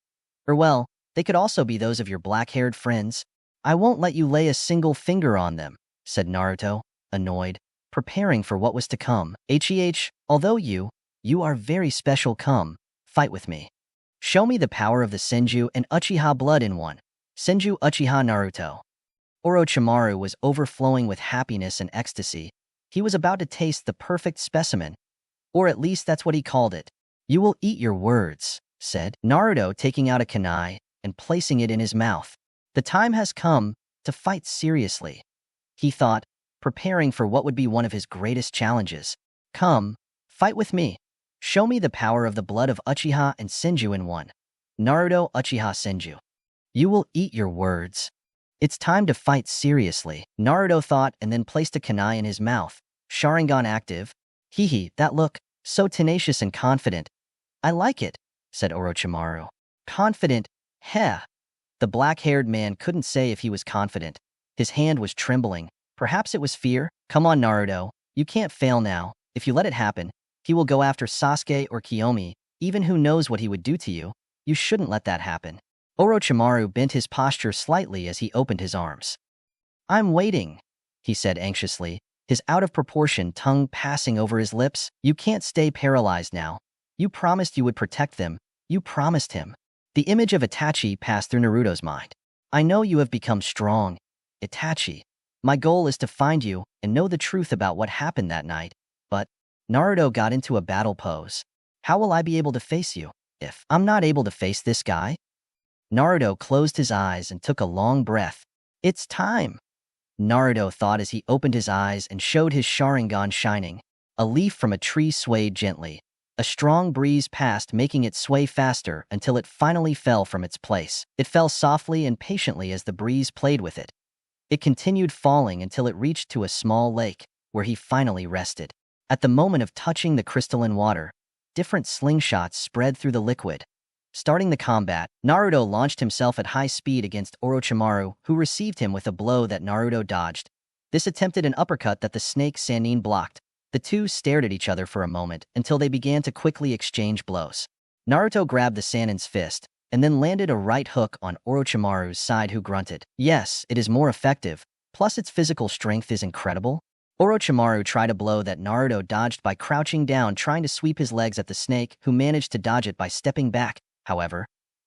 Speaker 1: Well, They could also be those of your black-haired friends. I won't let you lay a single finger on them, said Naruto, annoyed, preparing for what was to come. Although you are very special, come, fight with me. Show me the power of the Senju and Uchiha blood in one. Senju Uchiha Naruto. Orochimaru was overflowing with happiness and ecstasy. He was about to taste the perfect specimen. Or at least that's what he called it. You will eat your words, said Naruto, taking out a kunai and placing it in his mouth. The time has come to fight seriously, he thought, preparing for what would be one of his greatest challenges. Come, fight with me. Show me the power of the blood of Uchiha and Senju in one. Naruto Uchiha Senju. You will eat your words. It's time to fight seriously, Naruto thought, and then placed a kunai in his mouth. Sharingan active. That look, so tenacious and confident. I like it, said Orochimaru. Confident? Heh. The black-haired man couldn't say if he was confident. His hand was trembling. Perhaps it was fear? Come on, Naruto. You can't fail now. If you let it happen, he will go after Sasuke or Kiyomi. Even who knows what he would do to you. You shouldn't let that happen. Orochimaru bent his posture slightly as he opened his arms. I'm waiting, he said anxiously, his out-of-proportion tongue passing over his lips. You can't stay paralyzed now. You promised you would protect them. You promised him. The image of Itachi passed through Naruto's mind. I know you have become strong, Itachi. My goal is to find you and know the truth about what happened that night. But Naruto got into a battle pose. How will I be able to face you if I'm not able to face this guy? Naruto closed his eyes and took a long breath. It's time, Naruto thought as he opened his eyes and showed his Sharingan shining. A leaf from a tree swayed gently. A strong breeze passed, making it sway faster until it finally fell from its place. It fell softly and patiently as the breeze played with it. It continued falling until it reached to a small lake, where he finally rested. At the moment of touching the crystalline water, different slingshots spread through the liquid. Starting the combat, Naruto launched himself at high speed against Orochimaru, who received him with a blow that Naruto dodged. This attempted an uppercut that the snake Sannin blocked. The two stared at each other for a moment until they began to quickly exchange blows. Naruto grabbed the Sannin's fist and then landed a right hook on Orochimaru's side, who grunted. Yes, it is more effective, plus its physical strength is incredible. Orochimaru tried a blow that Naruto dodged by crouching down, trying to sweep his legs at the snake, who managed to dodge it by stepping back, however,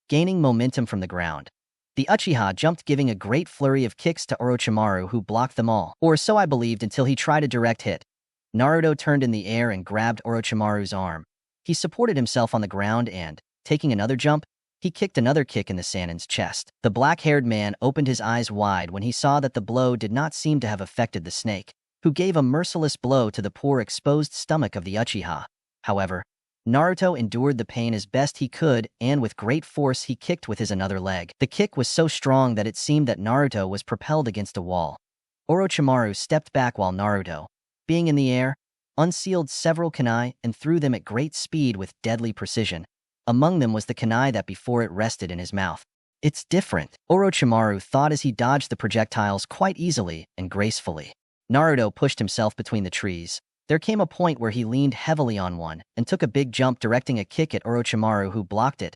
Speaker 1: gaining momentum from the ground. The Uchiha jumped, giving a great flurry of kicks to Orochimaru, who blocked them all. Or so I believed until he tried a direct hit. Naruto turned in the air and grabbed Orochimaru's arm. He supported himself on the ground and, taking another jump, he kicked another kick in the Sannin's chest. The black-haired man opened his eyes wide when he saw that the blow did not seem to have affected the snake, who gave a merciless blow to the poor exposed stomach of the Uchiha. However, Naruto endured the pain as best he could, and with great force he kicked with his another leg. The kick was so strong that it seemed that Naruto was propelled against a wall. Orochimaru stepped back while Naruto, being in the air, unsealed several kunai and threw them at great speed with deadly precision. Among them was the kunai that before it rested in his mouth. It's different, Orochimaru thought as he dodged the projectiles quite easily and gracefully. Naruto pushed himself between the trees. There came a point where he leaned heavily on one and took a big jump, directing a kick at Orochimaru, who blocked it.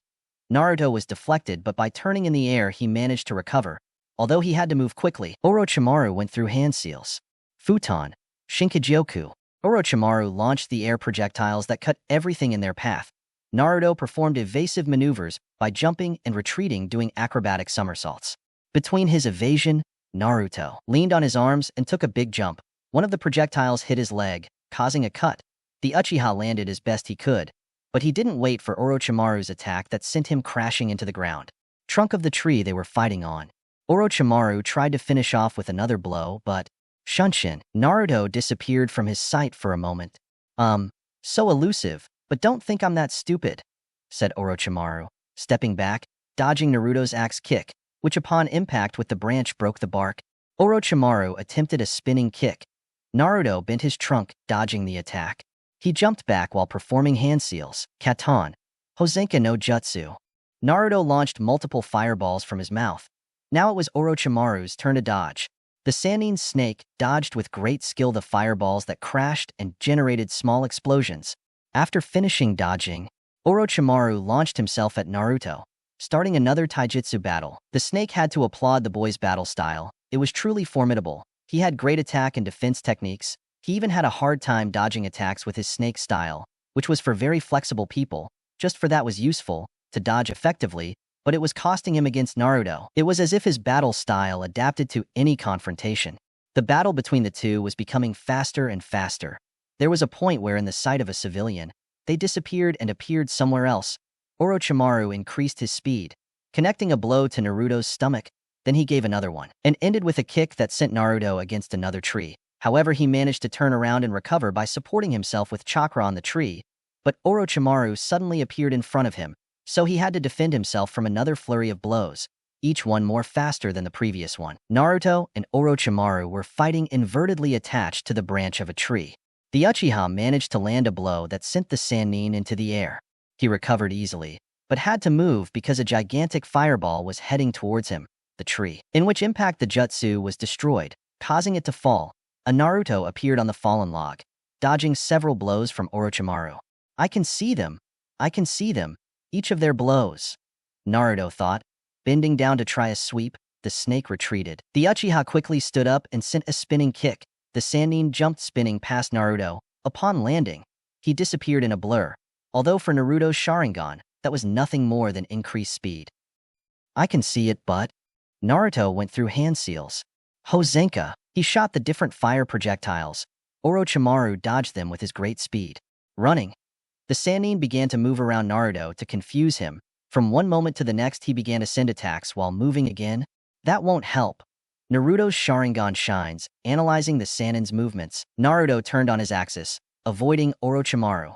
Speaker 1: Naruto was deflected, but by turning in the air he managed to recover. Although he had to move quickly, Orochimaru went through hand seals. Futon. Shinkigyoku. Orochimaru launched the air projectiles that cut everything in their path. Naruto performed evasive maneuvers by jumping and retreating, doing acrobatic somersaults. Between his evasion, Naruto leaned on his arms and took a big jump. One of the projectiles hit his leg, causing a cut. The Uchiha landed as best he could, but he didn't wait for Orochimaru's attack that sent him crashing into the ground. Trunk of the tree they were fighting on. Orochimaru tried to finish off with another blow, but Shunshin. Naruto disappeared from his sight for a moment. So elusive, but don't think I'm that stupid, said Orochimaru, stepping back, dodging Naruto's axe kick, which upon impact with the branch broke the bark. Orochimaru attempted a spinning kick. Naruto bent his trunk, dodging the attack. He jumped back while performing hand seals. Katon. Hozenka no Jutsu. Naruto launched multiple fireballs from his mouth. Now it was Orochimaru's turn to dodge. The Sannin snake dodged with great skill the fireballs that crashed and generated small explosions. After finishing dodging, Orochimaru launched himself at Naruto, starting another taijutsu battle. The snake had to applaud the boy's battle style. It was truly formidable. He had great attack and defense techniques. He even had a hard time dodging attacks with his snake style, which was for very flexible people. Just for that was useful, to dodge effectively, but it was costing him against Naruto. It was as if his battle style adapted to any confrontation. The battle between the two was becoming faster and faster. There was a point where, in the sight of a civilian, they disappeared and appeared somewhere else. Orochimaru increased his speed, connecting a blow to Naruto's stomach. Then he gave another one, and ended with a kick that sent Naruto against another tree. However, he managed to turn around and recover by supporting himself with chakra on the tree, but Orochimaru suddenly appeared in front of him, so he had to defend himself from another flurry of blows, each one more faster than the previous one. Naruto and Orochimaru were fighting invertedly attached to the branch of a tree. The Uchiha managed to land a blow that sent the Sannin into the air. He recovered easily, but had to move because a gigantic fireball was heading towards him, the tree, in which impact the jutsu was destroyed, causing it to fall. A Naruto appeared on the fallen log, dodging several blows from Orochimaru. I can see them, each of their blows, Naruto thought. Bending down to try a sweep, the snake retreated. The Uchiha quickly stood up and sent a spinning kick. The Sannin jumped spinning past Naruto. Upon landing, he disappeared in a blur, although for Naruto's Sharingan, that was nothing more than increased speed. I can see it, but Naruto went through hand seals. Hozenka, he shot the different fire projectiles. Orochimaru dodged them with his great speed. Running, the Sannin began to move around Naruto to confuse him. From one moment to the next, he began to send attacks while moving again. That won't help. Naruto's Sharingan shines, analyzing the Sannin's movements. Naruto turned on his axis, avoiding Orochimaru.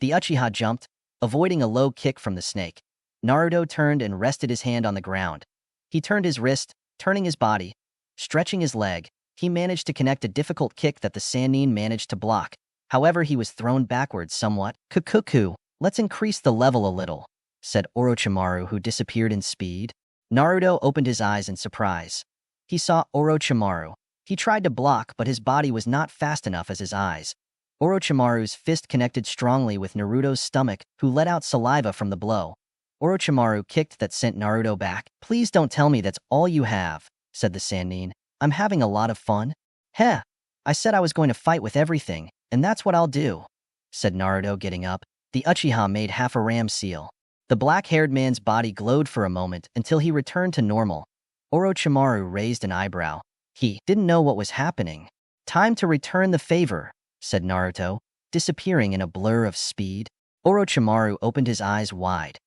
Speaker 1: The Uchiha jumped, avoiding a low kick from the snake. Naruto turned and rested his hand on the ground. He turned his wrist, turning his body, stretching his leg. He managed to connect a difficult kick that the Sannin managed to block. However, he was thrown backwards somewhat. Kukuku, let's increase the level a little, said Orochimaru, who disappeared in speed. Naruto opened his eyes in surprise. He saw Orochimaru. He tried to block, but his body was not fast enough as his eyes. Orochimaru's fist connected strongly with Naruto's stomach, who let out saliva from the blow. Orochimaru kicked that sent Naruto back. Please don't tell me that's all you have, said the Sannin. I'm having a lot of fun. Heh, I said I was going to fight with everything, and that's what I'll do, said Naruto, getting up. The Uchiha made half a ram seal. The black-haired man's body glowed for a moment until he returned to normal. Orochimaru raised an eyebrow. He didn't know what was happening. Time to return the favor, said Naruto, disappearing in a blur of speed. Orochimaru opened his eyes wide.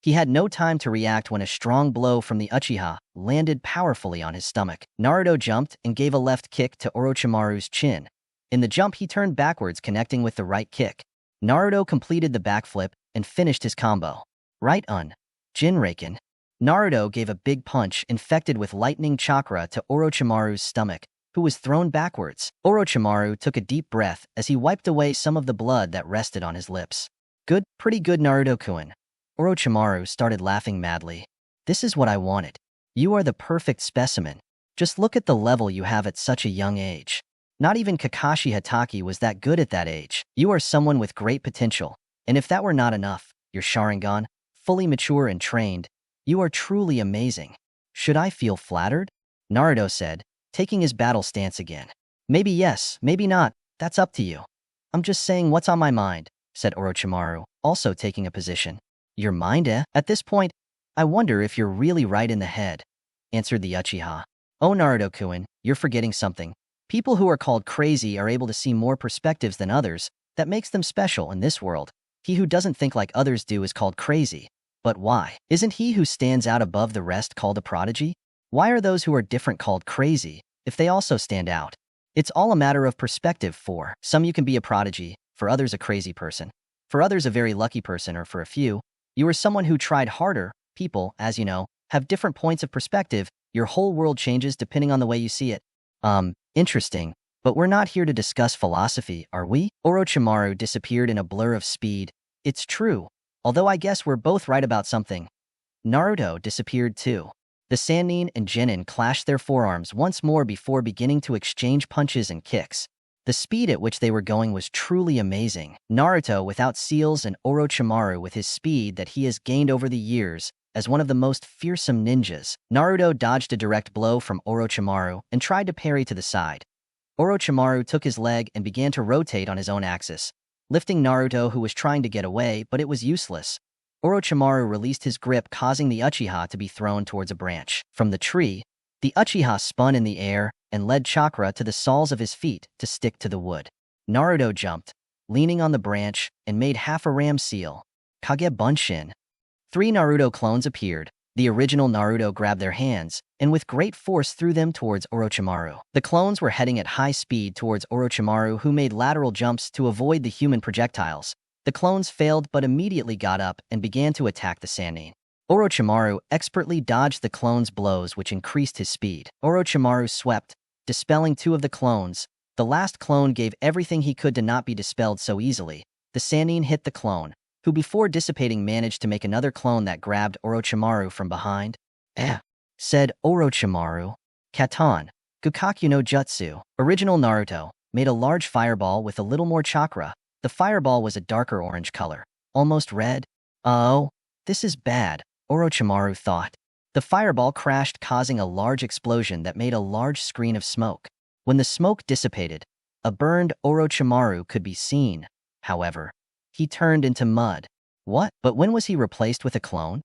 Speaker 1: He had no time to react when a strong blow from the Uchiha landed powerfully on his stomach. Naruto jumped and gave a left kick to Orochimaru's chin. In the jump, he turned backwards, connecting with the right kick. Naruto completed the backflip and finished his combo. Right on. Jinraken. Naruto gave a big punch infected with lightning chakra to Orochimaru's stomach, who was thrown backwards. Orochimaru took a deep breath as he wiped away some of the blood that rested on his lips. Good, pretty good, Naruto-kun. Orochimaru started laughing madly. This is what I wanted. You are the perfect specimen. Just look at the level you have at such a young age. Not even Kakashi Hatake was that good at that age. You are someone with great potential. And if that were not enough, your Sharingan, fully mature and trained, you are truly amazing. Should I feel flattered? Naruto said, taking his battle stance again. Maybe yes, maybe not. That's up to you. I'm just saying what's on my mind, said Orochimaru, also taking a position. Your mind, eh? At this point, I wonder if you're really right in the head, answered the Uchiha. Oh, Naruto-kun, you're forgetting something. People who are called crazy are able to see more perspectives than others. That makes them special in this world. He who doesn't think like others do is called crazy. But why? Isn't he who stands out above the rest called a prodigy? Why are those who are different called crazy, if they also stand out? It's all a matter of perspective. For some you can be a prodigy, for others a crazy person, for others a very lucky person, or for a few, you are someone who tried harder. People, as you know, have different points of perspective. Your whole world changes depending on the way you see it. Interesting. But we're not here to discuss philosophy, are we? Orochimaru disappeared in a blur of speed. It's true. Although I guess we're both right about something. Naruto disappeared too. The Sannin and Genin clashed their forearms once more before beginning to exchange punches and kicks. The speed at which they were going was truly amazing. Naruto without seals and Orochimaru with his speed that he has gained over the years as one of the most fearsome ninjas. Naruto dodged a direct blow from Orochimaru and tried to parry to the side. Orochimaru took his leg and began to rotate on his own axis, lifting Naruto, who was trying to get away, but it was useless. Orochimaru released his grip, causing the Uchiha to be thrown towards a branch. From the tree, the Uchiha spun in the air and led chakra to the soles of his feet to stick to the wood. Naruto jumped, leaning on the branch, and made half a ram seal. Kage Bunshin. 3 Naruto clones appeared. The original Naruto grabbed their hands and with great force threw them towards Orochimaru. The clones were heading at high speed towards Orochimaru, who made lateral jumps to avoid the human projectiles. The clones failed but immediately got up and began to attack the Sannin. Orochimaru expertly dodged the clones' blows, which increased his speed. Orochimaru swept, dispelling 2 of the clones. The last clone gave everything he could to not be dispelled so easily. The Sannin hit the clone, who before dissipating managed to make another clone that grabbed Orochimaru from behind. Said Orochimaru. Katan, Gukakyu no Jutsu. Original Naruto made a large fireball with a little more chakra. The fireball was a darker orange color, almost red. Oh, this is bad, Orochimaru thought. The fireball crashed, causing a large explosion that made a large screen of smoke. When the smoke dissipated, a burned Orochimaru could be seen. However, he turned into mud. What? But when was he replaced with a clone?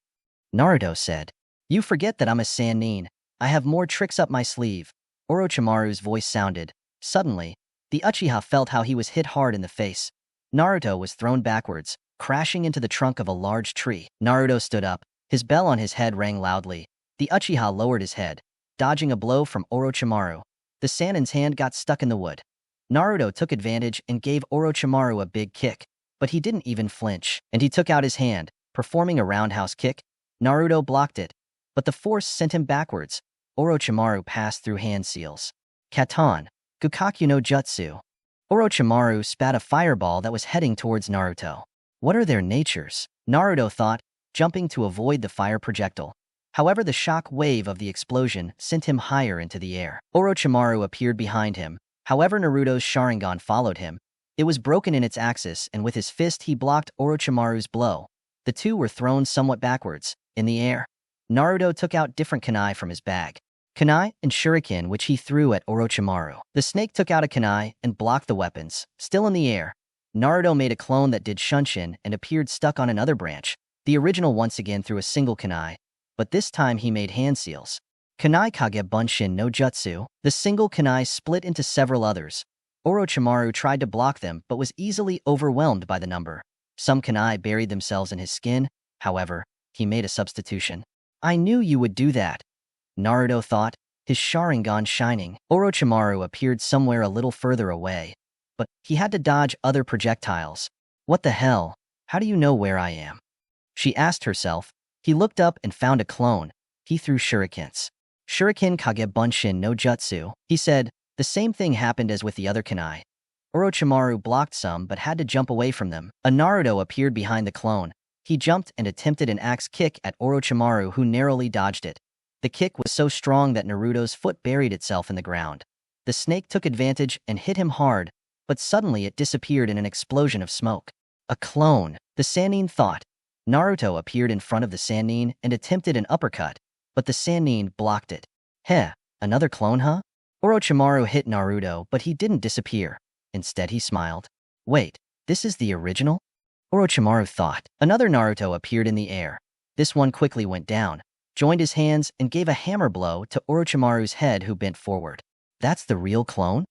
Speaker 1: Naruto said, "You forget that I'm a Sannin. I have more tricks up my sleeve." Orochimaru's voice sounded. Suddenly, the Uchiha felt how he was hit hard in the face. Naruto was thrown backwards, crashing into the trunk of a large tree. Naruto stood up. His bell on his head rang loudly. The Uchiha lowered his head, dodging a blow from Orochimaru. The Sannin's hand got stuck in the wood. Naruto took advantage and gave Orochimaru a big kick, but he didn't even flinch, and he took out his hand, performing a roundhouse kick. Naruto blocked it, but the force sent him backwards. Orochimaru passed through hand seals. Katan, Gukakyu no Jutsu. Orochimaru spat a fireball that was heading towards Naruto. What are their natures? Naruto thought, jumping to avoid the fire projectile. However, the shock wave of the explosion sent him higher into the air. Orochimaru appeared behind him. However, Naruto's Sharingan followed him. It was broken in its axis, and with his fist he blocked Orochimaru's blow. The two were thrown somewhat backwards, in the air. Naruto took out different kunai from his bag. Kunai and shuriken, which he threw at Orochimaru. The snake took out a kunai and blocked the weapons. Still in the air, Naruto made a clone that did shunshin and appeared stuck on another branch. The original once again threw a single kunai, but this time he made hand seals. Kunai Kage Bunshin no Jutsu. The single kunai split into several others. Orochimaru tried to block them but was easily overwhelmed by the number. Some kunai buried themselves in his skin. However, he made a substitution. "I knew you would do that," Naruto thought, his Sharingan shining. Orochimaru appeared somewhere a little further away, but he had to dodge other projectiles. "What the hell? How do you know where I am?" she asked herself. He looked up and found a clone. He threw shurikens. "Shuriken Kage Bunshin no Jutsu," he said. The same thing happened as with the other kunai. Orochimaru blocked some but had to jump away from them. A Naruto appeared behind the clone. He jumped and attempted an axe kick at Orochimaru, who narrowly dodged it. The kick was so strong that Naruto's foot buried itself in the ground. The snake took advantage and hit him hard, but suddenly it disappeared in an explosion of smoke. A clone, the Sannin thought. Naruto appeared in front of the Sannin and attempted an uppercut, but the Sannin blocked it. "Heh, another clone, huh?" Orochimaru hit Naruto, but he didn't disappear. Instead, he smiled. "Wait, this is the original?" Orochimaru thought. Another Naruto appeared in the air. This one quickly went down, joined his hands, and gave a hammer blow to Orochimaru's head, who bent forward. "That's the real clone?"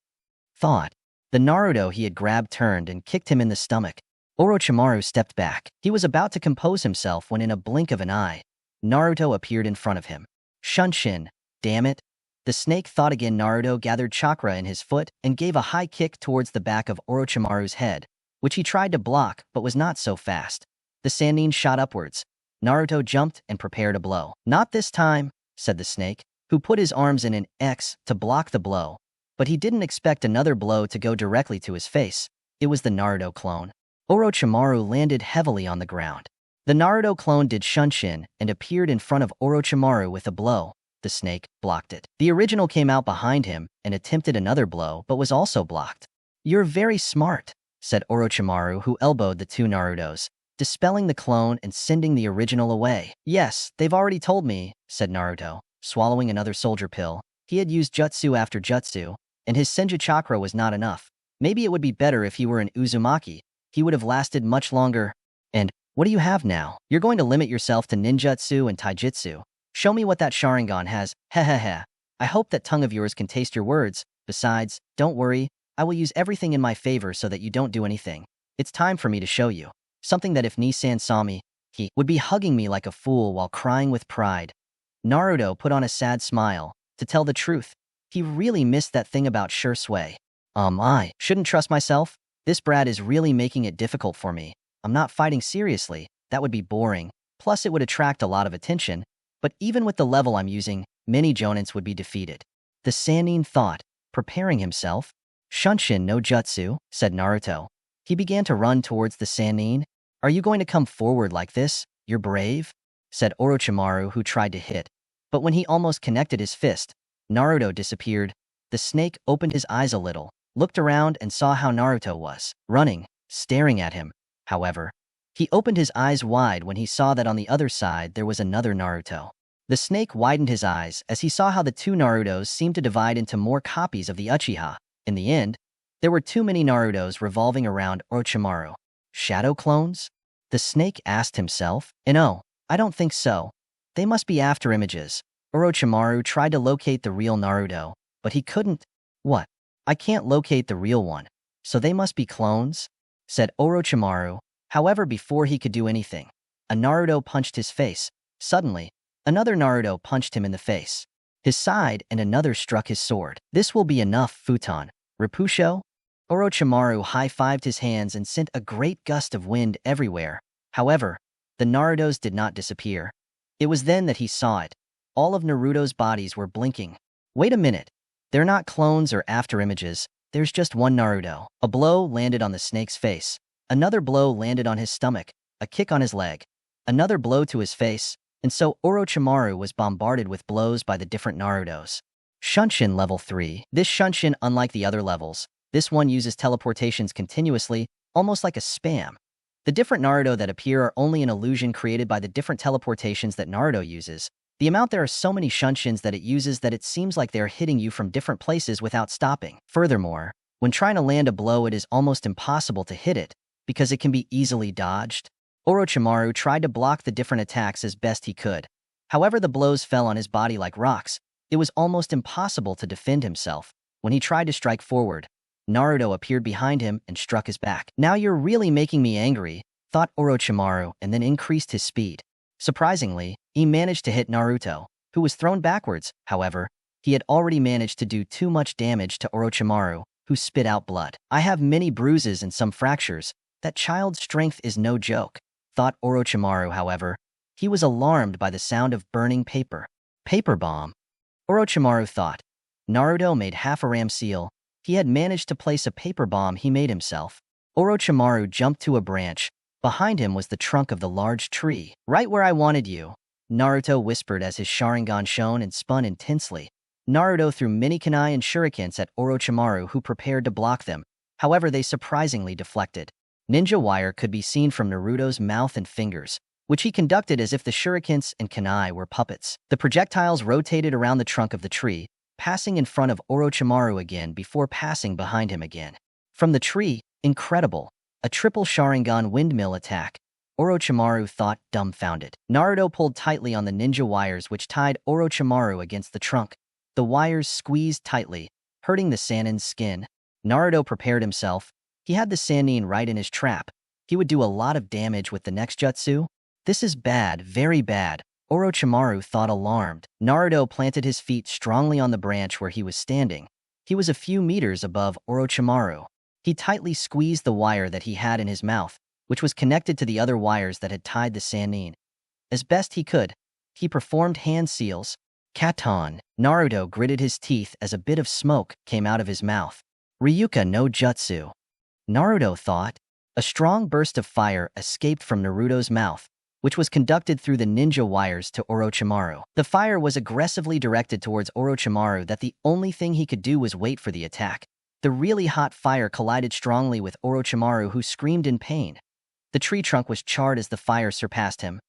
Speaker 1: Thought. The Naruto he had grabbed turned and kicked him in the stomach. Orochimaru stepped back. He was about to compose himself when in a blink of an eye, Naruto appeared in front of him. "Shunshin, damn it." The snake thought again. Naruto gathered chakra in his foot and gave a high kick towards the back of Orochimaru's head, which he tried to block but was not so fast. The Sannin shot upwards. Naruto jumped and prepared a blow. "Not this time," said the snake, who put his arms in an X to block the blow. But he didn't expect another blow to go directly to his face. It was the Naruto clone. Orochimaru landed heavily on the ground. The Naruto clone did shunshin and appeared in front of Orochimaru with a blow. The snake blocked it. The original came out behind him and attempted another blow but was also blocked. "You're very smart," said Orochimaru, who elbowed the two Narutos. dispelling the clone and sending the original away. Yes, they've already told me, said Naruto, swallowing another soldier pill. He had used jutsu after jutsu, and his Senju chakra was not enough. Maybe it would be better if he were an Uzumaki. He would have lasted much longer. And what do you have now? You're going to limit yourself to ninjutsu and taijutsu. Show me what that Sharingan has. Hehehe. I hope that tongue of yours can taste your words. Besides, don't worry, I will use everything in my favor so that you don't do anything. It's time for me to show you. Something that if Nissan saw me, he would be hugging me like a fool while crying with pride. Naruto put on a sad smile. To tell the truth, he really missed that thing about Shisui. I shouldn't trust myself. This brat is really making it difficult for me. I'm not fighting seriously. That would be boring. Plus, it would attract a lot of attention. But even with the level I'm using, many jonins would be defeated. The Sannin thought, preparing himself. Shunshin no jutsu, said Naruto. He began to run towards the Sannin. Are you going to come forward like this? You're brave, said Orochimaru, who tried to hit. But when he almost connected his fist, Naruto disappeared. The snake opened his eyes a little, looked around and saw how Naruto was running, staring at him. However, he opened his eyes wide when he saw that on the other side there was another Naruto. The snake widened his eyes as he saw how the two Narutos seemed to divide into more copies of the Uchiha. In the end, there were too many Narutos revolving around Orochimaru. Shadow clones? The snake asked himself. No, I don't think so. They must be after images. Orochimaru tried to locate the real Naruto, but he couldn't. What? I can't locate the real one. So they must be clones? Said Orochimaru. However, before he could do anything, a Naruto punched his face. Suddenly, another Naruto punched him in the face, his side, and another struck his sword. This will be enough, futon. Repusho? Orochimaru high-fived his hands and sent a great gust of wind everywhere. However, the Narutos did not disappear. It was then that he saw it. All of Naruto's bodies were blinking. Wait a minute. They're not clones or afterimages. There's just one Naruto. A blow landed on the snake's face. Another blow landed on his stomach. A kick on his leg. Another blow to his face. And so Orochimaru was bombarded with blows by the different Narutos. Shunshin level 3. This Shunshin, unlike the other levels, this one uses teleportations continuously, almost like a spam. The different Naruto that appear are only an illusion created by the different teleportations that Naruto uses. The amount there are so many Shunshins that it uses that it seems like they are hitting you from different places without stopping. Furthermore, when trying to land a blow, it is almost impossible to hit it, because it can be easily dodged. Orochimaru tried to block the different attacks as best he could. However, the blows fell on his body like rocks. It was almost impossible to defend himself. When he tried to strike forward, Naruto appeared behind him and struck his back. Now you're really making me angry, thought Orochimaru, and then increased his speed. Surprisingly, he managed to hit Naruto, who was thrown backwards. However, he had already managed to do too much damage to Orochimaru, who spit out blood. I have many bruises and some fractures. That child's strength is no joke, thought Orochimaru. However, he was alarmed by the sound of burning paper. Paper bomb. Orochimaru thought. Naruto made half a ram seal. He had managed to place a paper bomb he made himself. Orochimaru jumped to a branch. Behind him was the trunk of the large tree. Right where I wanted you, Naruto whispered as his Sharingan shone and spun intensely. Naruto threw many kunai and shurikens at Orochimaru, who prepared to block them. However, they surprisingly deflected. Ninja wire could be seen from Naruto's mouth and fingers, which he conducted as if the shurikens and kunai were puppets. The projectiles rotated around the trunk of the tree, passing in front of Orochimaru again before passing behind him again. From the tree, incredible, a triple Sharingan windmill attack. Orochimaru thought, dumbfounded. Naruto pulled tightly on the ninja wires which tied Orochimaru against the trunk. The wires squeezed tightly, hurting the Sannin's skin. Naruto prepared himself. He had the Sannin right in his trap. He would do a lot of damage with the next jutsu. This is bad, very bad, Orochimaru thought, alarmed. Naruto planted his feet strongly on the branch where he was standing. He was a few meters above Orochimaru. He tightly squeezed the wire that he had in his mouth, which was connected to the other wires that had tied the Sannin. As best he could, he performed hand seals. Katon. Naruto gritted his teeth as a bit of smoke came out of his mouth. Ryuka no jutsu. Naruto thought. A strong burst of fire escaped from Naruto's mouth, which was conducted through the ninja wires to Orochimaru. The fire was aggressively directed towards Orochimaru that the only thing he could do was wait for the attack. The really hot fire collided strongly with Orochimaru, who screamed in pain. The tree trunk was charred as the fire surpassed him.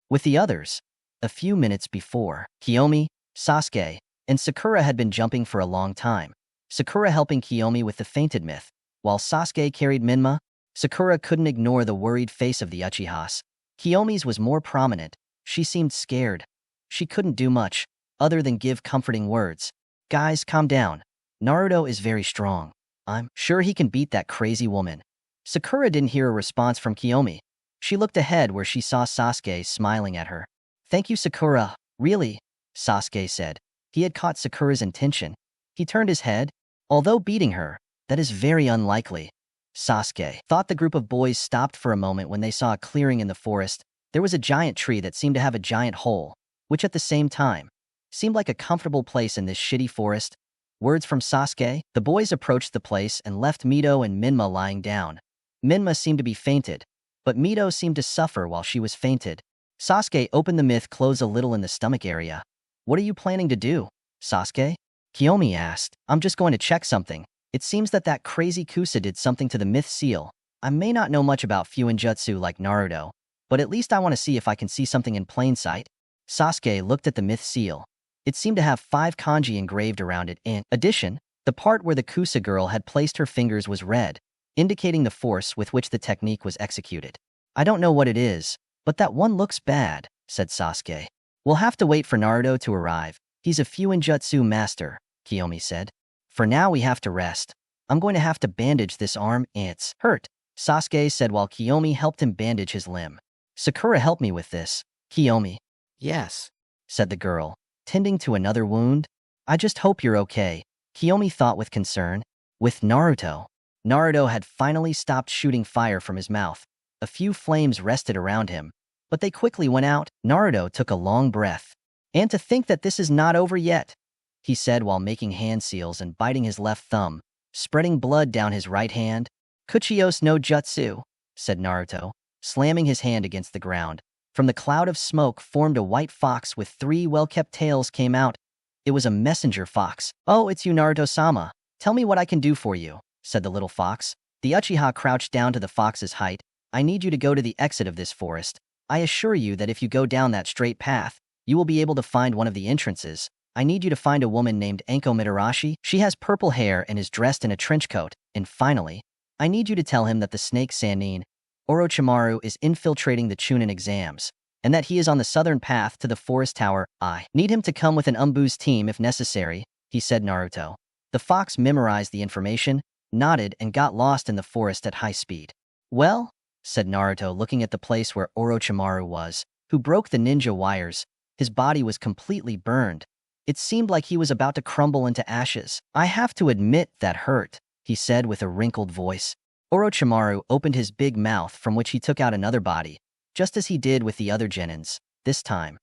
Speaker 1: With the others, a few minutes before, Kiyomi, Sasuke, and Sakura had been jumping for a long time. Sakura helping Kiyomi with the fainted myth. While Sasuke carried Minma, Sakura couldn't ignore the worried face of the Uchihas. Kiyomi's was more prominent. She seemed scared. She couldn't do much, other than give comforting words. Guys, calm down. Naruto is very strong. I'm sure he can beat that crazy woman. Sakura didn't hear a response from Kiyomi. She looked ahead where she saw Sasuke smiling at her. Thank you, Sakura. Really? Sasuke said. He had caught Sakura's intention. He turned his head. Although beating her, that is very unlikely. Sasuke thought. The group of boys stopped for a moment when they saw a clearing in the forest. There was a giant tree that seemed to have a giant hole, which at the same time seemed like a comfortable place in this shitty forest. Words from Sasuke. The boys approached the place and left Mito and Minma lying down. Minma seemed to be fainted, but Mito seemed to suffer while she was fainted. Sasuke opened the myth close a little in the stomach area. What are you planning to do, Sasuke? Kiyomi asked. I'm just going to check something. It seems that crazy Kusa did something to the myth seal. I may not know much about Fuinjutsu like Naruto, but at least I want to see if I can see something in plain sight. Sasuke looked at the myth seal. It seemed to have 5 kanji engraved around it. In addition, the part where the Kusa girl had placed her fingers was red, indicating the force with which the technique was executed. I don't know what it is, but that one looks bad, said Sasuke. We'll have to wait for Naruto to arrive. He's a Fuinjutsu master, Kiyomi said. For now we have to rest. I'm going to have to bandage this arm. It's hurt, Sasuke said while Kiyomi helped him bandage his limb. Sakura help me with this, Kiyomi. Yes, said the girl, tending to another wound. I just hope you're okay, Kiyomi thought with concern. With Naruto. Naruto had finally stopped shooting fire from his mouth. A few flames rested around him, but they quickly went out. Naruto took a long breath. And to think that this is not over yet, he said while making hand seals and biting his left thumb, spreading blood down his right hand. Kuchiyos no jutsu, said Naruto, slamming his hand against the ground. From the cloud of smoke formed a white fox with 3 well-kept tails came out. It was a messenger fox. Oh, it's you, Naruto-sama. Tell me what I can do for you, said the little fox. The Uchiha crouched down to the fox's height. I need you to go to the exit of this forest. I assure you that if you go down that straight path, you will be able to find one of the entrances. I need you to find a woman named Anko Mitarashi. She has purple hair and is dressed in a trench coat. And finally, I need you to tell him that the snake Sannin, Orochimaru, is infiltrating the Chunin exams, and that he is on the southern path to the forest tower. I need him to come with an Umbu's team if necessary, he said. Naruto. The fox memorized the information, nodded, and got lost in the forest at high speed. Well, said Naruto looking at the place where Orochimaru was, who broke the ninja wires. His body was completely burned. It seemed like he was about to crumble into ashes. I have to admit that hurt, he said with a wrinkled voice. Orochimaru opened his big mouth from which he took out another body, just as he did with the other genins. This time,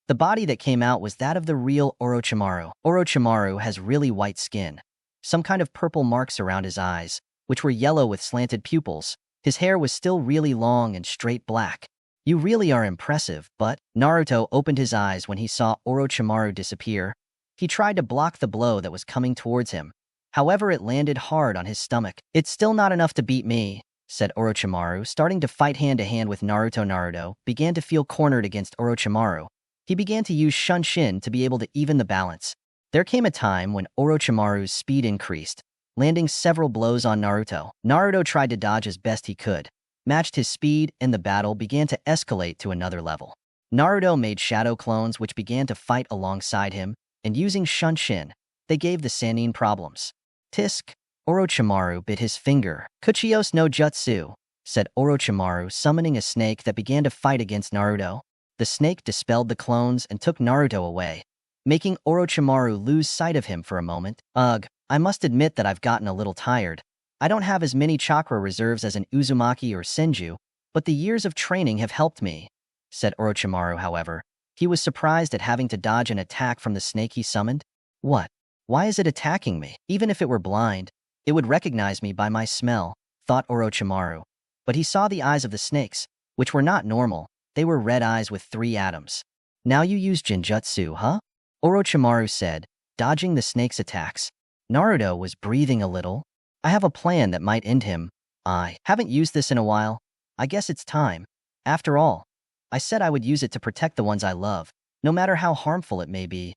Speaker 1: the body that came out was that of the real Orochimaru. Orochimaru has really white skin, some kind of purple marks around his eyes, which were yellow with slanted pupils. His hair was still really long and straight black. You really are impressive, but Naruto opened his eyes when he saw Orochimaru disappear. He tried to block the blow that was coming towards him. However, it landed hard on his stomach. It's still not enough to beat me, said Orochimaru, starting to fight hand-to-hand with Naruto. Naruto began to feel cornered against Orochimaru. He began to use Shunshin to be able to even the balance. There came a time when Orochimaru's speed increased, landing several blows on Naruto. Naruto tried to dodge as best he could, matched his speed, and the battle began to escalate to another level. Naruto made shadow clones which began to fight alongside him, and using Shunshin, they gave the Sannin problems. Tisk. Orochimaru bit his finger. Kuchiyos no jutsu, said Orochimaru, summoning a snake that began to fight against Naruto. The snake dispelled the clones and took Naruto away, making Orochimaru lose sight of him for a moment. Ugh, I must admit that I've gotten a little tired. I don't have as many chakra reserves as an Uzumaki or Senju, but the years of training have helped me, said Orochimaru. However, he was surprised at having to dodge an attack from the snake he summoned. What? Why is it attacking me? Even if it were blind, it would recognize me by my smell, thought Orochimaru. But he saw the eyes of the snakes, which were not normal. They were red eyes with 3 atoms. Now you use Genjutsu, huh? Orochimaru said, dodging the snake's attacks. Naruto was breathing a little. I have a plan that might end him. I haven't used this in a while. I guess it's time. After all, I said I would use it to protect the ones I love, no matter how harmful it may be.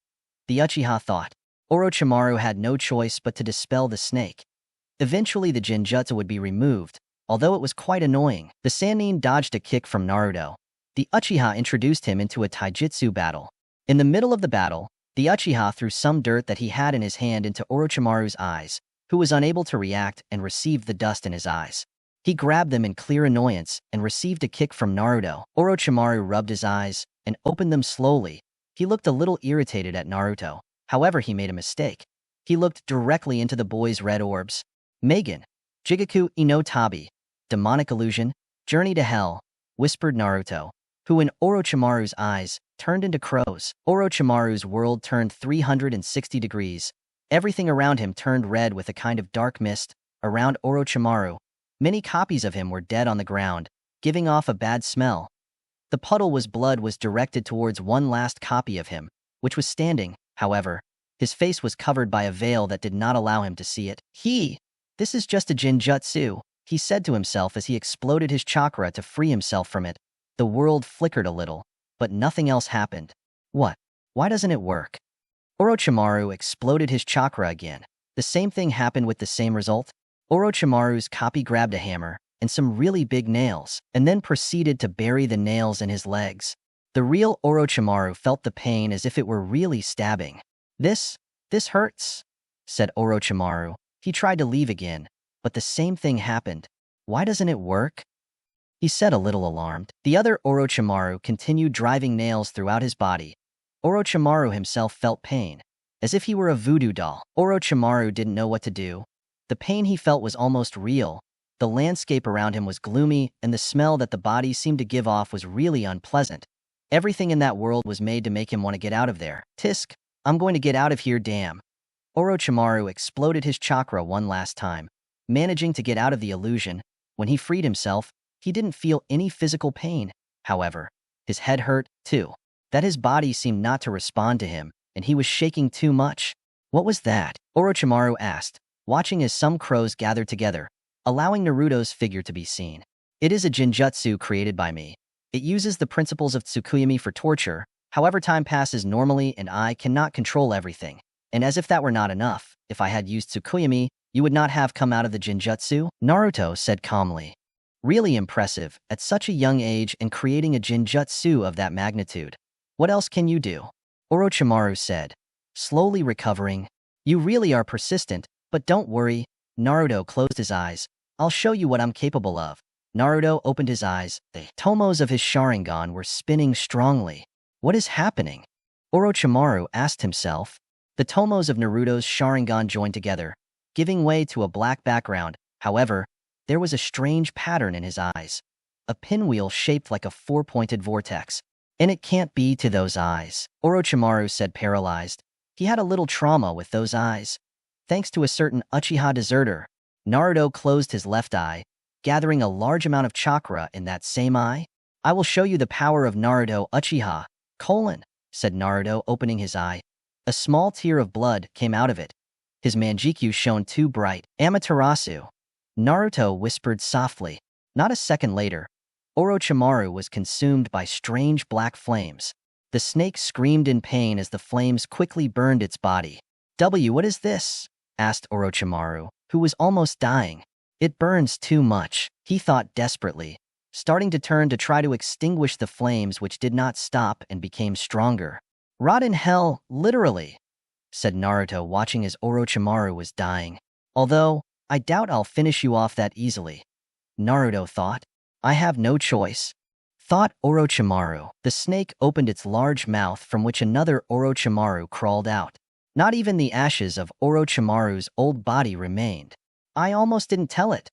Speaker 1: The Uchiha thought. Orochimaru had no choice but to dispel the snake. Eventually the Genjutsu would be removed, although it was quite annoying. The Sannin dodged a kick from Naruto. The Uchiha introduced him into a taijutsu battle. In the middle of the battle, the Uchiha threw some dirt that he had in his hand into Orochimaru's eyes, who was unable to react and received the dust in his eyes. He grabbed them in clear annoyance and received a kick from Naruto. Orochimaru rubbed his eyes and opened them slowly. He looked a little irritated at Naruto. However, he made a mistake. He looked directly into the boy's red orbs. Megan, Jigaku Ino Tabi, demonic illusion, journey to hell, whispered Naruto, who in Orochimaru's eyes turned into crows. Orochimaru's world turned 360 degrees. Everything around him turned red with a kind of dark mist. Around Orochimaru, many copies of him were dead on the ground, giving off a bad smell. The puddle was blood was directed towards one last copy of him, which was standing. However, his face was covered by a veil that did not allow him to see it. This is just a Genjutsu, he said to himself as he exploded his chakra to free himself from it. The world flickered a little, but nothing else happened. What? Why doesn't it work? Orochimaru exploded his chakra again. The same thing happened with the same result. Orochimaru's copy grabbed a hammer and some really big nails, and then proceeded to bury the nails in his legs. The real Orochimaru felt the pain as if it were really stabbing. This hurts, said Orochimaru. He tried to leave again, but the same thing happened. Why doesn't it work? He said, a little alarmed. The other Orochimaru continued driving nails throughout his body. Orochimaru himself felt pain, as if he were a voodoo doll. Orochimaru didn't know what to do. The pain he felt was almost real. The landscape around him was gloomy, and the smell that the body seemed to give off was really unpleasant. Everything in that world was made to make him want to get out of there. Tisk, I'm going to get out of here, damn. Orochimaru exploded his chakra one last time, managing to get out of the illusion. When he freed himself, he didn't feel any physical pain. However, his head hurt, too. That his body seemed not to respond to him, and he was shaking too much. What was that? Orochimaru asked, watching as some crows gathered together, allowing Naruto's figure to be seen. It is a Genjutsu created by me. It uses the principles of Tsukuyomi for torture. However, time passes normally and I cannot control everything. And as if that were not enough, if I had used Tsukuyomi, you would not have come out of the Genjutsu, Naruto said calmly. Really impressive, at such a young age and creating a Genjutsu of that magnitude. What else can you do? Orochimaru said, slowly recovering. You really are persistent, but don't worry. Naruto closed his eyes. I'll show you what I'm capable of. Naruto opened his eyes. The tomos of his Sharingan were spinning strongly. What is happening? Orochimaru asked himself. The tomos of Naruto's Sharingan joined together, giving way to a black background. However, there was a strange pattern in his eyes. A pinwheel shaped like a four-pointed vortex. And it can't be to those eyes, Orochimaru said, paralyzed. He had a little trauma with those eyes. Thanks to a certain Uchiha deserter, Naruto closed his left eye, gathering a large amount of chakra in that same eye. I will show you the power of Naruto Uchiha, said Naruto, opening his eye. A small tear of blood came out of it. His manjikyu shone too bright. Amaterasu, Naruto whispered softly. Not a second later, Orochimaru was consumed by strange black flames. The snake screamed in pain as the flames quickly burned its body. What is this? Asked Orochimaru, who was almost dying. It burns too much, he thought desperately, starting to turn to try to extinguish the flames, which did not stop and became stronger. Rot in hell, literally, said Naruto, watching as Orochimaru was dying. Although, I doubt I'll finish you off that easily. Naruto thought. I have no choice, thought Orochimaru. The snake opened its large mouth from which another Orochimaru crawled out. Not even the ashes of Orochimaru's old body remained. I almost didn't tell it,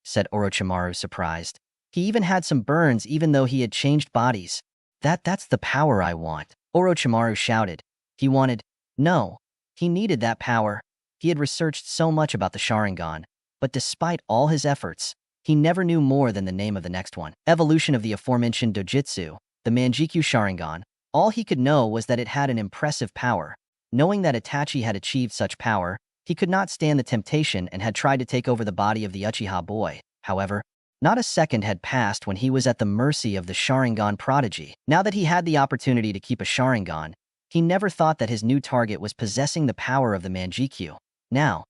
Speaker 1: said Orochimaru, surprised. He even had some burns even though he had changed bodies. That's the power I want, Orochimaru shouted. No, he needed that power. He had researched so much about the Sharingan, but despite all his efforts, he never knew more than the name of the next one. Evolution of the aforementioned dojutsu, the Manjikyu Sharingan. All he could know was that it had an impressive power. Knowing that Itachi had achieved such power, he could not stand the temptation and had tried to take over the body of the Uchiha boy. However, Not a second had passed when he was at the mercy of the Sharingan prodigy. Now that he had the opportunity to keep a Sharingan, he never thought that his new target was possessing the power of the Manjikyu. Now,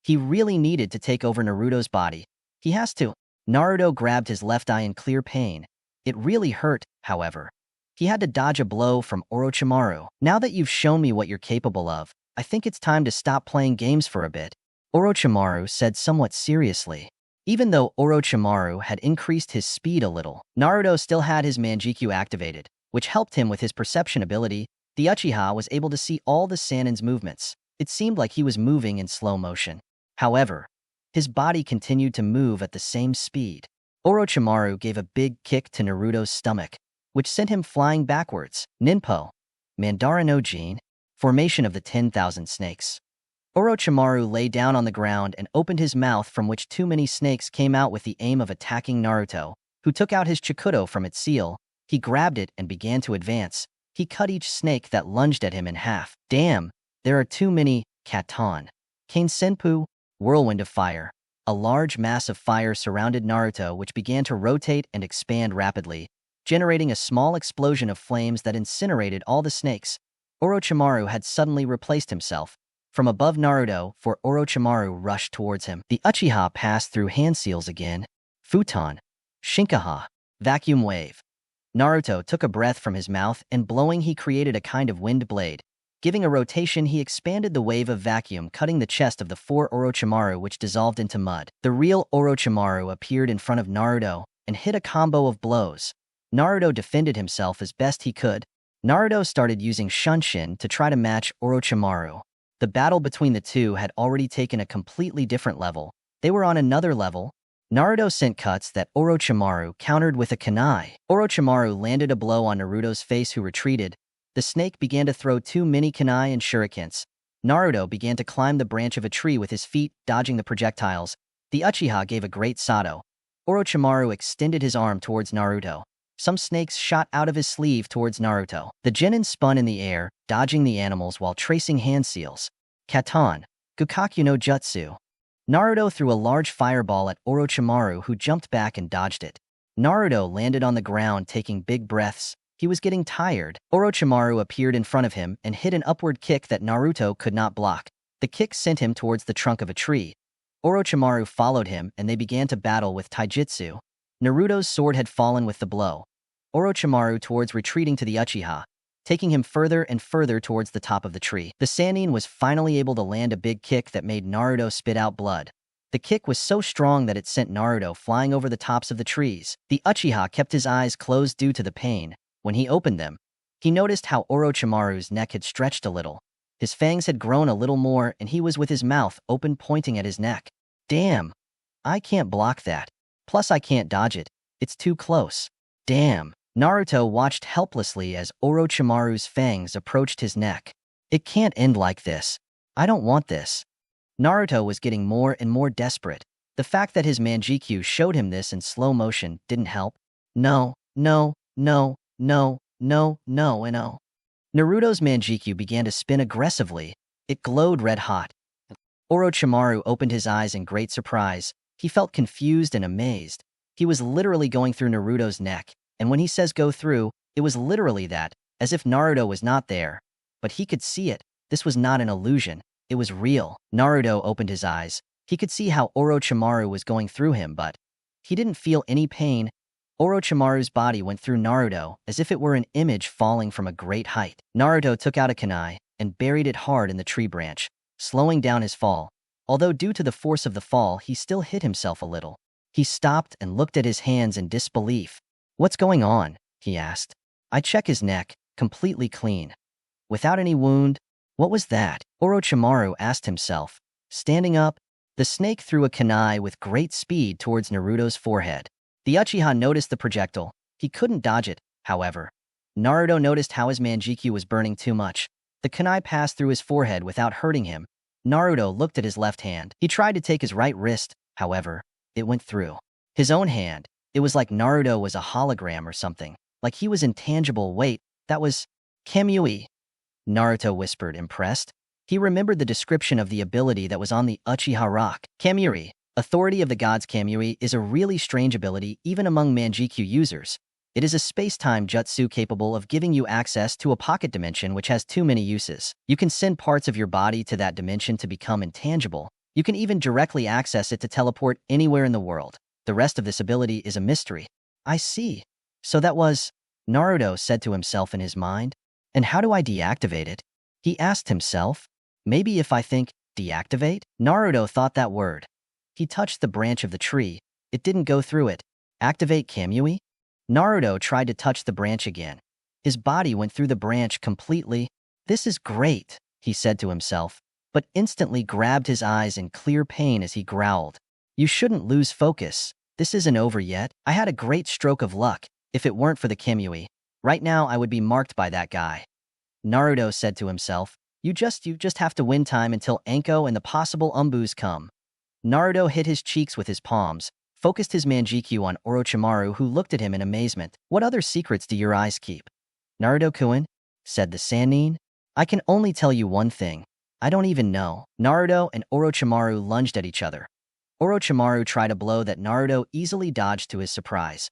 Speaker 1: he really needed to take over Naruto's body. He has to. Naruto grabbed his left eye in clear pain. It really hurt, however. He had to dodge a blow from Orochimaru. Now that you've shown me what you're capable of, I think it's time to stop playing games for a bit, Orochimaru said somewhat seriously. Even though Orochimaru had increased his speed a little, Naruto still had his Manjikyu activated, which helped him with his perception ability. The Uchiha was able to see all the Sannin's movements. It seemed like he was moving in slow motion. However, his body continued to move at the same speed. Orochimaru gave a big kick to Naruto's stomach, which sent him flying backwards. Ninpo, Mandara no Jin, formation of the 10,000 snakes. Orochimaru lay down on the ground and opened his mouth, from which too many snakes came out with the aim of attacking Naruto, who took out his chikudo from its seal. He grabbed it and began to advance. He cut each snake that lunged at him in half. Damn, there are too many. Katon. Kane Senpu, whirlwind of fire. A large mass of fire surrounded Naruto, which began to rotate and expand rapidly, generating a small explosion of flames that incinerated all the snakes. Orochimaru had suddenly replaced himself. From above Naruto, for Orochimaru rushed towards him. The Uchiha passed through hand seals again. Futon. Shinkaha. Vacuum wave. Naruto took a breath from his mouth, and blowing he created a kind of wind blade. Giving a rotation, he expanded the wave of vacuum, cutting the chest of the 4 Orochimaru, which dissolved into mud. The real Orochimaru appeared in front of Naruto and hit a combo of blows. Naruto defended himself as best he could. Naruto started using Shunshin to try to match Orochimaru. The battle between the two had already taken a completely different level. They were on another level. Naruto sent cuts that Orochimaru countered with a kunai. Orochimaru landed a blow on Naruto's face, who retreated. The snake began to throw too many kunai and shurikens. Naruto began to climb the branch of a tree with his feet, dodging the projectiles. The Uchiha gave a great sado. Orochimaru extended his arm towards Naruto. Some snakes shot out of his sleeve towards Naruto. The genin spun in the air, dodging the animals while tracing hand seals. Katon. Gukakyu no Jutsu. Naruto threw a large fireball at Orochimaru, who jumped back and dodged it. Naruto landed on the ground, taking big breaths. He was getting tired. Orochimaru appeared in front of him and hit an upward kick that Naruto could not block. The kick sent him towards the trunk of a tree. Orochimaru followed him, and they began to battle with taijutsu. Naruto's sword had fallen with the blow. Orochimaru towards retreating to the Uchiha, taking him further and further towards the top of the tree. The Sannin was finally able to land a big kick that made Naruto spit out blood. The kick was so strong that it sent Naruto flying over the tops of the trees. The Uchiha kept his eyes closed due to the pain. When he opened them, he noticed how Orochimaru's neck had stretched a little. His fangs had grown a little more, and he was with his mouth open, pointing at his neck. Damn, I can't block that. Plus I can't dodge it. It's too close. Damn. Naruto watched helplessly as Orochimaru's fangs approached his neck. It can't end like this. I don't want this. Naruto was getting more and more desperate. The fact that his Manjikyu showed him this in slow motion didn't help. No, no, no, no, no, no, and no. Naruto's Manjikyu began to spin aggressively. It glowed red hot. Orochimaru opened his eyes in great surprise. He felt confused and amazed. He was literally going through Naruto's neck, and when he says go through, it was literally that, as if Naruto was not there. But he could see it. This was not an illusion. It was real. Naruto opened his eyes. He could see how Orochimaru was going through him, but he didn't feel any pain. Orochimaru's body went through Naruto as if it were an image falling from a great height. Naruto took out a kunai and buried it hard in the tree branch, slowing down his fall. Although due to the force of the fall, he still hit himself a little. He stopped and looked at his hands in disbelief. What's going on? He asked. I check his neck, completely clean. Without any wound. What was that? Orochimaru asked himself. Standing up, the snake threw a kunai with great speed towards Naruto's forehead. The Uchiha noticed the projectile. He couldn't dodge it, however. Naruto noticed how his Manjikyu was burning too much. The kunai passed through his forehead without hurting him. Naruto looked at his left hand. He tried to take his right wrist, however. It went through his own hand. It was like Naruto was a hologram or something. Like he was intangible. Wait, that was Kamui. Naruto whispered, impressed. He remembered the description of the ability that was on the Uchiha rock. Kamui, Authority of the Gods Kamui is a really strange ability even among Manjikyu users. It is a space-time jutsu capable of giving you access to a pocket dimension which has too many uses. You can send parts of your body to that dimension to become intangible. You can even directly access it to teleport anywhere in the world. The rest of this ability is a mystery. I see. So that was, Naruto said to himself in his mind. And how do I deactivate it? He asked himself. Maybe if I think, deactivate? Naruto thought that word. He touched the branch of the tree. It didn't go through it. Activate Kamui? Naruto tried to touch the branch again. His body went through the branch completely. This is great, he said to himself, but instantly grabbed his eyes in clear pain as he growled. You shouldn't lose focus. This isn't over yet. I had a great stroke of luck. If it weren't for the Kamui, right now I would be marked by that guy. Naruto said to himself, You just have to win time until Anko and the possible Umbus come. Naruto hit his cheeks with his palms, focused his Manjikyu on Orochimaru, who looked at him in amazement. What other secrets do your eyes keep? Naruto-kun, said the Sannin. I can only tell you one thing. I don't even know. Naruto and Orochimaru lunged at each other. Orochimaru tried a blow that Naruto easily dodged to his surprise.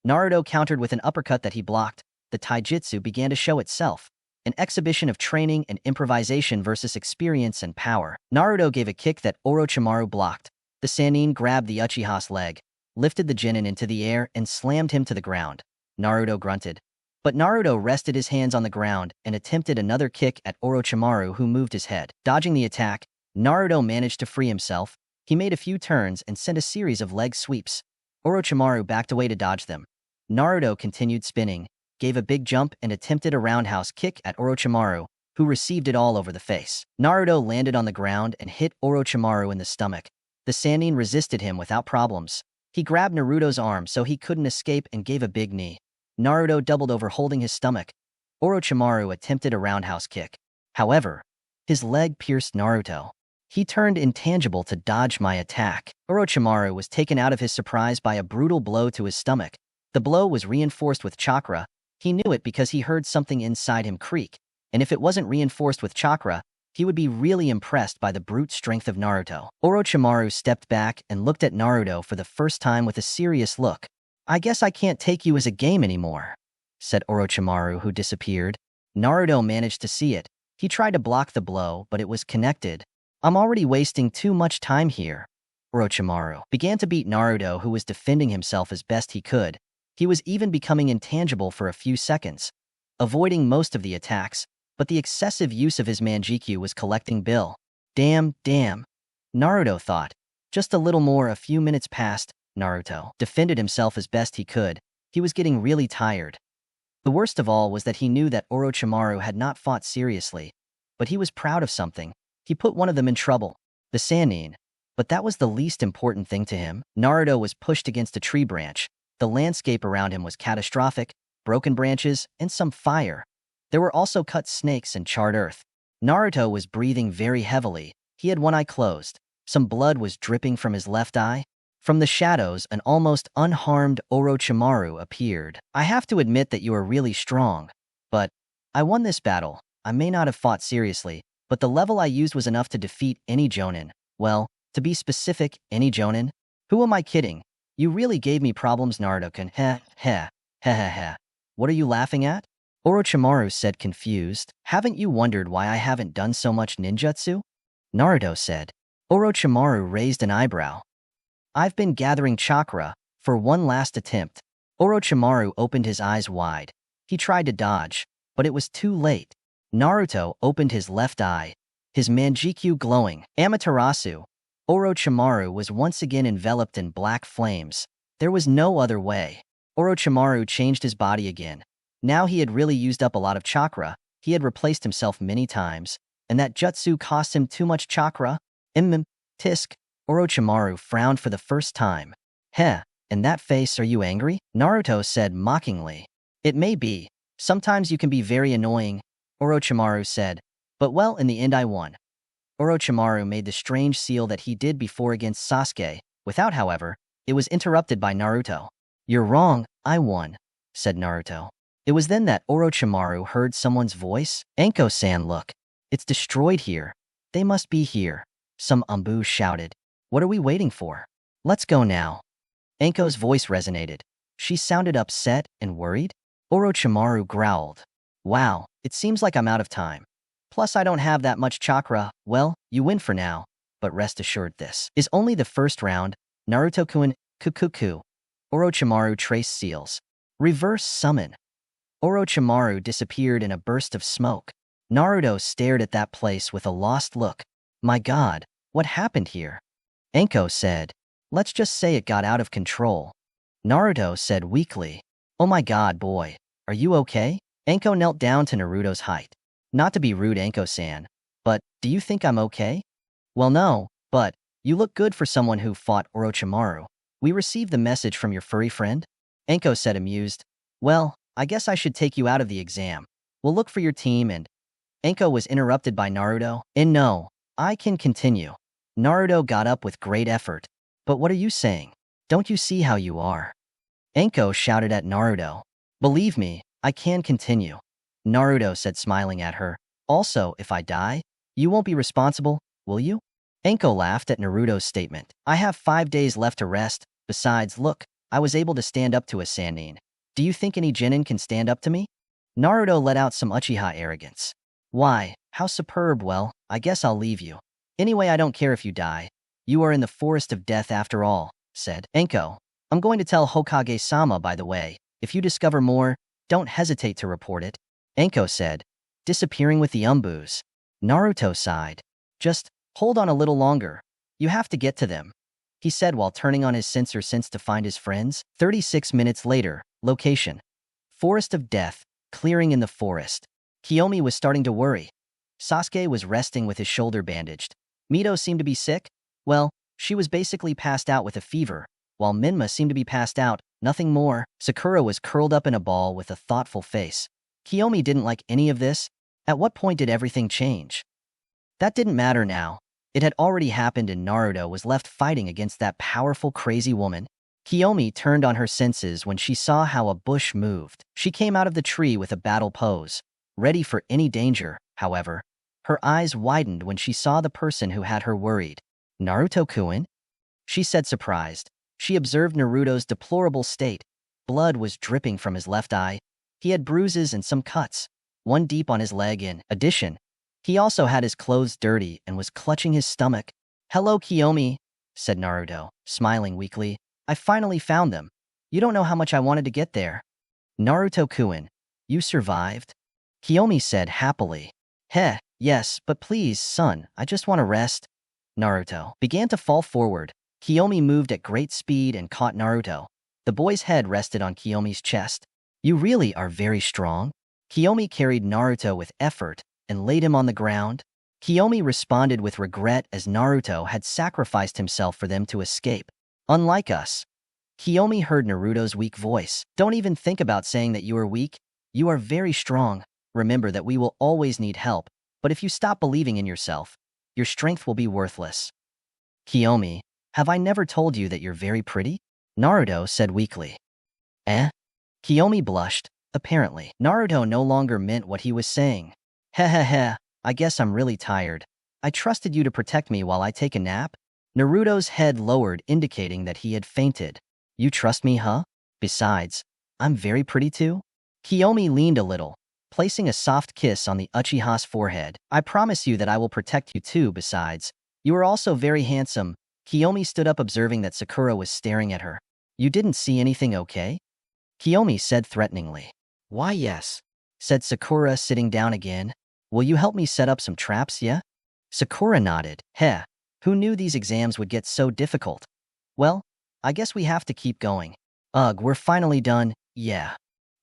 Speaker 1: Naruto countered with an uppercut that he blocked. The taijutsu began to show itself. An exhibition of training and improvisation versus experience and power. Naruto gave a kick that Orochimaru blocked. The Sannin grabbed the Uchiha's leg, lifted the Chunin into the air, and slammed him to the ground. Naruto grunted. But Naruto rested his hands on the ground and attempted another kick at Orochimaru, who moved his head. Dodging the attack, Naruto managed to free himself. He made a few turns and sent a series of leg sweeps. Orochimaru backed away to dodge them. Naruto continued spinning, gave a big jump, and attempted a roundhouse kick at Orochimaru, who received it all over the face. Naruto landed on the ground and hit Orochimaru in the stomach. The Sannin resisted him without problems. He grabbed Naruto's arm so he couldn't escape and gave a big knee. Naruto doubled over, holding his stomach. Orochimaru attempted a roundhouse kick. However, his leg pierced Naruto. He turned intangible to dodge my attack. Orochimaru was taken out of his surprise by a brutal blow to his stomach. The blow was reinforced with chakra. He knew it because he heard something inside him creak, and if it wasn't reinforced with chakra, he would be really impressed by the brute strength of Naruto. Orochimaru stepped back and looked at Naruto for the first time with a serious look. I guess I can't take you as a game anymore, said Orochimaru, who disappeared. Naruto managed to see it. He tried to block the blow, but it was connected. I'm already wasting too much time here. Orochimaru began to beat Naruto, who was defending himself as best he could. He was even becoming intangible for a few seconds, avoiding most of the attacks, but the excessive use of his Manjikyu was collecting bill. Damn. Naruto thought. Just a little more. A few minutes passed. Naruto defended himself as best he could. He was getting really tired. The worst of all was that he knew that Orochimaru had not fought seriously, but he was proud of something. He put one of them in trouble, the Sannin. But that was the least important thing to him. Naruto was pushed against a tree branch. The landscape around him was catastrophic, broken branches, and some fire. There were also cut snakes and charred earth. Naruto was breathing very heavily. He had one eye closed. Some blood was dripping from his left eye. From the shadows, an almost unharmed Orochimaru appeared. I have to admit that you are really strong. But I won this battle. I may not have fought seriously, but the level I used was enough to defeat any Jonin. Well, to be specific, any Jonin? Who am I kidding? You really gave me problems, Naruto-kun. Heh. What are you laughing at? Orochimaru said, confused. Haven't you wondered why I haven't done so much ninjutsu? Naruto said. Orochimaru raised an eyebrow. I've been gathering chakra for one last attempt. Orochimaru opened his eyes wide. He tried to dodge, but it was too late. Naruto opened his left eye, his Manjikyu glowing. Amaterasu. Orochimaru was once again enveloped in black flames. There was no other way. Orochimaru changed his body again. Now he had really used up a lot of chakra. He had replaced himself many times, and that jutsu cost him too much chakra. Tisk. Orochimaru frowned for the first time. Heh, in that face, are you angry? Naruto said mockingly. It may be. Sometimes you can be very annoying, Orochimaru said. But well, in the end I won. Orochimaru made the strange seal that he did before against Sasuke. Without, however, it was interrupted by Naruto. You're wrong, I won, said Naruto. It was then that Orochimaru heard someone's voice. Anko-san, look. It's destroyed here. They must be here. Some Umbu shouted. What are we waiting for? Let's go now. Anko's voice resonated. She sounded upset and worried. Orochimaru growled. Wow, it seems like I'm out of time. Plus, I don't have that much chakra. Well, you win for now, but rest assured this is only the first round. Naruto-kun, kukuku. Orochimaru trace seals. Reverse summon. Orochimaru disappeared in a burst of smoke. Naruto stared at that place with a lost look. My god, what happened here? Anko said. Let's just say it got out of control. Naruto said weakly. Oh my god, boy. Are you okay? Anko knelt down to Naruto's height. Not to be rude, Anko-san, but do you think I'm okay? Well, no, but you look good for someone who fought Orochimaru. We received the message from your furry friend? Anko said amused. Well, I guess I should take you out of the exam. We'll look for your team and… Anko was interrupted by Naruto. And no, I can continue. Naruto got up with great effort. But what are you saying? Don't you see how you are? Anko shouted at Naruto. Believe me, I can continue. Naruto said, smiling at her. Also, if I die, you won't be responsible, will you? Anko laughed at Naruto's statement. I have 5 days left to rest. Besides, look, I was able to stand up to a Sannin. Do you think any Genin can stand up to me? Naruto let out some Uchiha arrogance. Why, how superb. Well, I guess I'll leave you. Anyway, I don't care if you die. You are in the forest of death after all, said Anko. I'm going to tell Hokage-sama, by the way. If you discover more, don't hesitate to report it. Anko said, disappearing with the umbus. Naruto sighed. Just hold on a little longer. You have to get to them, he said while turning on his sensor sense to find his friends. 36 minutes later, location. Forest of Death, clearing in the forest. Kiyomi was starting to worry. Sasuke was resting with his shoulder bandaged. Mito seemed to be sick. Well, she was basically passed out with a fever, while Minma seemed to be passed out, nothing more. Sakura was curled up in a ball with a thoughtful face. Kiyomi didn't like any of this. At what point did everything change? That didn't matter now. It had already happened and Naruto was left fighting against that powerful, crazy woman. Kiyomi turned on her senses when she saw how a bush moved. She came out of the tree with a battle pose, ready for any danger. However, her eyes widened when she saw the person who had her worried. Naruto-kun? She said, surprised. She observed Naruto's deplorable state. Blood was dripping from his left eye. He had bruises and some cuts, one deep on his leg. In addition, he also had his clothes dirty and was clutching his stomach. Hello, Kiyomi, said Naruto, smiling weakly. I finally found them. You don't know how much I wanted to get there. Naruto-kun, you survived? Kiyomi said happily. Heh, yes, but please, son, I just want to rest. Naruto began to fall forward. Kiyomi moved at great speed and caught Naruto. The boy's head rested on Kiyomi's chest. You really are very strong. Kiyomi carried Naruto with effort and laid him on the ground. Kiyomi responded with regret as Naruto had sacrificed himself for them to escape. Unlike us. Kiyomi heard Naruto's weak voice. Don't even think about saying that you are weak. You are very strong. Remember that we will always need help, but if you stop believing in yourself, your strength will be worthless. Kiyomi, have I never told you that you're very pretty? Naruto said weakly. Eh? Kiyomi blushed. Apparently, Naruto no longer meant what he was saying. Heh, I guess I'm really tired. I trusted you to protect me while I take a nap? Naruto's head lowered, indicating that he had fainted. You trust me, huh? Besides, I'm very pretty too? Kiyomi leaned a little, placing a soft kiss on the Uchiha's forehead. I promise you that I will protect you too. Besides, you are also very handsome. Kiyomi stood up, observing that Sakura was staring at her. You didn't see anything, okay? Kiyomi said threateningly. Why, yes, said Sakura, sitting down again. Will you help me set up some traps, yeah? Sakura nodded. Heh, who knew these exams would get so difficult? Well, I guess we have to keep going. Ugh, we're finally done, yeah.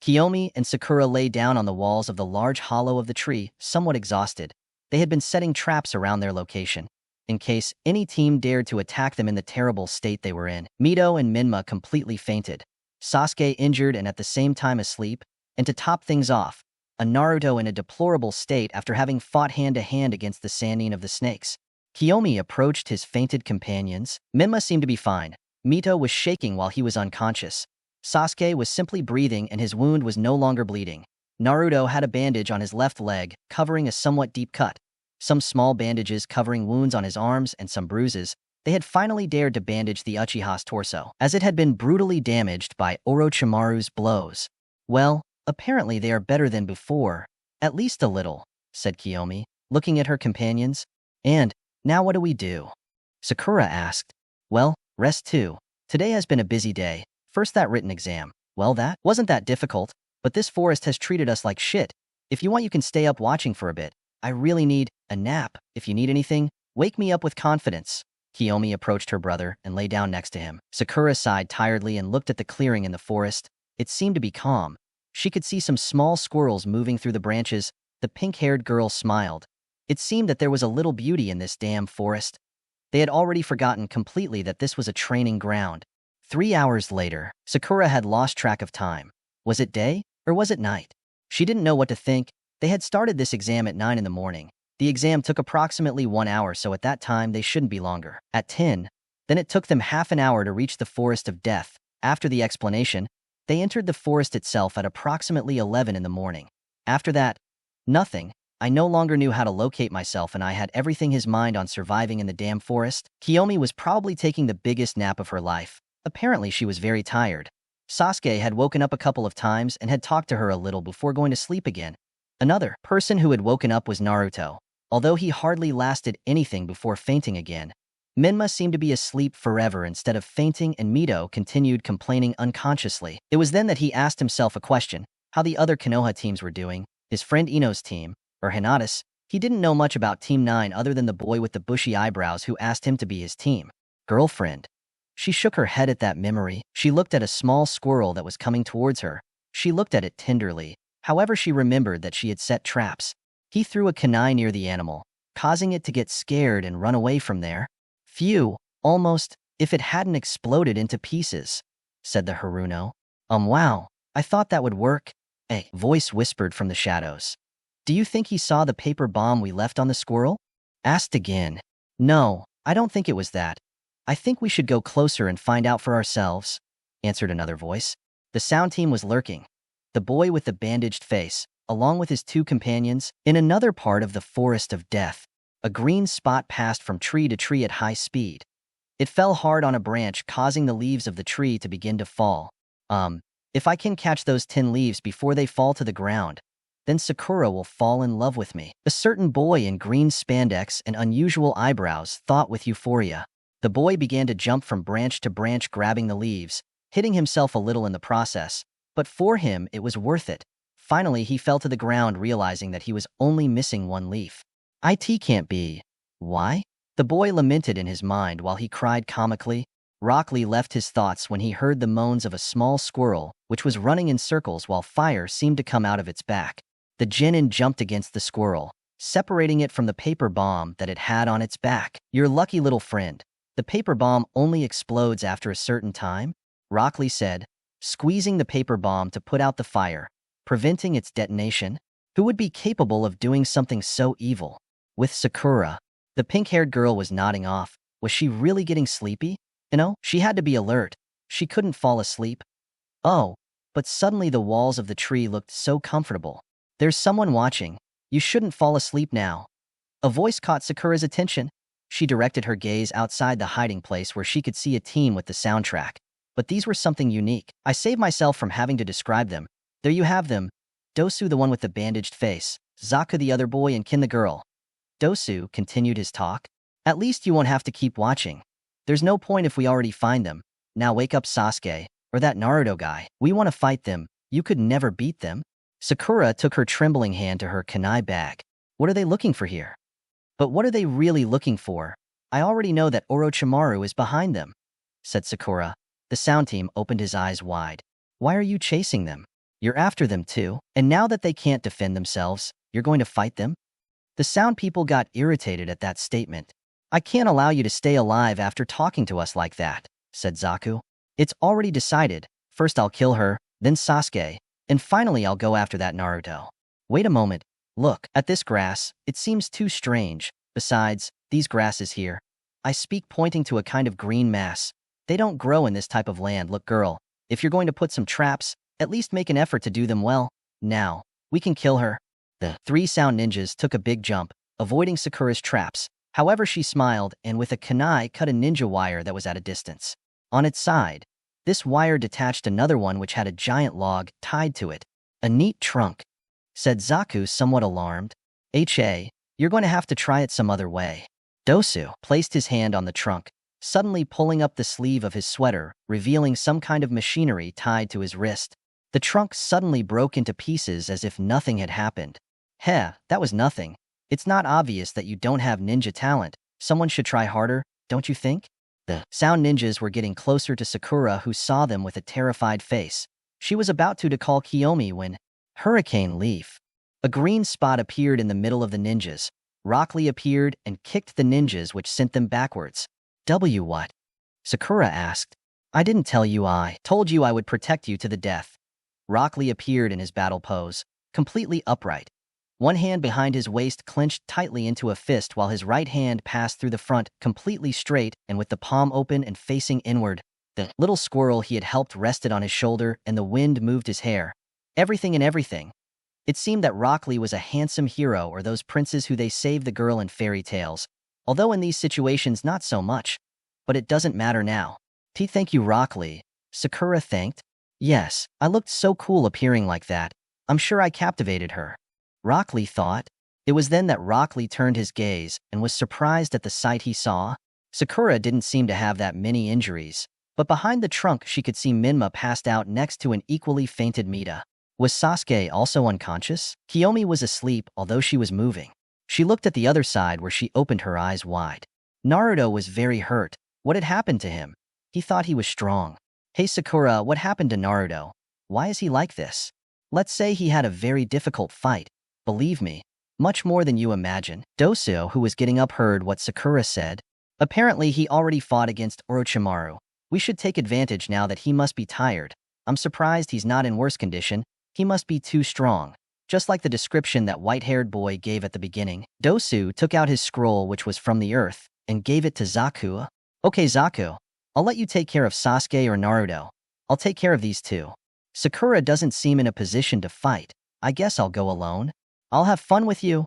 Speaker 1: Kiyomi and Sakura lay down on the walls of the large hollow of the tree, somewhat exhausted. They had been setting traps around their location, in case any team dared to attack them in the terrible state they were in. Mito and Minma completely fainted. Sasuke injured and at the same time asleep. And to top things off, a Naruto in a deplorable state after having fought hand-to-hand against the Sannin of the Snakes. Kiyomi approached his fainted companions. Minma seemed to be fine. Mito was shaking while he was unconscious. Sasuke was simply breathing and his wound was no longer bleeding. Naruto had a bandage on his left leg, covering a somewhat deep cut. Some small bandages covering wounds on his arms and some bruises. They had finally dared to bandage the Uchiha's torso, as it had been brutally damaged by Orochimaru's blows. Well, apparently they are better than before. At least a little, said Kiyomi, looking at her companions. And, now what do we do? Sakura asked. Well, rest too. Today has been a busy day. First that written exam. Well, that wasn't that difficult, but this forest has treated us like shit. If you want, you can stay up watching for a bit. I really need a nap. If you need anything, wake me up with confidence. Kiyomi approached her brother and lay down next to him. Sakura sighed tiredly and looked at the clearing in the forest. It seemed to be calm. She could see some small squirrels moving through the branches. The pink-haired girl smiled. It seemed that there was a little beauty in this damn forest. They had already forgotten completely that this was a training ground. 3 hours later, Sakura had lost track of time. Was it day or was it night? She didn't know what to think. They had started this exam at 9 in the morning. The exam took approximately 1 hour, so at that time they shouldn't be longer. At 10, then it took them half an hour to reach the Forest of Death. After the explanation, they entered the forest itself at approximately 11 in the morning. After that, nothing. I no longer knew how to locate myself and I had everything his mind on surviving in the damn forest. Kiyomi was probably taking the biggest nap of her life. Apparently she was very tired. Sasuke had woken up a couple of times and had talked to her a little before going to sleep again. Another person who had woken up was Naruto. Although he hardly lasted anything before fainting again. Menma seemed to be asleep forever instead of fainting, and Mito continued complaining unconsciously. It was then that he asked himself a question, how the other Konoha teams were doing, his friend Ino's team, or Hinata's. He didn't know much about Team 9 other than the boy with the bushy eyebrows who asked him to be his team girlfriend. She shook her head at that memory. She looked at a small squirrel that was coming towards her. She looked at it tenderly. However, she remembered that she had set traps. He threw a kunai near the animal, causing it to get scared and run away from there. Phew, almost, if it hadn't exploded into pieces, said the Haruno. Wow, I thought that would work. A voice whispered from the shadows. Do you think he saw the paper bomb we left on the squirrel? Asked again. No, I don't think it was that. I think we should go closer and find out for ourselves, answered another voice. The sound team was lurking. The boy with the bandaged face, along with his 2 companions, in another part of the Forest of Death. A green spot passed from tree to tree at high speed. It fell hard on a branch, causing the leaves of the tree to begin to fall. If I can catch those 10 leaves before they fall to the ground, then Sakura will fall in love with me. A certain boy in green spandex and unusual eyebrows thought with euphoria. The boy began to jump from branch to branch, grabbing the leaves, hitting himself a little in the process, but for him it was worth it. Finally, he fell to the ground, realizing that he was only missing 1 leaf. It can't be. Why? The boy lamented in his mind while he cried comically. Rock Lee left his thoughts when he heard the moans of a small squirrel, which was running in circles while fire seemed to come out of its back. The genin jumped against the squirrel, separating it from the paper bomb that it had on its back. Your lucky little friend. The paper bomb only explodes after a certain time, Rock Lee said, squeezing the paper bomb to put out the fire, preventing its detonation. Who would be capable of doing something so evil? With Sakura, the pink-haired girl was nodding off. Was she really getting sleepy? She had to be alert. She couldn't fall asleep. Oh, but suddenly the walls of the tree looked so comfortable. There's someone watching. You shouldn't fall asleep now. A voice caught Sakura's attention. She directed her gaze outside the hiding place where she could see a team with the soundtrack. But these were something unique. I saved myself from having to describe them. There you have them. Dosu, the one with the bandaged face, Zaku, the other boy, and Kin, the girl. Dosu continued his talk. At least you won't have to keep watching. There's no point if we already find them. Now wake up Sasuke, or that Naruto guy. We want to fight them. You could never beat them. Sakura took her trembling hand to her kunai bag. What are they looking for here? But what are they really looking for? I already know that Orochimaru is behind them, said Sakura. The sound team opened his eyes wide. Why are you chasing them? You're after them too, and now that they can't defend themselves, you're going to fight them? The sound people got irritated at that statement. I can't allow you to stay alive after talking to us like that, said Zaku. It's already decided. First I'll kill her, then Sasuke, and finally I'll go after that Naruto. Wait a moment. Look, at this grass, it seems too strange. Besides, these grasses here. I speak pointing to a kind of green mass. They don't grow in this type of land. Look, girl, if you're going to put some traps, at least make an effort to do them well. Now, we can kill her. The 3 sound ninjas took a big jump, avoiding Sakura's traps. However, she smiled and with a kunai cut a ninja wire that was at a distance. On its side, this wire detached another one which had a giant log tied to it. A neat trunk, said Zaku, somewhat alarmed. You're going to have to try it some other way. Dosu placed his hand on the trunk, suddenly pulling up the sleeve of his sweater, revealing some kind of machinery tied to his wrist. The trunk suddenly broke into pieces as if nothing had happened. That was nothing. It's not obvious that you don't have ninja talent. Someone should try harder, don't you think? The sound ninjas were getting closer to Sakura, who saw them with a terrified face. She was about to call Kiyomi when Hurricane Leaf. A green spot appeared in the middle of the ninjas. Rock Lee appeared and kicked the ninjas, which sent them backwards. What? Sakura asked. I didn't tell you I told you I would protect you to the death. Rock Lee appeared in his battle pose, completely upright. One hand behind his waist clenched tightly into a fist while his right hand passed through the front, completely straight and with the palm open and facing inward. The little squirrel he had helped rested on his shoulder and the wind moved his hair. Everything and everything. It seemed that Rock Lee was a handsome hero, or those princes who they saved the girl in fairy tales. Although in these situations not so much. But it doesn't matter now. Thank you, Rock Lee. Sakura thanked. Yes, I looked so cool appearing like that. I'm sure I captivated her. Rock Lee thought. It was then that Rock Lee turned his gaze and was surprised at the sight he saw. Sakura didn't seem to have that many injuries, but behind the trunk she could see Minma passed out next to an equally fainted Mita. Was Sasuke also unconscious? Kiyomi was asleep, although she was moving. She looked at the other side where she opened her eyes wide. Naruto was very hurt. What had happened to him? He thought he was strong. Hey Sakura, what happened to Naruto? Why is he like this? Let's say he had a very difficult fight. Believe me, much more than you imagine. Dosu, who was getting up, heard what Sakura said. Apparently he already fought against Orochimaru. We should take advantage now that he must be tired. I'm surprised he's not in worse condition. He must be too strong. Just like the description that white-haired boy gave at the beginning. Dosu took out his scroll, which was from the earth, and gave it to Zaku. Okay, Zaku. I'll let you take care of Sasuke or Naruto. I'll take care of these two. Sakura doesn't seem in a position to fight. I guess I'll go alone. I'll have fun with you.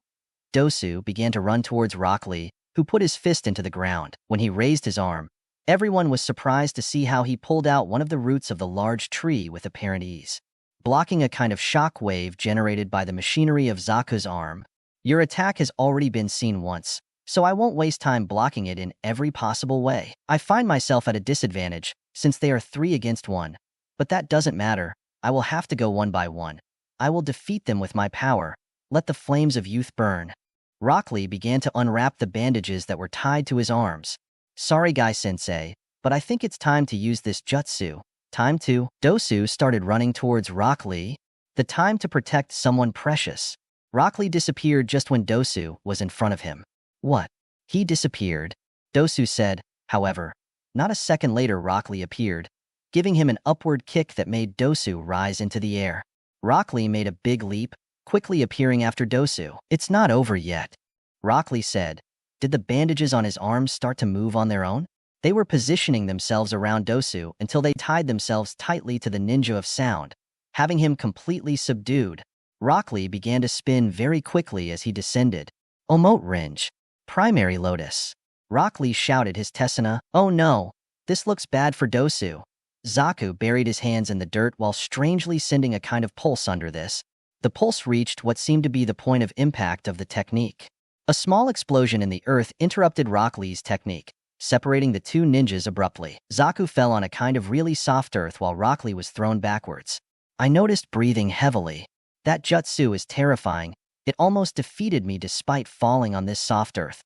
Speaker 1: Dosu began to run towards Rock Lee, who put his fist into the ground. When he raised his arm, everyone was surprised to see how he pulled out one of the roots of the large tree with apparent ease, blocking a kind of shock wave generated by the machinery of Zaku's arm. Your attack has already been seen once, so I won't waste time blocking it in every possible way. I find myself at a disadvantage, since they are 3 against 1. But that doesn't matter. I will have to go one by one. I will defeat them with my power. Let the flames of youth burn. Rock Lee began to unwrap the bandages that were tied to his arms. Sorry, Guy-sensei, but I think it's time to use this jutsu. Time to. Dosu started running towards Rock Lee. The time to protect someone precious. Rock Lee disappeared just when Dosu was in front of him. What? He disappeared? Dosu said. However, not a second later Rock Lee appeared, giving him an upward kick that made Dosu rise into the air. Rock Lee made a big leap, quickly appearing after Dosu. It's not over yet, Rock Lee said. Did the bandages on his arms start to move on their own? They were positioning themselves around Dosu until they tied themselves tightly to the ninja of sound, having him completely subdued. Rock Lee began to spin very quickly as he descended. Omote Ringe. Primary Lotus. Rock Lee shouted his Tessuna. Oh no, this looks bad for Dosu. Zaku buried his hands in the dirt while strangely sending a kind of pulse under this. The pulse reached what seemed to be the point of impact of the technique. A small explosion in the earth interrupted Rock Lee's technique, separating the two ninjas abruptly. Zaku fell on a kind of really soft earth while Rock Lee was thrown backwards. I noticed breathing heavily. That jutsu is terrifying. It almost defeated me despite falling on this soft earth.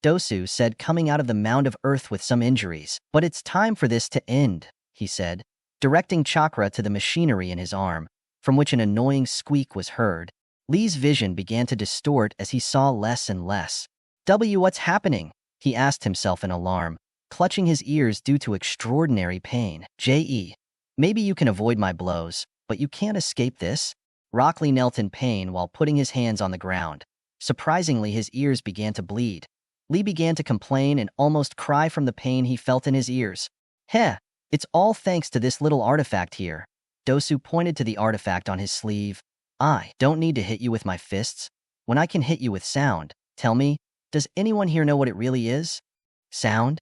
Speaker 1: Dosu said, coming out of the mound of earth with some injuries. But it's time for this to end, he said, directing chakra to the machinery in his arm, from which an annoying squeak was heard. Lee's vision began to distort as he saw less and less. What's happening? He asked himself in alarm, clutching his ears due to extraordinary pain. Maybe you can avoid my blows, but you can't escape this? Rock Lee knelt in pain while putting his hands on the ground. Surprisingly, his ears began to bleed. Lee began to complain and almost cry from the pain he felt in his ears. It's all thanks to this little artifact here. Dosu pointed to the artifact on his sleeve. I don't need to hit you with my fists. When I can hit you with sound, tell me, Does anyone here know what it really is? Sound?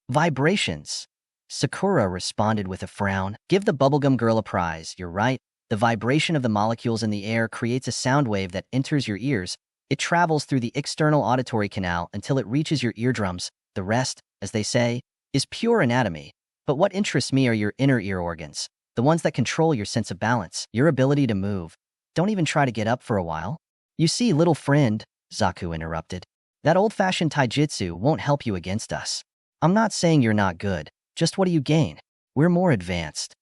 Speaker 1: Vibrations. Sakura responded with a frown. Give the bubblegum girl a prize, you're right. The vibration of the molecules in the air creates a sound wave that enters your ears. It travels through the external auditory canal until it reaches your eardrums. The rest, as they say, is pure anatomy. But what interests me are your inner ear organs, the ones that control your sense of balance, your ability to move. Don't even try to get up for a while. You see, little friend, Zaku interrupted, that old-fashioned taijutsu won't help you against us. I'm not saying you're not good, just what do you gain? We're more advanced.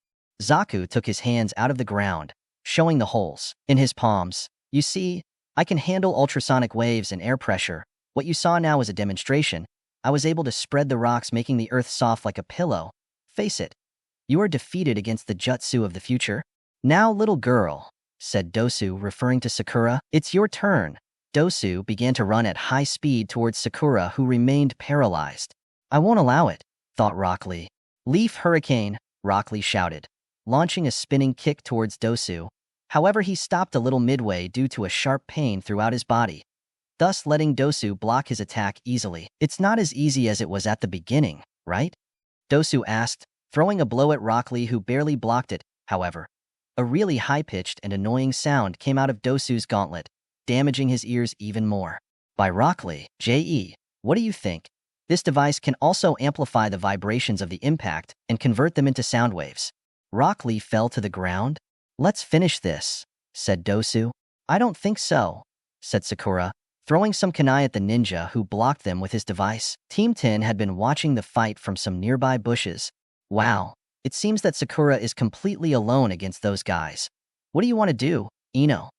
Speaker 1: Zaku took his hands out of the ground, showing the holes in his palms. You see, I can handle ultrasonic waves and air pressure. What you saw now is a demonstration. I was able to spread the rocks, making the earth soft like a pillow. Face it, you are defeated against the jutsu of the future. Now, little girl, said Dosu, referring to Sakura, it's your turn. Dosu began to run at high speed towards Sakura, who remained paralyzed. I won't allow it, thought Rock Lee. Leaf Hurricane, Rock Lee shouted, launching a spinning kick towards Dosu. However, he stopped a little midway due to a sharp pain throughout his body, thus letting Dosu block his attack easily. It's not as easy as it was at the beginning, right? Dosu asked, throwing a blow at Rock Lee, who barely blocked it. However, a really high-pitched and annoying sound came out of Dosu's gauntlet, damaging his ears even more. By Rock Lee, J.E., what do you think? This device can also amplify the vibrations of the impact and convert them into sound waves. Rock Lee fell to the ground. Let's finish this, said Dosu. I don't think so, said Sakura, throwing some kunai at the ninja who blocked them with his device. Team 10 had been watching the fight from some nearby bushes. Wow, it seems that Sakura is completely alone against those guys. What do you want to do, Ino?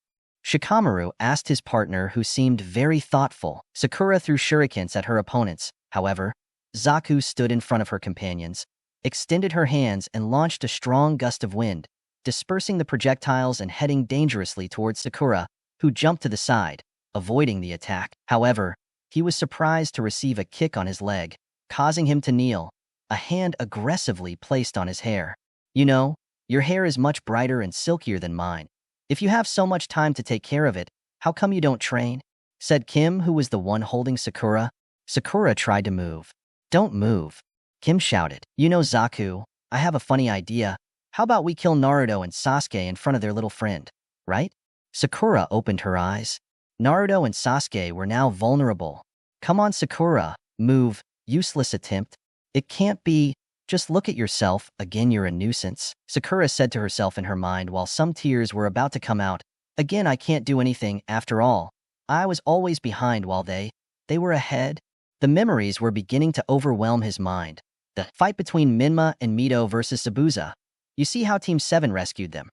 Speaker 1: Shikamaru asked his partner, who seemed very thoughtful. Sakura threw shurikens at her opponents. However, Zaku stood in front of her companions, extended her hands, and launched a strong gust of wind, dispersing the projectiles and heading dangerously towards Sakura, who jumped to the side, avoiding the attack. However, he was surprised to receive a kick on his leg, causing him to kneel, a hand aggressively placed on his hair. You know, your hair is much brighter and silkier than mine. If you have so much time to take care of it, how come you don't train? Said Kim, who was the one holding Sakura. Sakura tried to move. Don't move, Kim shouted. You know, Zaku, I have a funny idea. How about we kill Naruto and Sasuke in front of their little friend, right? Sakura opened her eyes. Naruto and Sasuke were now vulnerable. Come on, Sakura, move. Useless attempt. It can't be. Just look at yourself. Again, you're a nuisance, Sakura said to herself in her mind while some tears were about to come out. Again, I can't do anything. After all, I was always behind while they were ahead. The memories were beginning to overwhelm his mind. The fight between Minma and Mito versus Zabuza. You see how Team 7 rescued them.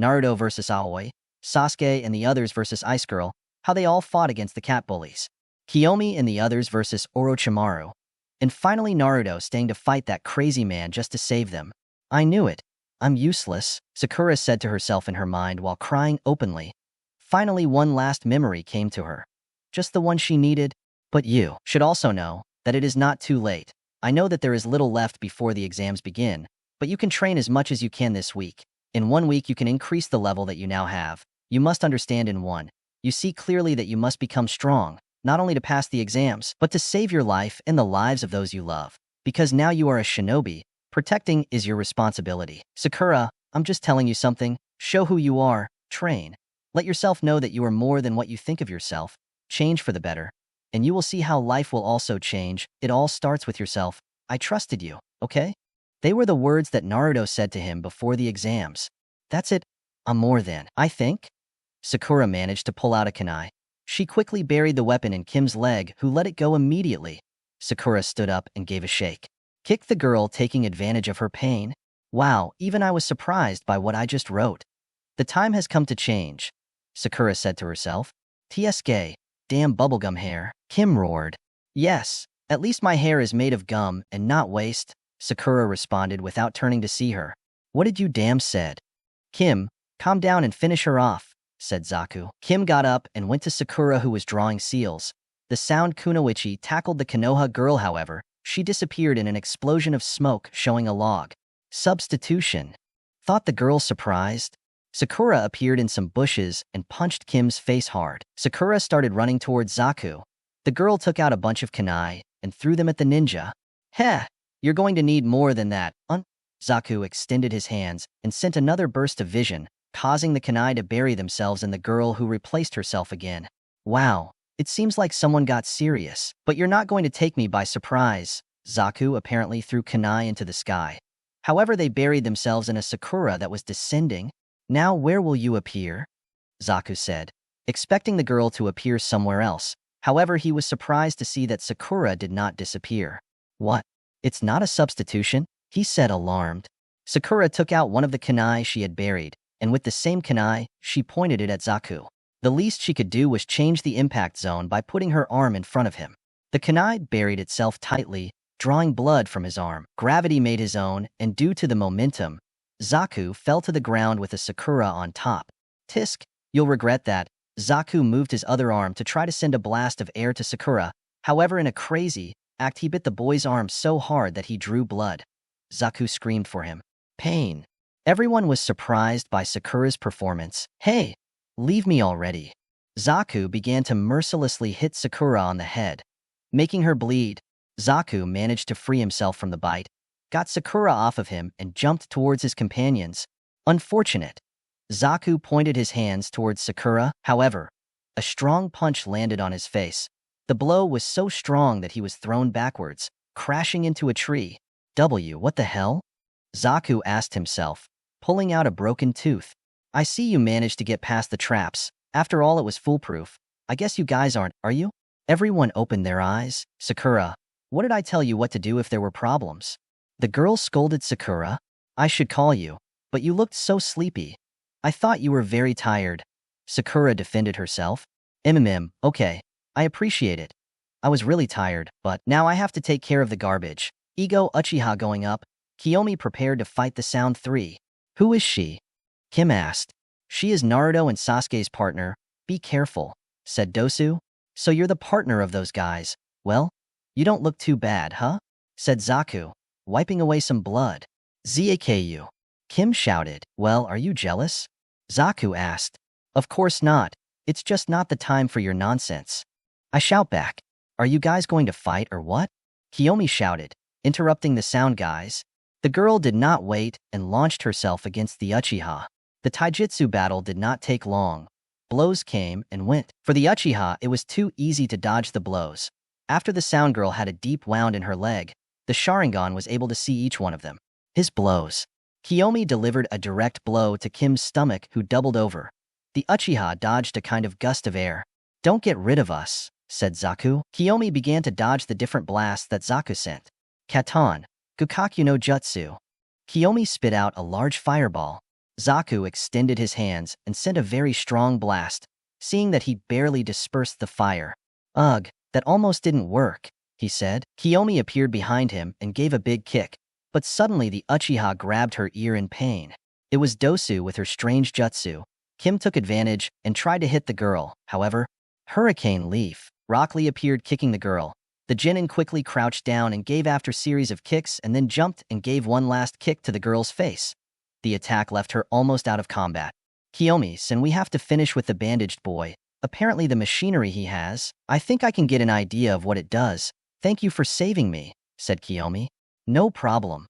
Speaker 1: Naruto versus Aoi, Sasuke and the others versus Ice Girl, how they all fought against the cat bullies. Kiyomi and the others versus Orochimaru. And finally Naruto staying to fight that crazy man just to save them. I knew it. I'm useless, Sakura said to herself in her mind while crying openly. Finally, one last memory came to her. Just the one she needed. But you should also know that it is not too late. I know that there is little left before the exams begin, but you can train as much as you can this week. In 1 week, you can increase the level that you now have. You must understand in 1. You see clearly that you must become strong, not only to pass the exams, but to save your life and the lives of those you love. Because now you are a shinobi, protecting is your responsibility. Sakura, I'm just telling you something. Show who you are, train. Let yourself know that you are more than what you think of yourself. Change for the better. And you will see how life will also change. It all starts with yourself. I trusted you, okay? They were the words that Naruto said to him before the exams. That's it. I'm more than, I think. Sakura managed to pull out a kunai. She quickly buried the weapon in Kim's leg, who let it go immediately. Sakura stood up and gave a shake. Kicked the girl, taking advantage of her pain. Wow, even I was surprised by what I just wrote. The time has come to change, Sakura said to herself. TSK, damn bubblegum hair, Kim roared. Yes, at least my hair is made of gum and not waste, Sakura responded without turning to see her. What did you damn said? Kim, calm down and finish her off, said Zaku. Kim got up and went to Sakura, who was drawing seals. The sound Kunoichi tackled the Konoha girl, however, she disappeared in an explosion of smoke, showing a log. Substitution. Thought the girl surprised? Sakura appeared in some bushes and punched Kim's face hard. Sakura started running towards Zaku. The girl took out a bunch of kunai and threw them at the ninja. Heh, you're going to need more than that. Zaku extended his hands and sent another burst of vision, causing the kunai to bury themselves in the girl who replaced herself again. Wow, it seems like someone got serious. But you're not going to take me by surprise. Zaku apparently threw kunai into the sky. However, they buried themselves in a Sakura that was descending. Now where will you appear? Zaku said, expecting the girl to appear somewhere else. However, he was surprised to see that Sakura did not disappear. What? It's not a substitution? He said, alarmed. Sakura took out one of the kunai she had buried, and with the same kunai, she pointed it at Zaku. The least she could do was change the impact zone by putting her arm in front of him. The kunai buried itself tightly, drawing blood from his arm. Gravity made his own, and due to the momentum, Zaku fell to the ground with a Sakura on top. Tisk, you'll regret that. Zaku moved his other arm to try to send a blast of air to Sakura. However, in a crazy act, he bit the boy's arm so hard that he drew blood. Zaku screamed for him. Pain. Everyone was surprised by Sakura's performance. Hey, leave me already. Zaku began to mercilessly hit Sakura on the head, making her bleed. Zaku managed to free himself from the bite, got Sakura off of him, and jumped towards his companions. Unfortunate. Zaku pointed his hands towards Sakura. However, a strong punch landed on his face. The blow was so strong that he was thrown backwards, crashing into a tree. What the hell? Zaku asked himself, pulling out a broken tooth. I see you managed to get past the traps. After all, it was foolproof. I guess you guys aren't, are you? Everyone opened their eyes. Sakura, what did I tell you what to do if there were problems? The girl scolded Sakura. I should call you, but you looked so sleepy. I thought you were very tired. Sakura defended herself. Okay, I appreciate it. I was really tired, but now I have to take care of the garbage. Ego Uchiha going up. Kiyomi prepared to fight the Sound 3. Who is she? Kim asked. She is Naruto and Sasuke's partner. Be careful, said Dosu. So you're the partner of those guys. Well, you don't look too bad, huh? Said Zaku, wiping away some blood. Zaku. Kim shouted. Well, are you jealous? Zaku asked. Of course not. It's just not the time for your nonsense. I shout back. Are you guys going to fight or what? Kiyomi shouted, interrupting the Sound guys. The girl did not wait and launched herself against the Uchiha. The taijutsu battle did not take long. Blows came and went. For the Uchiha, it was too easy to dodge the blows. After the Sound girl had a deep wound in her leg, the Sharingan was able to see each one of them. His blows. Kiyomi delivered a direct blow to Kim's stomach, who doubled over. The Uchiha dodged a kind of gust of air. Don't get rid of us, said Zaku. Kiyomi began to dodge the different blasts that Zaku sent. Katan, Gukakyu no Jutsu. Kiyomi spit out a large fireball. Zaku extended his hands and sent a very strong blast, seeing that he barely dispersed the fire. Ugh, that almost didn't work, he said. Kiyomi appeared behind him and gave a big kick, but suddenly the Uchiha grabbed her ear in pain. It was Dosu with her strange jutsu. Kim took advantage and tried to hit the girl. However, Hurricane Leaf. Rock Lee appeared kicking the girl. The Genin quickly crouched down and gave after series of kicks and then jumped and gave one last kick to the girl's face. The attack left her almost out of combat. Kiyomi-san, we have to finish with the bandaged boy. Apparently the machinery he has, I think I can get an idea of what it does. Thank you for saving me, said Kiyomi. No problem,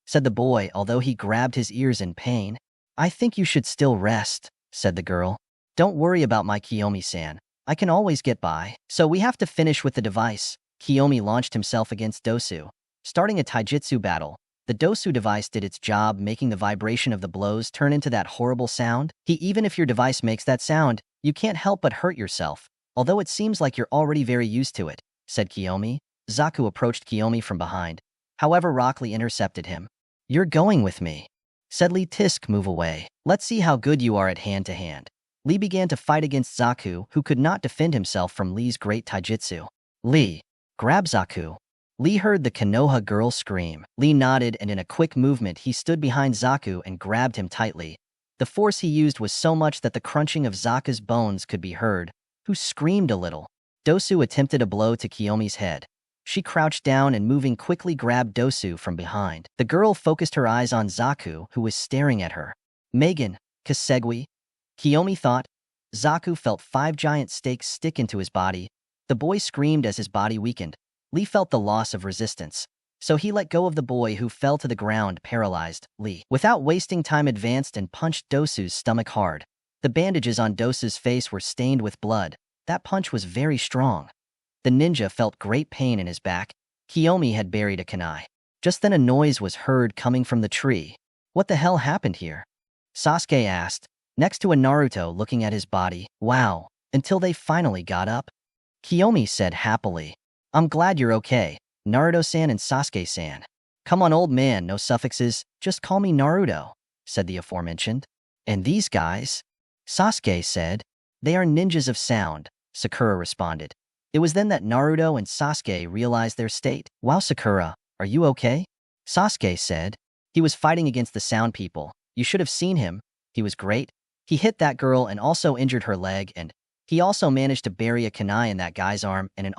Speaker 1: said the boy, although he grabbed his ears in pain. I think you should still rest, said the girl. Don't worry about my Kiyomi-san. I can always get by. So we have to finish with the device. Kiyomi launched himself against Dosu. Starting a taijutsu battle, the Dosu device did its job, making the vibration of the blows turn into that horrible sound. Even if your device makes that sound, you can't help but hurt yourself, although it seems like you're already very used to it, said Kiyomi. Zaku approached Kiyomi from behind. However, Rock Lee intercepted him. You're going with me, said Lee. Tisk, move away. Let's see how good you are at hand-to-hand. Lee began to fight against Zaku, who could not defend himself from Lee's great taijutsu. Lee, grab Zaku. Lee heard the Konoha girl scream. Lee nodded, and in a quick movement he stood behind Zaku and grabbed him tightly. The force he used was so much that the crunching of Zaku's bones could be heard, who screamed a little. Dosu attempted a blow to Kiyomi's head. She crouched down and moving quickly grabbed Dosu from behind. The girl focused her eyes on Zaku, who was staring at her. Megan, Kasegui, Kiyomi thought. Zaku felt 5 giant stakes stick into his body, The boy screamed as his body weakened. Lee felt the loss of resistance. So he let go of the boy, who fell to the ground paralyzed. Lee, without wasting time, advanced and punched Dosu's stomach hard. The bandages on Dosu's face were stained with blood. That punch was very strong. The ninja felt great pain in his back. Kiyomi had buried a kunai. Just then a noise was heard coming from the tree. What the hell happened here? Sasuke asked, next to a Naruto looking at his body. Wow, until they finally got up. Kiyomi said happily, I'm glad you're okay, Naruto-san and Sasuke-san. Come on, old man, no suffixes, just call me Naruto, said the aforementioned. And these guys? Sasuke said. They are ninjas of sound, Sakura responded. It was then that Naruto and Sasuke realized their state. Wow, Sakura, are you okay? Sasuke said. He was fighting against the sound people. You should have seen him. He was great. He hit that girl and also injured her leg, and he also managed to bury a kunai in that guy's arm, and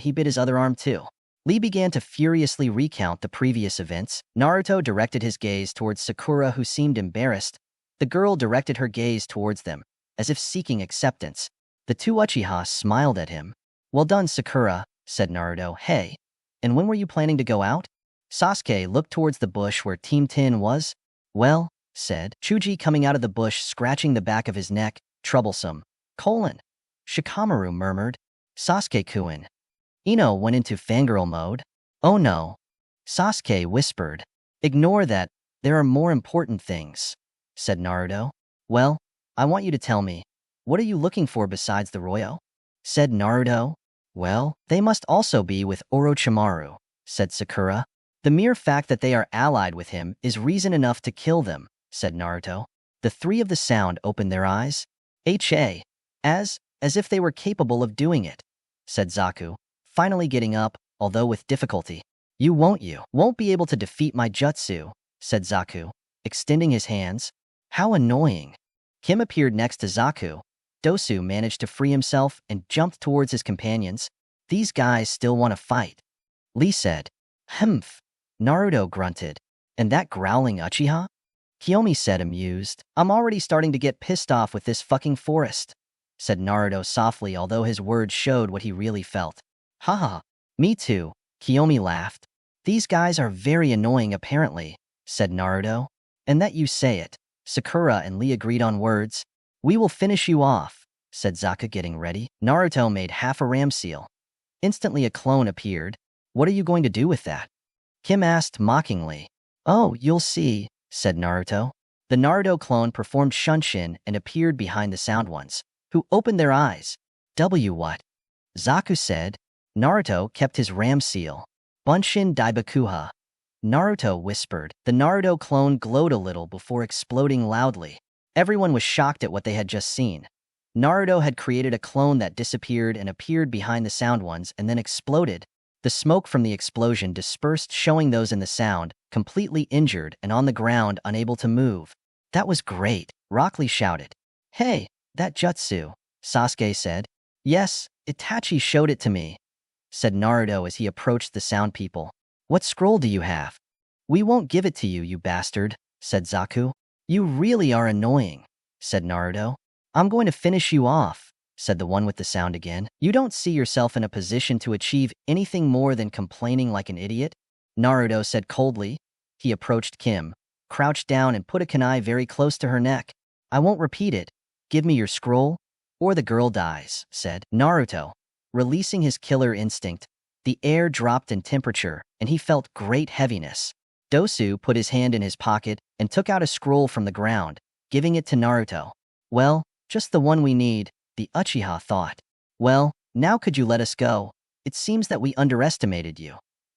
Speaker 1: he bit his other arm too. Lee began to furiously recount the previous events. Naruto directed his gaze towards Sakura, who seemed embarrassed. The girl directed her gaze towards them, as if seeking acceptance. The two Uchiha smiled at him. Well done, Sakura, said Naruto. Hey, and when were you planning to go out? Sasuke looked towards the bush where Team Tin was. Well, said Chuji, coming out of the bush, scratching the back of his neck. Troublesome. Shikamaru murmured. Sasuke-kun. Ino went into fangirl mode. Oh no. Sasuke whispered. Ignore that. There are more important things, said Naruto. Well, I want you to tell me. What are you looking for besides the Royo? Said Naruto. Well, they must also be with Orochimaru, said Sakura. The mere fact that they are allied with him is reason enough to kill them, said Naruto. The three of the sound opened their eyes. As if they were capable of doing it, said Zaku, finally getting up, although with difficulty. You won't be able to defeat my jutsu, said Zaku, extending his hands. How annoying. Kim appeared next to Zaku. Dosu managed to free himself and jumped towards his companions. These guys still want to fight. Lee said. Humph. Naruto grunted. And that growling Uchiha? Kiyomi said, amused. I'm already starting to get pissed off with this fucking forest, said Naruto softly, although his words showed what he really felt. Haha, me too, Kiyomi laughed. These guys are very annoying apparently, said Naruto. And that you say it. Sakura and Lee agreed on words. We will finish you off, said Zaku, getting ready. Naruto made half a ram seal. Instantly a clone appeared. What are you going to do with that? Kim asked mockingly. Oh, you'll see, said Naruto. The Naruto clone performed Shunshin and appeared behind the sound ones, who opened their eyes. What? Zaku said. Naruto kept his ram seal. Bunshin Daibakuha. Naruto whispered. The Naruto clone glowed a little before exploding loudly. Everyone was shocked at what they had just seen. Naruto had created a clone that disappeared and appeared behind the sound ones and then exploded. The smoke from the explosion dispersed, showing those in the sound completely injured and on the ground, unable to move. That was great, Rock Lee shouted. Hey, that jutsu, Sasuke said. Yes, Itachi showed it to me, said Naruto as he approached the sound people. What scroll do you have? We won't give it to you, you bastard, said Zaku. You really are annoying, said Naruto. I'm going to finish you off, said the one with the sound again. You don't see yourself in a position to achieve anything more than complaining like an idiot? Naruto said coldly. He approached Kim, crouched down and put a kunai very close to her neck. I won't repeat it. Give me your scroll, or the girl dies, said Naruto. Releasing his killer instinct, the air dropped in temperature, and he felt great heaviness. Dosu put his hand in his pocket and took out a scroll from the ground, giving it to Naruto. Well, just the one we need, the Uchiha thought. Well, now could you let us go? It seems that we underestimated you,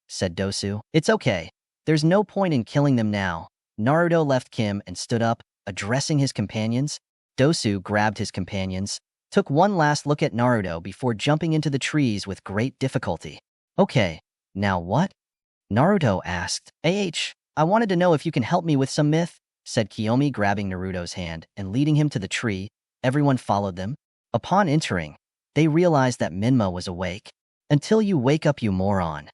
Speaker 1: said Dosu. It's okay. There's no point in killing them now. Naruto left Kim and stood up, addressing his companions. Dosu grabbed his companions, took one last look at Naruto before jumping into the trees with great difficulty. Okay, now what? Naruto asked. I wanted to know if you can help me with some myth, said Kiyomi, grabbing Naruto's hand and leading him to the tree. Everyone followed them. Upon entering, they realized that Minma was awake. Until you wake up, you moron,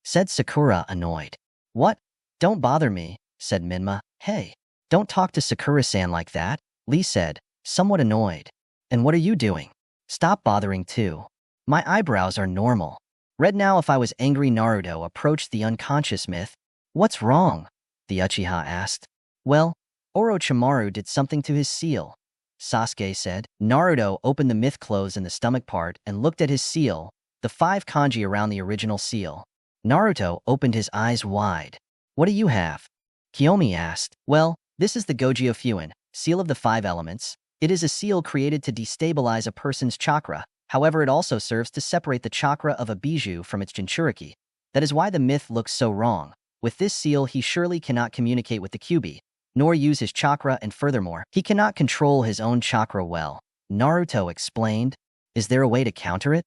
Speaker 1: said Sakura, annoyed. What? Don't bother me, said Minma. Hey, don't talk to Sakura-san like that, Lee said, somewhat annoyed. And what are you doing? Stop bothering too. My eyebrows are normal. Red now if I was angry. Naruto approached the unconscious myth. What's wrong? The Uchiha asked. Well, Orochimaru did something to his seal, Sasuke said. Naruto opened the myth clothes in the stomach part and looked at his seal, the 5 kanji around the original seal. Naruto opened his eyes wide. What do you have? Kiyomi asked. Well, this is the Gojyo Fuin, seal of the 5 elements. It is a seal created to destabilize a person's chakra. However, it also serves to separate the chakra of a bijou from its jinchuriki. That is why the myth looks so wrong. With this seal, he surely cannot communicate with the Kyuubi, nor use his chakra, and furthermore, he cannot control his own chakra well. Naruto explained. Is there a way to counter it?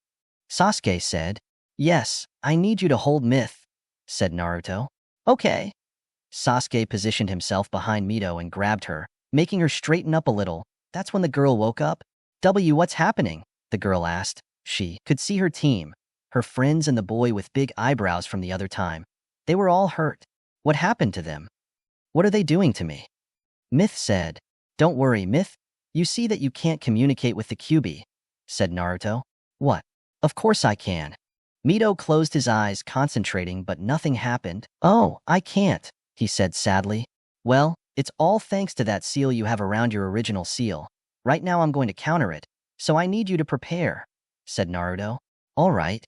Speaker 1: Sasuke said. Yes, I need you to hold myth, said Naruto. Okay. Sasuke positioned himself behind Mito and grabbed her, making her straighten up a little. That's when the girl woke up. What's happening? The girl asked. She could see her team, her friends and the boy with big eyebrows from the other time. They were all hurt. What happened to them? What are they doing to me? Myth said. Don't worry, Myth. You see that you can't communicate with the Kyuubi, said Naruto. What? Of course I can. Mito closed his eyes, concentrating, but nothing happened. Oh, I can't, he said sadly. Well, it's all thanks to that seal you have around your original seal. Right now I'm going to counter it, so I need you to prepare, said Naruto. All right.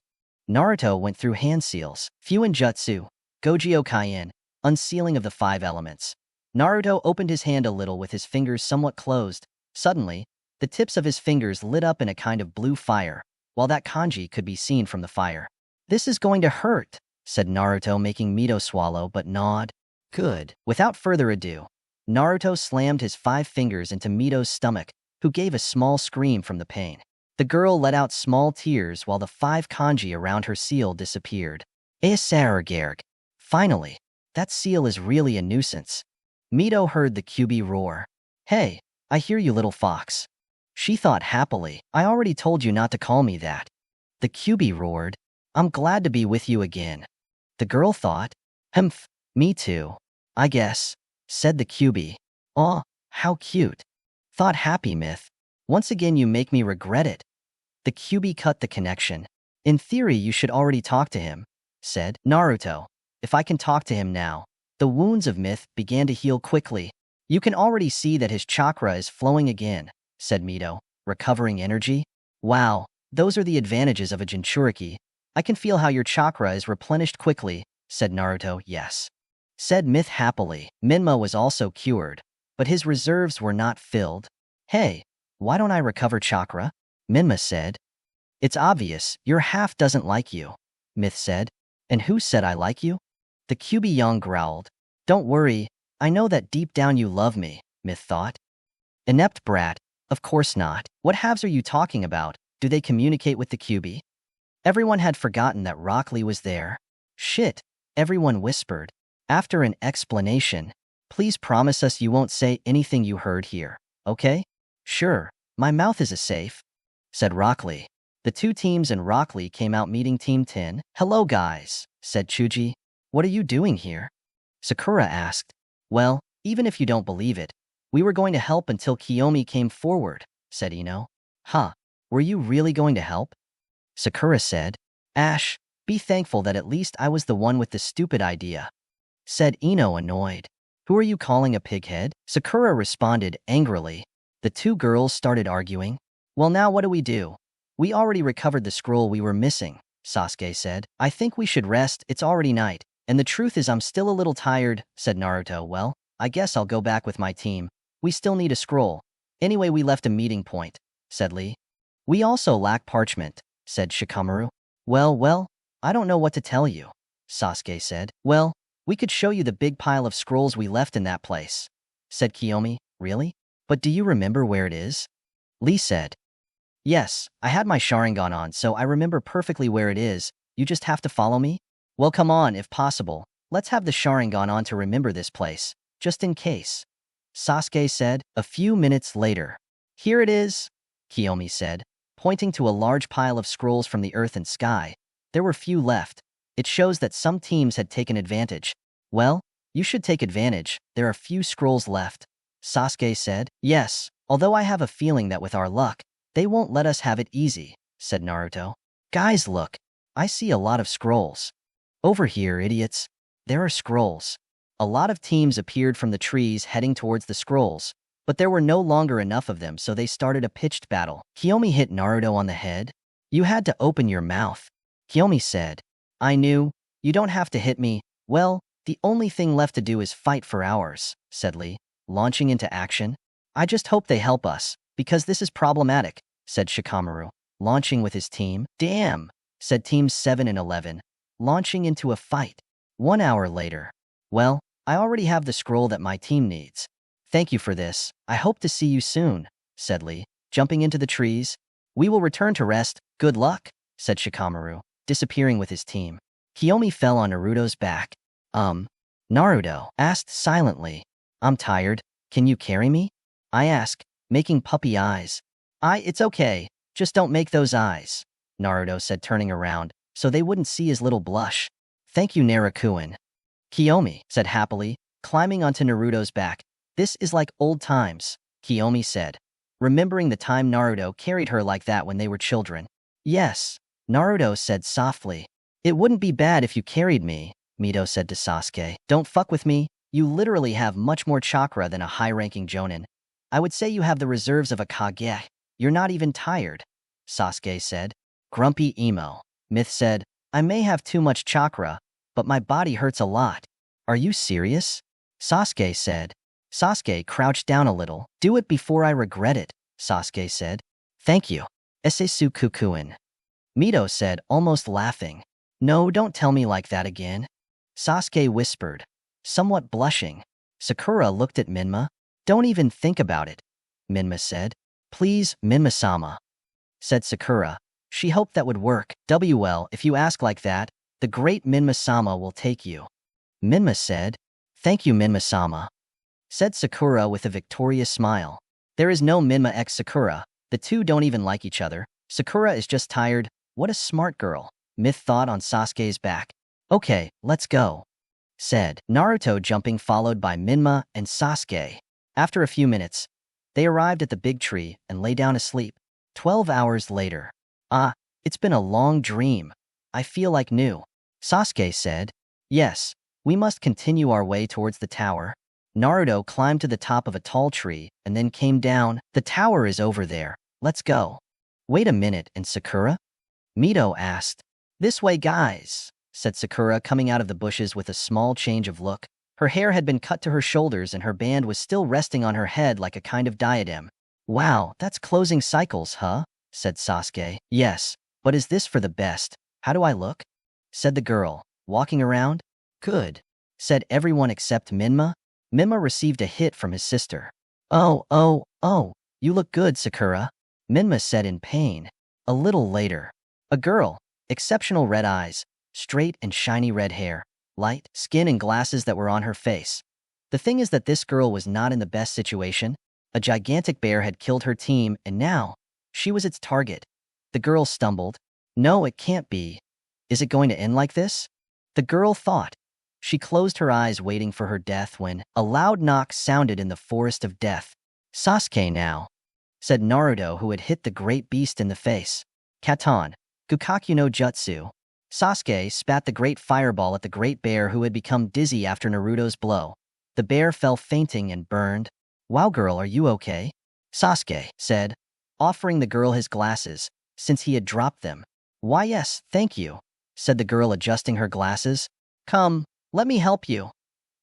Speaker 1: Naruto went through hand seals, Fuin Jutsu, Gojyo Kaien, unsealing of the 5 elements. Naruto opened his hand a little with his fingers somewhat closed. Suddenly, the tips of his fingers lit up in a kind of blue fire, while that kanji could be seen from the fire. This is going to hurt, said Naruto, making Mito swallow but nod. Good. Without further ado, Naruto slammed his 5 fingers into Mito's stomach, who gave a small scream from the pain. The girl let out small tears while the 5 kanji around her seal disappeared. Aesargerg. Finally, that seal is really a nuisance. Mito heard the Kyuubi roar. Hey, I hear you, little fox. She thought happily. I already told you not to call me that. The Kyuubi roared. I'm glad to be with you again. The girl thought. Humph, me too. I guess, said the Kyuubi. Aw, how cute. Thought happy, Myth. Once again you make me regret it. The Kyuubi cut the connection. In theory you should already talk to him, said Naruto. If I can talk to him now. The wounds of Myth began to heal quickly. You can already see that his chakra is flowing again, said Mito, recovering energy. Wow, those are the advantages of a Jinchuriki. I can feel how your chakra is replenished quickly, said Naruto. Yes, said Myth happily. Minma was also cured, but his reserves were not filled. Hey, why don't I recover chakra? Minma said. It's obvious, your half doesn't like you, Myth said. And who said I like you? The Kyuubi Yang growled. Don't worry, I know that deep down you love me, Myth thought. Inept brat, of course not. What halves are you talking about? Do they communicate with the Kyuubi? Everyone had forgotten that Rock Lee was there. Shit, everyone whispered. After an explanation, please promise us you won't say anything you heard here, okay? Sure, my mouth is a safe, said Rock Lee. The 2 teams and Rock Lee came out meeting Team 10. Hello guys, said Chuji. What are you doing here? Sakura asked. Well, even if you don't believe it, we were going to help until Kiyomi came forward, said Ino. Huh, were you really going to help? Sakura said. Ash, be thankful that at least I was the one with the stupid idea, said Ino, annoyed. Who are you calling a pighead? Sakura responded angrily. The 2 girls started arguing. Well, now what do we do? We already recovered the scroll we were missing, Sasuke said. I think we should rest, it's already night. And the truth is I'm still a little tired, said Naruto. Well, I guess I'll go back with my team. We still need a scroll. Anyway, we left a meeting point, said Lee. We also lack parchment, said Shikamaru. Well, I don't know what to tell you, Sasuke said. Well, we could show you the big pile of scrolls we left in that place, said Kiyomi. Really? But do you remember where it is? Lee said. Yes, I had my Sharingan on, so I remember perfectly where it is. You just have to follow me? Well, come on, if possible. Let's have the Sharingan on to remember this place, just in case, Sasuke said. A few minutes later. Here it is, Kiyomi said, pointing to a large pile of scrolls from the earth and sky. There were few left. It shows that some teams had taken advantage. Well, you should take advantage. There are few scrolls left, Sasuke said. Yes, although I have a feeling that with our luck, they won't let us have it easy, said Naruto. Guys, look. I see a lot of scrolls. Over here, idiots. There are scrolls. A lot of teams appeared from the trees heading towards the scrolls, but there were no longer enough of them, so they started a pitched battle. Kiyomi hit Naruto on the head. You had to open your mouth. Kiyomi said, I knew. You don't have to hit me. Well, the only thing left to do is fight for hours, said Lee, launching into action. I just hope they help us, because this is problematic, said Shikamaru, launching with his team. Damn, said Teams 7 and 11, launching into a fight. 1 hour later. Well, I already have the scroll that my team needs. Thank you for this. I hope to see you soon, said Lee, jumping into the trees. We will return to rest. Good luck, said Shikamaru, disappearing with his team. Kiyomi fell on Naruto's back. Naruto asked silently. I'm tired. Can you carry me? I asked, making puppy eyes. It's okay. Just don't make those eyes, Naruto said, turning around, so they wouldn't see his little blush. Thank you, Naruto-kun. Kiyomi said happily, climbing onto Naruto's back. This is like old times, Kiyomi said, remembering the time Naruto carried her like that when they were children. Yes, Naruto said softly. It wouldn't be bad if you carried me, Mito said to Sasuke. Don't fuck with me. You literally have much more chakra than a high-ranking Jonin. I would say you have the reserves of a Kage. You're not even tired, Sasuke said. Grumpy emo. Myth said, I may have too much chakra, but my body hurts a lot. Are you serious? Sasuke said. Sasuke crouched down a little. Do it before I regret it, Sasuke said. Thank you. Esesu-kukuin. Mito said, almost laughing. No, don't tell me like that again. Sasuke whispered, somewhat blushing. Sakura looked at Minma. Don't even think about it, Minma said. Please, Minma-sama, said Sakura. She hoped that would work. Well, if you ask like that, the great Minma-sama will take you. Minma said. Thank you, Minma-sama, said Sakura with a victorious smile. There is no Minma x Sakura. The two don't even like each other. Sakura is just tired. What a smart girl, Myth thought on Sasuke's back. Okay, let's go, said Naruto, jumping, followed by Minma and Sasuke. After a few minutes, they arrived at the big tree and lay down asleep. 12 hours later. It's been a long dream. I feel like new. Sasuke said. Yes, we must continue our way towards the tower. Naruto climbed to the top of a tall tree and then came down. The tower is over there. Let's go. Wait a minute, and Sakura? Mito asked. This way, guys, said Sakura, coming out of the bushes with a small change of look. Her hair had been cut to her shoulders and her band was still resting on her head like a kind of diadem. Wow, that's closing cycles, huh? Said Sasuke. Yes, but is this for the best? How do I look? Said the girl, walking around. Good, said everyone except Minma. Minma received a hit from his sister. Oh, you look good, Sakura, Minma said in pain. A little later. A girl, exceptional red eyes, straight and shiny red hair, light skin and glasses that were on her face. The thing is that this girl was not in the best situation. A gigantic bear had killed her team and now she was its target. The girl stumbled. No, it can't be. Is it going to end like this? The girl thought. She closed her eyes waiting for her death when a loud knock sounded in the forest of death. Sasuke now, said Naruto, who had hit the great beast in the face. Katon, Gukaku no Jutsu. Sasuke spat the great fireball at the great bear, who had become dizzy after Naruto's blow. The bear fell fainting and burned. Wow, girl, are you okay? Sasuke said, offering the girl his glasses, since he had dropped them. Why, yes, thank you, said the girl, adjusting her glasses. Come, let me help you.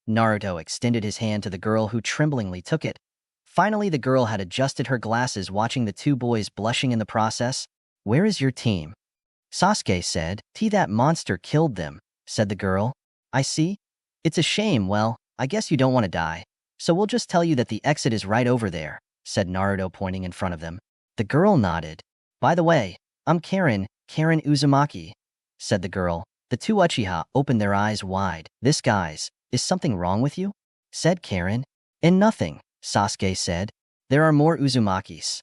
Speaker 1: Naruto extended his hand to the girl, who tremblingly took it. Finally, the girl had adjusted her glasses, watching the two boys blushing in the process. Where is your team? Sasuke said. That monster killed them, said the girl. I see. It's a shame. Well, I guess you don't want to die. So we'll just tell you that the exit is right over there, said Naruto, pointing in front of them. The girl nodded. By the way, I'm Karen Uzumaki, said the girl. The two Uchiha opened their eyes wide. This, guys, is something wrong with you? Said Karen. And nothing, Sasuke said. There are more Uzumakis,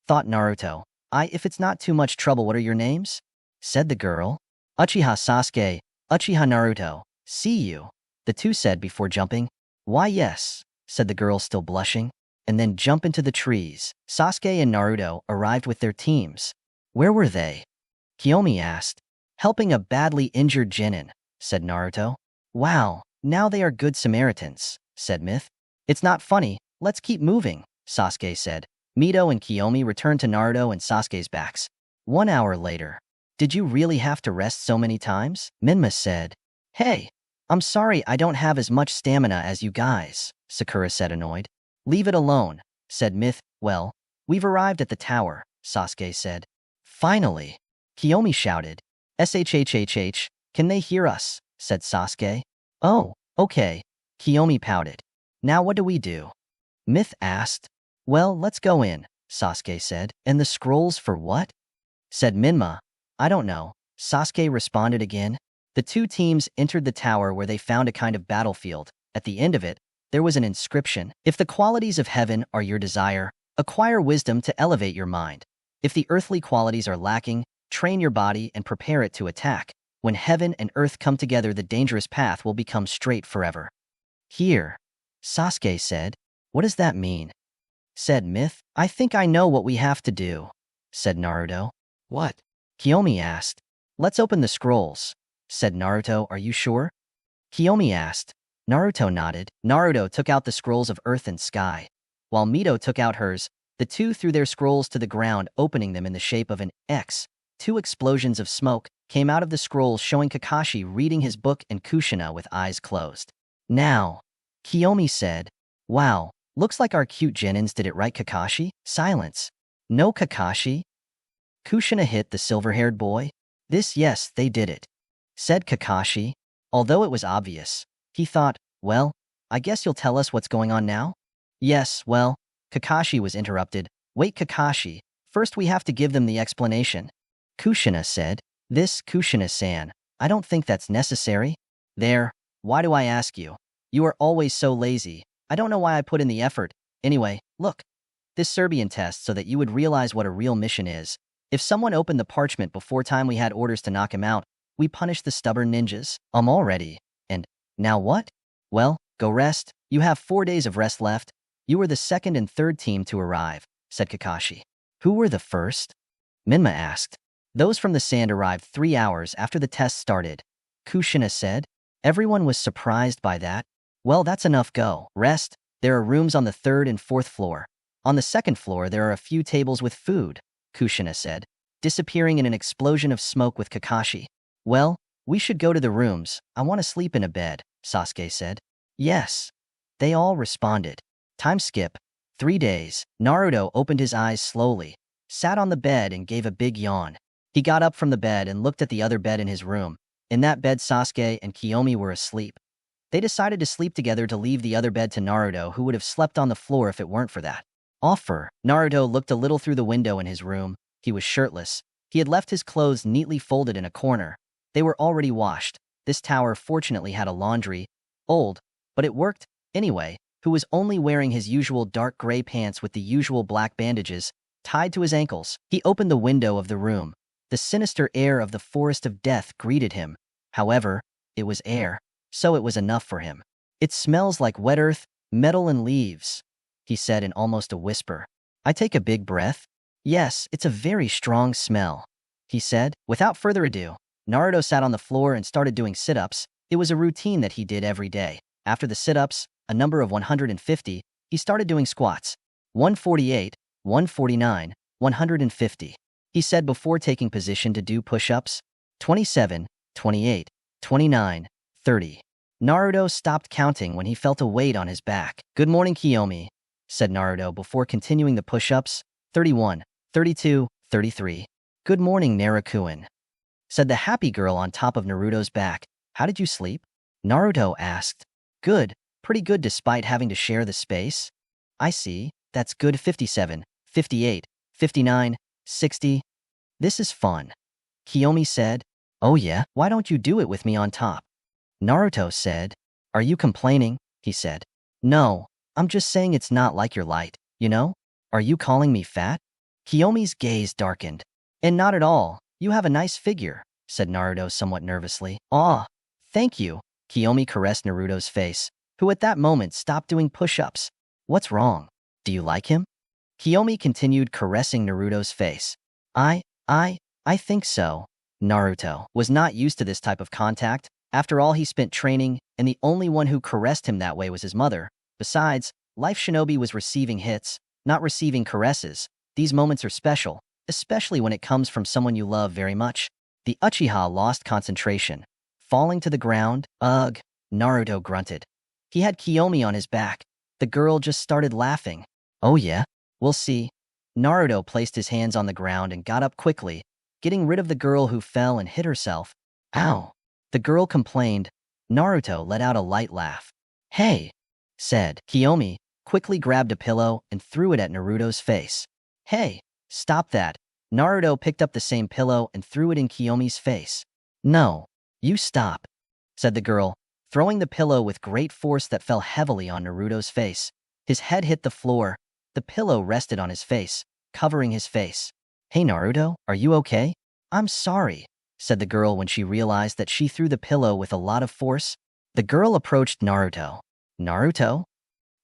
Speaker 1: thought Naruto. If it's not too much trouble, what are your names? Said the girl. Uchiha Sasuke, Uchiha Naruto. See you, the two said before jumping. Why, yes, said the girl, still blushing. And then jump into the trees. Sasuke and Naruto arrived with their teams. Where were they? Kiyomi asked. Helping a badly injured Genin, said Naruto. Wow, now they are good Samaritans, said Myth. It's not funny, let's keep moving, Sasuke said. Mito and Kiyomi returned to Naruto and Sasuke's backs. 1 hour later. Did you really have to rest so many times? Minma said. Hey, I'm sorry I don't have as much stamina as you guys, Sakura said annoyed. Leave it alone, said Myth. Well, we've arrived at the tower, Sasuke said. Finally, Kiyomi shouted. SHHHH, can they hear us? Said Sasuke. Oh, okay, Kiyomi pouted. Now what do we do? Myth asked. Well, let's go in, Sasuke said. And the scrolls for what? Said Minma. I don't know, Sasuke responded again. The two teams entered the tower where they found a kind of battlefield. At the end of it, there was an inscription. If the qualities of heaven are your desire, acquire wisdom to elevate your mind. If the earthly qualities are lacking, train your body and prepare it to attack. When heaven and earth come together, the dangerous path will become straight forever. Here, Sasuke said. What does that mean? Said Myth. I think I know what we have to do, said Naruto. What? Kiyomi asked. Let's open the scrolls, said Naruto. Are you sure? Kiyomi asked. Naruto nodded. Naruto took out the scrolls of earth and sky. While Mito took out hers, the two threw their scrolls to the ground, opening them in the shape of an X. 2 explosions of smoke came out of the scrolls, showing Kakashi reading his book and Kushina with eyes closed. Now, Kiyomi said. Wow, looks like our cute Genins did it right, Kakashi? Silence. No, Kakashi. Kushina hit the silver-haired boy. Yes, they did it, said Kakashi. Although it was obvious, he thought, well, I guess you'll tell us what's going on now? Yes, well, Kakashi was interrupted. Wait, Kakashi, first we have to give them the explanation. Kushina said. This, Kushina-san, I don't think that's necessary. There, why do I ask you? You are always so lazy. I don't know why I put in the effort. Anyway, look. This Serbian test so that you would realize what a real mission is. If someone opened the parchment before time we had orders to knock him out, we punished the stubborn ninjas. Already. And now what? Well, go rest. You have 4 days of rest left. You were the second and third team to arrive, said Kakashi. Who were the first? Minma asked. Those from the sand arrived 3 hours after the test started, Kushina said. Everyone was surprised by that. Well, that's enough. Go. Rest. There are rooms on the 3rd and 4th floor. On the 2nd floor, there are a few tables with food, Kushina said, disappearing in an explosion of smoke with Kakashi. Well, we should go to the rooms. I want to sleep in a bed, Sasuke said. Yes. They all responded. Time skip. 3 days. Naruto opened his eyes slowly, sat on the bed and gave a big yawn. He got up from the bed and looked at the other bed in his room. In that bed, Sasuke and Kiyomi were asleep. They decided to sleep together to leave the other bed to Naruto, who would have slept on the floor if it weren't for that offer. Naruto looked a little through the window in his room. He was shirtless. He had left his clothes neatly folded in a corner. They were already washed. This tower fortunately had a laundry. Old, but it worked. Anyway, who was only wearing his usual dark gray pants with the usual black bandages tied to his ankles. He opened the window of the room. The sinister air of the forest of death greeted him. However, it was air, so it was enough for him. It smells like wet earth, metal and leaves, he said in almost a whisper. I take a big breath. Yes, it's a very strong smell, he said. Without further ado, Naruto sat on the floor and started doing sit-ups. It was a routine that he did every day. After the sit-ups, a number of 150, he started doing squats. 148, 149, 150. He said before taking position to do push-ups. 27, 28, 29, 30. Naruto stopped counting when he felt a weight on his back. Good morning, Kiyomi, said Naruto before continuing the push-ups. 31, 32, 33. Good morning, Naruto-kun, said the happy girl on top of Naruto's back. How did you sleep? Naruto asked. Good, pretty good despite having to share the space. I see, that's good. 57, 58, 59, 60. This is fun, Kiyomi said. Oh yeah, why don't you do it with me on top? Naruto said. Are you complaining? He said. No, I'm just saying it's not like your light, you know? Are you calling me fat? Kiyomi's gaze darkened. And not at all, you have a nice figure, said Naruto somewhat nervously. Aw, thank you, Kiyomi caressed Naruto's face, who at that moment stopped doing push-ups. What's wrong? Do you like him? Kiyomi continued caressing Naruto's face. I think so. Naruto was not used to this type of contact. After all, he spent training, and the only one who caressed him that way was his mother. Besides, Life Shinobi was receiving hits, not receiving caresses. These moments are special, especially when it comes from someone you love very much. The Uchiha lost concentration. Falling to the ground, ugh, Naruto grunted. He had Kiyomi on his back. The girl just started laughing. Oh yeah? We'll see. Naruto placed his hands on the ground and got up quickly, getting rid of the girl who fell and hit herself. Ow! The girl complained. Naruto let out a light laugh. Hey! Said. Kiyomi quickly grabbed a pillow and threw it at Naruto's face. Hey! Stop that! Naruto picked up the same pillow and threw it in Kiyomi's face. No, you stop, said the girl, throwing the pillow with great force that fell heavily on Naruto's face. His head hit the floor. The pillow rested on his face, covering his face. Hey Naruto, are you okay? I'm sorry, said the girl when she realized that she threw the pillow with a lot of force. The girl approached Naruto. Naruto?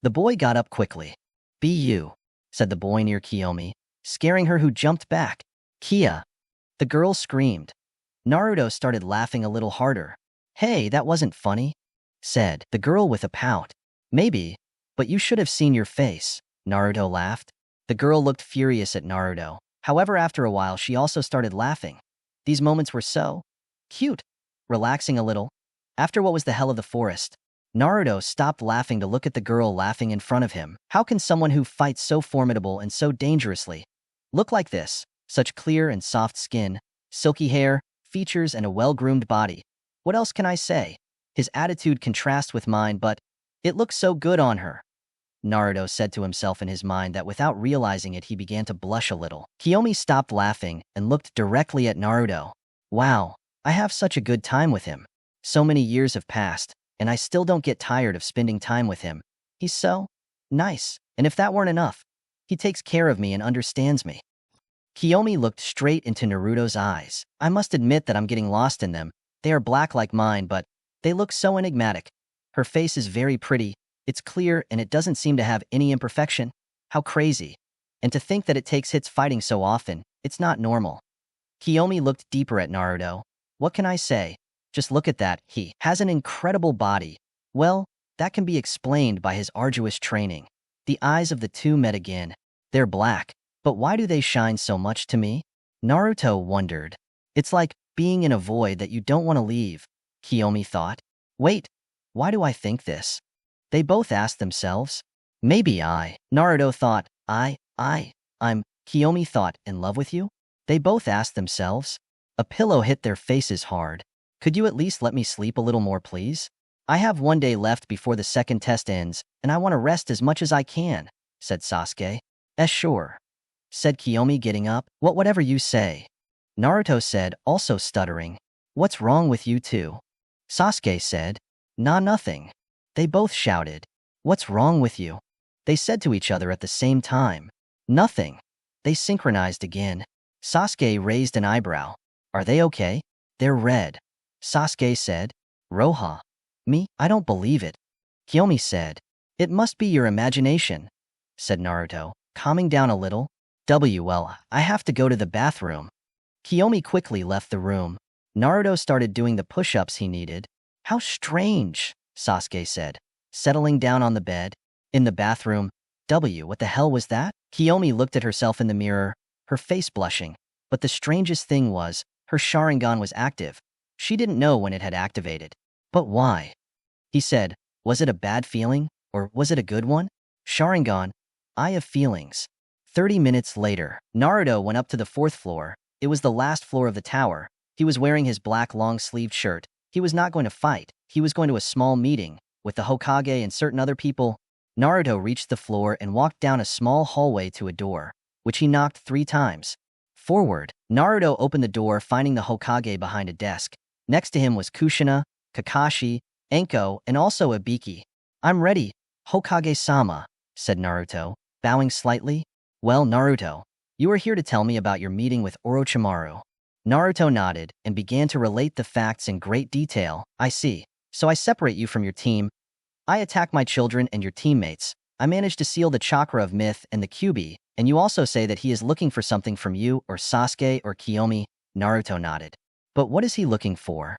Speaker 1: The boy got up quickly. Be you, said the boy near Kiyomi, scaring her, who jumped back. Kia! The girl screamed. Naruto started laughing a little harder. Hey, that wasn't funny, said the girl with a pout. Maybe, but you should have seen your face, Naruto laughed. The girl looked furious at Naruto. However, after a while, she also started laughing. These moments were so cute. Relaxing a little. After what was the hell of the forest, Naruto stopped laughing to look at the girl laughing in front of him. How can someone who fights so formidable and so dangerously look like this? Such clear and soft skin, silky hair, features, and a well-groomed body. What else can I say? His attitude contrasts with mine, but it looks so good on her. Naruto said to himself in his mind that without realizing it, he began to blush a little. Kiyomi stopped laughing and looked directly at Naruto. Wow, I have such a good time with him. So many years have passed, and I still don't get tired of spending time with him. He's so nice, and if that weren't enough, he takes care of me and understands me. Kiyomi looked straight into Naruto's eyes. I must admit that I'm getting lost in them. They are black like mine, but they look so enigmatic. Her face is very pretty. It's clear, and it doesn't seem to have any imperfection. How crazy. And to think that it takes hits fighting so often, it's not normal. Kiyomi looked deeper at Naruto. What can I say? Just look at that. He has an incredible body. Well, that can be explained by his arduous training. The eyes of the two met again. They're black, but why do they shine so much to me? Naruto wondered. It's like being in a void that you don't want to leave, Kiyomi thought. Wait, why do I think this? They both asked themselves. Maybe Naruto thought, I'm, Kiyomi thought, in love with you? They both asked themselves. A pillow hit their faces hard. Could you at least let me sleep a little more, please? I have one day left before the second test ends, and I want to rest as much as I can, said Sasuke. Sure, said Kiyomi, getting up. Whatever you say, Naruto said, also stuttering. What's wrong with you two? Sasuke said. Nothing. They both shouted. What's wrong with you? They said to each other at the same time. Nothing. They synchronized again. Sasuke raised an eyebrow. Are they okay? They're red. Sasuke said. Roha. Me? I don't believe it. Kiyomi said. It must be your imagination, said Naruto, calming down a little. Well, I have to go to the bathroom. Kiyomi quickly left the room. Naruto started doing the push-ups he needed. How strange, Sasuke said, settling down on the bed. In the bathroom. What the hell was that? Kiyomi looked at herself in the mirror, her face blushing. But the strangest thing was, her Sharingan was active. She didn't know when it had activated. But why? He said, was it a bad feeling, or was it a good one? Sharingan, I have feelings. 30 minutes later, Naruto went up to the 4th floor. It was the last floor of the tower. He was wearing his black long-sleeved shirt. He was not going to fight. He was going to a small meeting with the Hokage and certain other people. Naruto reached the floor and walked down a small hallway to a door, which he knocked 3 times. Forward, Naruto opened the door, finding the Hokage behind a desk. Next to him was Kushina, Kakashi, Enko, and also Ibiki. I'm ready, Hokage-sama, said Naruto, bowing slightly. Well, Naruto, you are here to tell me about your meeting with Orochimaru. Naruto nodded and began to relate the facts in great detail. I see. So I separate you from your team. I attack my children and your teammates. I managed to seal the chakra of myth and the Kyuubi, and you also say that he is looking for something from you or Sasuke or Kiyomi. Naruto nodded. But what is he looking for?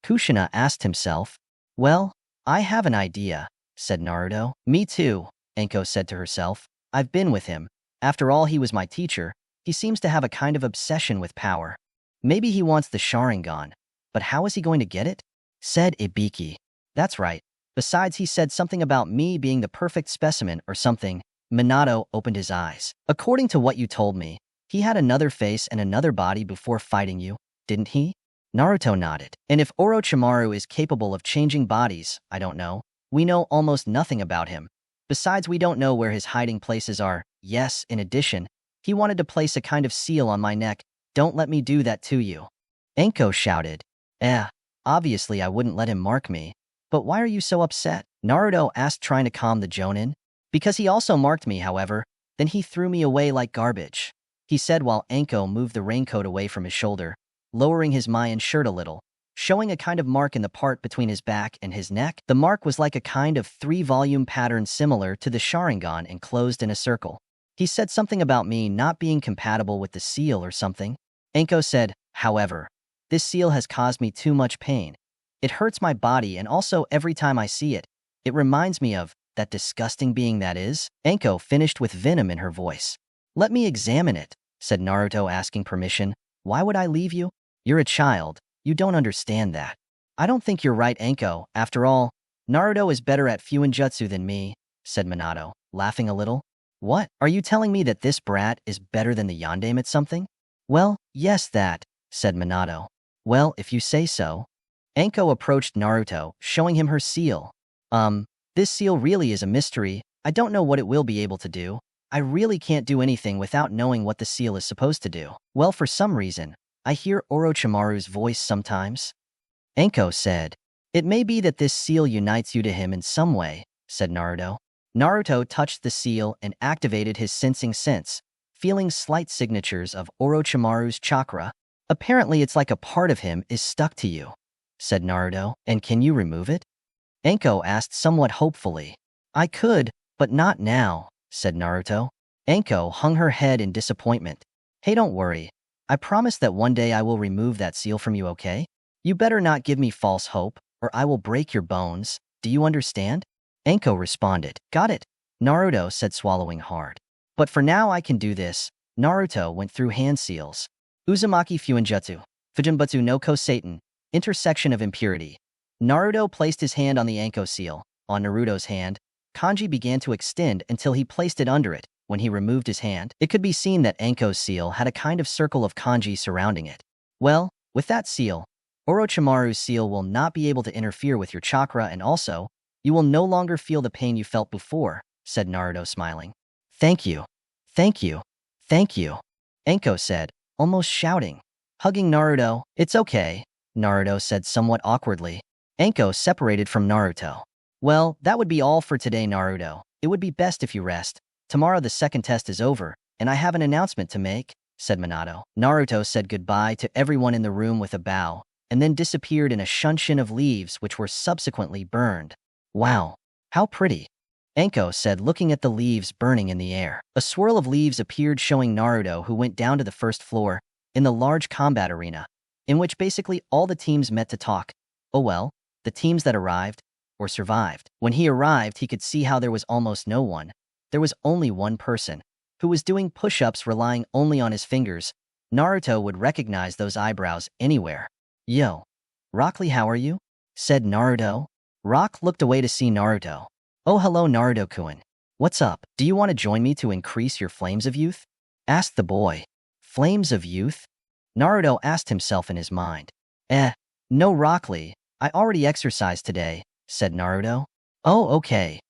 Speaker 1: Kushina asked himself. Well, I have an idea, said Naruto. Me too, Enko said to herself. I've been with him. After all, he was my teacher. He seems to have a kind of obsession with power. Maybe he wants the Sharingan. But how is he going to get it? Said Ibiki. That's right. Besides, he said something about me being the perfect specimen or something. Minato opened his eyes. According to what you told me, he had another face and another body before fighting you, didn't he? Naruto nodded. And if Orochimaru is capable of changing bodies, I don't know. We know almost nothing about him. Besides, we don't know where his hiding places are. Yes, in addition, he wanted to place a kind of seal on my neck. Don't let me do that to you. Enko shouted. Obviously I wouldn't let him mark me. But why are you so upset? Naruto asked, trying to calm the Jonin. Because he also marked me, however. Then he threw me away like garbage, he said while Enko moved the raincoat away from his shoulder, lowering his Mayan shirt a little, showing a kind of mark in the part between his back and his neck. The mark was like a kind of 3-volume pattern similar to the Sharingan enclosed in a circle. He said something about me not being compatible with the seal or something. Enko said, however, this seal has caused me too much pain. It hurts my body, and also every time I see it, it reminds me of that disgusting being that is. Enko finished with venom in her voice. Let me examine it, said Naruto, asking permission. Why would I leave you? You're a child. You don't understand that. I don't think you're right, Enko. After all, Naruto is better at Fuinjutsu than me, said Minato, laughing a little. What? Are you telling me that this brat is better than the Yandame at something? Well, yes, that, said Minato. Well, if you say so. Enko approached Naruto, showing him her seal. This seal really is a mystery. I don't know what it will be able to do. I really can't do anything without knowing what the seal is supposed to do. Well, for some reason, I hear Orochimaru's voice sometimes. Enko said. It may be that this seal unites you to him in some way, said Naruto. Naruto touched the seal and activated his sensing sense, feeling slight signatures of Orochimaru's chakra. Apparently it's like a part of him is stuck to you, said Naruto. And can you remove it? Enko asked somewhat hopefully. I could, but not now, said Naruto. Enko hung her head in disappointment. Hey, don't worry. I promise that one day I will remove that seal from you, okay? You better not give me false hope, or I will break your bones. Do you understand? Enko responded. Got it, Naruto said, swallowing hard. But for now I can do this. Naruto went through hand seals. Uzumaki Fuinjutsu, Fujinbutsu no Ko Satan, intersection of impurity. Naruto placed his hand on the Enko seal. On Naruto's hand, kanji began to extend until he placed it under it. When he removed his hand, it could be seen that Enko's seal had a kind of circle of kanji surrounding it. Well, with that seal, Orochimaru's seal will not be able to interfere with your chakra, and also, you will no longer feel the pain you felt before, said Naruto, smiling. Thank you. Thank you. Thank you, Enko said, almost shouting. Hugging Naruto. It's okay, Naruto said somewhat awkwardly. Enko separated from Naruto. Well, that would be all for today, Naruto. It would be best if you rest. Tomorrow the second test is over, and I have an announcement to make, said Minato. Naruto said goodbye to everyone in the room with a bow, and then disappeared in a shunshin of leaves which were subsequently burned. Wow, how pretty, Enko said, looking at the leaves burning in the air. A swirl of leaves appeared, showing Naruto, who went down to the first floor, in the large combat arena, in which basically all the teams met to talk. Oh well, the teams that arrived, or survived. When he arrived, he could see how there was almost no one. There was only one person, who was doing push-ups relying only on his fingers. Naruto would recognize those eyebrows anywhere. Yo, Rock Lee, how are you? Said Naruto. Rock looked away to see Naruto. Oh, hello, Naruto-kun. What's up? Do you want to join me to increase your flames of youth? Asked the boy. Flames of youth? Naruto asked himself in his mind. No, Rock Lee. I already exercised today, said Naruto. Oh, okay,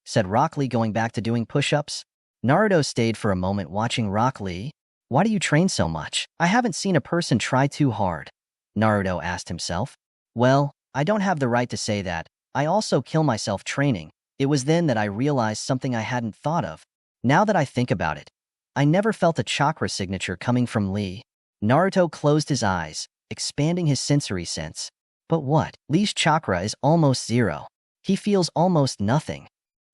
Speaker 1: said Rock Lee, going back to doing push-ups. Naruto stayed for a moment watching Rock Lee. Why do you train so much? I haven't seen a person try too hard, Naruto asked himself. Well, I don't have the right to say that. I also kill myself training. It was then that I realized something I hadn't thought of. Now that I think about it, I never felt a chakra signature coming from Lee. Naruto closed his eyes, expanding his sensory sense. But what? Lee's chakra is almost zero. He feels almost nothing.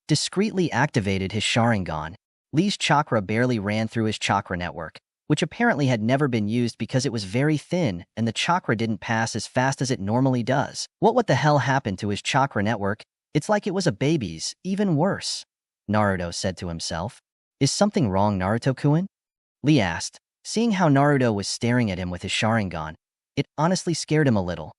Speaker 1: Discreetly activated his Sharingan. Lee's chakra barely ran through his chakra network, which apparently had never been used because it was very thin and the chakra didn't pass as fast as it normally does. What the hell happened to his chakra network? It's like it was a baby's, even worse, Naruto said to himself. Is something wrong, Naruto-kun? Lee asked. Seeing how Naruto was staring at him with his Sharingan, it honestly scared him a little.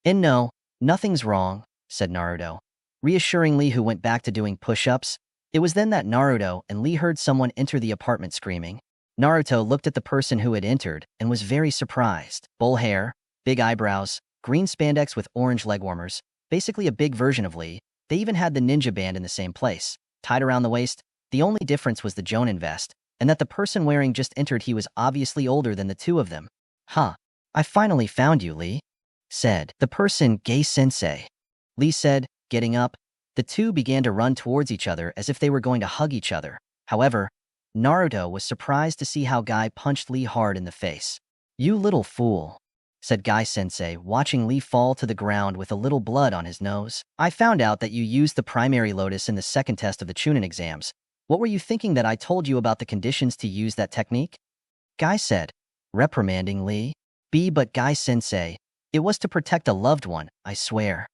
Speaker 1: No, nothing's wrong, said Naruto, reassuring Lee, who went back to doing push-ups. It was then that Naruto and Lee heard someone enter the apartment screaming. Naruto looked at the person who had entered and was very surprised. Bull hair, big eyebrows, green spandex with orange leg warmers, basically a big version of Lee. They even had the ninja band in the same place, tied around the waist. The only difference was the Jonin vest, and that the person wearing just entered. He was obviously older than the two of them. Huh. I finally found you, Lee, said the person. Gai-sensei, Lee said, getting up. The two began to run towards each other as if they were going to hug each other. However, Naruto was surprised to see how Gai punched Lee hard in the face. You little fool, said Gai-sensei, watching Lee fall to the ground with a little blood on his nose. I found out that you used the primary lotus in the second test of the Chunin exams. What were you thinking that I told you about the conditions to use that technique? Gai said, reprimanding Lee. But Gai-sensei, it was to protect a loved one, I swear.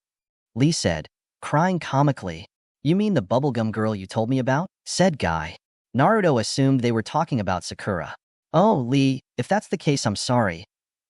Speaker 1: Lee said, crying comically. You mean the bubblegum girl you told me about? Said Gai. Naruto assumed they were talking about Sakura. Oh, Lee, if that's the case, I'm sorry.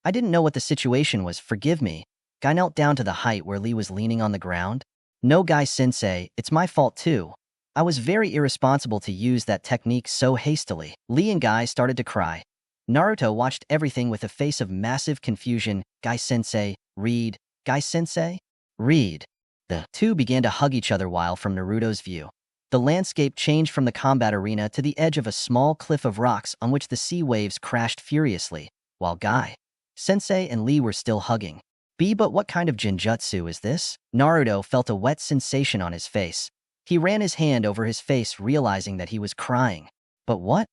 Speaker 1: I didn't know what the situation was, forgive me. Gai knelt down to the height where Lee was leaning on the ground. No, Gai-sensei, it's my fault too. I was very irresponsible to use that technique so hastily. Lee and Gai started to cry. Naruto watched everything with a face of massive confusion. Gai-sensei, read. Gai-sensei, read. The two began to hug each other while from Naruto's view. The landscape changed from the combat arena to the edge of a small cliff of rocks on which the sea waves crashed furiously, while Gai-sensei and Lee were still hugging. But what kind of Genjutsu is this? Naruto felt a wet sensation on his face. He ran his hand over his face, realizing that he was crying. But what?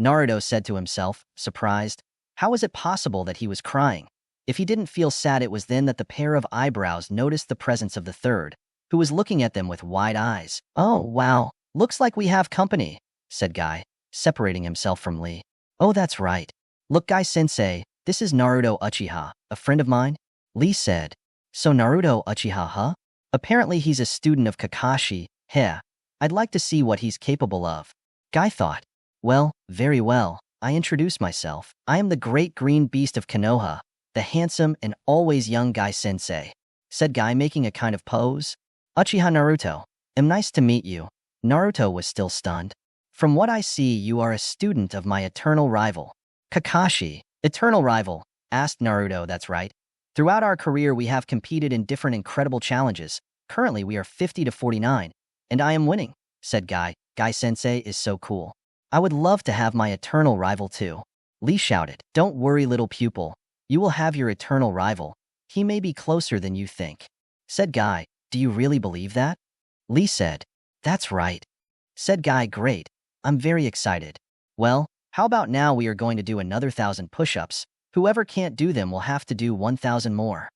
Speaker 1: Naruto said to himself, surprised. How was it possible that he was crying? If he didn't feel sad, it was then that the pair of eyebrows noticed the presence of the third, who was looking at them with wide eyes. Oh, wow. Looks like we have company, said Gai, separating himself from Lee. Oh, that's right. Look, Gai-sensei, this is Naruto Uchiha, a friend of mine. Lee said. So Naruto Uchiha, huh? Apparently he's a student of Kakashi. Heh. I'd like to see what he's capable of. Gai thought. Well, very well. I introduce myself. I am the great green beast of Konoha, the handsome and always young Gai-sensei, said Gai, making a kind of pose. Uchiha Naruto, am nice to meet you. Naruto was still stunned. From what I see, you are a student of my eternal rival. Kakashi, eternal rival, asked Naruto. That's right. Throughout our career, we have competed in different incredible challenges. Currently, we are 50 to 49, and I am winning, said Gai. Gai-sensei is so cool. I would love to have my eternal rival too. Lee shouted. Don't worry, little pupil. You will have your eternal rival. He may be closer than you think, said Gai. Do you really believe that? Lee said. That's right, said Gai. Great. I'm very excited. Well, how about now we are going to do another 1,000 push-ups. Whoever can't do them will have to do 1,000 more,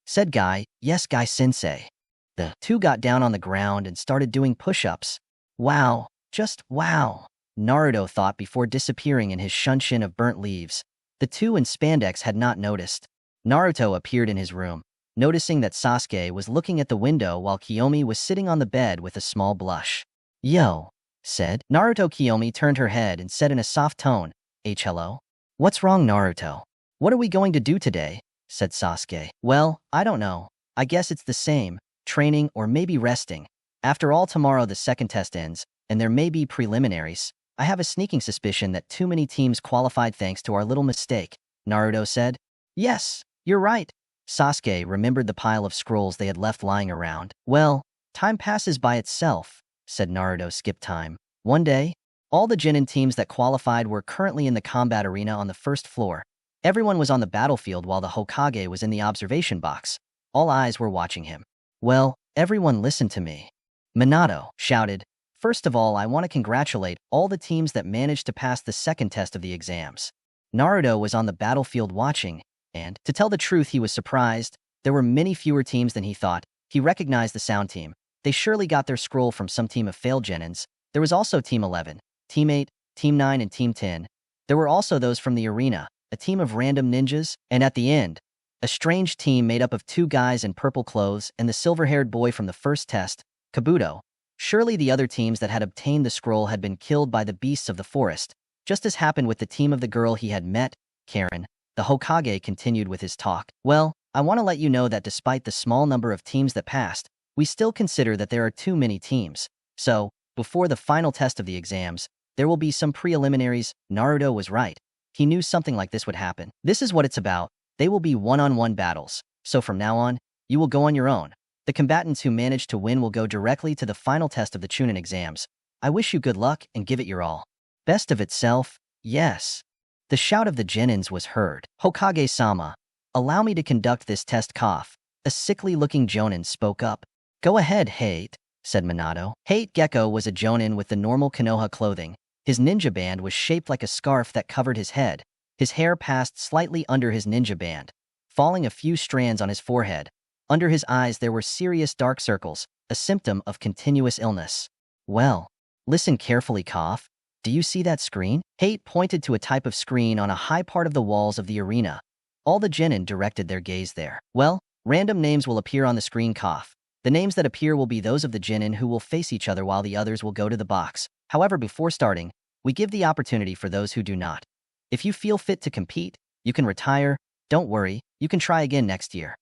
Speaker 1: said Gai. Yes, Gai-sensei. The two got down on the ground and started doing push-ups. Wow, just wow, Naruto thought before disappearing in his shunshin of burnt leaves. The two in spandex had not noticed. Naruto appeared in his room, noticing that Sasuke was looking at the window while Kiyomi was sitting on the bed with a small blush. Yo, said Naruto. Kiyomi turned her head and said in a soft tone, hello? What's wrong, Naruto? What are we going to do today? Said Sasuke. Well, I don't know. I guess it's the same, training or maybe resting. After all, tomorrow the second test ends, and there may be preliminaries. I have a sneaking suspicion that too many teams qualified thanks to our little mistake, Naruto said. Yes, you're right. Sasuke remembered the pile of scrolls they had left lying around. Well, time passes by itself, said Naruto. Skip time. One day, all the Genin teams that qualified were currently in the combat arena on the first floor. Everyone was on the battlefield while the Hokage was in the observation box. All eyes were watching him. Well, everyone listen to me, Minato shouted. First of all, I want to congratulate all the teams that managed to pass the second test of the exams. Naruto was on the battlefield watching, and, to tell the truth, he was surprised. There were many fewer teams than he thought. He recognized the Sound team. They surely got their scroll from some team of failed Genins. There was also Team 11, Team 8, Team 9, and Team 10. There were also those from the arena, a team of random ninjas, and at the end, a strange team made up of two guys in purple clothes and the silver-haired boy from the first test, Kabuto. Surely the other teams that had obtained the scroll had been killed by the beasts of the forest, just as happened with the team of the girl he had met, Karen. The Hokage continued with his talk. Well, I want to let you know that despite the small number of teams that passed, we still consider that there are too many teams. So, before the final test of the exams, there will be some preliminaries. Naruto was right. He knew something like this would happen. This is what it's about. They will be one-on-one battles. So from now on, you will go on your own. The combatants who manage to win will go directly to the final test of the Chunin exams. I wish you good luck and give it your all. Best of itself, yes. The shout of the genins was heard. Hokage-sama, allow me to conduct this test. Cough. A sickly-looking jonin spoke up. Go ahead, Hate, said Minato. Hate Gecko was a jonin with the normal Konoha clothing. His ninja band was shaped like a scarf that covered his head. His hair passed slightly under his ninja band, falling a few strands on his forehead. Under his eyes there were serious dark circles, a symptom of continuous illness. Well, listen carefully, Cough. Do you see that screen? Hate pointed to a type of screen on a high part of the walls of the arena. All the genin directed their gaze there. Well, random names will appear on the screen. Cough. The names that appear will be those of the genin who will face each other while the others will go to the box. However, before starting, we give the opportunity for those who do not. If you feel fit to compete, you can retire. Don't worry, you can try again next year.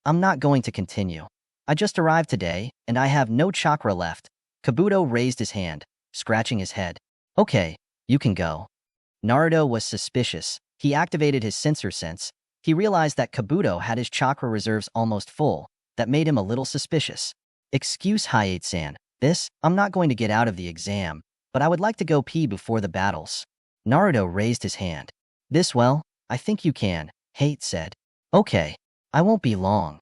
Speaker 1: I'm not going to continue. I just arrived today, and I have no chakra left. Kabuto raised his hand, scratching his head. Okay, you can go. Naruto was suspicious. He activated his sensor sense. He realized that Kabuto had his chakra reserves almost full. That made him a little suspicious. Excuse Hayate-san, I'm not going to get out of the exam, but I would like to go pee before the battles. Naruto raised his hand. Well, I think you can, Hate said. Okay, I won't be long.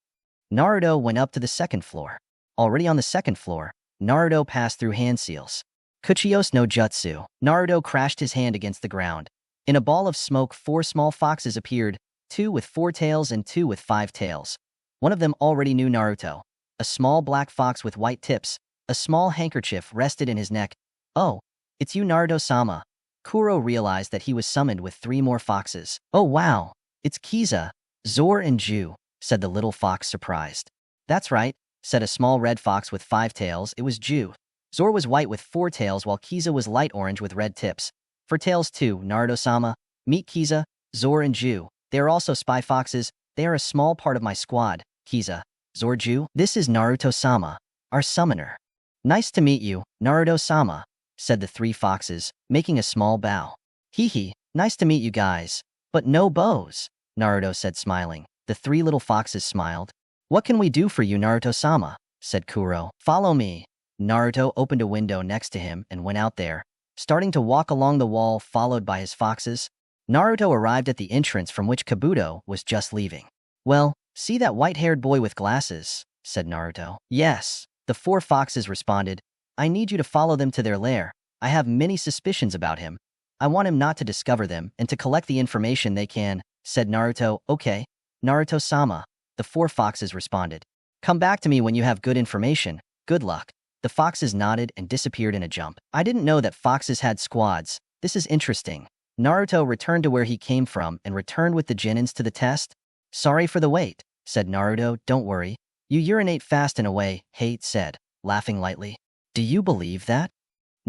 Speaker 1: Naruto went up to the second floor. Already on the second floor, Naruto passed through hand seals. Kuchiyos no Jutsu. Naruto crashed his hand against the ground. In a ball of smoke, 4 small foxes appeared, 2 with 4 tails and 2 with 5 tails. One of them already knew Naruto. A small black fox with white tips. A small handkerchief rested in his neck. Oh, it's you, Naruto-sama. Kuro realized that he was summoned with 3 more foxes. Oh wow, it's Kiza, Zor and Ju, said the little fox surprised. That's right, said a small red fox with 5 tails. It was Ju. Zor was white with 4 tails while Kiza was light orange with red tips. For tails too, Naruto-sama, meet Kiza, Zor and Ju. They are also spy foxes. They are a small part of my squad. Kiza, Zor, Ju. This is Naruto-sama, our summoner. Nice to meet you, Naruto-sama, said the 3 foxes, making a small bow. Hee, nice to meet you guys. But no bows, Naruto said smiling. The 3 little foxes smiled. What can we do for you, Naruto-sama? Said Kuro. Follow me. Naruto opened a window next to him and went out there, starting to walk along the wall followed by his foxes. Naruto arrived at the entrance from which Kabuto was just leaving. Well, see that white-haired boy with glasses, said Naruto. Yes, the 4 foxes responded. I need you to follow them to their lair. I have many suspicions about him. I want him not to discover them and to collect the information they can, said Naruto. Okay, Naruto-sama, the 4 foxes responded. Come back to me when you have good information. Good luck. The foxes nodded and disappeared in a jump. I didn't know that foxes had squads. This is interesting. Naruto returned to where he came from and returned with the genins to the test. Sorry for the wait, said Naruto. Don't worry. You urinate fast in a way, Hate said, laughing lightly. Do you believe that?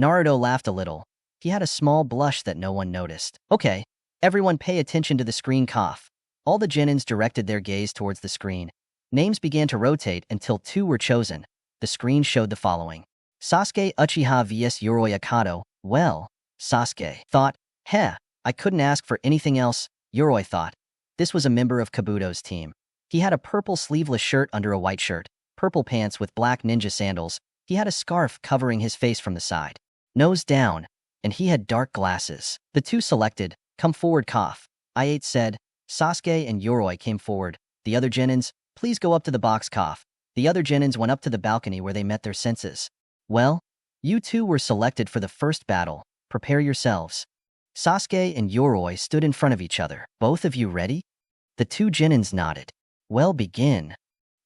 Speaker 1: Naruto laughed a little. He had a small blush that no one noticed. Okay, everyone pay attention to the screen. Cough. All the genins directed their gaze towards the screen. Names began to rotate until 2 were chosen. The screen showed the following. Sasuke Uchiha vs Yoroi Akato. Well, Sasuke thought, I couldn't ask for anything else. Yoroi thought. This was a member of Kabuto's team. He had a purple sleeveless shirt under a white shirt, purple pants with black ninja sandals. He had a scarf covering his face from the side, nose down, and he had dark glasses. The 2 selected, come forward. Cough. I8 said. Sasuke and Yoroi came forward. The other genins, please go up to the box. Cough. The other genins went up to the balcony where they met their senses. Well, you 2 were selected for the first battle. Prepare yourselves. Sasuke and Yoroi stood in front of each other. Both of you ready? The 2 genins nodded. Well, begin.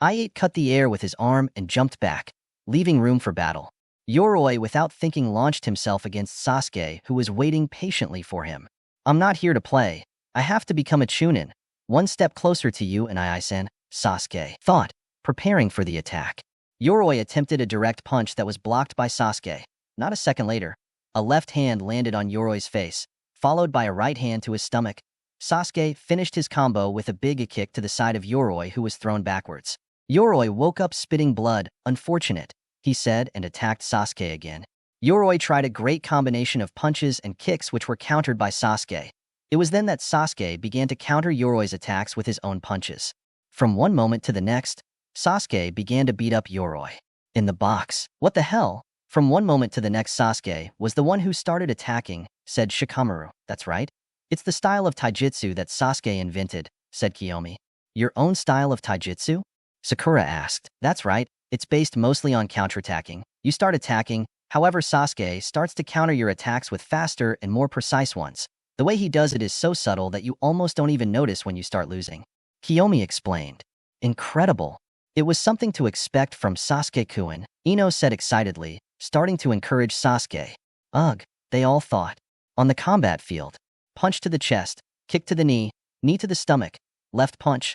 Speaker 1: I8 cut the air with his arm and jumped back, leaving room for battle. Yoroi, without thinking, launched himself against Sasuke, who was waiting patiently for him. I'm not here to play. I have to become a Chunin. One step closer to you and I-san, Sasuke thought, preparing for the attack. Yoroi attempted a direct punch that was blocked by Sasuke. Not a second later, a left hand landed on Yoroi's face, followed by a right hand to his stomach. Sasuke finished his combo with a big kick to the side of Yoroi, who was thrown backwards. Yoroi woke up spitting blood. Unfortunate, he said, and attacked Sasuke again. Yoroi tried a great combination of punches and kicks which were countered by Sasuke. It was then that Sasuke began to counter Yoroi's attacks with his own punches. From one moment to the next, Sasuke began to beat up Yoroi. In the box. What the hell? From one moment to the next, Sasuke was the one who started attacking, said Shikamaru. That's right. It's the style of taijutsu that Sasuke invented, said Kiyomi. Your own style of taijutsu? Sakura asked. That's right. It's based mostly on counterattacking. You start attacking, however Sasuke starts to counter your attacks with faster and more precise ones. The way he does it is so subtle that you almost don't even notice when you start losing. Kiyomi explained. Incredible. It was something to expect from Sasuke-kun, Ino said excitedly, starting to encourage Sasuke. Ugh, they all thought. On the combat field. Punch to the chest, kick to the knee to the stomach, left punch,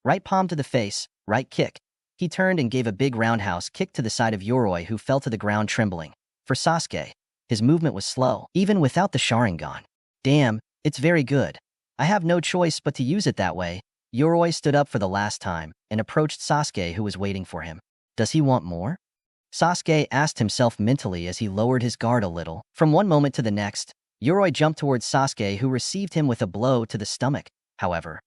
Speaker 1: right palm to the face, right kick. He turned and gave a big roundhouse kick to the side of Yoroi, who fell to the ground trembling. For Sasuke, his movement was slow, even without the Sharingan. Damn, it's very good. I have no choice but to use it that way. Yoroi stood up for the last time and approached Sasuke, who was waiting for him. Does he want more? Sasuke asked himself mentally as he lowered his guard a little. From one moment to the next, Yoroi jumped towards Sasuke, who received him with a blow to the stomach. However,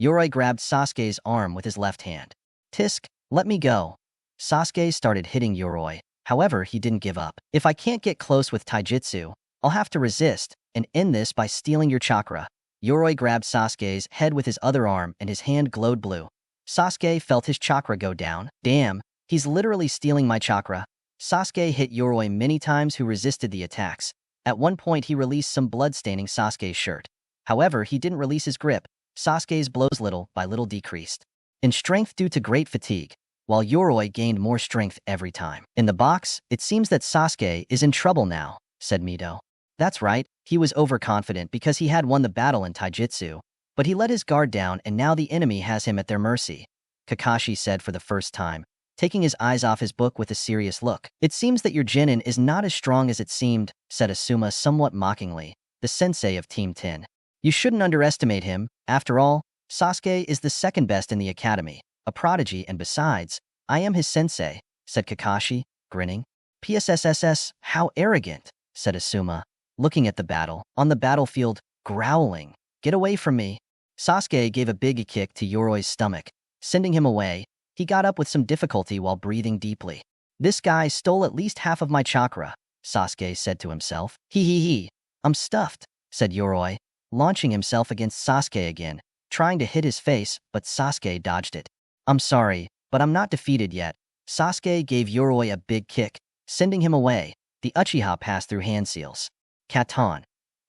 Speaker 1: Yoroi grabbed Sasuke's arm with his left hand. Tisk, let me go. Sasuke started hitting Yoroi. However, he didn't give up. If I can't get close with taijutsu, I'll have to resist and end this by stealing your chakra. Yoroi grabbed Sasuke's head with his other arm and his hand glowed blue. Sasuke felt his chakra go down. Damn, he's literally stealing my chakra. Sasuke hit Yoroi many times, who resisted the attacks. At one point, he released some blood staining Sasuke's shirt. However, he didn't release his grip. Sasuke's blows little by little decreased in strength due to great fatigue, while Yoroi gained more strength every time. In the box, it seems that Sasuke is in trouble now, said Mido. That's right, he was overconfident because he had won the battle in taijutsu, but he let his guard down and now the enemy has him at their mercy, Kakashi said for the first time, taking his eyes off his book with a serious look. It seems that your genin is not as strong as it seemed, said Asuma somewhat mockingly, the sensei of Team 10. You shouldn't underestimate him. After all, Sasuke is the second best in the academy, a prodigy, and besides, I am his sensei, said Kakashi, grinning. PSSSS, how arrogant, said Asuma, looking at the battle. On the battlefield, growling. Get away from me. Sasuke gave a big kick to Yoroi's stomach, sending him away. He got up with some difficulty while breathing deeply. This guy stole at least half of my chakra, Sasuke said to himself. He. I'm stuffed, said Yoroi, launching himself against Sasuke again, trying to hit his face, but Sasuke dodged it. I'm sorry, but I'm not defeated yet. Sasuke gave Yoroi a big kick, sending him away. The Uchiha passed through hand seals. Katan.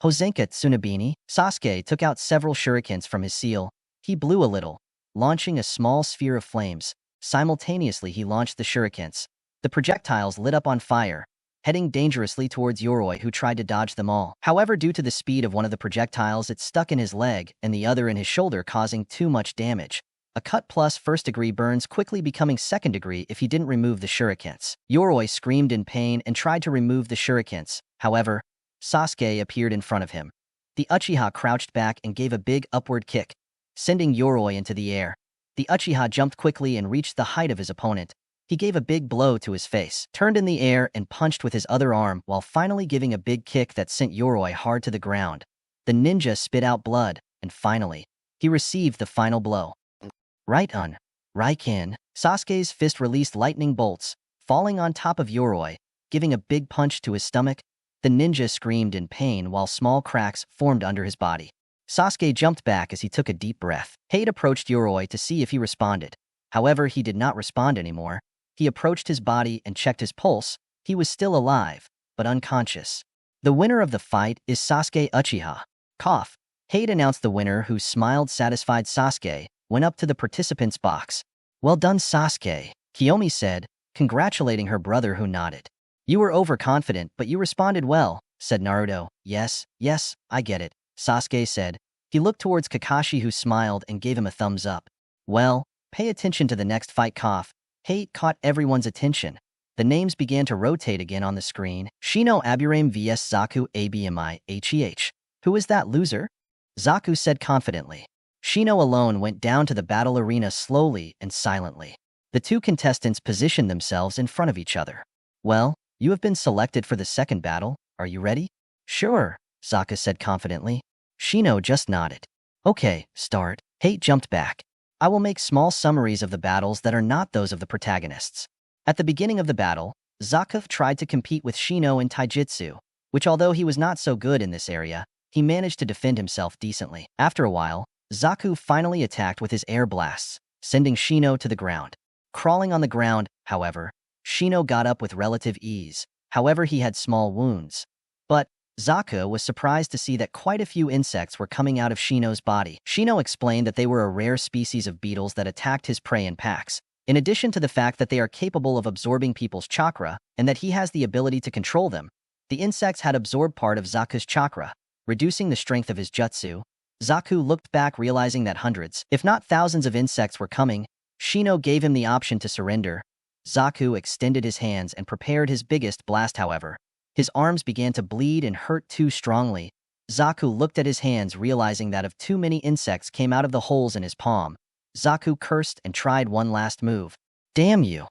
Speaker 1: Hozenka Tsunebini. Sasuke took out several shurikens from his seal. He blew a little, launching a small sphere of flames. Simultaneously, he launched the shurikens. The projectiles lit up on fire, heading dangerously towards Yoroi, who tried to dodge them all. However, due to the speed of one of the projectiles, it stuck in his leg and the other in his shoulder, causing too much damage. A cut plus first-degree burns, quickly becoming second-degree if he didn't remove the shurikens. Yoroi screamed in pain and tried to remove the shurikens. However, Sasuke appeared in front of him. The Uchiha crouched back and gave a big upward kick, sending Yoroi into the air. The Uchiha jumped quickly and reached the height of his opponent. He gave a big blow to his face, turned in the air and punched with his other arm while finally giving a big kick that sent Yoroi hard to the ground. The ninja spit out blood, and finally, he received the final blow. Right on. Raiken. Sasuke's fist released lightning bolts, falling on top of Yoroi, giving a big punch to his stomach. The ninja screamed in pain while small cracks formed under his body. Sasuke jumped back as he took a deep breath. Hade approached Yoroi to see if he responded. However, he did not respond anymore. He approached his body and checked his pulse. He was still alive, but unconscious. The winner of the fight is Sasuke Uchiha. Cough. Hade announced the winner, who smiled satisfied. Sasuke went up to the participants' box. Well done, Sasuke, Kiyomi said, congratulating her brother, who nodded. You were overconfident, but you responded well. said Naruto. Yes, I get it, Sasuke said. He looked towards Kakashi, who smiled and gave him a thumbs up. Well, pay attention to the next fight. Cough. Hate caught everyone's attention. The names began to rotate again on the screen. Shino Aburame vs Zaku Abmi Heh. Who is that loser? Zaku said confidently. Shino alone went down to the battle arena slowly and silently. The two contestants positioned themselves in front of each other. Well, you have been selected for the second battle. Are you ready? Sure, Zaku said confidently. Shino just nodded. Okay, start. Hate jumped back. I will make small summaries of the battles that are not those of the protagonists. At the beginning of the battle, Zaku tried to compete with Shino in taijutsu, which although he was not so good in this area, he managed to defend himself decently. After a while, Zaku finally attacked with his air blasts, sending Shino to the ground. Crawling on the ground, however, Shino got up with relative ease. However, he had small wounds. But Zaku was surprised to see that quite a few insects were coming out of Shino's body. Shino explained that they were a rare species of beetles that attacked his prey in packs, in addition to the fact that they are capable of absorbing people's chakra and that he has the ability to control them. The insects had absorbed part of Zaku's chakra, reducing the strength of his jutsu. Zaku looked back, realizing that hundreds, if not thousands of insects were coming. Shino gave him the option to surrender. Zaku extended his hands and prepared his biggest blast. However, his arms began to bleed and hurt too strongly. Zaku looked at his hands, realizing that too many insects came out of the holes in his palm. Zaku cursed and tried one last move. Damn you!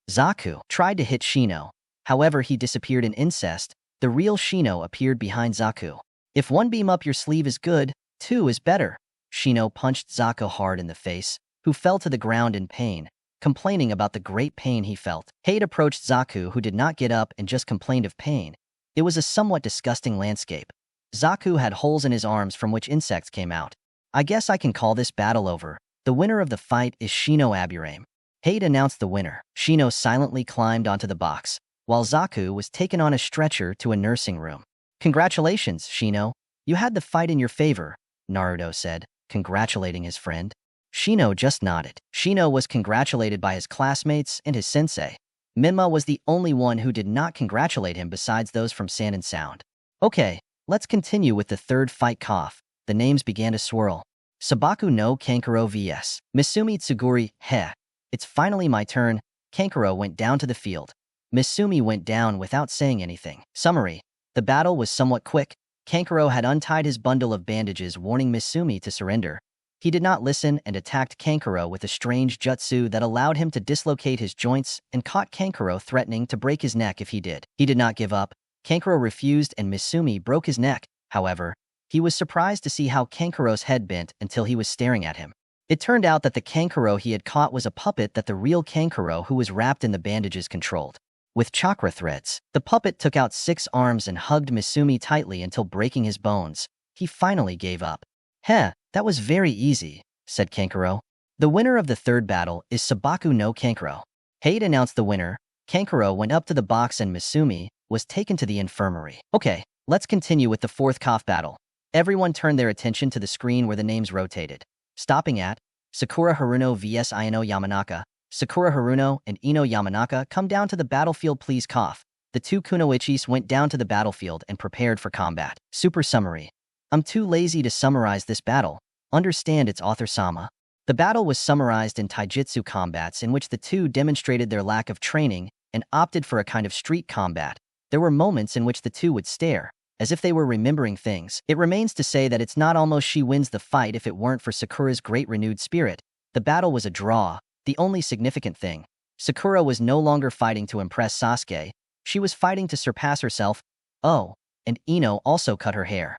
Speaker 1: Zaku tried to hit Shino. However, he disappeared in incest. The real Shino appeared behind Zaku. If one beam up your sleeve is good, two is better. Shino punched Zaku hard in the face, who fell to the ground in pain, complaining about the great pain he felt. Hate approached Zaku, who did not get up and just complained of pain. It was a somewhat disgusting landscape. Zaku had holes in his arms from which insects came out. I guess I can call this battle over. The winner of the fight is Shino Aburame. Hate announced the winner. Shino silently climbed onto the box, while Zaku was taken on a stretcher to a nursing room. Congratulations, Shino. You had the fight in your favor, Naruto said, congratulating his friend. Shino just nodded. Shino was congratulated by his classmates and his sensei. Minma was the only one who did not congratulate him besides those from Sand and Sound. Okay, let's continue with the third fight. Cough. The names began to swirl. Sabaku no Kankuro vs. Misumi Tsuguri. Heh. It's finally my turn. Kankuro went down to the field. Misumi went down without saying anything. Summary. The battle was somewhat quick. Kankuro had untied his bundle of bandages, warning Misumi to surrender. He did not listen and attacked Kankuro with a strange jutsu that allowed him to dislocate his joints and caught Kankuro, threatening to break his neck if he did. He did not give up. Kankuro refused and Misumi broke his neck. However, he was surprised to see how Kankuro's head bent until he was staring at him. It turned out that the Kankuro he had caught was a puppet that the real Kankuro, who was wrapped in the bandages, controlled. With chakra threads, the puppet took out 6 arms and hugged Misumi tightly until breaking his bones. He finally gave up. Heh, that was very easy, said Kankuro. The winner of the third battle is Sabaku no Kankuro. Hate announced the winner. Kankuro went up to the box and Misumi was taken to the infirmary. Okay, let's continue with the fourth cough battle. Everyone turned their attention to the screen where the names rotated, stopping at Sakura Haruno vs Ino Yamanaka. Sakura Haruno and Ino Yamanaka, come down to the battlefield please. Cough. The two kunoichis went down to the battlefield and prepared for combat. Super summary. I'm too lazy to summarize this battle. Understand its author Sama. The battle was summarized in taijutsu combats in which the two demonstrated their lack of training and opted for a kind of street combat. There were moments in which the two would stare, as if they were remembering things. It remains to say that it's not almost she wins the fight if it weren't for Sakura's great renewed spirit. The battle was a draw. The only significant thing, Sakura was no longer fighting to impress Sasuke. She was fighting to surpass herself. Oh, and Ino also cut her hair.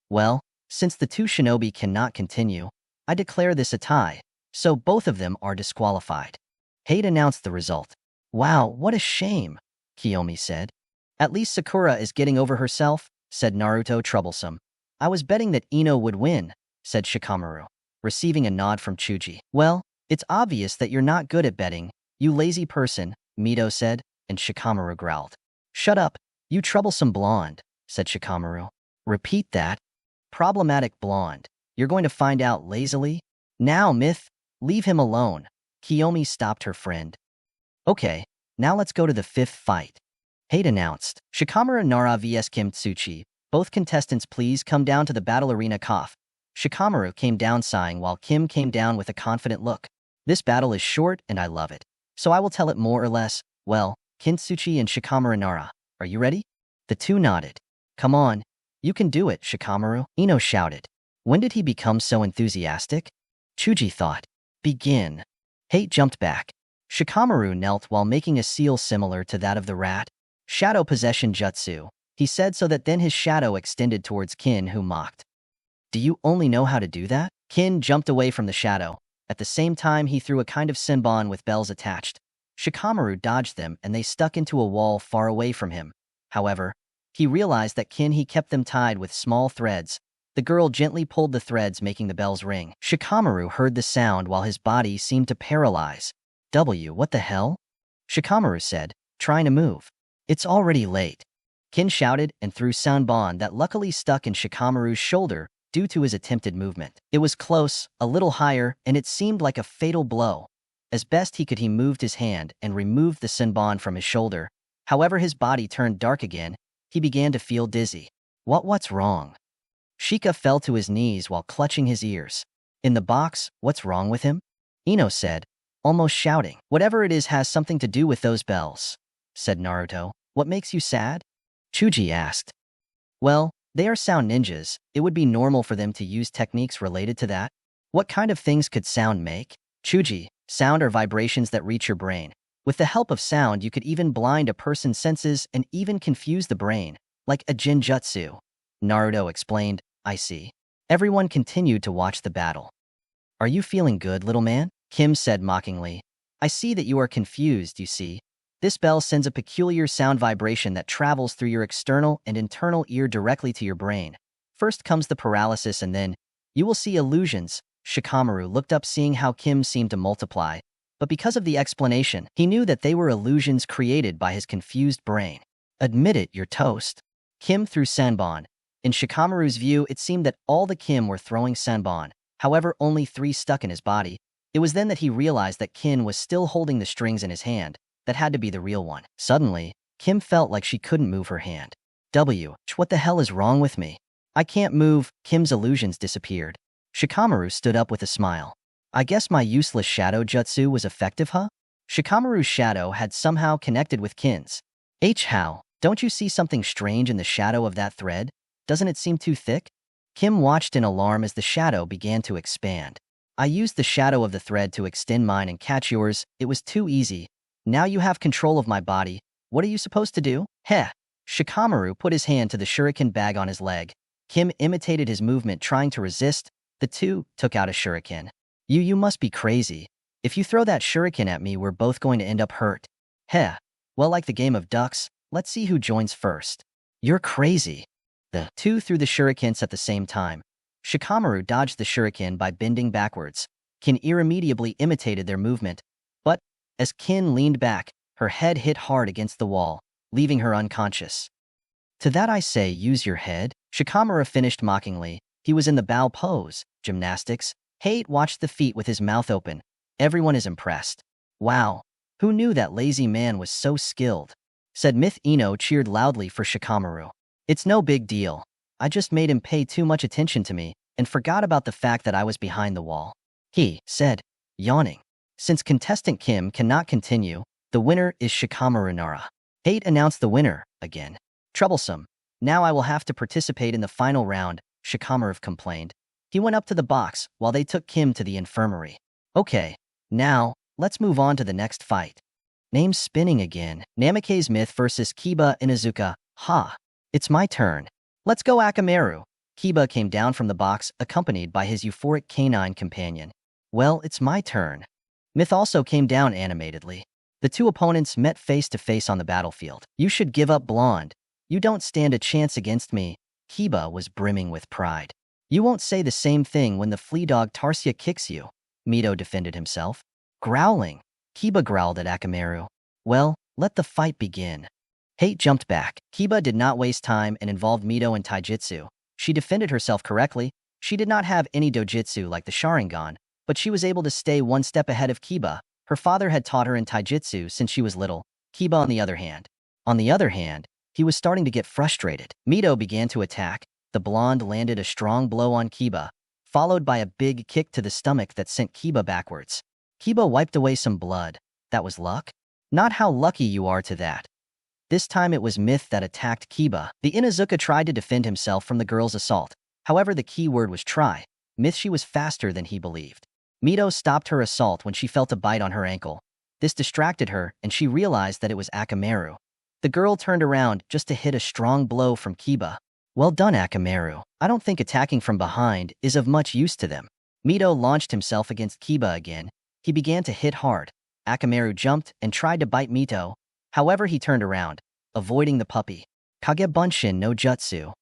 Speaker 1: Well, since the two shinobi cannot continue, I declare this a tie, so both of them are disqualified. Hate announced the result. Wow, what a shame, Kiyomi said. At least Sakura is getting over herself, said Naruto, troublesome. I was betting that Ino would win, said Shikamaru, receiving a nod from Chuji. Well, it's obvious that you're not good at betting, you lazy person, Mito said, and Shikamaru growled. Shut up, you troublesome blonde, said Shikamaru. Repeat that. Problematic blonde. You're going to find out lazily? Now, Myth, leave him alone. Kiyomi stopped her friend. Okay, now let's go to the fifth fight. Hate announced. Shikamaru Nara vs Kim Tsuchi. Both contestants please come down to the battle arena. Cough. Shikamaru came down sighing while Kim came down with a confident look. This battle is short and I love it. So I will tell it more or less. Well, Kintsuchi and Shikamaru Nara, are you ready? The two nodded. Come on. You can do it, Shikamaru, Ino shouted. When did he become so enthusiastic? Chuji thought. Begin. Hate jumped back. Shikamaru knelt while making a seal similar to that of the rat. Shadow possession jutsu, he said, so that then his shadow extended towards Kin, who mocked. Do you only know how to do that? Kin jumped away from the shadow. At the same time, he threw a kind of senbon with bells attached. Shikamaru dodged them and they stuck into a wall far away from him. However, he realized that he kept them tied with small threads. The girl gently pulled the threads, making the bells ring. Shikamaru heard the sound while his body seemed to paralyze. What the hell? Shikamaru said, trying to move. It's already late. Kin shouted and threw senbon that luckily stuck in Shikamaru's shoulder due to his attempted movement. It was close, a little higher, and it seemed like a fatal blow. As best he could, he moved his hand and removed the senbon from his shoulder. However, his body turned dark again. He began to feel dizzy. What's wrong? Shika fell to his knees while clutching his ears. In the box, what's wrong with him? Ino said, almost shouting. Whatever it is has something to do with those bells, said Naruto. What makes you sad? Chuji asked. Well, they are sound ninjas. It would be normal for them to use techniques related to that. What kind of things could sound make? Chuji, sound are vibrations that reach your brain. With the help of sound, you could even blind a person's senses and even confuse the brain, like a Genjutsu. Naruto explained. I see. Everyone continued to watch the battle. Are you feeling good, little man? Kim said mockingly. I see that you are confused, you see. This bell sends a peculiar sound vibration that travels through your external and internal ear directly to your brain. First comes the paralysis and then you will see illusions. Shikamaru looked up, seeing how Kim seemed to multiply, but because of the explanation, he knew that they were illusions created by his confused brain. Admit it, you're toast. Kim threw senbon. In Shikamaru's view, it seemed that all the Kim were throwing senbon. However, only 3 stuck in his body. It was then that he realized that Kin was still holding the strings in his hand. That had to be the real one. Suddenly, Kim felt like she couldn't move her hand. What the hell is wrong with me? I can't move. Kim's illusions disappeared. Shikamaru stood up with a smile. I guess my useless shadow jutsu was effective, huh? Shikamaru's shadow had somehow connected with Kin's. How? Don't you see something strange in the shadow of that thread? Doesn't it seem too thick? Kim watched in alarm as the shadow began to expand. I used the shadow of the thread to extend mine and catch yours. It was too easy. Now you have control of my body. What are you supposed to do? Heh. Shikamaru put his hand to the shuriken bag on his leg. Kim imitated his movement, trying to resist. The two took out a shuriken. You must be crazy. If you throw that shuriken at me, we're both going to end up hurt. Heh. Well, like the game of ducks, let's see who joins first. You're crazy. The two threw the shurikens at the same time. Shikamaru dodged the shuriken by bending backwards. Kin irremediably imitated their movement. But, as Kin leaned back, her head hit hard against the wall, leaving her unconscious. To that I say, use your head? Shikamaru finished mockingly. He was in the bow pose, gymnastics. Hate watched the feat with his mouth open. Everyone is impressed. Wow, who knew that lazy man was so skilled? Said Myth. Ino cheered loudly for Shikamaru. It's no big deal. I just made him pay too much attention to me and forgot about the fact that I was behind the wall. He said, yawning. Since contestant Kim cannot continue, the winner is Shikamaru Nara. Hate announced the winner again. Troublesome. Now I will have to participate in the final round, Shikamaru complained. He went up to the box while they took Kim to the infirmary. Okay, now, let's move on to the next fight. Name spinning again. Namake's Myth versus Kiba Inuzuka. Ha. It's my turn. Let's go, Akamaru. Kiba came down from the box, accompanied by his euphoric canine companion. Well, it's my turn. Myth also came down animatedly. The two opponents met face to face on the battlefield. You should give up, blonde. You don't stand a chance against me. Kiba was brimming with pride. You won't say the same thing when the flea dog Tarsia kicks you. Mito defended himself. Growling. Kiba growled at Akamaru. Well, let the fight begin. Hate jumped back. Kiba did not waste time and involved Mito in taijutsu. She defended herself correctly. She did not have any dojutsu like the Sharingan, but she was able to stay one step ahead of Kiba. Her father had taught her in taijutsu since she was little. Kiba, on the other hand, On the other hand, he was starting to get frustrated. Mito began to attack. The blonde landed a strong blow on Kiba, followed by a big kick to the stomach that sent Kiba backwards. Kiba wiped away some blood. That was luck? Not how lucky you are to that. This time it was Myth that attacked Kiba. The Inuzuka tried to defend himself from the girl's assault. However, the key word was try. Myth, she was faster than he believed. Mito stopped her assault when she felt a bite on her ankle. This distracted her, and she realized that it was Akamaru. The girl turned around just to hit a strong blow from Kiba. Well done, Akamaru. I don't think attacking from behind is of much use to them. Mito launched himself against Kiba again. He began to hit hard. Akamaru jumped and tried to bite Mito. However, he turned around, avoiding the puppy. Kage Bunshin no Jutsu.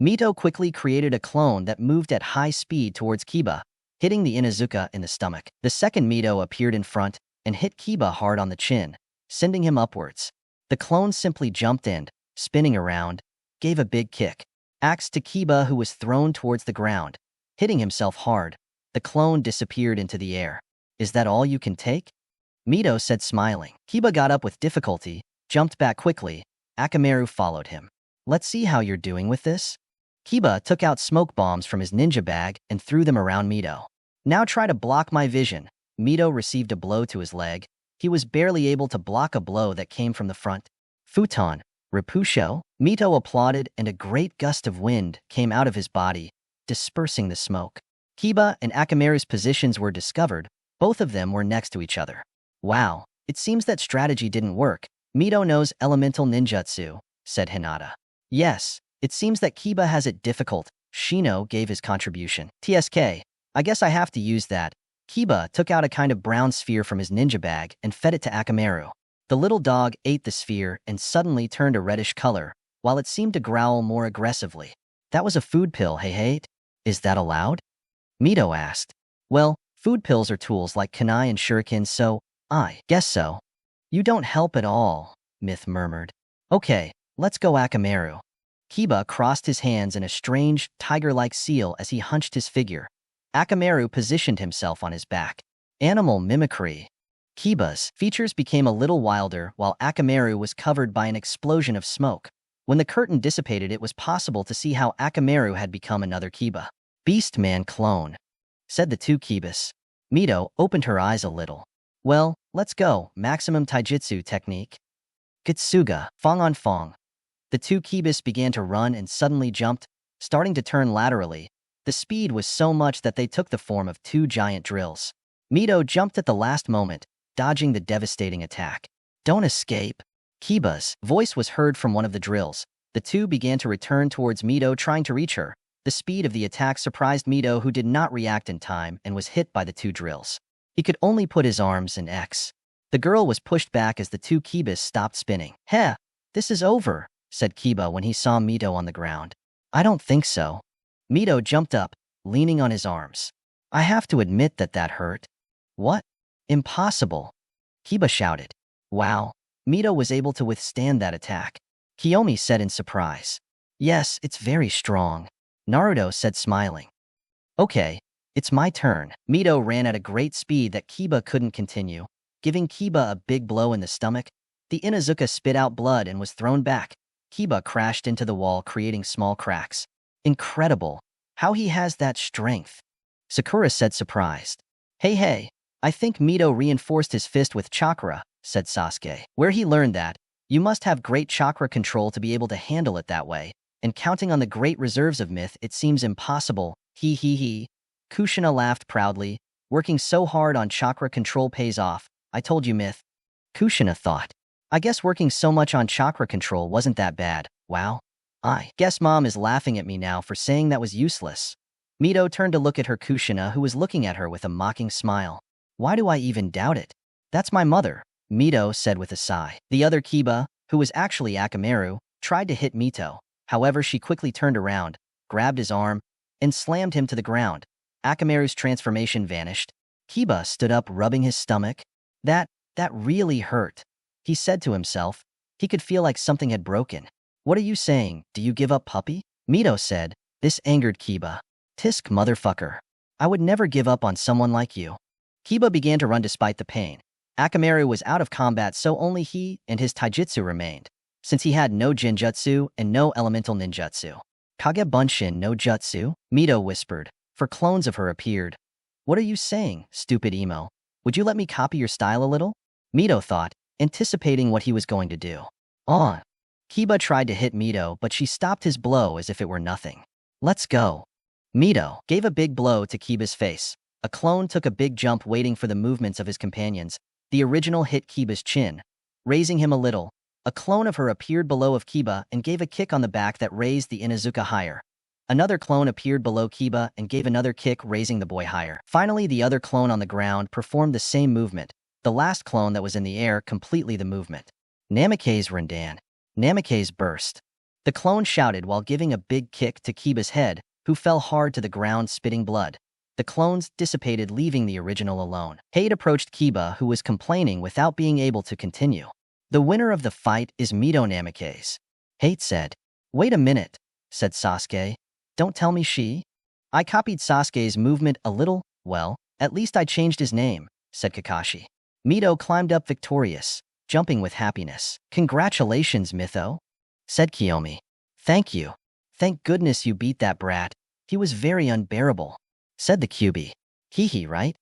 Speaker 1: Mito quickly created a clone that moved at high speed towards Kiba, hitting the Inuzuka in the stomach. The second Mito appeared in front and hit Kiba hard on the chin, sending him upwards. The clone simply jumped and, spinning around, gave a big kick. Axe to Kiba, who was thrown towards the ground, hitting himself hard. The clone disappeared into the air. Is that all you can take? Mito said, smiling. Kiba got up with difficulty, jumped back quickly. Akamaru followed him. Let's see how you're doing with this. Kiba took out smoke bombs from his ninja bag and threw them around Mito. Now try to block my vision. Mito received a blow to his leg. He was barely able to block a blow that came from the front. Futon, Rapusho? Mito applauded, and a great gust of wind came out of his body, dispersing the smoke. Kiba and Akamaru's positions were discovered. Both of them were next to each other. Wow, it seems that strategy didn't work. Mito knows elemental ninjutsu, said Hinata. Yes, it seems that Kiba has it difficult. Shino gave his contribution. TSK, I guess I have to use that. Kiba took out a kind of brown sphere from his ninja bag and fed it to Akamaru. The little dog ate the sphere and suddenly turned a reddish color, while it seemed to growl more aggressively. That was a food pill, hey? Is that allowed? Mito asked. Well, food pills are tools like kunai and shuriken, so I guess so. You don't help at all, Myth murmured. Okay, let's go, Akamaru. Kiba crossed his hands in a strange, tiger-like seal as he hunched his figure. Akamaru positioned himself on his back. Animal mimicry. Kiba's features became a little wilder while Akamaru was covered by an explosion of smoke. When the curtain dissipated, it was possible to see how Akamaru had become another Kiba. Beastman clone, said the two Kibas. Mito opened her eyes a little. Well, let's go. Maximum taijutsu technique. Kitsuga, Fong on Fong. The two Kibas began to run and suddenly jumped, starting to turn laterally. The speed was so much that they took the form of two giant drills. Mito jumped at the last moment, dodging the devastating attack. Don't escape. Kiba's voice was heard from one of the drills. The two began to return towards Mito, trying to reach her. The speed of the attack surprised Mito, who did not react in time and was hit by the two drills. He could only put his arms in X. The girl was pushed back as the two Kibas stopped spinning. Heh, this is over, said Kiba when he saw Mito on the ground. I don't think so. Mito jumped up, leaning on his arms. I have to admit that hurt. What? Impossible. Kiba shouted. Wow, Mito was able to withstand that attack. Kiyomi said in surprise. Yes, it's very strong. Naruto said, smiling. Okay, it's my turn. Mito ran at a great speed that Kiba couldn't continue, giving Kiba a big blow in the stomach. The Inuzuka spit out blood and was thrown back. Kiba crashed into the wall, creating small cracks. Incredible. How he has that strength. Sakura said, surprised. Hey, I think Mito reinforced his fist with chakra, said Sasuke. Where he learned that, you must have great chakra control to be able to handle it that way. And counting on the great reserves of Myth, it seems impossible. He. Kushina laughed proudly. Working so hard on chakra control pays off. I told you, Myth. Kushina thought. I guess working so much on chakra control wasn't that bad. Wow. I guess Mom is laughing at me now for saying that was useless. Mito turned to look at her Kushina, who was looking at her with a mocking smile. Why do I even doubt it? That's my mother, Mito said with a sigh. The other Kiba, who was actually Akamaru, tried to hit Mito. However, she quickly turned around, grabbed his arm, and slammed him to the ground. Akamaru's transformation vanished. Kiba stood up, rubbing his stomach. That really hurt, he said to himself. He could feel like something had broken. What are you saying? Do you give up, puppy? Mito said. This angered Kiba. Tisk, motherfucker. I would never give up on someone like you. Kiba began to run despite the pain. Akamaru was out of combat, so only he and his taijutsu remained. since he had no Genjutsu and no elemental ninjutsu. Kage Bunshin no Jutsu, Mito whispered, for clones of her appeared. What are you saying, stupid emo? Would you let me copy your style a little? Mito thought, anticipating what he was going to do. On. Kiba tried to hit Mito, but she stopped his blow as if it were nothing. Let's go. Mito gave a big blow to Kiba's face. A clone took a big jump waiting for the movements of his companions. The original hit Kiba's chin, raising him a little. A clone of her appeared below of Kiba and gave a kick on the back that raised the Inuzuka higher. Another clone appeared below Kiba and gave another kick, raising the boy higher. Finally, the other clone on the ground performed the same movement. The last clone that was in the air completely the movement. Namikaze Rendan. Namikaze burst. The clone shouted while giving a big kick to Kiba's head, who fell hard to the ground spitting blood. The clones dissipated, leaving the original alone. Hate approached Kiba, who was complaining without being able to continue. The winner of the fight is Mito Namikaze. Hate said. Wait a minute, said Sasuke. Don't tell me she? I copied Sasuke's movement a little. Well, at least I changed his name, said Kakashi. Mito climbed up victorious, jumping with happiness. Congratulations, Mytho, said Kiyomi. Thank you. Thank goodness you beat that brat. He was very unbearable, said the QB. Hee, right?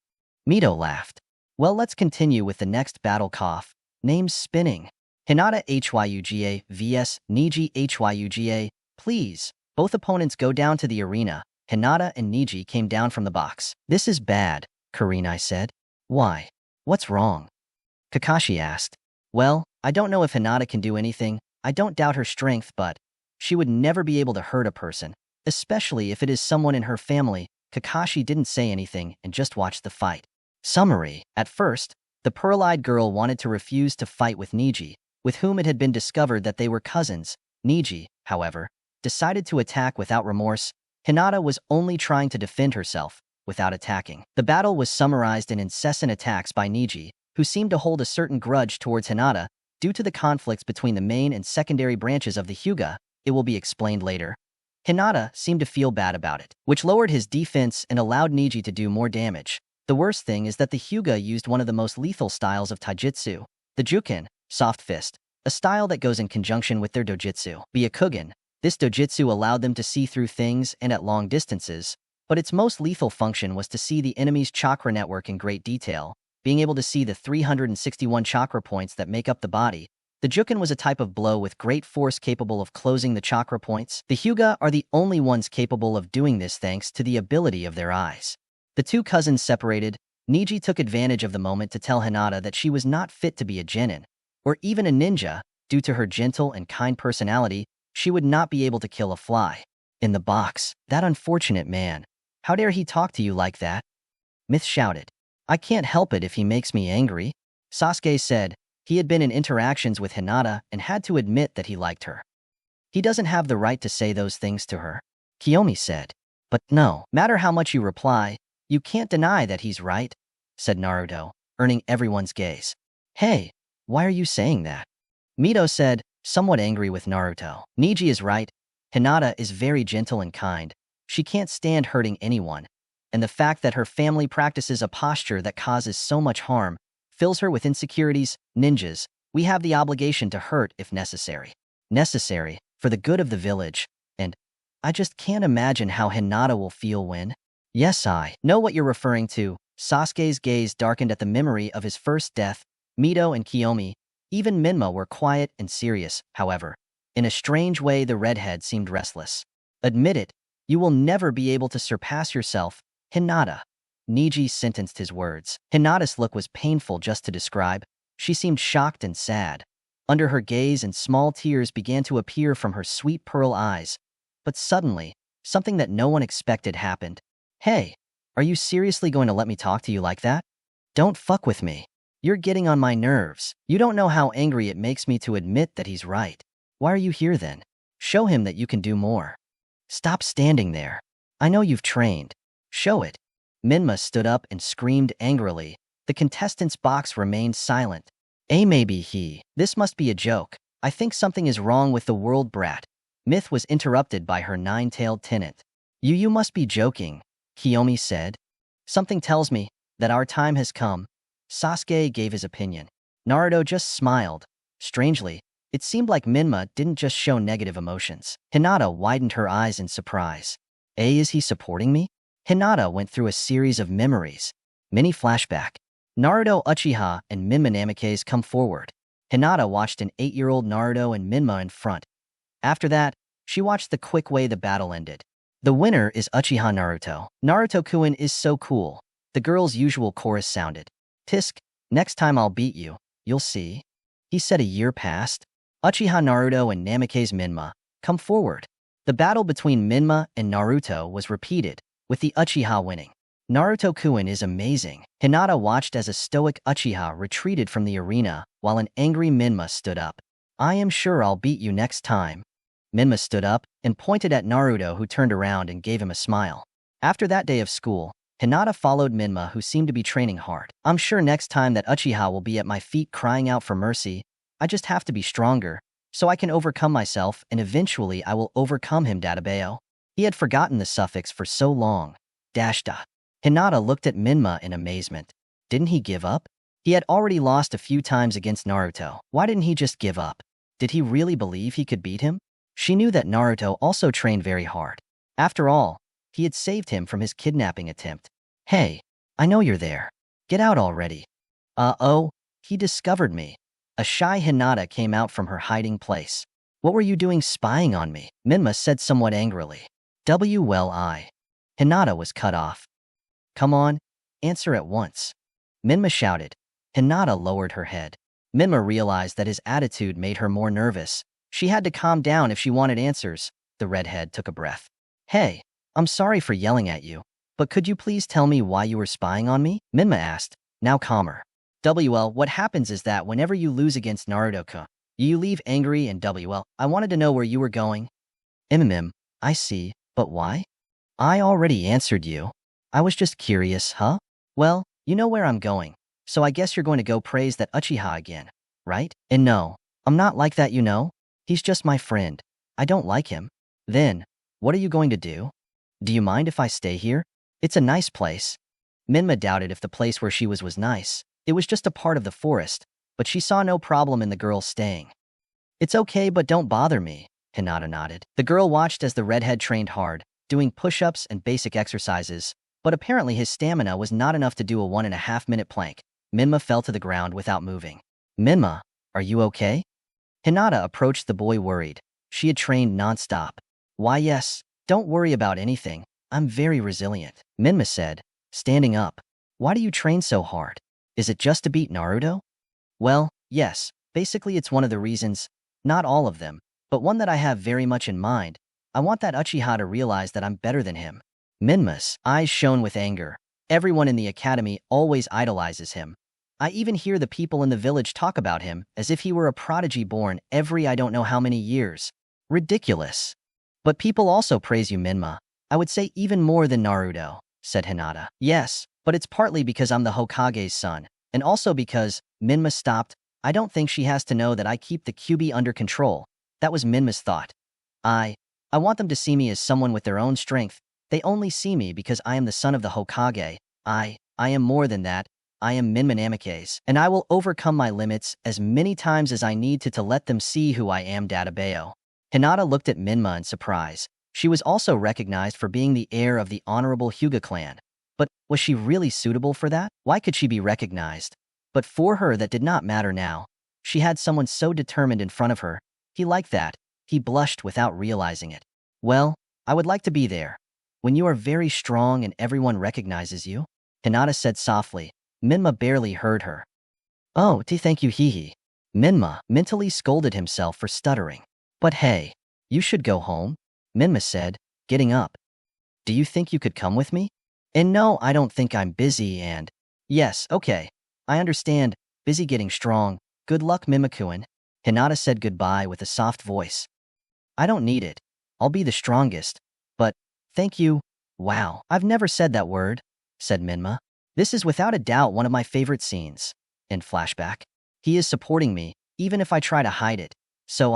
Speaker 1: Mito laughed. Well, let's continue with the next battle. Cough. Names spinning. Hinata Hyuga vs Niji Hyuga. Please. Both opponents go down to the arena. Hinata and Niji came down from the box. This is bad, Kurenai said. Why? What's wrong? Kakashi asked. Well, I don't know if Hinata can do anything. I don't doubt her strength, but she would never be able to hurt a person, especially if it is someone in her family. Kakashi didn't say anything and just watched the fight. Summary. At first, the pearl-eyed girl wanted to refuse to fight with Niji, with whom it had been discovered that they were cousins. Niji, however, decided to attack without remorse. Hinata was only trying to defend herself, without attacking. The battle was summarized in incessant attacks by Niji, who seemed to hold a certain grudge towards Hinata due to the conflicts between the main and secondary branches of the Hyuga. It will be explained later. Hinata seemed to feel bad about it, which lowered his defense and allowed Niji to do more damage. The worst thing is that the Hyuga used one of the most lethal styles of taijutsu, the Jukin, soft fist, a style that goes in conjunction with their dojutsu, Byakugan. This dojutsu allowed them to see through things and at long distances, but its most lethal function was to see the enemy's chakra network in great detail, being able to see the 361 chakra points that make up the body. The Jukin was a type of blow with great force capable of closing the chakra points. The Hyuga are the only ones capable of doing this thanks to the ability of their eyes. The two cousins separated. Niji took advantage of the moment to tell Hinata that she was not fit to be a genin, or even a ninja. Due to her gentle and kind personality, she would not be able to kill a fly. In the box, that unfortunate man. How dare he talk to you like that? Myth shouted. I can't help it if he makes me angry. Sasuke said. He had been in interactions with Hinata and had to admit that he liked her. He doesn't have the right to say those things to her. Kiyomi said. But no matter how much you reply, you can't deny that he's right, said Naruto, earning everyone's gaze. Hey, why are you saying that? Mito said, somewhat angry with Naruto. Niji is right. Hinata is very gentle and kind. She can't stand hurting anyone. And the fact that her family practices a posture that causes so much harm fills her with insecurities. Ninjas, we have the obligation to hurt if necessary. Necessary, for the good of the village. And I just can't imagine how Hinata will feel when... Yes, I know what you're referring to. Sasuke's gaze darkened at the memory of his first death. Mito and Kiyomi, even Minma, were quiet and serious, however. In a strange way, the redhead seemed restless. Admit it, you will never be able to surpass yourself, Hinata. Niji sentenced his words. Hinata's look was painful just to describe. She seemed shocked and sad. Under her gaze, and small tears began to appear from her sweet pearl eyes. But suddenly, something that no one expected happened. Hey, are you seriously going to let me talk to you like that? Don't fuck with me. You're getting on my nerves. You don't know how angry it makes me to admit that he's right. Why are you here then? Show him that you can do more. Stop standing there. I know you've trained. Show it. Minma stood up and screamed angrily. The contestants' box remained silent. Maybe he. This must be a joke. I think something is wrong with the world, brat. Myth was interrupted by her nine-tailed tenant. You must be joking, Kiyomi said. Something tells me that our time has come. Sasuke gave his opinion. Naruto just smiled. Strangely, It seemed like Minma didn't just show negative emotions. Hinata widened her eyes in surprise. Is he supporting me? Hinata went through a series of memories. Mini flashback. Naruto, Uchiha, and Minma Namikaze come forward. Hinata watched an 8-year-old Naruto and Minma in front. After that, she watched the quick way the battle ended. The winner is Uchiha Naruto. Naruto-kun is so cool. The girl's usual chorus sounded. Tisk, next time I'll beat you, you'll see. He said a year passed. Uchiha Naruto and Namikaze Minma come forward. The battle between Minma and Naruto was repeated, with the Uchiha winning. Naruto-kun is amazing. Hinata watched as a stoic Uchiha retreated from the arena, while an angry Minma stood up. I am sure I'll beat you next time. Minma stood up and pointed at Naruto, who turned around and gave him a smile. After that day of school, Hinata followed Minma, who seemed to be training hard. I'm sure next time that Uchiha will be at my feet crying out for mercy. I just have to be stronger, so I can overcome myself, and eventually I will overcome him, Databeo. He had forgotten the suffix for so long. Dashda. Hinata looked at Minma in amazement. Didn't he give up? He had already lost a few times against Naruto. Why didn't he just give up? Did he really believe he could beat him? She knew that Naruto also trained very hard. After all, he had saved him from his kidnapping attempt. Hey, I know you're there. Get out already. Oh, he discovered me. A shy Hinata came out from her hiding place. What were you doing spying on me? Minma said somewhat angrily. Hinata was cut off. Come on, answer at once. Minma shouted. Hinata lowered her head. Minma realized that his attitude made her more nervous. She had to calm down if she wanted answers. The redhead took a breath. Hey, I'm sorry for yelling at you, but could you please tell me why you were spying on me? Minma asked, now calmer. What happens is that whenever you lose against Naruto-kun, you leave angry, and I wanted to know where you were going. I see, but why? I already answered you. I was just curious, huh? Well, you know where I'm going, so I guess you're going to go praise that Uchiha again, right? And no, I'm not like that, you know? He's just my friend. I don't like him. Then, what are you going to do? Do you mind if I stay here? It's a nice place. Minma doubted if the place where she was nice. It was just a part of the forest, but she saw no problem in the girl staying. It's okay, but don't bother me, Hinata nodded. The girl watched as the redhead trained hard, doing push-ups and basic exercises, but apparently his stamina was not enough to do a 1.5-minute plank. Minma fell to the ground without moving. Minma, are you okay? Hinata approached the boy worried. She had trained non-stop. Why yes, don't worry about anything. I'm very resilient, Minma said, standing up. Why do you train so hard? Is it just to beat Naruto? Well, yes, basically it's one of the reasons, not all of them, but one that I have very much in mind. I want that Uchiha to realize that I'm better than him. Minma's eyes shone with anger. Everyone in the academy always idolizes him. I even hear the people in the village talk about him as if he were a prodigy born every I don't know how many years. Ridiculous. But people also praise you, Minma. I would say even more than Naruto, said Hinata. Yes, but it's partly because I'm the Hokage's son, and also because, Minma stopped. I don't think she has to know that I keep the Kyuubi under control. That was Minma's thought. I want them to see me as someone with their own strength. They only see me because I am the son of the Hokage. I am more than that. I am Minma Namikaze, and I will overcome my limits as many times as I need to let them see who I am, Databeo. Hinata looked at Minma in surprise. She was also recognized for being the heir of the honorable Hyuga clan. But was she really suitable for that? Why could she be recognized? But for her that did not matter now. She had someone so determined in front of her. He liked that. He blushed without realizing it. Well, I would like to be there. When you are very strong and everyone recognizes you, Hinata said softly. Minma barely heard her. Oh, thank you, Hihi. Minma mentally scolded himself for stuttering. But hey, you should go home, Minma said, getting up. Do you think you could come with me? And no, I don't think I'm busy and… Yes, okay. I understand, busy getting strong. Good luck, Minma-kun. Hinata said goodbye with a soft voice. I don't need it. I'll be the strongest. But, thank you. Wow, I've never said that word, said Minma. This is without a doubt one of my favorite scenes. In flashback, he is supporting me, even if I try to hide it. So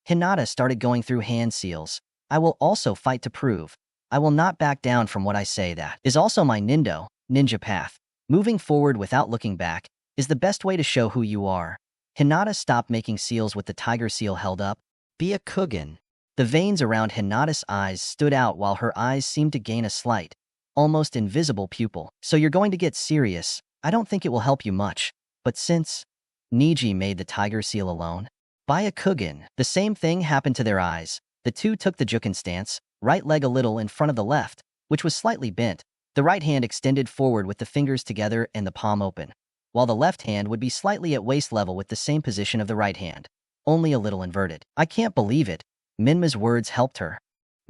Speaker 1: Hinata started going through hand seals. I will also fight to prove. I will not back down from what I say. That is also my ninja path. Moving forward without looking back is the best way to show who you are. Hinata stopped making seals with the tiger seal held up. Byakugan. The veins around Hinata's eyes stood out while her eyes seemed to gain a slight, almost invisible pupil. So you're going to get serious. I don't think it will help you much. But since Niji made the tiger seal alone, Byakugan, the same thing happened to their eyes. The two took the Jukin stance, right leg a little in front of the left, which was slightly bent, the right hand extended forward with the fingers together and the palm open, while the left hand would be slightly at waist level with the same position of the right hand, only a little inverted. I can't believe it. Minma's words helped her.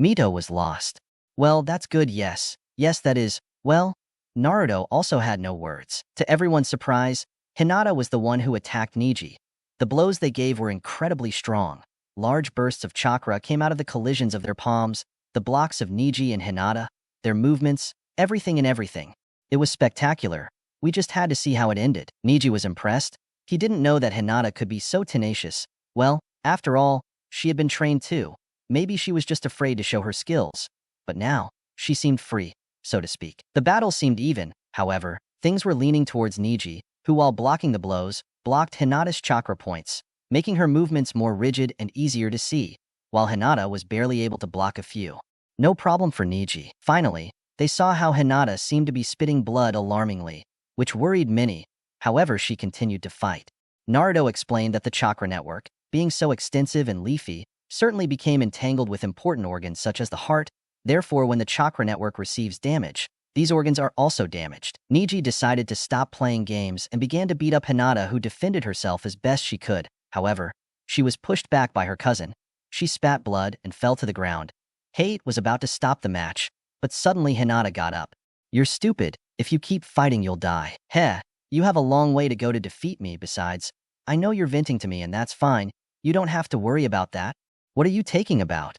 Speaker 1: Mito was lost. Well, that's good, yes. Yes, that is, well, Naruto also had no words. To everyone's surprise, Hinata was the one who attacked Niji. The blows they gave were incredibly strong. Large bursts of chakra came out of the collisions of their palms, the blocks of Niji and Hinata, their movements, everything and everything. It was spectacular. We just had to see how it ended. Niji was impressed. He didn't know that Hinata could be so tenacious. Well, after all, she had been trained too. Maybe she was just afraid to show her skills. But now, she seemed free, so to speak. The battle seemed even, however. Things were leaning towards Niji, who while blocking the blows, blocked Hinata's chakra points, making her movements more rigid and easier to see, while Hinata was barely able to block a few. No problem for Niji. Finally, they saw how Hinata seemed to be spitting blood alarmingly, which worried many. However, she continued to fight. Naruto explained that the chakra network, being so extensive and leafy, certainly became entangled with important organs such as the heart. Therefore, when the chakra network receives damage, these organs are also damaged. Niji decided to stop playing games and began to beat up Hinata, who defended herself as best she could. However, she was pushed back by her cousin. She spat blood and fell to the ground. Hate was about to stop the match, but suddenly Hinata got up. You're stupid. If you keep fighting, you'll die. Heh, you have a long way to go to defeat me. Besides, I know you're venting to me and that's fine. You don't have to worry about that. What are you taking about?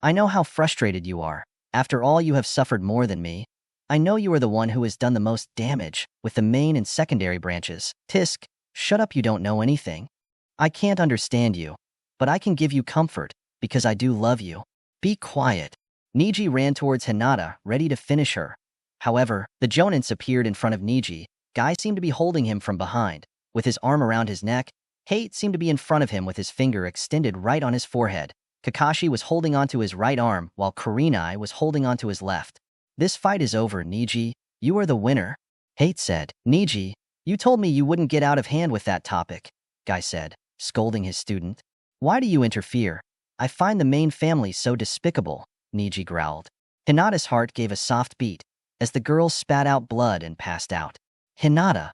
Speaker 1: I know how frustrated you are. After all, you have suffered more than me. I know you are the one who has done the most damage with the main and secondary branches. Tisk, shut up, you don't know anything. I can't understand you, but I can give you comfort, because I do love you. Be quiet. Niji ran towards Hinata, ready to finish her. However, the Jonins appeared in front of Niji. Guy seemed to be holding him from behind, with his arm around his neck. Hate seemed to be in front of him with his finger extended right on his forehead. Kakashi was holding onto his right arm, while Kurenai was holding onto his left. This fight is over, Niji. You are the winner. Hate said. Niji, you told me you wouldn't get out of hand with that topic, Guy said, scolding his student. Why do you interfere? I find the main family so despicable, Niji growled. Hinata's heart gave a soft beat as the girl spat out blood and passed out. Hinata!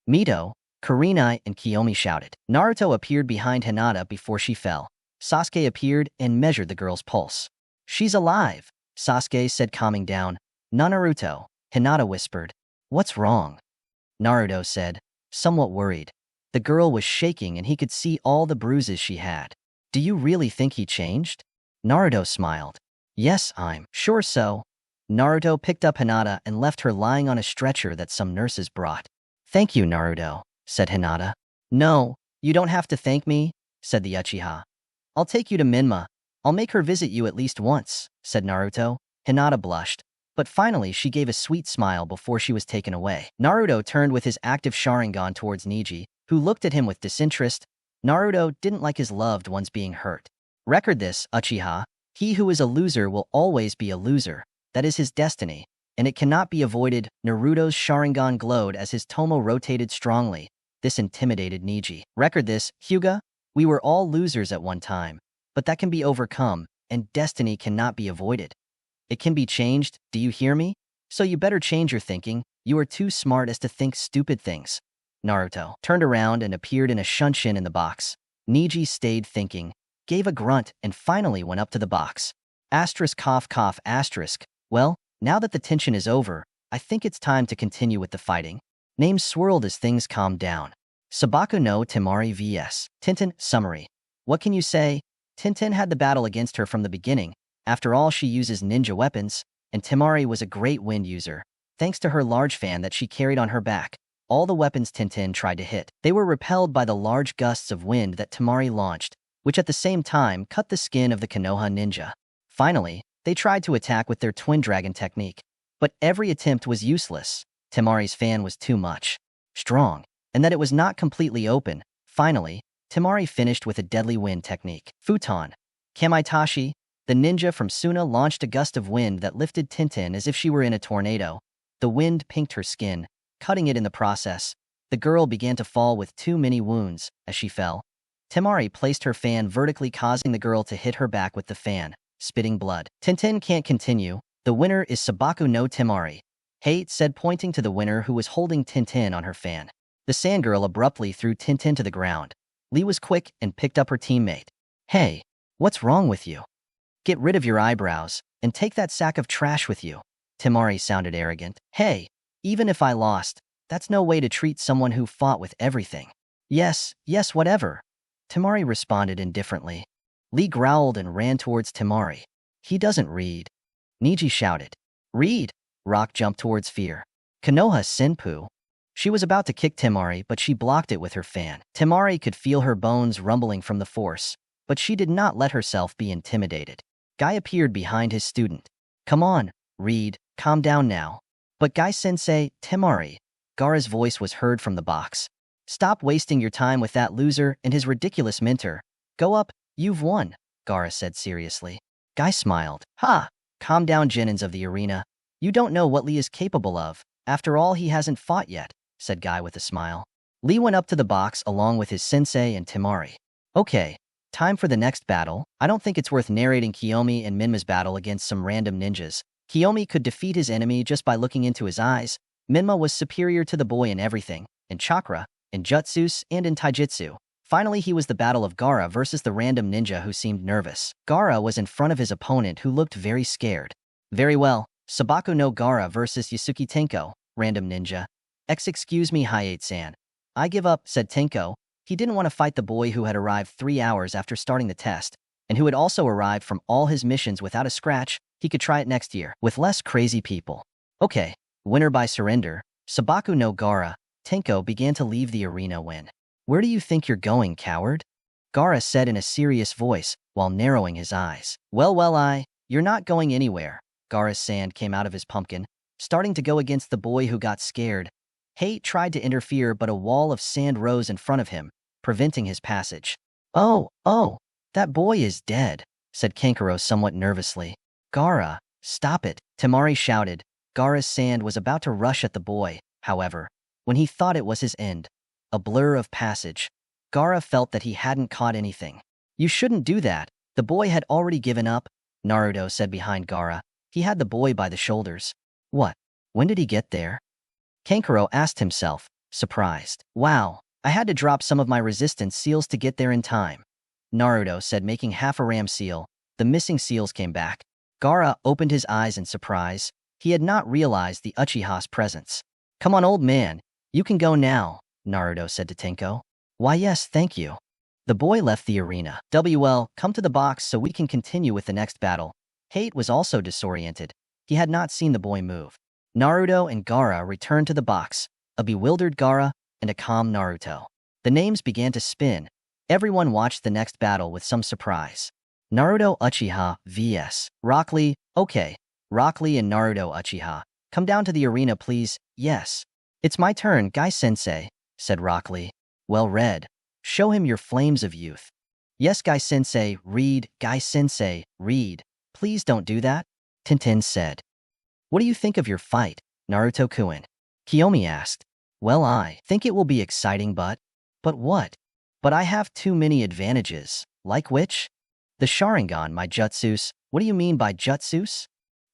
Speaker 1: Mito, Kurenai, and Kiyomi shouted. Naruto appeared behind Hinata before she fell. Sasuke appeared and measured the girl's pulse. She's alive, Sasuke said, calming down. Naruto, Hinata whispered. What's wrong? Naruto said, somewhat worried. The girl was shaking and he could see all the bruises she had. Do you really think he changed? Naruto smiled. Yes, I'm sure so. Naruto picked up Hinata and left her lying on a stretcher that some nurses brought. Thank you, Naruto, said Hinata. No, you don't have to thank me, said the Uchiha. I'll take you to Minma. I'll make her visit you at least once, said Naruto. Hinata blushed, but finally she gave a sweet smile before she was taken away. Naruto turned with his active Sharingan towards Niji, who looked at him with disinterest. Naruto didn't like his loved ones being hurt. Record this, Uchiha. He who is a loser will always be a loser. That is his destiny, and it cannot be avoided. Naruto's Sharingan glowed as his Tomo rotated strongly. This intimidated Niji. Record this, Hyuga. We were all losers at one time, but that can be overcome, and destiny cannot be avoided. It can be changed, do you hear me? So you better change your thinking. You are too smart as to think stupid things. Naruto turned around and appeared in a shunshin in the box. Niji stayed thinking, gave a grunt, and finally went up to the box. Asterisk cough cough asterisk. Well, now that the tension is over, I think it's time to continue with the fighting. Names swirled as things calmed down. Sabaku no Temari vs. Tintin. Summary. What can you say? Tintin had the battle against her from the beginning. After all, she uses ninja weapons, and Temari was a great wind user, thanks to her large fan that she carried on her back. All the weapons Tintin tried to hit, they were repelled by the large gusts of wind that Temari launched, which at the same time cut the skin of the Konoha ninja. Finally, they tried to attack with their twin dragon technique, but every attempt was useless. Temari's fan was too much strong, and that it was not completely open. Finally, Temari finished with a deadly wind technique. Futon. Kamaitachi, the ninja from Suna, launched a gust of wind that lifted Tintin as if she were in a tornado. The wind pinked her skin, cutting it in the process. The girl began to fall with too many wounds. As she fell, Temari placed her fan vertically, causing the girl to hit her back with the fan, spitting blood. Tintin can't continue. The winner is Sabaku no Temari, Hate said, pointing to the winner who was holding Tintin on her fan. The sandgirl abruptly threw Tintin to the ground. Lee was quick and picked up her teammate. Hey, what's wrong with you? Get rid of your eyebrows and take that sack of trash with you. Temari sounded arrogant. Hey, even if I lost, that's no way to treat someone who fought with everything. Yes, whatever. Temari responded indifferently. Lee growled and ran towards Temari. He doesn't read. Niji shouted. Read! Rock jumped towards Fear. Konoha Senpu. She was about to kick Temari, but she blocked it with her fan. Temari could feel her bones rumbling from the force, but she did not let herself be intimidated. Guy appeared behind his student. Come on, Reed, calm down now. But Guy-sensei, Temari. Gaara's voice was heard from the box. Stop wasting your time with that loser and his ridiculous mentor. Go up, you've won, Gaara said seriously. Guy smiled. Ha! Calm down, Genins of the arena. You don't know what Lee is capable of. After all, he hasn't fought yet, said Guy with a smile. Lee went up to the box along with his sensei and Temari. Okay, time for the next battle. I don't think it's worth narrating Kiyomi and Minma's battle against some random ninjas. Kiyomi could defeat his enemy just by looking into his eyes. Minma was superior to the boy in everything, in chakra, in jutsus, and in taijutsu. Finally, he was the battle of Gaara versus the random ninja who seemed nervous. Gaara was in front of his opponent who looked very scared. Very well, Sabaku no Gaara versus Yasuki Tenko, random ninja. Excuse me, Hayate-san. I give up, said Tenko. He didn't want to fight the boy who had arrived 3 hours after starting the test, and who had also arrived from all his missions without a scratch. He could try it next year, with less crazy people. Okay, winner by surrender. Sabaku no Gaara. Tenko began to leave the arena when. Where do you think you're going, coward? Gaara said in a serious voice, while narrowing his eyes. Well, you're not going anywhere. Gaara's sand came out of his pumpkin, starting to go against the boy who got scared. Hate tried to interfere, but a wall of sand rose in front of him, preventing his passage. Oh, that boy is dead, said Kankuro somewhat nervously. Gaara, stop it, Temari shouted. Gaara's sand was about to rush at the boy, however, when he thought it was his end. A blur of passage. Gaara felt that he hadn't caught anything. You shouldn't do that. The boy had already given up, Naruto said behind Gaara. He had the boy by the shoulders. What? When did he get there? Kankuro asked himself, surprised. Wow, I had to drop some of my resistance seals to get there in time. Naruto said, making half a ram seal. The missing seals came back. Gaara opened his eyes in surprise. He had not realized the Uchiha's presence. Come on, old man. You can go now, Naruto said to Tenko. Why yes, thank you. The boy left the arena. WL, come to the box so we can continue with the next battle. Hate was also disoriented. He had not seen the boy move. Naruto and Gaara returned to the box, a bewildered Gaara and a calm Naruto. The names began to spin. Everyone watched the next battle with some surprise. Naruto Uchiha vs. Rock Lee. Okay, Rock Lee and Naruto Uchiha. Come down to the arena, please. Yes. It's my turn, Guy-sensei, said Rock Lee. Well read. Show him your flames of youth. Yes, Guy-sensei, read. Guy-sensei, read. Please don't do that, Tintin said. What do you think of your fight, Naruto-kun? Kiyomi asked. Well, I think it will be exciting, but what? But I have too many advantages. Like which? The Sharingan, my jutsus. What do you mean by jutsus?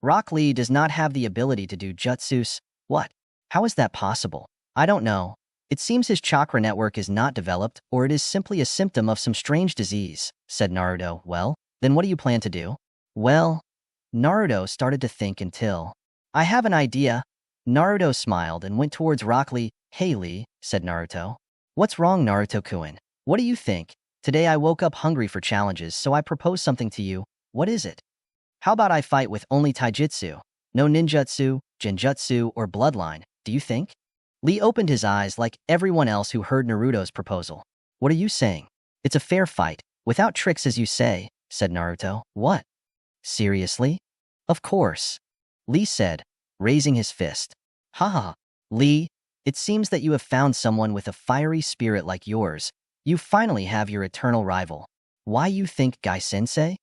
Speaker 1: Rock Lee does not have the ability to do jutsus. What? How is that possible? I don't know. It seems his chakra network is not developed, or it is simply a symptom of some strange disease, said Naruto. Well, then what do you plan to do? Well, Naruto started to think until. I have an idea. Naruto smiled and went towards Rock Lee. Hey Lee, said Naruto. What's wrong, Naruto-kun? What do you think? Today I woke up hungry for challenges, so I propose something to you. What is it? How about I fight with only taijutsu? No ninjutsu, genjutsu, or bloodline, do you think? Lee opened his eyes like everyone else who heard Naruto's proposal. What are you saying? It's a fair fight, without tricks as you say, said Naruto. What? Seriously? Of course. Lee said, raising his fist. Haha, Lee, it seems that you have found someone with a fiery spirit like yours. You finally have your eternal rival. Why you think Gai-sensei?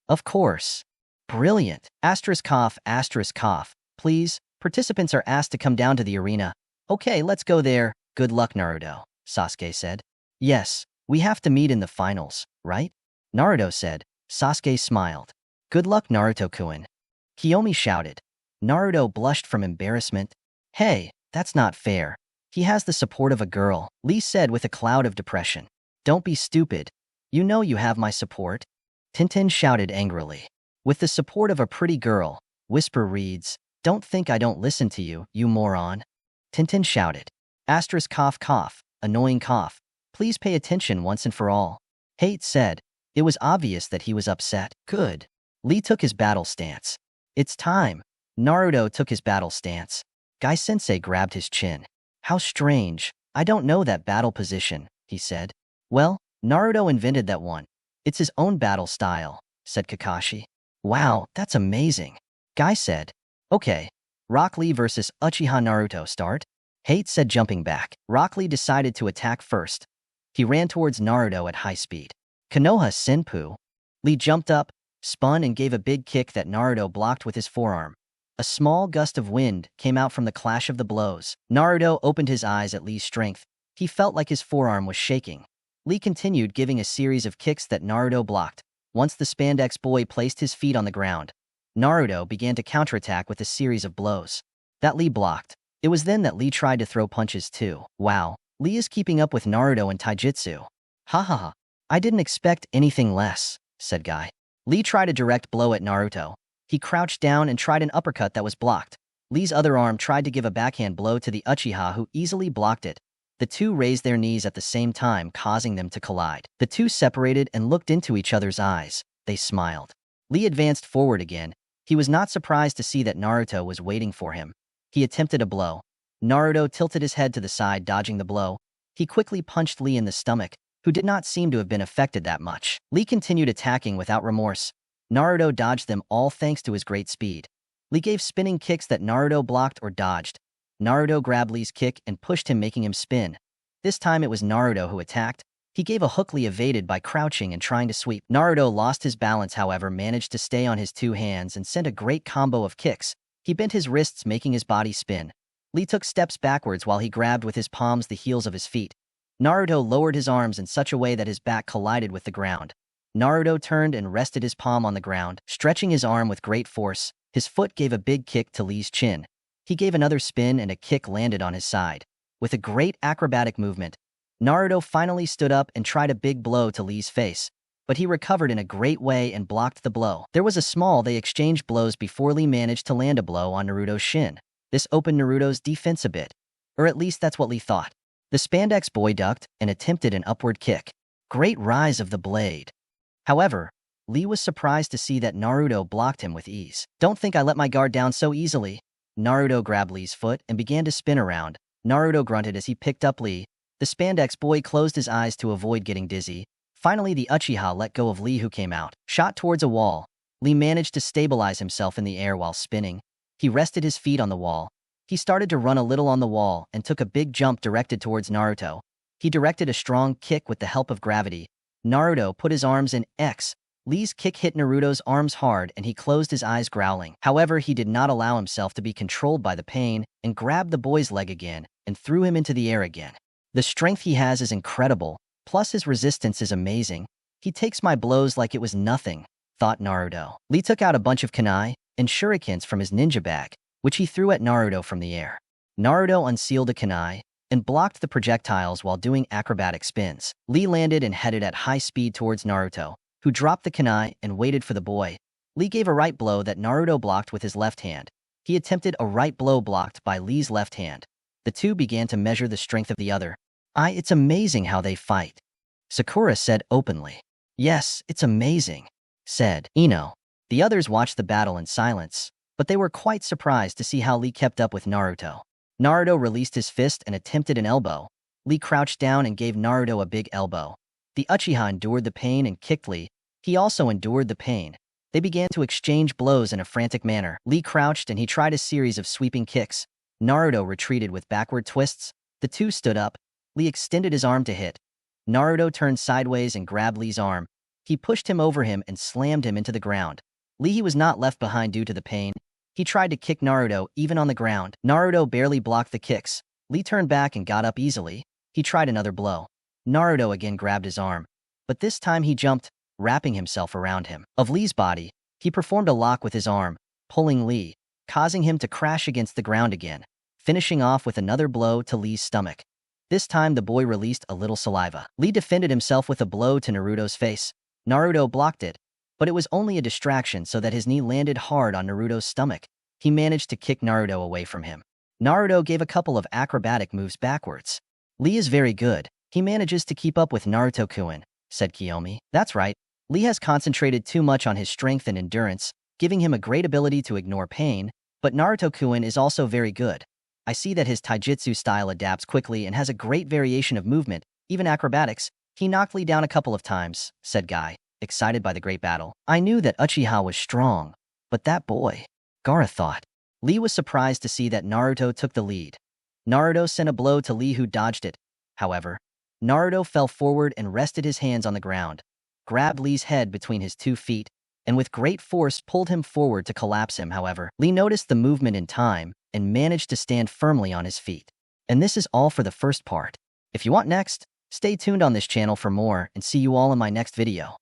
Speaker 1: Of course. Brilliant. Asterisk cough, asterisk cough. Please, participants are asked to come down to the arena. Okay, let's go there. Good luck, Naruto, Sasuke said. Yes, we have to meet in the finals, right? Naruto said. Sasuke smiled. Good luck, Naruto-kun. Kiyomi shouted. Naruto blushed from embarrassment. Hey, that's not fair. He has the support of a girl, Lee said with a cloud of depression. Don't be stupid. You know you have my support. Tintin shouted angrily. With the support of a pretty girl, Whisper reads, don't think I don't listen to you, you moron. Tintin shouted. Asterisk cough cough, annoying cough. Please pay attention once and for all. Hate said. It was obvious that he was upset. Good. Lee took his battle stance. It's time. Naruto took his battle stance. Gai-sensei grabbed his chin. How strange. I don't know that battle position, he said. Well, Naruto invented that one. It's his own battle style, said Kakashi. Wow, that's amazing. Guy said. Okay. Rock Lee versus Uchiha Naruto start? Hate said jumping back. Rock Lee decided to attack first. He ran towards Naruto at high speed. Konoha Senpu. Lee jumped up, spun and gave a big kick that Naruto blocked with his forearm. A small gust of wind came out from the clash of the blows. Naruto opened his eyes at Lee's strength. He felt like his forearm was shaking. Lee continued giving a series of kicks that Naruto blocked. Once the spandex boy placed his feet on the ground, Naruto began to counterattack with a series of blows that Lee blocked. It was then that Lee tried to throw punches too. Wow, Lee is keeping up with Naruto in taijutsu. Ha ha ha. I didn't expect anything less, said Guy. Lee tried a direct blow at Naruto. He crouched down and tried an uppercut that was blocked. Lee's other arm tried to give a backhand blow to the Uchiha, who easily blocked it. The two raised their knees at the same time, causing them to collide. The two separated and looked into each other's eyes. They smiled. Lee advanced forward again. He was not surprised to see that Naruto was waiting for him. He attempted a blow. Naruto tilted his head to the side, dodging the blow. He quickly punched Lee in the stomach, who did not seem to have been affected that much. Lee continued attacking without remorse. Naruto dodged them all thanks to his great speed. Lee gave spinning kicks that Naruto blocked or dodged. Naruto grabbed Lee's kick and pushed him, making him spin. This time it was Naruto who attacked. He gave a hook Lee evaded by crouching and trying to sweep. Naruto lost his balance, however, managed to stay on his two hands and sent a great combo of kicks. He bent his wrists, making his body spin. Lee took steps backwards while he grabbed with his palms the heels of his feet. Naruto lowered his arms in such a way that his back collided with the ground. Naruto turned and rested his palm on the ground, stretching his arm with great force. His foot gave a big kick to Lee's chin. He gave another spin and a kick landed on his side. With a great acrobatic movement, Naruto finally stood up and tried a big blow to Lee's face, but he recovered in a great way and blocked the blow. They exchanged blows before Lee managed to land a blow on Naruto's shin. This opened Naruto's defense a bit, or at least that's what Lee thought. The spandex boy ducked and attempted an upward kick. Great rise of the blade. However, Lee was surprised to see that Naruto blocked him with ease. Don't think I let my guard down so easily. Naruto grabbed Lee's foot and began to spin around. Naruto grunted as he picked up Lee. The spandex boy closed his eyes to avoid getting dizzy. Finally, the Uchiha let go of Lee, who came out. Shot towards a wall. Lee managed to stabilize himself in the air while spinning. He rested his feet on the wall. He started to run a little on the wall and took a big jump directed towards Naruto. He directed a strong kick with the help of gravity. Naruto put his arms in X. Lee's kick hit Naruto's arms hard and he closed his eyes, growling. However, he did not allow himself to be controlled by the pain and grabbed the boy's leg again and threw him into the air again. The strength he has is incredible, plus his resistance is amazing. He takes my blows like it was nothing, thought Naruto. Lee took out a bunch of kunai and shurikens from his ninja bag, which he threw at Naruto from the air. Naruto unsealed a kunai and blocked the projectiles while doing acrobatic spins. Lee landed and headed at high speed towards Naruto, who dropped the kunai and waited for the boy. Lee gave a right blow that Naruto blocked with his left hand. He attempted a right blow blocked by Lee's left hand. The two began to measure the strength of the other. It's amazing how they fight, Sakura said openly. Yes, it's amazing, said Ino. The others watched the battle in silence, but they were quite surprised to see how Lee kept up with Naruto. Naruto released his fist and attempted an elbow. Lee crouched down and gave Naruto a big elbow. The Uchiha endured the pain and kicked Lee. He also endured the pain. They began to exchange blows in a frantic manner. Lee crouched and he tried a series of sweeping kicks. Naruto retreated with backward twists. The two stood up. Lee extended his arm to hit. Naruto turned sideways and grabbed Lee's arm. He pushed him over him and slammed him into the ground. Lee was not left behind due to the pain. He tried to kick Naruto, even on the ground. Naruto barely blocked the kicks. Lee turned back and got up easily. He tried another blow. Naruto again grabbed his arm, but this time he jumped, wrapping himself around him. Of Lee's body, he performed a lock with his arm, pulling Lee, causing him to crash against the ground again, finishing off with another blow to Lee's stomach. This time the boy released a little saliva. Lee defended himself with a blow to Naruto's face. Naruto blocked it, but it was only a distraction so that his knee landed hard on Naruto's stomach. He managed to kick Naruto away from him. Naruto gave a couple of acrobatic moves backwards. Lee is very good. He manages to keep up with Naruto-kun, said Kiyomi. That's right. Lee has concentrated too much on his strength and endurance, giving him a great ability to ignore pain, but Naruto-kun is also very good. I see that his taijutsu style adapts quickly and has a great variation of movement, even acrobatics. He knocked Lee down a couple of times, said Guy, excited by the great battle. I knew that Uchiha was strong, but that boy, Gaara thought. Lee was surprised to see that Naruto took the lead. Naruto sent a blow to Lee who dodged it. However, Naruto fell forward and rested his hands on the ground, grabbed Lee's head between his 2 feet, and with great force pulled him forward to collapse him. However, Lee noticed the movement in time and managed to stand firmly on his feet. And this is all for the first part. If you want next, stay tuned on this channel for more and see you all in my next video.